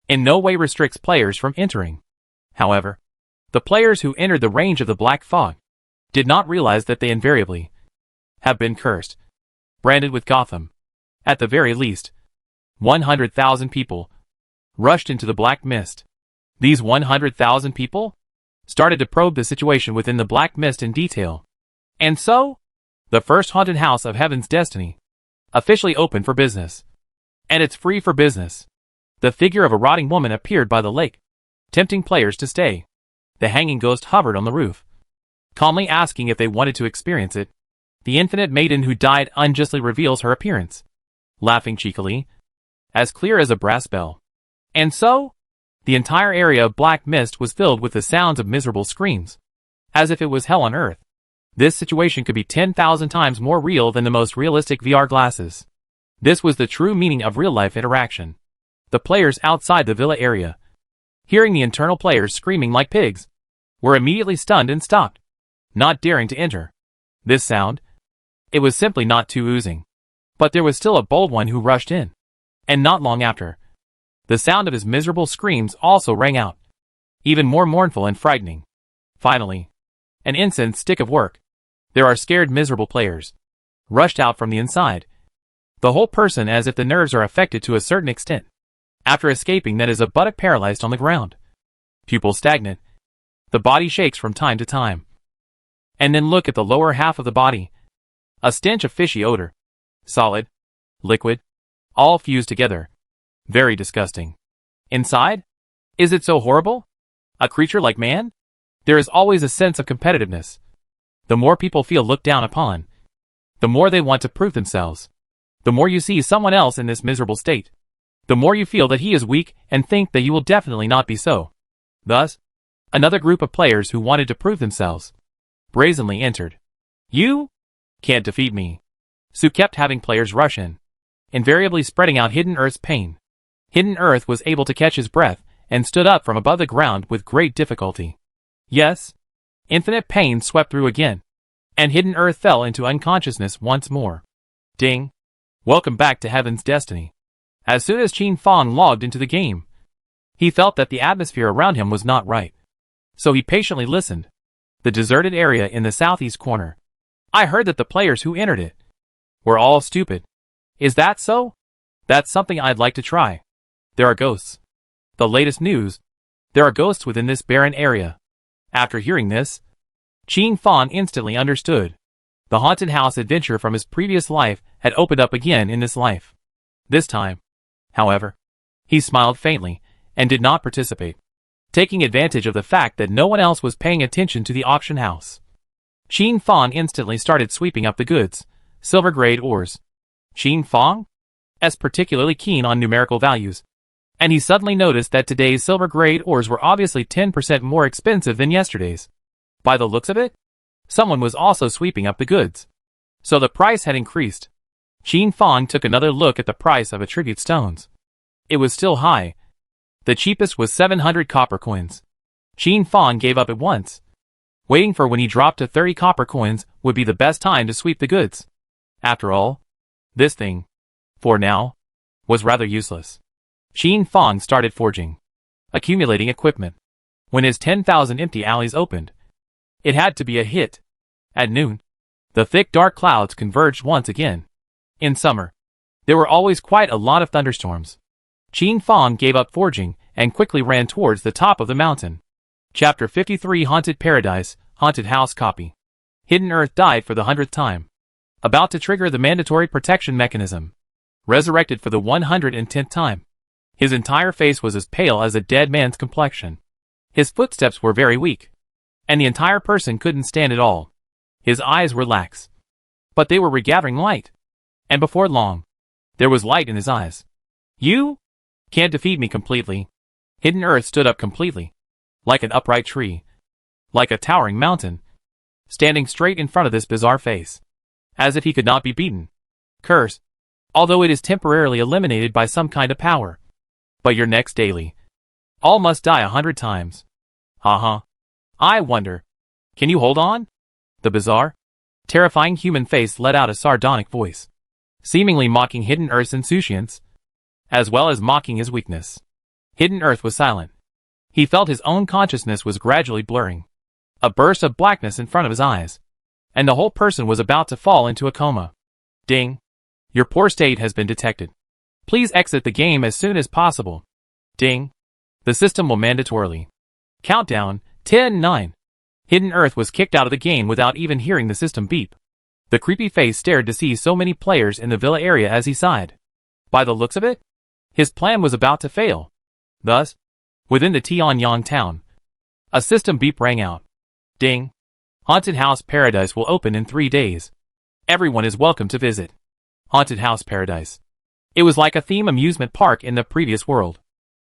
in no way restricts players from entering. However, the players who entered the range of the black fog did not realize that they invariably have been cursed, branded with Gotham. At the very least, 100,000 people rushed into the black mist. These 100,000 people started to probe the situation within the black mist in detail. And so, the first haunted house of Heaven's Destiny officially opened for business. And it's free for business. The figure of a rotting woman appeared by the lake, tempting players to stay. The hanging ghost hovered on the roof, calmly asking if they wanted to experience it. The infinite maiden who died unjustly reveals her appearance, laughing cheekily, as clear as a brass bell. And so, the entire area of black mist was filled with the sounds of miserable screams, as if it was hell on earth. This situation could be 10,000 times more real than the most realistic VR glasses. This was the true meaning of real-life interaction. The players outside the villa area, hearing the internal players screaming like pigs, were immediately stunned and stopped, not daring to enter. This sound? It was simply not too oozing. But there was still a bold one who rushed in. And not long after, the sound of his miserable screams also rang out, even more mournful and frightening. Finally, an incense stick of work. There are scared miserable players, rushed out from the inside. The whole person as if the nerves are affected to a certain extent. After escaping that is a buttock paralyzed on the ground. Pupil stagnant. The body shakes from time to time. And then look at the lower half of the body. A stench of fishy odor. Solid. Liquid. All fused together. Very disgusting. Inside? Is it so horrible? A creature like man? There is always a sense of competitiveness. The more people feel looked down upon, the more they want to prove themselves. The more you see someone else in this miserable state, the more you feel that he is weak and think that you will definitely not be so. Thus, another group of players who wanted to prove themselves brazenly entered. You can't defeat me. Sue kept having players rush in, invariably spreading out Hidden Earth's pain. Hidden Earth was able to catch his breath and stood up from above the ground with great difficulty. Yes, infinite pain swept through again, and Hidden Earth fell into unconsciousness once more. Ding. Welcome back to Heaven's Destiny. As soon as Qin Fang logged into the game, he felt that the atmosphere around him was not right. So he patiently listened. The deserted area in the southeast corner. I heard that the players who entered it were all stupid. Is that so? That's something I'd like to try. There are ghosts. The latest news. There are ghosts within this barren area. After hearing this, Qin Fang instantly understood. The haunted house adventure from his previous life had opened up again in this life. This time, however, he smiled faintly and did not participate, taking advantage of the fact that no one else was paying attention to the auction house. Qin Fang instantly started sweeping up the goods, silver-grade ores. Qin Fang? As particularly keen on numerical values, and he suddenly noticed that today's silver-grade ores were obviously 10% more expensive than yesterday's. By the looks of it, someone was also sweeping up the goods. So the price had increased. Qin Fang took another look at the price of attribute stones. It was still high. The cheapest was 700 copper coins. Qin Fang gave up at once. Waiting for when he dropped to 30 copper coins would be the best time to sweep the goods. After all, this thing, for now, was rather useless. Qin Fang started forging, accumulating equipment. When his 10,000 empty alleys opened, it had to be a hit. At noon, the thick dark clouds converged once again. In summer, there were always quite a lot of thunderstorms. Qin Fang gave up forging and quickly ran towards the top of the mountain. Chapter 53 Haunted Paradise, Haunted House Copy. Hidden Earth died for the 100th time. About to trigger the mandatory protection mechanism. Resurrected for the 110th time. His entire face was as pale as a dead man's complexion. His footsteps were very weak. And the entire person couldn't stand at all. His eyes were lax. But they were regathering light. And before long, there was light in his eyes. You can't defeat me completely. Hidden Earth stood up completely. Like an upright tree. Like a towering mountain. Standing straight in front of this bizarre face. As if he could not be beaten. Curse. Although it is temporarily eliminated by some kind of power. But your next daily. All must die 100 times. Haha. I wonder. Can you hold on? The bizarre, terrifying human face let out a sardonic voice. Seemingly mocking Hidden Earth's insouciance. As well as mocking his weakness. Hidden Earth was silent. He felt his own consciousness was gradually blurring. A burst of blackness in front of his eyes. And the whole person was about to fall into a coma. Ding. Your poor state has been detected. Please exit the game as soon as possible. Ding. The system will mandatorily. Countdown, 10, 9. Hidden Earth was kicked out of the game without even hearing the system beep. The creepy face stared to see so many players in the villa area as he sighed. By the looks of it, his plan was about to fail. Thus, within the Tianyang town, a system beep rang out. Ding. Haunted House Paradise will open in 3 days. Everyone is welcome to visit. Haunted House Paradise. It was like a theme amusement park in the previous world.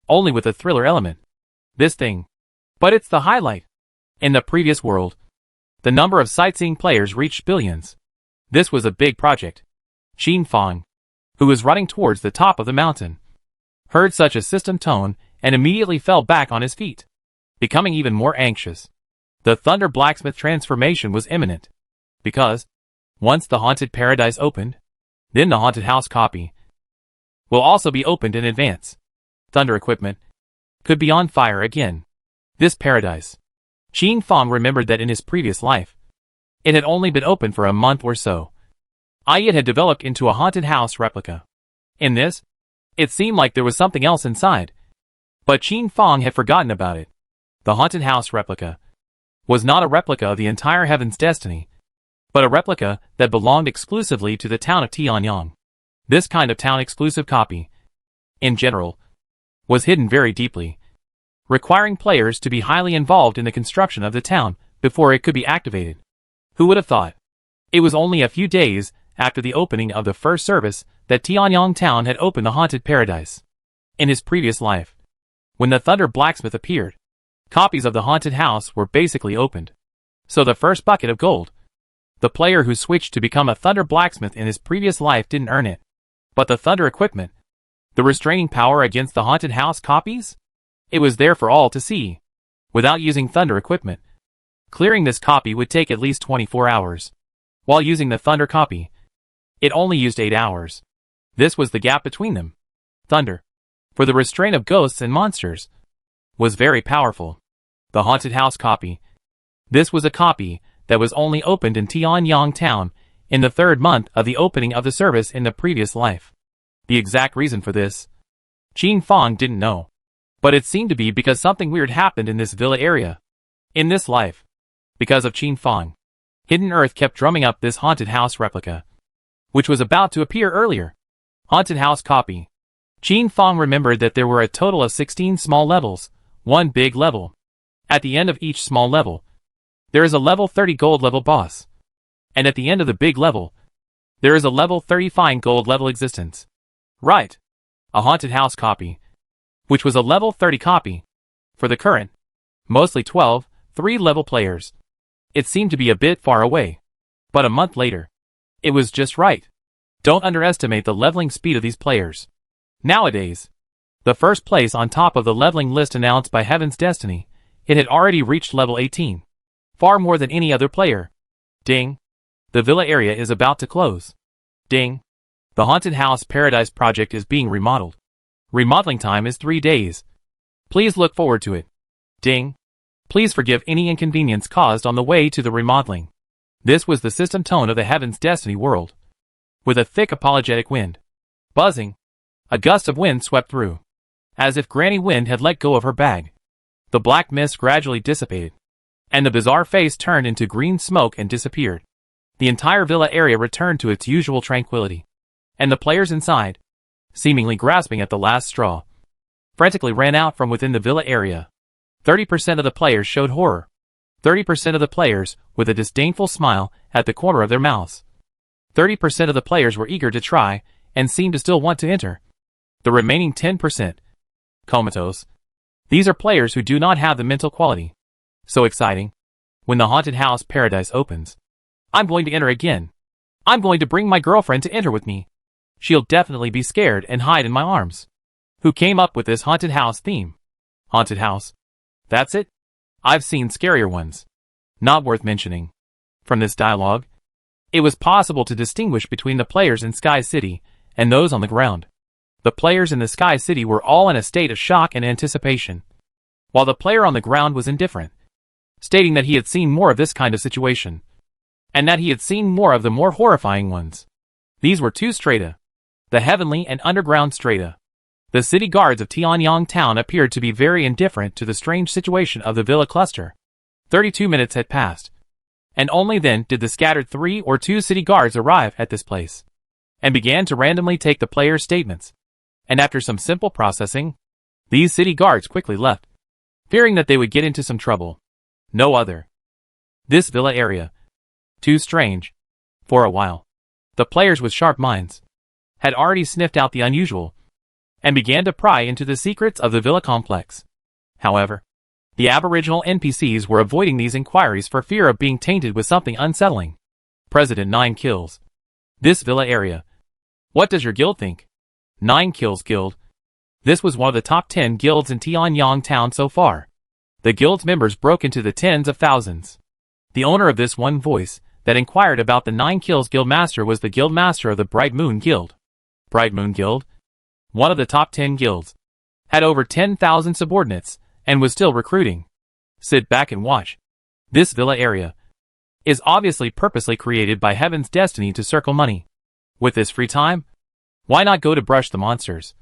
Only with a thriller element. This thing. But it's the highlight. In the previous world, the number of sightseeing players reached billions. This was a big project. Qin Fang, who was running towards the top of the mountain, heard such a system tone and immediately fell back on his feet, becoming even more anxious. The Thunder Blacksmith transformation was imminent, because, once the Haunted Paradise opened, then the Haunted House copy will also be opened in advance. Thunder equipment could be on fire again. This paradise. Qin Fang remembered that in his previous life, it had only been open for a month or so. It had developed into a haunted house replica. In this, it seemed like there was something else inside. But Qin Fang had forgotten about it. The haunted house replica was not a replica of the entire Heaven's Destiny, but a replica that belonged exclusively to the town of Tianyang. This kind of town-exclusive copy, in general, was hidden very deeply, requiring players to be highly involved in the construction of the town before it could be activated. Who would have thought? It was only a few days after the opening of the first service that Tianyang town had opened the Haunted Paradise. In his previous life, when the Thunder Blacksmith appeared, copies of the haunted house were basically opened. So the first bucket of gold, the player who switched to become a Thunder Blacksmith in his previous life didn't earn it. But the Thunder equipment, the restraining power against the haunted house copies? It was there for all to see. Without using Thunder equipment, clearing this copy would take at least 24 hours. While using the Thunder copy, it only used 8 hours. This was the gap between them. Thunder, for the restraint of ghosts and monsters, was very powerful. The haunted house copy. This was a copy that was only opened in Tianyang town in the 3rd month of the opening of the service in the previous life. The exact reason for this, Qin Fang didn't know. But it seemed to be because something weird happened in this villa area. In this life. Because of Qin Fang, Hidden Earth kept drumming up this haunted house replica, which was about to appear earlier. Haunted house copy. Qin Fang remembered that there were a total of 16 small levels, one big level. At the end of each small level, there is a level 30 gold level boss. And at the end of the big level, there is a level 30 fine gold level existence. Right. A haunted house copy, which was a level 30 copy. For the current, mostly 12, 3-level players. It seemed to be a bit far away. But a month later, it was just right. Don't underestimate the leveling speed of these players. Nowadays, the first place on top of the leveling list announced by Heaven's Destiny, it had already reached level 18. Far more than any other player. Ding. The villa area is about to close. Ding. The Haunted House Paradise project is being remodeled. Remodeling time is 3 days. Please look forward to it. Ding. Please forgive any inconvenience caused on the way to the remodeling. This was the system tone of the Heaven's Destiny world. With a thick apologetic wind. Buzzing. A gust of wind swept through. As if Granny Wind had let go of her bag. The black mist gradually dissipated, and the bizarre face turned into green smoke and disappeared. The entire villa area returned to its usual tranquility, and the players inside, seemingly grasping at the last straw, frantically ran out from within the villa area. 30% of the players showed horror. 30% of the players with a disdainful smile at the corner of their mouths. 30% of the players were eager to try and seemed to still want to enter. The remaining 10%, comatose. These are players who do not have the mental quality. So exciting. When the haunted house paradise opens, I'm going to enter again. I'm going to bring my girlfriend to enter with me. She'll definitely be scared and hide in my arms. Who came up with this haunted house theme? Haunted house. That's it? I've seen scarier ones. Not worth mentioning. From this dialogue, it was possible to distinguish between the players in Sky City and those on the ground. The players in the Sky City were all in a state of shock and anticipation, while the player on the ground was indifferent, stating that he had seen more of this kind of situation, and that he had seen more of the more horrifying ones. These were two strata, the heavenly and underground strata. The city guards of Tianyang Town appeared to be very indifferent to the strange situation of the villa cluster. 32 minutes had passed, and only then did the scattered 3 or 2 city guards arrive at this place, and began to randomly take the players' statements. And after some simple processing, these city guards quickly left, fearing that they would get into some trouble. No other. This villa area. Too strange. For a while, the players with sharp minds had already sniffed out the unusual, and began to pry into the secrets of the villa complex. However, the aboriginal NPCs were avoiding these inquiries for fear of being tainted with something unsettling. President 9 kills. This villa area. What does your guild think? 9 kills guild. This was one of the top 10 guilds in Tianyang Town so far. The guild's members broke into the tens of thousands. The owner of this one voice that inquired about the 9 kills guild master was the guild master of the Bright Moon Guild. Bright Moon Guild, one of the top 10 guilds, had over 10,000 subordinates and was still recruiting. Sit back and watch. This villa area is obviously purposely created by Heaven's destiny to circle money. With this free time, why not go to brush the monsters?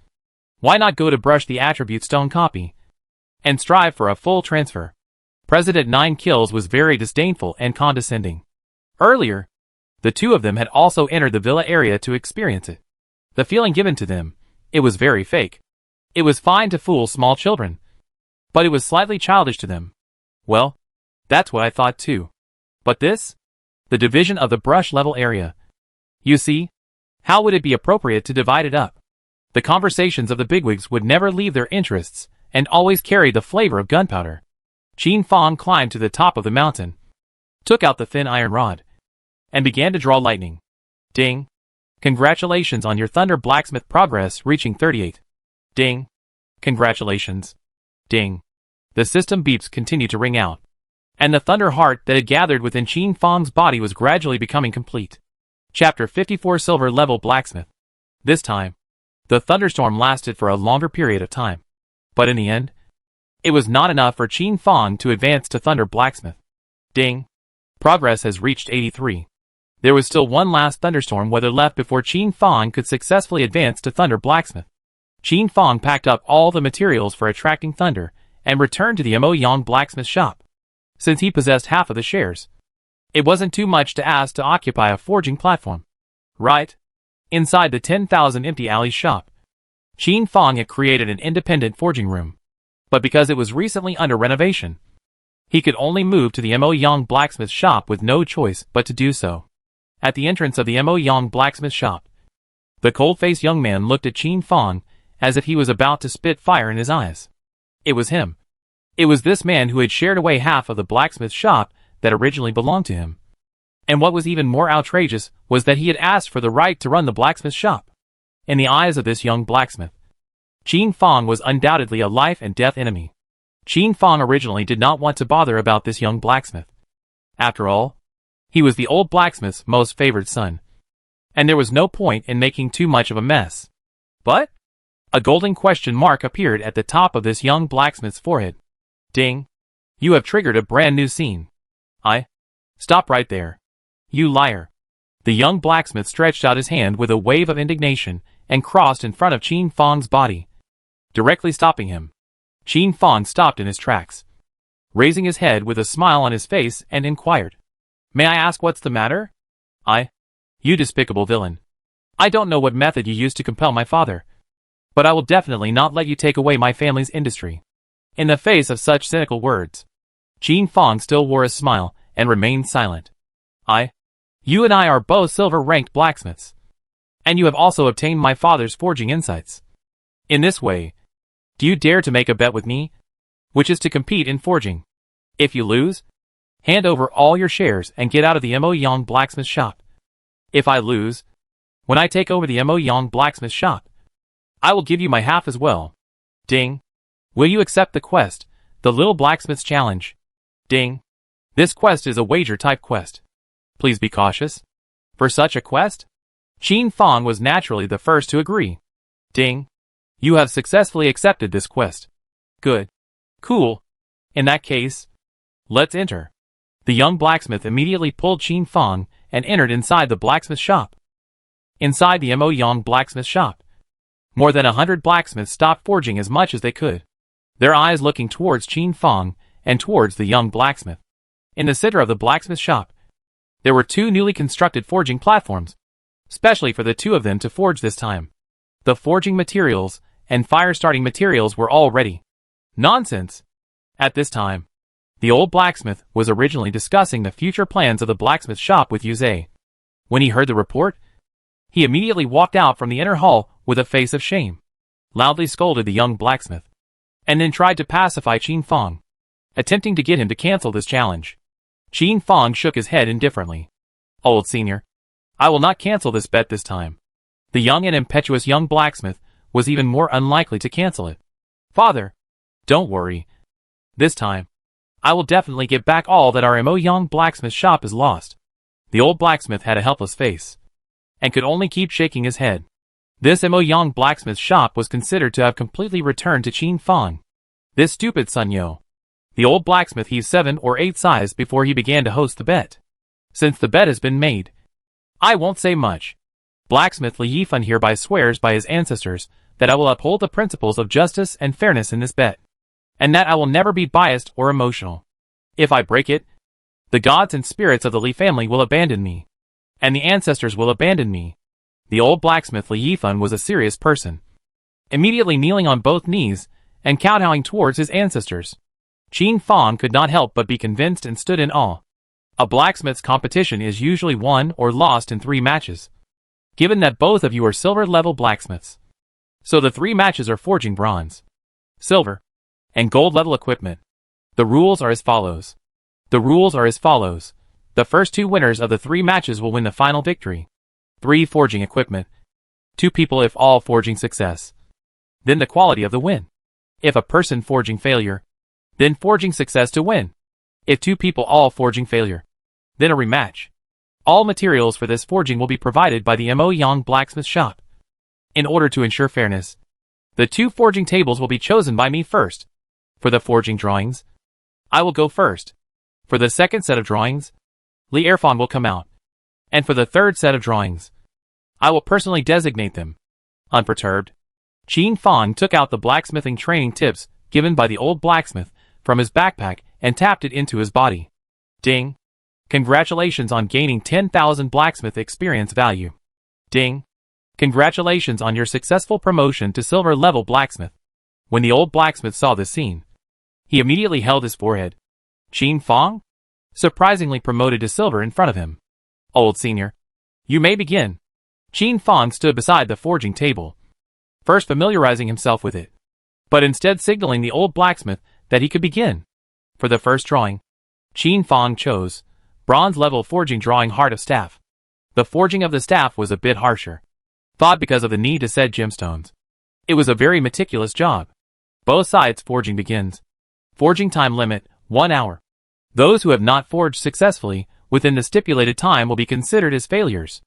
Why not go to brush the attribute stone copy and strive for a full transfer? President 9 Kills was very disdainful and condescending. Earlier, the two of them had also entered the villa area to experience it. The feeling given to them, it was very fake. It was fine to fool small children, but it was slightly childish to them. Well, that's what I thought too. But this? The division of the brush level area. You see, how would it be appropriate to divide it up? The conversations of the bigwigs would never leave their interests and always carried the flavor of gunpowder. Qin Fong climbed to the top of the mountain, took out the thin iron rod, and began to draw lightning. Ding. Congratulations on your Thunder Blacksmith progress reaching 38. Ding. Congratulations. Ding. The system beeps continued to ring out, and the thunder heart that had gathered within Qin Fong's body was gradually becoming complete. Chapter 54 Silver Level Blacksmith. This time, the thunderstorm lasted for a longer period of time, but in the end, it was not enough for Qin Fong to advance to Thunder Blacksmith. Ding. Progress has reached 83. There was still one last thunderstorm weather left before Qin Fong could successfully advance to Thunder Blacksmith. Qin Fong packed up all the materials for attracting thunder and returned to the Moyang blacksmith shop. Since he possessed half of the shares, it wasn't too much to ask to occupy a forging platform. Right inside the 10,000 empty alleys shop, Qin Fong had created an independent forging room, but because it was recently under renovation, he could only move to the Moyang blacksmith shop with no choice but to do so. At the entrance of the Moyang blacksmith shop, the cold-faced young man looked at Qin Fong as if he was about to spit fire in his eyes. It was him. It was this man who had shared away half of the blacksmith shop that originally belonged to him. And what was even more outrageous was that he had asked for the right to run the blacksmith shop. In the eyes of this young blacksmith, Qin Fong was undoubtedly a life and death enemy. Qin Fong originally did not want to bother about this young blacksmith. After all, he was the old blacksmith's most favored son, and there was no point in making too much of a mess. But a golden question mark appeared at the top of this young blacksmith's forehead. Ding. You have triggered a brand new scene. Stop right there. You liar. The young blacksmith stretched out his hand with a wave of indignation and crossed in front of Qin Fong's body, directly stopping him. Qin Fong stopped in his tracks, raising his head with a smile on his face, and inquired, "May I ask what's the matter?" You despicable villain. I don't know what method you used to compel my father, but I will definitely not let you take away my family's industry." In the face of such cynical words, Qin Fong still wore a smile and remained silent. You and I are both silver-ranked blacksmiths, and you have also obtained my father's forging insights. In this way, do you dare to make a bet with me, which is to compete in forging? If you lose, hand over all your shares and get out of the Mo Yang blacksmith shop. If I lose, when I take over the Mo Yang blacksmith shop, I will give you my half as well. Ding. Will you accept the quest, the little blacksmith's challenge? Ding. This quest is a wager-type quest. Please be cautious. For such a quest, Qin Fong was naturally the first to agree. Ding. You have successfully accepted this quest. Good. Cool. In that case, let's enter. The young blacksmith immediately pulled Qin Fong and entered inside the blacksmith shop. Inside the Mo Yang blacksmith shop, more than 100 blacksmiths stopped forging as much as they could, their eyes looking towards Qin Fong and towards the young blacksmith. In the center of the blacksmith shop, there were 2 newly constructed forging platforms, specially for the 2 of them to forge this time. The forging materials and fire-starting materials were all ready. Nonsense! At this time, the old blacksmith was originally discussing the future plans of the blacksmith shop with Yuze. When he heard the report, he immediately walked out from the inner hall with a face of shame, loudly scolded the young blacksmith, and then tried to pacify Qin Fong, attempting to get him to cancel this challenge. Qin Fong shook his head indifferently. Old senior, I will not cancel this bet this time. The young and impetuous young blacksmith was even more unlikely to cancel it. Father, don't worry. This time, I will definitely get back all that our Mo Yang blacksmith shop is lost. The old blacksmith had a helpless face, and could only keep shaking his head. This Mo Yang blacksmith shop was considered to have completely returned to Qin Fong. This stupid Sunyo. The old blacksmith heaved 7 or 8 sighs before he began to host the bet. Since the bet has been made, I won't say much. Blacksmith Li Yifan hereby swears by his ancestors that I will uphold the principles of justice and fairness in this bet, and that I will never be biased or emotional. If I break it, the gods and spirits of the Li family will abandon me, and the ancestors will abandon me. The old blacksmith Li Yifan was a serious person, immediately kneeling on both knees and kowtowing towards his ancestors. Qin Fong could not help but be convinced and stood in awe. A blacksmith's competition is usually won or lost in 3 matches, given that both of you are silver-level blacksmiths. So the 3 matches are forging bronze, silver, and gold-level equipment. The rules are as follows. The first 2 winners of the 3 matches will win the final victory. 3 forging equipment. 2 people if all forging success. Then the quality of the win. If a person forging failure, then forging success to win. If 2 people all forging failure, then a rematch. All materials for this forging will be provided by the Mo Yang blacksmith shop. In order to ensure fairness, the 2 forging tables will be chosen by me first. For the forging drawings, I will go first. For the second set of drawings, Li Erfan will come out. And for the third set of drawings, I will personally designate them. Unperturbed, Qin Fong took out the blacksmithing training tips given by the old blacksmith from his backpack and tapped it into his body. Ding. Congratulations on gaining 10,000 blacksmith experience value. Ding. Congratulations on your successful promotion to silver-level blacksmith. When the old blacksmith saw this scene, he immediately held his forehead. Qin Fong? Surprisingly promoted to silver in front of him. Old senior, you may begin. Qin Fong stood beside the forging table, first familiarizing himself with it, but instead signaling the old blacksmith that he could begin. For the first drawing, Qin Fong chose bronze-level forging drawing heart of staff. The forging of the staff was a bit harsher, thought because of the need to set gemstones. It was a very meticulous job. Both sides forging begins. Forging time limit, 1 hour. Those who have not forged successfully within the stipulated time will be considered as failures.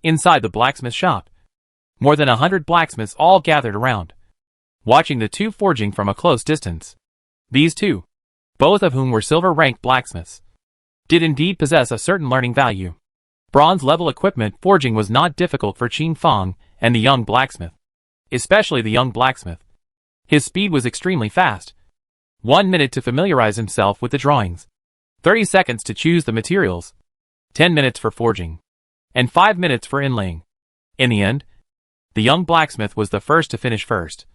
Inside the blacksmith shop, more than 100 blacksmiths all gathered around, watching the 2 forging from a close distance. These 2, both of whom were silver-ranked blacksmiths, did indeed possess a certain learning value. Bronze-level equipment forging was not difficult for Qin Fong and the young blacksmith, especially the young blacksmith. His speed was extremely fast, 1 minute to familiarize himself with the drawings, 30 seconds to choose the materials, 10 minutes for forging, and 5 minutes for inlaying. In the end, the young blacksmith was the first to finish first,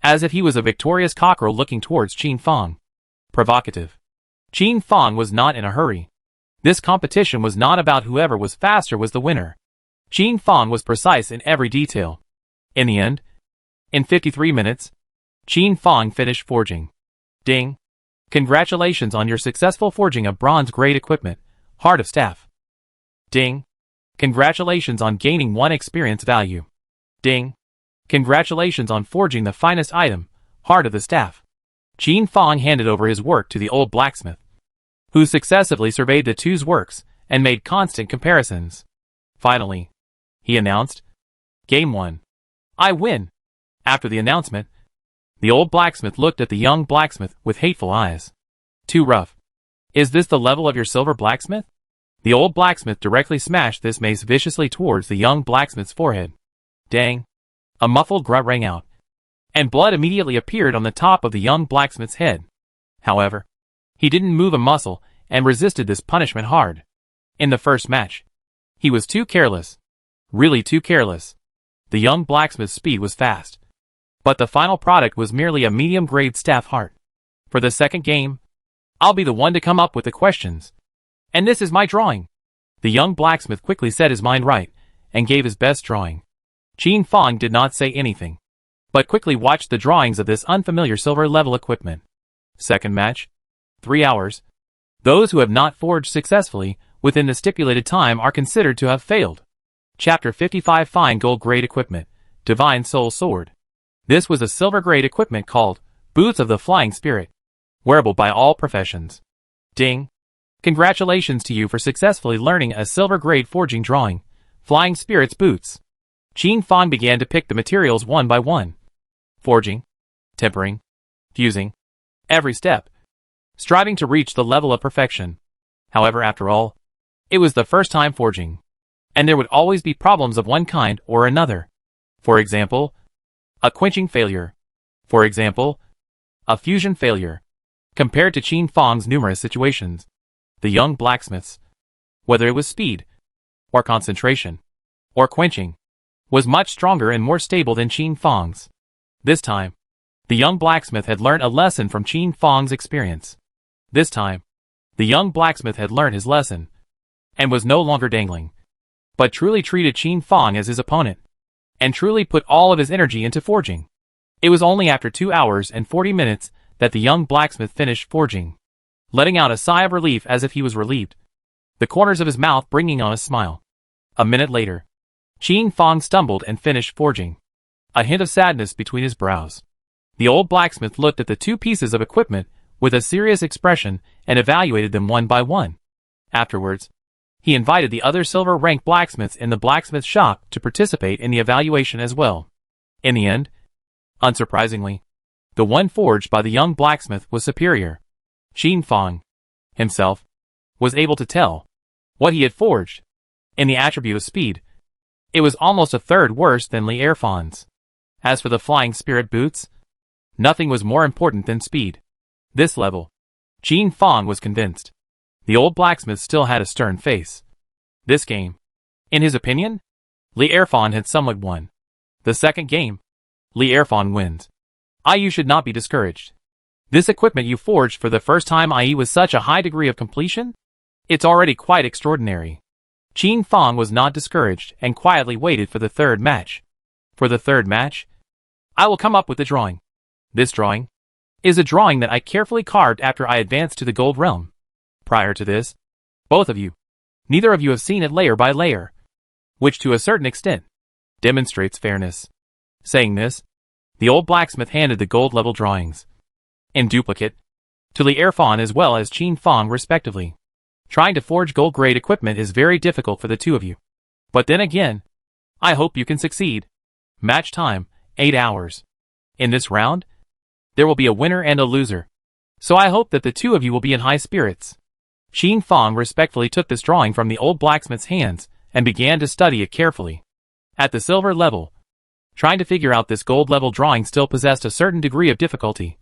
as if he was a victorious cockerel looking towards Qin Fang. Provocative. Qin Fang was not in a hurry. This competition was not about whoever was faster was the winner. Qin Fang was precise in every detail. In the end, in 53 minutes, Qin Fang finished forging. Ding! Congratulations on your successful forging of bronze-grade equipment, Heart of Staff. Ding! Congratulations on gaining 1 experience value. Ding! Congratulations on forging the finest item, Heart of the Staff. Qin Fang handed over his work to the old blacksmith, who successively surveyed the two's works and made constant comparisons. Finally, he announced, Game 1. I win. After the announcement, the old blacksmith looked at the young blacksmith with hateful eyes. Too rough. Is this the level of your silver blacksmith? The old blacksmith directly smashed this mace viciously towards the young blacksmith's forehead. Dang! A muffled grunt rang out, and blood immediately appeared on the top of the young blacksmith's head. However, he didn't move a muscle and resisted this punishment hard. In the first match, he was too careless. Really too careless. The young blacksmith's speed was fast, but the final product was merely a medium-grade staff heart. For the second game, I'll be the one to come up with the questions. And this is my drawing. The young blacksmith quickly set his mind right and gave his best drawing. Qin Fang did not say anything, but quickly watched the drawings of this unfamiliar silver-level equipment. Second match. 3 hours. Those who have not forged successfully within the stipulated time are considered to have failed. Chapter 55 Fine Gold-Grade Equipment, Divine Soul Sword. This was a silver-grade equipment called Boots of the Flying Spirit, wearable by all professions. Ding! Congratulations to you for successfully learning a silver-grade forging drawing, Flying Spirit's Boots. Qin Fang began to pick the materials one by one. Forging, tempering, fusing, every step, striving to reach the level of perfection. However, after all, it was the first time forging, and there would always be problems of one kind or another. For example, a quenching failure. For example, a fusion failure. Compared to Qin Fang's numerous situations, the young blacksmith's, whether it was speed, or concentration, or quenching, was much stronger and more stable than Qin Fang's. This time, the young blacksmith had learned a lesson from Qin Fang's experience. This time, the young blacksmith had learned his lesson, and was no longer dangling, but truly treated Qin Fang as his opponent, and truly put all of his energy into forging. It was only after 2 hours and 40 minutes that the young blacksmith finished forging, letting out a sigh of relief as if he was relieved, the corners of his mouth bringing on a smile. A minute later, Qin Fang stumbled and finished forging, a hint of sadness between his brows. The old blacksmith looked at the 2 pieces of equipment with a serious expression and evaluated them one by one. Afterwards, he invited the other silver-ranked blacksmiths in the blacksmith shop to participate in the evaluation as well. In the end, unsurprisingly, the one forged by the young blacksmith was superior. Qin Fang, himself, was able to tell what he had forged. In the attribute of speed, it was almost a third worse than Li Erfan's. As for the Flying Spirit Boots, nothing was more important than speed. This level, Qin Fang was convinced. The old blacksmith still had a stern face. This game, in his opinion, Li Erfan had somewhat won. The second game, Li Erfan wins. You should not be discouraged. This equipment you forged for the first time with such a high degree of completion? It's already quite extraordinary. Qin Fang was not discouraged and quietly waited for the third match. For the third match, I will come up with a drawing. This drawing is a drawing that I carefully carved after I advanced to the gold realm. Prior to this, both of you, neither of you have seen it layer by layer, which to a certain extent demonstrates fairness. Saying this, the old blacksmith handed the gold-level drawings, in duplicate, to Li Erfan as well as Qin Fang respectively. Trying to forge gold-grade equipment is very difficult for the two of you. But then again, I hope you can succeed. Match time, 8 hours. In this round, there will be a winner and a loser. So I hope that the two of you will be in high spirits. Qin Fang respectfully took this drawing from the old blacksmith's hands and began to study it carefully. At the silver level, trying to figure out this gold level drawing still possessed a certain degree of difficulty.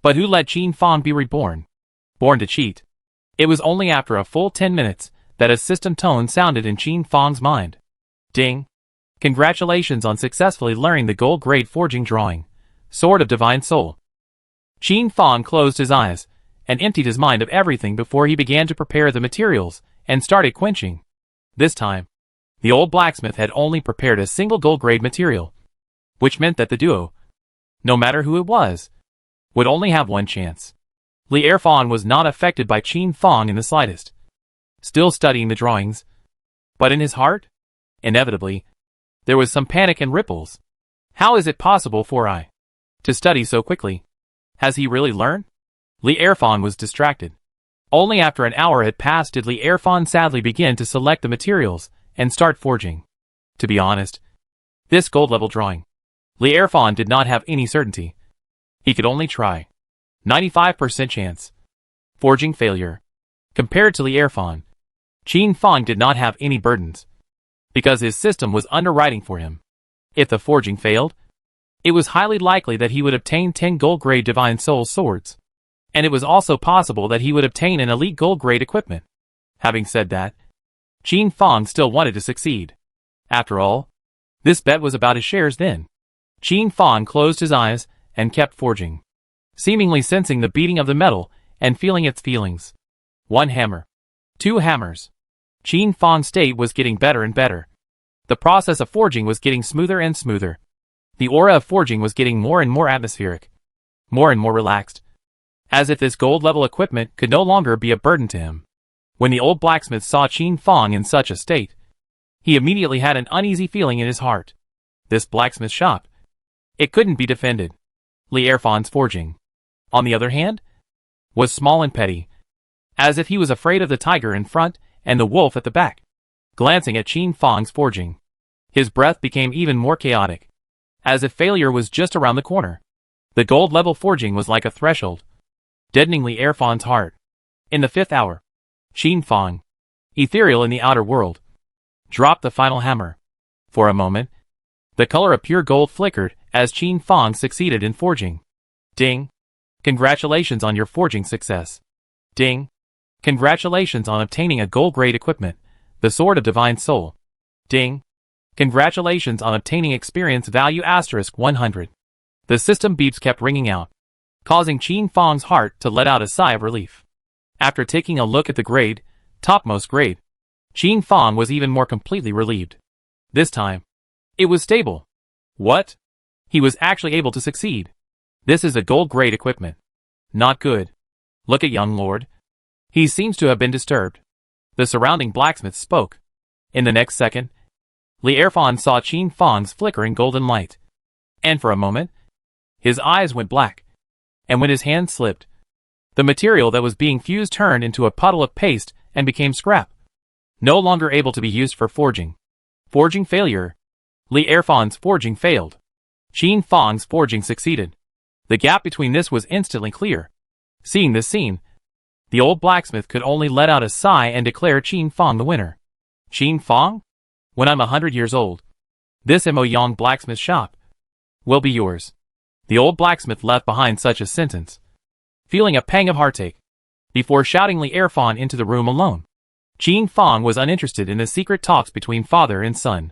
But who let Qin Fang be reborn? Born to cheat. It was only after a full 10 minutes that a system tone sounded in Qin Fang's mind. Ding! Congratulations on successfully learning the gold-grade forging drawing, Sword of Divine Soul. Qin Fang closed his eyes and emptied his mind of everything before he began to prepare the materials and started quenching. This time, the old blacksmith had only prepared a single gold-grade material, which meant that the duo, no matter who it was, would only have one chance. Li Erfan was not affected by Qin Fang in the slightest, still studying the drawings. But in his heart, inevitably, there was some panic and ripples. How is it possible for I to study so quickly? Has he really learned? Li Erfan was distracted. Only after an hour had passed did Li Erfan sadly begin to select the materials and start forging. To be honest, this gold-level drawing, Li Erfan did not have any certainty. He could only try. 95% chance. Forging failure. Compared to Li Erfan, Qin Fang did not have any burdens, because his system was underwriting for him. If the forging failed, it was highly likely that he would obtain 10 gold-grade Divine Soul swords, and it was also possible that he would obtain an elite gold-grade equipment. Having said that, Qin Fang still wanted to succeed. After all, this bet was about his shares then. Qin Fang closed his eyes and kept forging, seemingly sensing the beating of the metal and feeling its feelings. 1 hammer. 2 hammers. Qin Fang's state was getting better and better. The process of forging was getting smoother and smoother. The aura of forging was getting more and more atmospheric, more and more relaxed, as if this gold-level equipment could no longer be a burden to him. When the old blacksmith saw Qin Fang in such a state, he immediately had an uneasy feeling in his heart. This blacksmith shop, it couldn't be defended. Li Erfan's forging, on the other hand, was small and petty, as if he was afraid of the tiger in front and the wolf at the back. Glancing at Qin Fang's forging, his breath became even more chaotic, as if failure was just around the corner. The gold-level forging was like a threshold, deadening Li Erfan's heart. In the 5th hour, Qin Fang, ethereal in the outer world, dropped the final hammer. For a moment, the color of pure gold flickered as Qin Fang succeeded in forging. Ding! Congratulations on your forging success. Ding! Congratulations on obtaining a gold-grade equipment, the Sword of Divine Soul. Ding! Congratulations on obtaining experience value *100. The system beeps kept ringing out, causing Qin Fang's heart to let out a sigh of relief. After taking a look at the grade, topmost grade, Qin Fang was even more completely relieved. This time, it was stable. What? He was actually able to succeed. This is a gold-grade equipment. Not good. Look at young lord. He seems to have been disturbed. The surrounding blacksmith spoke. In the next second, Li Erfan saw Qin Fang's flickering golden light, and for a moment, his eyes went black, and when his hand slipped, the material that was being fused turned into a puddle of paste and became scrap, no longer able to be used for forging. Forging failure. Li Erfan's forging failed. Qin Fang's forging succeeded. The gap between this was instantly clear. Seeing this scene, the old blacksmith could only let out a sigh and declare Qin Fang the winner. Qin Fang? When I'm 100 years old, this Moyang blacksmith shop will be yours. The old blacksmith left behind such a sentence, feeling a pang of heartache, before shouting Li Erfan into the room alone. Qin Fang was uninterested in the secret talks between father and son.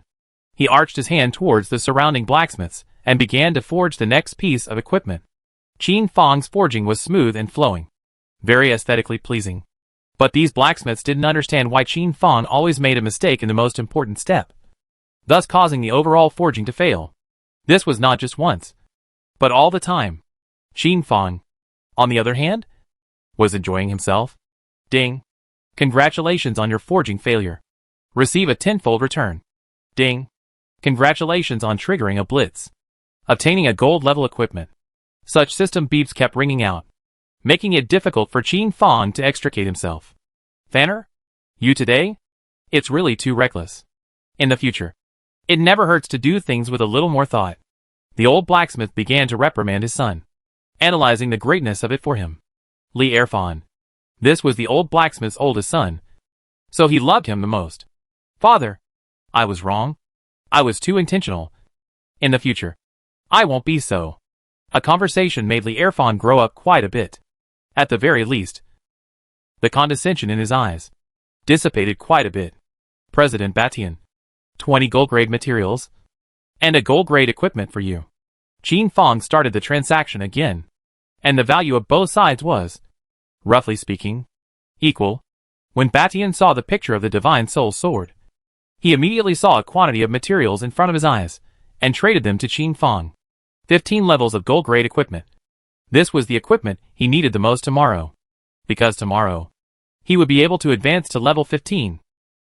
He arched his hand towards the surrounding blacksmiths and began to forge the next piece of equipment. Qin Fang's forging was smooth and flowing, very aesthetically pleasing. But these blacksmiths didn't understand why Qin Fang always made a mistake in the most important step, thus causing the overall forging to fail. This was not just once, but all the time. Qin Fang, on the other hand, was enjoying himself. Ding! Congratulations on your forging failure. Receive a tenfold return. Ding! Congratulations on triggering a blitz. Obtaining a gold-level equipment. Such system beeps kept ringing out, making it difficult for Qin Fang to extricate himself. Fanner? You today? It's really too reckless. In the future, it never hurts to do things with a little more thought. The old blacksmith began to reprimand his son, analyzing the greatness of it for him. Li Erfan. This was the old blacksmith's oldest son, so he loved him the most. Father, I was wrong. I was too intentional. In the future, I won't be so. A conversation made Li Erfan grow up quite a bit. At the very least, the condescension in his eyes dissipated quite a bit. President Batian. 20 gold-grade materials, and a gold-grade equipment for you. Qin Fong started the transaction again, and the value of both sides was, roughly speaking, equal. When Batian saw the picture of the Divine Soul Sword, he immediately saw a quantity of materials in front of his eyes, and traded them to Qin Fong. 15 levels of gold-grade equipment. This was the equipment he needed the most tomorrow. Because tomorrow, he would be able to advance to level 15.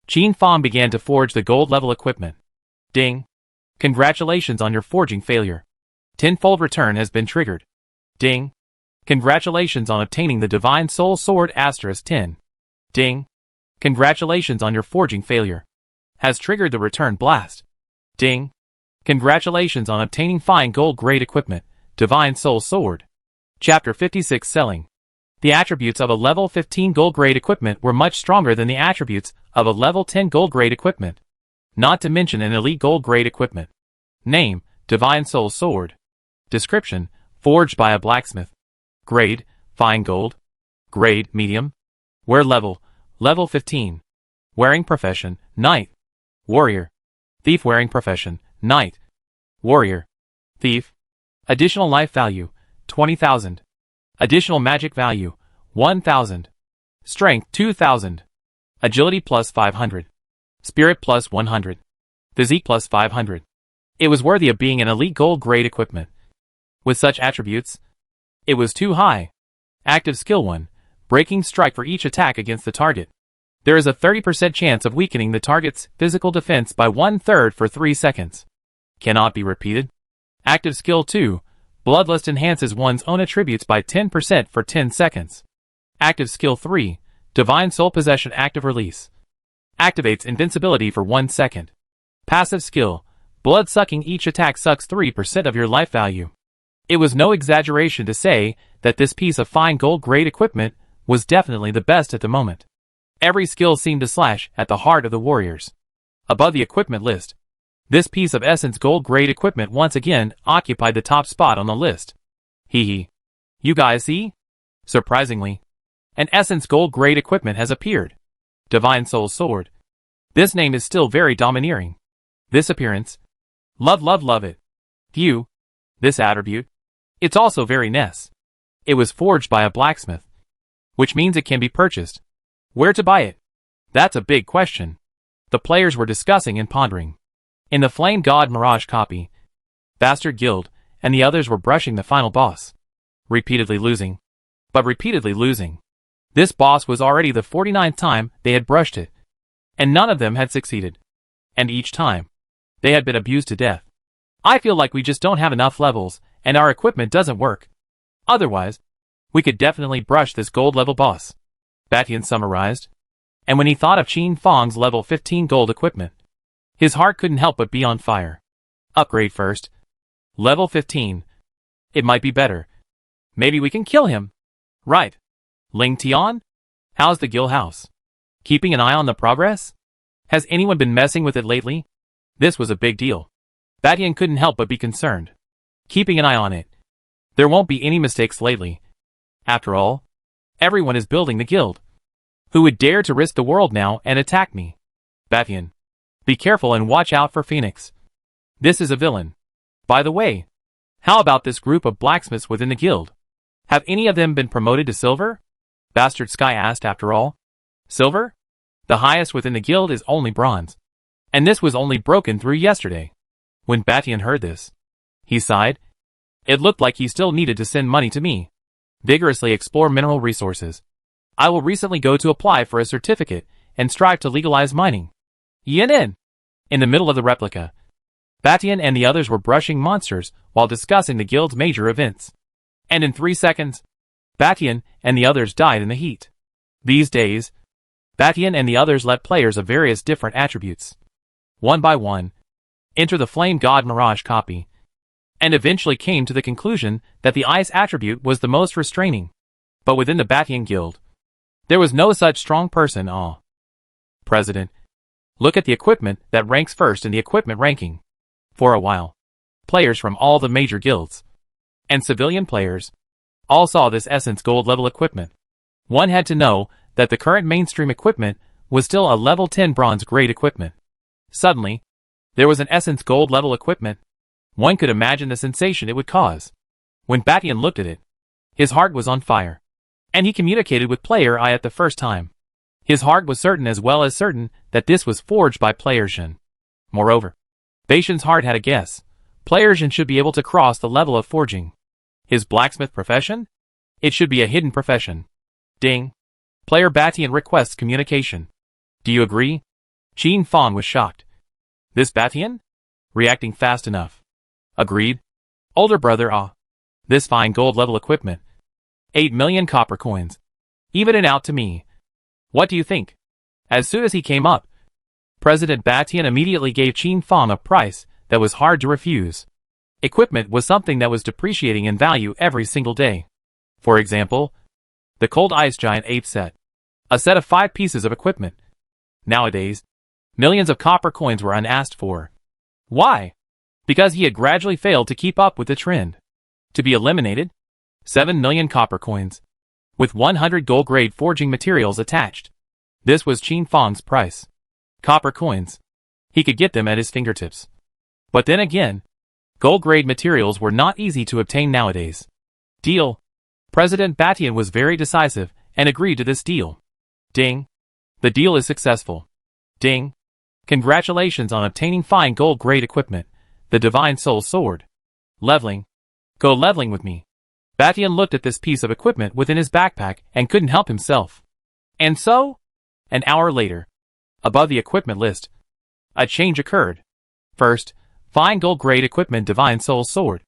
Qin Fong began to forge the gold-level equipment. Ding. Congratulations on your forging failure. Tenfold return has been triggered. Ding. Congratulations on obtaining the Divine Soul Sword *10. Ding. Congratulations on your forging failure. Has triggered the return blast. Ding. Congratulations on obtaining fine gold-grade equipment, Divine Soul Sword. Chapter 56 Selling. The attributes of a level 15 gold-grade equipment were much stronger than the attributes of a level 10 gold-grade equipment. Not to mention an elite gold-grade equipment. Name, Divine Soul Sword. Description, forged by a blacksmith. Grade, fine gold. Grade, medium. Wear level, level 15. Wearing profession, knight. Warrior. Thief wearing profession, knight. Warrior. Thief. Additional life value, 20,000. Additional magic value, 1,000. Strength, 2,000. Agility plus 500. Spirit plus 100. Physique plus 500. It was worthy of being an elite gold-grade equipment. With such attributes, it was too high. Active skill 1. Breaking strike for each attack against the target. There is a 30% chance of weakening the target's physical defense by 1/3 for 3 seconds. Cannot be repeated. Active skill 2. Bloodlust enhances one's own attributes by 10% for 10 seconds. Active skill 3. Divine Soul Possession active release. Activates invincibility for 1 second. Passive skill. Blood sucking each attack sucks 3% of your life value. It was no exaggeration to say that this piece of fine gold-grade equipment was definitely the best at the moment. Every skill seemed to slash at the heart of the warriors. Above the equipment list, this piece of Essence gold-grade equipment once again occupied the top spot on the list. Hee hee. You guys see? Surprisingly, an Essence gold-grade equipment has appeared. Divine Soul Sword. This name is still very domineering. This appearance. Love it. View. This attribute. It's also very nice. It was forged by a blacksmith, which means it can be purchased. Where to buy it? That's a big question. The players were discussing and pondering. In the Flame God Mirage copy, Bastard Guild and the others were brushing the final boss. Repeatedly losing. But repeatedly losing. This boss was already the 49th time they had brushed it. And none of them had succeeded. And each time, they had been abused to death. I feel like we just don't have enough levels, and our equipment doesn't work. Otherwise, we could definitely brush this gold level boss. Batian summarized. And when he thought of Qin Fong's level 15 gold equipment, his heart couldn't help but be on fire. Upgrade first. Level 15. It might be better. Maybe we can kill him. Right. Ling Tian? How's the guild house? Keeping an eye on the progress? Has anyone been messing with it lately? This was a big deal. Batian couldn't help but be concerned. Keeping an eye on it. There won't be any mistakes lately. After all, everyone is building the guild. Who would dare to risk the world now and attack me? Batian. Be careful and watch out for Phoenix. This is a villain. By the way, how about this group of blacksmiths within the guild? Have any of them been promoted to silver? Bastard Sky asked after all. Silver? The highest within the guild is only bronze. And this was only broken through yesterday. When Batian heard this, he sighed. It looked like he still needed to send money to me. Vigorously explore mineral resources. I will recently go to apply for a certificate and strive to legalize mining. Yin. In the middle of the replica, Batian and the others were brushing monsters while discussing the guild's major events. And in 3 seconds, Batian and the others died in the heat. These days, Batian and the others let players of various different attributes, one by one, enter the Flame God Mirage copy, and eventually came to the conclusion that the ice attribute was the most restraining. But within the Batian guild, there was no such strong person. President, look at the equipment that ranks first in the equipment ranking. For a while, players from all the major guilds and civilian players all saw this Essence Gold level equipment. One had to know that the current mainstream equipment was still a level 10 bronze grade equipment. Suddenly, there was an Essence Gold level equipment. One could imagine the sensation it would cause. When Batian looked at it, his heart was on fire, and he communicated with Player I at the first time. His heart was certain as well as certain that this was forged by Player Zhen. Moreover, Batian's heart had a guess. Player Zhen should be able to cross the level of forging. His blacksmith profession? It should be a hidden profession. Ding. Player Batian requests communication. Do you agree? Qin Fang was shocked. This Batian? Reacting fast enough. Agreed. Older brother Ah. This fine gold level equipment. 8 million copper coins. Even it out to me. What do you think? As soon as he came up, President Batian immediately gave Qin Fang a price that was hard to refuse. Equipment was something that was depreciating in value every single day. For example, the Cold Ice Giant Ape set. A set of 5 pieces of equipment. Nowadays, millions of copper coins were unasked for. Why? Because he had gradually failed to keep up with the trend. To be eliminated? 7 million copper coins, with 100 gold-grade forging materials attached. This was Qin Fang's price. Copper coins. He could get them at his fingertips. But then again, gold-grade materials were not easy to obtain nowadays. Deal. President Batian was very decisive and agreed to this deal. Ding. The deal is successful. Ding. Congratulations on obtaining fine gold-grade equipment, the Divine Soul Sword. Leveling. Go leveling with me. Batian looked at this piece of equipment within his backpack and couldn't help himself. And so, an hour later, above the equipment list, a change occurred. First, fine gold-grade equipment Divine Soul Sword.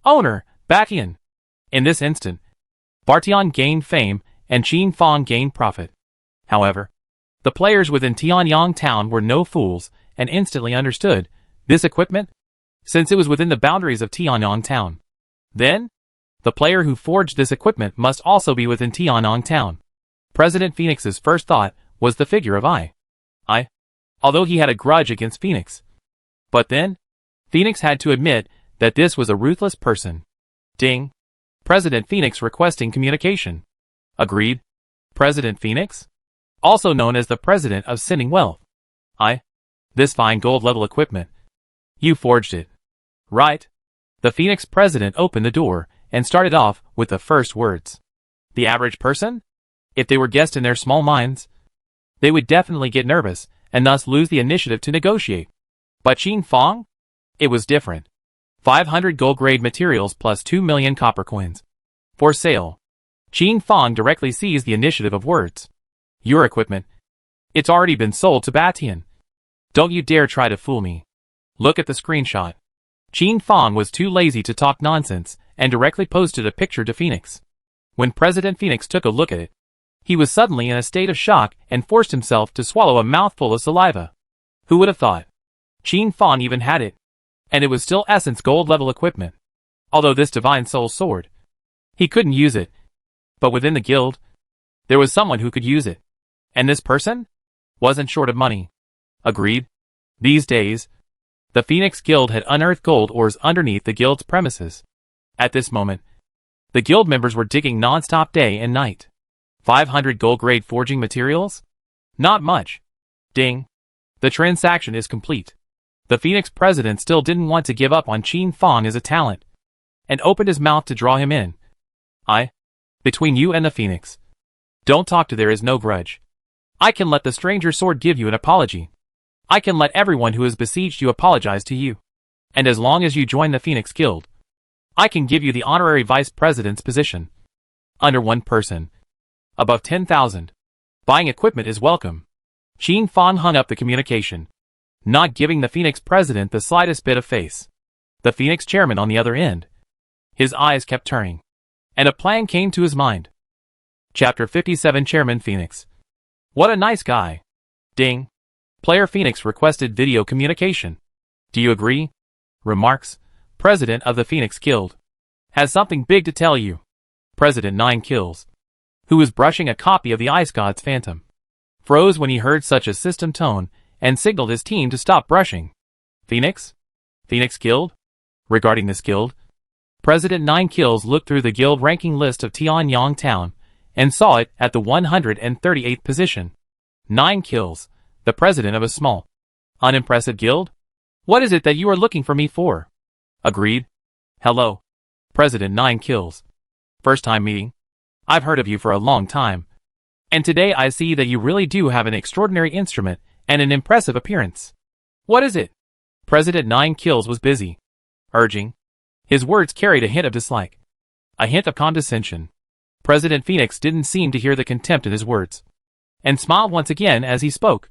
Owner, Batian. In this instant, Batian gained fame and Qin Fang gained profit. However, the players within Tianyang town were no fools and instantly understood this equipment, since it was within the boundaries of Tianyang town. Then, the player who forged this equipment must also be within Tianyang town. President Phoenix's first thought was the figure of I, although he had a grudge against Phoenix. But then, Phoenix had to admit that this was a ruthless person. Ding. President Phoenix requesting communication. Agreed. President Phoenix? Also known as the President of Sinning Wealth. This fine gold level equipment. You forged it. Right. The Phoenix President opened the door and started off with the first words. The average person? If they were guessed in their small minds, they would definitely get nervous and thus lose the initiative to negotiate. But Qin Fang? It was different. 500 gold-grade materials plus 2 million copper coins. For sale. Qin Fang directly seized the initiative of words. Your equipment. It's already been sold to Batian. Don't you dare try to fool me. Look at the screenshot. Qin Fang was too lazy to talk nonsense and directly posted a picture to Phoenix. When President Phoenix took a look at it, he was suddenly in a state of shock and forced himself to swallow a mouthful of saliva. Who would have thought? Qin Fang even had it. And it was still Essence Gold level equipment. Although this Divine Soul Sword, he couldn't use it. But within the guild, there was someone who could use it. And this person? Wasn't short of money. Agreed. These days, the Phoenix Guild had unearthed gold ores underneath the guild's premises. At this moment, the guild members were digging non-stop day and night. 500 gold-grade forging materials? Not much. Ding. The transaction is complete. The Phoenix President still didn't want to give up on Qin Fang as a talent, and opened his mouth to draw him in. Between you and the Phoenix. Don't talk to there is no grudge. I can let the stranger sword give you an apology. I can let everyone who has besieged you apologize to you. And as long as you join the Phoenix Guild, I can give you the honorary vice president's position. Under one person. Above 10,000. Buying equipment is welcome. Qin Fang hung up the communication, not giving the Phoenix President the slightest bit of face. The Phoenix Chairman on the other end. His eyes kept turning, and a plan came to his mind. Chapter 57 Chairman Phoenix. What a nice guy. Ding. Player Phoenix requested video communication. Do you agree? Remarks. President of the Phoenix Guild. Has something big to tell you. President 9 Kills, who was brushing a copy of the Ice God's Phantom, froze when he heard such a system tone and signaled his team to stop brushing. Phoenix? Phoenix Guild? Regarding this guild, President 9 Kills looked through the guild ranking list of Tianyang Town and saw it at the 138th position. 9 Kills, the president of a small, unimpressive guild? What is it that you are looking for me for? Agreed. Hello. President 9 Kills. First time meeting. I've heard of you for a long time. And today I see that you really do have an extraordinary instrument and an impressive appearance. What is it? President 9 Kills was busy. Urging. His words carried a hint of dislike. A hint of condescension. President Phoenix didn't seem to hear the contempt in his words, and smiled once again as he spoke.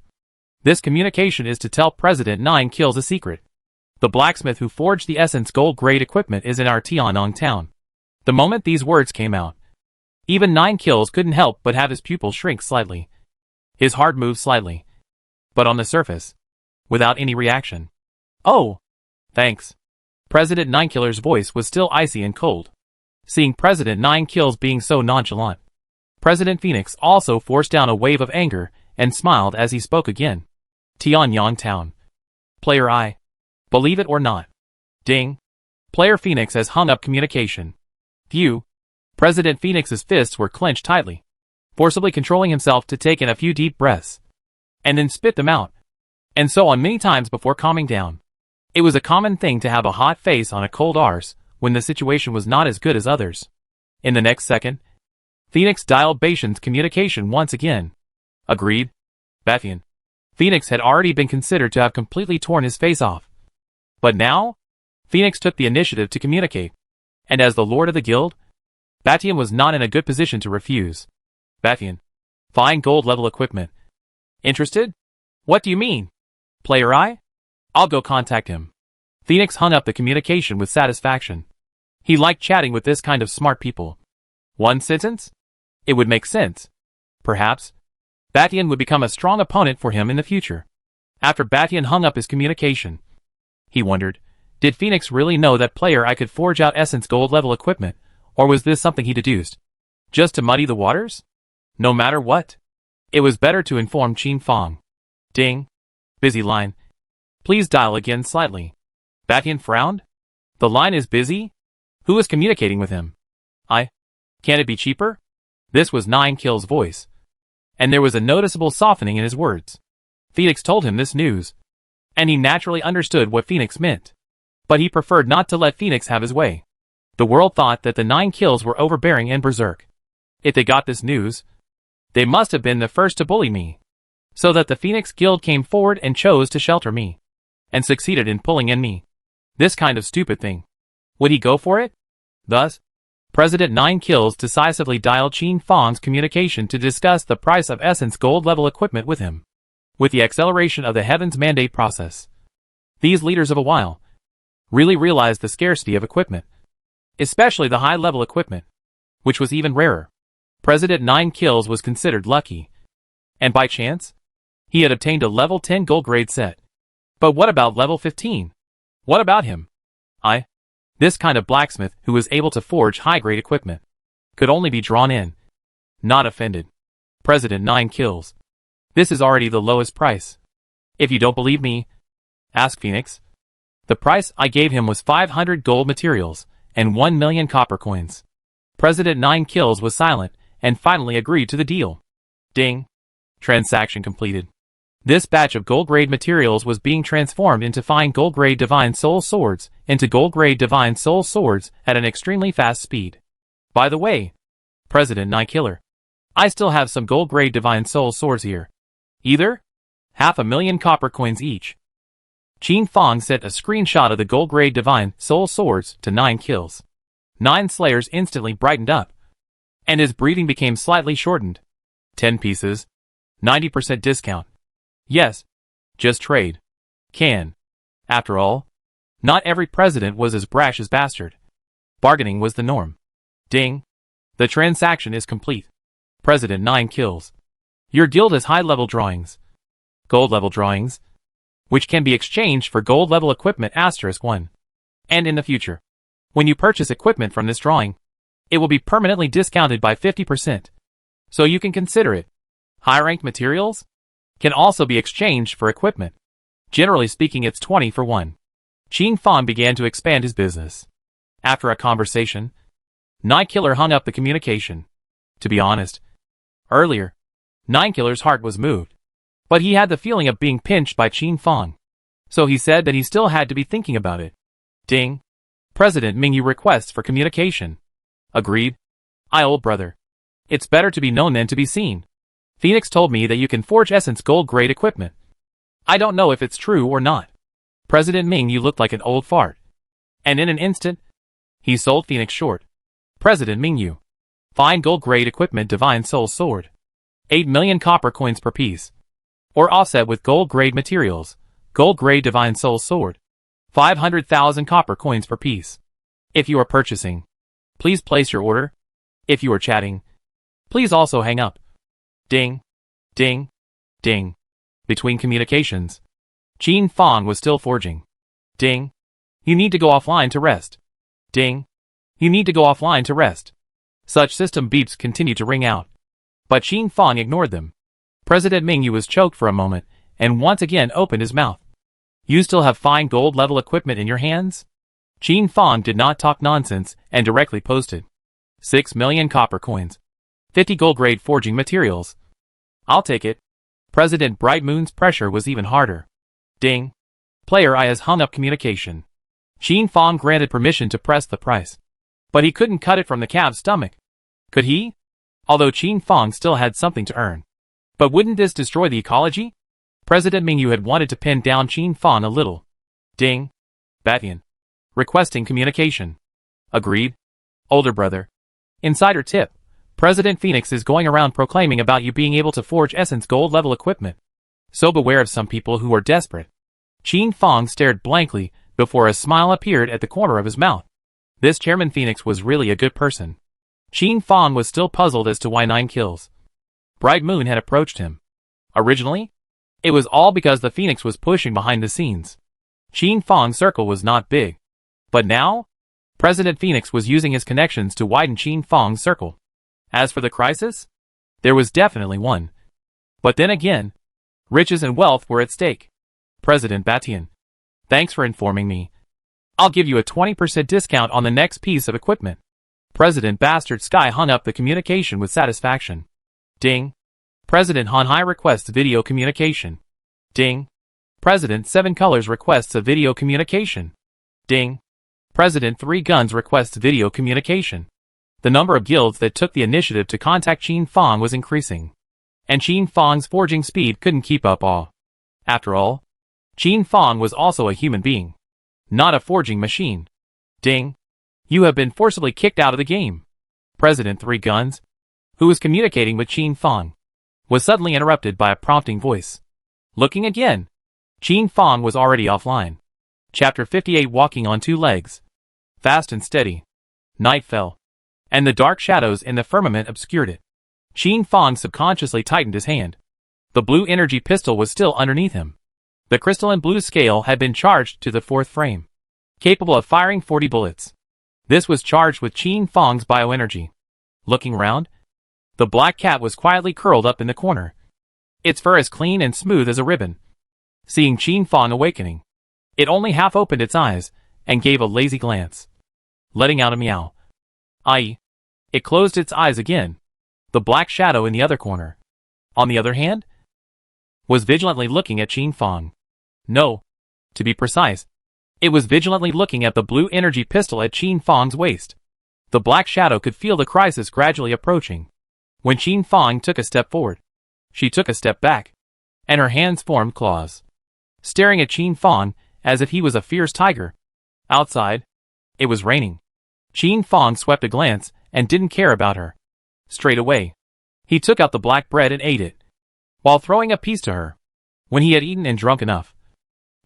This communication is to tell President 9 Kills a secret. The blacksmith who forged the Essence gold-grade equipment is in our Tianyang Town. The moment these words came out, even 9 Kills couldn't help but have his pupils shrink slightly. His heart moved slightly, but on the surface, without any reaction. Oh, thanks. President 9 Killer's voice was still icy and cold. Seeing President 9 Kills being so nonchalant, President Phoenix also forced down a wave of anger and smiled as he spoke again. Tianyang Town. Player I. Believe it or not. Ding. Player Phoenix has hung up communication. Phew. President Phoenix's fists were clenched tightly, forcibly controlling himself to take in a few deep breaths, and then spit them out, and so on many times before calming down. It was a common thing to have a hot face on a cold arse when the situation was not as good as others. In the next second, Phoenix dialed Bastian's communication once again. Agreed. Bastian. Phoenix had already been considered to have completely torn his face off. But now, Phoenix took the initiative to communicate, and as the lord of the guild, Bastian was not in a good position to refuse. Bastian. Fine gold level equipment. Interested? What do you mean? Player I? I'll go contact him. Phoenix hung up the communication with satisfaction. He liked chatting with this kind of smart people. One sentence? It would make sense. Perhaps Bastian would become a strong opponent for him in the future. After Bastian hung up his communication, he wondered, did Phoenix really know that Player I could forge out Essence gold level equipment, or was this something he deduced, just to muddy the waters? No matter what, it was better to inform Qin Fong. Ding. Busy line. Please dial again slightly. Bastian frowned. The line is busy? Who is communicating with him? I. Can it be cheaper? This was 9 Kills' voice, and there was a noticeable softening in his words. Phoenix told him this news, and he naturally understood what Phoenix meant. But he preferred not to let Phoenix have his way. The world thought that the 9 Kills were overbearing and berserk. If they got this news, they must have been the first to bully me. So that the Phoenix Guild came forward and chose to shelter me, and succeeded in pulling in me. This kind of stupid thing. Would he go for it? Thus, President 9 Kills decisively dialed Qin Fong's communication to discuss the price of Essence gold level equipment with him. With the acceleration of the Heavens Mandate process, these leaders of a while really realized the scarcity of equipment, especially the high-level equipment, which was even rarer. President 9 Kills was considered lucky, and by chance, he had obtained a level 10 gold grade set. But what about level 15? What about him? This kind of blacksmith who was able to forge high-grade equipment could only be drawn in, not offended. President 9 Kills. This is already the lowest price. If you don't believe me, ask Phoenix. The price I gave him was 500 gold materials and 1 million copper coins. President 9 Kills was silent and finally agreed to the deal. Ding. Transaction completed. This batch of gold-grade materials was being transformed into fine gold-grade Divine Soul Swords, into gold-grade Divine Soul Swords at an extremely fast speed. By the way, President 9 Killer, I still have some gold-grade Divine Soul Swords here. Either? 500,000 copper coins each. Qin Fong sent a screenshot of the gold-grade Divine Soul Swords to 9 Kills. 9 Slayers instantly brightened up, and his breathing became slightly shortened. 10 pieces. 90% discount. Yes. Just trade. Can. After all, not every president was as brash as Bastard. Bargaining was the norm. Ding. The transaction is complete. President 9 Kills. Your guild has high-level drawings. Gold-level drawings, which can be exchanged for gold-level equipment *1. And in the future, when you purchase equipment from this drawing, it will be permanently discounted by 50%. So you can consider it. High-ranked materials can also be exchanged for equipment. Generally speaking, it's 20 for 1. Qin Fong began to expand his business. After a conversation, Night Killer hung up the communication. To be honest, earlier, Night Killer's heart was moved, but he had the feeling of being pinched by Qin Fang. So he said that he still had to be thinking about it. Ding. President Mingyu requests for communication. Agreed. Old brother. It's better to be known than to be seen. Phoenix told me that you can forge essence gold grade equipment. I don't know if it's true or not. President Mingyu looked like an old fart. And in an instant, he sold Phoenix short. President Mingyu. Fine gold grade equipment Divine Soul Sword. 8 million copper coins per piece. Or offset with gold grade materials. Gold grade Divine Soul Sword. 500,000 copper coins per piece. If you are purchasing, please place your order. If you are chatting, please also hang up. Ding. Ding. Ding. Between communications, Qin Fang was still forging. Ding. You need to go offline to rest. Ding. You need to go offline to rest. Such system beeps continued to ring out. But Qin Fang ignored them. President Mingyu was choked for a moment, and once again opened his mouth. You still have fine gold level equipment in your hands? Qin Fang did not talk nonsense and directly posted. 6 million copper coins. 50 gold grade forging materials. I'll take it. President Bright Moon's pressure was even harder. Ding. Player I has hung up communication. Qin Fang granted permission to press the price. But he couldn't cut it from the cab's stomach. Could he? Although Qin Fang still had something to earn. But wouldn't this destroy the ecology? President Mingyu had wanted to pin down Qin Fang a little. Ding. Batian. Requesting communication. Agreed. Older brother. Insider tip. President Phoenix is going around proclaiming about you being able to forge essence gold level equipment. So beware of some people who are desperate. Qin Fang stared blankly before a smile appeared at the corner of his mouth. This Chairman Phoenix was really a good person. Qin Fang was still puzzled as to why 9 kills. Bright Moon had approached him. Originally, it was all because the Phoenix was pushing behind the scenes. Qin Fang's circle was not big. But now, President Phoenix was using his connections to widen Qin Fang's circle. As for the crisis, there was definitely one. But then again, riches and wealth were at stake. President Batian. Thanks for informing me. I'll give you a 20% discount on the next piece of equipment. President Bastard Sky hung up the communication with satisfaction. Ding. President Hanhai requests video communication. Ding. President 7 Colors requests a video communication. Ding. President 3 Guns requests video communication. The number of guilds that took the initiative to contact Qin Fang was increasing. And Qin Fang's forging speed couldn't keep up all. After all, Qin Fang was also a human being. Not a forging machine. Ding. You have been forcibly kicked out of the game. President 3 Guns, who was communicating with Qin Fang, was suddenly interrupted by a prompting voice. Looking again, Qin Fang was already offline. Chapter 58 Walking on 2 legs. Fast and steady. Night fell, and the dark shadows in the firmament obscured it. Qin Fang subconsciously tightened his hand. The blue energy pistol was still underneath him. The crystalline blue scale had been charged to the 4th frame, capable of firing 40 bullets. This was charged with Qin Fang's bioenergy. Looking around, the black cat was quietly curled up in the corner. Its fur as clean and smooth as a ribbon. Seeing Qin Fang awakening, it only half opened its eyes and gave a lazy glance, letting out a meow. It closed its eyes again. The black shadow in the other corner, on the other hand, was vigilantly looking at Qin Fang. No, to be precise, it was vigilantly looking at the blue energy pistol at Qin Fang's waist. The black shadow could feel the crisis gradually approaching. When Qin Fang took a step forward, she took a step back, and her hands formed claws, staring at Qin Fang as if he was a fierce tiger. Outside, it was raining. Qin Fang swept a glance and didn't care about her. Straight away, he took out the black bread and ate it, while throwing a piece to her. When he had eaten and drunk enough,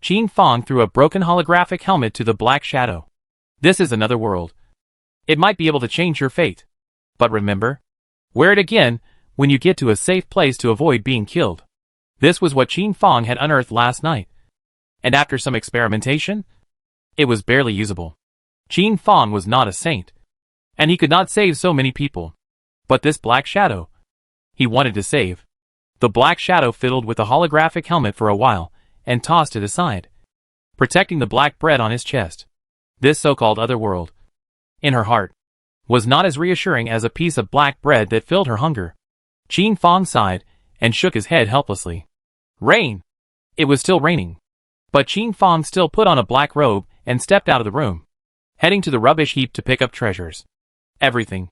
Qin Fang threw a broken holographic helmet to the black shadow. This is another world. It might be able to change your fate. But remember, wear it again when you get to a safe place to avoid being killed. This was what Qin Fang had unearthed last night. And after some experimentation, it was barely usable. Qin Fang was not a saint, and he could not save so many people. But this black shadow, he wanted to save. The black shadow fiddled with the holographic helmet for a while, and tossed it aside, protecting the black bread on his chest. This so-called other world in her heart, was not as reassuring as a piece of black bread that filled her hunger. Qin Fang sighed and shook his head helplessly. Rain! It was still raining. But Qin Fang still put on a black robe and stepped out of the room, heading to the rubbish heap to pick up treasures. Everything.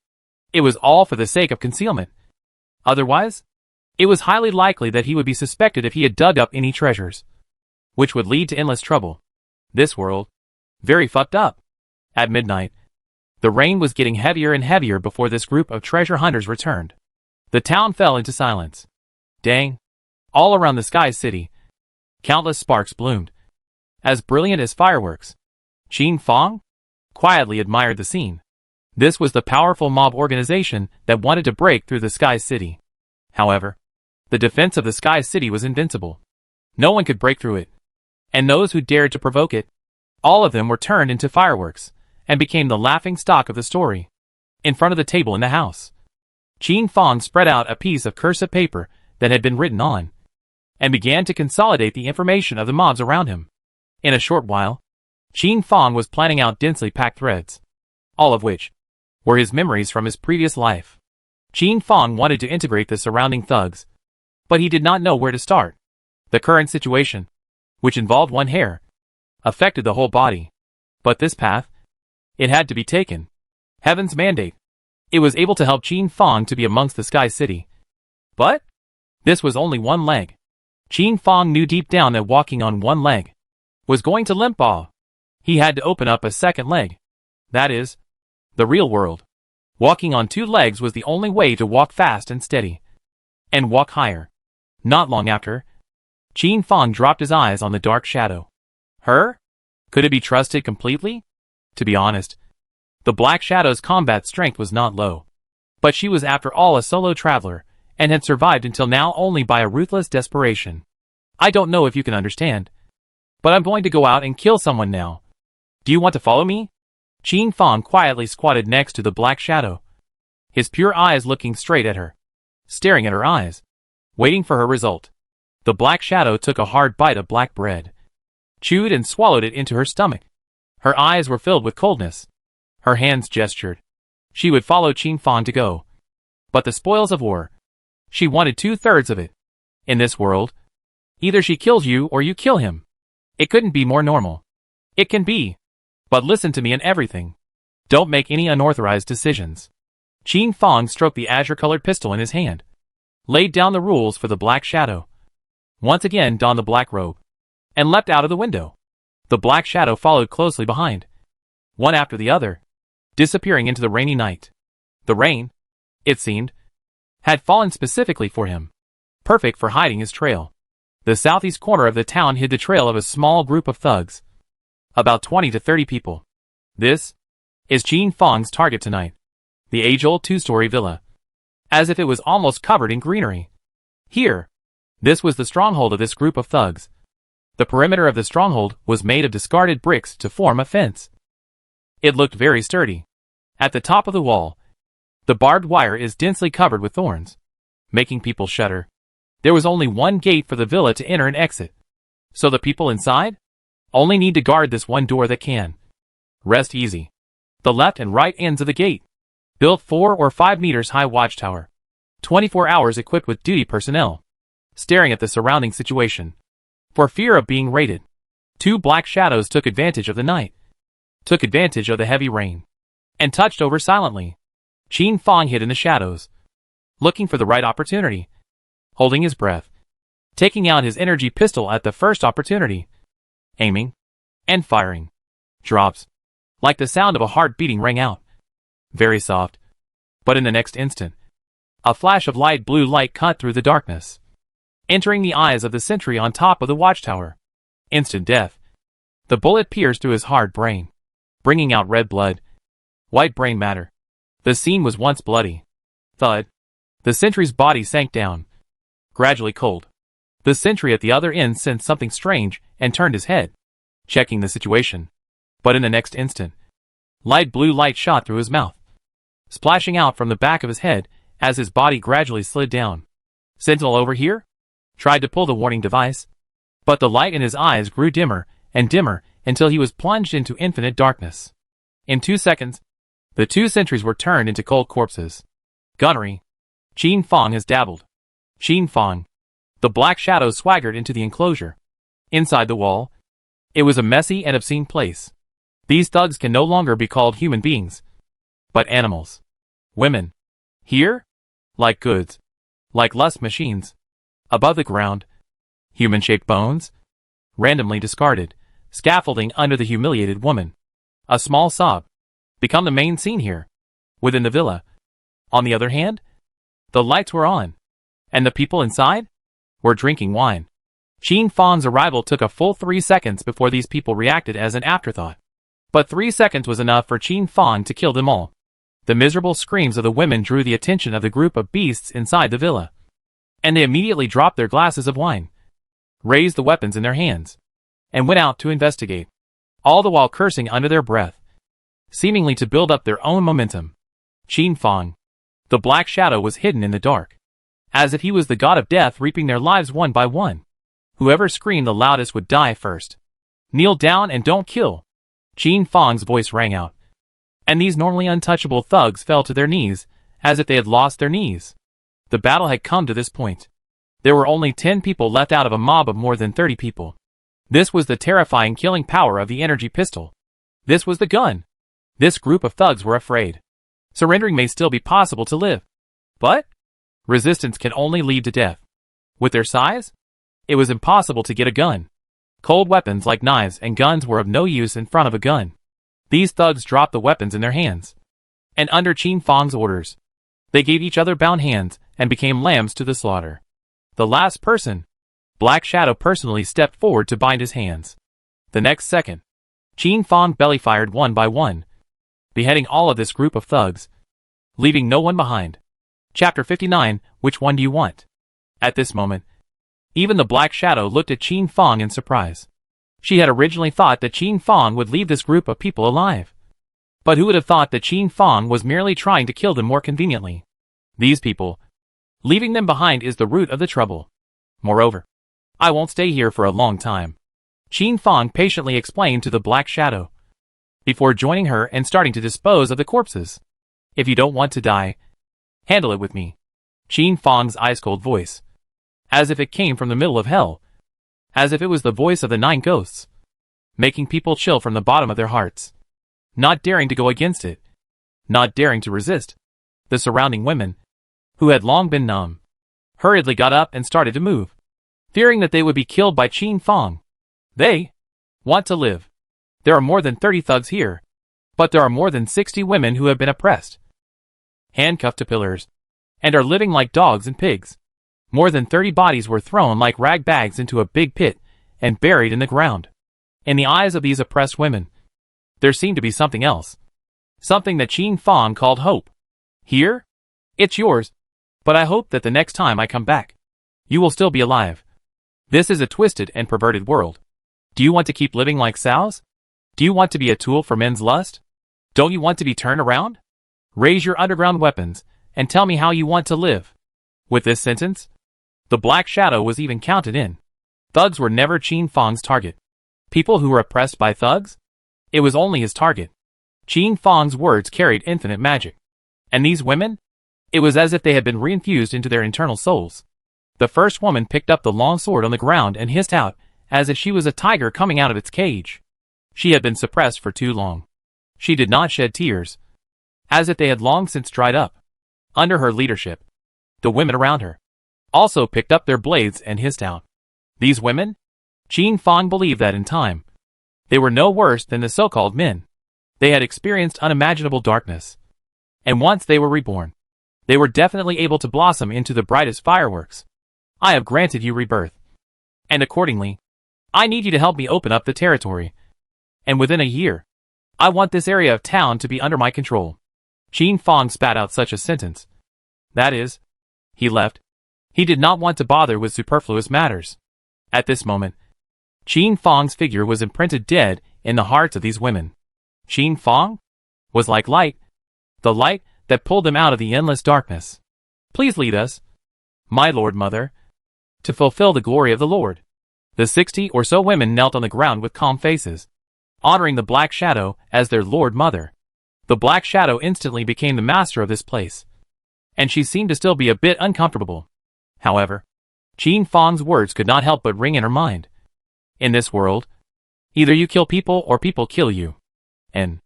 It was all for the sake of concealment. Otherwise, it was highly likely that he would be suspected if he had dug up any treasures, which would lead to endless trouble. This world. Very fucked up. At midnight, the rain was getting heavier and heavier before this group of treasure hunters returned. The town fell into silence. Dang. All around the Sky City, countless sparks bloomed, as brilliant as fireworks. Qin Fang quietly admired the scene. This was the powerful mob organization that wanted to break through the Sky City. However, the defense of the Sky City was invincible. No one could break through it. And those who dared to provoke it, all of them were turned into fireworks, and became the laughing stock of the story. In front of the table in the house, Qin Fang spread out a piece of cursive paper that had been written on, and began to consolidate the information of the mobs around him. In a short while, Qin Fang was planning out densely packed threads, all of which were his memories from his previous life. Qin Fang wanted to integrate the surrounding thugs, but he did not know where to start. The current situation, which involved one hair, affected the whole body. But this path, it had to be taken. Heaven's mandate. It was able to help Qin Fang to be amongst the Sky City. But this was only one leg. Qin Fang knew deep down that walking on one leg was going to limp off. He had to open up a second leg. That is, the real world. Walking on two legs was the only way to walk fast and steady, and walk higher. Not long after, Qin Fang dropped his eyes on the dark shadow. Her? Could it be trusted completely? To be honest, the Black Shadow's combat strength was not low. But she was after all a solo traveler, and had survived until now only by a ruthless desperation. I don't know if you can understand, but I'm going to go out and kill someone now. Do you want to follow me? Qin Fang quietly squatted next to the Black Shadow, his pure eyes looking straight at her, staring at her eyes, waiting for her result. The Black Shadow took a hard bite of black bread, chewed and swallowed it into her stomach. Her eyes were filled with coldness. Her hands gestured. She would follow Qin Fang to go. But the spoils of war. She wanted 2/3 of it. In this world, either she kills you or you kill him. It couldn't be more normal. It can be. But listen to me in everything. Don't make any unauthorized decisions. Qin Fang stroked the azure-colored pistol in his hand, laid down the rules for the Black Shadow, once again donned the black robe, and leapt out of the window. The Black Shadow followed closely behind, one after the other, disappearing into the rainy night. The rain, it seemed, had fallen specifically for him, perfect for hiding his trail. The southeast corner of the town hid the trail of a small group of thugs, about 20 to 30 people. This is Qin Fang's target tonight, the age-old two-story villa, as if it was almost covered in greenery. Here, this was the stronghold of this group of thugs. The perimeter of the stronghold was made of discarded bricks to form a fence. It looked very sturdy. At the top of the wall, the barbed wire is densely covered with thorns, making people shudder. There was only one gate for the villa to enter and exit, so the people inside only need to guard this one door that can. Rest easy. The left and right ends of the gate, built 4 or 5 meters high watchtower, 24 hours equipped with duty personnel, staring at the surrounding situation. For fear of being raided, 2 Black Shadows took advantage of the night, took advantage of the heavy rain, and touched over silently. Qin Fang hid in the shadows, looking for the right opportunity, holding his breath, taking out his energy pistol at the first opportunity, aiming, and firing. Drops, like the sound of a heart beating, rang out. Very soft. But in the next instant, a flash of light blue light cut through the darkness, entering the eyes of the sentry on top of the watchtower. Instant death. The bullet pierced through his hard brain, bringing out red blood, white brain matter. The scene was once bloody. Thud. The sentry's body sank down, gradually cold. The sentry at the other end sensed something strange and turned his head, checking the situation. But in the next instant, light blue light shot through his mouth, splashing out from the back of his head as his body gradually slid down. Sentinel over here? Tried to pull the warning device, but the light in his eyes grew dimmer and dimmer until he was plunged into infinite darkness. In 2 seconds, The 2 sentries were turned into cold corpses. Gunnery. Qin Fong has dabbled. Qin Fong. The Black Shadow swaggered into the enclosure. Inside the wall, it was a messy and obscene place. These thugs can no longer be called human beings, but animals. Women. Here? Like goods. Like lust machines. Above the ground, human-shaped bones, randomly discarded, scaffolding under the humiliated woman. A small sob. Become the main scene here. Within the villa. On the other hand, the lights were on, and the people inside were drinking wine. Qin Fong's arrival took a full 3 seconds before these people reacted as an afterthought. But 3 seconds was enough for Qin Fong to kill them all. The miserable screams of the women drew the attention of the group of beasts inside the villa, and they immediately dropped their glasses of wine, raised the weapons in their hands, and went out to investigate, all the while cursing under their breath, seemingly to build up their own momentum. Qin Fong, the Black Shadow, was hidden in the dark, as if he was the god of death reaping their lives one by one. Whoever screamed the loudest would die first. Kneel down and don't kill. Qin Fong's voice rang out, and these normally untouchable thugs fell to their knees, as if they had lost their knees. The battle had come to this point. There were only 10 people left out of a mob of more than 30 people. This was the terrifying killing power of the energy pistol. This was the gun. This group of thugs were afraid. Surrendering may still be possible to live, but resistance can only lead to death. With their size, it was impossible to get a gun. Cold weapons like knives and guns were of no use in front of a gun. These thugs dropped the weapons in their hands, and under Qin Fong's orders, they gave each other bound hands and became lambs to the slaughter. The last person, Black Shadow, personally stepped forward to bind his hands. The next second, Qin Fong belly fired one by one, beheading all of this group of thugs, leaving no one behind. Chapter 59, Which one do you want? At this moment, even the Black Shadow looked at Qin Fong in surprise. She had originally thought that Qin Fong would leave this group of people alive. But who would have thought that Qin Fong was merely trying to kill them more conveniently? These people, leaving them behind is the root of the trouble. Moreover, I won't stay here for a long time, Qin Fong patiently explained to the Black Shadow, before joining her and starting to dispose of the corpses. If you don't want to die, handle it with me. Qin Fong's ice-cold voice, as if it came from the middle of hell, as if it was the voice of the 9 ghosts, making people chill from the bottom of their hearts, not daring to go against it, not daring to resist. The surrounding women, who had long been numb, hurriedly got up and started to move, fearing that they would be killed by Qin Fong. They want to live. There are more than 30 thugs here, but there are more than 60 women who have been oppressed, handcuffed to pillars, and are living like dogs and pigs. More than 30 bodies were thrown like rag bags into a big pit and buried in the ground. In the eyes of these oppressed women, there seemed to be something else. Something that Qin Fong called hope. Here? It's yours. But I hope that the next time I come back, you will still be alive. This is a twisted and perverted world. Do you want to keep living like sows? Do you want to be a tool for men's lust? Don't you want to be turned around? Raise your underground weapons and tell me how you want to live. With this sentence, the Black Shadow was even counted in. Thugs were never Qin Fong's target. People who were oppressed by thugs? It was only his target. Qin Fong's words carried infinite magic. And these women? It was as if they had been reinfused into their internal souls. The first woman picked up the long sword on the ground and hissed out, as if she was a tiger coming out of its cage. She had been suppressed for too long. She did not shed tears, as if they had long since dried up. Under her leadership, the women around her also picked up their blades and hissed out. These women? Qin Fong believed that in time, they were no worse than the so-called men. They had experienced unimaginable darkness, and once they were reborn, they were definitely able to blossom into the brightest fireworks. I have granted you rebirth, and accordingly, I need you to help me open up the territory. And within a year, I want this area of town to be under my control. Qin Fong spat out such a sentence. That is, he left. He did not want to bother with superfluous matters. At this moment, Qin Fong's figure was imprinted dead in the hearts of these women. Qin Fong was like light, the light that pulled them out of the endless darkness. Please lead us, my Lord Mother, to fulfill the glory of the Lord. The 60 or so women knelt on the ground with calm faces, honoring the Black Shadow as their Lord Mother. The Black Shadow instantly became the master of this place, and she seemed to still be a bit uncomfortable. However, Qin Fang's words could not help but ring in her mind. In this world, either you kill people or people kill you. And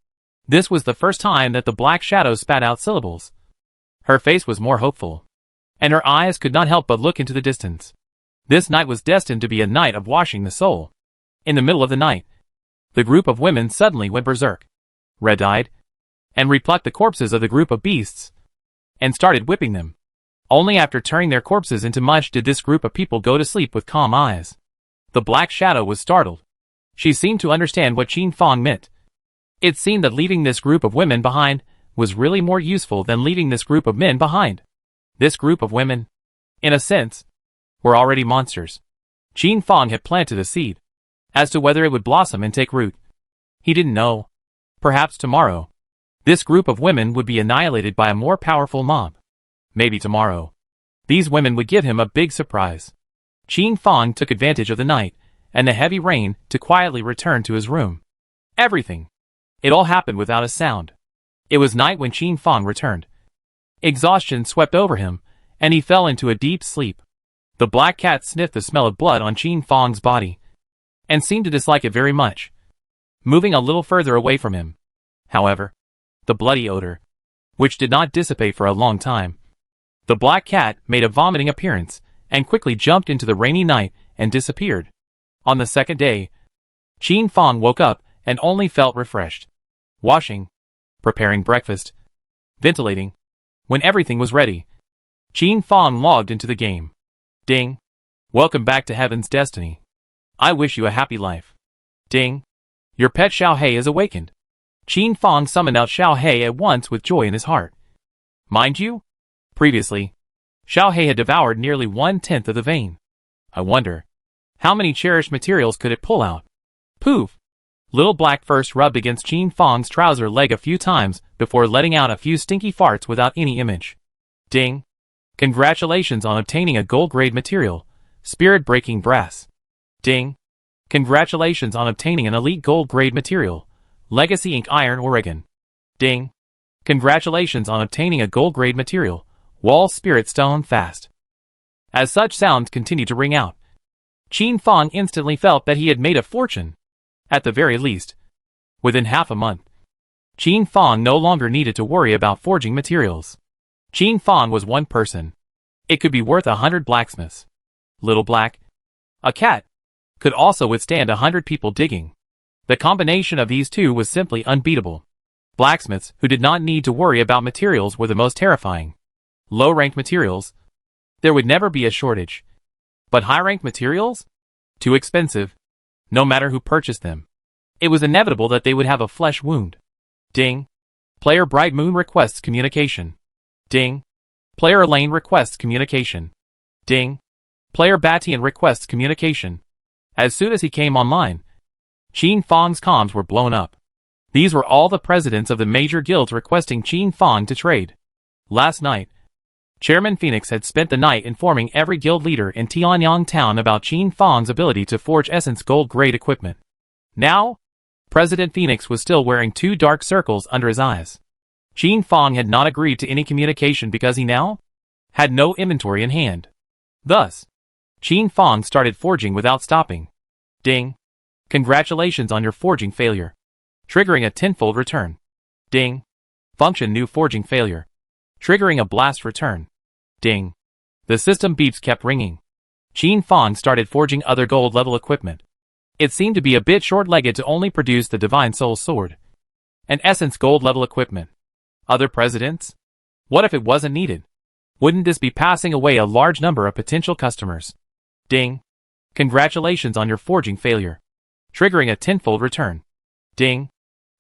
this was the first time that the Black Shadow spat out syllables. Her face was more hopeful, and her eyes could not help but look into the distance. This night was destined to be a night of washing the soul. In the middle of the night, the group of women suddenly went berserk, red-eyed, and replucked the corpses of the group of beasts, and started whipping them. Only after turning their corpses into mush did this group of people go to sleep with calm eyes. The Black Shadow was startled. She seemed to understand what Qin Fang meant. It seemed that leaving this group of women behind was really more useful than leaving this group of men behind. This group of women, in a sense, were already monsters. Qin Fang had planted a seed. As to whether it would blossom and take root, he didn't know. Perhaps tomorrow, this group of women would be annihilated by a more powerful mob. Maybe tomorrow, these women would give him a big surprise. Qin Fang took advantage of the night and the heavy rain to quietly return to his room. Everything. It all happened without a sound. It was night when Qin Fang returned. Exhaustion swept over him, and he fell into a deep sleep. The black cat sniffed the smell of blood on Qin Fang's body, and seemed to dislike it very much, moving a little further away from him. However, the bloody odor, which did not dissipate for a long time. The black cat made a vomiting appearance, and quickly jumped into the rainy night and disappeared. On the second day, Qin Fang woke up and only felt refreshed. Washing, preparing breakfast, ventilating. When everything was ready, Qin Fang logged into the game. Ding. Welcome back to Heaven's Destiny. I wish you a happy life. Ding. Your pet Xiao Hei is awakened. Qin Fang summoned out Xiao Hei at once with joy in his heart. Mind you, previously, Xiao Hei had devoured nearly 1/10 of the vein. I wonder, how many cherished materials could it pull out? Poof! Little Black first rubbed against Qin Fang's trouser leg a few times before letting out a few stinky farts without any image. Ding! Congratulations on obtaining a gold-grade material, spirit-breaking brass. Ding! Congratulations on obtaining an elite gold-grade material, legacy ink iron Oregon. Ding! Congratulations on obtaining a gold-grade material, wall spirit stone fast. As such sounds continued to ring out, Qin Fang instantly felt that he had made a fortune. At the very least, within half a month, Qin Fang no longer needed to worry about forging materials. Qin Fang was one person. It could be worth 100 blacksmiths. Little Black, a cat, could also withstand 100 people digging. The combination of these two was simply unbeatable. Blacksmiths who did not need to worry about materials were the most terrifying. Low-ranked materials, there would never be a shortage. But high-ranked materials? Too expensive. No matter who purchased them, it was inevitable that they would have a flesh wound. Ding. Player Bright Moon requests communication. Ding. Player Elaine requests communication. Ding. Player Batian requests communication. As soon as he came online, Qin Fang's comms were blown up. These were all the presidents of the major guilds requesting Qin Fang to trade. Last night, Chairman Phoenix had spent the night informing every guild leader in Tianyang Town about Qin Fang's ability to forge essence gold-grade equipment. Now, President Phoenix was still wearing 2 dark circles under his eyes. Qin Fang had not agreed to any communication because he now had no inventory in hand. Thus, Qin Fang started forging without stopping. Ding. Congratulations on your forging failure, triggering a tenfold return. Ding. Function new forging failure, triggering a blast return. Ding. The system beeps kept ringing. Qin Fang started forging other gold-level equipment. It seemed to be a bit short-legged to only produce the Divine Soul Sword and Essence gold-level equipment. Other presidents? What if it wasn't needed? Wouldn't this be passing away a large number of potential customers? Ding. Congratulations on your forging failure, triggering a tenfold return. Ding.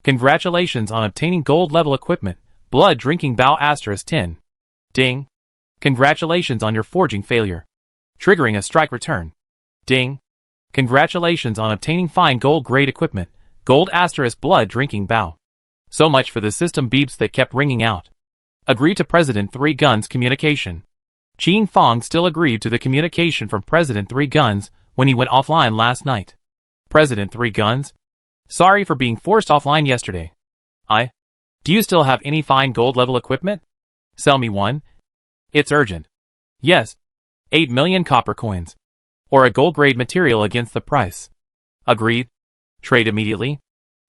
Congratulations on obtaining gold-level equipment, Blood Drinking Bow *10. Ding. Congratulations on your forging failure, triggering a strike return. Ding. Congratulations on obtaining fine gold-grade equipment, Gold * Blood Drinking Bow. So much for the system beeps that kept ringing out. Agree to President 3 Guns communication. Qin Fang still agreed to the communication from President 3 Guns when he went offline last night. President 3 Guns? Sorry for being forced offline yesterday. Do you still have any fine gold level equipment? Sell me one. It's urgent. Yes. 8 million copper coins. Or a gold grade material against the price. Agreed. Trade immediately.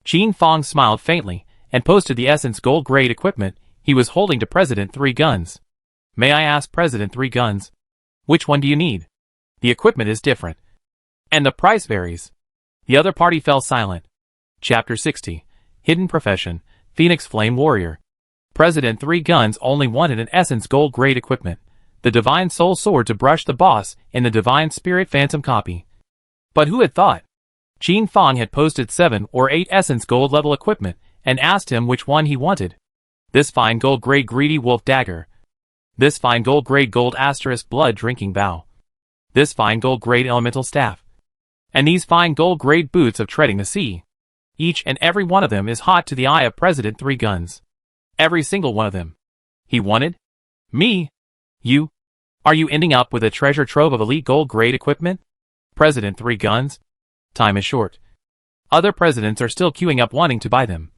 Qin Fong smiled faintly and posted the essence gold grade equipment he was holding to President Three Guns. May I ask President Three Guns? Which one do you need? The equipment is different. And the price varies. The other party fell silent. Chapter 60. Hidden Profession, Phoenix Flame Warrior. President Three Guns only wanted an essence gold grade equipment, the Divine Soul Sword to brush the boss in the Divine Spirit Phantom copy. But who had thought? Qin Fong had posted 7 or 8 essence gold level equipment and asked him which one he wanted. This fine gold grade greedy wolf dagger. This fine gold grade gold asterisk blood drinking bow. This fine gold grade elemental staff. And these fine gold grade boots of treading the sea. Each and every one of them is hot to the eye of President Three Guns. Every single one of them. He wanted? Me? You? Are you ending up with a treasure trove of elite gold grade equipment? President Three Guns? Time is short. Other presidents are still queuing up wanting to buy them.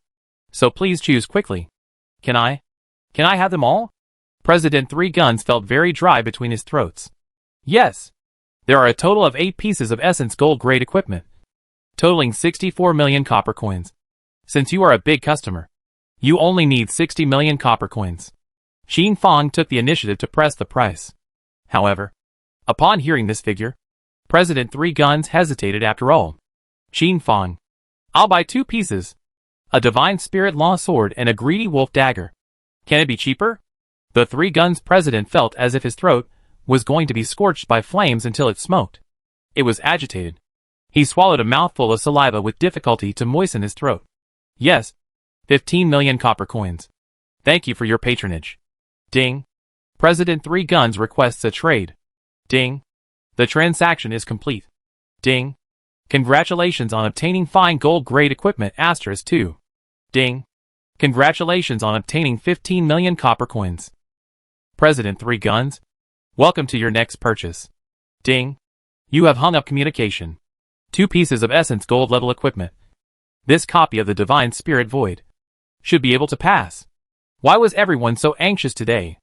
So please choose quickly. Can I have them all? President Three Guns felt very dry between his throats. Yes. There are a total of 8 pieces of essence gold grade equipment, totaling 64 million copper coins. Since you are a big customer, you only need 60 million copper coins. Qin Fong took the initiative to press the price. However, upon hearing this figure, President Three Guns hesitated after all. Qin Fong. I'll buy 2 pieces. A Divine Spirit Law Sword and a Greedy Wolf Dagger. Can it be cheaper? The Three Guns president felt as if his throat was going to be scorched by flames until it smoked. It was agitated. He swallowed a mouthful of saliva with difficulty to moisten his throat. Yes. 15 million copper coins. Thank you for your patronage. Ding. President Three Guns requests a trade. Ding. The transaction is complete. Ding. Congratulations on obtaining fine gold grade equipment *2. Ding. Congratulations on obtaining 15 million copper coins. President Three Guns. Welcome to your next purchase. Ding. You have hung up communication. 2 pieces of essence gold level equipment. This copy of the Divine Spirit Void should be able to pass. Why was everyone so anxious today?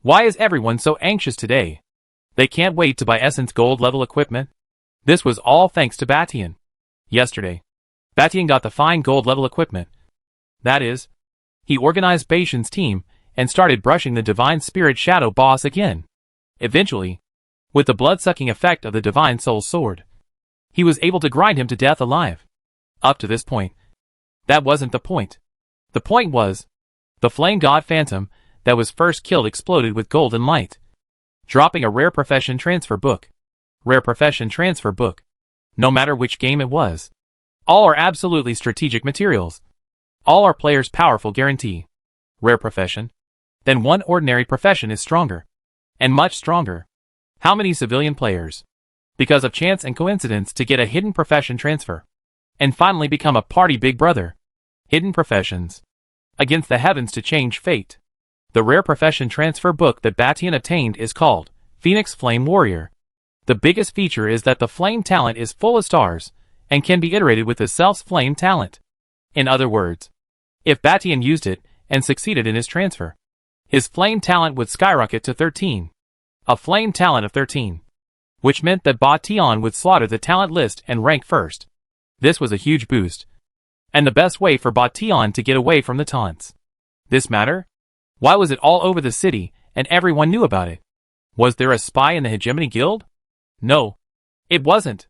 Why is everyone so anxious today? They can't wait to buy essence gold level equipment. This was all thanks to Batian. Yesterday, Batian got the fine gold level equipment. That is, he organized Batian's team and started brushing the Divine Spirit Shadow boss again. Eventually, with the blood-sucking effect of the Divine Soul Sword, he was able to grind him to death alive. Up to this point, that wasn't the point. The point was, the Flame God Phantom that was first killed exploded with golden light, dropping a rare profession transfer book. Rare profession transfer book. No matter which game it was. All are absolutely strategic materials. All are players' powerful guarantee. Rare profession. Then one ordinary profession is stronger. And much stronger. How many civilian players, because of chance and coincidence, to get a hidden profession transfer, and finally become a party big brother? Hidden professions. Against the heavens to change fate. The rare profession transfer book that Batian obtained is called Phoenix Flame Warrior. The biggest feature is that the flame talent is full of stars, and can be iterated with the self's flame talent. In other words, if Batian used it, and succeeded in his transfer, his flame talent would skyrocket to 13. A flame talent of 13. Which meant that Batian would slaughter the talent list and rank first. This was a huge boost. And the best way for Batian to get away from the taunts. This matter? Why was it all over the city, and everyone knew about it? Was there a spy in the Hegemony Guild? No. It wasn't.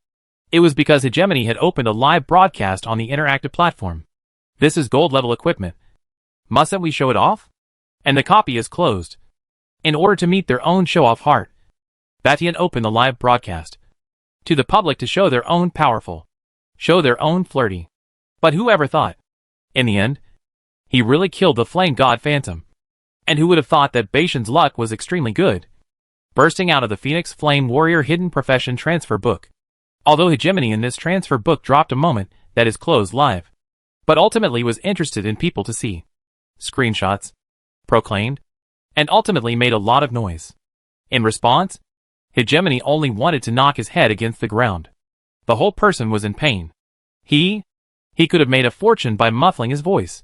It was because Hegemony had opened a live broadcast on the interactive platform. This is gold level equipment. Mustn't we show it off? And the copy is closed. In order to meet their own show-off heart, Batian opened the live broadcast to the public to show their own powerful, show their own flirty. But whoever thought? In the end, he really killed the Flame God Phantom. And who would have thought that Batian's luck was extremely good? Bursting out of the Phoenix Flame Warrior Hidden Profession Transfer Book. Although Hegemony in this transfer book dropped a moment that is closed live, but ultimately was interested in people to see. Screenshots. Proclaimed. And ultimately made a lot of noise. In response, Hegemony only wanted to knock his head against the ground. The whole person was in pain. He could have made a fortune by muffling his voice.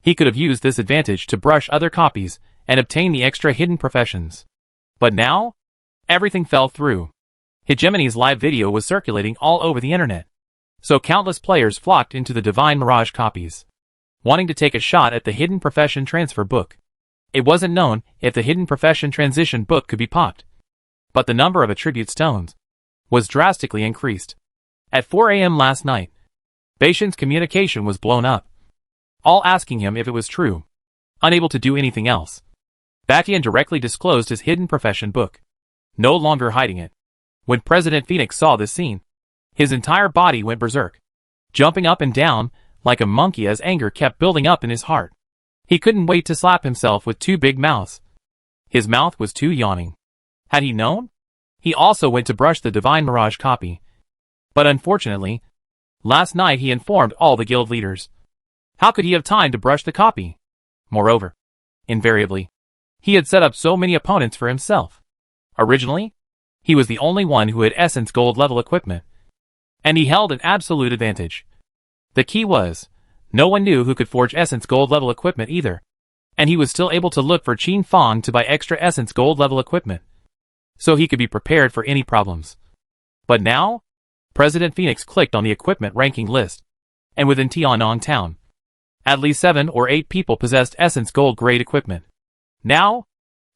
He could have used this advantage to brush other copies and obtain the extra hidden professions. But now, everything fell through. Hegemony's live video was circulating all over the internet, so countless players flocked into the Divine Mirage copies, wanting to take a shot at the Hidden Profession Transfer book. It wasn't known if the Hidden Profession Transition book could be popped, but the number of attribute stones was drastically increased. At 4 a.m. last night, Bastian's communication was blown up, all asking him if it was true. Unable to do anything else, Bastian directly disclosed his Hidden Profession book, no longer hiding it. When President Phoenix saw this scene, his entire body went berserk, jumping up and down like a monkey as anger kept building up in his heart. He couldn't wait to slap himself with two big mouths. His mouth was too yawning. Had he known? He also went to brush the Divine Mirage copy. But unfortunately, last night he informed all the guild leaders. How could he have time to brush the copy? Moreover, invariably, he had set up so many opponents for himself. Originally, he was the only one who had Essence Gold level equipment, and he held an absolute advantage. The key was, no one knew who could forge Essence Gold level equipment either, and he was still able to look for Qin Fong to buy extra Essence Gold level equipment, so he could be prepared for any problems. But now, President Phoenix clicked on the equipment ranking list, and within Tiannong Town, at least 7 or 8 people possessed Essence Gold grade equipment. Now,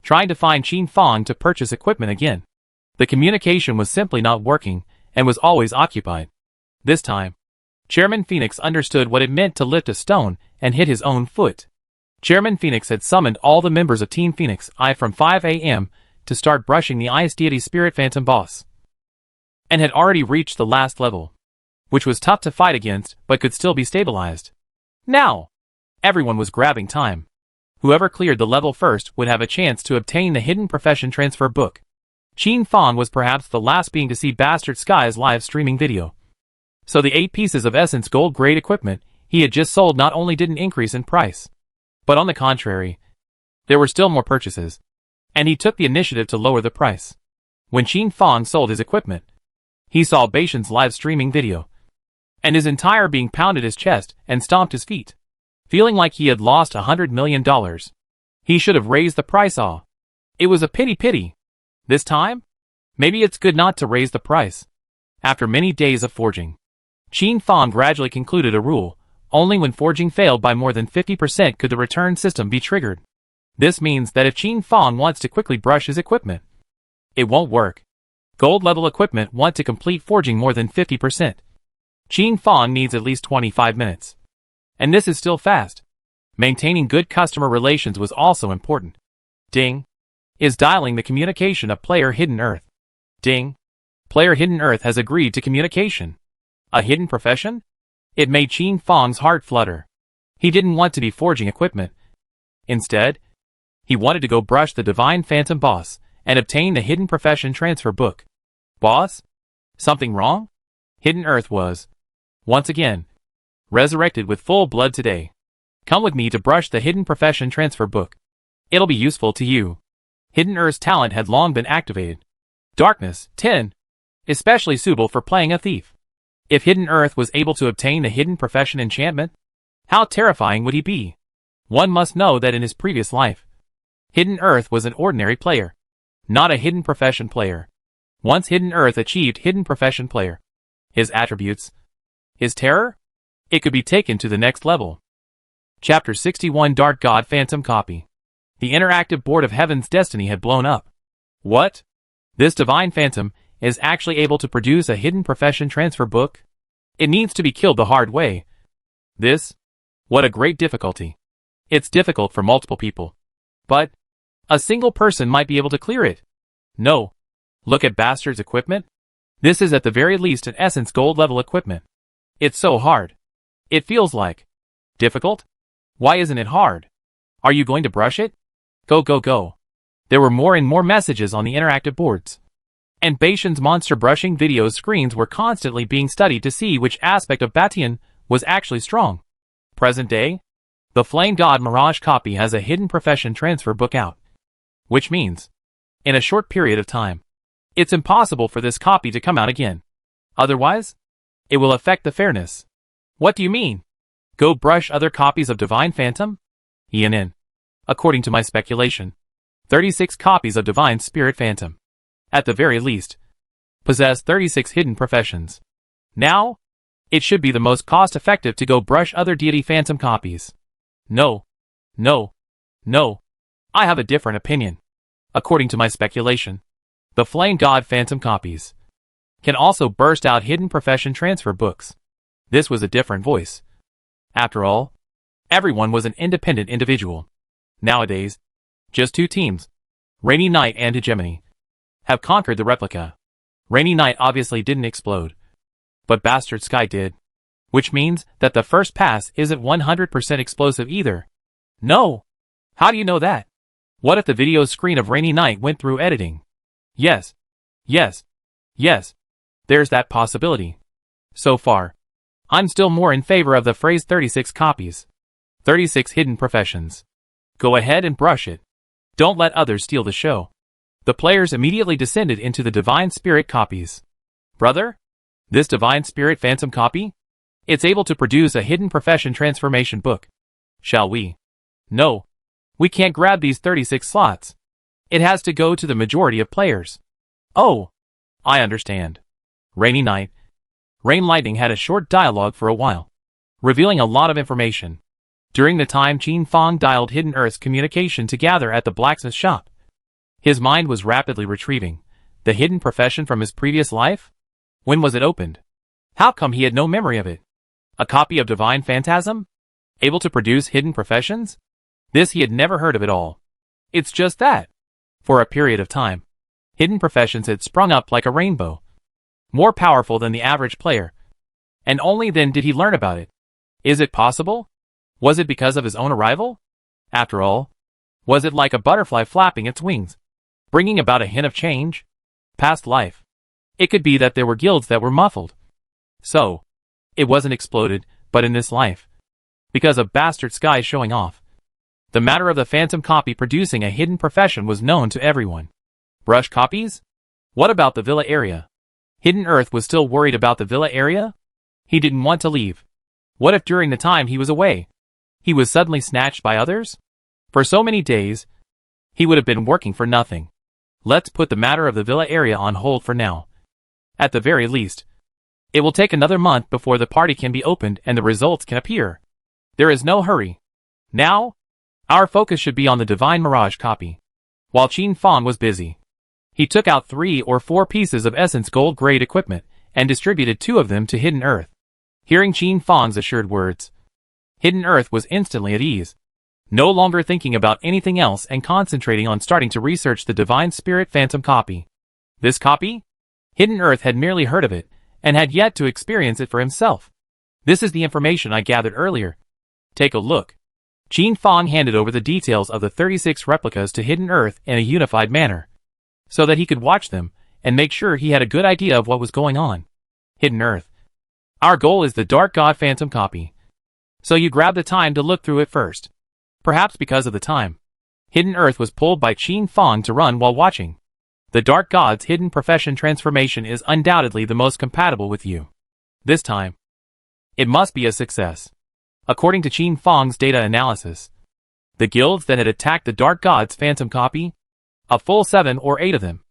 trying to find Qin Fong to purchase equipment again. The communication was simply not working, and was always occupied. This time, Chairman Phoenix understood what it meant to lift a stone and hit his own foot. Chairman Phoenix had summoned all the members of Team Phoenix I from 5 a.m. to start brushing the Ice Deity Spirit Phantom boss, and had already reached the last level, which was tough to fight against but could still be stabilized. Now, everyone was grabbing time. Whoever cleared the level first would have a chance to obtain the Hidden Profession Transfer book. Qin Fong was perhaps the last being to see Bastard Sky's live streaming video. So the 8 pieces of Essence Gold grade equipment he had just sold not only didn't increase in price, but on the contrary, there were still more purchases, and he took the initiative to lower the price. When Qin Fong sold his equipment, he saw Bastian's live streaming video, and his entire being pounded his chest and stomped his feet, feeling like he had lost $100 million. He should have raised the price. It was a pity. This time, maybe it's good not to raise the price. After many days of forging, Qin Fong gradually concluded a rule: only when forging failed by more than 50% could the return system be triggered. This means that if Qin Fong wants to quickly brush his equipment, it won't work. Gold level equipment want to complete forging more than 50%. Qin Fong needs at least 25 minutes. And this is still fast. Maintaining good customer relations was also important. Ding. Is dialing the communication of player Hidden Earth. Ding. Player Hidden Earth has agreed to communication. A hidden profession? It made Qin Fong's heart flutter. He didn't want to be forging equipment. Instead, he wanted to go brush the Divine Phantom boss and obtain the Hidden Profession Transfer book. Boss? Something wrong? Hidden Earth was, once again, resurrected with full blood today. Come with me to brush the Hidden Profession Transfer book. It'll be useful to you. Hidden Earth's talent had long been activated. Darkness, 10. Especially suitable for playing a thief. If Hidden Earth was able to obtain the Hidden Profession enchantment, how terrifying would he be? One must know that in his previous life, Hidden Earth was an ordinary player, not a Hidden Profession player. Once Hidden Earth achieved Hidden Profession player, his attributes, his terror, it could be taken to the next level. Chapter 61 Dark God Phantom Copy. The interactive board of Heaven's Destiny had blown up. What? This Divine Phantom is actually able to produce a Hidden Profession Transfer book? It needs to be killed the hard way. This? What a great difficulty. It's difficult for multiple people. But a single person might be able to clear it. No. Look at Bastard's equipment. This is at the very least an Essence Gold level equipment. It's so hard. It feels like difficult? Why isn't it hard? Are you going to brush it? Go. There were more and more messages on the interactive boards. And Bastian's monster brushing video screens were constantly being studied to see which aspect of Bastian was actually strong. Present day, the Flame God Mirage copy has a Hidden Profession Transfer book out. Which means, in a short period of time, it's impossible for this copy to come out again. Otherwise, it will affect the fairness. What do you mean? Go brush other copies of Divine Phantom? ENN. According to my speculation, 36 copies of Divine Spirit Phantom, at the very least, possess 36 hidden professions. Now, it should be the most cost-effective to go brush other deity Phantom copies. No. I have a different opinion. According to my speculation, the Flame God Phantom copies can also burst out hidden profession transfer books. This was a different voice. After all, everyone was an independent individual. Nowadays, just two teams, Rainy Knight and Hegemony, have conquered the replica. Rainy Knight obviously didn't explode, but Bastard Sky did, which means that the first pass isn't 100% explosive either. No! How do you know that? What if the video screen of Rainy Knight went through editing? Yes. There's that possibility. So far, I'm still more in favor of the phrase 36 copies. 36 hidden professions. Go ahead and brush it. Don't let others steal the show. The players immediately descended into the Divine Spirit copies. Brother? This Divine Spirit Phantom copy? It's able to produce a hidden profession transformation book. Shall we? No. We can't grab these 36 slots. It has to go to the majority of players. Oh, I understand. Rainy Knight. Rain Lightning had a short dialogue for a while, revealing a lot of information. During the time Qin Fong dialed Hidden Earth's communication to gather at the blacksmith shop, his mind was rapidly retrieving the hidden profession from his previous life. When was it opened? How come he had no memory of it? A copy of Divine Phantasm? Able to produce hidden professions? This he had never heard of at all. It's just that, for a period of time, hidden professions had sprung up like a rainbow, more powerful than the average player, and only then did he learn about it. Is it possible? Was it because of his own arrival? After all, was it like a butterfly flapping its wings, bringing about a hint of change? Past life. It could be that there were guilds that were muffled. So, it wasn't exploded, but in this life, because of Bastard Sky showing off. The matter of the Phantom copy producing a hidden profession was known to everyone. Brush copies? What about the villa area? Hidden Earth was still worried about the villa area? He didn't want to leave. What if during the time he was away, he was suddenly snatched by others? For so many days, he would have been working for nothing. Let's put the matter of the villa area on hold for now. At the very least, it will take another month before the party can be opened and the results can appear. There is no hurry. Now, our focus should be on the Divine Mirage copy. While Qin Fong was busy, he took out 3 or 4 pieces of Essence Gold grade equipment and distributed 2 of them to Hidden Earth. Hearing Qin Fong's assured words, Hidden Earth was instantly at ease, no longer thinking about anything else and concentrating on starting to research the Divine Spirit Phantom copy. This copy? Hidden Earth had merely heard of it, and had yet to experience it for himself. This is the information I gathered earlier. Take a look. Qin Fong handed over the details of the 36 replicas to Hidden Earth in a unified manner, so that he could watch them and make sure he had a good idea of what was going on. Hidden Earth. Our goal is the Dark God Phantom copy, so you grab the time to look through it first. Perhaps because of the time, Hidden Earth was pulled by Qin Fong to run while watching. The Dark God's hidden profession transformation is undoubtedly the most compatible with you. This time, it must be a success. According to Qin Fong's data analysis, the guilds that had attacked the Dark God's Phantom copy, a full 7 or 8 of them,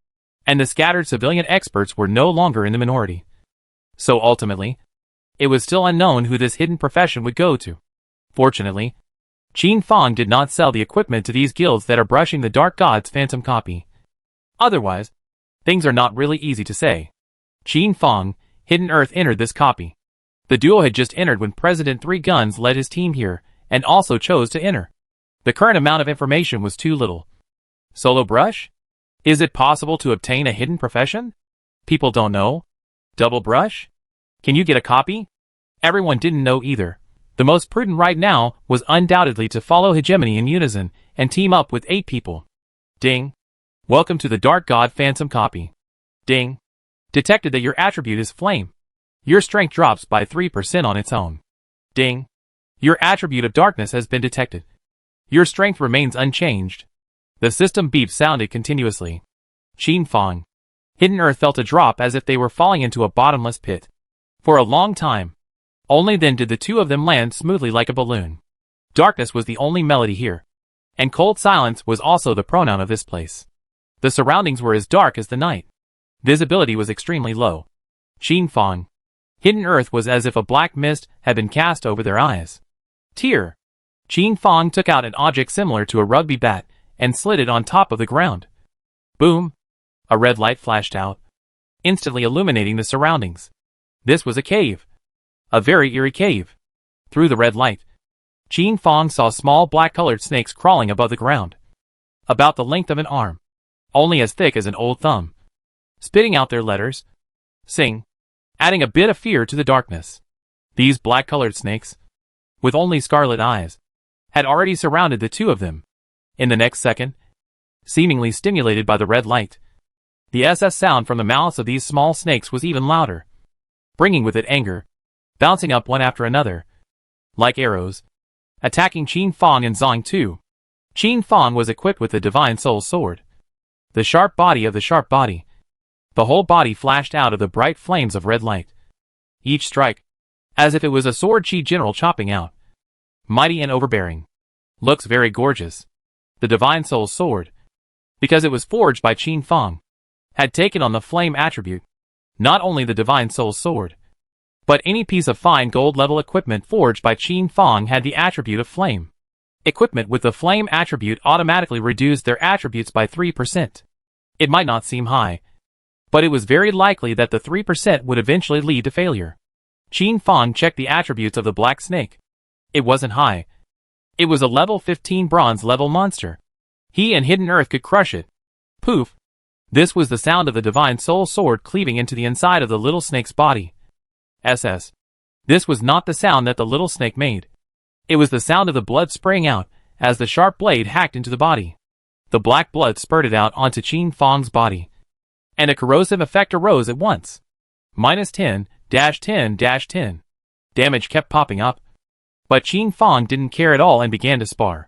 and the scattered civilian experts were no longer in the minority. So ultimately, it was still unknown who this hidden profession would go to. Fortunately, Qin Fong did not sell the equipment to these guilds that are brushing the Dark God's Phantom copy. Otherwise, things are not really easy to say. Qin Fong, Hidden Earth entered this copy. The duo had just entered when President 3 Guns led his team here, and also chose to enter. The current amount of information was too little. Solo brush? Is it possible to obtain a hidden profession? People don't know. Double brush? Can you get a copy? Everyone didn't know either. The most prudent right now was undoubtedly to follow Hegemony in unison and team up with 8 people. Ding. Welcome to the Dark God Phantom copy. Ding. Detected that your attribute is Flame. Your strength drops by 3% on its own. Ding. Your attribute of Darkness has been detected. Your strength remains unchanged. The system beep sounded continuously. Qin Fong, Hidden Earth felt a drop as if they were falling into a bottomless pit. For a long time, Only then did the two of them land smoothly like a balloon. Darkness was the only melody here. And cold silence was also the pronoun of this place. The surroundings were as dark as the night. Visibility was extremely low. Qin Fang. Hidden earth was as if a black mist had been cast over their eyes. Tear. Qin Fang took out an object similar to a rugby bat and slid it on top of the ground. Boom! A red light flashed out, instantly illuminating the surroundings. This was a cave. A very eerie cave. Through the red light, Qin Fang saw small black-colored snakes crawling above the ground. About the length of an arm. Only as thick as an old thumb. Spitting out their letters. Sing. Adding a bit of fear to the darkness. These black-colored snakes, with only scarlet eyes, had already surrounded the two of them. In the next second, seemingly stimulated by the red light, the SS sound from the mouths of these small snakes was even louder, bringing with it anger, bouncing up one after another, like arrows, attacking Qin Fang and Zhang Tu. Qin Fang was equipped with the Divine Soul Sword. The sharp body of the sharp body. The whole body flashed out of the bright flames of red light. Each strike, as if it was a sword chi general chopping out. Mighty and overbearing. Looks very gorgeous. The Divine Soul Sword, because it was forged by Qin Fang, had taken on the flame attribute. Not only the Divine Soul Sword, but any piece of fine gold-level equipment forged by Qin Fang had the attribute of flame. Equipment with the flame attribute automatically reduced their attributes by 3%. It might not seem high, but it was very likely that the 3% would eventually lead to failure. Qin Fang checked the attributes of the black snake. It wasn't high. It was a level 15 bronze level monster. He and Hidden Earth could crush it. Poof! This was the sound of the Divine Soul Sword cleaving into the inside of the little snake's body. SS. This was not the sound that the little snake made. It was the sound of the blood spraying out as the sharp blade hacked into the body. The black blood spurted out onto Qin Fang's body, and a corrosive effect arose at once. -10-10-10. Damage kept popping up, but Qin Fang didn't care at all and began to spar.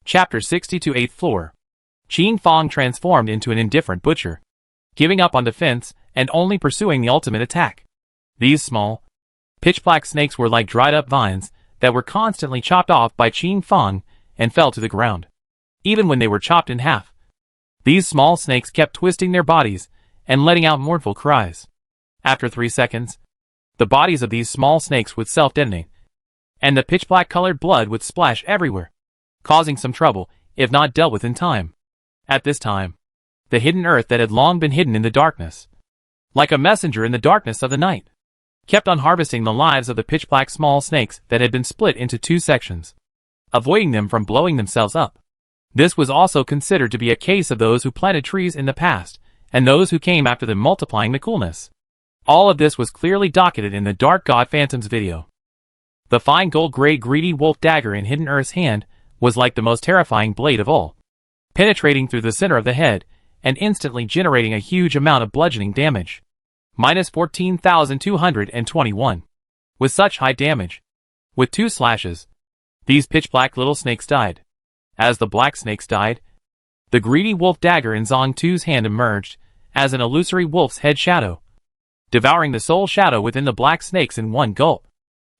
Chapter 62 8th floor. Qin Fang transformed into an indifferent butcher, giving up on defense and only pursuing the ultimate attack. These small, pitch-black snakes were like dried-up vines that were constantly chopped off by Qin Fang and fell to the ground. Even when they were chopped in half, these small snakes kept twisting their bodies and letting out mournful cries. After 3 seconds, the bodies of these small snakes would self-detonate, and the pitch-black colored blood would splash everywhere, causing some trouble if not dealt with in time. At this time, the hidden earth that had long been hidden in the darkness, like a messenger in the darkness of the night, kept on harvesting the lives of the pitch-black small snakes that had been split into 2 sections, avoiding them from blowing themselves up. This was also considered to be a case of those who planted trees in the past, and those who came after them multiplying the coolness. All of this was clearly docketed in the Dark God Phantom's video. The fine gold-gray greedy wolf dagger in Hidden Earth's hand was like the most terrifying blade of all, penetrating through the center of the head and instantly generating a huge amount of bludgeoning damage. -14,221. With such high damage, with 2 slashes, these pitch-black little snakes died. As the black snakes died, the greedy wolf dagger in Zhang Tu's hand emerged as an illusory wolf's head shadow, devouring the soul shadow within the black snakes in one gulp.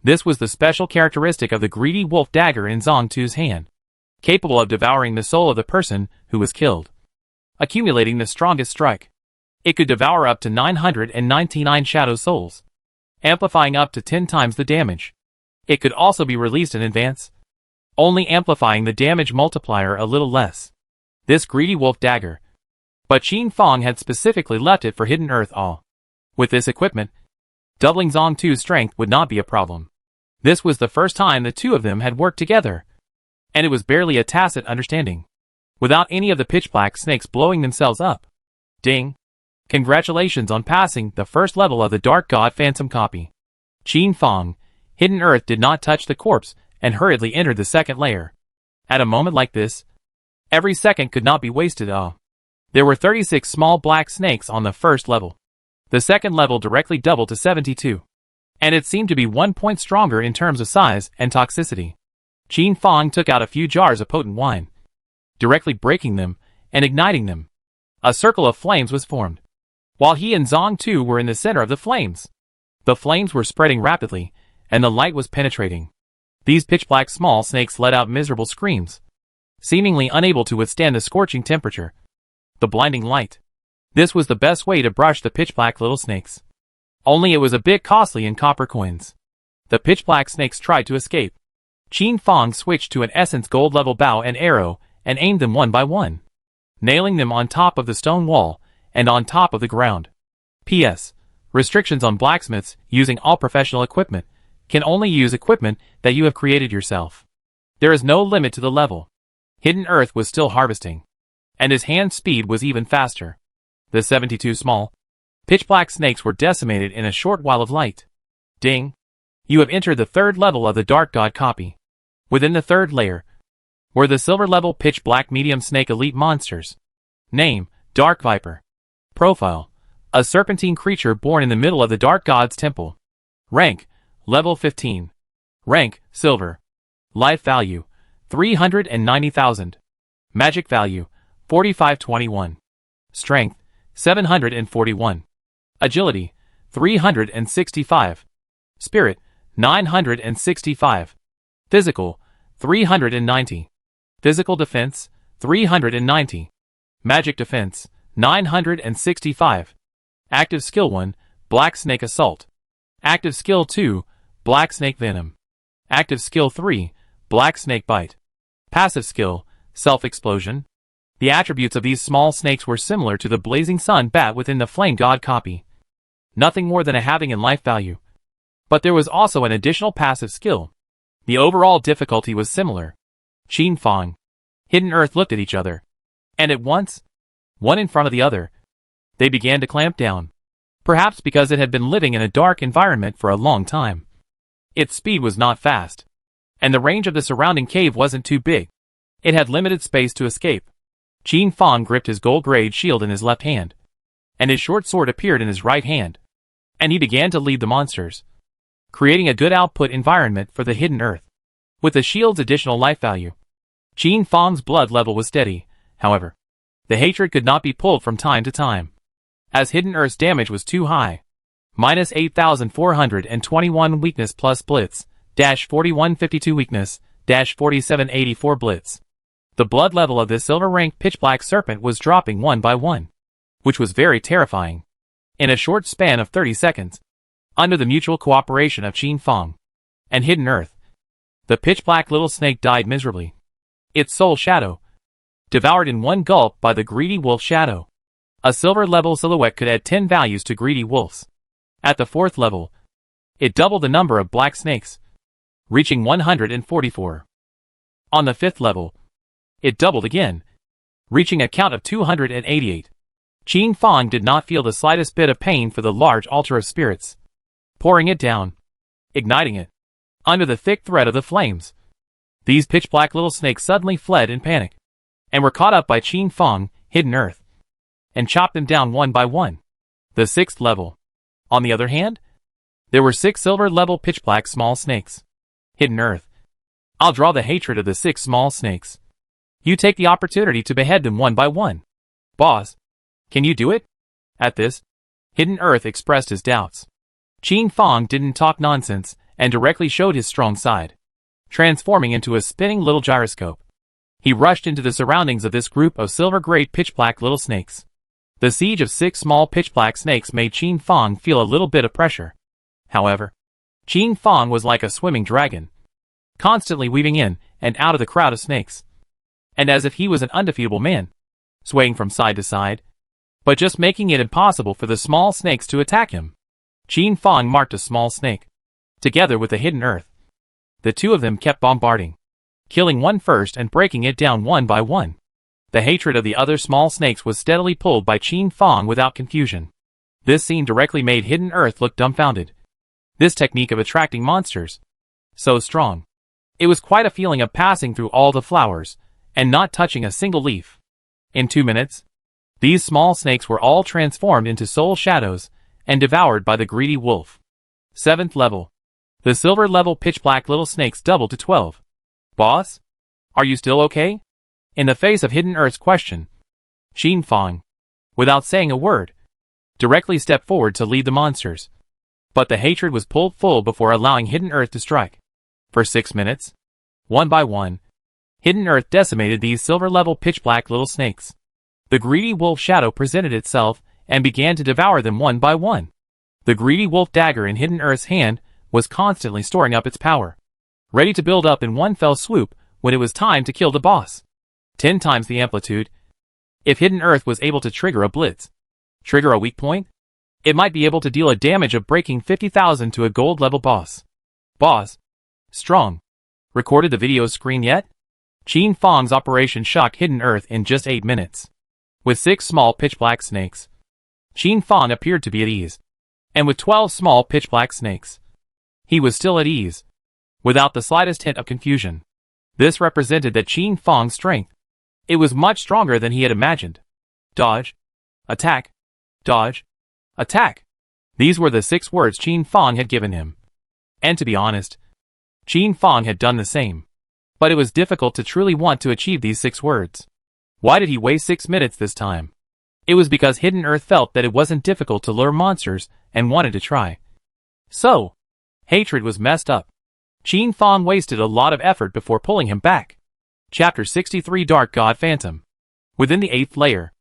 This was the special characteristic of the greedy wolf dagger in Zhang Tu's hand, capable of devouring the soul of the person who was killed, accumulating the strongest strike. It could devour up to 999 shadow souls, amplifying up to 10 times the damage. It could also be released in advance, only amplifying the damage multiplier a little less. This greedy wolf dagger. But Qin Fang had specifically left it for Hidden Earth all. With this equipment, doubling Zhang Tu's strength would not be a problem. This was the first time the two of them had worked together, and it was barely a tacit understanding, without any of the pitch-black snakes blowing themselves up. Ding! Congratulations on passing the first level of the Dark God Phantom copy. Qin Fang, Hidden Earth did not touch the corpse and hurriedly entered the second layer. At a moment like this, every second could not be wasted. There were 36 small black snakes on the first level. The second level directly doubled to 72. And it seemed to be 1 point stronger in terms of size and toxicity. Qin Fang took out a few jars of potent wine, directly breaking them and igniting them. A circle of flames was formed, while he and Zhang Tu were in the center of the flames. The flames were spreading rapidly and the light was penetrating. These pitch-black small snakes let out miserable screams, seemingly unable to withstand the scorching temperature, the blinding light. This was the best way to brush the pitch-black little snakes. Only it was a bit costly in copper coins. The pitch-black snakes tried to escape. Qin Fang switched to an essence gold-level bow and arrow and aimed them one by one, nailing them on top of the stone wall and on top of the ground. P.S. Restrictions on blacksmiths using all professional equipment. Can only use equipment that you have created yourself. There is no limit to the level. Hidden Earth was still harvesting, and his hand speed was even faster. The 72 small, pitch-black snakes were decimated in a short while of light. Ding! You have entered the third level of the Dark God copy. Within the third layer were the silver-level pitch-black medium snake elite monsters. Name, Dark Viper. Profile, a serpentine creature born in the middle of the Dark God's temple. Rank, Level 15. Rank, Silver. Life value, 390,000. Magic value, 4521. Strength, 741. Agility, 365. Spirit, 965. Physical, 390. Physical defense, 390. Magic defense, 965. Active skill 1, Black Snake Assault. Active skill 2, Black Snake Venom. Active skill 3, Black Snake Bite. Passive skill, Self-Explosion. The attributes of these small snakes were similar to the Blazing Sun bat within the Flame God copy. Nothing more than a halving in life value. But there was also an additional passive skill. The overall difficulty was similar. Qin Fang, Hidden Earth looked at each other. And at once, one in front of the other, they began to clamp down. Perhaps because it had been living in a dark environment for a long time. Its speed was not fast, and the range of the surrounding cave wasn't too big. It had limited space to escape. Qin Fang gripped his gold-grade shield in his left hand, and his short sword appeared in his right hand, and he began to lead the monsters, creating a good output environment for the Hidden Earth. With the shield's additional life value, Qin Fang's blood level was steady. However, the hatred could not be pulled from time to time, as Hidden Earth's damage was too high. Minus 8,421 weakness plus blitz, dash 4152 weakness, dash 4784 blitz. The blood level of this silver-ranked pitch-black serpent was dropping one by one, which was very terrifying. In a short span of 30 seconds, under the mutual cooperation of Qin Fang and Hidden Earth, the pitch-black little snake died miserably. Its soul shadow, devoured in one gulp by the greedy wolf shadow. A silver-level silhouette could add 10 values to greedy wolves. At the fourth level, it doubled the number of black snakes, reaching 144. On the fifth level, it doubled again, reaching a count of 288. Qin Fang did not feel the slightest bit of pain for the large altar of spirits, pouring it down, igniting it, under the thick thread of the flames. These pitch-black little snakes suddenly fled in panic, and were caught up by Qin Fang, Hidden Earth, and chopped them down one by one. The sixth level. On the other hand, there were 6 silver-level pitch-black small snakes. Hidden Earth. I'll draw the hatred of the 6 small snakes. You take the opportunity to behead them one by one. Boss, can you do it? At this, Hidden Earth expressed his doubts. Qin Fang didn't talk nonsense and directly showed his strong side, transforming into a spinning little gyroscope. He rushed into the surroundings of this group of silver-grade pitch-black little snakes. The siege of 6 small pitch-black snakes made Qin Fang feel a little bit of pressure. However, Qin Fang was like a swimming dragon, constantly weaving in and out of the crowd of snakes, and as if he was an undefeatable man, swaying from side to side, but just making it impossible for the small snakes to attack him. Qin Fang marked a small snake, together with the Hidden Earth. The two of them kept bombarding, killing one first and breaking it down one by one. The hatred of the other small snakes was steadily pulled by Qin Fang without confusion. This scene directly made Hidden Earth look dumbfounded. This technique of attracting monsters, so strong. It was quite a feeling of passing through all the flowers, and not touching a single leaf. In 2 minutes, these small snakes were all transformed into soul shadows, and devoured by the greedy wolf. 7th level. The silver-level pitch-black little snakes doubled to 12. Boss? Are you still okay? In the face of Hidden Earth's question, Qin Fang, without saying a word, directly stepped forward to lead the monsters. But the hatred was pulled full before allowing Hidden Earth to strike. For 6 minutes, one by one, Hidden Earth decimated these silver-level pitch-black little snakes. The greedy wolf shadow presented itself and began to devour them one by one. The greedy wolf dagger in Hidden Earth's hand was constantly storing up its power, ready to build up in one fell swoop when it was time to kill the boss. 10 times the amplitude. If Hidden Earth was able to trigger a blitz, trigger a weak point, it might be able to deal a damage of breaking 50,000 to a gold-level boss. Boss. Strong. Recorded the video screen yet? Qin Fang's operation shocked Hidden Earth in just 8 minutes. With 6 small pitch-black snakes, Qin Fang appeared to be at ease. And with 12 small pitch-black snakes, he was still at ease, without the slightest hint of confusion. This represented that Qin Fang's strength. It was much stronger than he had imagined. Dodge. Attack. Dodge. Attack. These were the 6 words Qin Fang had given him. And to be honest, Qin Fang had done the same. But it was difficult to truly want to achieve these 6 words. Why did he waste 6 minutes this time? It was because Hidden Earth felt that it wasn't difficult to lure monsters and wanted to try. So, hatred was messed up. Qin Fang wasted a lot of effort before pulling him back. Chapter 63 Dark God Phantom. Within the 8th layer,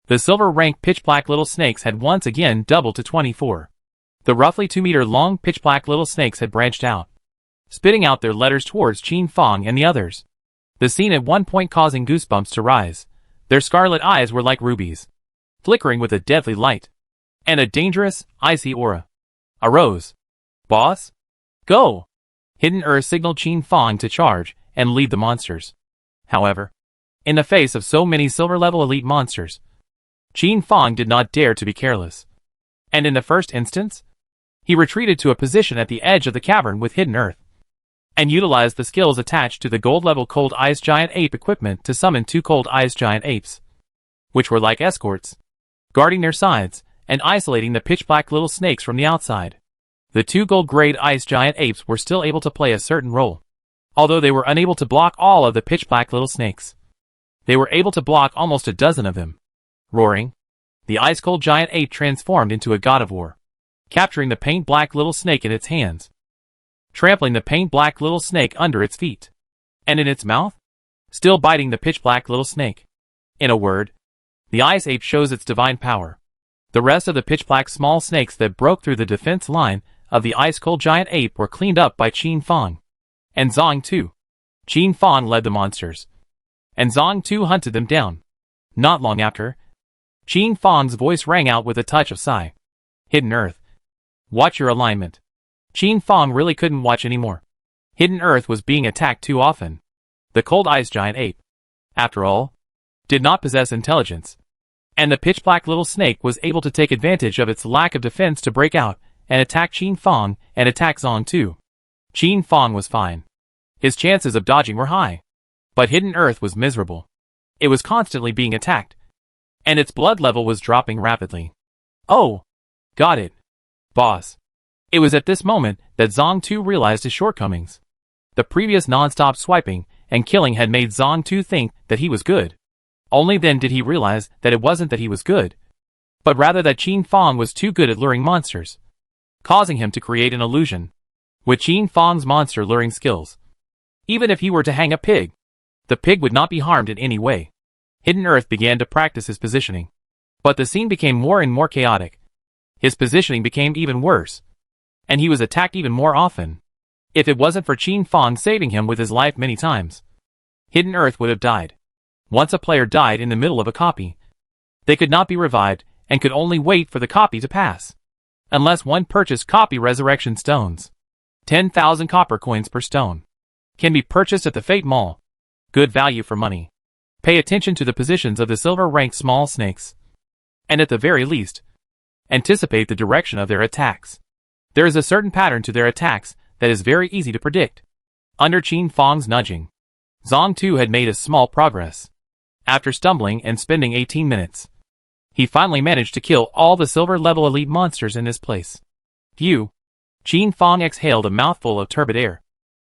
the silver-rank pitch-black little snakes had once again doubled to 24. The roughly 2-meter-long pitch-black little snakes had branched out, spitting out their letters towards Qin Fang and the others. The scene at one point causing goosebumps to rise. Their scarlet eyes were like rubies, flickering with a deadly light. And a dangerous, icy aura arose. Boss? Go! Hidden Earth signaled Qin Fang to charge and lead the monsters. However, in the face of so many silver-level elite monsters, Qin Fang did not dare to be careless. And in the first instance, he retreated to a position at the edge of the cavern with Hidden Earth, and utilized the skills attached to the gold-level Cold Ice Giant Ape equipment to summon 2 Cold Ice Giant Apes, which were like escorts, guarding their sides and isolating the pitch-black little snakes from the outside. The 2 gold-grade Ice Giant Apes were still able to play a certain role, although they were unable to block all of the pitch-black little snakes. They were able to block almost a dozen of them. Roaring, the ice-cold giant ape transformed into a god of war, capturing the paint-black little snake in its hands, trampling the paint-black little snake under its feet, and in its mouth, still biting the pitch-black little snake. In a word, the ice ape shows its divine power. The rest of the pitch-black small snakes that broke through the defense line of the ice-cold giant ape were cleaned up by Qin Fang and Zong Tu. Qin Fang led the monsters, and Zong Tu hunted them down. Not long after, Qin Fang's voice rang out with a touch of sigh. Hidden Earth. Watch your alignment. Qin Fang really couldn't watch anymore. Hidden Earth was being attacked too often. The Cold Ice Giant Ape, after all, did not possess intelligence, and the pitch-black little snake was able to take advantage of its lack of defense to break out and attack Qin Fang and attack Zong Tu. Qin Fang was fine. His chances of dodging were high. But Hidden Earth was miserable. It was constantly being attacked, and its blood level was dropping rapidly. Oh! Got it. Boss. It was at this moment that Zong Tu realized his shortcomings. The previous non-stop swiping and killing had made Zong Tu think that he was good. Only then did he realize that it wasn't that he was good, but rather that Qin Fang was too good at luring monsters, causing him to create an illusion. With Qin Fang's monster luring skills, even if he were to hang a pig, the pig would not be harmed in any way. Hidden Earth began to practice his positioning, but the scene became more and more chaotic. His positioning became even worse, and he was attacked even more often. If it wasn't for Qin Fang saving him with his life many times, Hidden Earth would have died. Once a player died in the middle of a copy, they could not be revived and could only wait for the copy to pass, unless one purchased copy resurrection stones. 10,000 copper coins per stone can be purchased at the Fate Mall. Good value for money. Pay attention to the positions of the silver-ranked small snakes, and at the very least, anticipate the direction of their attacks. There is a certain pattern to their attacks that is very easy to predict. Under Qin Fang's nudging, Zong Tu had made a small progress. After stumbling and spending 18 minutes, he finally managed to kill all the silver-level elite monsters in this place. Phew! Qin Fang exhaled a mouthful of turbid air,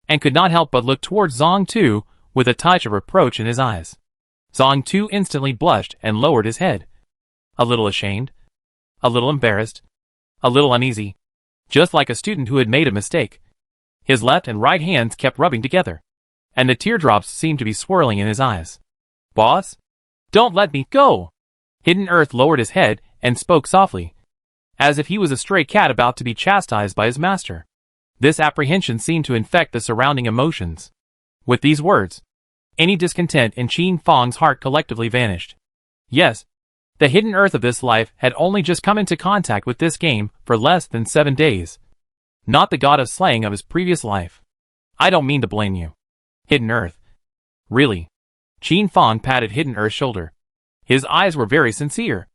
and could not help but look towards Zong Tu with a touch of reproach in his eyes. Zong Tu instantly blushed and lowered his head. A little ashamed, a little embarrassed, a little uneasy. just like a student who had made a mistake. His left and right hands kept rubbing together, and the teardrops seemed to be swirling in his eyes. "Boss? Don't let me go!" Hidden Earth lowered his head and spoke softly, as if he was a stray cat about to be chastised by his master. This apprehension seemed to infect the surrounding emotions. With these words, any discontent in Qin Fang's heart collectively vanished. Yes, the Hidden Earth of this life had only just come into contact with this game for less than 7 days. Not the god of slaying of his previous life. "I don't mean to blame you, Hidden Earth. Really." Qin Fang patted Hidden Earth's shoulder. His eyes were very sincere.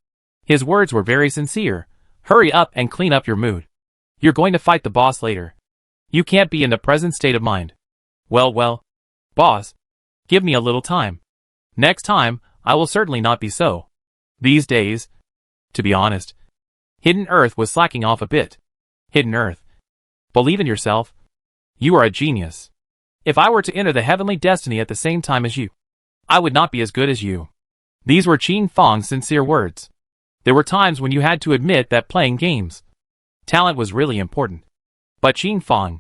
His words were very sincere. "Hurry up and clean up your mood. You're going to fight the boss later. You can't be in the present state of mind." Well, boss. Give me a little time. Next time, I will certainly not be so. These days, to be honest, Hidden Earth was slacking off a bit. "Hidden Earth, believe in yourself. You are a genius. If I were to enter the heavenly destiny at the same time as you, I would not be as good as you." These were Qin Fang's sincere words. There were times when you had to admit that playing games, talent was really important. But Qin Fang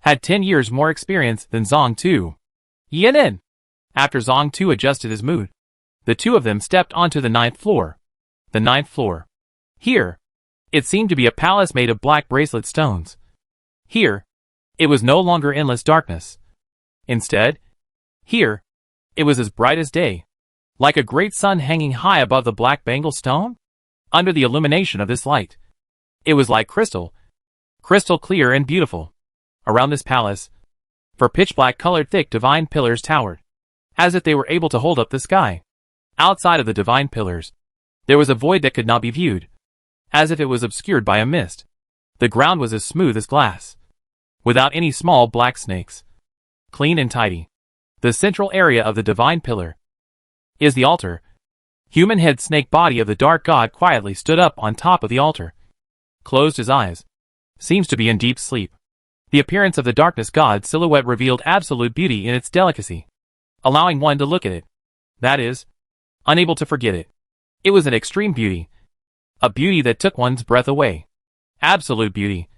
had 10 years more experience than Zhang Tu. "Yanin!" After Zhang Tu adjusted his mood, the two of them stepped onto the 9th floor. The 9th floor. Here, it seemed to be a palace made of black bracelet stones. Here, it was no longer endless darkness. Instead, here, it was as bright as day, like a great sun hanging high above the black bangle stone. Under the illumination of this light, it was like crystal clear and beautiful. Around this palace, for pitch-black colored thick divine pillars towered, as if they were able to hold up the sky. Outside of the divine pillars, there was a void that could not be viewed, as if it was obscured by a mist. The ground was as smooth as glass, without any small black snakes. Clean and tidy. The central area of the divine pillar is the altar. Human head snake body of the dark god quietly stood up on top of the altar. Closed his eyes. Seems to be in deep sleep. The appearance of the darkness god silhouette revealed absolute beauty in its delicacy, allowing one to look at it. That is, unable to forget it. It was an extreme beauty. A beauty that took one's breath away. Absolute beauty.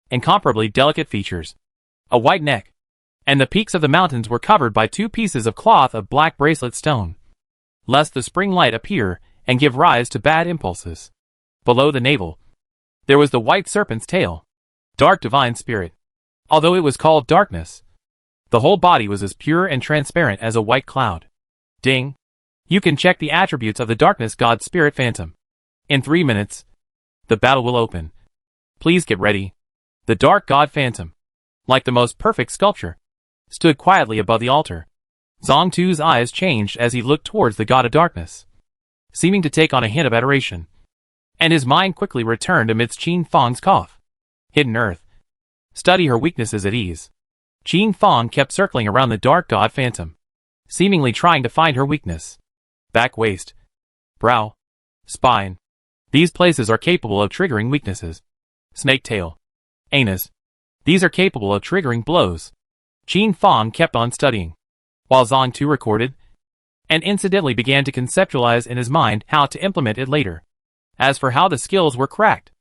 Incomparably delicate features. A white neck. And the peaks of the mountains were covered by 2 pieces of cloth of black bracelet stone, lest the spring light appear and give rise to bad impulses. Below the navel, there was the white serpent's tail. Dark divine spirit. Although it was called darkness, the whole body was as pure and transparent as a white cloud. Ding. You can check the attributes of the darkness god spirit phantom. In 3 minutes, the battle will open. Please get ready. The dark god phantom, like the most perfect sculpture, stood quietly above the altar. Zhang Tu's eyes changed as he looked towards the god of darkness, seeming to take on a hint of adoration. And his mind quickly returned amidst Qin Fang's cough. Hidden Earth. Study her weaknesses at ease. Qin Fang kept circling around the dark god phantom, seemingly trying to find her weakness. Back, waist, brow, spine. These places are capable of triggering weaknesses. Snake tail, anus. These are capable of triggering blows. Qin Fang kept on studying, while Zhang Tu recorded, and incidentally began to conceptualize in his mind how to implement it later. As for how the skills were cracked,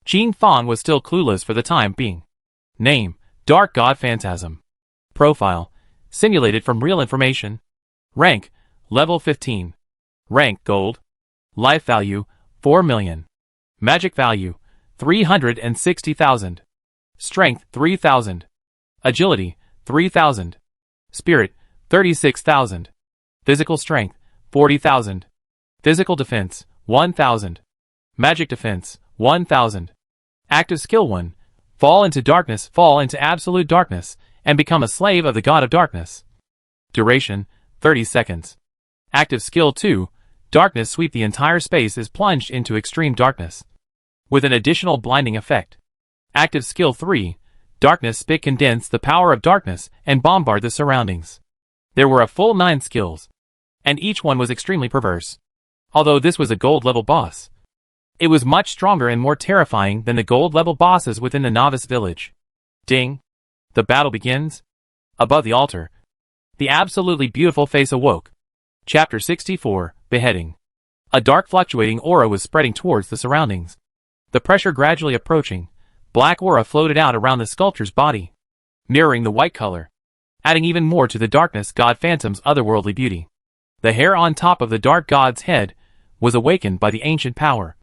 Qin Fang was still clueless for the time being. Name, Dark God Phantasm. Profile, simulated from real information. Rank, level 15. Rank, Gold. Life value, 4 million. Magic value, 360,000. Strength, 3,000. Agility, 3,000. Spirit, 36,000. Physical strength, 40,000. Physical defense, 1,000. Magic defense, 1,000. Active skill 1. Fall into darkness, fall into absolute darkness, and become a slave of the god of darkness. Duration, 30 seconds. Active skill 2. Darkness sweep the entire space is plunged into extreme darkness, with an additional blinding effect. Active skill 3. Darkness spit condense the power of darkness and bombard the surroundings. There were a full 9 skills, and each one was extremely perverse. Although this was a gold-level boss, it was much stronger and more terrifying than the gold-level bosses within the novice village. Ding! The battle begins. Above the altar, the absolutely beautiful face awoke. Chapter 64, Beheading. A dark fluctuating aura was spreading towards the surroundings. The pressure gradually approaching, Black aura floated out around the sculpture's body, mirroring the white color, adding even more to the darkness god phantom's otherworldly beauty. The hair on top of the dark god's head was awakened by the ancient power,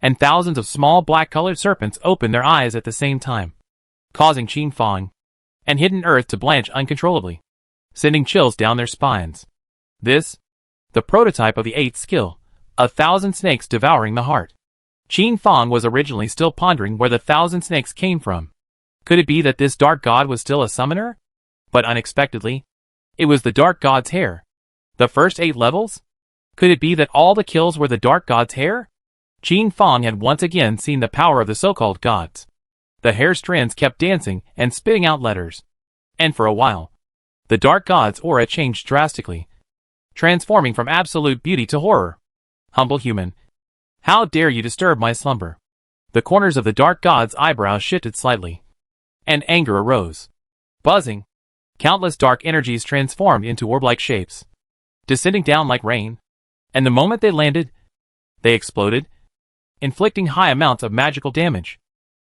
and thousands of small black-colored serpents opened their eyes at the same time, causing Qin Fang and Hidden Earth to blanch uncontrollably, sending chills down their spines. This, the prototype of the 8th skill, 1,000 snakes devouring the heart. Qin Fang was originally still pondering where the 1,000 snakes came from. Could it be that this dark god was still a summoner? But unexpectedly, it was the dark god's hair. The first 8 levels? Could it be that all the kills were the dark god's hair? Qin Fang had once again seen the power of the so-called gods. The hair strands kept dancing and spitting out letters. And for a while, the dark god's aura changed drastically, transforming from absolute beauty to horror. Humble human, how dare you disturb my slumber? The corners of the dark god's eyebrows shifted slightly, and anger arose. Buzzing, countless dark energies transformed into orb-like shapes, descending down like rain, and the moment they landed, they exploded, inflicting high amounts of magical damage.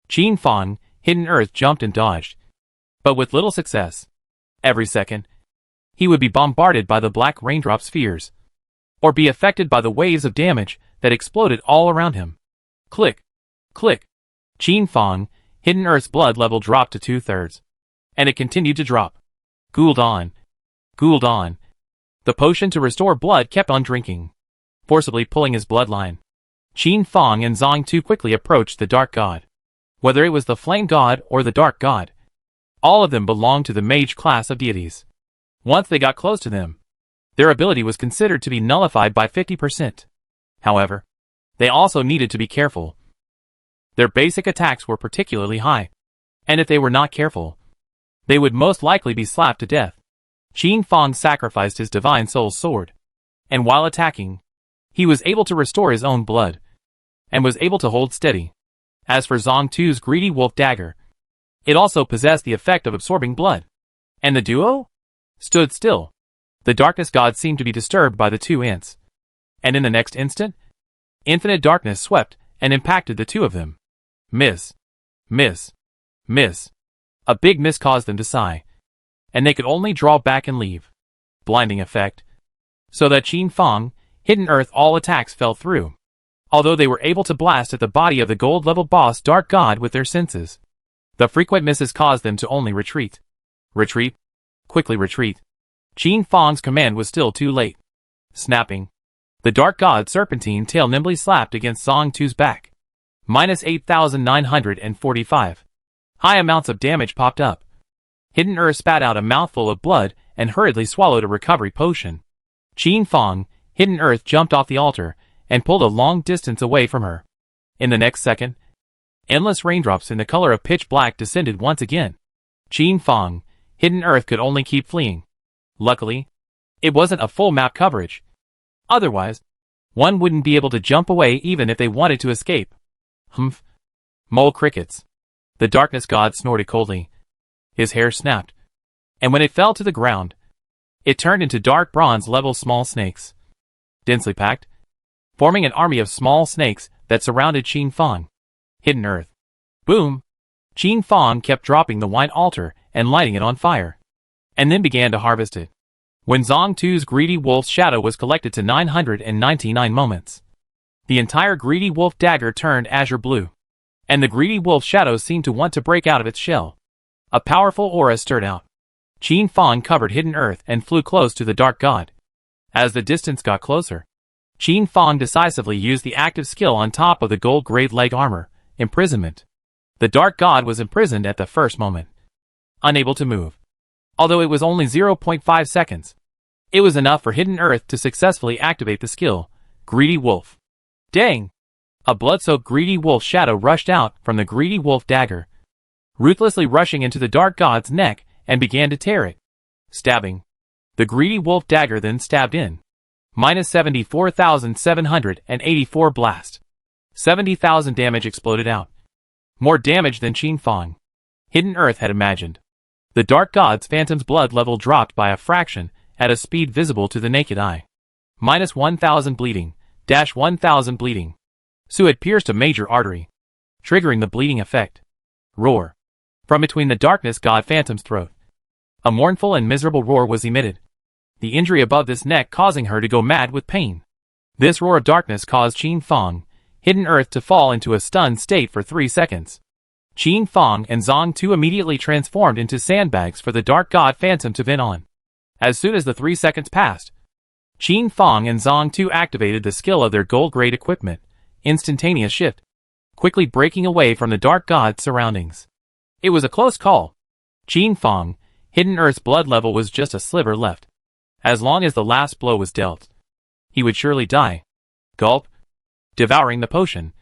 Qin Fang, Hidden Earth jumped and dodged, but with little success. Every second, he would be bombarded by the black raindrop spheres, or be affected by the waves of damage that exploded all around him. Click, click. Qin Fang, Hidden Earth's blood level dropped to 2/3, and it continued to drop. Gul'dan, Gul'dan. The potion to restore blood kept on drinking, forcibly pulling his bloodline. Qin Fang and Zhang Tu quickly approached the dark god. Whether it was the flame god or the dark god, all of them belonged to the mage class of deities. Once they got close to them, their ability was considered to be nullified by 50%. However, they also needed to be careful. Their basic attacks were particularly high, and if they were not careful, they would most likely be slapped to death. Qin Fang sacrificed his divine soul's sword, and while attacking, he was able to restore his own blood, and was able to hold steady. As for Zhang Tu's greedy wolf dagger, it also possessed the effect of absorbing blood, and the duo stood still. The darkness god seemed to be disturbed by the two ants, and in the next instant, infinite darkness swept and impacted the two of them. Miss, miss, miss. A big miss caused them to sigh, and they could only draw back and leave. Blinding effect, so that Qin Fang, Hidden Earth, all attacks fell through, although they were able to blast at the body of the gold-level boss dark god with their senses. The frequent misses caused them to only retreat. Retreat. Quickly retreat. Qin Fang's command was still too late. Snapping, the dark god's serpentine tail nimbly slapped against Zhang Tu's back. Minus 8,945. High amounts of damage popped up. Hidden Earth spat out a mouthful of blood and hurriedly swallowed a recovery potion. Qin Fang, Hidden Earth jumped off the altar and pulled a long distance away from her. In the next second, endless raindrops in the color of pitch black descended once again. Qin Fang, Hidden Earth could only keep fleeing. Luckily, it wasn't a full map coverage. Otherwise, one wouldn't be able to jump away even if they wanted to escape. Humph. Mole crickets. The darkness god snorted coldly. His hair snapped, and when it fell to the ground, it turned into dark bronze-level small snakes, densely packed, forming an army of small snakes that surrounded Qin Fang. Hidden Earth. Boom! Qin Fang kept dropping the white altar and lighting it on fire, and then began to harvest it. When Zhang Tu's greedy wolf's shadow was collected to 999 moments, the entire greedy wolf dagger turned azure blue, and the greedy wolf shadow seemed to want to break out of its shell. A powerful aura stirred out. Qin Fang covered Hidden Earth and flew close to the dark god. As the distance got closer, Qin Fang decisively used the active skill on top of the gold-grade leg armor, imprisonment. The dark god was imprisoned at the first moment, unable to move. Although it was only 0.5 seconds, it was enough for Hidden Earth to successfully activate the skill, Greedy Wolf. Dang! A blood-soaked greedy wolf shadow rushed out from the greedy wolf dagger, ruthlessly rushing into the dark god's neck and began to tear it. Stabbing. The greedy wolf dagger then stabbed in. Minus 74,784 blast. 70,000 damage exploded out. More damage than Qin Fang, Hidden Earth, had imagined. The dark god's phantom's blood level dropped by a fraction at a speed visible to the naked eye. Minus 1,000 bleeding, dash 1,000 bleeding. Su had pierced a major artery, triggering the bleeding effect. Roar. From between the darkness god Phantom's throat, a mournful and miserable roar was emitted, the injury above this neck causing her to go mad with pain. This roar of darkness caused Qin Fong, Hidden Earth, to fall into a stunned state for 3 seconds. Qin Fong and Zong Tu immediately transformed into sandbags for the dark god Phantom to vent on. As soon as the 3 seconds passed, Qin Fong and Zong Tu activated the skill of their gold-grade equipment, Instantaneous Shift, quickly breaking away from the dark god's surroundings. It was a close call. Qin Fong, Hidden Earth's blood level was just a sliver left. As long as the last blow was dealt, he would surely die. Gulp. Devouring the potion,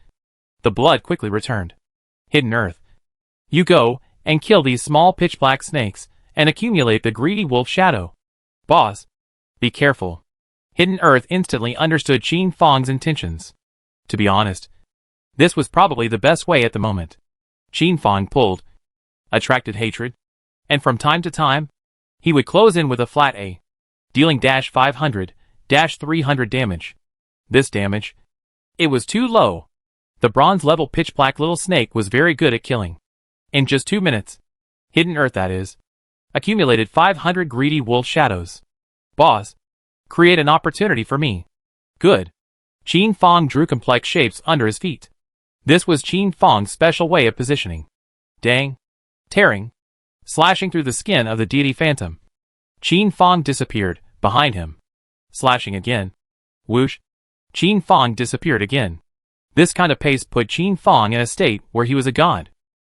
the blood quickly returned. Hidden Earth, you go and kill these small pitch-black snakes and accumulate the greedy wolf shadow. Boss, be careful. Hidden Earth instantly understood Qin Fong's intentions. To be honest, this was probably the best way at the moment. Qin Fong pulled, attracted hatred, and from time to time, he would close in with a flat A, dealing -500-300 damage. This damage, it was too low. The bronze-level pitch-black little snake was very good at killing. In just 2 minutes, Hidden Earth, that is, accumulated 500 greedy wolf shadows. Boss, create an opportunity for me. Good. Qin Fong drew complex shapes under his feet. This was Qin Fong's special way of positioning. Dang. Tearing, slashing through the skin of the deity Phantom. Qin Fong disappeared behind him. Slashing again. Whoosh. Qin Fong disappeared again. This kind of pace put Qin Fong in a state where he was a god.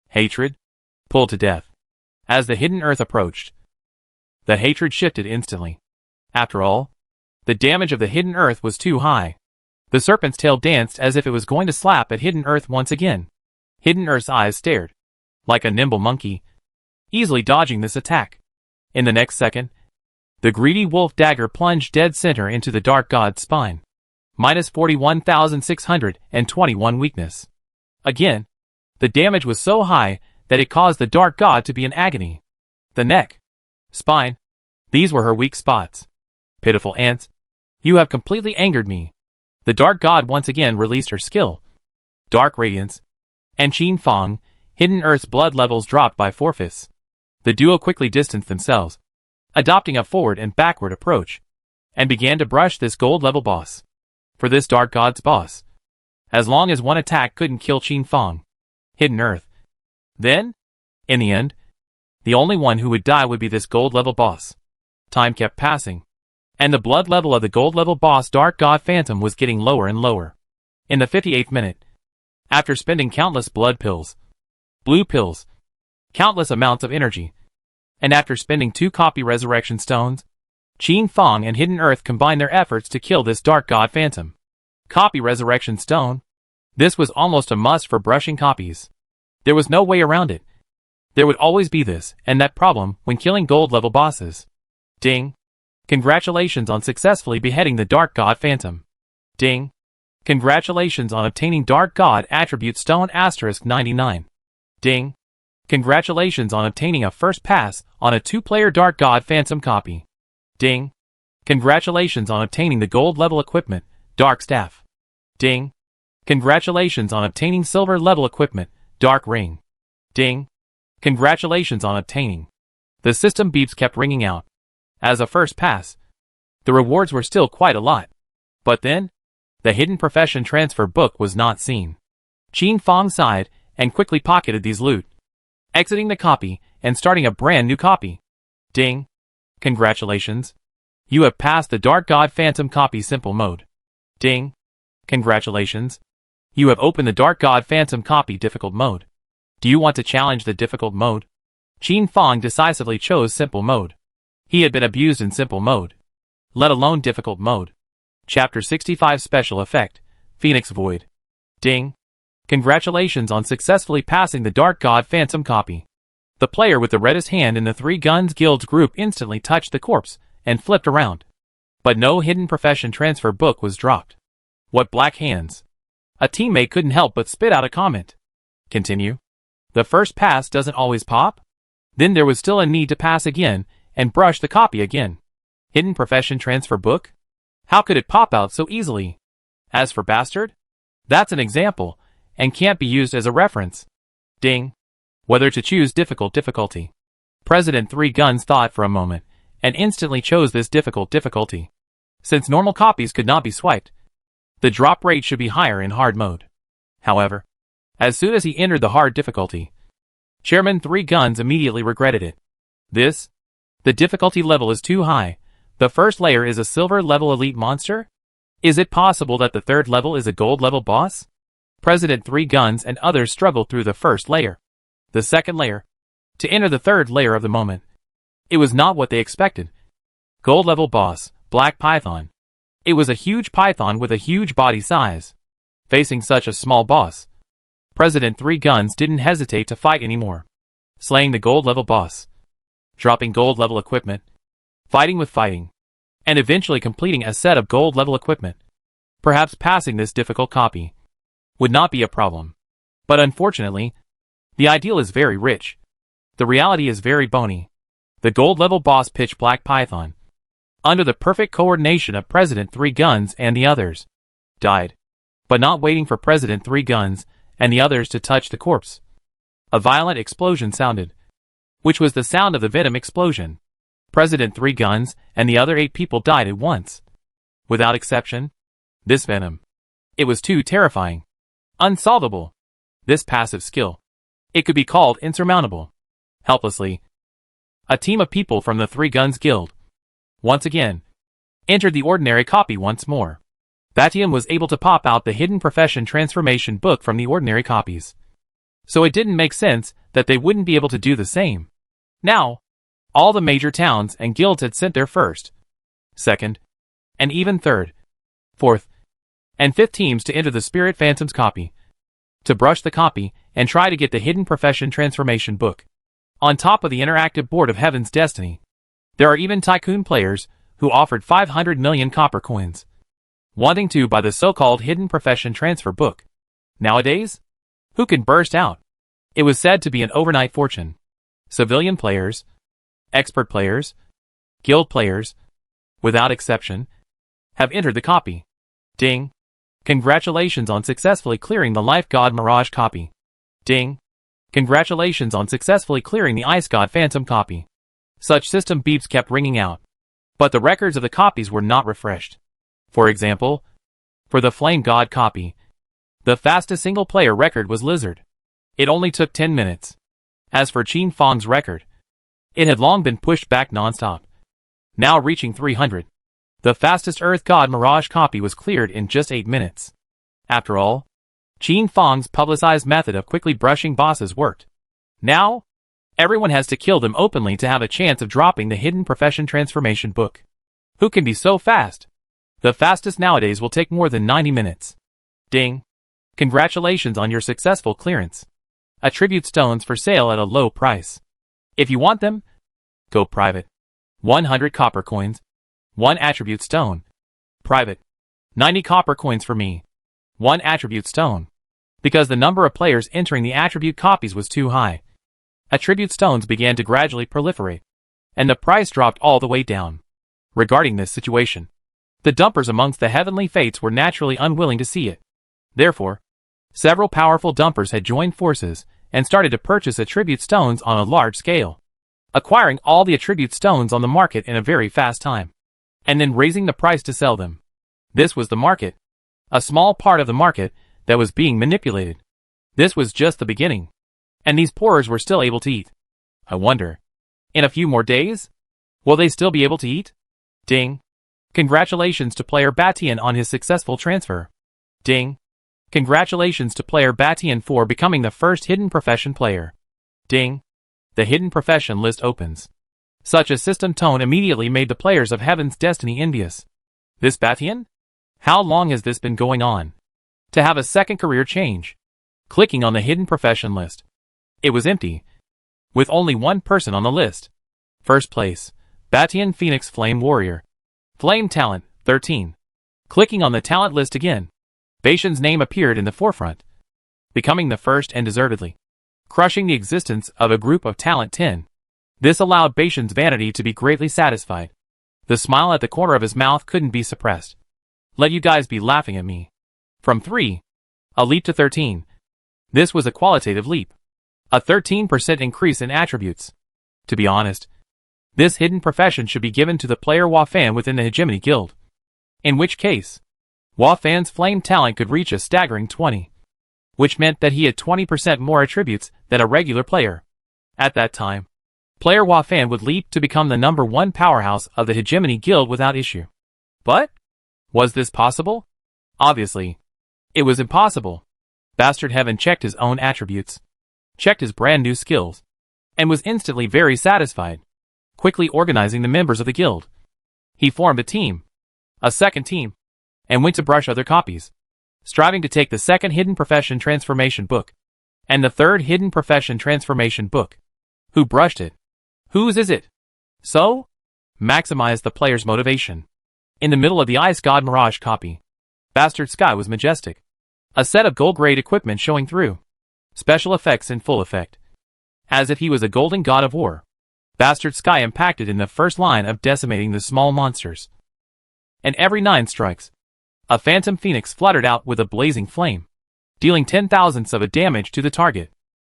Hatred. Pulled to death. As the Hidden Earth approached, the hatred shifted instantly. After all, the damage of the Hidden Earth was too high. The serpent's tail danced as if it was going to slap at Hidden Earth once again. Hidden Earth's eyes stared, like a nimble monkey, easily dodging this attack. In the next second, the greedy wolf dagger plunged dead center into the dark god's spine. -41,621 weakness. Again, the damage was so high that it caused the dark god to be in agony. The neck, spine, these were her weak spots. Pitiful ants, you have completely angered me. The dark god once again released her skill, Dark Radiance, and Qin Fong, Hidden Earth's blood levels dropped by 4/5. The duo quickly distanced themselves, adopting a forward and backward approach, and began to brush this gold-level boss. For this dark god's boss, as long as one attack couldn't kill Qin Fong, Hidden Earth, then, in the end, the only one who would die would be this gold-level boss. Time kept passing, and the blood level of the gold-level boss Dark God Phantom was getting lower and lower. In the 58th minute, after spending countless blood pills, blue pills, countless amounts of energy, and after spending 2 copy resurrection stones, Qin Fong and Hidden Earth combined their efforts to kill this Dark God Phantom. Copy resurrection stone. This was almost a must for brushing copies. There was no way around it. There would always be this and that problem when killing gold-level bosses. Ding. Congratulations on successfully beheading the Dark God Phantom. Ding. Congratulations on obtaining Dark God Attribute Stone *99. Ding. Congratulations on obtaining a first pass on a 2-player Dark God Phantom copy. Ding. Congratulations on obtaining the gold-level equipment, Dark Staff. Ding. Congratulations on obtaining silver-level equipment, Dark Ring. Ding. Congratulations on obtaining. The system beeps kept ringing out. As a first pass, the rewards were still quite a lot. But then, the hidden profession transfer book was not seen. Qin Fong sighed and quickly pocketed these loot, exiting the copy and starting a brand new copy. Ding. Congratulations. You have passed the Dark God Phantom copy simple mode. Ding. Congratulations. You have opened the Dark God Phantom copy difficult mode. Do you want to challenge the difficult mode? Qin Fong decisively chose simple mode. He had been abused in simple mode, let alone difficult mode. Chapter 65 Special Effect, Phoenix Void. Ding. Congratulations on successfully passing the Dark God Phantom copy. The player with the reddest hand in the 3 Guns Guild's group instantly touched the corpse and flipped around. But no hidden profession transfer book was dropped. What black hands. A teammate couldn't help but spit out a comment. Continue. The first pass doesn't always pop? Then there was still a need to pass again and brush the copy again. Hidden profession transfer book? How could it pop out so easily? As for bastard? That's an example, and can't be used as a reference. Ding. Whether to choose difficulty. President Three Guns thought for a moment, and instantly chose this difficulty. Since normal copies could not be swiped, the drop rate should be higher in hard mode. However, as soon as he entered the hard difficulty, Chairman Three Guns immediately regretted it. The difficulty level is too high. The first layer is a silver level elite monster? Is it possible that the third level is a gold level boss? President Three Guns and others struggled through the first layer. The second layer. To enter the third layer of the moment. It was not what they expected. Gold level boss, Black Python. It was a huge python with a huge body size. Facing such a small boss, President Three Guns didn't hesitate to fight anymore. Slaying the gold level boss. Dropping gold level equipment. Fighting, and eventually completing a set of gold level equipment. Perhaps passing this difficult copy would not be a problem. But unfortunately, the ideal is very rich. The reality is very bony. The gold level boss pitch Black Python, under the perfect coordination of President Three Guns and the others, died. But not waiting for President Three Guns and the others to touch the corpse. A violent explosion sounded, which was the sound of the venom explosion. President Three Guns and the other 8 people died at once. Without exception. This venom. It was too terrifying. Unsolvable. This passive skill. It could be called insurmountable. Helplessly, a team of people from the Three Guns Guild, once again, entered the ordinary copy once more. Batian was able to pop out the hidden profession transformation book from the ordinary copies. So it didn't make sense that they wouldn't be able to do the same. Now, all the major towns and guilds had sent their first, second, and even third, fourth, and fifth teams to enter the Spirit Phantoms copy, to brush the copy and try to get the hidden profession transformation book. On top of the interactive board of Heaven's Destiny, there are even tycoon players who offered 500 million copper coins, wanting to buy the so-called hidden profession transfer book. Nowadays, who can burst out? It was said to be an overnight fortune. Civilian players, expert players, guild players, without exception, have entered the copy. Ding! Congratulations on successfully clearing the Life God Mirage copy. Ding! Congratulations on successfully clearing the Ice God Phantom copy. Such system beeps kept ringing out. But the records of the copies were not refreshed. For example, for the Flame God copy, the fastest single-player record was Lizard. It only took 10 minutes. As for Qin Fong's record, it had long been pushed back non-stop, now reaching 300. The fastest Earth God Mirage copy was cleared in just 8 minutes. After all, Qin Fong's publicized method of quickly brushing bosses worked. Now, everyone has to kill them openly to have a chance of dropping the hidden profession transformation book. Who can be so fast? The fastest nowadays will take more than 90 minutes. Ding! Congratulations on your successful clearance. Attribute stones for sale at a low price. If you want them, go private. 100 copper coins. 1 attribute stone. Private. 90 copper coins for me. 1 attribute stone. Because the number of players entering the attribute copies was too high, attribute stones began to gradually proliferate, and the price dropped all the way down. Regarding this situation, the dumpers amongst the heavenly fates were naturally unwilling to see it. Therefore, several powerful dumpers had joined forces and started to purchase attribute stones on a large scale, acquiring all the attribute stones on the market in a very fast time, and then raising the price to sell them. This was the market, a small part of the market that was being manipulated. This was just the beginning, and these poorers were still able to eat. I wonder, in a few more days, will they still be able to eat? Ding! Congratulations to player Batian on his successful transfer. Ding! Congratulations to player Batian for becoming the first hidden profession player. Ding! The hidden profession list opens. Such a system tone immediately made the players of Heaven's Destiny envious. This Batian? How long has this been going on? To have a second career change. Clicking on the hidden profession list. It was empty, with only one person on the list. First place, Batian Phoenix Flame Warrior. Flame talent, 13. Clicking on the talent list again, Batian's name appeared in the forefront, becoming the first and deservedly crushing the existence of a group of talent 10. This allowed Batian's vanity to be greatly satisfied. The smile at the corner of his mouth couldn't be suppressed. Let you guys be laughing at me. From 3, a leap to 13. This was a qualitative leap. A 13% increase in attributes. To be honest, this hidden profession should be given to the player Wafan within the Hegemony Guild. In which case, Wafan's flame talent could reach a staggering 20. Which meant that he had 20% more attributes than a regular player. At that time, player Wafan would leap to become the #1 powerhouse of the Hegemony Guild without issue. But, was this possible? Obviously, it was impossible. Bastard Heaven checked his own attributes, checked his brand new skills, and was instantly very satisfied, quickly organizing the members of the guild. He formed a team, a second team, and went to brush other copies, striving to take the second Hidden Profession Transformation book, and the third Hidden Profession Transformation book. Who brushed it? Whose is it? So, maximize the player's motivation. In the middle of the Ice God Mirage copy, Bastard Sky was majestic. A set of gold-grade equipment showing through. Special effects in full effect. As if he was a golden god of war. Bastard Sky impacted in the first line of decimating the small monsters. And every 9 strikes, a phantom phoenix fluttered out with a blazing flame, dealing 10,000ths of a damage to the target.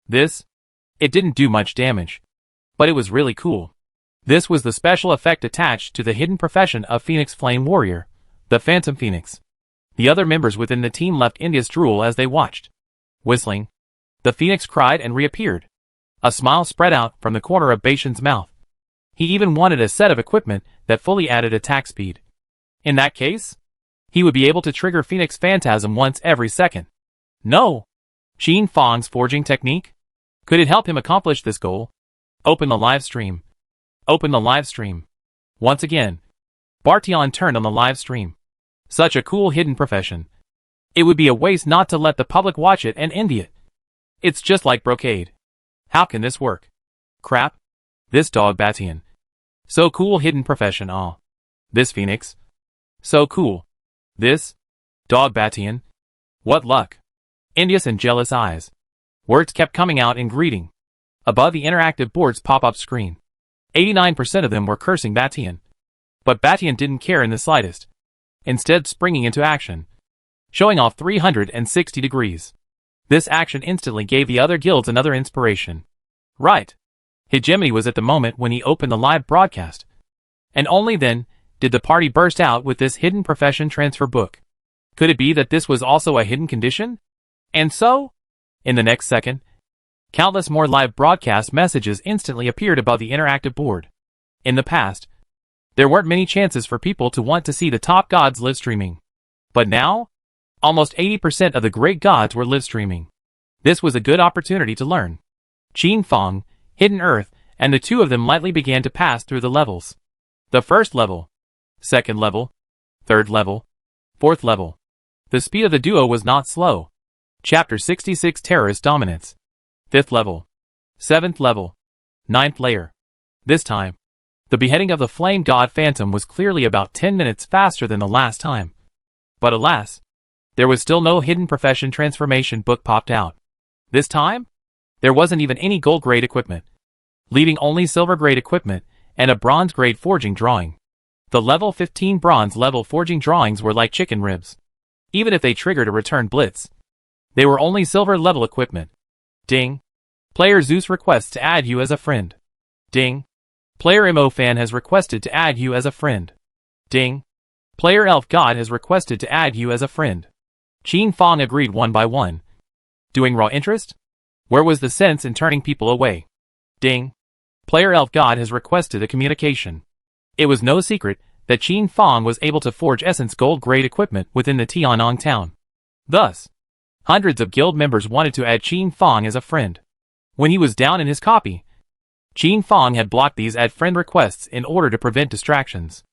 It didn't do much damage, but it was really cool. This was the special effect attached to the hidden profession of Phoenix Flame Warrior, the Phantom Phoenix. The other members within the team left India's drool as they watched. Whistling, the phoenix cried and reappeared. A smile spread out from the corner of Bashan's mouth. He even wanted a set of equipment that fully added attack speed. In that case, he would be able to trigger Phoenix Phantasm once every second. No! Qin Fang's forging technique? Could it help him accomplish this goal? Open the live stream. Open the live stream. Once again, Bartion turned on the live stream. Such a cool hidden profession. It would be a waste not to let the public watch it and envy it. It's just like brocade. How can this work? Crap. This dog Batian. So cool hidden profession. Aw. This phoenix. So cool. This dog Batian. What luck. Envious and jealous eyes. Words kept coming out in greeting. Above the interactive board's pop-up screen, 89% of them were cursing Batian. But Batian didn't care in the slightest. Instead springing into action, showing off 360 degrees. This action instantly gave the other guilds another inspiration. Right. Hegemony was at the moment when he opened the live broadcast. And only then did the party burst out with this hidden profession transfer book. Could it be that this was also a hidden condition? And so, in the next second, countless more live broadcast messages instantly appeared above the interactive board. In the past, there weren't many chances for people to want to see the top gods live streaming. But now, almost 80% of the great gods were live streaming. This was a good opportunity to learn. Qin Fang, Hidden Earth, and the two of them lightly began to pass through the levels. The first level, second level, third level, fourth level. The speed of the duo was not slow. Chapter 66 Terrorist Dominance. 5th level, 7th level, 9th layer. This time, the beheading of the flame god Phantom was clearly about 10 minutes faster than the last time. But alas, there was still no hidden profession transformation book popped out. This time, there wasn't even any gold-grade equipment, leaving only silver-grade equipment and a bronze-grade forging drawing. The level 15 bronze-level forging drawings were like chicken ribs. Even if they triggered a return blitz, they were only silver-level equipment. Ding. Player Zeus requests to add you as a friend. Ding. Player Mo Fan has requested to add you as a friend. Ding. Player Elf God has requested to add you as a friend. Qin Fang agreed one by one. Doing raw interest? Where was the sense in turning people away? Ding. Player Elf God has requested a communication. It was no secret that Qin Fang was able to forge essence gold-grade equipment within the Tianong town. Thus, hundreds of guild members wanted to add Qin Fang as a friend. When he was down in his copy, Qin Fang had blocked these add friend requests in order to prevent distractions.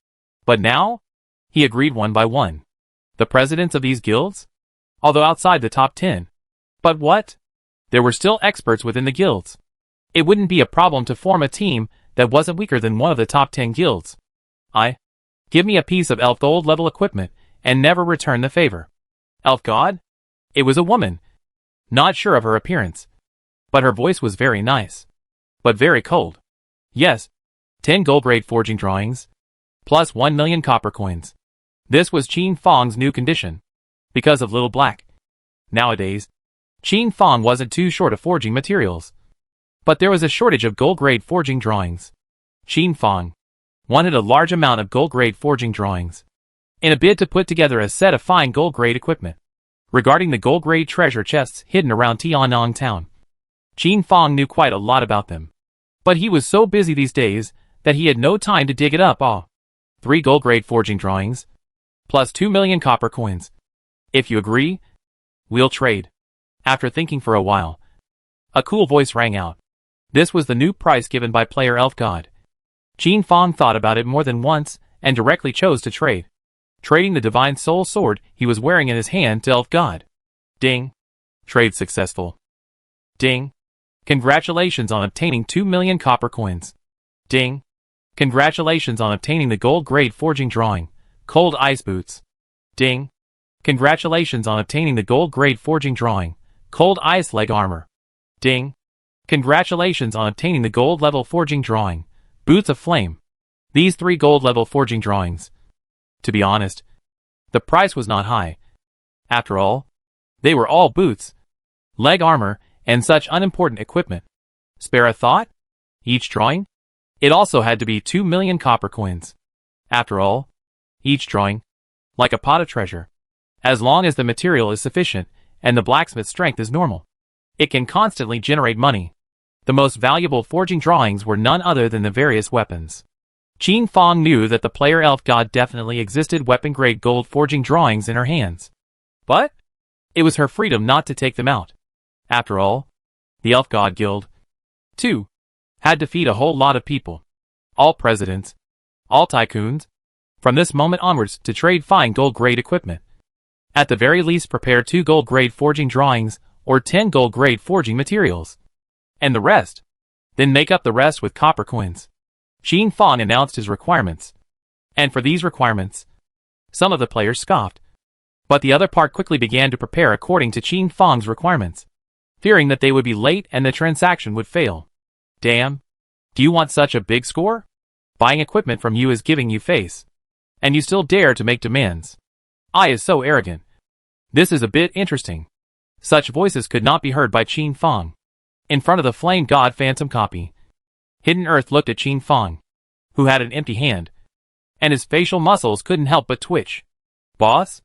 But now, he agreed one by one. The presidents of these guilds? Although outside the top 10. But what? There were still experts within the guilds. It wouldn't be a problem to form a team that wasn't weaker than one of the top 10 guilds. Give me a piece of elf gold level equipment and never return the favor. Elf god? It was a woman. Not sure of her appearance. But her voice was very nice. But very cold. Yes. 10 gold-grade forging drawings. Plus 1 million copper coins. This was Qin Fang's new condition. Because of Little Black. Nowadays, Qin Fang wasn't too short of forging materials. But there was a shortage of gold-grade forging drawings. Qin Fang wanted a large amount of gold-grade forging drawings in a bid to put together a set of fine gold-grade equipment. Regarding the gold-grade treasure chests hidden around Tianyang town, Qin Fang knew quite a lot about them. But he was so busy these days that he had no time to dig it up all. 3 gold-grade forging drawings, plus 2 million copper coins. If you agree, we'll trade. After thinking for a while, a cool voice rang out. This was the new price given by player Elf God. Qin Fang thought about it more than once and directly chose to trade. Trading the divine soul sword he was wearing in his hand to Elf God. Ding. Trade successful. Ding. Congratulations on obtaining 2 million copper coins. Ding. Congratulations on obtaining the gold-grade forging drawing, cold ice boots. Ding. Congratulations on obtaining the gold-grade forging drawing, cold ice leg armor. Ding. Congratulations on obtaining the gold-level forging drawing, boots of flame. These 3 gold-level forging drawings. To be honest, the price was not high. After all, they were all boots, leg armor, and such unimportant equipment. Spare a thought? Each drawing? It also had to be 2 million copper coins. After all, each drawing, like a pot of treasure, as long as the material is sufficient and the blacksmith's strength is normal, it can constantly generate money. The most valuable forging drawings were none other than the various weapons. Qin Fang knew that the player Elf God definitely existed weapon-grade gold forging drawings in her hands. But it was her freedom not to take them out. After all, the Elf God Guild, too, had to feed a whole lot of people. All presidents, all tycoons, from this moment onwards to trade fine gold-grade equipment. At the very least prepare 2 gold-grade forging drawings or 10 gold-grade forging materials. And the rest. Then make up the rest with copper coins. Qin Fang announced his requirements. And for these requirements, some of the players scoffed. But the other part quickly began to prepare according to Qin Fang's requirements, fearing that they would be late and the transaction would fail. Damn. Do you want such a big score? Buying equipment from you is giving you face. And you still dare to make demands. I is so arrogant. This is a bit interesting. Such voices could not be heard by Qin Fang. In front of the Flame God Phantom copy, Hidden Earth looked at Qin Fang, who had an empty hand, and his facial muscles couldn't help but twitch. Boss?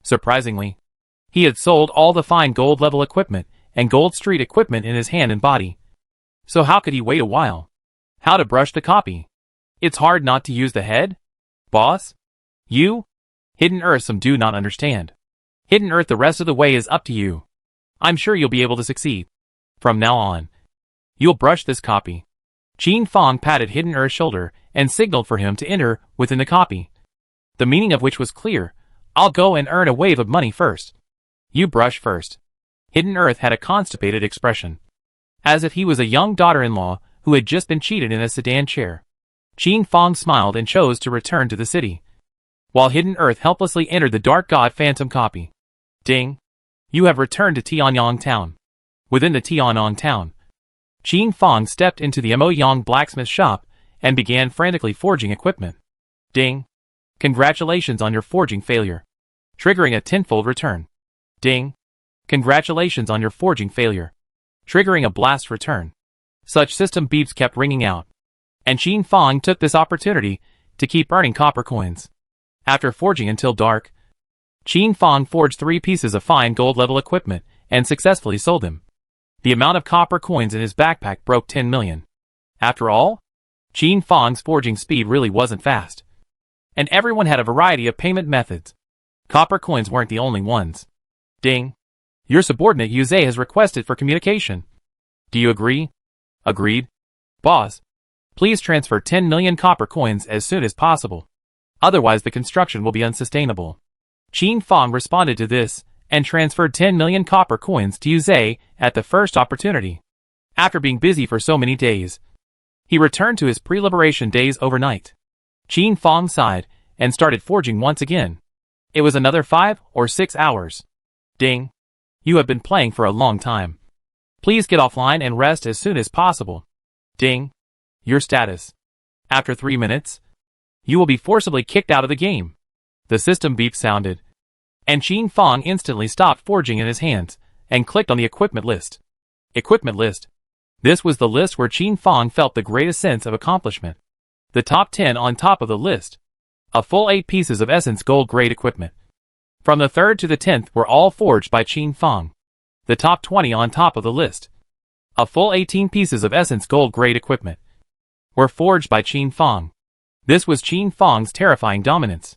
Surprisingly, he had sold all the fine gold-level equipment and gold street equipment in his hand and body. So how could he wait a while? How to brush the copy? It's hard not to use the head? Boss? You? Hidden Earth some do not understand. Hidden Earth the rest of the way is up to you. I'm sure you'll be able to succeed. From now on, you'll brush this copy. Qin Fang patted Hidden Earth's shoulder and signaled for him to enter within the copy, the meaning of which was clear. I'll go and earn a wave of money first. You brush first. Hidden Earth had a constipated expression, as if he was a young daughter-in-law who had just been cheated in a sedan chair. Qin Fang smiled and chose to return to the city, while Hidden Earth helplessly entered the Dark God Phantom copy. Ding. You have returned to Tianyang town. Within the Tianyang town, Qin Fang stepped into the Moyang blacksmith shop and began frantically forging equipment. Ding. Congratulations on your forging failure, triggering a tenfold return. Ding. Congratulations on your forging failure, triggering a blast return. Such system beeps kept ringing out, and Qin Fang took this opportunity to keep earning copper coins. After forging until dark, Qin Fang forged 3 pieces of fine gold-level equipment and successfully sold them. The amount of copper coins in his backpack broke 10 million. After all, Qin Fang's forging speed really wasn't fast, and everyone had a variety of payment methods. Copper coins weren't the only ones. Ding. Your subordinate Yuze has requested for communication. Do you agree? Agreed. Boss, please transfer 10 million copper coins as soon as possible. Otherwise the construction will be unsustainable. Qin Fang responded to this and transferred 10 million copper coins to Yuze at the first opportunity. After being busy for so many days, he returned to his pre-liberation days overnight. Qin Fang sighed and started forging once again. It was another 5 or 6 hours. Ding. You have been playing for a long time. Please get offline and rest as soon as possible. Ding. Your status. After 3 minutes, you will be forcibly kicked out of the game. The system beep sounded, and Qin Fang instantly stopped forging in his hands and clicked on the equipment list. Equipment list. This was the list where Qin Fong felt the greatest sense of accomplishment. The top 10 on top of the list. A full 8 pieces of essence gold grade equipment. From the 3rd to the 10th were all forged by Qin Fong. The top 20 on top of the list. A full 18 pieces of essence gold grade equipment. Were forged by Qin Fong. This was Qin Fong's terrifying dominance.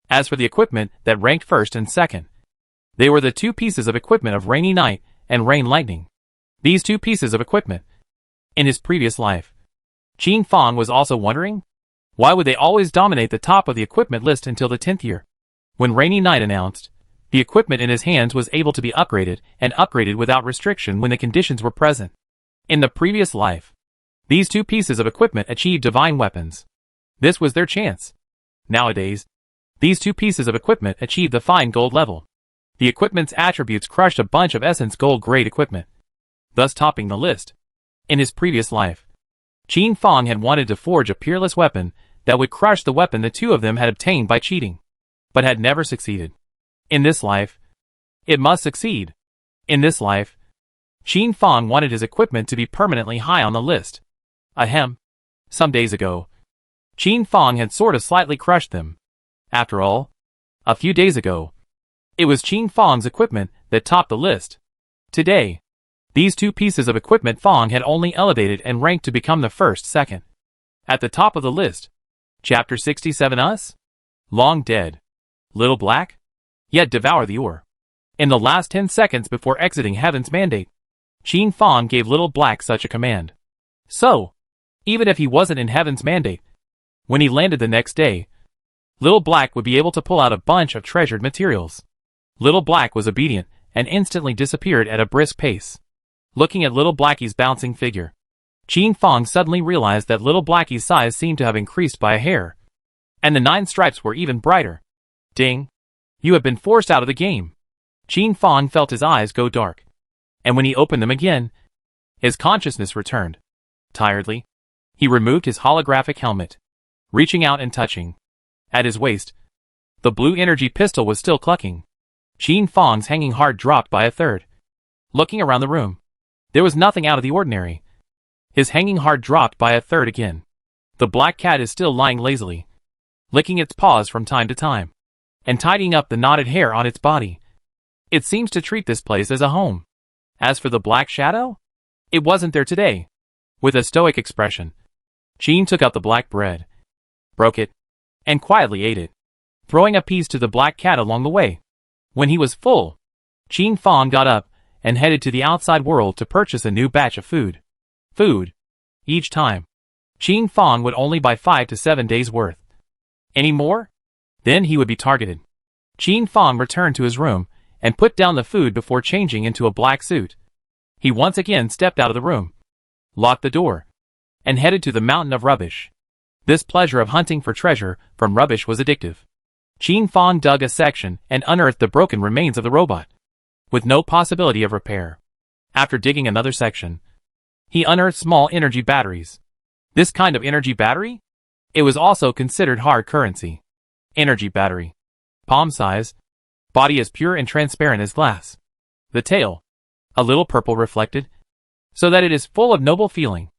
As for the equipment that ranked 1st and 2nd, they were the 2 pieces of equipment of Rainy Night and Rain Lightning. These 2 pieces of equipment. In his previous life, Qin Fong was also wondering, why would they always dominate the top of the equipment list until the 10th year? When Rainy Night announced, the equipment in his hands was able to be upgraded and upgraded without restriction when the conditions were present. In the previous life, these 2 pieces of equipment achieved divine weapons. This was their chance. Nowadays, these 2 pieces of equipment achieved the fine gold level. The equipment's attributes crushed a bunch of essence gold grade equipment, thus topping the list. In his previous life, Qin Fong had wanted to forge a peerless weapon that would crush the weapon the 2 of them had obtained by cheating, but had never succeeded. In this life, it must succeed. In this life, Qin Fong wanted his equipment to be permanently high on the list. Ahem. Some days ago, Qin Fong had sort of slightly crushed them. After all, a few days ago, it was Qin Fong's equipment that topped the list. Today, these 2 pieces of equipment Fong had only elevated and ranked to become the 1st, 2nd. At the top of the list. Chapter 67 Us? Long dead. Little Black? Yet devour the ore. In the last 10 seconds before exiting Heaven's Mandate, Qin Fong gave Little Black such a command. So, even if he wasn't in Heaven's Mandate, when he landed the next day, Little Black would be able to pull out a bunch of treasured materials. Little Black was obedient and instantly disappeared at a brisk pace. Looking at Little Blackie's bouncing figure, Qin Fong suddenly realized that Little Blackie's size seemed to have increased by a hair. And the 9 stripes were even brighter. Ding! You have been forced out of the game. Qin Fong felt his eyes go dark. And when he opened them again, his consciousness returned. Tiredly, he removed his holographic helmet, reaching out and touching. At his waist, the blue energy pistol was still clucking. Qin Fong's hanging heart dropped by a third. Looking around the room, there was nothing out of the ordinary. His hanging heart dropped by a third again. The black cat is still lying lazily, licking its paws from time to time, and tidying up the knotted hair on its body. It seems to treat this place as a home. As for the black shadow, it wasn't there today. With a stoic expression, Qin took out the black bread, broke it, and quietly ate it, throwing a piece to the black cat along the way. When he was full, Qin Fong got up and headed to the outside world to purchase a new batch of food. Each time, Qin Fong would only buy 5 to 7 days worth. Any more? Then he would be targeted. Qin Fong returned to his room and put down the food before changing into a black suit. He once again stepped out of the room, locked the door, and headed to the mountain of rubbish. This pleasure of hunting for treasure from rubbish was addictive. Qin Fong dug a section and unearthed the broken remains of the robot, with no possibility of repair. After digging another section, he unearthed small energy batteries. This kind of energy battery? It was also considered hard currency. Energy battery. Palm size. Body as pure and transparent as glass. The tail, a little purple reflected, so that it is full of noble feeling.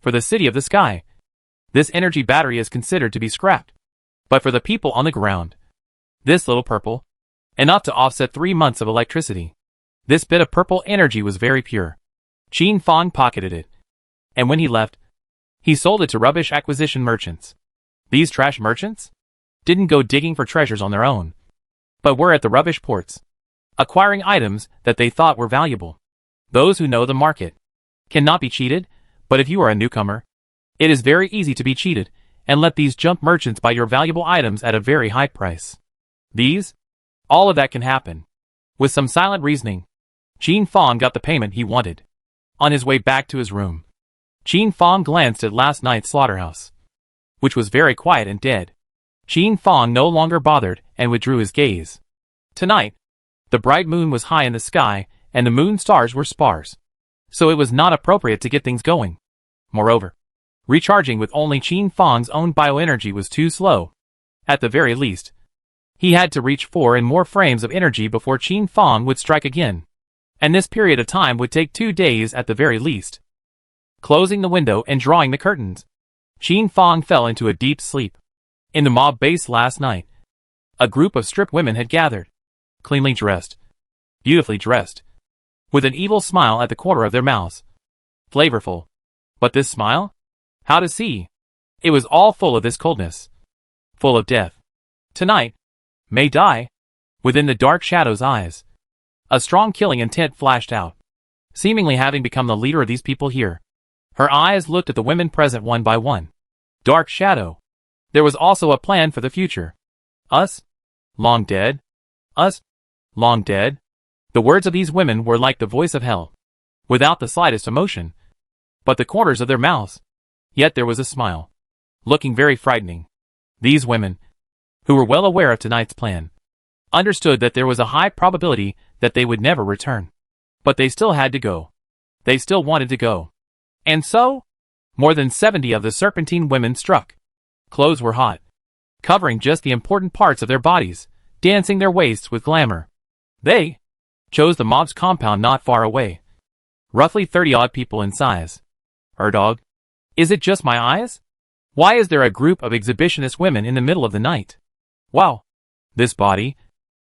For the city of the sky, this energy battery is considered to be scrapped. But for the people on the ground, this little purple, enough to offset 3 months of electricity. This bit of purple energy was very pure. Qin Fong pocketed it, and when he left, he sold it to rubbish acquisition merchants. These trash merchants didn't go digging for treasures on their own, but were at the rubbish ports, acquiring items that they thought were valuable. Those who know the market cannot be cheated, but if you are a newcomer, it is very easy to be cheated and let these junk merchants buy your valuable items at a very high price. All of that can happen. With some silent reasoning, Qin Fong got the payment he wanted. On his way back to his room, Qin Fong glanced at last night's slaughterhouse, which was very quiet and dead. Qin Fong no longer bothered and withdrew his gaze. Tonight, the bright moon was high in the sky and the moon stars were sparse, so it was not appropriate to get things going. Moreover, recharging with only Qin Fong's own bioenergy was too slow. At the very least, he had to reach 4 and more frames of energy before Qin Fong would strike again. And this period of time would take 2 days at the very least. closing the window and drawing the curtains. Qin Fong fell into a deep sleep. In the mob base last night, a group of stripped women had gathered, cleanly dressed, beautifully dressed, with an evil smile at the corner of their mouths. Flavorful. But this smile? How to see? It was all full of this coldness. Full of death. Tonight, may die. Within the dark shadow's eyes, a strong killing intent flashed out. Seemingly having become the leader of these people here, her eyes looked at the women present one by one. Dark shadow. There was also a plan for the future. Us? Long dead? Us? Long dead? The words of these women were like the voice of hell, without the slightest emotion. But the corners of their mouths. Yet there was a smile. Looking very frightening. These women, who were well aware of tonight's plan, understood that there was a high probability that they would never return. But they still had to go. They still wanted to go. And so, more than 70 of the Serpentine women struck. Clothes were hot, covering just the important parts of their bodies, dancing their waists with glamour. They chose the mob's compound not far away. Roughly 30-odd people in size. Dog, is it just my eyes? Why is there a group of exhibitionist women in the middle of the night? Wow. This body?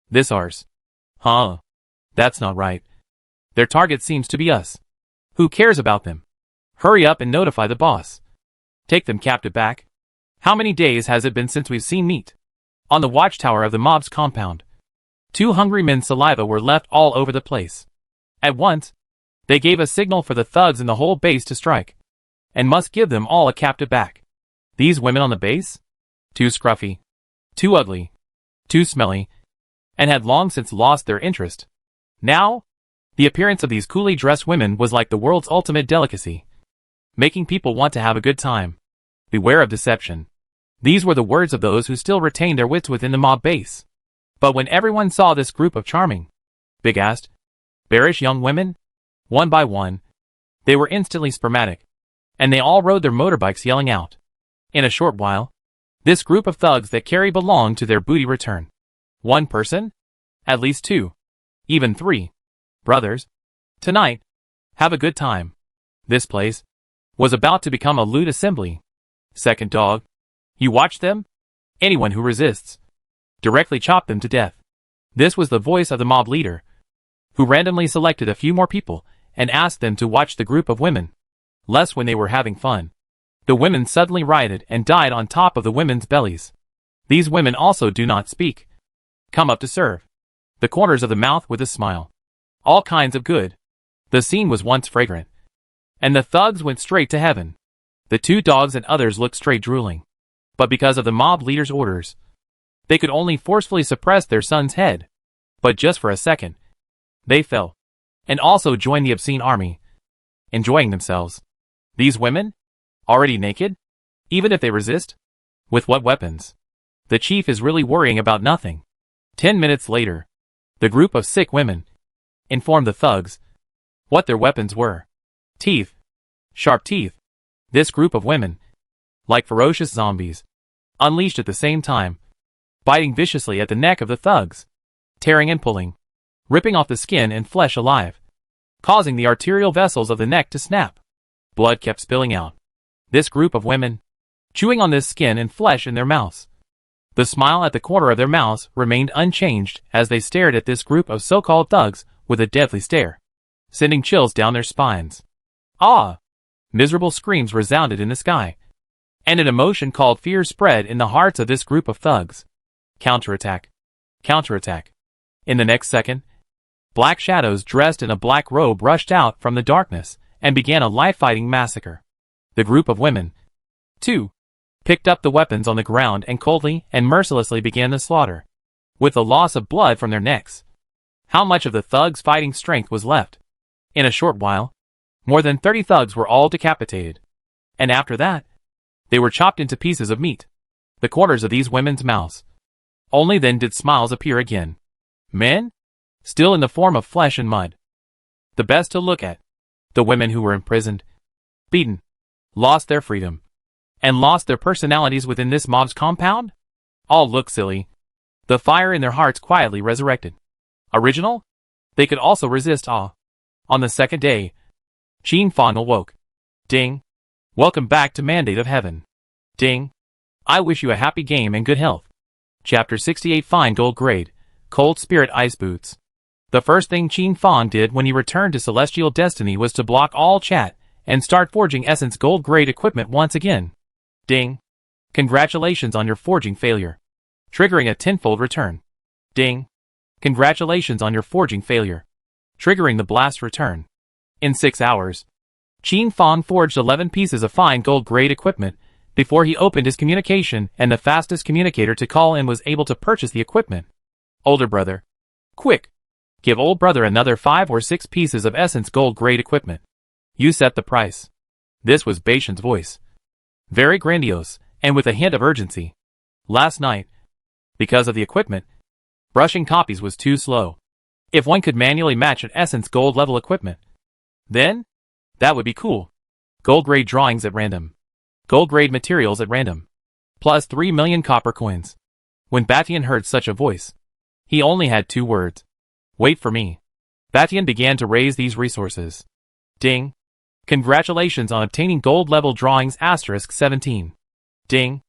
This ours. Huh. That's not right. Their target seems to be us. Who cares about them? Hurry up and notify the boss. Take them captive back. How many days has it been since we've seen meat? On the watchtower of the mob's compound, 2 hungry men's saliva were left all over the place. At once, they gave a signal for the thugs in the whole base to strike, and must give them all a captive back. These women on the base? Too scruffy, too ugly, too smelly, and had long since lost their interest. Now, the appearance of these coolly dressed women was like the world's ultimate delicacy, making people want to have a good time. Beware of deception. These were the words of those who still retained their wits within the mob base. But when everyone saw this group of charming, big-assed, bearish young women, one by one, they were instantly spermatic, and they all rode their motorbikes yelling out. In a short while, this group of thugs that carry belonged to their booty return. One person? At least 2. Even 3. Brothers. Tonight, have a good time. This place was about to become a lewd assembly. Second dog. You watch them? Anyone who resists, directly chop them to death. This was the voice of the mob leader, who randomly selected a few more people and asked them to watch the group of women. Lest when they were having fun, the women suddenly rioted and died on top of the women's bellies. These women also do not speak. Come up to serve. The corners of the mouth with a smile. All kinds of good. The scene was once fragrant. And the thugs went straight to heaven. The 2 dogs and others looked straight drooling. But because of the mob leader's orders, they could only forcefully suppress their son's head. But just for a second, they fell, and also joined the obscene army, enjoying themselves. These women? Already naked? Even if they resist? With what weapons? The chief is really worrying about nothing. 10 minutes later, the group of sick women informed the thugs what their weapons were. Teeth. Sharp teeth. This group of women, like ferocious zombies, unleashed at the same time, biting viciously at the neck of the thugs, tearing and pulling, ripping off the skin and flesh alive, causing the arterial vessels of the neck to snap. Blood kept spilling out. This group of women, chewing on this skin and flesh in their mouths. The smile at the corner of their mouths remained unchanged as they stared at this group of so-called thugs with a deadly stare, sending chills down their spines. Ah! Miserable screams resounded in the sky, and an emotion called fear spread in the hearts of this group of thugs. Counterattack. Counterattack. In the next second, black shadows dressed in a black robe rushed out from the darkness and began a life-fighting massacre. The group of women, too, picked up the weapons on the ground and coldly and mercilessly began the slaughter, with the loss of blood from their necks. How much of the thugs' fighting strength was left? In a short while, more than 30 thugs were all decapitated. And after that, they were chopped into pieces of meat, the corners of these women's mouths. Only then did smiles appear again. Men? Still in the form of flesh and mud. The best to look at. The women who were imprisoned, beaten, lost their freedom, and lost their personalities within this mob's compound? All looked silly. The fire in their hearts quietly resurrected. Original? They could also resist awe. On the second day, Qin Fong awoke. Ding. Welcome back to Mandate of Heaven. Ding. I wish you a happy game and good health. Chapter 68 Fine Gold Grade, Cold Spirit Ice Boots. The first thing Qin Fang did when he returned to Celestial Destiny was to block all chat and start forging Essence Gold Grade equipment once again. Ding. Congratulations on your forging failure. Triggering a tenfold return. Ding. Congratulations on your forging failure. Triggering the blast return. In 6 hours, Qin Fang forged 11 pieces of fine gold grade equipment before he opened his communication, and the fastest communicator to call in was able to purchase the equipment. Older brother. Quick. Give old brother another 5 or 6 pieces of Essence Gold Grade equipment. You set the price. This was Baishan's voice. Very grandiose, and with a hint of urgency. Last night, because of the equipment, brushing copies was too slow. If one could manually match an Essence Gold level equipment, then that would be cool. Gold grade drawings at random. Gold grade materials at random. Plus 3 million copper coins. When Batian heard such a voice, he only had 2 words. Wait for me. Batian began to raise these resources. Ding. Congratulations on obtaining gold level drawings *17. Ding.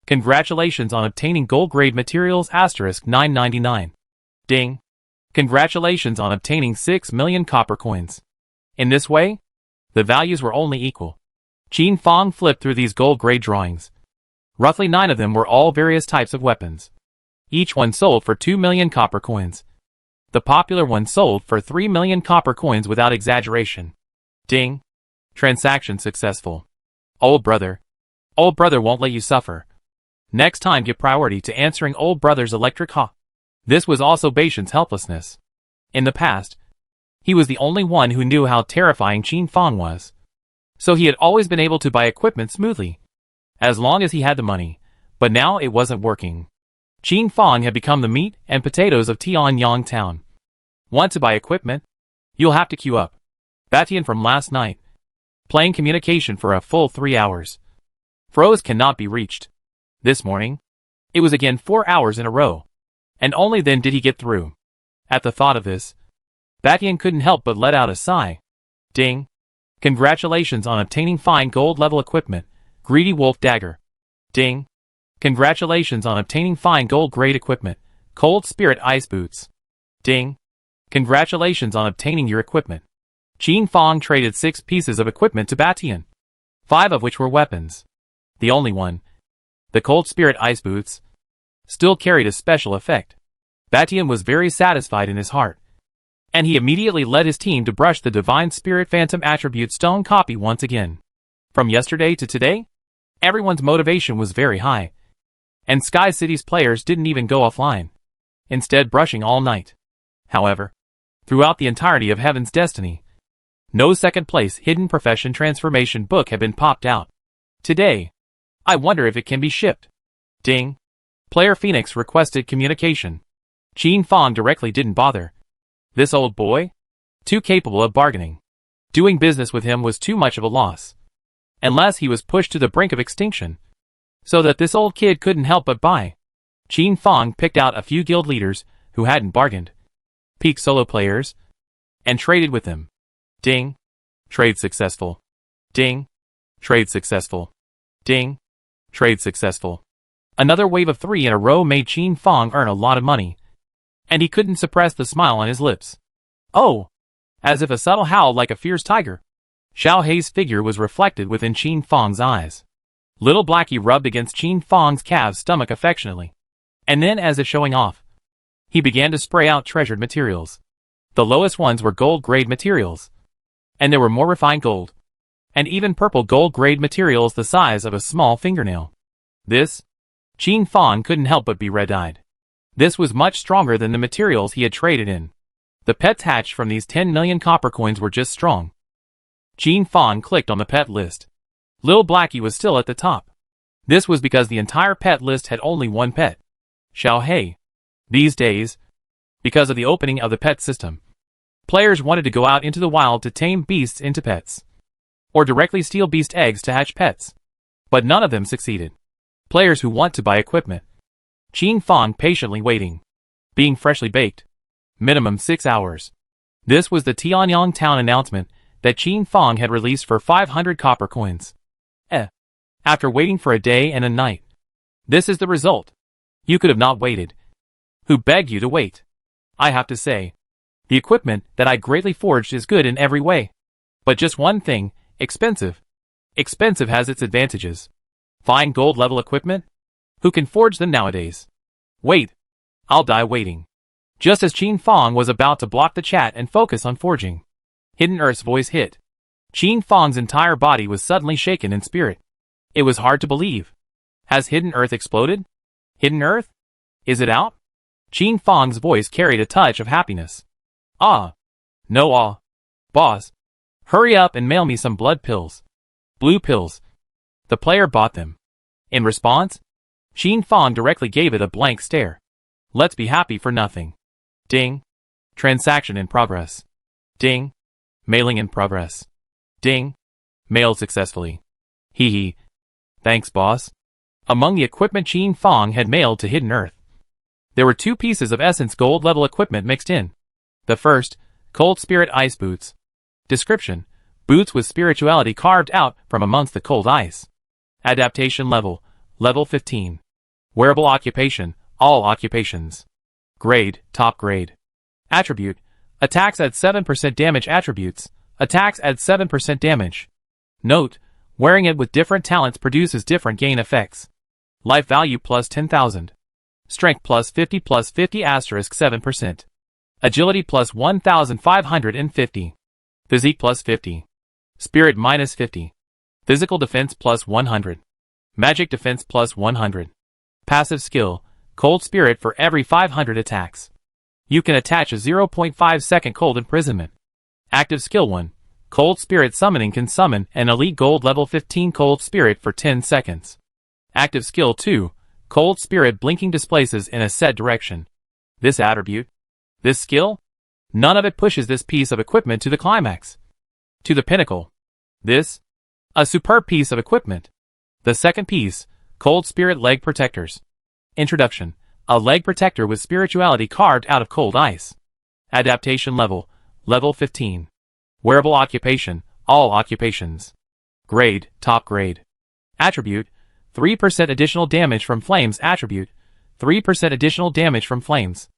Congratulations on obtaining gold grade materials *999. Ding. Congratulations on obtaining 6 million copper coins. In this way, the values were only equal. Qin Fang flipped through these gold grade drawings. Roughly 9 of them were all various types of weapons. Each one sold for 2 million copper coins. The popular one sold for 3 million copper coins without exaggeration. Ding. Transaction successful. Old brother. Old brother won't let you suffer. Next time give priority to answering old brother's electric call. This was also Baishan's helplessness. In the past, he was the only one who knew how terrifying Qin Fang was. So he had always been able to buy equipment smoothly, as long as he had the money, but now it wasn't working. Qin Fang had become the meat and potatoes of Tianyang Town. Want to buy equipment? You'll have to queue up. Batian from last night. Playing communication for a full 3 hours. Froze cannot be reached. This morning, it was again 4 hours in a row, and only then did he get through. At the thought of this, Batian couldn't help but let out a sigh. Ding. Congratulations on obtaining fine gold level equipment, Greedy Wolf Dagger. Ding. Congratulations on obtaining fine gold grade equipment, Cold Spirit Ice Boots. Ding. Congratulations on obtaining your equipment. Qin Fang traded 6 pieces of equipment to Batian, 5 of which were weapons. The only one, the Cold Spirit Ice Boots, still carried a special effect. Batian was very satisfied in his heart, and he immediately led his team to brush the Divine Spirit Phantom Attribute Stone copy once again. From yesterday to today, everyone's motivation was very high, and Sky City's players didn't even go offline, instead brushing all night. However, throughout the entirety of Heaven's Destiny, no second place hidden profession transformation book had been popped out. Today, I wonder if it can be shipped. Ding. Player Phoenix requested communication. Qin Fang directly didn't bother. This old boy? Too capable of bargaining. Doing business with him was too much of a loss. Unless he was pushed to the brink of extinction, so that this old kid couldn't help but buy. Qin Fang picked out a few guild leaders who hadn't bargained, peak solo players, and traded with them. Ding. Trade successful. Ding. Trade successful. Ding. Trade successful. Another wave of 3 in a row made Qin Fang earn a lot of money, and he couldn't suppress the smile on his lips. Oh! As if a subtle howl like a fierce tiger. Xiao Hei's figure was reflected within Qin Fang's eyes. Little Blackie rubbed against Qin Fang's calf's stomach affectionately, and then as if showing off, he began to spray out treasured materials. The lowest ones were gold grade materials, and there were more refined gold, and even purple gold grade materials the size of a small fingernail. This, Qin Fang couldn't help but be red-eyed. This was much stronger than the materials he had traded in. The pets hatched from these 10 million copper coins were just strong. Qin Fang clicked on the pet list. Lil Blackie was still at the top. This was because the entire pet list had only one pet, Xiao Hei. These days, because of the opening of the pet system, players wanted to go out into the wild to tame beasts into pets, or directly steal beast eggs to hatch pets. But none of them succeeded. Players who want to buy equipment. Qin Fang patiently waiting. Being freshly baked. Minimum 6 hours. This was the Tianyang Town announcement that Qin Fong had released for 500 copper coins. After waiting for a day and a night. This is the result. You could have not waited. Who begged you to wait? I have to say. The equipment that I greatly forged is good in every way. But just one thing, expensive. Expensive has its advantages. Fine gold level equipment? Who can forge them nowadays? Wait. I'll die waiting. Just as Qin Fong was about to block the chat and focus on forging, Hidden Earth's voice hit. Qin Fong's entire body was suddenly shaken in spirit. It was hard to believe. Has Hidden Earth exploded? Hidden Earth? Is it out? Qin Fong's voice carried a touch of happiness. Ah. No awe. Boss. Hurry up and mail me some blood pills. Blue pills. The player bought them. In response, Qin Fong directly gave it a blank stare. Let's be happy for nothing. Ding. Transaction in progress. Ding. Mailing in progress. Ding. Mailed successfully. Hee hee. Thanks, boss. Among the equipment Qin Fong had mailed to Hidden Earth, there were 2 pieces of essence gold level equipment mixed in. The first, Cold Spirit Ice Boots. Description: boots with spirituality carved out from amongst the cold ice. Adaptation level, level 15. Wearable occupation, all occupations. Grade, top grade. Attribute: attacks add 7% damage. Attributes: attacks add 7% damage. Note: wearing it with different talents produces different gain effects. Life value plus 10,000. Strength plus 50 asterisk 7%. Agility plus 1,550. Physique plus 50. Spirit minus 50. Physical defense plus 100. Magic defense plus 100. Passive skill, Cold Spirit for every 500 attacks. You can attach a 0.5 second cold imprisonment. Active skill 1. Cold Spirit Summoning can summon an elite gold level 15 Cold Spirit for 10 seconds. Active skill 2. Cold Spirit Blinking displaces in a set direction. This attribute, this skill, none of it pushes this piece of equipment to the climax, to the pinnacle. This, a superb piece of equipment. The second piece, Cold Spirit Leg Protectors. Introduction: a leg protector with spirituality carved out of cold ice. Adaptation level, level 15. Wearable occupation, all occupations. Grade, top grade. Attribute: 3% additional damage from flames. Attribute: 3% additional damage from flames.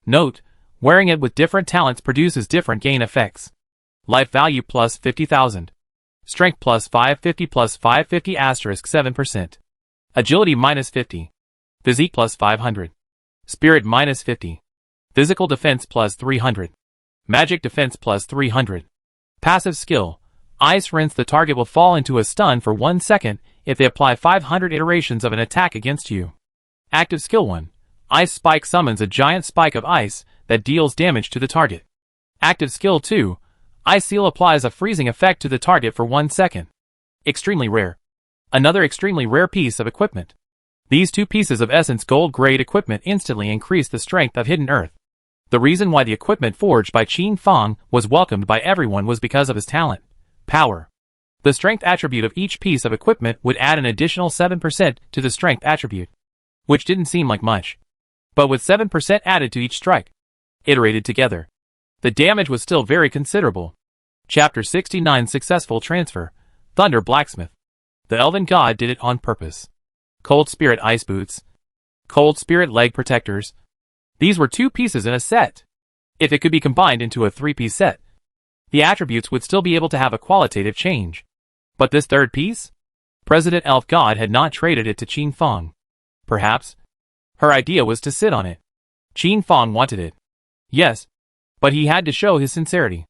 Note: wearing it with different talents produces different gain effects. Life value plus 50,000. Strength plus 550 asterisk 7%. Agility minus 50. Physique plus 500. Spirit minus 50. Physical defense plus 300. Magic defense plus 300. Passive skill: Ice Rinse. The target will fall into a stun for 1 second if they apply 500 iterations of an attack against you. Active skill 1. Ice Spike summons a giant spike of ice that deals damage to the target. Active skill 2. Ice Seal applies a freezing effect to the target for 1 second. Extremely rare. Another extremely rare piece of equipment. These 2 pieces of essence gold grade equipment instantly increase the strength of Hidden Earth. The reason why the equipment forged by Qin Fong was welcomed by everyone was because of his talent, power. The strength attribute of each piece of equipment would add an additional 7% to the strength attribute, which didn't seem like much. But with 7% added to each strike, iterated together, the damage was still very considerable. Chapter 69: Successful Transfer. Thunder Blacksmith. The Elven God did it on purpose. Cold Spirit Ice Boots. Cold Spirit Leg Protectors. These were 2 pieces in a set. If it could be combined into a 3-piece set, the attributes would still be able to have a qualitative change. But this third piece? President Elf God had not traded it to Qin Fong. Perhaps her idea was to sit on it. Qin Fong wanted it. Yes, but he had to show his sincerity.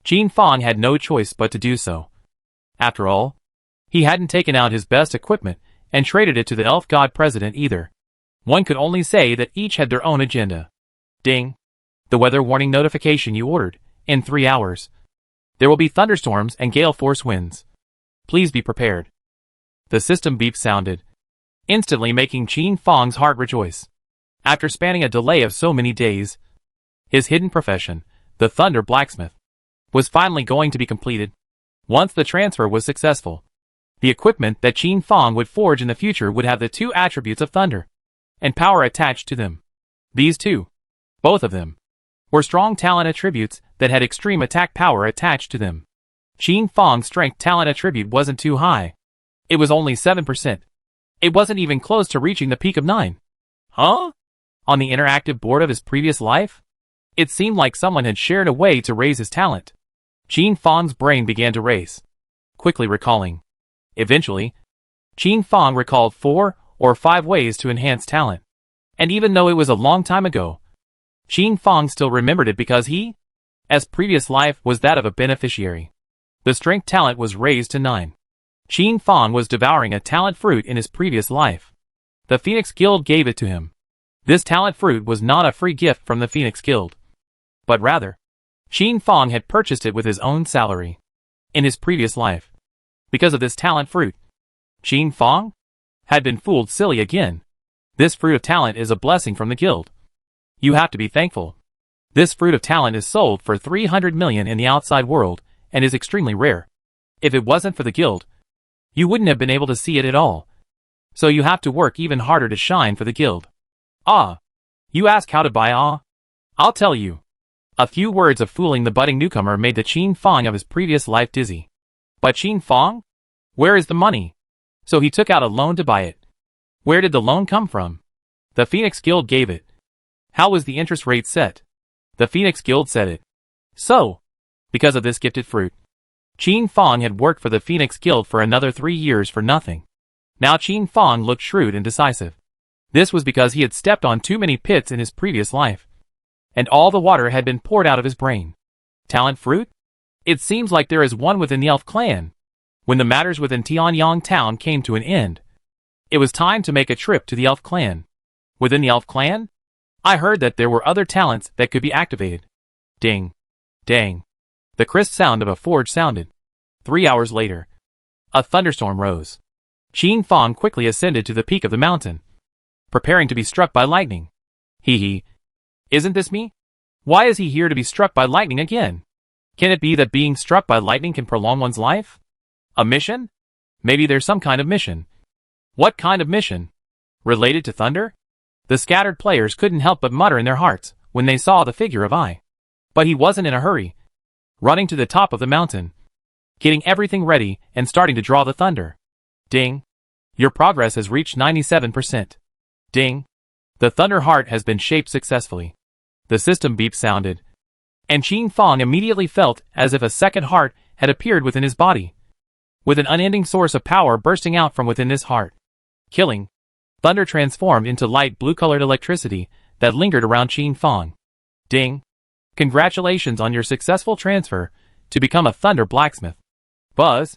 Qin Fong had no choice but to do so. After all, he hadn't taken out his best equipment and traded it to the Elf God President either. One could only say that each had their own agenda. Ding. The weather warning notification you ordered. In 3 hours. There will be thunderstorms and gale force winds. Please be prepared. The system beep sounded, instantly making Qin Fong's heart rejoice. After spanning a delay of so many days, his hidden profession, the Thunder Blacksmith, was finally going to be completed. Once the transfer was successful, the equipment that Qin Fong would forge in the future would have the 2 attributes of thunder and power attached to them. These 2, both of them, were strong talent attributes that had extreme attack power attached to them. Qin Fang's strength talent attribute wasn't too high. It was only 7%. It wasn't even close to reaching the peak of 9. Huh? On the interactive board of his previous life? It seemed like someone had shared a way to raise his talent. Qin Fang's brain began to race, quickly recalling. Eventually, Qin Fang recalled 4 or 5 ways to enhance talent. And even though it was a long time ago, Qin Fang still remembered it because his previous life was that of a beneficiary. The strength talent was raised to 9. Qin Fang was devouring a talent fruit in his previous life. The Phoenix Guild gave it to him. This talent fruit was not a free gift from the Phoenix Guild, but rather, Qin Fang had purchased it with his own salary in his previous life. Because of this talent fruit, Qin Fang had been fooled silly again. This fruit of talent is a blessing from the guild. You have to be thankful. This fruit of talent is sold for 300 million in the outside world and is extremely rare. If it wasn't for the guild, you wouldn't have been able to see it at all. So you have to work even harder to shine for the guild. You ask how to buy I'll tell you. A few words of fooling the budding newcomer made the Qin Fang of his previous life dizzy. But Qin Fang? Where is the money? So he took out a loan to buy it. Where did the loan come from? The Phoenix Guild gave it. How was the interest rate set? The Phoenix Guild set it. So, because of this gifted fruit, Qin Fang had worked for the Phoenix Guild for another 3 years for nothing. Now Qin Fang looked shrewd and decisive. This was because he had stepped on too many pits in his previous life, and all the water had been poured out of his brain. Talent fruit? It seems like there is one within the elf clan. When the matters within Tianyang town came to an end, it was time to make a trip to the elf clan. Within the elf clan? I heard that there were other talents that could be activated. Ding. Dang. The crisp sound of a forge sounded. 3 hours later, a thunderstorm rose. Qin Fang quickly ascended to the peak of the mountain, preparing to be struck by lightning. Isn't this me? Why is he here to be struck by lightning again? Can it be that being struck by lightning can prolong one's life? A mission? Maybe there's some kind of mission. What kind of mission? Related to thunder? The scattered players couldn't help but mutter in their hearts when they saw the figure of I. But he wasn't in a hurry, running to the top of the mountain, getting everything ready and starting to draw the thunder. Ding. Your progress has reached 97%. Ding. The thunder heart has been shaped successfully. The system beep sounded, and Qin Fang immediately felt as if a second heart had appeared within his body, with an unending source of power bursting out from within this heart. Killing. Thunder transformed into light blue-colored electricity that lingered around Qin Fang. Ding. Congratulations on your successful transfer to become a thunder blacksmith. Buzz.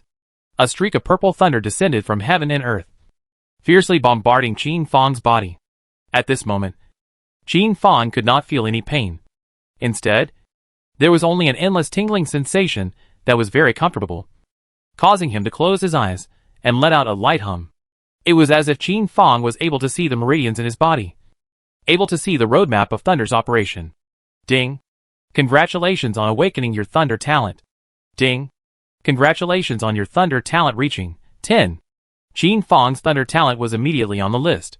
A streak of purple thunder descended from heaven and earth, fiercely bombarding Qin Fang's body. At this moment, Qin Fang could not feel any pain. Instead, there was only an endless tingling sensation that was very comfortable, causing him to close his eyes and let out a light hum. It was as if Qin Fang was able to see the meridians in his body, able to see the roadmap of Thunder's operation. Ding. Congratulations on awakening your Thunder talent. Ding. Congratulations on your Thunder talent reaching 10. Qin Fang's Thunder talent was immediately on the list,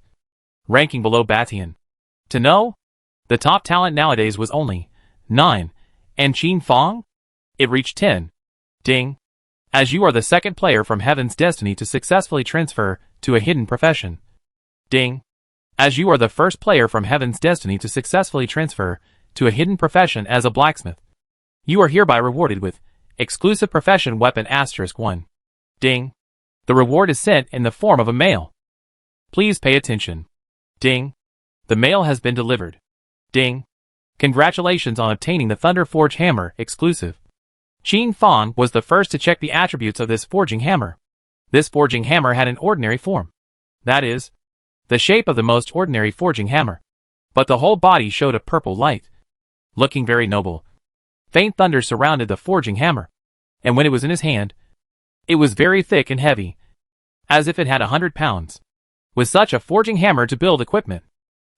ranking below Batian. To know, the top talent nowadays was only 9, and Qin Fang? It reached 10. Ding. As you are the second player from Heaven's Destiny to successfully transfer to a hidden profession. Ding. As you are the first player from Heaven's Destiny to successfully transfer to a hidden profession as a blacksmith. You are hereby rewarded with exclusive profession weapon *1. Ding. The reward is sent in the form of a mail. Please pay attention. Ding. The mail has been delivered. Ding. Congratulations on obtaining the Thunder Forge Hammer exclusive. Qin Fang was the first to check the attributes of this forging hammer. This forging hammer had an ordinary form. That is, the shape of the most ordinary forging hammer. But the whole body showed a purple light, looking very noble. Faint thunder surrounded the forging hammer, and when it was in his hand, it was very thick and heavy, as if it had 100 pounds. With such a forging hammer to build equipment,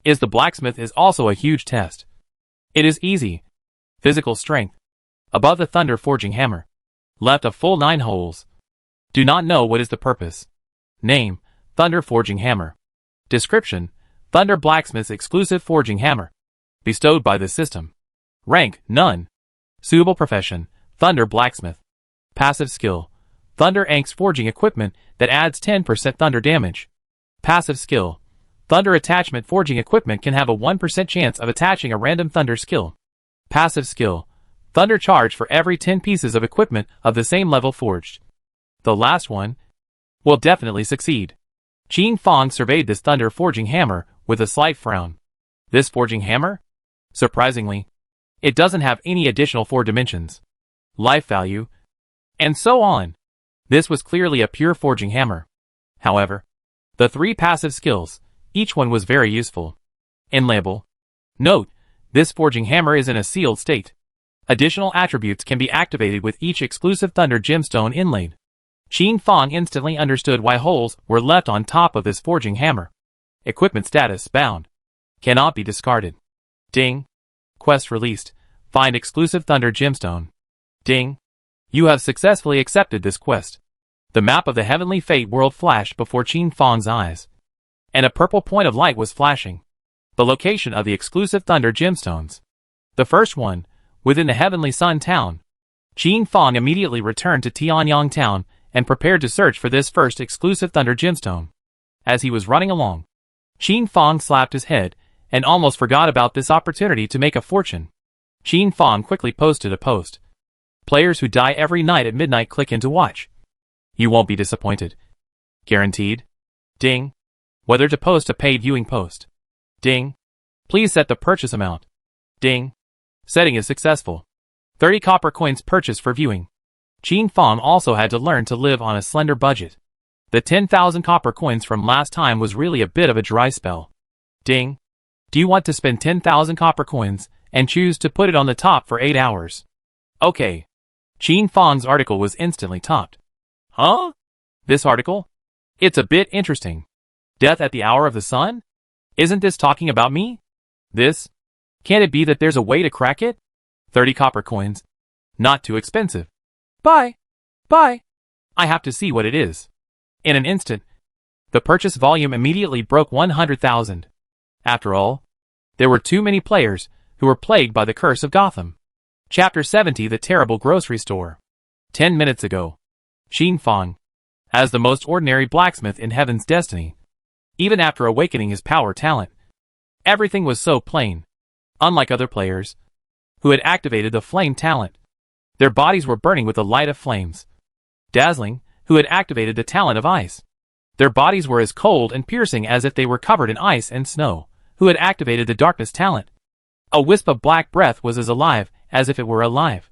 the blacksmith is also a huge test. It is easy. Physical strength. Above the thunder forging hammer. Left a full 9 holes. Do not know what is the purpose. Name, Thunder Forging Hammer. Description, Thunder Blacksmith's exclusive forging hammer. Bestowed by the system. Rank, none. Suitable profession, Thunder Blacksmith. Passive skill. Thunder Ank's forging equipment that adds 10% thunder damage. Passive skill. Thunder attachment forging equipment can have a 1% chance of attaching a random thunder skill. Passive skill. Thunder charge for every 10 pieces of equipment of the same level forged. The last one will definitely succeed. Qin Fong surveyed this thunder forging hammer with a slight frown. This forging hammer? Surprisingly, it doesn't have any additional 4 dimensions, life value, and so on. This was clearly a pure forging hammer. However, the 3 passive skills, each one was very useful. Inlayable. Note, this forging hammer is in a sealed state. Additional attributes can be activated with each exclusive thunder gemstone inlaid. Qin Fong instantly understood why holes were left on top of this forging hammer. Equipment status bound. Cannot be discarded. Ding. Quest released. Find exclusive thunder gemstone. Ding. You have successfully accepted this quest. The map of the Heavenly Fate world flashed before Qin Fong's eyes, and a purple point of light was flashing. The location of the exclusive thunder gemstones. The first one, within the Heavenly Sun town. Qin Fong immediately returned to Tianyang town and prepared to search for this first exclusive thunder gemstone. As he was running along, Qin Fong slapped his head and almost forgot about this opportunity to make a fortune. Qin Fong quickly posted a post. Players who die every night at midnight click in to watch. You won't be disappointed. Guaranteed. Ding. Whether to post a paid viewing post. Ding. Please set the purchase amount. Ding. Setting is successful. 30 copper coins purchased for viewing. Qin Fong also had to learn to live on a slender budget. The 10,000 copper coins from last time was really a bit of a dry spell. Ding. Do you want to spend 10,000 copper coins and choose to put it on the top for 8 hours? Okay. Qin Fong's article was instantly topped. Huh? This article? It's a bit interesting. Death at the hour of the sun? Isn't this talking about me? This? Can't it be that there's a way to crack it? 30 copper coins. Not too expensive. Bye. Bye. I have to see what it is. In an instant, the purchase volume immediately broke 100,000. After all, there were too many players who were plagued by the curse of Gotham. Chapter 70: The Terrible Grocery Store. 10 minutes ago. Qin Fong, as the most ordinary blacksmith in Heaven's Destiny, even after awakening his power talent, everything was so plain. Unlike other players, who had activated the flame talent, their bodies were burning with the light of flames. Dazzling, who had activated the talent of ice, their bodies were as cold and piercing as if they were covered in ice and snow, who had activated the darkness talent. A wisp of black breath was as alive as if it were alive,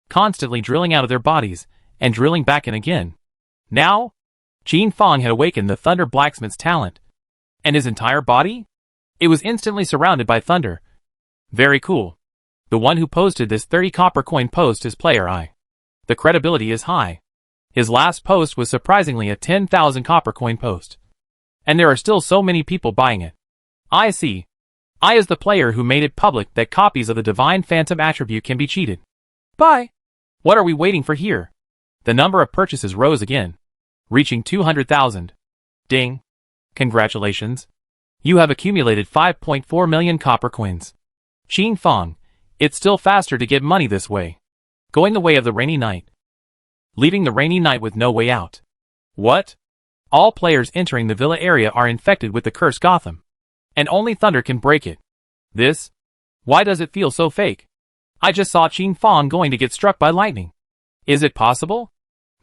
constantly drilling out of their bodies and drilling back in again. Now, Qin Fong had awakened the Thunder Blacksmith's talent, and his entire body? It was instantly surrounded by thunder. Very cool. The one who posted this 30 copper coin post is Player I. The credibility is high. His last post was surprisingly a 10,000 copper coin post. And there are still so many people buying it. I see. I is the player who made it public that copies of the Divine Phantom attribute can be cheated. Bye. What are we waiting for here? The number of purchases rose again, reaching 200,000. Ding. Congratulations. You have accumulated 5.4 million copper coins. Qin Fong, it's still faster to get money this way. Going the way of the rainy night. Leaving the rainy night with no way out. What? All players entering the villa area are infected with the curse Gotham, and only thunder can break it. This? Why does it feel so fake? I just saw Qin Fong going to get struck by lightning. Is it possible?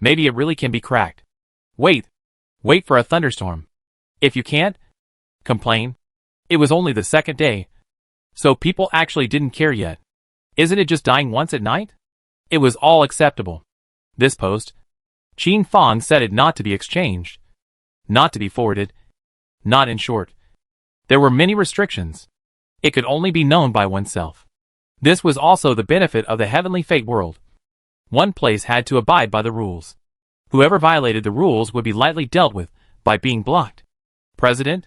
Maybe it really can be cracked. Wait for a thunderstorm. If you can't, complain. It was only the second day, so people actually didn't care yet. Isn't it just dying once at night? It was all acceptable. This post, Qin Fong said it not to be exchanged, not to be forwarded, not in short. There were many restrictions. It could only be known by oneself. This was also the benefit of the Heavenly Fate world. One place had to abide by the rules. Whoever violated the rules would be lightly dealt with by being blocked. President,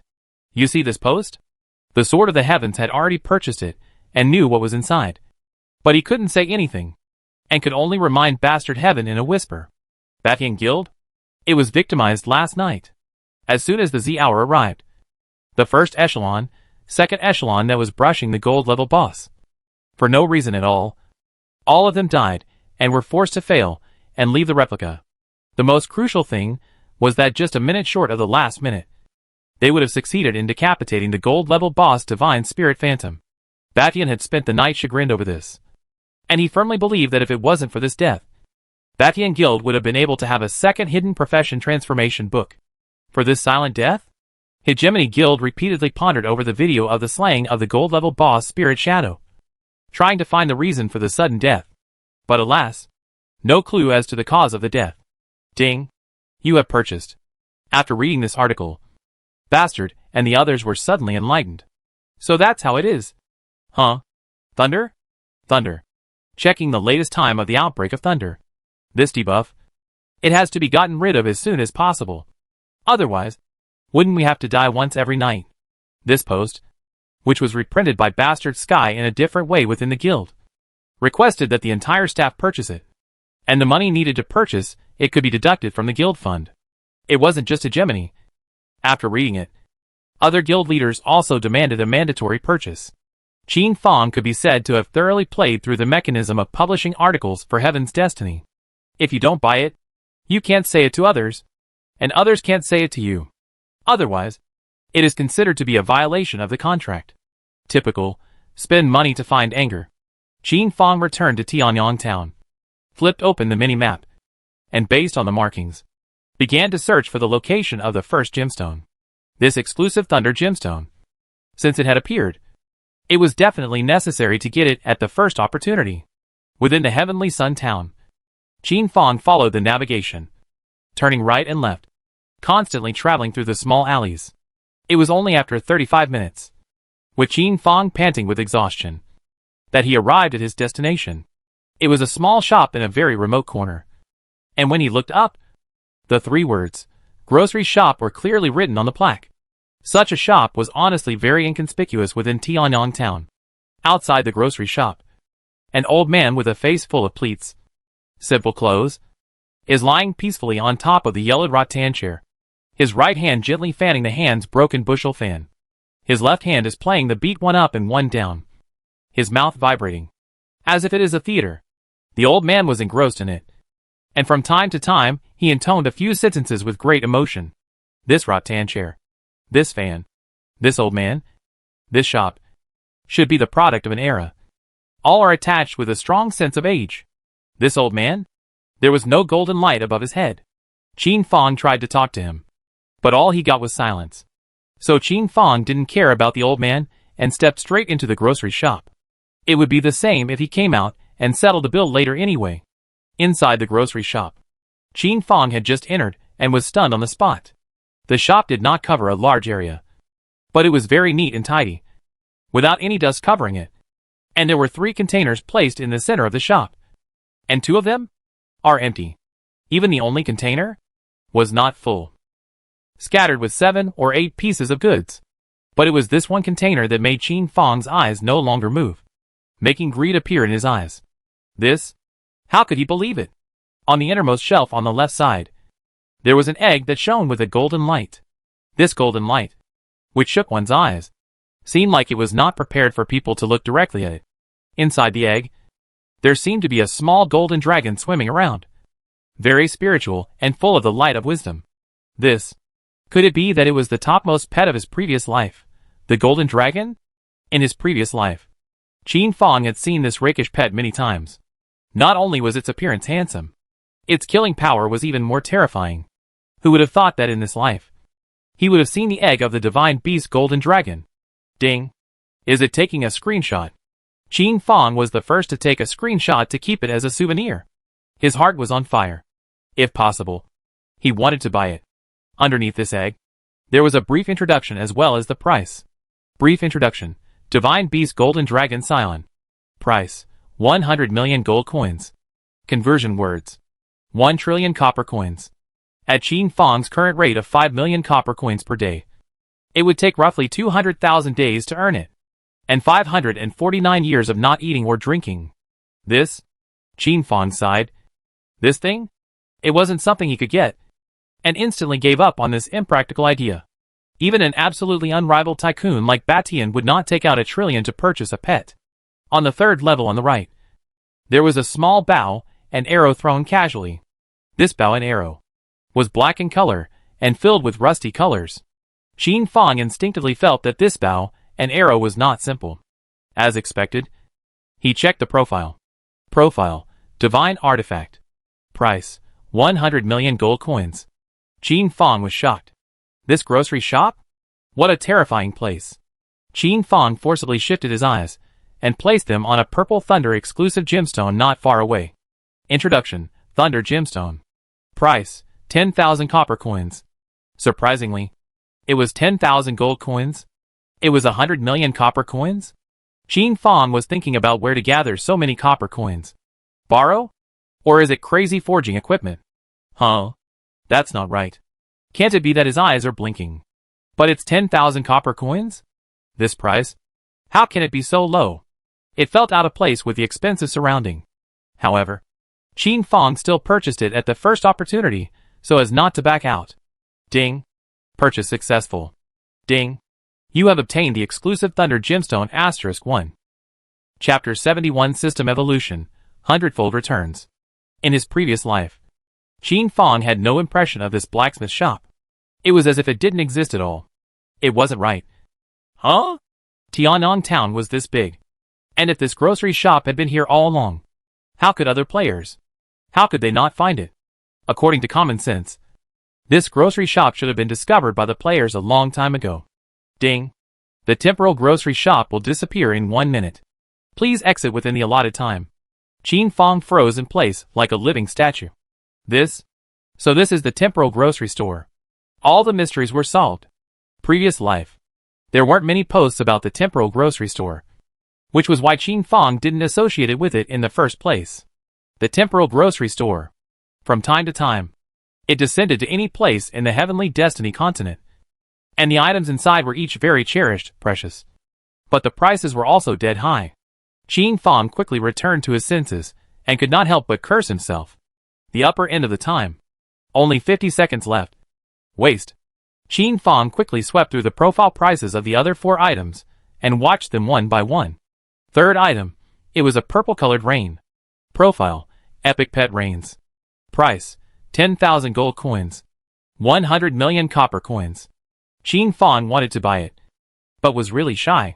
you see this post? The Sword of the Heavens had already purchased it and knew what was inside. But he couldn't say anything, and could only remind Bastard Heaven in a whisper. Batyan Guild? It was victimized last night. As soon as the Z hour arrived, the first echelon, second echelon that was brushing the gold level boss. For no reason at all of them died and were forced to fail and leave the replica. The most crucial thing was that just a minute short of the last minute, they would have succeeded in decapitating the gold-level boss Divine Spirit Phantom. Batian had spent the night chagrined over this, and he firmly believed that if it wasn't for this death, Batian Guild would have been able to have a second hidden profession transformation book. For this silent death? Hegemony Guild repeatedly pondered over the video of the slaying of the gold-level boss Spirit Shadow, trying to find the reason for the sudden death. But alas, no clue as to the cause of the death. Ding! You have purchased. After reading this article, Bastard and the others were suddenly enlightened. So that's how it is. Huh? Thunder? Thunder. Checking the latest time of the outbreak of thunder. This debuff, it has to be gotten rid of as soon as possible. Otherwise, wouldn't we have to die once every night? This post, which was reprinted by Bastard Sky in a different way within the guild, requested that the entire staff purchase it, and the money needed to purchase it could be deducted from the guild fund. It wasn't just Hegemony. After reading it, other guild leaders also demanded a mandatory purchase. Qin Fong could be said to have thoroughly played through the mechanism of publishing articles for Heaven's Destiny. If you don't buy it, you can't say it to others, and others can't say it to you. Otherwise, it is considered to be a violation of the contract. Typical, spend money to find anger. Qin Fong returned to Tianyang Town, flipped open the mini-map, and based on the markings, began to search for the location of the first gemstone. This exclusive Thunder gemstone. Since it had appeared, it was definitely necessary to get it at the first opportunity. Within the Heavenly Sun Town, Qin Fong followed the navigation, turning right and left, constantly traveling through the small alleys. It was only after 35 minutes, with Qin Fong panting with exhaustion, that he arrived at his destination. It was a small shop in a very remote corner, and when he looked up, the 3 words, grocery shop, were clearly written on the plaque. Such a shop was honestly very inconspicuous within Tianyang Town. Outside the grocery shop, an old man with a face full of pleats, simple clothes, is lying peacefully on top of the yellowed rattan chair, his right hand gently fanning the hand's broken bushel fan. His left hand is playing the beat 1 up and 1 down, his mouth vibrating, as if it is a theater. The old man was engrossed in it, and from time to time he intoned a few sentences with great emotion. This rattan chair, this fan, this old man, this shop, should be the product of an era. All are attached with a strong sense of age. This old man? There was no golden light above his head. Qin Fong tried to talk to him, but all he got was silence. So Qin Fong didn't care about the old man and stepped straight into the grocery shop. It would be the same if he came out and settled the bill later anyway. Inside the grocery shop, Qin Fong had just entered and was stunned on the spot. The shop did not cover a large area, but it was very neat and tidy, without any dust covering it. And there were 3 containers placed in the center of the shop, and 2 of them are empty. Even the only container was not full, scattered with 7 or 8 pieces of goods. But it was this one container that made Qin Fong's eyes no longer move, making greed appear in his eyes. This? How could he believe it? On the innermost shelf on the left side, there was an egg that shone with a golden light. This golden light, which shook one's eyes, seemed like it was not prepared for people to look directly at it. Inside the egg, there seemed to be a small golden dragon swimming around, very spiritual and full of the light of wisdom. This, could it be that it was the topmost pet of his previous life, the golden dragon? In his previous life, Qin Fong had seen this rakish pet many times. Not only was its appearance handsome, its killing power was even more terrifying. Who would have thought that in this life, he would have seen the egg of the divine beast golden dragon? Ding! Is it taking a screenshot? Qin Fong was the first to take a screenshot to keep it as a souvenir. His heart was on fire. If possible, he wanted to buy it. Underneath this egg, there was a brief introduction as well as the price. Brief introduction. Divine Beast Golden Dragon Scion. Price, 100 million gold coins. Conversion words, 1 trillion copper coins. At Qin Fong's current rate of 5 million copper coins per day, it would take roughly 200,000 days to earn it, and 549 years of not eating or drinking. This? Qin Fong sighed. This thing? It wasn't something he could get, and instantly gave up on this impractical idea. Even an absolutely unrivaled tycoon like Batian would not take out 1 trillion to purchase a pet. On the 3rd level on the right, there was a small bow and arrow thrown casually. This bow and arrow was black in color and filled with rusty colors. Qin Fang instinctively felt that this bow and arrow was not simple. As expected, he checked the profile. Profile, divine artifact. Price, 100 million gold coins. Qin Fang was shocked. This grocery shop? What a terrifying place. Qin Fang forcibly shifted his eyes and placed them on a purple thunder exclusive gemstone not far away. Introduction, Thunder Gemstone. Price, 10,000 copper coins. Surprisingly, it was 10,000 gold coins. It was 100 million copper coins? Qin Fang was thinking about where to gather so many copper coins. Borrow? Or is it crazy forging equipment? Huh? That's not right. Can't it be that his eyes are blinking? But it's 10,000 copper coins? This price? How can it be so low? It felt out of place with the expensive surrounding. However, Qin Fang still purchased it at the first opportunity, so as not to back out. Ding. Purchase successful. Ding. You have obtained the exclusive Thunder Gemstone *1. Chapter 71 System Evolution, Hundredfold Returns. In his previous life, Qin Fang had no impression of this blacksmith shop. It was as if it didn't exist at all. It wasn't right. Huh? Tianyang Town was this big. And if this grocery shop had been here all along, how could other players? How could they not find it? According to common sense, this grocery shop should have been discovered by the players a long time ago. Ding. The temporal grocery shop will disappear in 1 minute. Please exit within the allotted time. Qin Fang froze in place like a living statue. So this is the temporal grocery store. All the mysteries were solved. Previous life. There weren't many posts about the temporal grocery store, which was why Qin Fang didn't associate it with it in the first place. The temporal grocery store. From time to time, it descended to any place in the heavenly destiny continent, and the items inside were each very cherished, precious. But the prices were also dead high. Qin Fang quickly returned to his senses, and could not help but curse himself. The upper end of the time. Only 50 seconds left. Waste. Qin Fang quickly swept through the profile prices of the other 4 items, and watched them one by one. Third item. It was a purple-colored rain. Profile. Epic Pet Rains. Price. 10,000 gold coins. 100 million copper coins. Qin Fang wanted to buy it, but was really shy.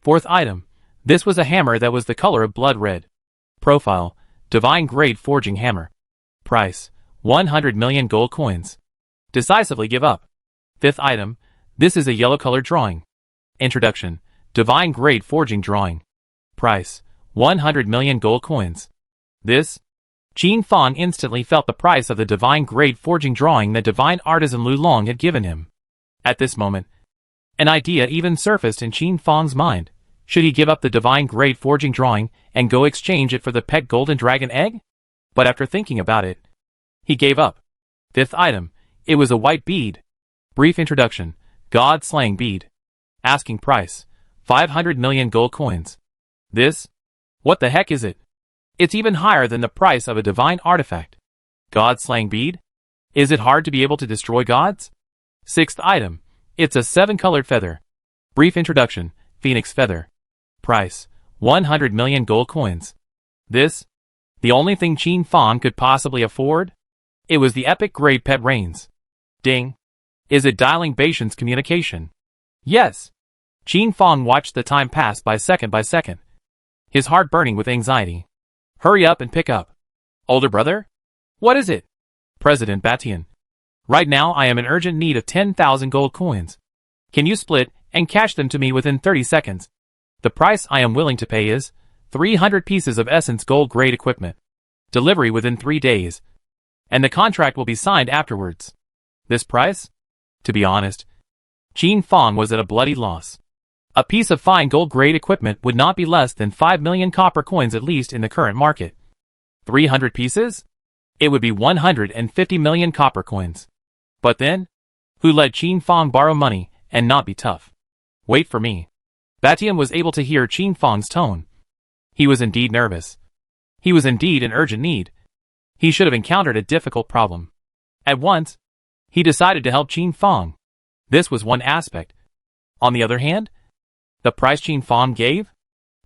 Fourth item. This was a hammer that was the color of blood red. Profile. Divine Grade Forging Hammer. Price. 100 million gold coins. Decisively give up. Fifth item. This is a yellow-colored drawing. Introduction. Divine Grade Forging Drawing. Price. 100 million gold coins. Qin Fang instantly felt the price of the Divine Grade Forging Drawing that Divine Artisan Lu Long had given him. At this moment, an idea even surfaced in Qin Fang's mind. Should he give up the Divine Grade Forging Drawing and go exchange it for the pet Golden Dragon Egg? But after thinking about it, he gave up. Fifth item. It was a white bead. Brief introduction. God Slaying Bead. Asking price. 500 million gold coins. What the heck is it? It's even higher than the price of a divine artifact. God Slaying Bead? Is it hard to be able to destroy gods? Sixth item. It's a 7-colored feather. Brief introduction. Phoenix Feather. Price. 100 million gold coins. The only thing Qin Fang could possibly afford? It was the epic grade Pet Rains. Ding. Is it dialing Baishan's communication? Yes. Qin Fang watched the time pass by second, his heart burning with anxiety. Hurry up and pick up. Older brother? What is it? President Batian. Right now I am in urgent need of 10,000 gold coins. Can you split and cash them to me within 30 seconds? The price I am willing to pay is 300 pieces of Essence Gold Grade equipment. Delivery within 3 days. And the contract will be signed afterwards. This price? To be honest, Qin Fang was at a bloody loss. A piece of fine gold grade equipment would not be less than 5 million copper coins at least in the current market. 300 pieces? It would be 150 million copper coins. But then, who let Qin Fang borrow money and not be tough? Wait for me. Batian was able to hear Qin Fang's tone. He was indeed nervous. He was indeed in urgent need. He should have encountered a difficult problem. At once, he decided to help Qin Fang. This was one aspect. On the other hand, the price Qin Fang gave?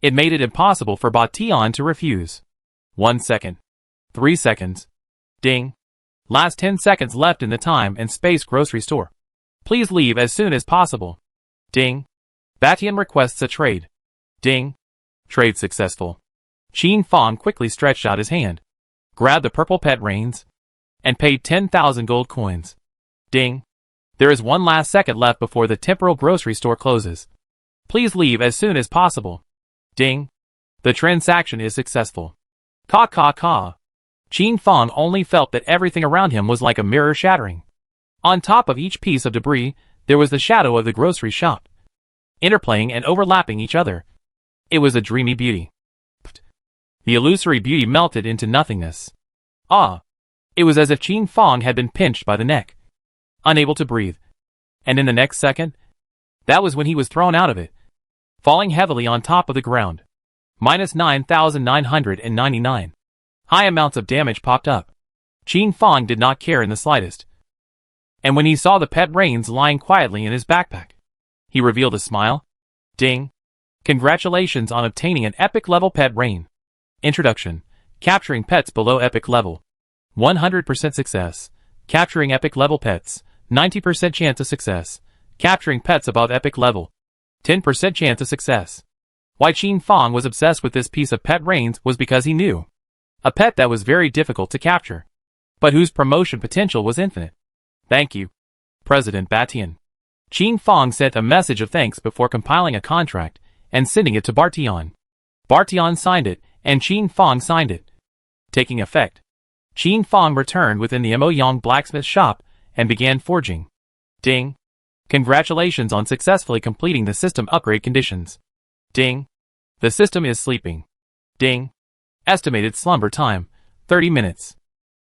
It made it impossible for Batian to refuse. 1 second. 3 seconds. Ding. Last 10 seconds left in the time and space grocery store. Please leave as soon as possible. Ding. Batian requests a trade. Ding. Trade successful. Qin Fong quickly stretched out his hand, grabbed the purple pet reins, and paid 10,000 gold coins. Ding. There is one last second left before the temporal grocery store closes. Please leave as soon as possible. Ding. The transaction is successful. Caw caw caw. Qin Fong only felt that everything around him was like a mirror shattering. On top of each piece of debris, there was the shadow of the grocery shop, interplaying and overlapping each other. It was a dreamy beauty. The illusory beauty melted into nothingness. Ah! It was as if Qin Fong had been pinched by the neck, unable to breathe. And in the next second, that was when he was thrown out of it, falling heavily on top of the ground. Minus 9,999. High amounts of damage popped up. Qin Fong did not care in the slightest. And when he saw the pet reins lying quietly in his backpack, he revealed a smile. Ding. Congratulations on obtaining an epic level pet rein. Introduction. Capturing pets below epic level. 100% success. Capturing epic level pets. 90% chance of success. Capturing pets above epic level. 10% chance of success. Why Qin Fong was obsessed with this piece of pet reins was because he knew a pet that was very difficult to capture, but whose promotion potential was infinite. Thank you, President Batian. Qin Fong sent a message of thanks before compiling a contract and sending it to Bartion. Bartion signed it, and Qin Fong signed it. Taking effect, Qin Fong returned within the Moyang blacksmith shop and began forging. Ding. Congratulations on successfully completing the system upgrade conditions. Ding. The system is sleeping. Ding. Estimated slumber time, 30 minutes.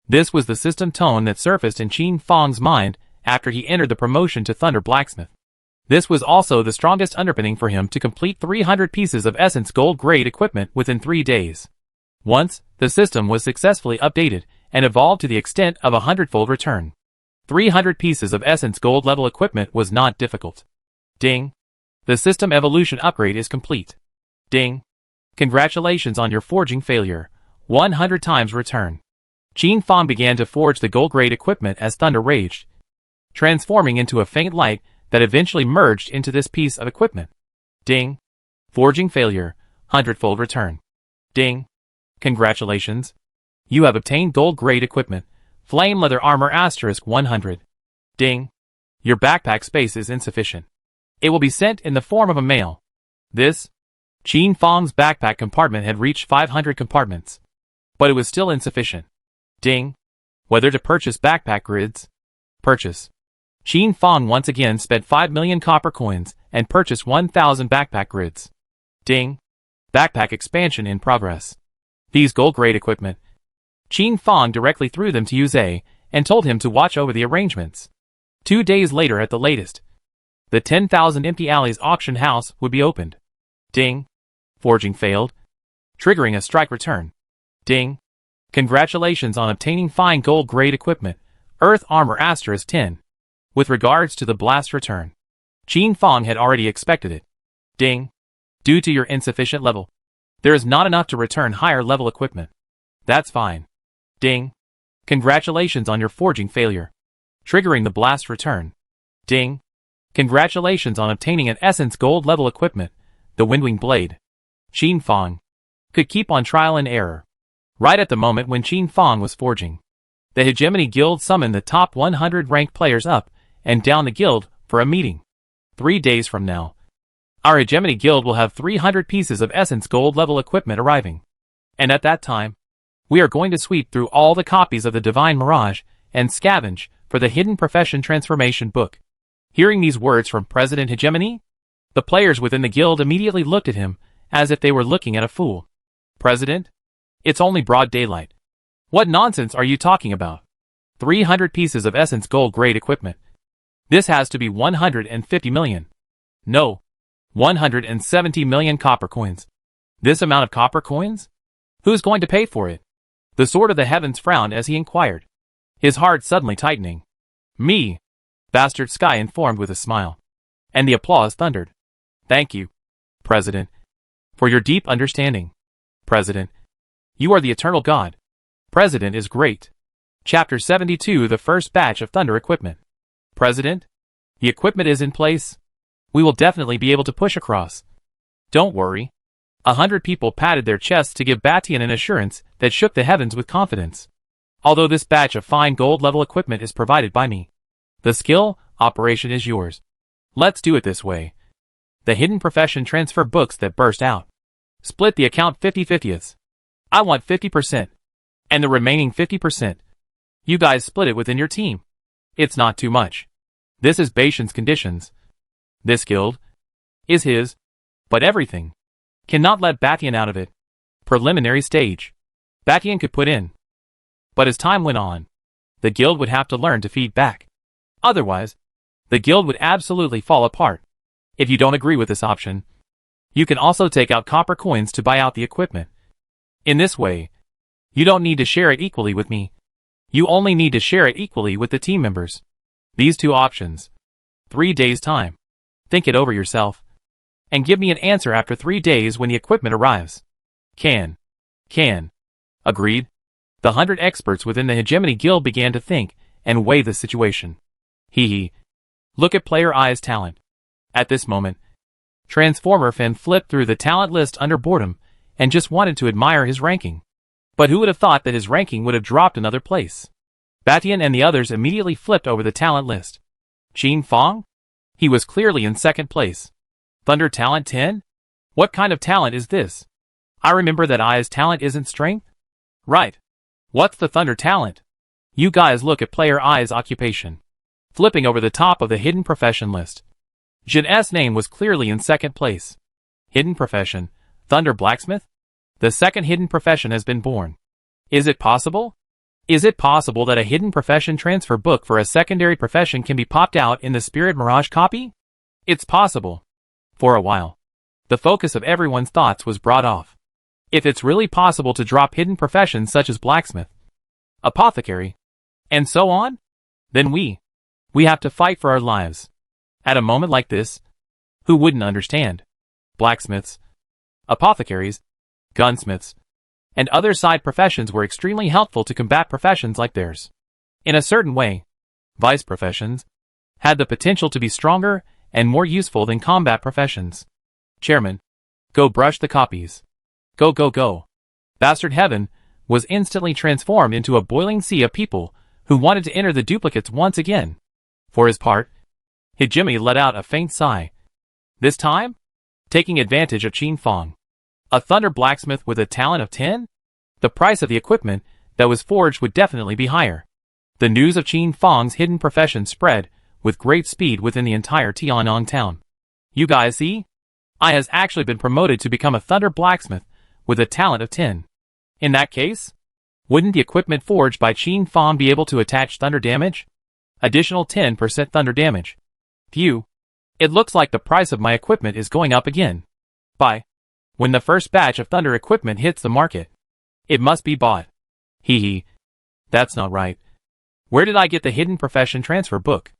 This was the system tone that surfaced in Qin Fong's mind after he entered the promotion to Thunder Blacksmith. This was also the strongest underpinning for him to complete 300 pieces of Essence Gold grade equipment within 3 days. Once, the system was successfully updated and evolved to the extent of a 100-fold return. 300 pieces of Essence Gold level equipment was not difficult. Ding. The system evolution upgrade is complete. Ding. Congratulations on your forging failure. 100 times return. Qin Fong began to forge the gold grade equipment as thunder raged, transforming into a faint light that eventually merged into this piece of equipment. Ding. Forging failure. 100-fold return. Ding. Congratulations. You have obtained gold grade equipment. Flame leather armor * 100. Ding. Your backpack space is insufficient. It will be sent in the form of a mail. This. Qin Fong's backpack compartment had reached 500 compartments, but it was still insufficient. Ding. Whether to purchase backpack grids. Purchase. Qin Fong once again spent 5 million copper coins and purchased 1,000 backpack grids. Ding. Backpack expansion in progress. These gold grade equipment. Qin Fong directly threw them to Yuze and told him to watch over the arrangements. 2 days later at the latest, the 10,000 empty alleys auction house would be opened. Ding. Forging failed, triggering a strike return. Ding. Congratulations on obtaining fine gold grade equipment, Earth Armor * 10. With regards to the blast return, Qin Fong had already expected it. Ding. Due to your insufficient level, there is not enough to return higher level equipment. That's fine. Ding. Congratulations on your forging failure, triggering the blast return. Ding. Congratulations on obtaining an Essence Gold level equipment, the Windwing Blade. Qin Fong could keep on trial and error. Right at the moment when Qin Fong was forging, the Hegemony Guild summoned the top 100 ranked players up and down the guild for a meeting. 3 days from now, our Hegemony Guild will have 300 pieces of Essence Gold level equipment arriving. And at that time, we are going to sweep through all the copies of the Divine Mirage and scavenge for the Hidden Profession Transformation book. Hearing these words from President Hegemony, the players within the guild immediately looked at him as if they were looking at a fool. President? It's only broad daylight. What nonsense are you talking about? 300 pieces of Essence Gold grade equipment. This has to be 150 million. No. 170 million copper coins. This amount of copper coins? Who's going to pay for it? The Sword of the Heavens frowned as he inquired, his heart suddenly tightening. Me. Bastard Sky informed with a smile. And the applause thundered. Thank you, President, for your deep understanding. President, you are the eternal God. President is great. Chapter 72 The First Batch of Thunder Equipment. President? The equipment is in place. We will definitely be able to push across. Don't worry. 100 people patted their chests to give Batian an assurance that shook the heavens with confidence. Although this batch of fine gold-level equipment is provided by me, the skill, operation is yours. Let's do it this way. The hidden profession transfer books that burst out. Split the account 50/50. I want 50%. And the remaining 50%. You guys split it within your team. It's not too much. This is Batian's conditions. This guild is his, but everything cannot let Batian out of it. Preliminary stage. Batian could put in. But as time went on, the guild would have to learn to feed back. Otherwise, the guild would absolutely fall apart. If you don't agree with this option, you can also take out copper coins to buy out the equipment. In this way, you don't need to share it equally with me. You only need to share it equally with the team members. These two options. 3 days time. Think it over yourself. And give me an answer after 3 days when the equipment arrives. Can. Agreed. The 100 experts within the Hegemony Guild began to think and weigh the situation. Look at Player I's talent. At this moment, Transformer Finn flipped through the talent list under boredom and just wanted to admire his ranking. But who would have thought that his ranking would have dropped another place? Batian and the others immediately flipped over the talent list. Qin Fong? He was clearly in second place. Thunder Talent 10? What kind of talent is this? I remember that I's talent isn't strength? Right. What's the Thunder Talent? You guys look at Player I's occupation. Flipping over the top of the hidden profession list. Jin S' name was clearly in second place. Hidden profession, Thunder Blacksmith? The second hidden profession has been born. Is it possible? Is it possible that a hidden profession transfer book for a secondary profession can be popped out in the Spirit Mirage copy? It's possible. For a while, the focus of everyone's thoughts was brought off. If it's really possible to drop hidden professions such as blacksmith, apothecary, and so on, then we have to fight for our lives. At a moment like this, who wouldn't understand? Blacksmiths, apothecaries, gunsmiths, and other side professions were extremely helpful to combat professions like theirs. In a certain way, vice professions had the potential to be stronger and more useful than combat professions. Chairman, go brush the copies. Go. Bastard Heaven was instantly transformed into a boiling sea of people who wanted to enter the duplicates once again. For his part, Hijimi let out a faint sigh. This time, taking advantage of Qin Fong. A Thunder Blacksmith with a talent of 10? The price of the equipment that was forged would definitely be higher. The news of Qin Fong's hidden profession spread with great speed within the entire Tiannong town. You guys see? I has actually been promoted to become a Thunder Blacksmith with a talent of 10. In that case, wouldn't the equipment forged by Qin Fong be able to attach thunder damage? Additional 10% thunder damage. Phew. It looks like the price of my equipment is going up again. When the first batch of thunder equipment hits the market, it must be bought. That's not right. Where did I get the hidden profession transfer book?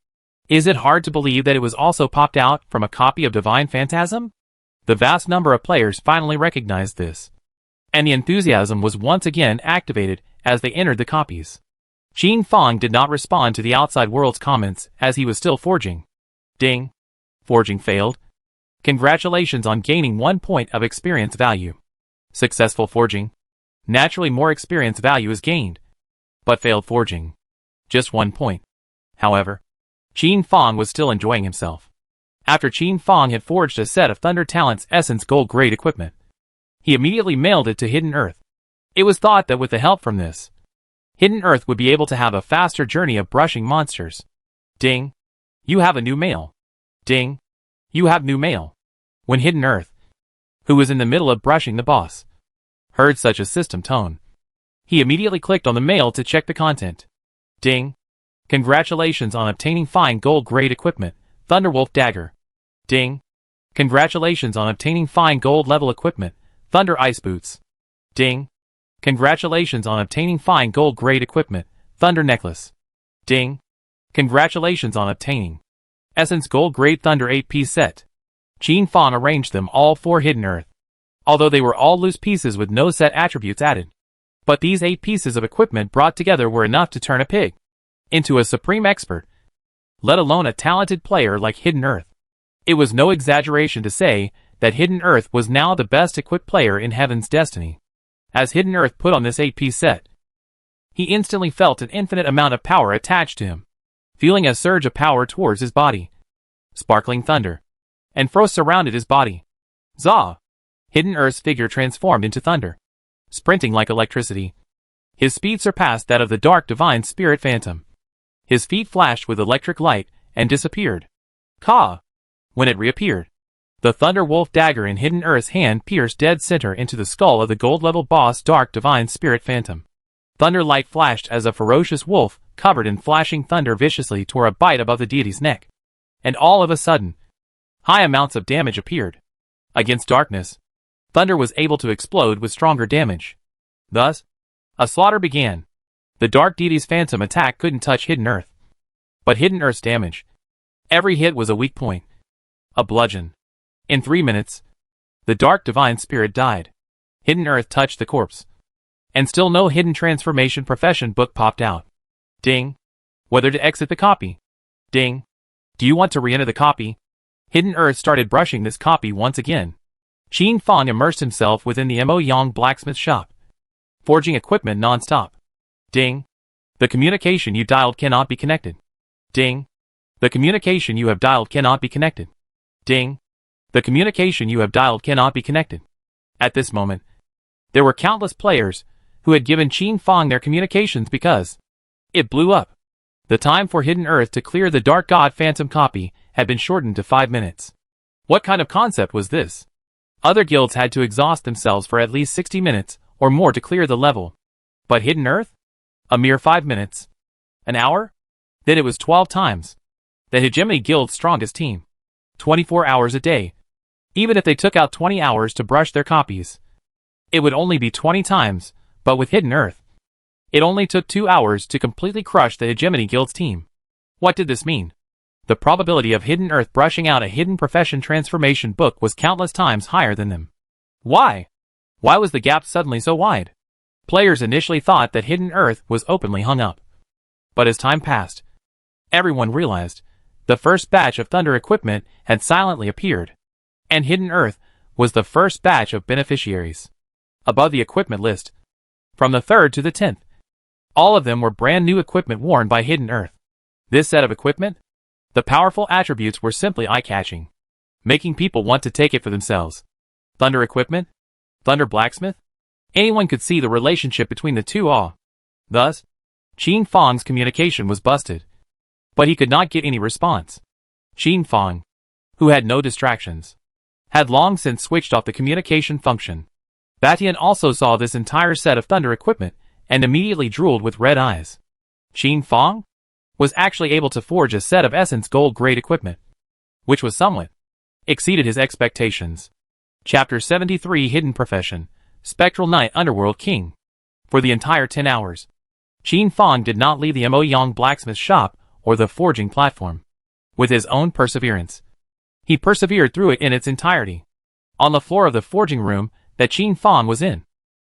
Is it hard to believe that it was also popped out from a copy of Divine Phantasm? The vast number of players finally recognized this, and the enthusiasm was once again activated as they entered the copies. Qin Fong did not respond to the outside world's comments as he was still forging. Ding. Forging failed. Congratulations on gaining 1 point of experience value. Successful forging. Naturally more experience value is gained. But failed forging. Just 1 point. However, Qin Fong was still enjoying himself. After Qin Fong had forged a set of Thunder Talent's Essence Gold grade equipment, he immediately mailed it to Hidden Earth. It was thought that with the help from this, Hidden Earth would be able to have a faster journey of brushing monsters. Ding. You have a new mail. Ding. You have new mail. When Hidden Earth, who was in the middle of brushing the boss, heard such a system tone, he immediately clicked on the mail to check the content. Ding. Congratulations on obtaining fine gold grade equipment, Thunderwolf Dagger. Ding. Congratulations on obtaining fine gold level equipment, Thunder Ice Boots. Ding. Congratulations on obtaining fine gold grade equipment, Thunder Necklace. Ding. Congratulations on obtaining Essence Gold Grade Thunder 8-piece set. Qin Fong arranged them all for Hidden Earth, although they were all loose pieces with no set attributes added. But these 8 pieces of equipment brought together were enough to turn a pig into a supreme expert, let alone a talented player like Hidden Earth. It was no exaggeration to say that Hidden Earth was now the best equipped player in Heaven's Destiny. As Hidden Earth put on this 8-piece set, he instantly felt an infinite amount of power attached to him, feeling a surge of power towards his body. Sparkling thunder and frost surrounded his body. Zah! Hidden Earth's figure transformed into thunder, sprinting like electricity. His speed surpassed that of the dark divine spirit phantom. His feet flashed with electric light and disappeared. Ka! When it reappeared, the Thunder Wolf dagger in Hidden Earth's hand pierced dead center into the skull of the gold-level boss dark divine spirit phantom. Thunder light flashed as a ferocious wolf, covered in flashing thunder, viciously tore a bite above the deity's neck. And all of a sudden, high amounts of damage appeared. Against darkness, thunder was able to explode with stronger damage. Thus, a slaughter began. The dark deity's phantom attack couldn't touch Hidden Earth. But Hidden Earth's damage, every hit was a weak point. A bludgeon. In 3 minutes, the dark divine spirit died. Hidden Earth touched the corpse. And still no hidden transformation profession book popped out. Ding. Whether to exit the copy. Ding. Do you want to re-enter the copy? Hidden Earth started brushing this copy once again. Qin Fang immersed himself within the Mo Yang blacksmith shop, forging equipment non-stop. Ding. The communication you dialed cannot be connected. Ding. The communication you have dialed cannot be connected. Ding. The communication you have dialed cannot be connected. At this moment, there were countless players who had given Qin Fang their communications because it blew up. The time for Hidden Earth to clear the Dark God Phantom copy had been shortened to 5 minutes. What kind of concept was this? Other guilds had to exhaust themselves for at least 60 minutes or more to clear the level. But Hidden Earth? A mere 5 minutes. An hour? Then it was 12 times the Hegemony Guild's strongest team. 24 hours a day. Even if they took out 20 hours to brush their copies, it would only be 20 times, but with Hidden Earth, it only took 2 hours to completely crush the Hegemony Guild's team. What did this mean? The probability of Hidden Earth brushing out a hidden profession transformation book was countless times higher than them. Why? Why was the gap suddenly so wide? Players initially thought that Hidden Earth was openly hung up. But as time passed, everyone realized the first batch of Thunder equipment had silently appeared, and Hidden Earth was the first batch of beneficiaries. Above the equipment list, from the 3rd to the 10th, all of them were brand new equipment worn by Hidden Earth. This set of equipment, the powerful attributes were simply eye-catching, making people want to take it for themselves. Thunder equipment? Thunder blacksmith? Anyone could see the relationship between the two. Thus, Qin Fang's communication was busted. But he could not get any response. Qin Fang, who had no distractions, had long since switched off the communication function. Batian also saw this entire set of Thunder equipment and immediately drooled with red eyes. Qin Fang was actually able to forge a set of Essence Gold grade equipment, which was somewhat exceeded his expectations. Chapter 73 Hidden Profession, Spectral Knight Underworld King. For the entire 10 hours, Qin Fang did not leave the Mo Yang blacksmith shop or the forging platform. With his own perseverance, he persevered through it in its entirety. On the floor of the forging room that Qin Fang was in,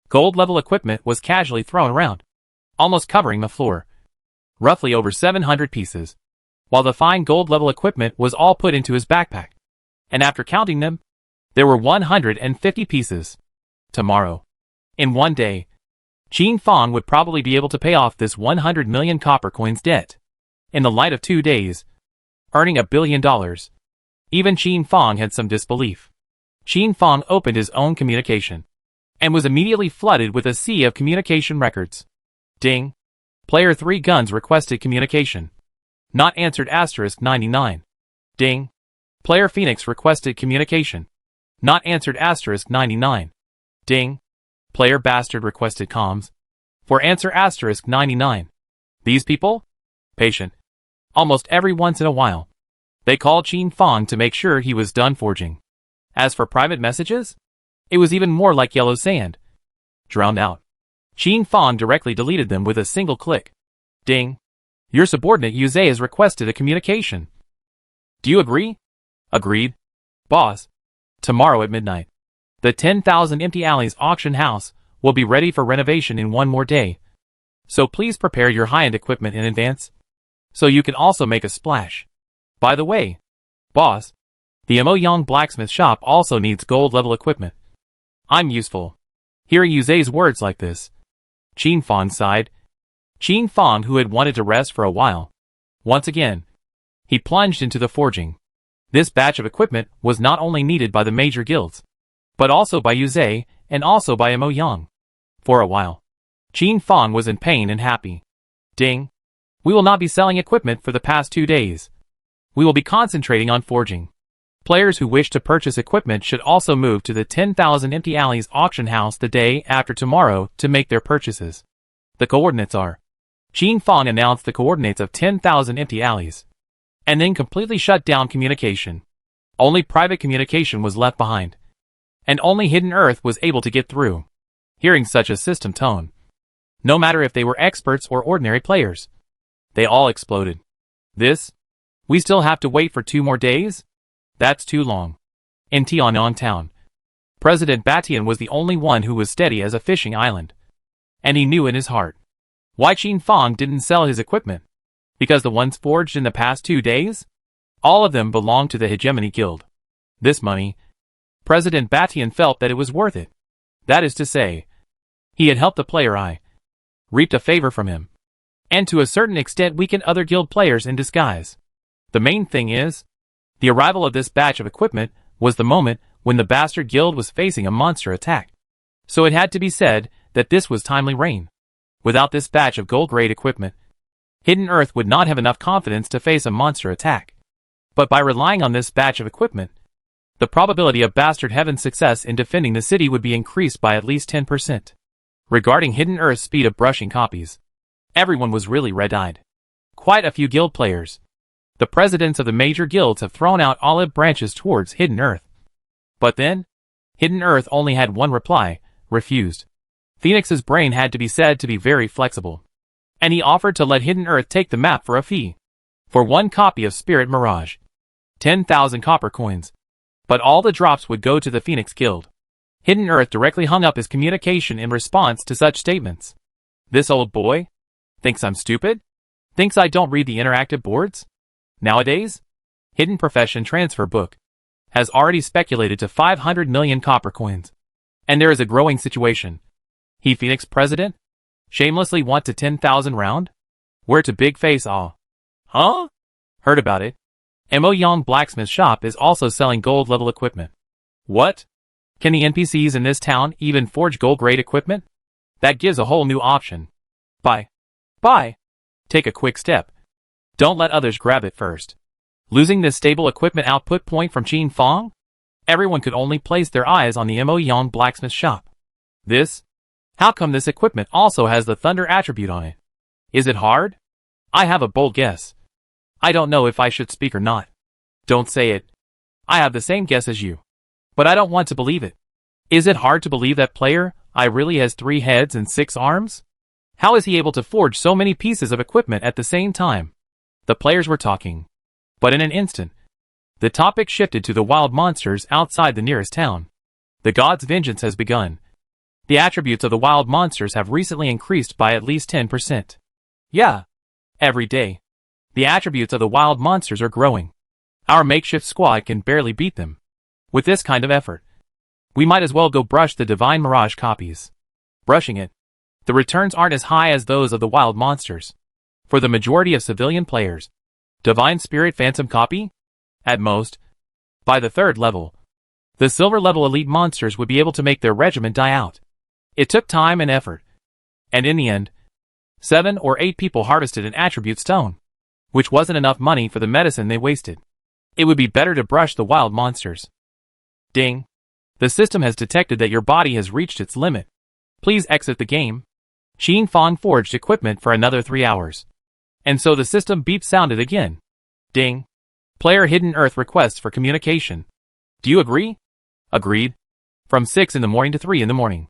gold-level equipment was casually thrown around, almost covering the floor. Roughly over 700 pieces, while the fine gold-level equipment was all put into his backpack. And after counting them, there were 150 pieces. Tomorrow, in one day, Qin Fang would probably be able to pay off this 100 million copper coins debt. In the light of 2 days, earning $1 billion. Even Qin Fang had some disbelief. Qin Fang opened his own communication, and was immediately flooded with a sea of communication records. Ding. Player 3 Guns requested communication. Not answered *99. Ding. Player Phoenix requested communication. Not answered *99. Ding. Player Bastard requested comms. For answer *99. These people? Patient. Almost every once in a while, they called Qin Fang to make sure he was done forging. As for private messages, it was even more like yellow sand. Drowned out. Qin Fang directly deleted them with a single click. Ding. Your subordinate Yuze has requested a communication. Do you agree? Agreed. Boss. Tomorrow at midnight, the 10,000 Empty Alleys auction house will be ready for renovation in one more day. So please prepare your high-end equipment in advance, so you can also make a splash. By the way, boss, the EP1 blacksmith shop also needs gold-level equipment. I'm useful. Hearing Yuze's words like this, Qin Fang sighed. Qin Fang, who had wanted to rest for a while, once again, he plunged into the forging. This batch of equipment was not only needed by the major guilds, but also by Yuze, and also by EP1. For a while, Qin Fang was in pain and happy. Ding! We will not be selling equipment for the past 2 days. We will be concentrating on forging. Players who wish to purchase equipment should also move to the 10,000 Empty Alleys auction house the day after tomorrow to make their purchases. The coordinates are. Qin Fang announced the coordinates of 10,000 Empty Alleys, and then completely shut down communication. Only private communication was left behind, and only Hidden Earth was able to get through. Hearing such a system tone, no matter if they were experts or ordinary players, they all exploded. This? We still have to wait for 2 more days? That's too long. In Tianyang town, President Batian was the only one who was steady as a fishing island. And he knew in his heart why Qin Fang didn't sell his equipment. Because the ones forged in the past 2 days? All of them belonged to the Hegemony Guild. This money, President Batian felt that it was worth it. That is to say, he had helped the player I reaped a favor from him, and to a certain extent weakened other guild players in disguise. The main thing is, the arrival of this batch of equipment was the moment when the Bastard Guild was facing a monster attack. So it had to be said that this was timely rain. Without this batch of gold-grade equipment, Hidden Earth would not have enough confidence to face a monster attack. But by relying on this batch of equipment, the probability of Bastard Heaven's success in defending the city would be increased by at least 10%. Regarding Hidden Earth's speed of brushing copies, everyone was really red-eyed. Quite a few guild players, the presidents of the major guilds, have thrown out olive branches towards Hidden Earth. But then, Hidden Earth only had one reply: refused. Phoenix's brain had to be said to be very flexible, and he offered to let Hidden Earth take the map for a fee. For 1 copy of Spirit Mirage, 10,000 copper coins. But all the drops would go to the Phoenix Guild. Hidden Earth directly hung up his communication in response to such statements. This old boy thinks I'm stupid? Thinks I don't read the interactive boards? Nowadays, Hidden Profession Transfer Book has already speculated to 500 million copper coins. And there is a growing situation. He Phoenix president? Shamelessly want to 10,000 round? Where to big face all? Huh? Heard about it. EP1 blacksmith shop is also selling gold level equipment. What? Can the NPCs in this town even forge gold grade equipment? That gives a whole new option. Buy. Take a quick step. Don't let others grab it first. Losing this stable equipment output point from Qin Fang? Everyone could only place their eyes on the EP1 blacksmith shop. This? How come this equipment also has the thunder attribute on it? Is it hard? I have a bold guess. I don't know if I should speak or not. Don't say it. I have the same guess as you. But I don't want to believe it. Is it hard to believe that player I really has 3 heads and 6 arms? How is he able to forge so many pieces of equipment at the same time? The players were talking. But in an instant, the topic shifted to the wild monsters outside the nearest town. The god's vengeance has begun. The attributes of the wild monsters have recently increased by at least 10%. Yeah. Every day, the attributes of the wild monsters are growing. Our makeshift squad can barely beat them. With this kind of effort, we might as well go brush the Divine Mirage copies. Brushing it, the returns aren't as high as those of the wild monsters. For the majority of civilian players, Divine Spirit Phantom copy? At most. By the 3rd level, the silver level elite monsters would be able to make their regiment die out. It took time and effort. And in the end, 7 or 8 people harvested an attribute stone, which wasn't enough money for the medicine they wasted. It would be better to brush the wild monsters. Ding. The system has detected that your body has reached its limit. Please exit the game. Qin Fang forged equipment for another 3 hours. And so the system beep sounded again. Ding. Player Hidden Earth requests for communication. Do you agree? Agreed. From 6 in the morning to 3 in the morning.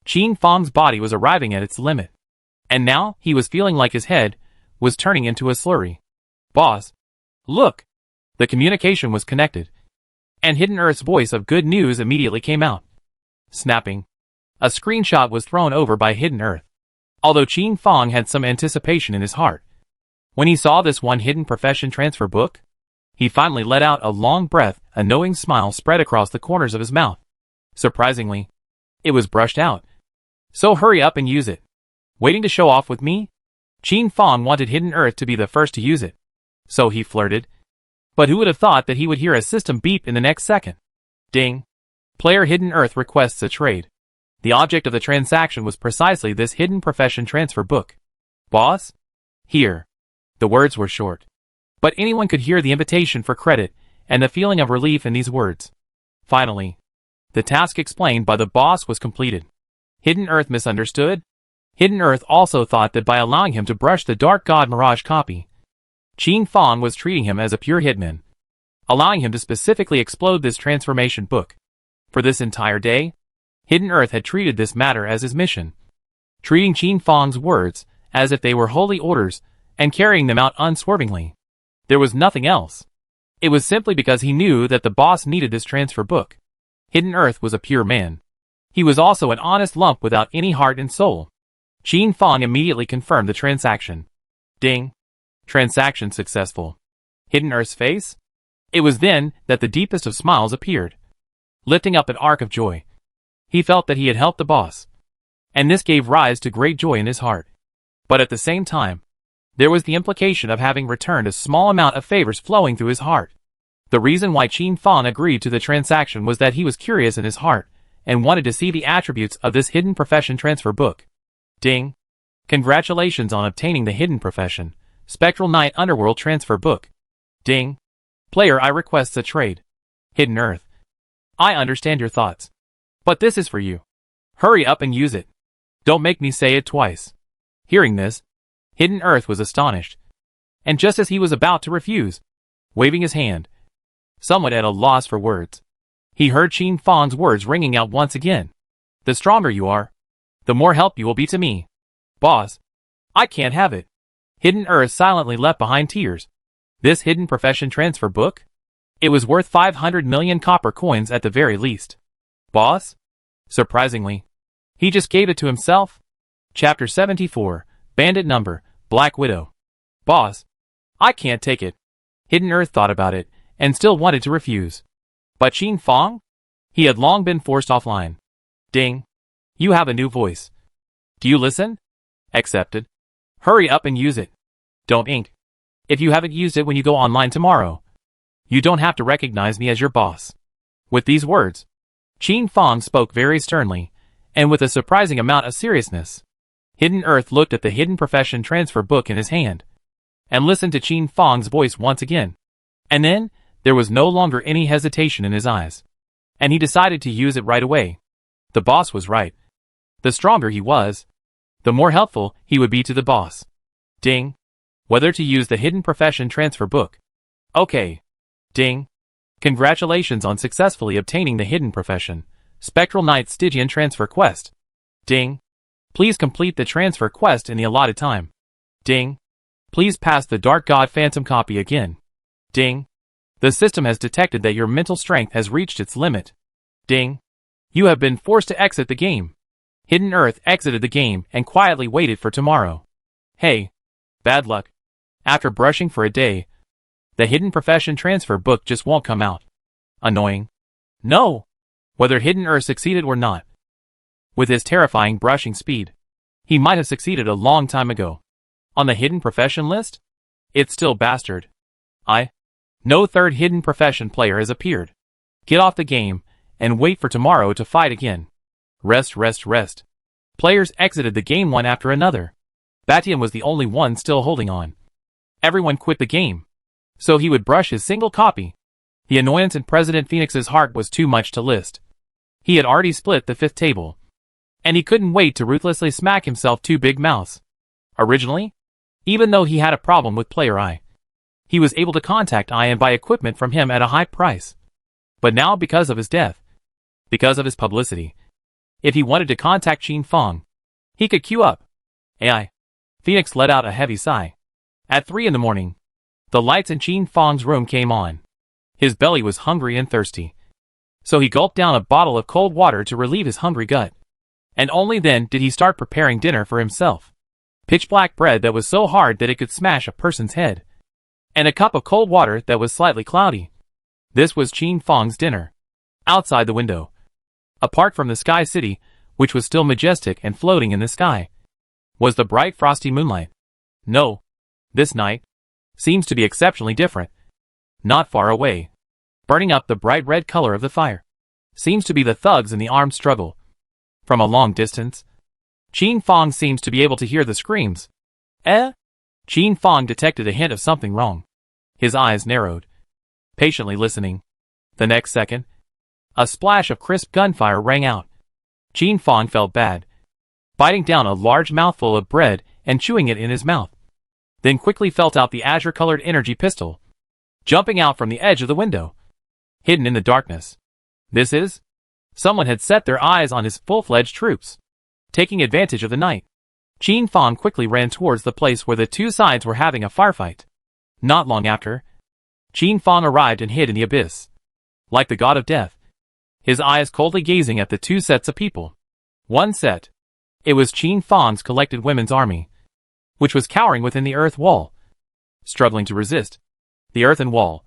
Qin Fang's body was arriving at its limit. And now, he was feeling like his head was turning into a slurry. Boss. Look. The communication was connected. And Hidden Earth's voice of good news immediately came out. Snapping. A screenshot was thrown over by Hidden Earth. Although Qin Fong had some anticipation in his heart. When he saw this one hidden profession transfer book, he finally let out a long breath, a knowing smile spread across the corners of his mouth. Surprisingly, it was brushed out. So hurry up and use it. Waiting to show off with me? Qin Fong wanted Hidden Earth to be the first to use it. So he flirted. But who would have thought that he would hear a system beep in the next second? Ding. Player Hidden Earth requests a trade. The object of the transaction was precisely this hidden profession transfer book. Boss? Here. The words were short. But anyone could hear the invitation for credit, and the feeling of relief in these words. Finally, the task explained by the boss was completed. Hidden Earth misunderstood? Hidden Earth also thought that by allowing him to brush the Dark God Mirage copy, Qin Fong was treating him as a pure hitman, allowing him to specifically explode this transformation book. For this entire day, Hidden Earth had treated this matter as his mission, treating Qin Fong's words as if they were holy orders and carrying them out unswervingly. There was nothing else. It was simply because he knew that the boss needed this transfer book. Hidden Earth was a pure man. He was also an honest lump without any heart and soul. Qin Fong immediately confirmed the transaction. Ding. Transaction successful. Hidden Earth's face? It was then that the deepest of smiles appeared, lifting up an arc of joy. He felt that he had helped the boss, and this gave rise to great joy in his heart. But at the same time, there was the implication of having returned a small amount of favors flowing through his heart. The reason why Qin Fong agreed to the transaction was that he was curious in his heart and wanted to see the attributes of this hidden profession transfer book. Ding. Congratulations on obtaining the hidden profession Spectral Knight Underworld transfer book. Ding. Player I requests a trade. Hidden Earth. I understand your thoughts. But this is for you. Hurry up and use it. Don't make me say it twice. Hearing this, Hidden Earth was astonished. And just as he was about to refuse, waving his hand, somewhat at a loss for words, he heard Qin Fong's words ringing out once again. The stronger you are, the more help you will be to me. Boss, I can't have it. Hidden Earth silently left behind tears. This hidden profession transfer book? It was worth 500 million copper coins at the very least. Boss? Surprisingly, he just gave it to himself. Chapter 74, Bandit Number, Black Widow. Boss, I can't take it. Hidden Earth thought about it, and still wanted to refuse. But Qin Fong? He had long been forced offline. Ding. You have a new voice. Do you listen? Accepted. Hurry up and use it. Don't ink. If you haven't used it when you go online tomorrow, you don't have to recognize me as your boss. With these words, Qin Fong spoke very sternly, and with a surprising amount of seriousness. Hidden Earth looked at the hidden profession transfer book in his hand, and listened to Qin Fong's voice once again. And then, there was no longer any hesitation in his eyes. And he decided to use it right away. The boss was right. The stronger he was, the more helpful he would be to the boss. Ding. Whether to use the hidden profession transfer book. Okay. Ding. Congratulations on successfully obtaining the hidden profession Spectral Knight Stygian transfer quest. Ding. Please complete the transfer quest in the allotted time. Ding. Please pass the Dark God Phantom copy again. Ding. The system has detected that your mental strength has reached its limit. Ding. You have been forced to exit the game. Hidden Earth exited the game and quietly waited for tomorrow. Hey. Bad luck. After brushing for a day, the hidden profession transfer book just won't come out. Annoying. No. Whether Hidden Earth succeeded or not. With his terrifying brushing speed, he might have succeeded a long time ago. On the hidden profession list? It's still bastard. No third hidden profession player has appeared. Get off the game, and wait for tomorrow to fight again. Rest. Players exited the game one after another. Batian was the only one still holding on. Everyone quit the game, so he would brush his single copy. The annoyance in President Phoenix's heart was too much to list. He had already split the fifth table, and he couldn't wait to ruthlessly smack himself 2 big mouths. Originally, even though he had a problem with Player I, he was able to contact I and buy equipment from him at a high price. But now because of his death, because of his publicity, if he wanted to contact Qin Fong, he could queue up. AI. Phoenix let out a heavy sigh. At 3 in the morning, the lights in Qin Fong's room came on. His belly was hungry and thirsty, so he gulped down a bottle of cold water to relieve his hungry gut. And only then did he start preparing dinner for himself. Pitch-black bread that was so hard that it could smash a person's head. And a cup of cold water that was slightly cloudy. This was Qin Fang's dinner. Outside the window, apart from the Sky City, which was still majestic and floating in the sky, was the bright frosty moonlight. No, this night seems to be exceptionally different. Not far away, burning up the bright red color of the fire, seems to be the thugs in the armed struggle. From a long distance, Qin Fang seems to be able to hear the screams. Qin Fang detected a hint of something wrong. His eyes narrowed, patiently listening. The next second, a splash of crisp gunfire rang out. Qin Fang felt bad, biting down a large mouthful of bread and chewing it in his mouth. Then quickly felt out the azure-colored energy pistol, jumping out from the edge of the window, hidden in the darkness. This is? Someone had set their eyes on his full-fledged troops. Taking advantage of the night, Qin Fang quickly ran towards the place where the two sides were having a firefight. Not long after, Qin Fang arrived and hid in the abyss. Like the god of death, his eyes coldly gazing at the two sets of people. One set. It was Qin Fang's collected women's army, which was cowering within the earth wall, struggling to resist. The earthen wall,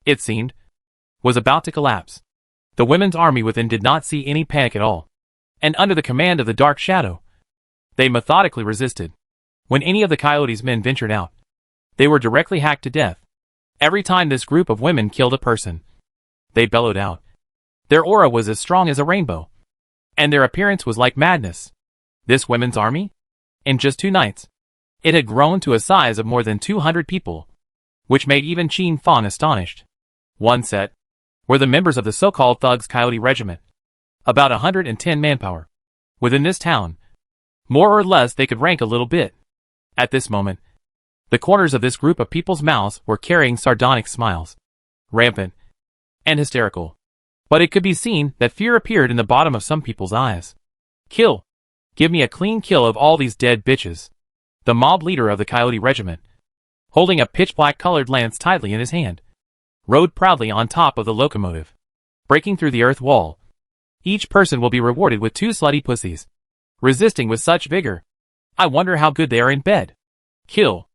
it seemed, was about to collapse. The women's army within did not see any panic at all, and under the command of the Dark Shadow, they methodically resisted. When any of the Coyote's men ventured out, they were directly hacked to death. Every time this group of women killed a person, they bellowed out. Their aura was as strong as a rainbow, and their appearance was like madness. This women's army? In just 2 nights, it had grown to a size of more than 200 people, which made even Qin Fang astonished. One set were the members of the so-called Thugs Coyote Regiment, about 110 manpower. Within this town, more or less they could rank a little bit. At this moment, the corners of this group of people's mouths were carrying sardonic smiles, rampant and hysterical. But it could be seen that fear appeared in the bottom of some people's eyes. Kill! Give me a clean kill of all these dead bitches. The mob leader of the Coyote Regiment, holding a pitch-black colored lance tightly in his hand, rode proudly on top of the locomotive, breaking through the earth wall. Each person will be rewarded with 2 slutty pussies, resisting with such vigor. I wonder how good they are in bed. Kill!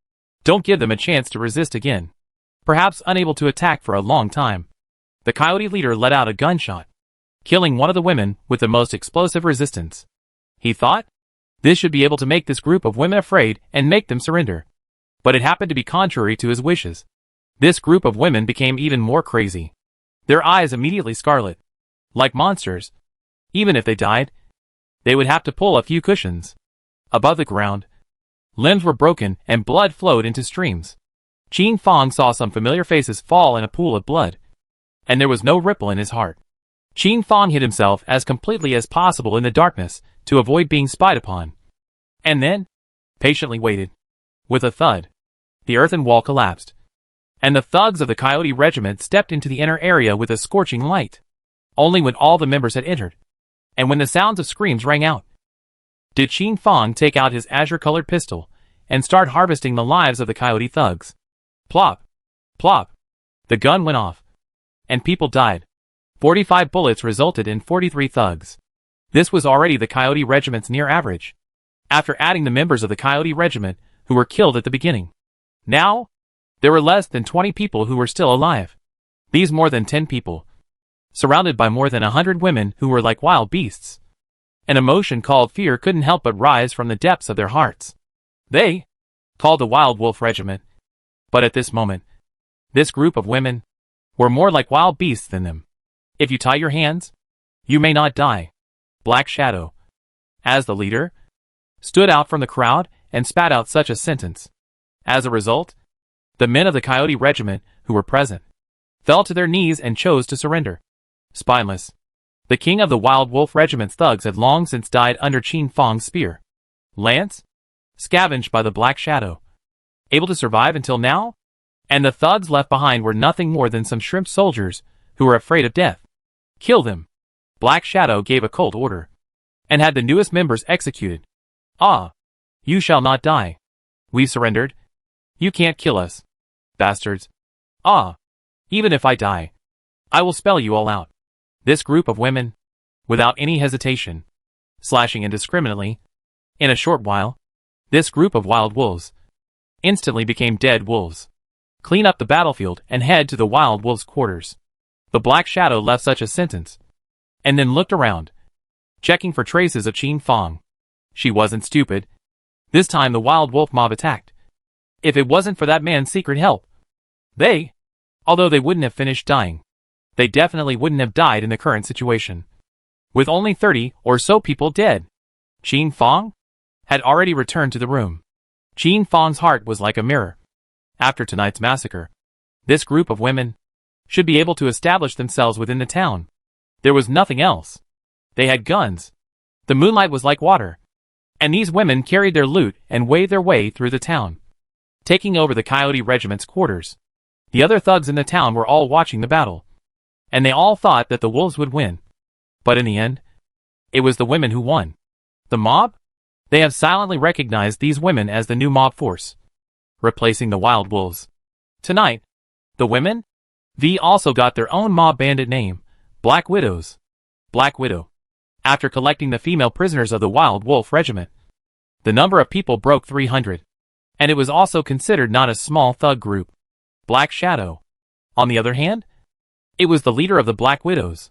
Don't give them a chance to resist again. Perhaps unable to attack for a long time, the Coyote leader let out a gunshot, killing one of the women with the most explosive resistance. He thought this should be able to make this group of women afraid and make them surrender. But it happened to be contrary to his wishes. This group of women became even more crazy. Their eyes immediately scarlet. Like monsters. Even if they died, they would have to pull a few cushions. Above the ground, limbs were broken and blood flowed into streams. Qin Fang saw some familiar faces fall in a pool of blood, and there was no ripple in his heart. Qin Fang hid himself as completely as possible in the darkness to avoid being spied upon, and then patiently waited. With a thud, the earthen wall collapsed, and the thugs of the Coyote Regiment stepped into the inner area with a scorching light. Only when all the members had entered, and when the sounds of screams rang out, did Qin Fang take out his azure-colored pistol and start harvesting the lives of the Coyote thugs. Plop! Plop! The gun went off, and people died. 45 bullets resulted in 43 thugs. This was already the Coyote Regiment's near average, after adding the members of the Coyote Regiment who were killed at the beginning. Now, there were less than 20 people who were still alive. These more than 10 people, surrounded by more than 100 women who were like wild beasts. An emotion called fear couldn't help but rise from the depths of their hearts. They called the Wild Wolf Regiment. But at this moment, this group of women were more like wild beasts than them. If you tie your hands, you may not die. Black Shadow, as the leader, stood out from the crowd and spat out such a sentence. As a result, the men of the Coyote Regiment who were present fell to their knees and chose to surrender. Spineless, the king of the Wild Wolf Regiment's thugs had long since died under Qin Fang's spear. Lance, scavenged by the Black Shadow, able to survive until now? And the thugs left behind were nothing more than some shrimp soldiers who were afraid of death. Kill them. Black Shadow gave a cold order, and had the newest members executed. Ah! You shall not die. We surrendered. You can't kill us. Bastards. Ah! Even if I die, I will spell you all out. This group of women, without any hesitation, slashing indiscriminately. In a short while, this group of wild wolves instantly became dead wolves. Clean up the battlefield and head to the wild wolves' quarters. The Black Shadow left such a sentence, and then looked around, checking for traces of Qin Fong. She wasn't stupid. This time the wild wolf mob attacked. If it wasn't for that man's secret help, although they wouldn't have finished dying, they definitely wouldn't have died in the current situation. With only 30 or so people dead, Qin Fong had already returned to the room. Qin Fong's heart was like a mirror. After tonight's massacre, this group of women should be able to establish themselves within the town. There was nothing else. They had guns. The moonlight was like water, and these women carried their loot and waved their way through the town, taking over the Coyote Regiment's quarters. The other thugs in the town were all watching the battle, and they all thought that the wolves would win. But in the end, it was the women who won. The mob? They have silently recognized these women as the new mob force, replacing the wild wolves. Tonight, the women? Also got their own mob bandit name, Black Widows. Black Widow. After collecting the female prisoners of the Wild Wolf Regiment, the number of people broke 300, and it was also considered not a small thug group. Black Shadow, on the other hand, it was the leader of the Black Widows.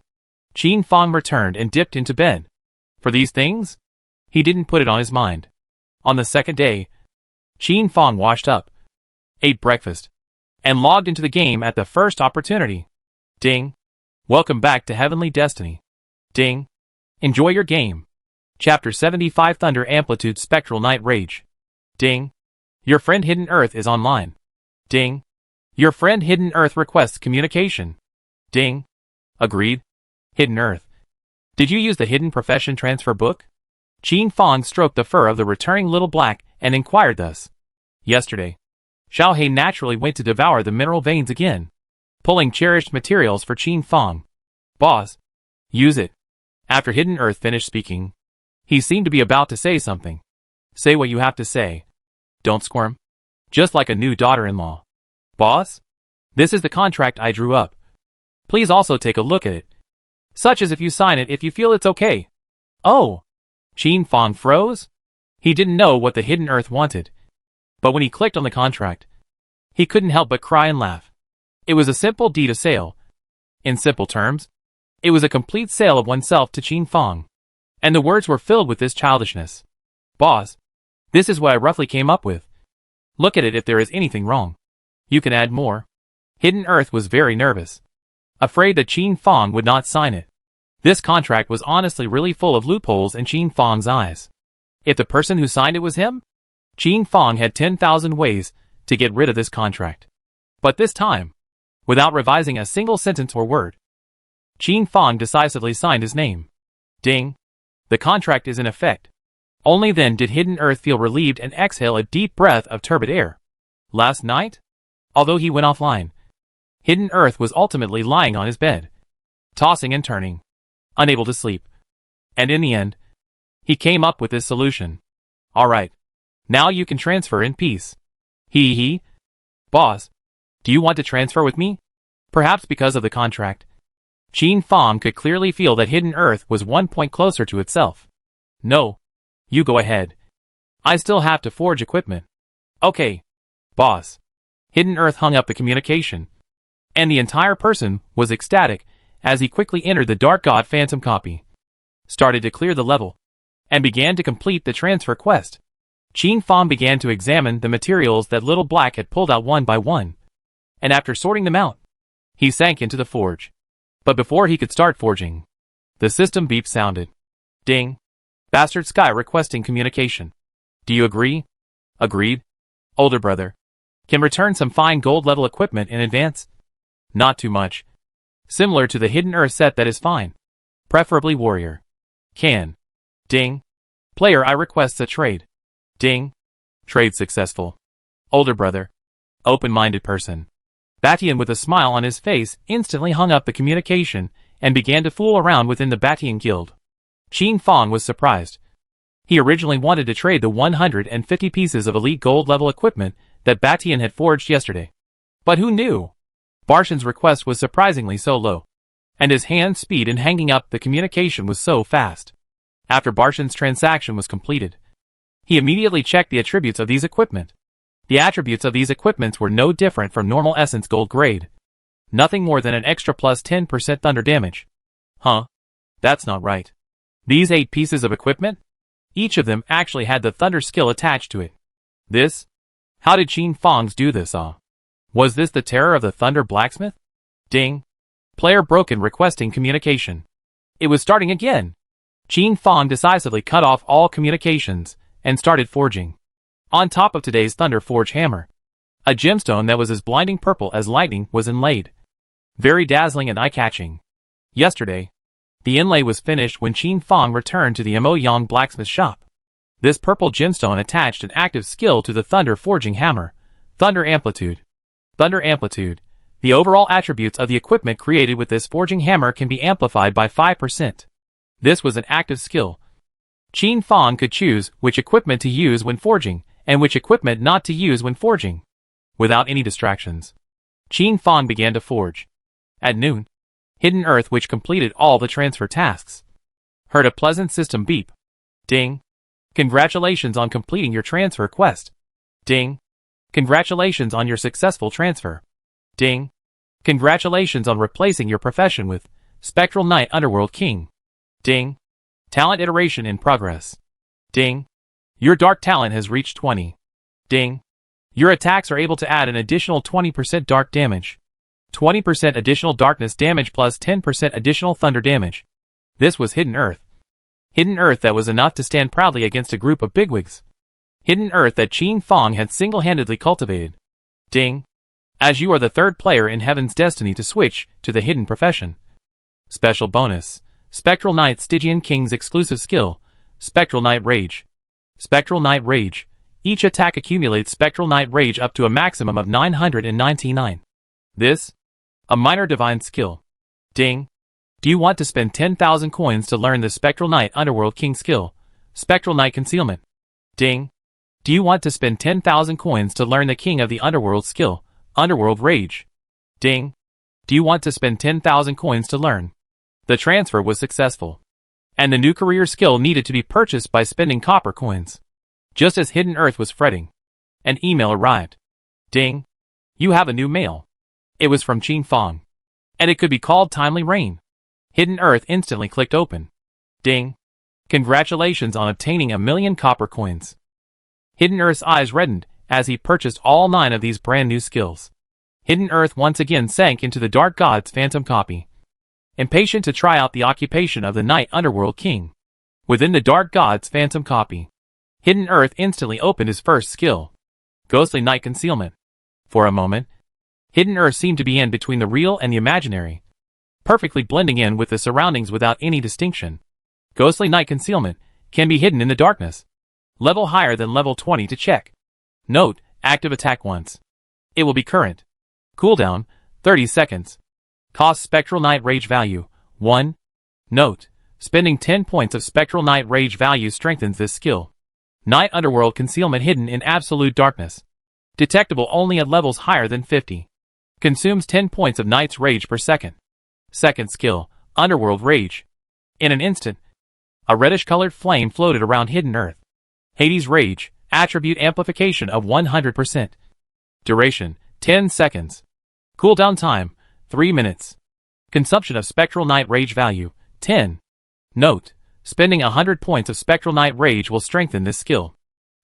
Qin Fong returned and dipped into bed. For these things, he didn't put it on his mind. On the second day, Qin Fong washed up, ate breakfast, and logged into the game at the first opportunity. Ding. Welcome back to Heavenly Destiny. Ding. Enjoy your game. Chapter 75 Thunder Amplitude Spectral Night Rage. Ding. Your friend Hidden Earth is online. Ding. Your friend Hidden Earth requests communication. Ding. Agreed. Hidden Earth. Did you use the Hidden Profession Transfer book? Qin Fong stroked the fur of the returning little black and inquired thus. Yesterday, Xiao He naturally went to devour the mineral veins again, pulling cherished materials for Qin Fong. Boss, use it. After Hidden Earth finished speaking, he seemed to be about to say something. Say what you have to say. Don't squirm. Just like a new daughter-in-law. Boss, this is the contract I drew up. Please also take a look at it. Such as if you sign it if you feel it's okay. Oh. Qin Fong froze. He didn't know what the Hidden Earth wanted. But when he clicked on the contract, he couldn't help but cry and laugh. It was a simple deed of sale. In simple terms, it was a complete sale of oneself to Qin Fong. And the words were filled with this childishness. Boss, this is what I roughly came up with. Look at it if there is anything wrong. You can add more. Hidden Earth was very nervous, afraid that Qin Fong would not sign it. This contract was honestly really full of loopholes in Qin Fong's eyes. If the person who signed it was him, Qin Fong had 10,000 ways to get rid of this contract. But this time, without revising a single sentence or word, Qin Fong decisively signed his name. Ding. The contract is in effect. Only then did Hidden Earth feel relieved and exhale a deep breath of turbid air. Last night, although he went offline, Hidden Earth was ultimately lying on his bed, tossing and turning, unable to sleep. And in the end, he came up with this solution. Alright. Now you can transfer in peace. Boss, do you want to transfer with me? Perhaps because of the contract. Qin Fong could clearly feel that Hidden Earth was 1 point closer to itself. No. You go ahead. I still have to forge equipment. Okay. Boss. Hidden Earth hung up the communication, and the entire person was ecstatic as he quickly entered the Dark God Phantom copy, started to clear the level, and began to complete the transfer quest. Qin Fong began to examine the materials that Little Black had pulled out one by one, and after sorting them out, he sank into the forge. But before he could start forging, the system beep sounded. Ding. Bastard Sky requesting communication. Do you agree? Agreed. Older brother. Can return some fine gold level equipment in advance? Not too much. Similar to the Hidden Earth set that is fine. Preferably warrior. Can. Ding. Player I requests a trade. Ding. Trade successful. Older brother. Open-minded person. Batian with a smile on his face instantly hung up the communication and began to fool around within the Batian guild. Qin Fong was surprised. He originally wanted to trade the 150 pieces of elite gold level equipment that Batian had forged yesterday. But who knew? Barshan's request was surprisingly so low, and his hand speed in hanging up the communication was so fast. After Barshan's transaction was completed, he immediately checked the attributes of these equipment. The attributes of these equipments were no different from normal essence gold grade. Nothing more than an extra plus 10% thunder damage. Huh? That's not right. These 8 pieces of equipment? Each of them actually had the thunder skill attached to it. This? How did Qin Fong's do this? Was this the terror of the thunder blacksmith? Ding. Player broken requesting communication. It was starting again. Qin Fong decisively cut off all communications and started forging. On top of today's Thunder Forge hammer, a gemstone that was as blinding purple as lightning was inlaid. Very dazzling and eye-catching. Yesterday, the inlay was finished when Qin Fong returned to the Mo Yang blacksmith shop. This purple gemstone attached an active skill to the Thunder Forging hammer, Thunder Amplitude. Thunder Amplitude. The overall attributes of the equipment created with this forging hammer can be amplified by 5%. This was an active skill. Qin Fong could choose which equipment to use when forging, and which equipment not to use when forging. Without any distractions, Qin Fong began to forge. At noon, Hidden Earth, which completed all the transfer tasks, heard a pleasant system beep. Ding. Congratulations on completing your transfer quest. Ding. Congratulations on your successful transfer. Ding. Congratulations on replacing your profession with Spectral Knight Underworld King. Ding. Talent iteration in progress. Ding. Your dark talent has reached 20. Ding. Your attacks are able to add an additional 20% dark damage. 20% additional darkness damage plus 10% additional thunder damage. This was Hidden Earth. Hidden Earth that was enough to stand proudly against a group of bigwigs. Hidden Earth that Qin Fong had single-handedly cultivated. Ding. As you are the 3rd player in Heaven's Destiny to switch to the hidden profession. Special bonus. Spectral Knight Stygian King's exclusive skill, Spectral Knight Rage. Spectral Knight Rage. Each attack accumulates Spectral Knight Rage up to a maximum of 999. This? A minor divine skill. Ding. Do you want to spend 10,000 coins to learn the Spectral Knight Underworld King skill, Spectral Knight Concealment? Ding. Do you want to spend 10,000 coins to learn the King of the Underworld skill, Underworld Rage? Ding. Do you want to spend 10,000 coins to learn? The transfer was successful, and the new career skill needed to be purchased by spending copper coins. Just as Hidden Earth was fretting, an email arrived. Ding. You have a new mail. It was from Qin Fong, and it could be called Timely Rain. Hidden Earth instantly clicked open. Ding. Congratulations on obtaining 1,000,000 copper coins. Hidden Earth's eyes reddened as he purchased all 9 of these brand new skills. Hidden Earth once again sank into the Dark God's phantom copy, impatient to try out the occupation of the Night Underworld King. Within the Dark God's phantom copy, Hidden Earth instantly opened his first skill, Ghostly Night Concealment. For a moment, Hidden Earth seemed to be in between the real and the imaginary, perfectly blending in with the surroundings without any distinction. Ghostly Night Concealment can be hidden in the darkness. Level higher than level 20 to check. Note, active attack once. It will be current. Cooldown, 30 seconds. Cost Spectral Knight Rage value, 1. Note, spending 10 points of Spectral Knight Rage value strengthens this skill. Night Underworld Concealment hidden in absolute darkness. Detectable only at levels higher than 50. Consumes 10 points of Knight's Rage per second. Second skill, Underworld Rage. In an instant, a reddish-colored flame floated around Hidden Earth. Hades Rage, attribute amplification of 100%. Duration, 10 seconds. Cooldown time, 3 minutes. Consumption of Spectral Knight Rage value, 10. Note, spending 100 points of Spectral Knight Rage will strengthen this skill.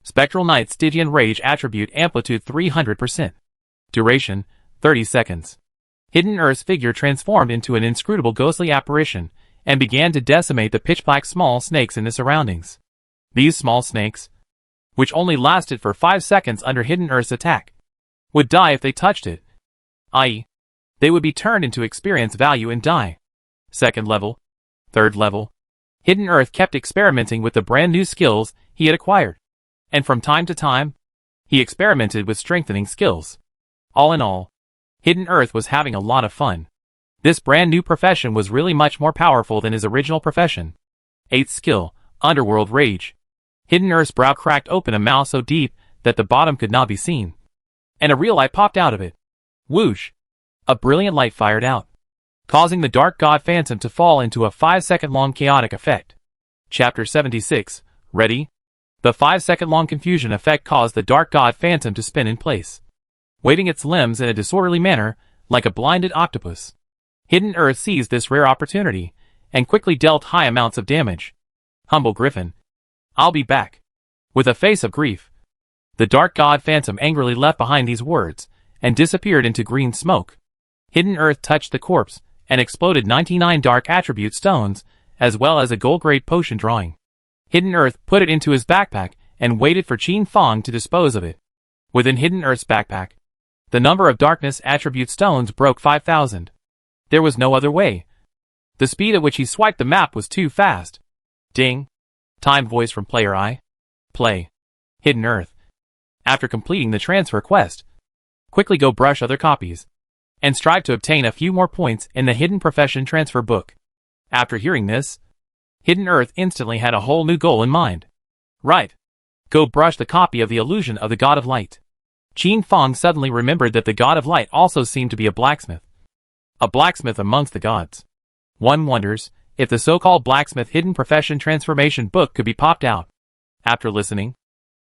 Spectral Knight Stygian Rage attribute amplitude 300%. Duration, 30 seconds. Hidden Earth's figure transformed into an inscrutable ghostly apparition and began to decimate the pitch-black small snakes in the surroundings. These small snakes, which only lasted for 5 seconds under Hidden Earth's attack, would die if they touched it, i.e., they would be turned into experience value and die. Second level, third level. Hidden Earth kept experimenting with the brand new skills he had acquired, and from time to time, he experimented with strengthening skills. All in all, Hidden Earth was having a lot of fun. This brand new profession was really much more powerful than his original profession. 8th skill, Underworld Rage. Hidden Earth's brow cracked open, a mouth so deep that the bottom could not be seen, and a real eye popped out of it. Whoosh! A brilliant light fired out, causing the Dark God Phantom to fall into a 5-second long chaotic effect. Chapter 76, Ready? The 5-second-long confusion effect caused the Dark God Phantom to spin in place, waving its limbs in a disorderly manner, like a blinded octopus. Hidden Earth seized this rare opportunity, and quickly dealt high amounts of damage. Humble Griffin. I'll be back. With a face of grief, the Dark God Phantom angrily left behind these words, and disappeared into green smoke. Hidden Earth touched the corpse, and exploded 99 dark attribute stones, as well as a gold-grade potion drawing. Hidden Earth put it into his backpack, and waited for Qin Fang to dispose of it. Within Hidden Earth's backpack, the number of darkness attribute stones broke 5,000. There was no other way. The speed at which he swiped the map was too fast. Ding. Time voice from Player I. Play. Hidden Earth. After completing the transfer quest, quickly go brush other copies, and strive to obtain a few more points in the Hidden Profession transfer book. After hearing this, Hidden Earth instantly had a whole new goal in mind. Right. Go brush the copy of the illusion of the God of Light. Qin Fang suddenly remembered that the God of Light also seemed to be a blacksmith. A blacksmith amongst the gods. One wonders if the so-called blacksmith Hidden Profession transformation book could be popped out. After listening,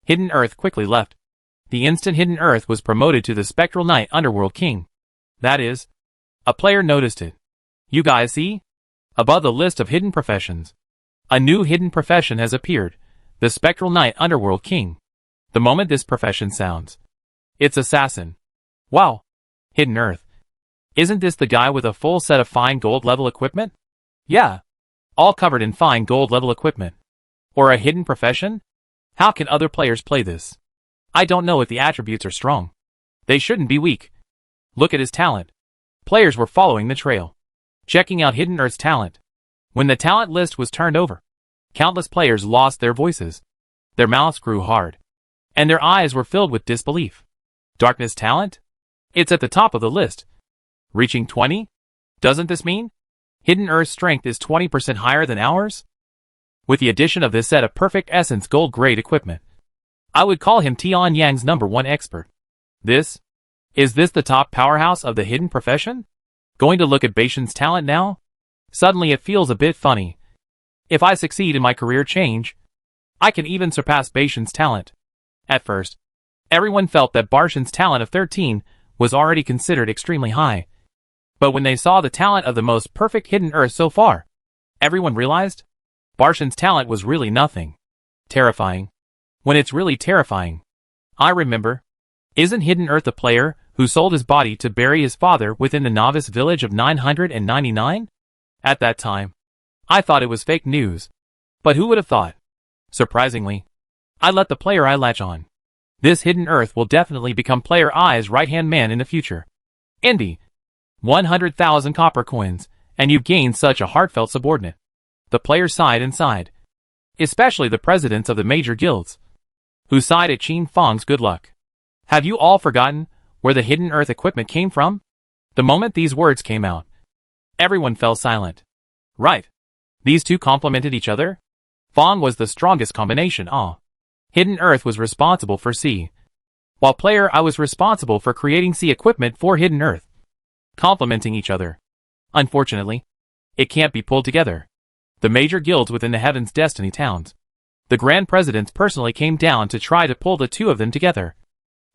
Hidden Earth quickly left. The instant Hidden Earth was promoted to the Spectral Knight Underworld King. That is, a player noticed it. You guys see? Above the list of hidden professions, a new hidden profession has appeared, the Spectral Knight Underworld King. The moment this profession sounds, it's assassin. Wow. Hidden Earth. Isn't this the guy with a full set of fine gold level equipment? Yeah. All covered in fine gold level equipment. Or a hidden profession? How can other players play this? I don't know if the attributes are strong. They shouldn't be weak. Look at his talent. Players were following the trail, checking out Hidden Earth's talent. When the talent list was turned over, countless players lost their voices. Their mouths grew hard, and their eyes were filled with disbelief. Darkness talent? It's at the top of the list. Reaching 20? Doesn't this mean Hidden Earth's strength is 20% higher than ours? With the addition of this set of perfect essence gold-grade equipment, I would call him Tian Yang's #1 expert. Is this the top powerhouse of the hidden profession? Going to look at Baishan's talent now? Suddenly it feels a bit funny. If I succeed in my career change, I can even surpass Baishan's talent. At first, everyone felt that Barshan's talent of 13 was already considered extremely high. But when they saw the talent of the most perfect Hidden Earth so far, everyone realized Barshan's talent was really nothing. Terrifying. When it's really terrifying. I remember. Isn't Hidden Earth a player who sold his body to bury his father within the novice village of 999? At that time, I thought it was fake news. But who would have thought? Surprisingly, I let the player I latch on. This Hidden Earth will definitely become player I's right-hand man in the future. Envy. 100,000 copper coins, and you've gained such a heartfelt subordinate. The player sighed and sighed. Especially the presidents of the major guilds, who sighed at Qin Fang's good luck. Have you all forgotten where the Hidden Earth equipment came from? The moment these words came out, everyone fell silent. Right. These two complemented each other? Fang was the strongest combination. Hidden Earth was responsible for C, while player I was responsible for creating C equipment for Hidden Earth. Complementing each other. Unfortunately, it can't be pulled together. The major guilds within the Heaven's Destiny towns, the Grand Presidents personally came down to try to pull the two of them together.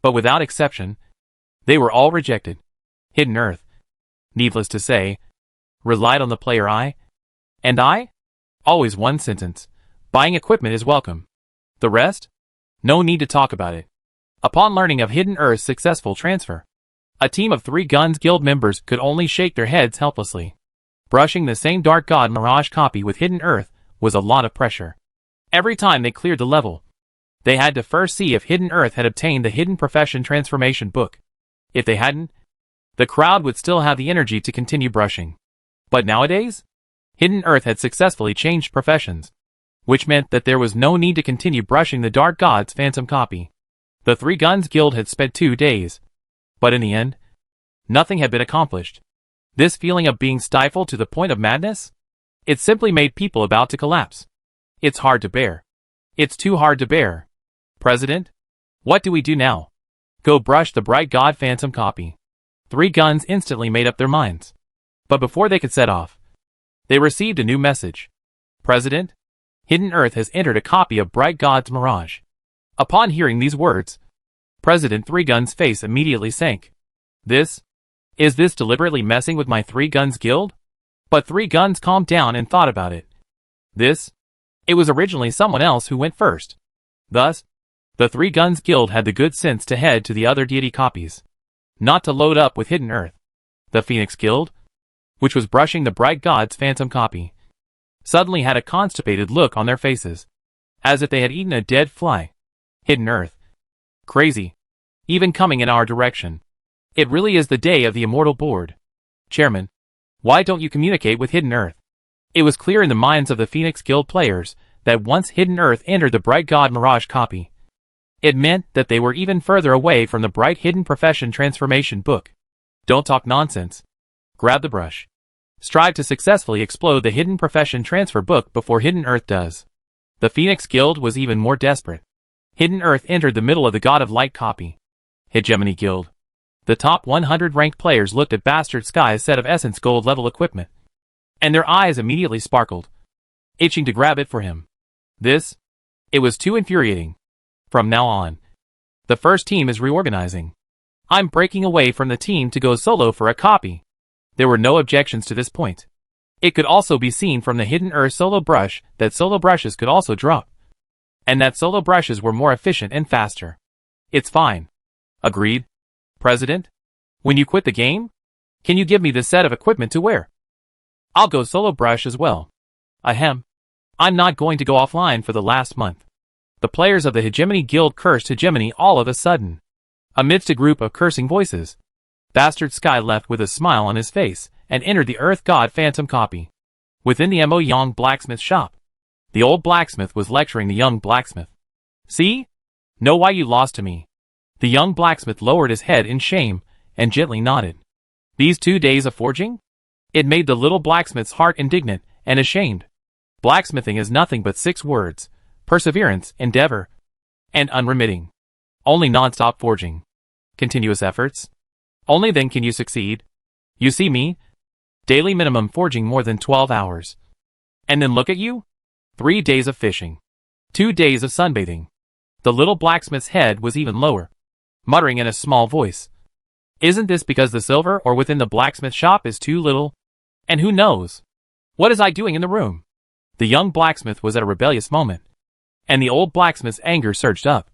But without exception, they were all rejected. Hidden Earth, needless to say, relied on the player I. And I? Always one sentence. Buying equipment is welcome. The rest? No need to talk about it. Upon learning of Hidden Earth's successful transfer, a team of 3 Guns Guild members could only shake their heads helplessly. Brushing the same Dark God Mirage copy with Hidden Earth was a lot of pressure. Every time they cleared the level, they had to first see if Hidden Earth had obtained the Hidden Profession transformation book. If they hadn't, the crowd would still have the energy to continue brushing. But nowadays, Hidden Earth had successfully changed professions, which meant that there was no need to continue brushing the Dark God's phantom copy. The 3 Guns Guild had spent 2 days, but in the end, nothing had been accomplished. This feeling of being stifled to the point of madness? It simply made people about to collapse. It's hard to bear. It's too hard to bear. President? What do we do now? Go brush the Bright God Phantom copy. 3 Guns instantly made up their minds. But before they could set off, they received a new message. President? Hidden Earth has entered a copy of Bright God's Mirage. Upon hearing these words, President Three Guns' face immediately sank. Is this deliberately messing with my Three Guns Guild? But Three Guns calmed down and thought about it. It was originally someone else who went first. Thus, the Three Guns Guild had the good sense to head to the other deity copies, not to load up with Hidden Earth. The Phoenix Guild, which was brushing the Bright God's phantom copy, suddenly had a constipated look on their faces, as if they had eaten a dead fly. Hidden Earth. Crazy. Even coming in our direction. It really is the day of the Immortal Board. Chairman, why don't you communicate with Hidden Earth? It was clear in the minds of the Phoenix Guild players that once Hidden Earth entered the Bright God Mirage copy, it meant that they were even further away from the Bright Hidden Profession Transformation book. Don't talk nonsense. Grab the brush. Strive to successfully explode the Hidden Profession Transfer book before Hidden Earth does. The Phoenix Guild was even more desperate. Hidden Earth entered the middle of the God of Light copy. Hegemony Guild. The top 100 ranked players looked at Bastard Sky's set of Essence Gold level equipment, and their eyes immediately sparkled, itching to grab it for him. It was too infuriating. From now on, the first team is reorganizing. I'm breaking away from the team to go solo for a copy. There were no objections to this point. It could also be seen from the Hidden Earth solo brush that solo brushes could also drop, and that solo brushes were more efficient and faster. It's fine. Agreed. President? When you quit the game, can you give me the set of equipment to wear? I'll go solo brush as well. Ahem. I'm not going to go offline for the last month. The players of the Hegemony Guild cursed Hegemony all of a sudden. Amidst a group of cursing voices, Bastard Sky left with a smile on his face and entered the Earth God Phantom copy. Within the Mo Young blacksmith shop, the old blacksmith was lecturing the young blacksmith. See? Know why you lost to me? The young blacksmith lowered his head in shame and gently nodded. These 2 days of forging? It made the little blacksmith's heart indignant and ashamed. Blacksmithing is nothing but 6 words: perseverance, endeavor, and unremitting. Only non-stop forging. Continuous efforts. Only then can you succeed. You see me? Daily minimum forging more than 12 hours. And then look at you? 3 days of fishing. 2 days of sunbathing. The little blacksmith's head was even lower, muttering in a small voice. Isn't this because the silver or within the blacksmith shop is too little? And who knows? What is I doing in the room? The young blacksmith was at a rebellious moment, and the old blacksmith's anger surged up,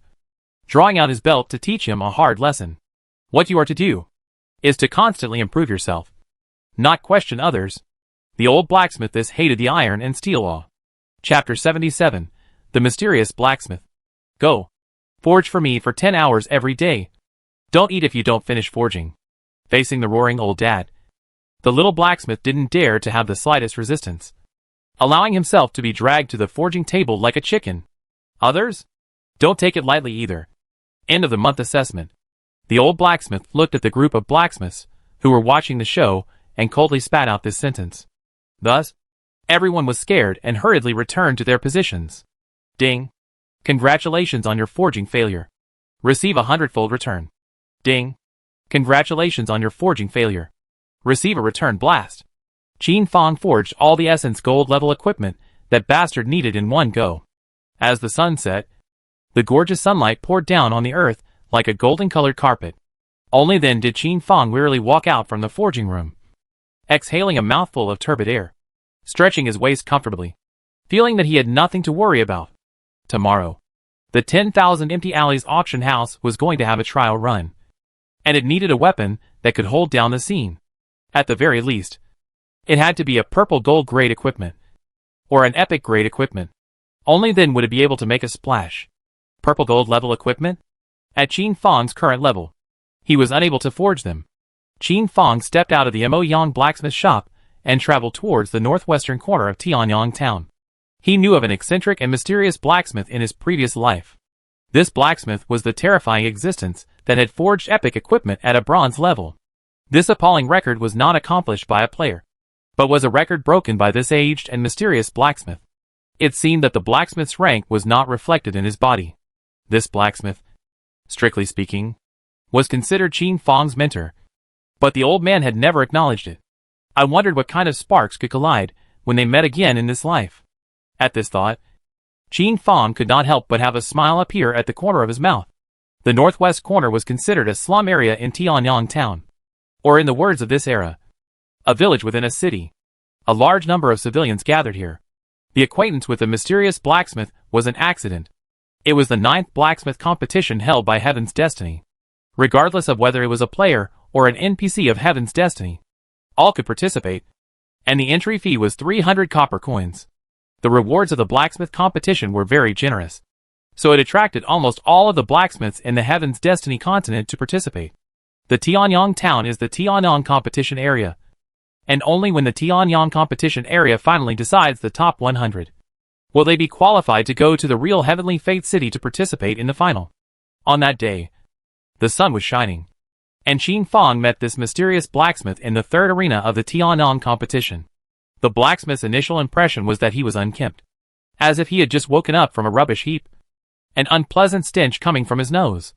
drawing out his belt to teach him a hard lesson. What you are to do is to constantly improve yourself, not question others. The old blacksmith hated the iron and steel law. Chapter 77. The Mysterious Blacksmith. Go. Forge for me for 10 hours every day. Don't eat if you don't finish forging. Facing the roaring old dad, the little blacksmith didn't dare to have the slightest resistance, allowing himself to be dragged to the forging table like a chicken. Others? Don't take it lightly either. End of the month assessment. The old blacksmith looked at the group of blacksmiths who were watching the show and coldly spat out this sentence. Thus, everyone was scared and hurriedly returned to their positions. Ding. Congratulations on your forging failure. Receive a 100-fold return. Ding. Congratulations on your forging failure. Receive a return blast. Qin Fong forged all the Essence Gold level equipment that Bastard needed in one go. As the sun set, the gorgeous sunlight poured down on the earth like a golden-colored carpet. Only then did Qin Fong wearily walk out from the forging room, exhaling a mouthful of turbid air, stretching his waist comfortably, feeling that he had nothing to worry about. Tomorrow, the 10,000 Empty Alleys auction house was going to have a trial run, and it needed a weapon that could hold down the scene. At the very least, it had to be a purple gold grade equipment, or an epic grade equipment. Only then would it be able to make a splash. Purple gold level equipment? At Qin Fong's current level, he was unable to forge them. Qin Fong stepped out of the Mo Yang blacksmith shop and traveled towards the northwestern corner of Tianyang town. He knew of an eccentric and mysterious blacksmith in his previous life. This blacksmith was the terrifying existence that had forged epic equipment at a bronze level. This appalling record was not accomplished by a player, but was a record broken by this aged and mysterious blacksmith. It seemed that the blacksmith's rank was not reflected in his body. This blacksmith, strictly speaking, was considered Qin Fong's mentor, but the old man had never acknowledged it. I wondered what kind of sparks could collide when they met again in this life. At this thought, Qin Fong could not help but have a smile appear at the corner of his mouth. The northwest corner was considered a slum area in Tianyang town. Or in the words of this era, a village within a city. A large number of civilians gathered here. The acquaintance with the mysterious blacksmith was an accident. It was the 9th blacksmith competition held by Heaven's Destiny. Regardless of whether it was a player or an NPC of Heaven's Destiny, all could participate, and the entry fee was 300 copper coins. The rewards of the blacksmith competition were very generous, so it attracted almost all of the blacksmiths in the Heaven's Destiny continent to participate. The Tianyang town is the Tianyang competition area, and only when the Tianyang competition area finally decides the top 100 will they be qualified to go to the real Heavenly Fate City to participate in the final. On that day, the sun was shining, and Qin Fong met this mysterious blacksmith in the 3rd arena of the Tianyang competition. The blacksmith's initial impression was that he was unkempt, as if he had just woken up from a rubbish heap, an unpleasant stench coming from his nose,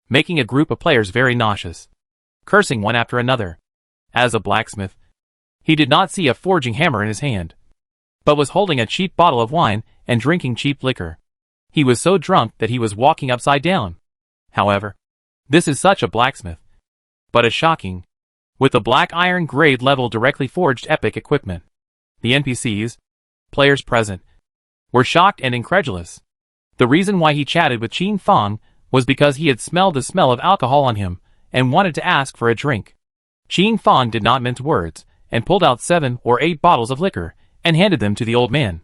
making a group of players very nauseous, cursing one after another. As a blacksmith, he did not see a forging hammer in his hand, but was holding a cheap bottle of wine and drinking cheap liquor. He was so drunk that he was walking upside down. However, this is such a blacksmith, but as shocking, with the black iron grade level directly forged epic equipment. The NPCs, players present, were shocked and incredulous. The reason why he chatted with Qin Fong was because he had smelled the smell of alcohol on him and wanted to ask for a drink. Qin Fong did not mince words and pulled out 7 or 8 bottles of liquor and handed them to the old man.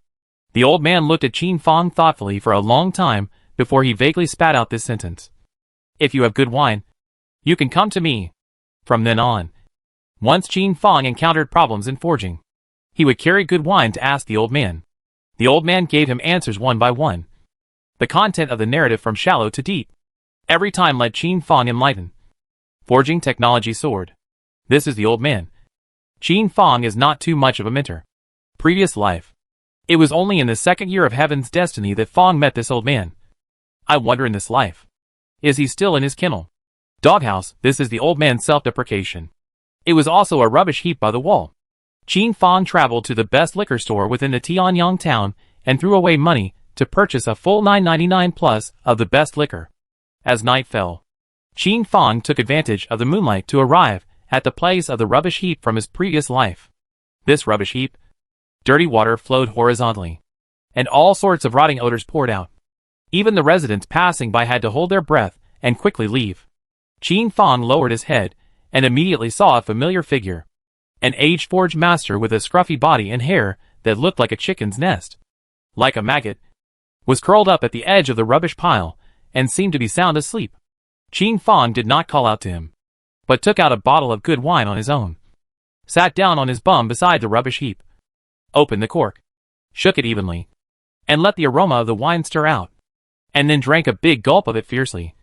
The old man looked at Qin Fong thoughtfully for a long time before he vaguely spat out this sentence. "If you have good wine, you can come to me." From then on, once Qin Fong encountered problems in forging, he would carry good wine to ask the old man. The old man gave him answers one by one. The content of the narrative from shallow to deep. Every time let Qin Fong enlighten. Forging technology sword. This is the old man. Qin Fong is not too much of a mentor. Previous life. It was only in the 2nd year of Heaven's Destiny that Fong met this old man. I wonder in this life, is he still in his kennel? Doghouse. This is the old man's self-deprecation. It was also a rubbish heap by the wall. Qin Fong traveled to the best liquor store within the Tianyang town and threw away money to purchase a full 9.99 plus of the best liquor. As night fell, Qin Fong took advantage of the moonlight to arrive at the place of the rubbish heap from his previous life. This rubbish heap, dirty water flowed horizontally, and all sorts of rotting odors poured out. Even the residents passing by had to hold their breath and quickly leave. Qin Fong lowered his head and immediately saw a familiar figure. An aged forge master with a scruffy body and hair that looked like a chicken's nest, like a maggot, was curled up at the edge of the rubbish pile and seemed to be sound asleep. Qin Fong did not call out to him, but took out a bottle of good wine on his own, sat down on his bum beside the rubbish heap, opened the cork, shook it evenly, and let the aroma of the wine stir out, and then drank a big gulp of it fiercely,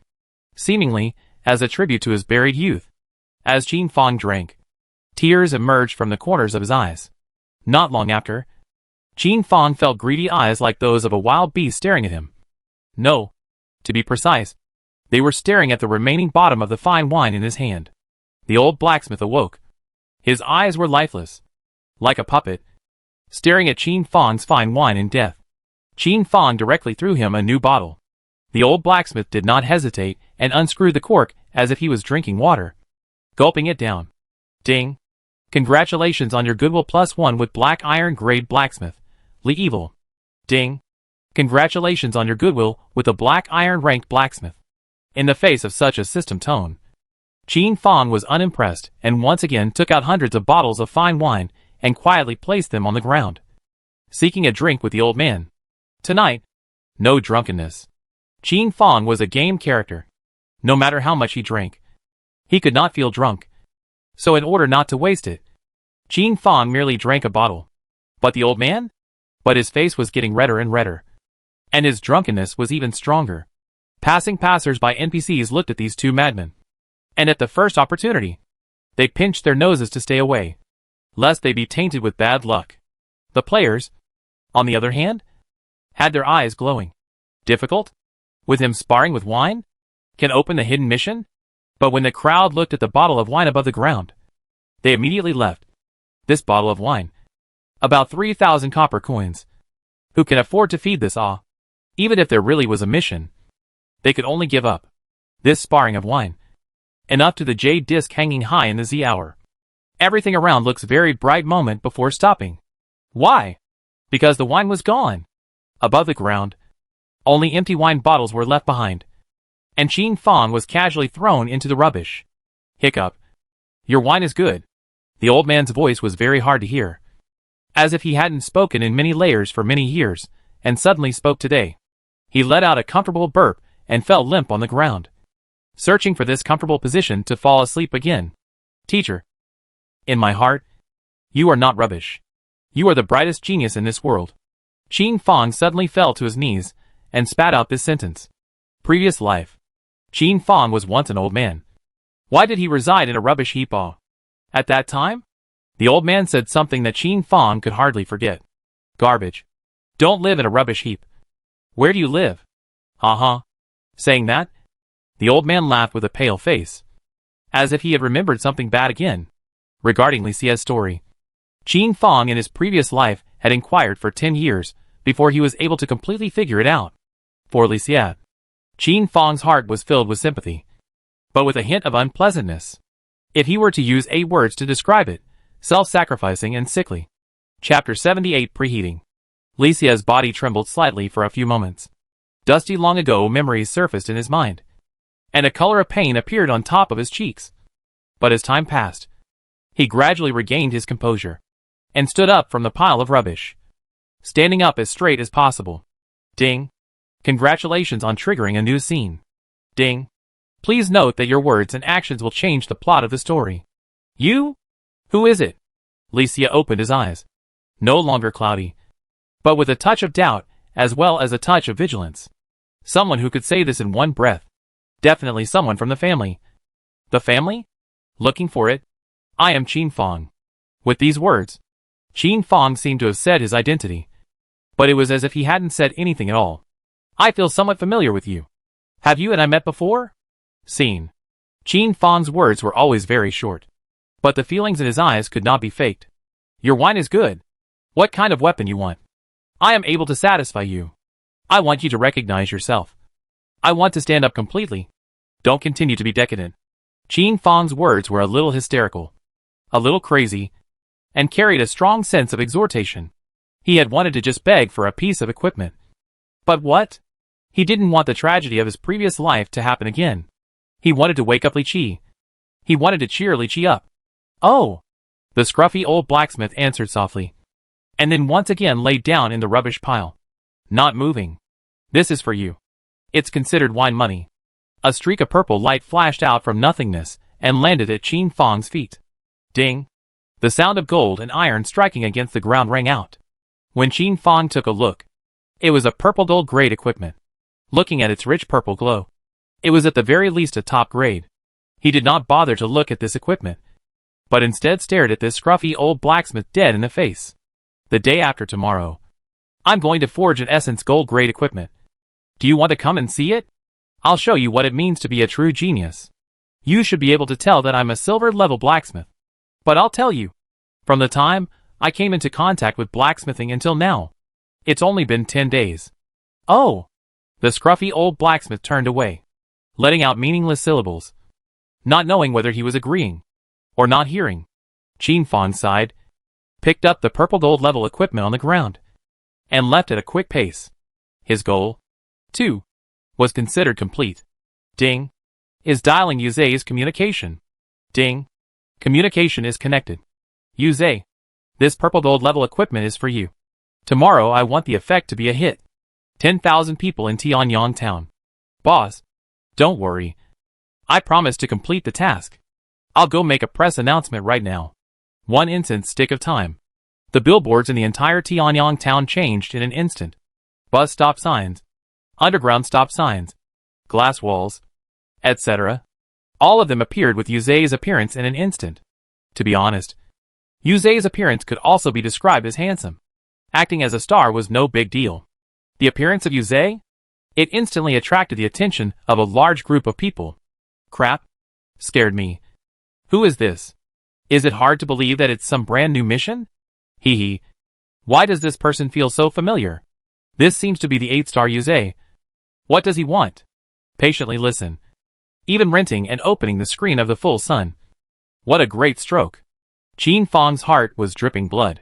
seemingly as a tribute to his buried youth. As Qin Fong drank, tears emerged from the corners of his eyes. Not long after, Qin Fong felt greedy eyes like those of a wild beast staring at him. No, to be precise, they were staring at the remaining bottom of the fine wine in his hand. The old blacksmith awoke. His eyes were lifeless, like a puppet, staring at Qin Fong's fine wine in death. Qin Fong directly threw him a new bottle. The old blacksmith did not hesitate and unscrewed the cork as if he was drinking water, gulping it down. Ding! Congratulations on your goodwill +1 with black iron grade blacksmith. Lee Evil. Ding! Congratulations on your goodwill with a black iron ranked blacksmith. In the face of such a system tone, Qin Fong was unimpressed and once again took out hundreds of bottles of fine wine and quietly placed them on the ground, seeking a drink with the old man. Tonight, no drunkenness. Qin Fong was a game character. No matter how much he drank, he could not feel drunk. So in order not to waste it, Qin Fong merely drank a bottle. But the old man? But his face was getting redder and redder, and his drunkenness was even stronger. Passing passers-by NPCs looked at these two madmen, and at the first opportunity, they pinched their noses to stay away, lest they be tainted with bad luck. The players, on the other hand, had their eyes glowing. Difficult? With him sparring with wine? Can open the hidden mission? But when the crowd looked at the bottle of wine above the ground, they immediately left. This bottle of wine, about 3,000 copper coins. Who can afford to feed this awe? Even if there really was a mission, they could only give up this sparring of wine. And up to the jade disc hanging high in the Z hour. Everything around looks very bright moment before stopping. Why? Because the wine was gone. Above the ground, only empty wine bottles were left behind. And Qin Fang was casually thrown into the rubbish. Hiccup. Your wine is good. The old man's voice was very hard to hear. As if he hadn't spoken in many layers for many years, and suddenly spoke today. He let out a comfortable burp and fell limp on the ground, searching for this comfortable position to fall asleep again. Teacher. In my heart, you are not rubbish. You are the brightest genius in this world. Qin Fang suddenly fell to his knees and spat out this sentence. Previous life. Qin Fang was once an old man. Why did he reside in a rubbish heap? At that time? The old man said something that Qin Fang could hardly forget. Garbage. Don't live in a rubbish heap. Where do you live? Saying that, the old man laughed with a pale face, as if he had remembered something bad again. Regarding Li Xie's story, Qin Fang in his previous life had inquired for 10 years before he was able to completely figure it out. For Li Xie, Qin Fang's heart was filled with sympathy, but with a hint of unpleasantness. If he were to use 8 words to describe it, self-sacrificing and sickly. Chapter 78 Preheating. Li Xie's body trembled slightly for a few moments. Dusty long ago memories surfaced in his mind, and a color of pain appeared on top of his cheeks. But as time passed, he gradually regained his composure, and stood up from the pile of rubbish, standing up as straight as possible. Ding. Congratulations on triggering a new scene. Ding. Please note that your words and actions will change the plot of the story. You? Who is it? Li Xie opened his eyes, no longer cloudy, but with a touch of doubt, as well as a touch of vigilance. Someone who could say this in one breath. Definitely someone from the family. The family? Looking for it. I am Qin Fang. With these words, Qin Fang seemed to have said his identity, but it was as if he hadn't said anything at all. I feel somewhat familiar with you. Have you and I met before? Scene. Qin Fang's words were always very short, but the feelings in his eyes could not be faked. Your wine is good. What kind of weapon you want? I am able to satisfy you. I want you to recognize yourself. I want to stand up completely. Don't continue to be decadent. Qin Fang's words were a little hysterical, a little crazy, and carried a strong sense of exhortation. He had wanted to just beg for a piece of equipment. But what? He didn't want the tragedy of his previous life to happen again. He wanted to wake up Li Qi. He wanted to cheer Li Qi up. Oh! The scruffy old blacksmith answered softly, and then once again laid down in the rubbish pile, not moving. This is for you. It's considered wine money. A streak of purple light flashed out from nothingness and landed at Qin Fang's feet. Ding! The sound of gold and iron striking against the ground rang out. When Qin Fang took a look, it was a purple gold grade equipment. Looking at its rich purple glow, it was at the very least a top grade. He did not bother to look at this equipment, but instead stared at this scruffy old blacksmith dead in the face. The day after tomorrow, I'm going to forge an essence gold grade equipment. Do you want to come and see it? I'll show you what it means to be a true genius. You should be able to tell that I'm a silver level blacksmith. But I'll tell you, from the time I came into contact with blacksmithing until now, it's only been 10 days. Oh! The scruffy old blacksmith turned away, letting out meaningless syllables, not knowing whether he was agreeing or not hearing. Qin Fang sighed, picked up the purple gold level equipment on the ground, and left at a quick pace. His goal, too, was considered complete. Ding! Is dialing Yuze's communication. Ding! Communication is connected. Yuze, this purple gold level equipment is for you. Tomorrow I want the effect to be a hit. 10,000 people in Tianyang town. Boss, don't worry. I promise to complete the task. I'll go make a press announcement right now. One instant stick of time. The billboards in the entire Tianyang town changed in an instant. Bus stop signs, underground stop signs, glass walls, etc. All of them appeared with Yuze's appearance in an instant. To be honest, Yuze's appearance could also be described as handsome. Acting as a star was no big deal. The appearance of Yuze? It instantly attracted the attention of a large group of people. Crap. Scared me. Who is this? Is it hard to believe that it's some brand new mission? Hee hee. Why does this person feel so familiar? This seems to be the 8-star Yuze. What does he want? Patiently listen. Even renting and opening the screen of the full sun. What a great stroke. Qin Fang's heart was dripping blood.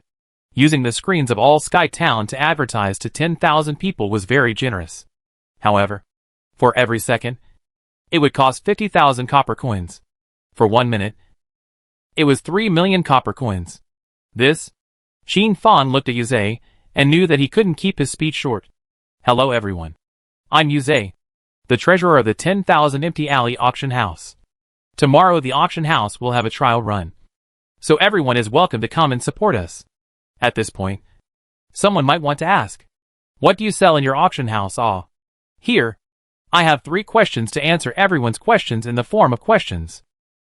Using the screens of all Sky Town to advertise to 10,000 people was very generous. However, for every second, it would cost 50,000 copper coins. For 1 minute, it was 3 million copper coins. This? Qin Fang looked at Yuze and knew that he couldn't keep his speech short. Hello everyone. I'm Yuze, the treasurer of the 10,000 Empty Alley auction house. Tomorrow the auction house will have a trial run. So everyone is welcome to come and support us. At this point, someone might want to ask, what do you sell in your auction house? Here, I have 3 questions to answer everyone's questions in the form of questions.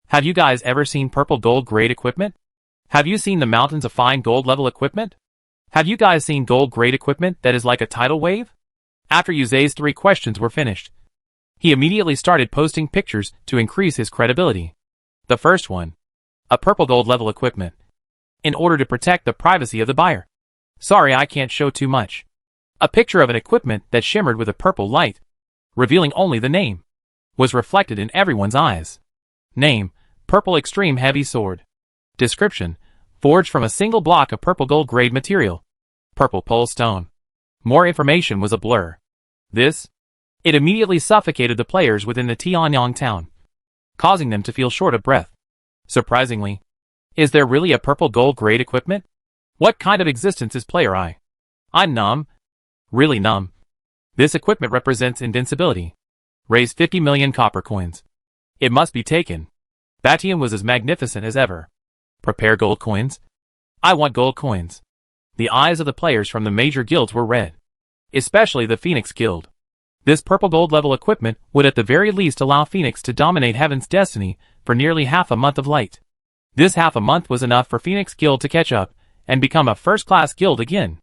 Have you guys ever seen purple gold grade equipment? Have you seen the mountains of fine gold level equipment? Have you guys seen gold grade equipment that is like a tidal wave? After Yuze's 3 questions were finished, he immediately started posting pictures to increase his credibility. The first one, a purple gold level equipment. In order to protect the privacy of the buyer. Sorry, I can't show too much. A picture of an equipment that shimmered with a purple light, revealing only the name, was reflected in everyone's eyes. Name, Purple Extreme Heavy Sword. Description, forged from a single block of purple gold grade material. Purple pole stone. More information was a blur. It immediately suffocated the players within the Tianyang town, causing them to feel short of breath. Surprisingly, is there really a purple gold grade equipment? What kind of existence is player I? I'm numb. Really numb. This equipment represents invincibility. Raise 50 million copper coins. It must be taken. Batian was as magnificent as ever. Prepare gold coins. I want gold coins. The eyes of the players from the major guilds were red. Especially the Phoenix Guild. This purple gold level equipment would at the very least allow Phoenix to dominate Heaven's destiny for nearly half a month of light. This half a month was enough for Phoenix Guild to catch up and become a first-class guild again.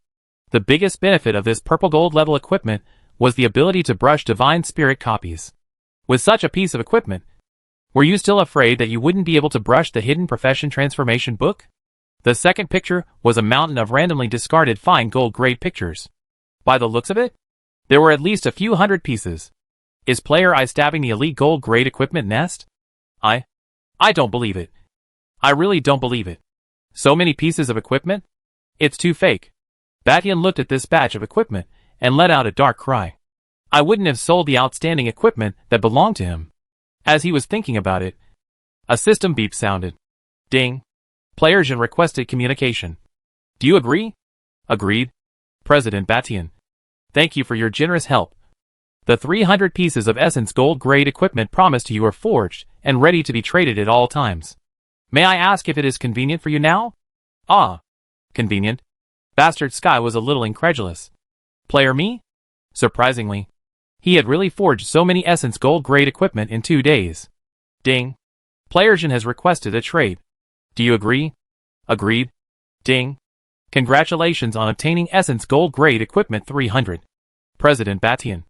The biggest benefit of this purple gold level equipment was the ability to brush divine spirit copies. With such a piece of equipment, were you still afraid that you wouldn't be able to brush the hidden profession transformation book? The second picture was a mountain of randomly discarded fine gold grade pictures. By the looks of it, there were at least a few hundred pieces. Is player I stabbing the elite gold grade equipment nest? I don't believe it. I really don't believe it. So many pieces of equipment? It's too fake. Batian looked at this batch of equipment and let out a dark cry. I wouldn't have sold the outstanding equipment that belonged to him. As he was thinking about it, a system beep sounded. Ding. Player Jin requested communication. Do you agree? Agreed. President Batian. Thank you for your generous help. The 300 pieces of Essence gold grade equipment promised to you are forged and ready to be traded at all times. May I ask if it is convenient for you now? Convenient? Bastard Sky was a little incredulous. Player me? Surprisingly, he had really forged so many Essence gold grade equipment in 2 days. Ding. Player Jin has requested a trade. Do you agree? Agreed. Ding. Congratulations on obtaining Essence gold grade equipment 300. President Batian.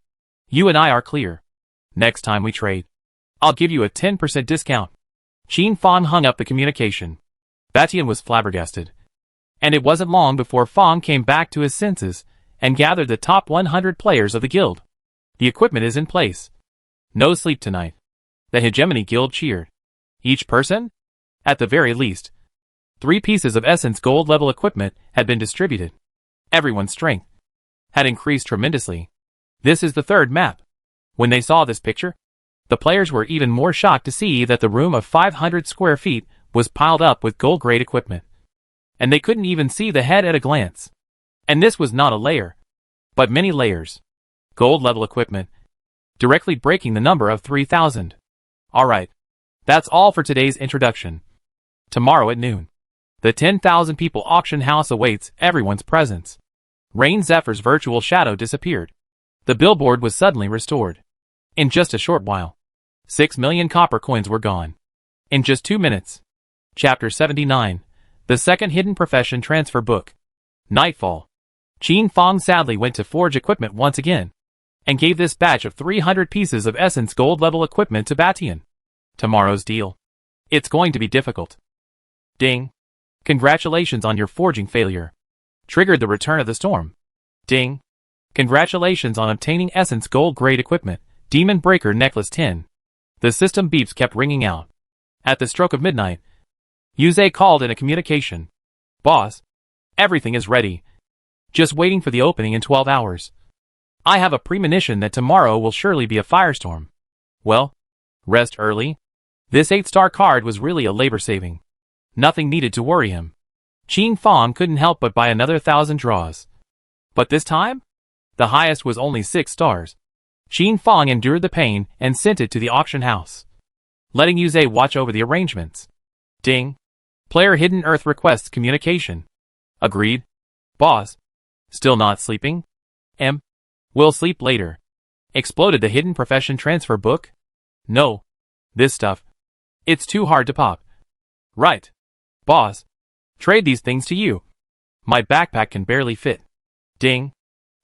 You and I are clear. Next time we trade, I'll give you a 10% discount. Qin Fang hung up the communication. Batian was flabbergasted. And it wasn't long before Fang came back to his senses and gathered the top 100 players of the guild. The equipment is in place. No sleep tonight. The Hegemony Guild cheered. Each person? At the very least, 3 pieces of Essence gold level equipment had been distributed. Everyone's strength had increased tremendously. This is the 3rd map. When they saw this picture, the players were even more shocked to see that the room of 500 square feet was piled up with gold grade equipment. And they couldn't even see the head at a glance. And this was not a layer, but many layers. Gold level equipment, directly breaking the number of 3,000. Alright, that's all for today's introduction. Tomorrow at noon, the 10,000 people auction house awaits everyone's presence. Rain Zephyr's virtual shadow disappeared. The billboard was suddenly restored. In just a short while, 6 million copper coins were gone. In just 2 minutes. Chapter 79, the second hidden profession transfer book. Nightfall. Qin Fang sadly went to forge equipment once again, and gave this batch of 300 pieces of Essence gold level equipment to Batian. Tomorrow's deal. It's going to be difficult. Ding. Congratulations on your forging failure. Triggered the return of the storm. Ding. Congratulations on obtaining Essence Gold Grade Equipment, Demon Breaker Necklace 10. The system beeps kept ringing out. At the stroke of midnight, Yuze called in a communication. Boss, everything is ready. Just waiting for the opening in 12 hours. I have a premonition that tomorrow will surely be a firestorm. Well, rest early. This 8-star card was really a labor saving. Nothing needed to worry him. Qin Fong couldn't help but buy another 1,000 draws. But this time, the highest was only 6 stars. Qin Fong endured the pain and sent it to the auction house, letting Yuze watch over the arrangements. Ding. Player Hidden Earth requests communication. Agreed. Boss. Still not sleeping? Will sleep later. Exploded the hidden profession transfer book? No. This stuff. It's too hard to pop. Right. Boss. Trade these things to you. My backpack can barely fit. Ding.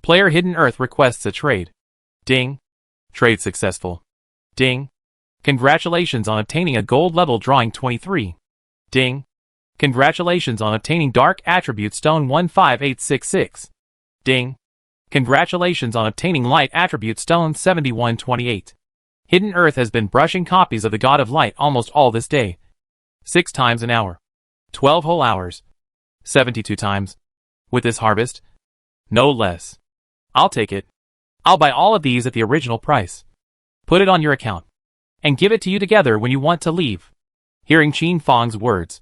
Player Hidden Earth requests a trade. Ding. Trade successful. Ding. Congratulations on obtaining a gold level drawing 23. Ding. Congratulations on obtaining Dark Attribute Stone 15866. Ding. Congratulations on obtaining Light Attribute Stone 7128. Hidden Earth has been brushing copies of the God of Light almost all this day. 6 times an hour. 12 whole hours. 72 times. With this harvest? No less. I'll take it. I'll buy all of these at the original price. Put it on your account. And give it to you together when you want to leave. Hearing Qin Fong's words,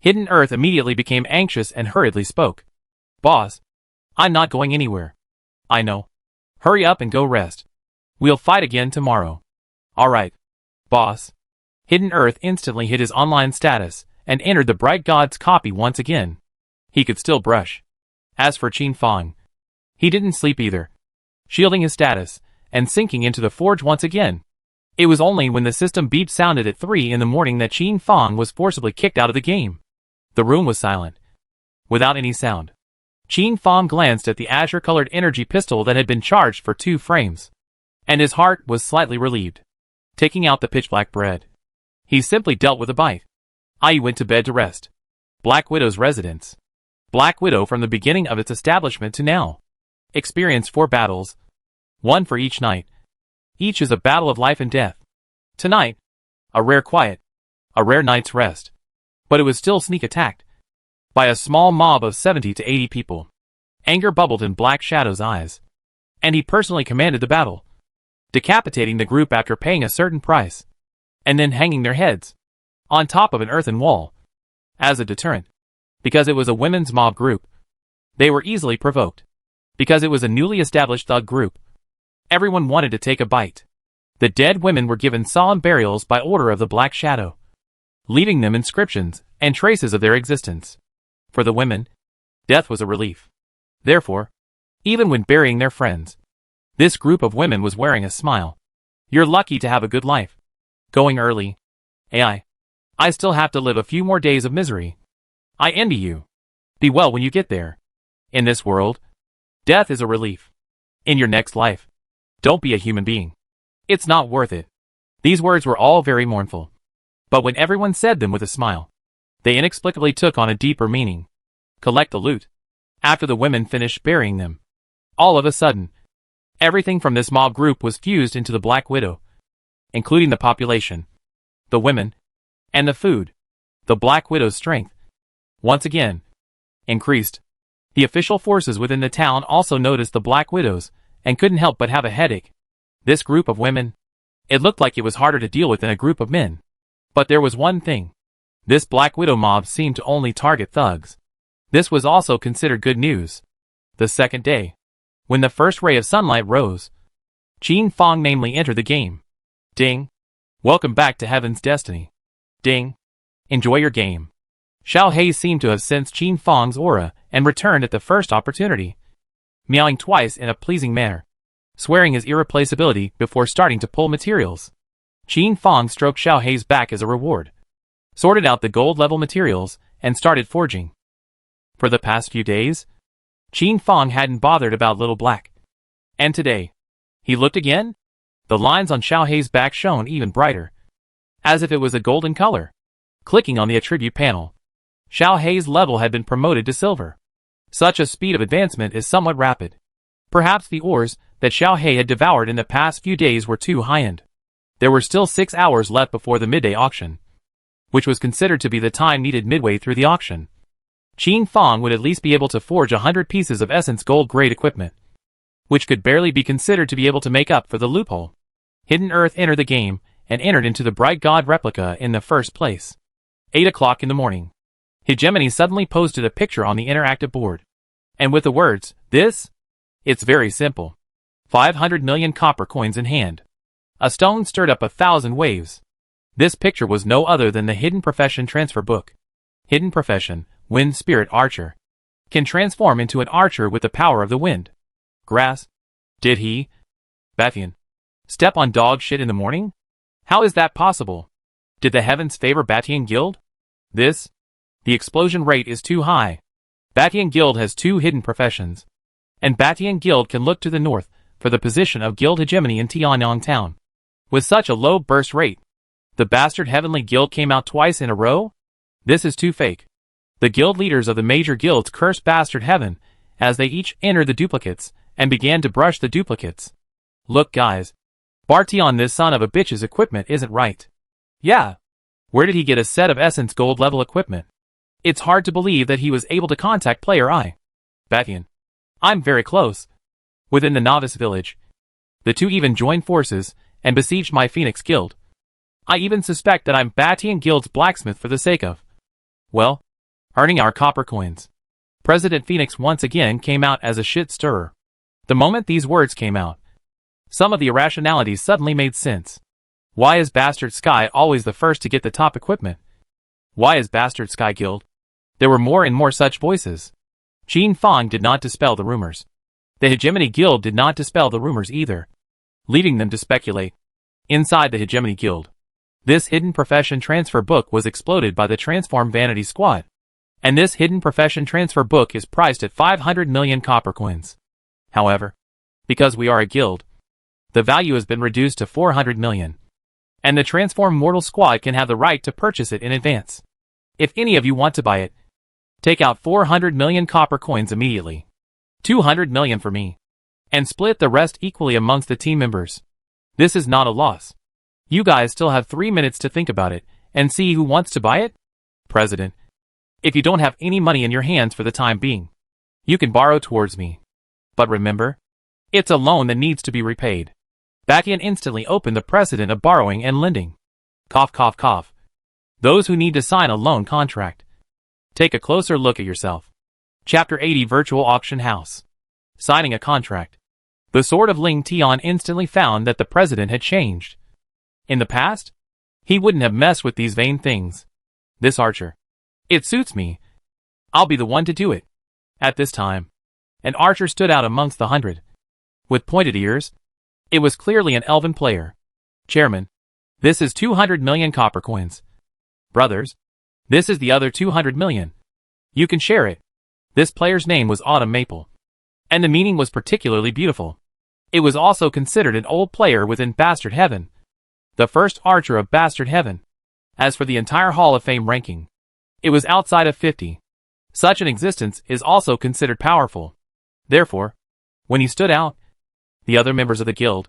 Hidden Earth immediately became anxious and hurriedly spoke. Boss, I'm not going anywhere. I know. Hurry up and go rest. We'll fight again tomorrow. Alright. Boss. Hidden Earth instantly hid his online status and entered the Bright God's copy once again. He could still brush. As for Qin Fong, he didn't sleep either, shielding his status and sinking into the forge once again. It was only when the system beep sounded at 3 in the morning that Qin Fong was forcibly kicked out of the game. The room was silent, without any sound. Qin Fong glanced at the azure-colored energy pistol that had been charged for 2 frames, and his heart was slightly relieved. Taking out the pitch-black bread, he simply dealt with a bite. I went to bed to rest. Black Widow's residence. Black Widow from the beginning of its establishment to now. Experienced 4 battles, 1 for each night. Each is a battle of life and death. Tonight, a rare quiet, a rare night's rest. But it was still sneak attacked by a small mob of 70 to 80 people. Anger bubbled in Black Shadow's eyes, and he personally commanded the battle, decapitating the group after paying a certain price, and then hanging their heads on top of an earthen wall as a deterrent. Because it was a women's mob group, they were easily provoked. Because it was a newly established thug group, everyone wanted to take a bite. The dead women were given solemn burials by order of the Black Shadow, leaving them inscriptions and traces of their existence. For the women, death was a relief. Therefore, even when burying their friends, this group of women was wearing a smile. You're lucky to have a good life. Going early. I still have to live a few more days of misery. I envy you. Be well when you get there. In this world, death is a relief. In your next life, don't be a human being. It's not worth it. These words were all very mournful. But when everyone said them with a smile, they inexplicably took on a deeper meaning. Collect the loot. After the women finished burying them, all of a sudden, everything from this mob group was fused into the Black Widow, including the population, the women, and the food. The Black Widow's strength, once again, increased. The official forces within the town also noticed the Black Widows and couldn't help but have a headache. This group of women, it looked like it was harder to deal with than a group of men. But there was one thing. This Black Widow mob seemed to only target thugs. This was also considered good news. The second day, when the first ray of sunlight rose, Qin Fong namely entered the game. Ding. Welcome back to Heaven's Destiny. Ding. Enjoy your game. Xiao Hei seemed to have sensed Qin Fong's aura and returned at the first opportunity, meowing twice in a pleasing manner, swearing his irreplaceability before starting to pull materials. Qin Fong stroked Xiao Hei's back as a reward, sorted out the gold-level materials, and started forging. For the past few days, Qin Fong hadn't bothered about Little Black. And today, he looked again. The lines on Xiao Hei's back shone even brighter, as if it was a golden color. Clicking on the attribute panel, Xiao Hei's level had been promoted to silver. Such a speed of advancement is somewhat rapid. Perhaps the ores that Xiao He had devoured in the past few days were too high-end. There were still 6 hours left before the midday auction, which was considered to be the time needed midway through the auction. Qin Fang would at least be able to forge 100 pieces of essence gold-grade equipment, which could barely be considered to be able to make up for the loophole. Hidden Earth entered the game, and entered into the Bright God replica in the first place. 8 o'clock in the morning. Hegemony suddenly posted a picture on the interactive board. And with the words, "This? It's very simple. 500 million copper coins in hand." A stone stirred up 1,000 waves. This picture was no other than the Hidden Profession Transfer Book. Hidden Profession, Wind Spirit Archer. Can transform into an archer with the power of the wind. Grass. Did he? Bathian. Step on dog shit in the morning? How is that possible? Did the heavens favor Batian Guild? This? The explosion rate is too high. Batian Guild has 2 hidden professions. And Batian Guild can look to the north for the position of Guild Hegemony in Tianyang Town. With such a low burst rate, the bastard Heavenly Guild came out twice in a row? This is too fake. The guild leaders of the major guilds cursed Bastard Heaven as they each entered the duplicates and began to brush the duplicates. Look guys. Bartion, this son of a bitch's equipment isn't right. Yeah. Where did he get a set of essence gold level equipment? It's hard to believe that he was able to contact player I. Bathian. I'm very close. Within the novice village, the two even joined forces and besieged my Phoenix Guild. I even suspect that I'm Batian Guild's blacksmith for the sake of, well, earning our copper coins. President Phoenix once again came out as a shit stirrer. The moment these words came out, some of the irrationalities suddenly made sense. Why is Bastard Sky always the first to get the top equipment? Why is Bastard Sky Guild? There were more and more such voices. Qin Fang did not dispel the rumors. The Hegemony Guild did not dispel the rumors either, leaving them to speculate. Inside the Hegemony Guild, this Hidden Profession Transfer Book was exploded by the Transform Vanity Squad. And this Hidden Profession Transfer Book is priced at 500 million copper coins. However, because we are a guild, the value has been reduced to 400 million. And the Transform Mortal Squad can have the right to purchase it in advance. If any of you want to buy it, take out 400 million copper coins immediately. 200 million for me. And split the rest equally amongst the team members. This is not a loss. You guys still have 3 minutes to think about it, and see who wants to buy it? President. If you don't have any money in your hands for the time being, you can borrow towards me. But remember, it's a loan that needs to be repaid. Batian instantly opened the precedent of borrowing and lending. Cough cough cough. Those who need to sign a loan contract, take a closer look at yourself. Chapter 80 Virtual Auction House. Signing a contract. The Sword of Ling Tian instantly found that the president had changed. In the past, he wouldn't have messed with these vain things. This archer. It suits me. I'll be the one to do it. At this time, an archer stood out amongst the 100. With pointed ears, it was clearly an elven player. Chairman, this is 200 million copper coins. Brothers, this is the other 200 million. You can share it. This player's name was Autumn Maple. And the meaning was particularly beautiful. It was also considered an old player within Bastard Heaven. The first archer of Bastard Heaven. As for the entire Hall of Fame ranking, it was outside of 50. Such an existence is also considered powerful. Therefore, when he stood out, the other members of the guild,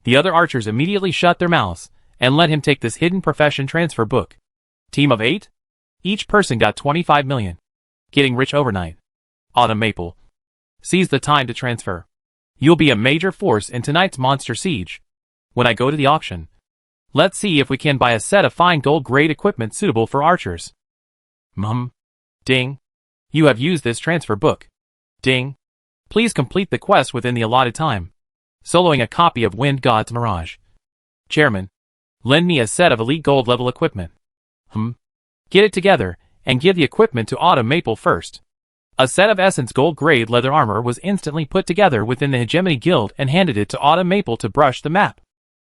the other archers immediately shut their mouths and let him take this Hidden Profession Transfer Book. Team of 8? Each person got 25 million. Getting rich overnight. Autumn Maple. Seize the time to transfer. You'll be a major force in tonight's monster siege. When I go to the auction, let's see if we can buy a set of fine gold-grade equipment suitable for archers. Ding. You have used this transfer book. Ding. Please complete the quest within the allotted time. Soloing a copy of Wind God's Mirage. Chairman, lend me a set of elite gold level equipment. Get it together, and give the equipment to Autumn Maple first. A set of Essence gold grade leather armor was instantly put together within the Hegemony Guild and handed it to Autumn Maple to brush the map.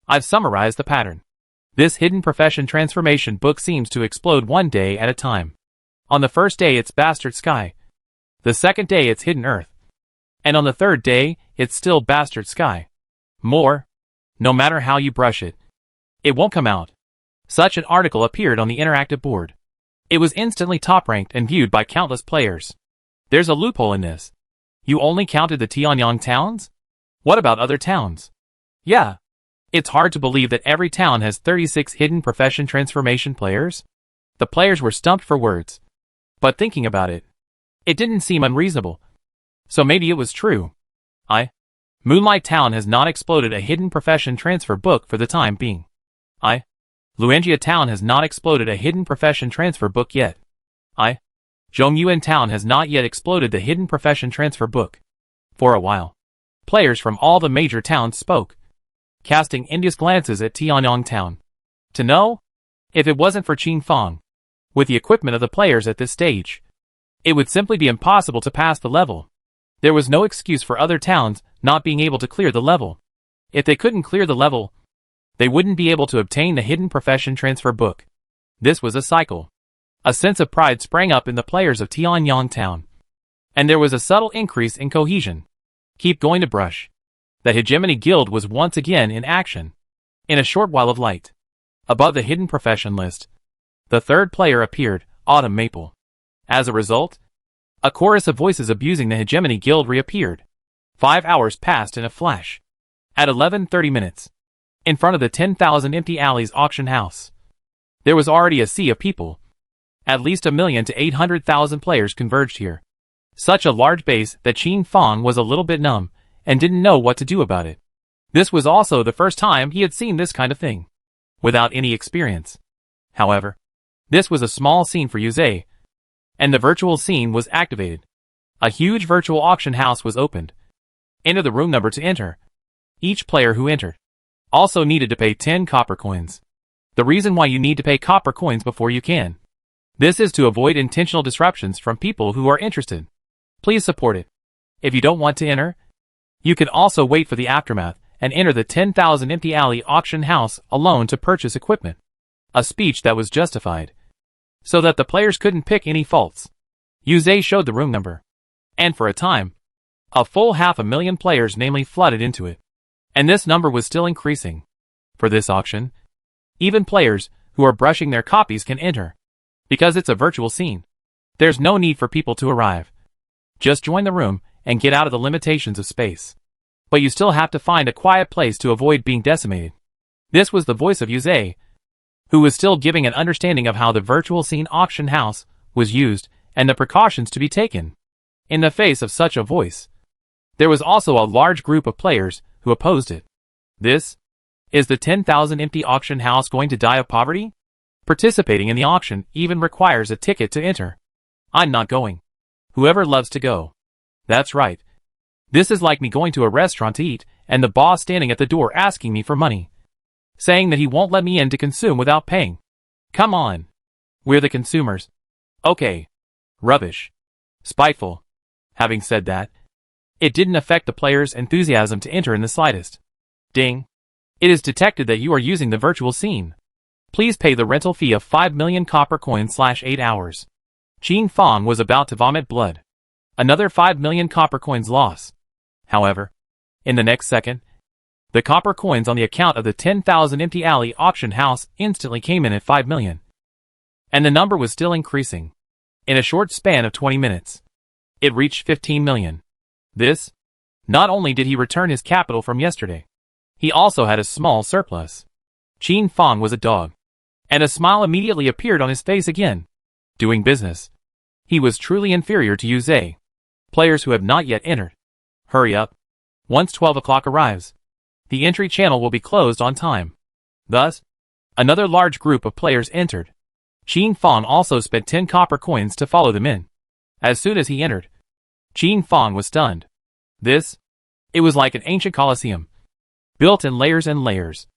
I've summarized the pattern. This Hidden Profession Transformation Book seems to explode one day at a time. On the first day it's Bastard Sky. The second day it's Hidden Earth. And on the third day, it's still Bastard Sky. More. No matter how you brush it, it won't come out. Such an article appeared on the interactive board. It was instantly top-ranked and viewed by countless players. There's a loophole in this. You only counted the Tianyang towns? What about other towns? Yeah. It's hard to believe that every town has 36 hidden profession transformation players. The players were stumped for words. But thinking about it, it didn't seem unreasonable. So maybe it was true. Moonlight Town has not exploded a hidden profession transfer book for the time being. Luangia Town has not exploded a hidden profession transfer book yet. Zhongyuan Town has not yet exploded the hidden profession transfer book. For a while, players from all the major towns spoke, casting envious glances at Tianyang Town. To know, if it wasn't for Qin Fong, with the equipment of the players at this stage, it would simply be impossible to pass the level. There was no excuse for other towns not being able to clear the level. If they couldn't clear the level, they wouldn't be able to obtain the hidden profession transfer book. This was a cycle. A sense of pride sprang up in the players of Tianyang Town. And there was a subtle increase in cohesion. Keep going to brush. The Hegemony Guild was once again in action. In a short while of light, above the hidden profession list, the third player appeared, Autumn Maple. As a result, a chorus of voices abusing the Hegemony Guild reappeared. 5 hours passed in a flash. At 11:30 minutes, in front of the 10,000 Empty Alleys auction house, there was already a sea of people. At least 1,000,000 to 800,000 players converged here. Such a large base that Qin Fong was a little bit numb and didn't know what to do about it. This was also the first time he had seen this kind of thing, without any experience. However, this was a small scene for Yuze, and the virtual scene was activated. A huge virtual auction house was opened. Enter the room number to enter. Each player who entered also needed to pay 10 copper coins. The reason why you need to pay copper coins before you can. This is to avoid intentional disruptions from people who are interested. Please support it. If you don't want to enter, you can also wait for the aftermath and enter the 10,000 Empty Alley auction house alone to purchase equipment. A speech that was justified, so that the players couldn't pick any faults. Yuze showed the room number. And for a time, a full 500,000 players namely flooded into it. And this number was still increasing. For this auction, even players who are brushing their copies can enter. Because it's a virtual scene. There's no need for people to arrive. Just join the room and get out of the limitations of space. But you still have to find a quiet place to avoid being decimated. This was the voice of Yuze, who was still giving an understanding of how the virtual scene auction house was used and the precautions to be taken. In the face of such a voice, there was also a large group of players who opposed it. This is the 10,000 empty auction house going to die of poverty? Participating in the auction even requires a ticket to enter. I'm not going. Whoever loves to go. That's right. This is like me going to a restaurant to eat and the boss standing at the door asking me for money, saying that he won't let me in to consume without paying. Come on. We're the consumers. Okay. Rubbish. Spiteful. Having said that, it didn't affect the players' enthusiasm to enter in the slightest. Ding. It is detected that you are using the virtual scene. Please pay the rental fee of 5,000,000 copper coins /8 hours. Qin Fong was about to vomit blood. Another 5,000,000 copper coins loss. However, in the next second, the copper coins on the account of the 10,000 Empty Alley auction house instantly came in at 5,000,000. And the number was still increasing. In a short span of 20 minutes, it reached 15,000,000. This, not only did he return his capital from yesterday, he also had a small surplus. Qin Fong was a dog, and a smile immediately appeared on his face again. Doing business. He was truly inferior to Yuze. Players who have not yet entered, hurry up. Once 12 o'clock arrives, the entry channel will be closed on time. Thus, another large group of players entered. Qin Fong also spent 10 copper coins to follow them in. As soon as he entered, Qin Fong was stunned. It was like an ancient coliseum, built in layers and layers,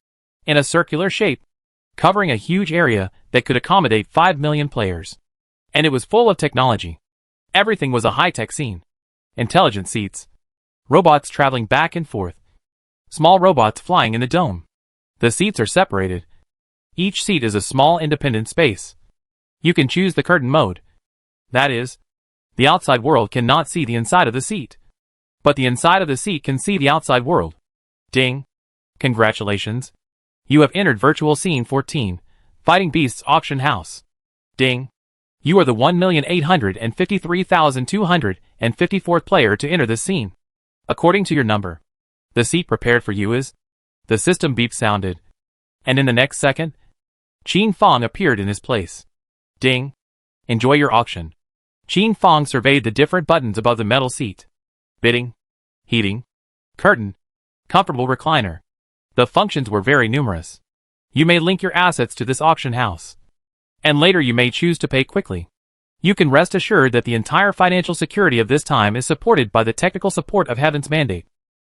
in a circular shape, covering a huge area that could accommodate 5,000,000 players. And it was full of technology. Everything was a high-tech scene. Intelligent seats, robots traveling back and forth, small robots flying in the dome. The seats are separated. Each seat is a small independent space. You can choose the curtain mode. That is, the outside world cannot see the inside of the seat, but the inside of the seat can see the outside world. Ding. Congratulations. You have entered Virtual Scene 14, Fighting Beasts Auction House. Ding. You are the 1,853,254th player to enter this scene. According to your number, the seat prepared for you is... The system beep sounded, and in the next second, Qin Fong appeared in his place. Ding. Enjoy your auction. Qin Fong surveyed the different buttons above the metal seat. Bidding, heating, curtain, comfortable recliner. The functions were very numerous. You may link your assets to this auction house, and later you may choose to pay quickly. You can rest assured that the entire financial security of this time is supported by the technical support of Heaven's Mandate,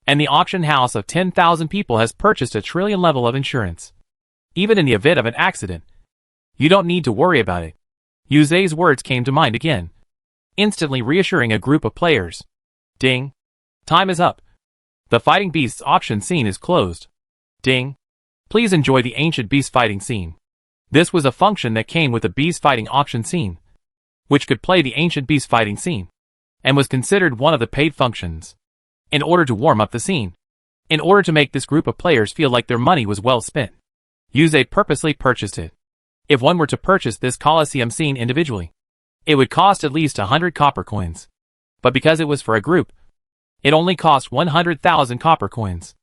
and the auction house of 10,000 people has purchased a trillion level of insurance. Even in the event of an accident, you don't need to worry about it. Yu Zhe's words came to mind again, instantly reassuring a group of players. Ding. Time is up. The Fighting Beasts auction scene is closed. Ding. Please enjoy the Ancient Beast fighting scene. This was a function that came with the Beast fighting auction scene, which could play the Ancient Beast fighting scene, and was considered one of the paid functions. In order to warm up the scene, in order to make this group of players feel like their money was well spent, Yu Zhe purposely purchased it. If one were to purchase this Colosseum scene individually, it would cost at least 100 copper coins. But because it was for a group, it only cost 100,000 copper coins.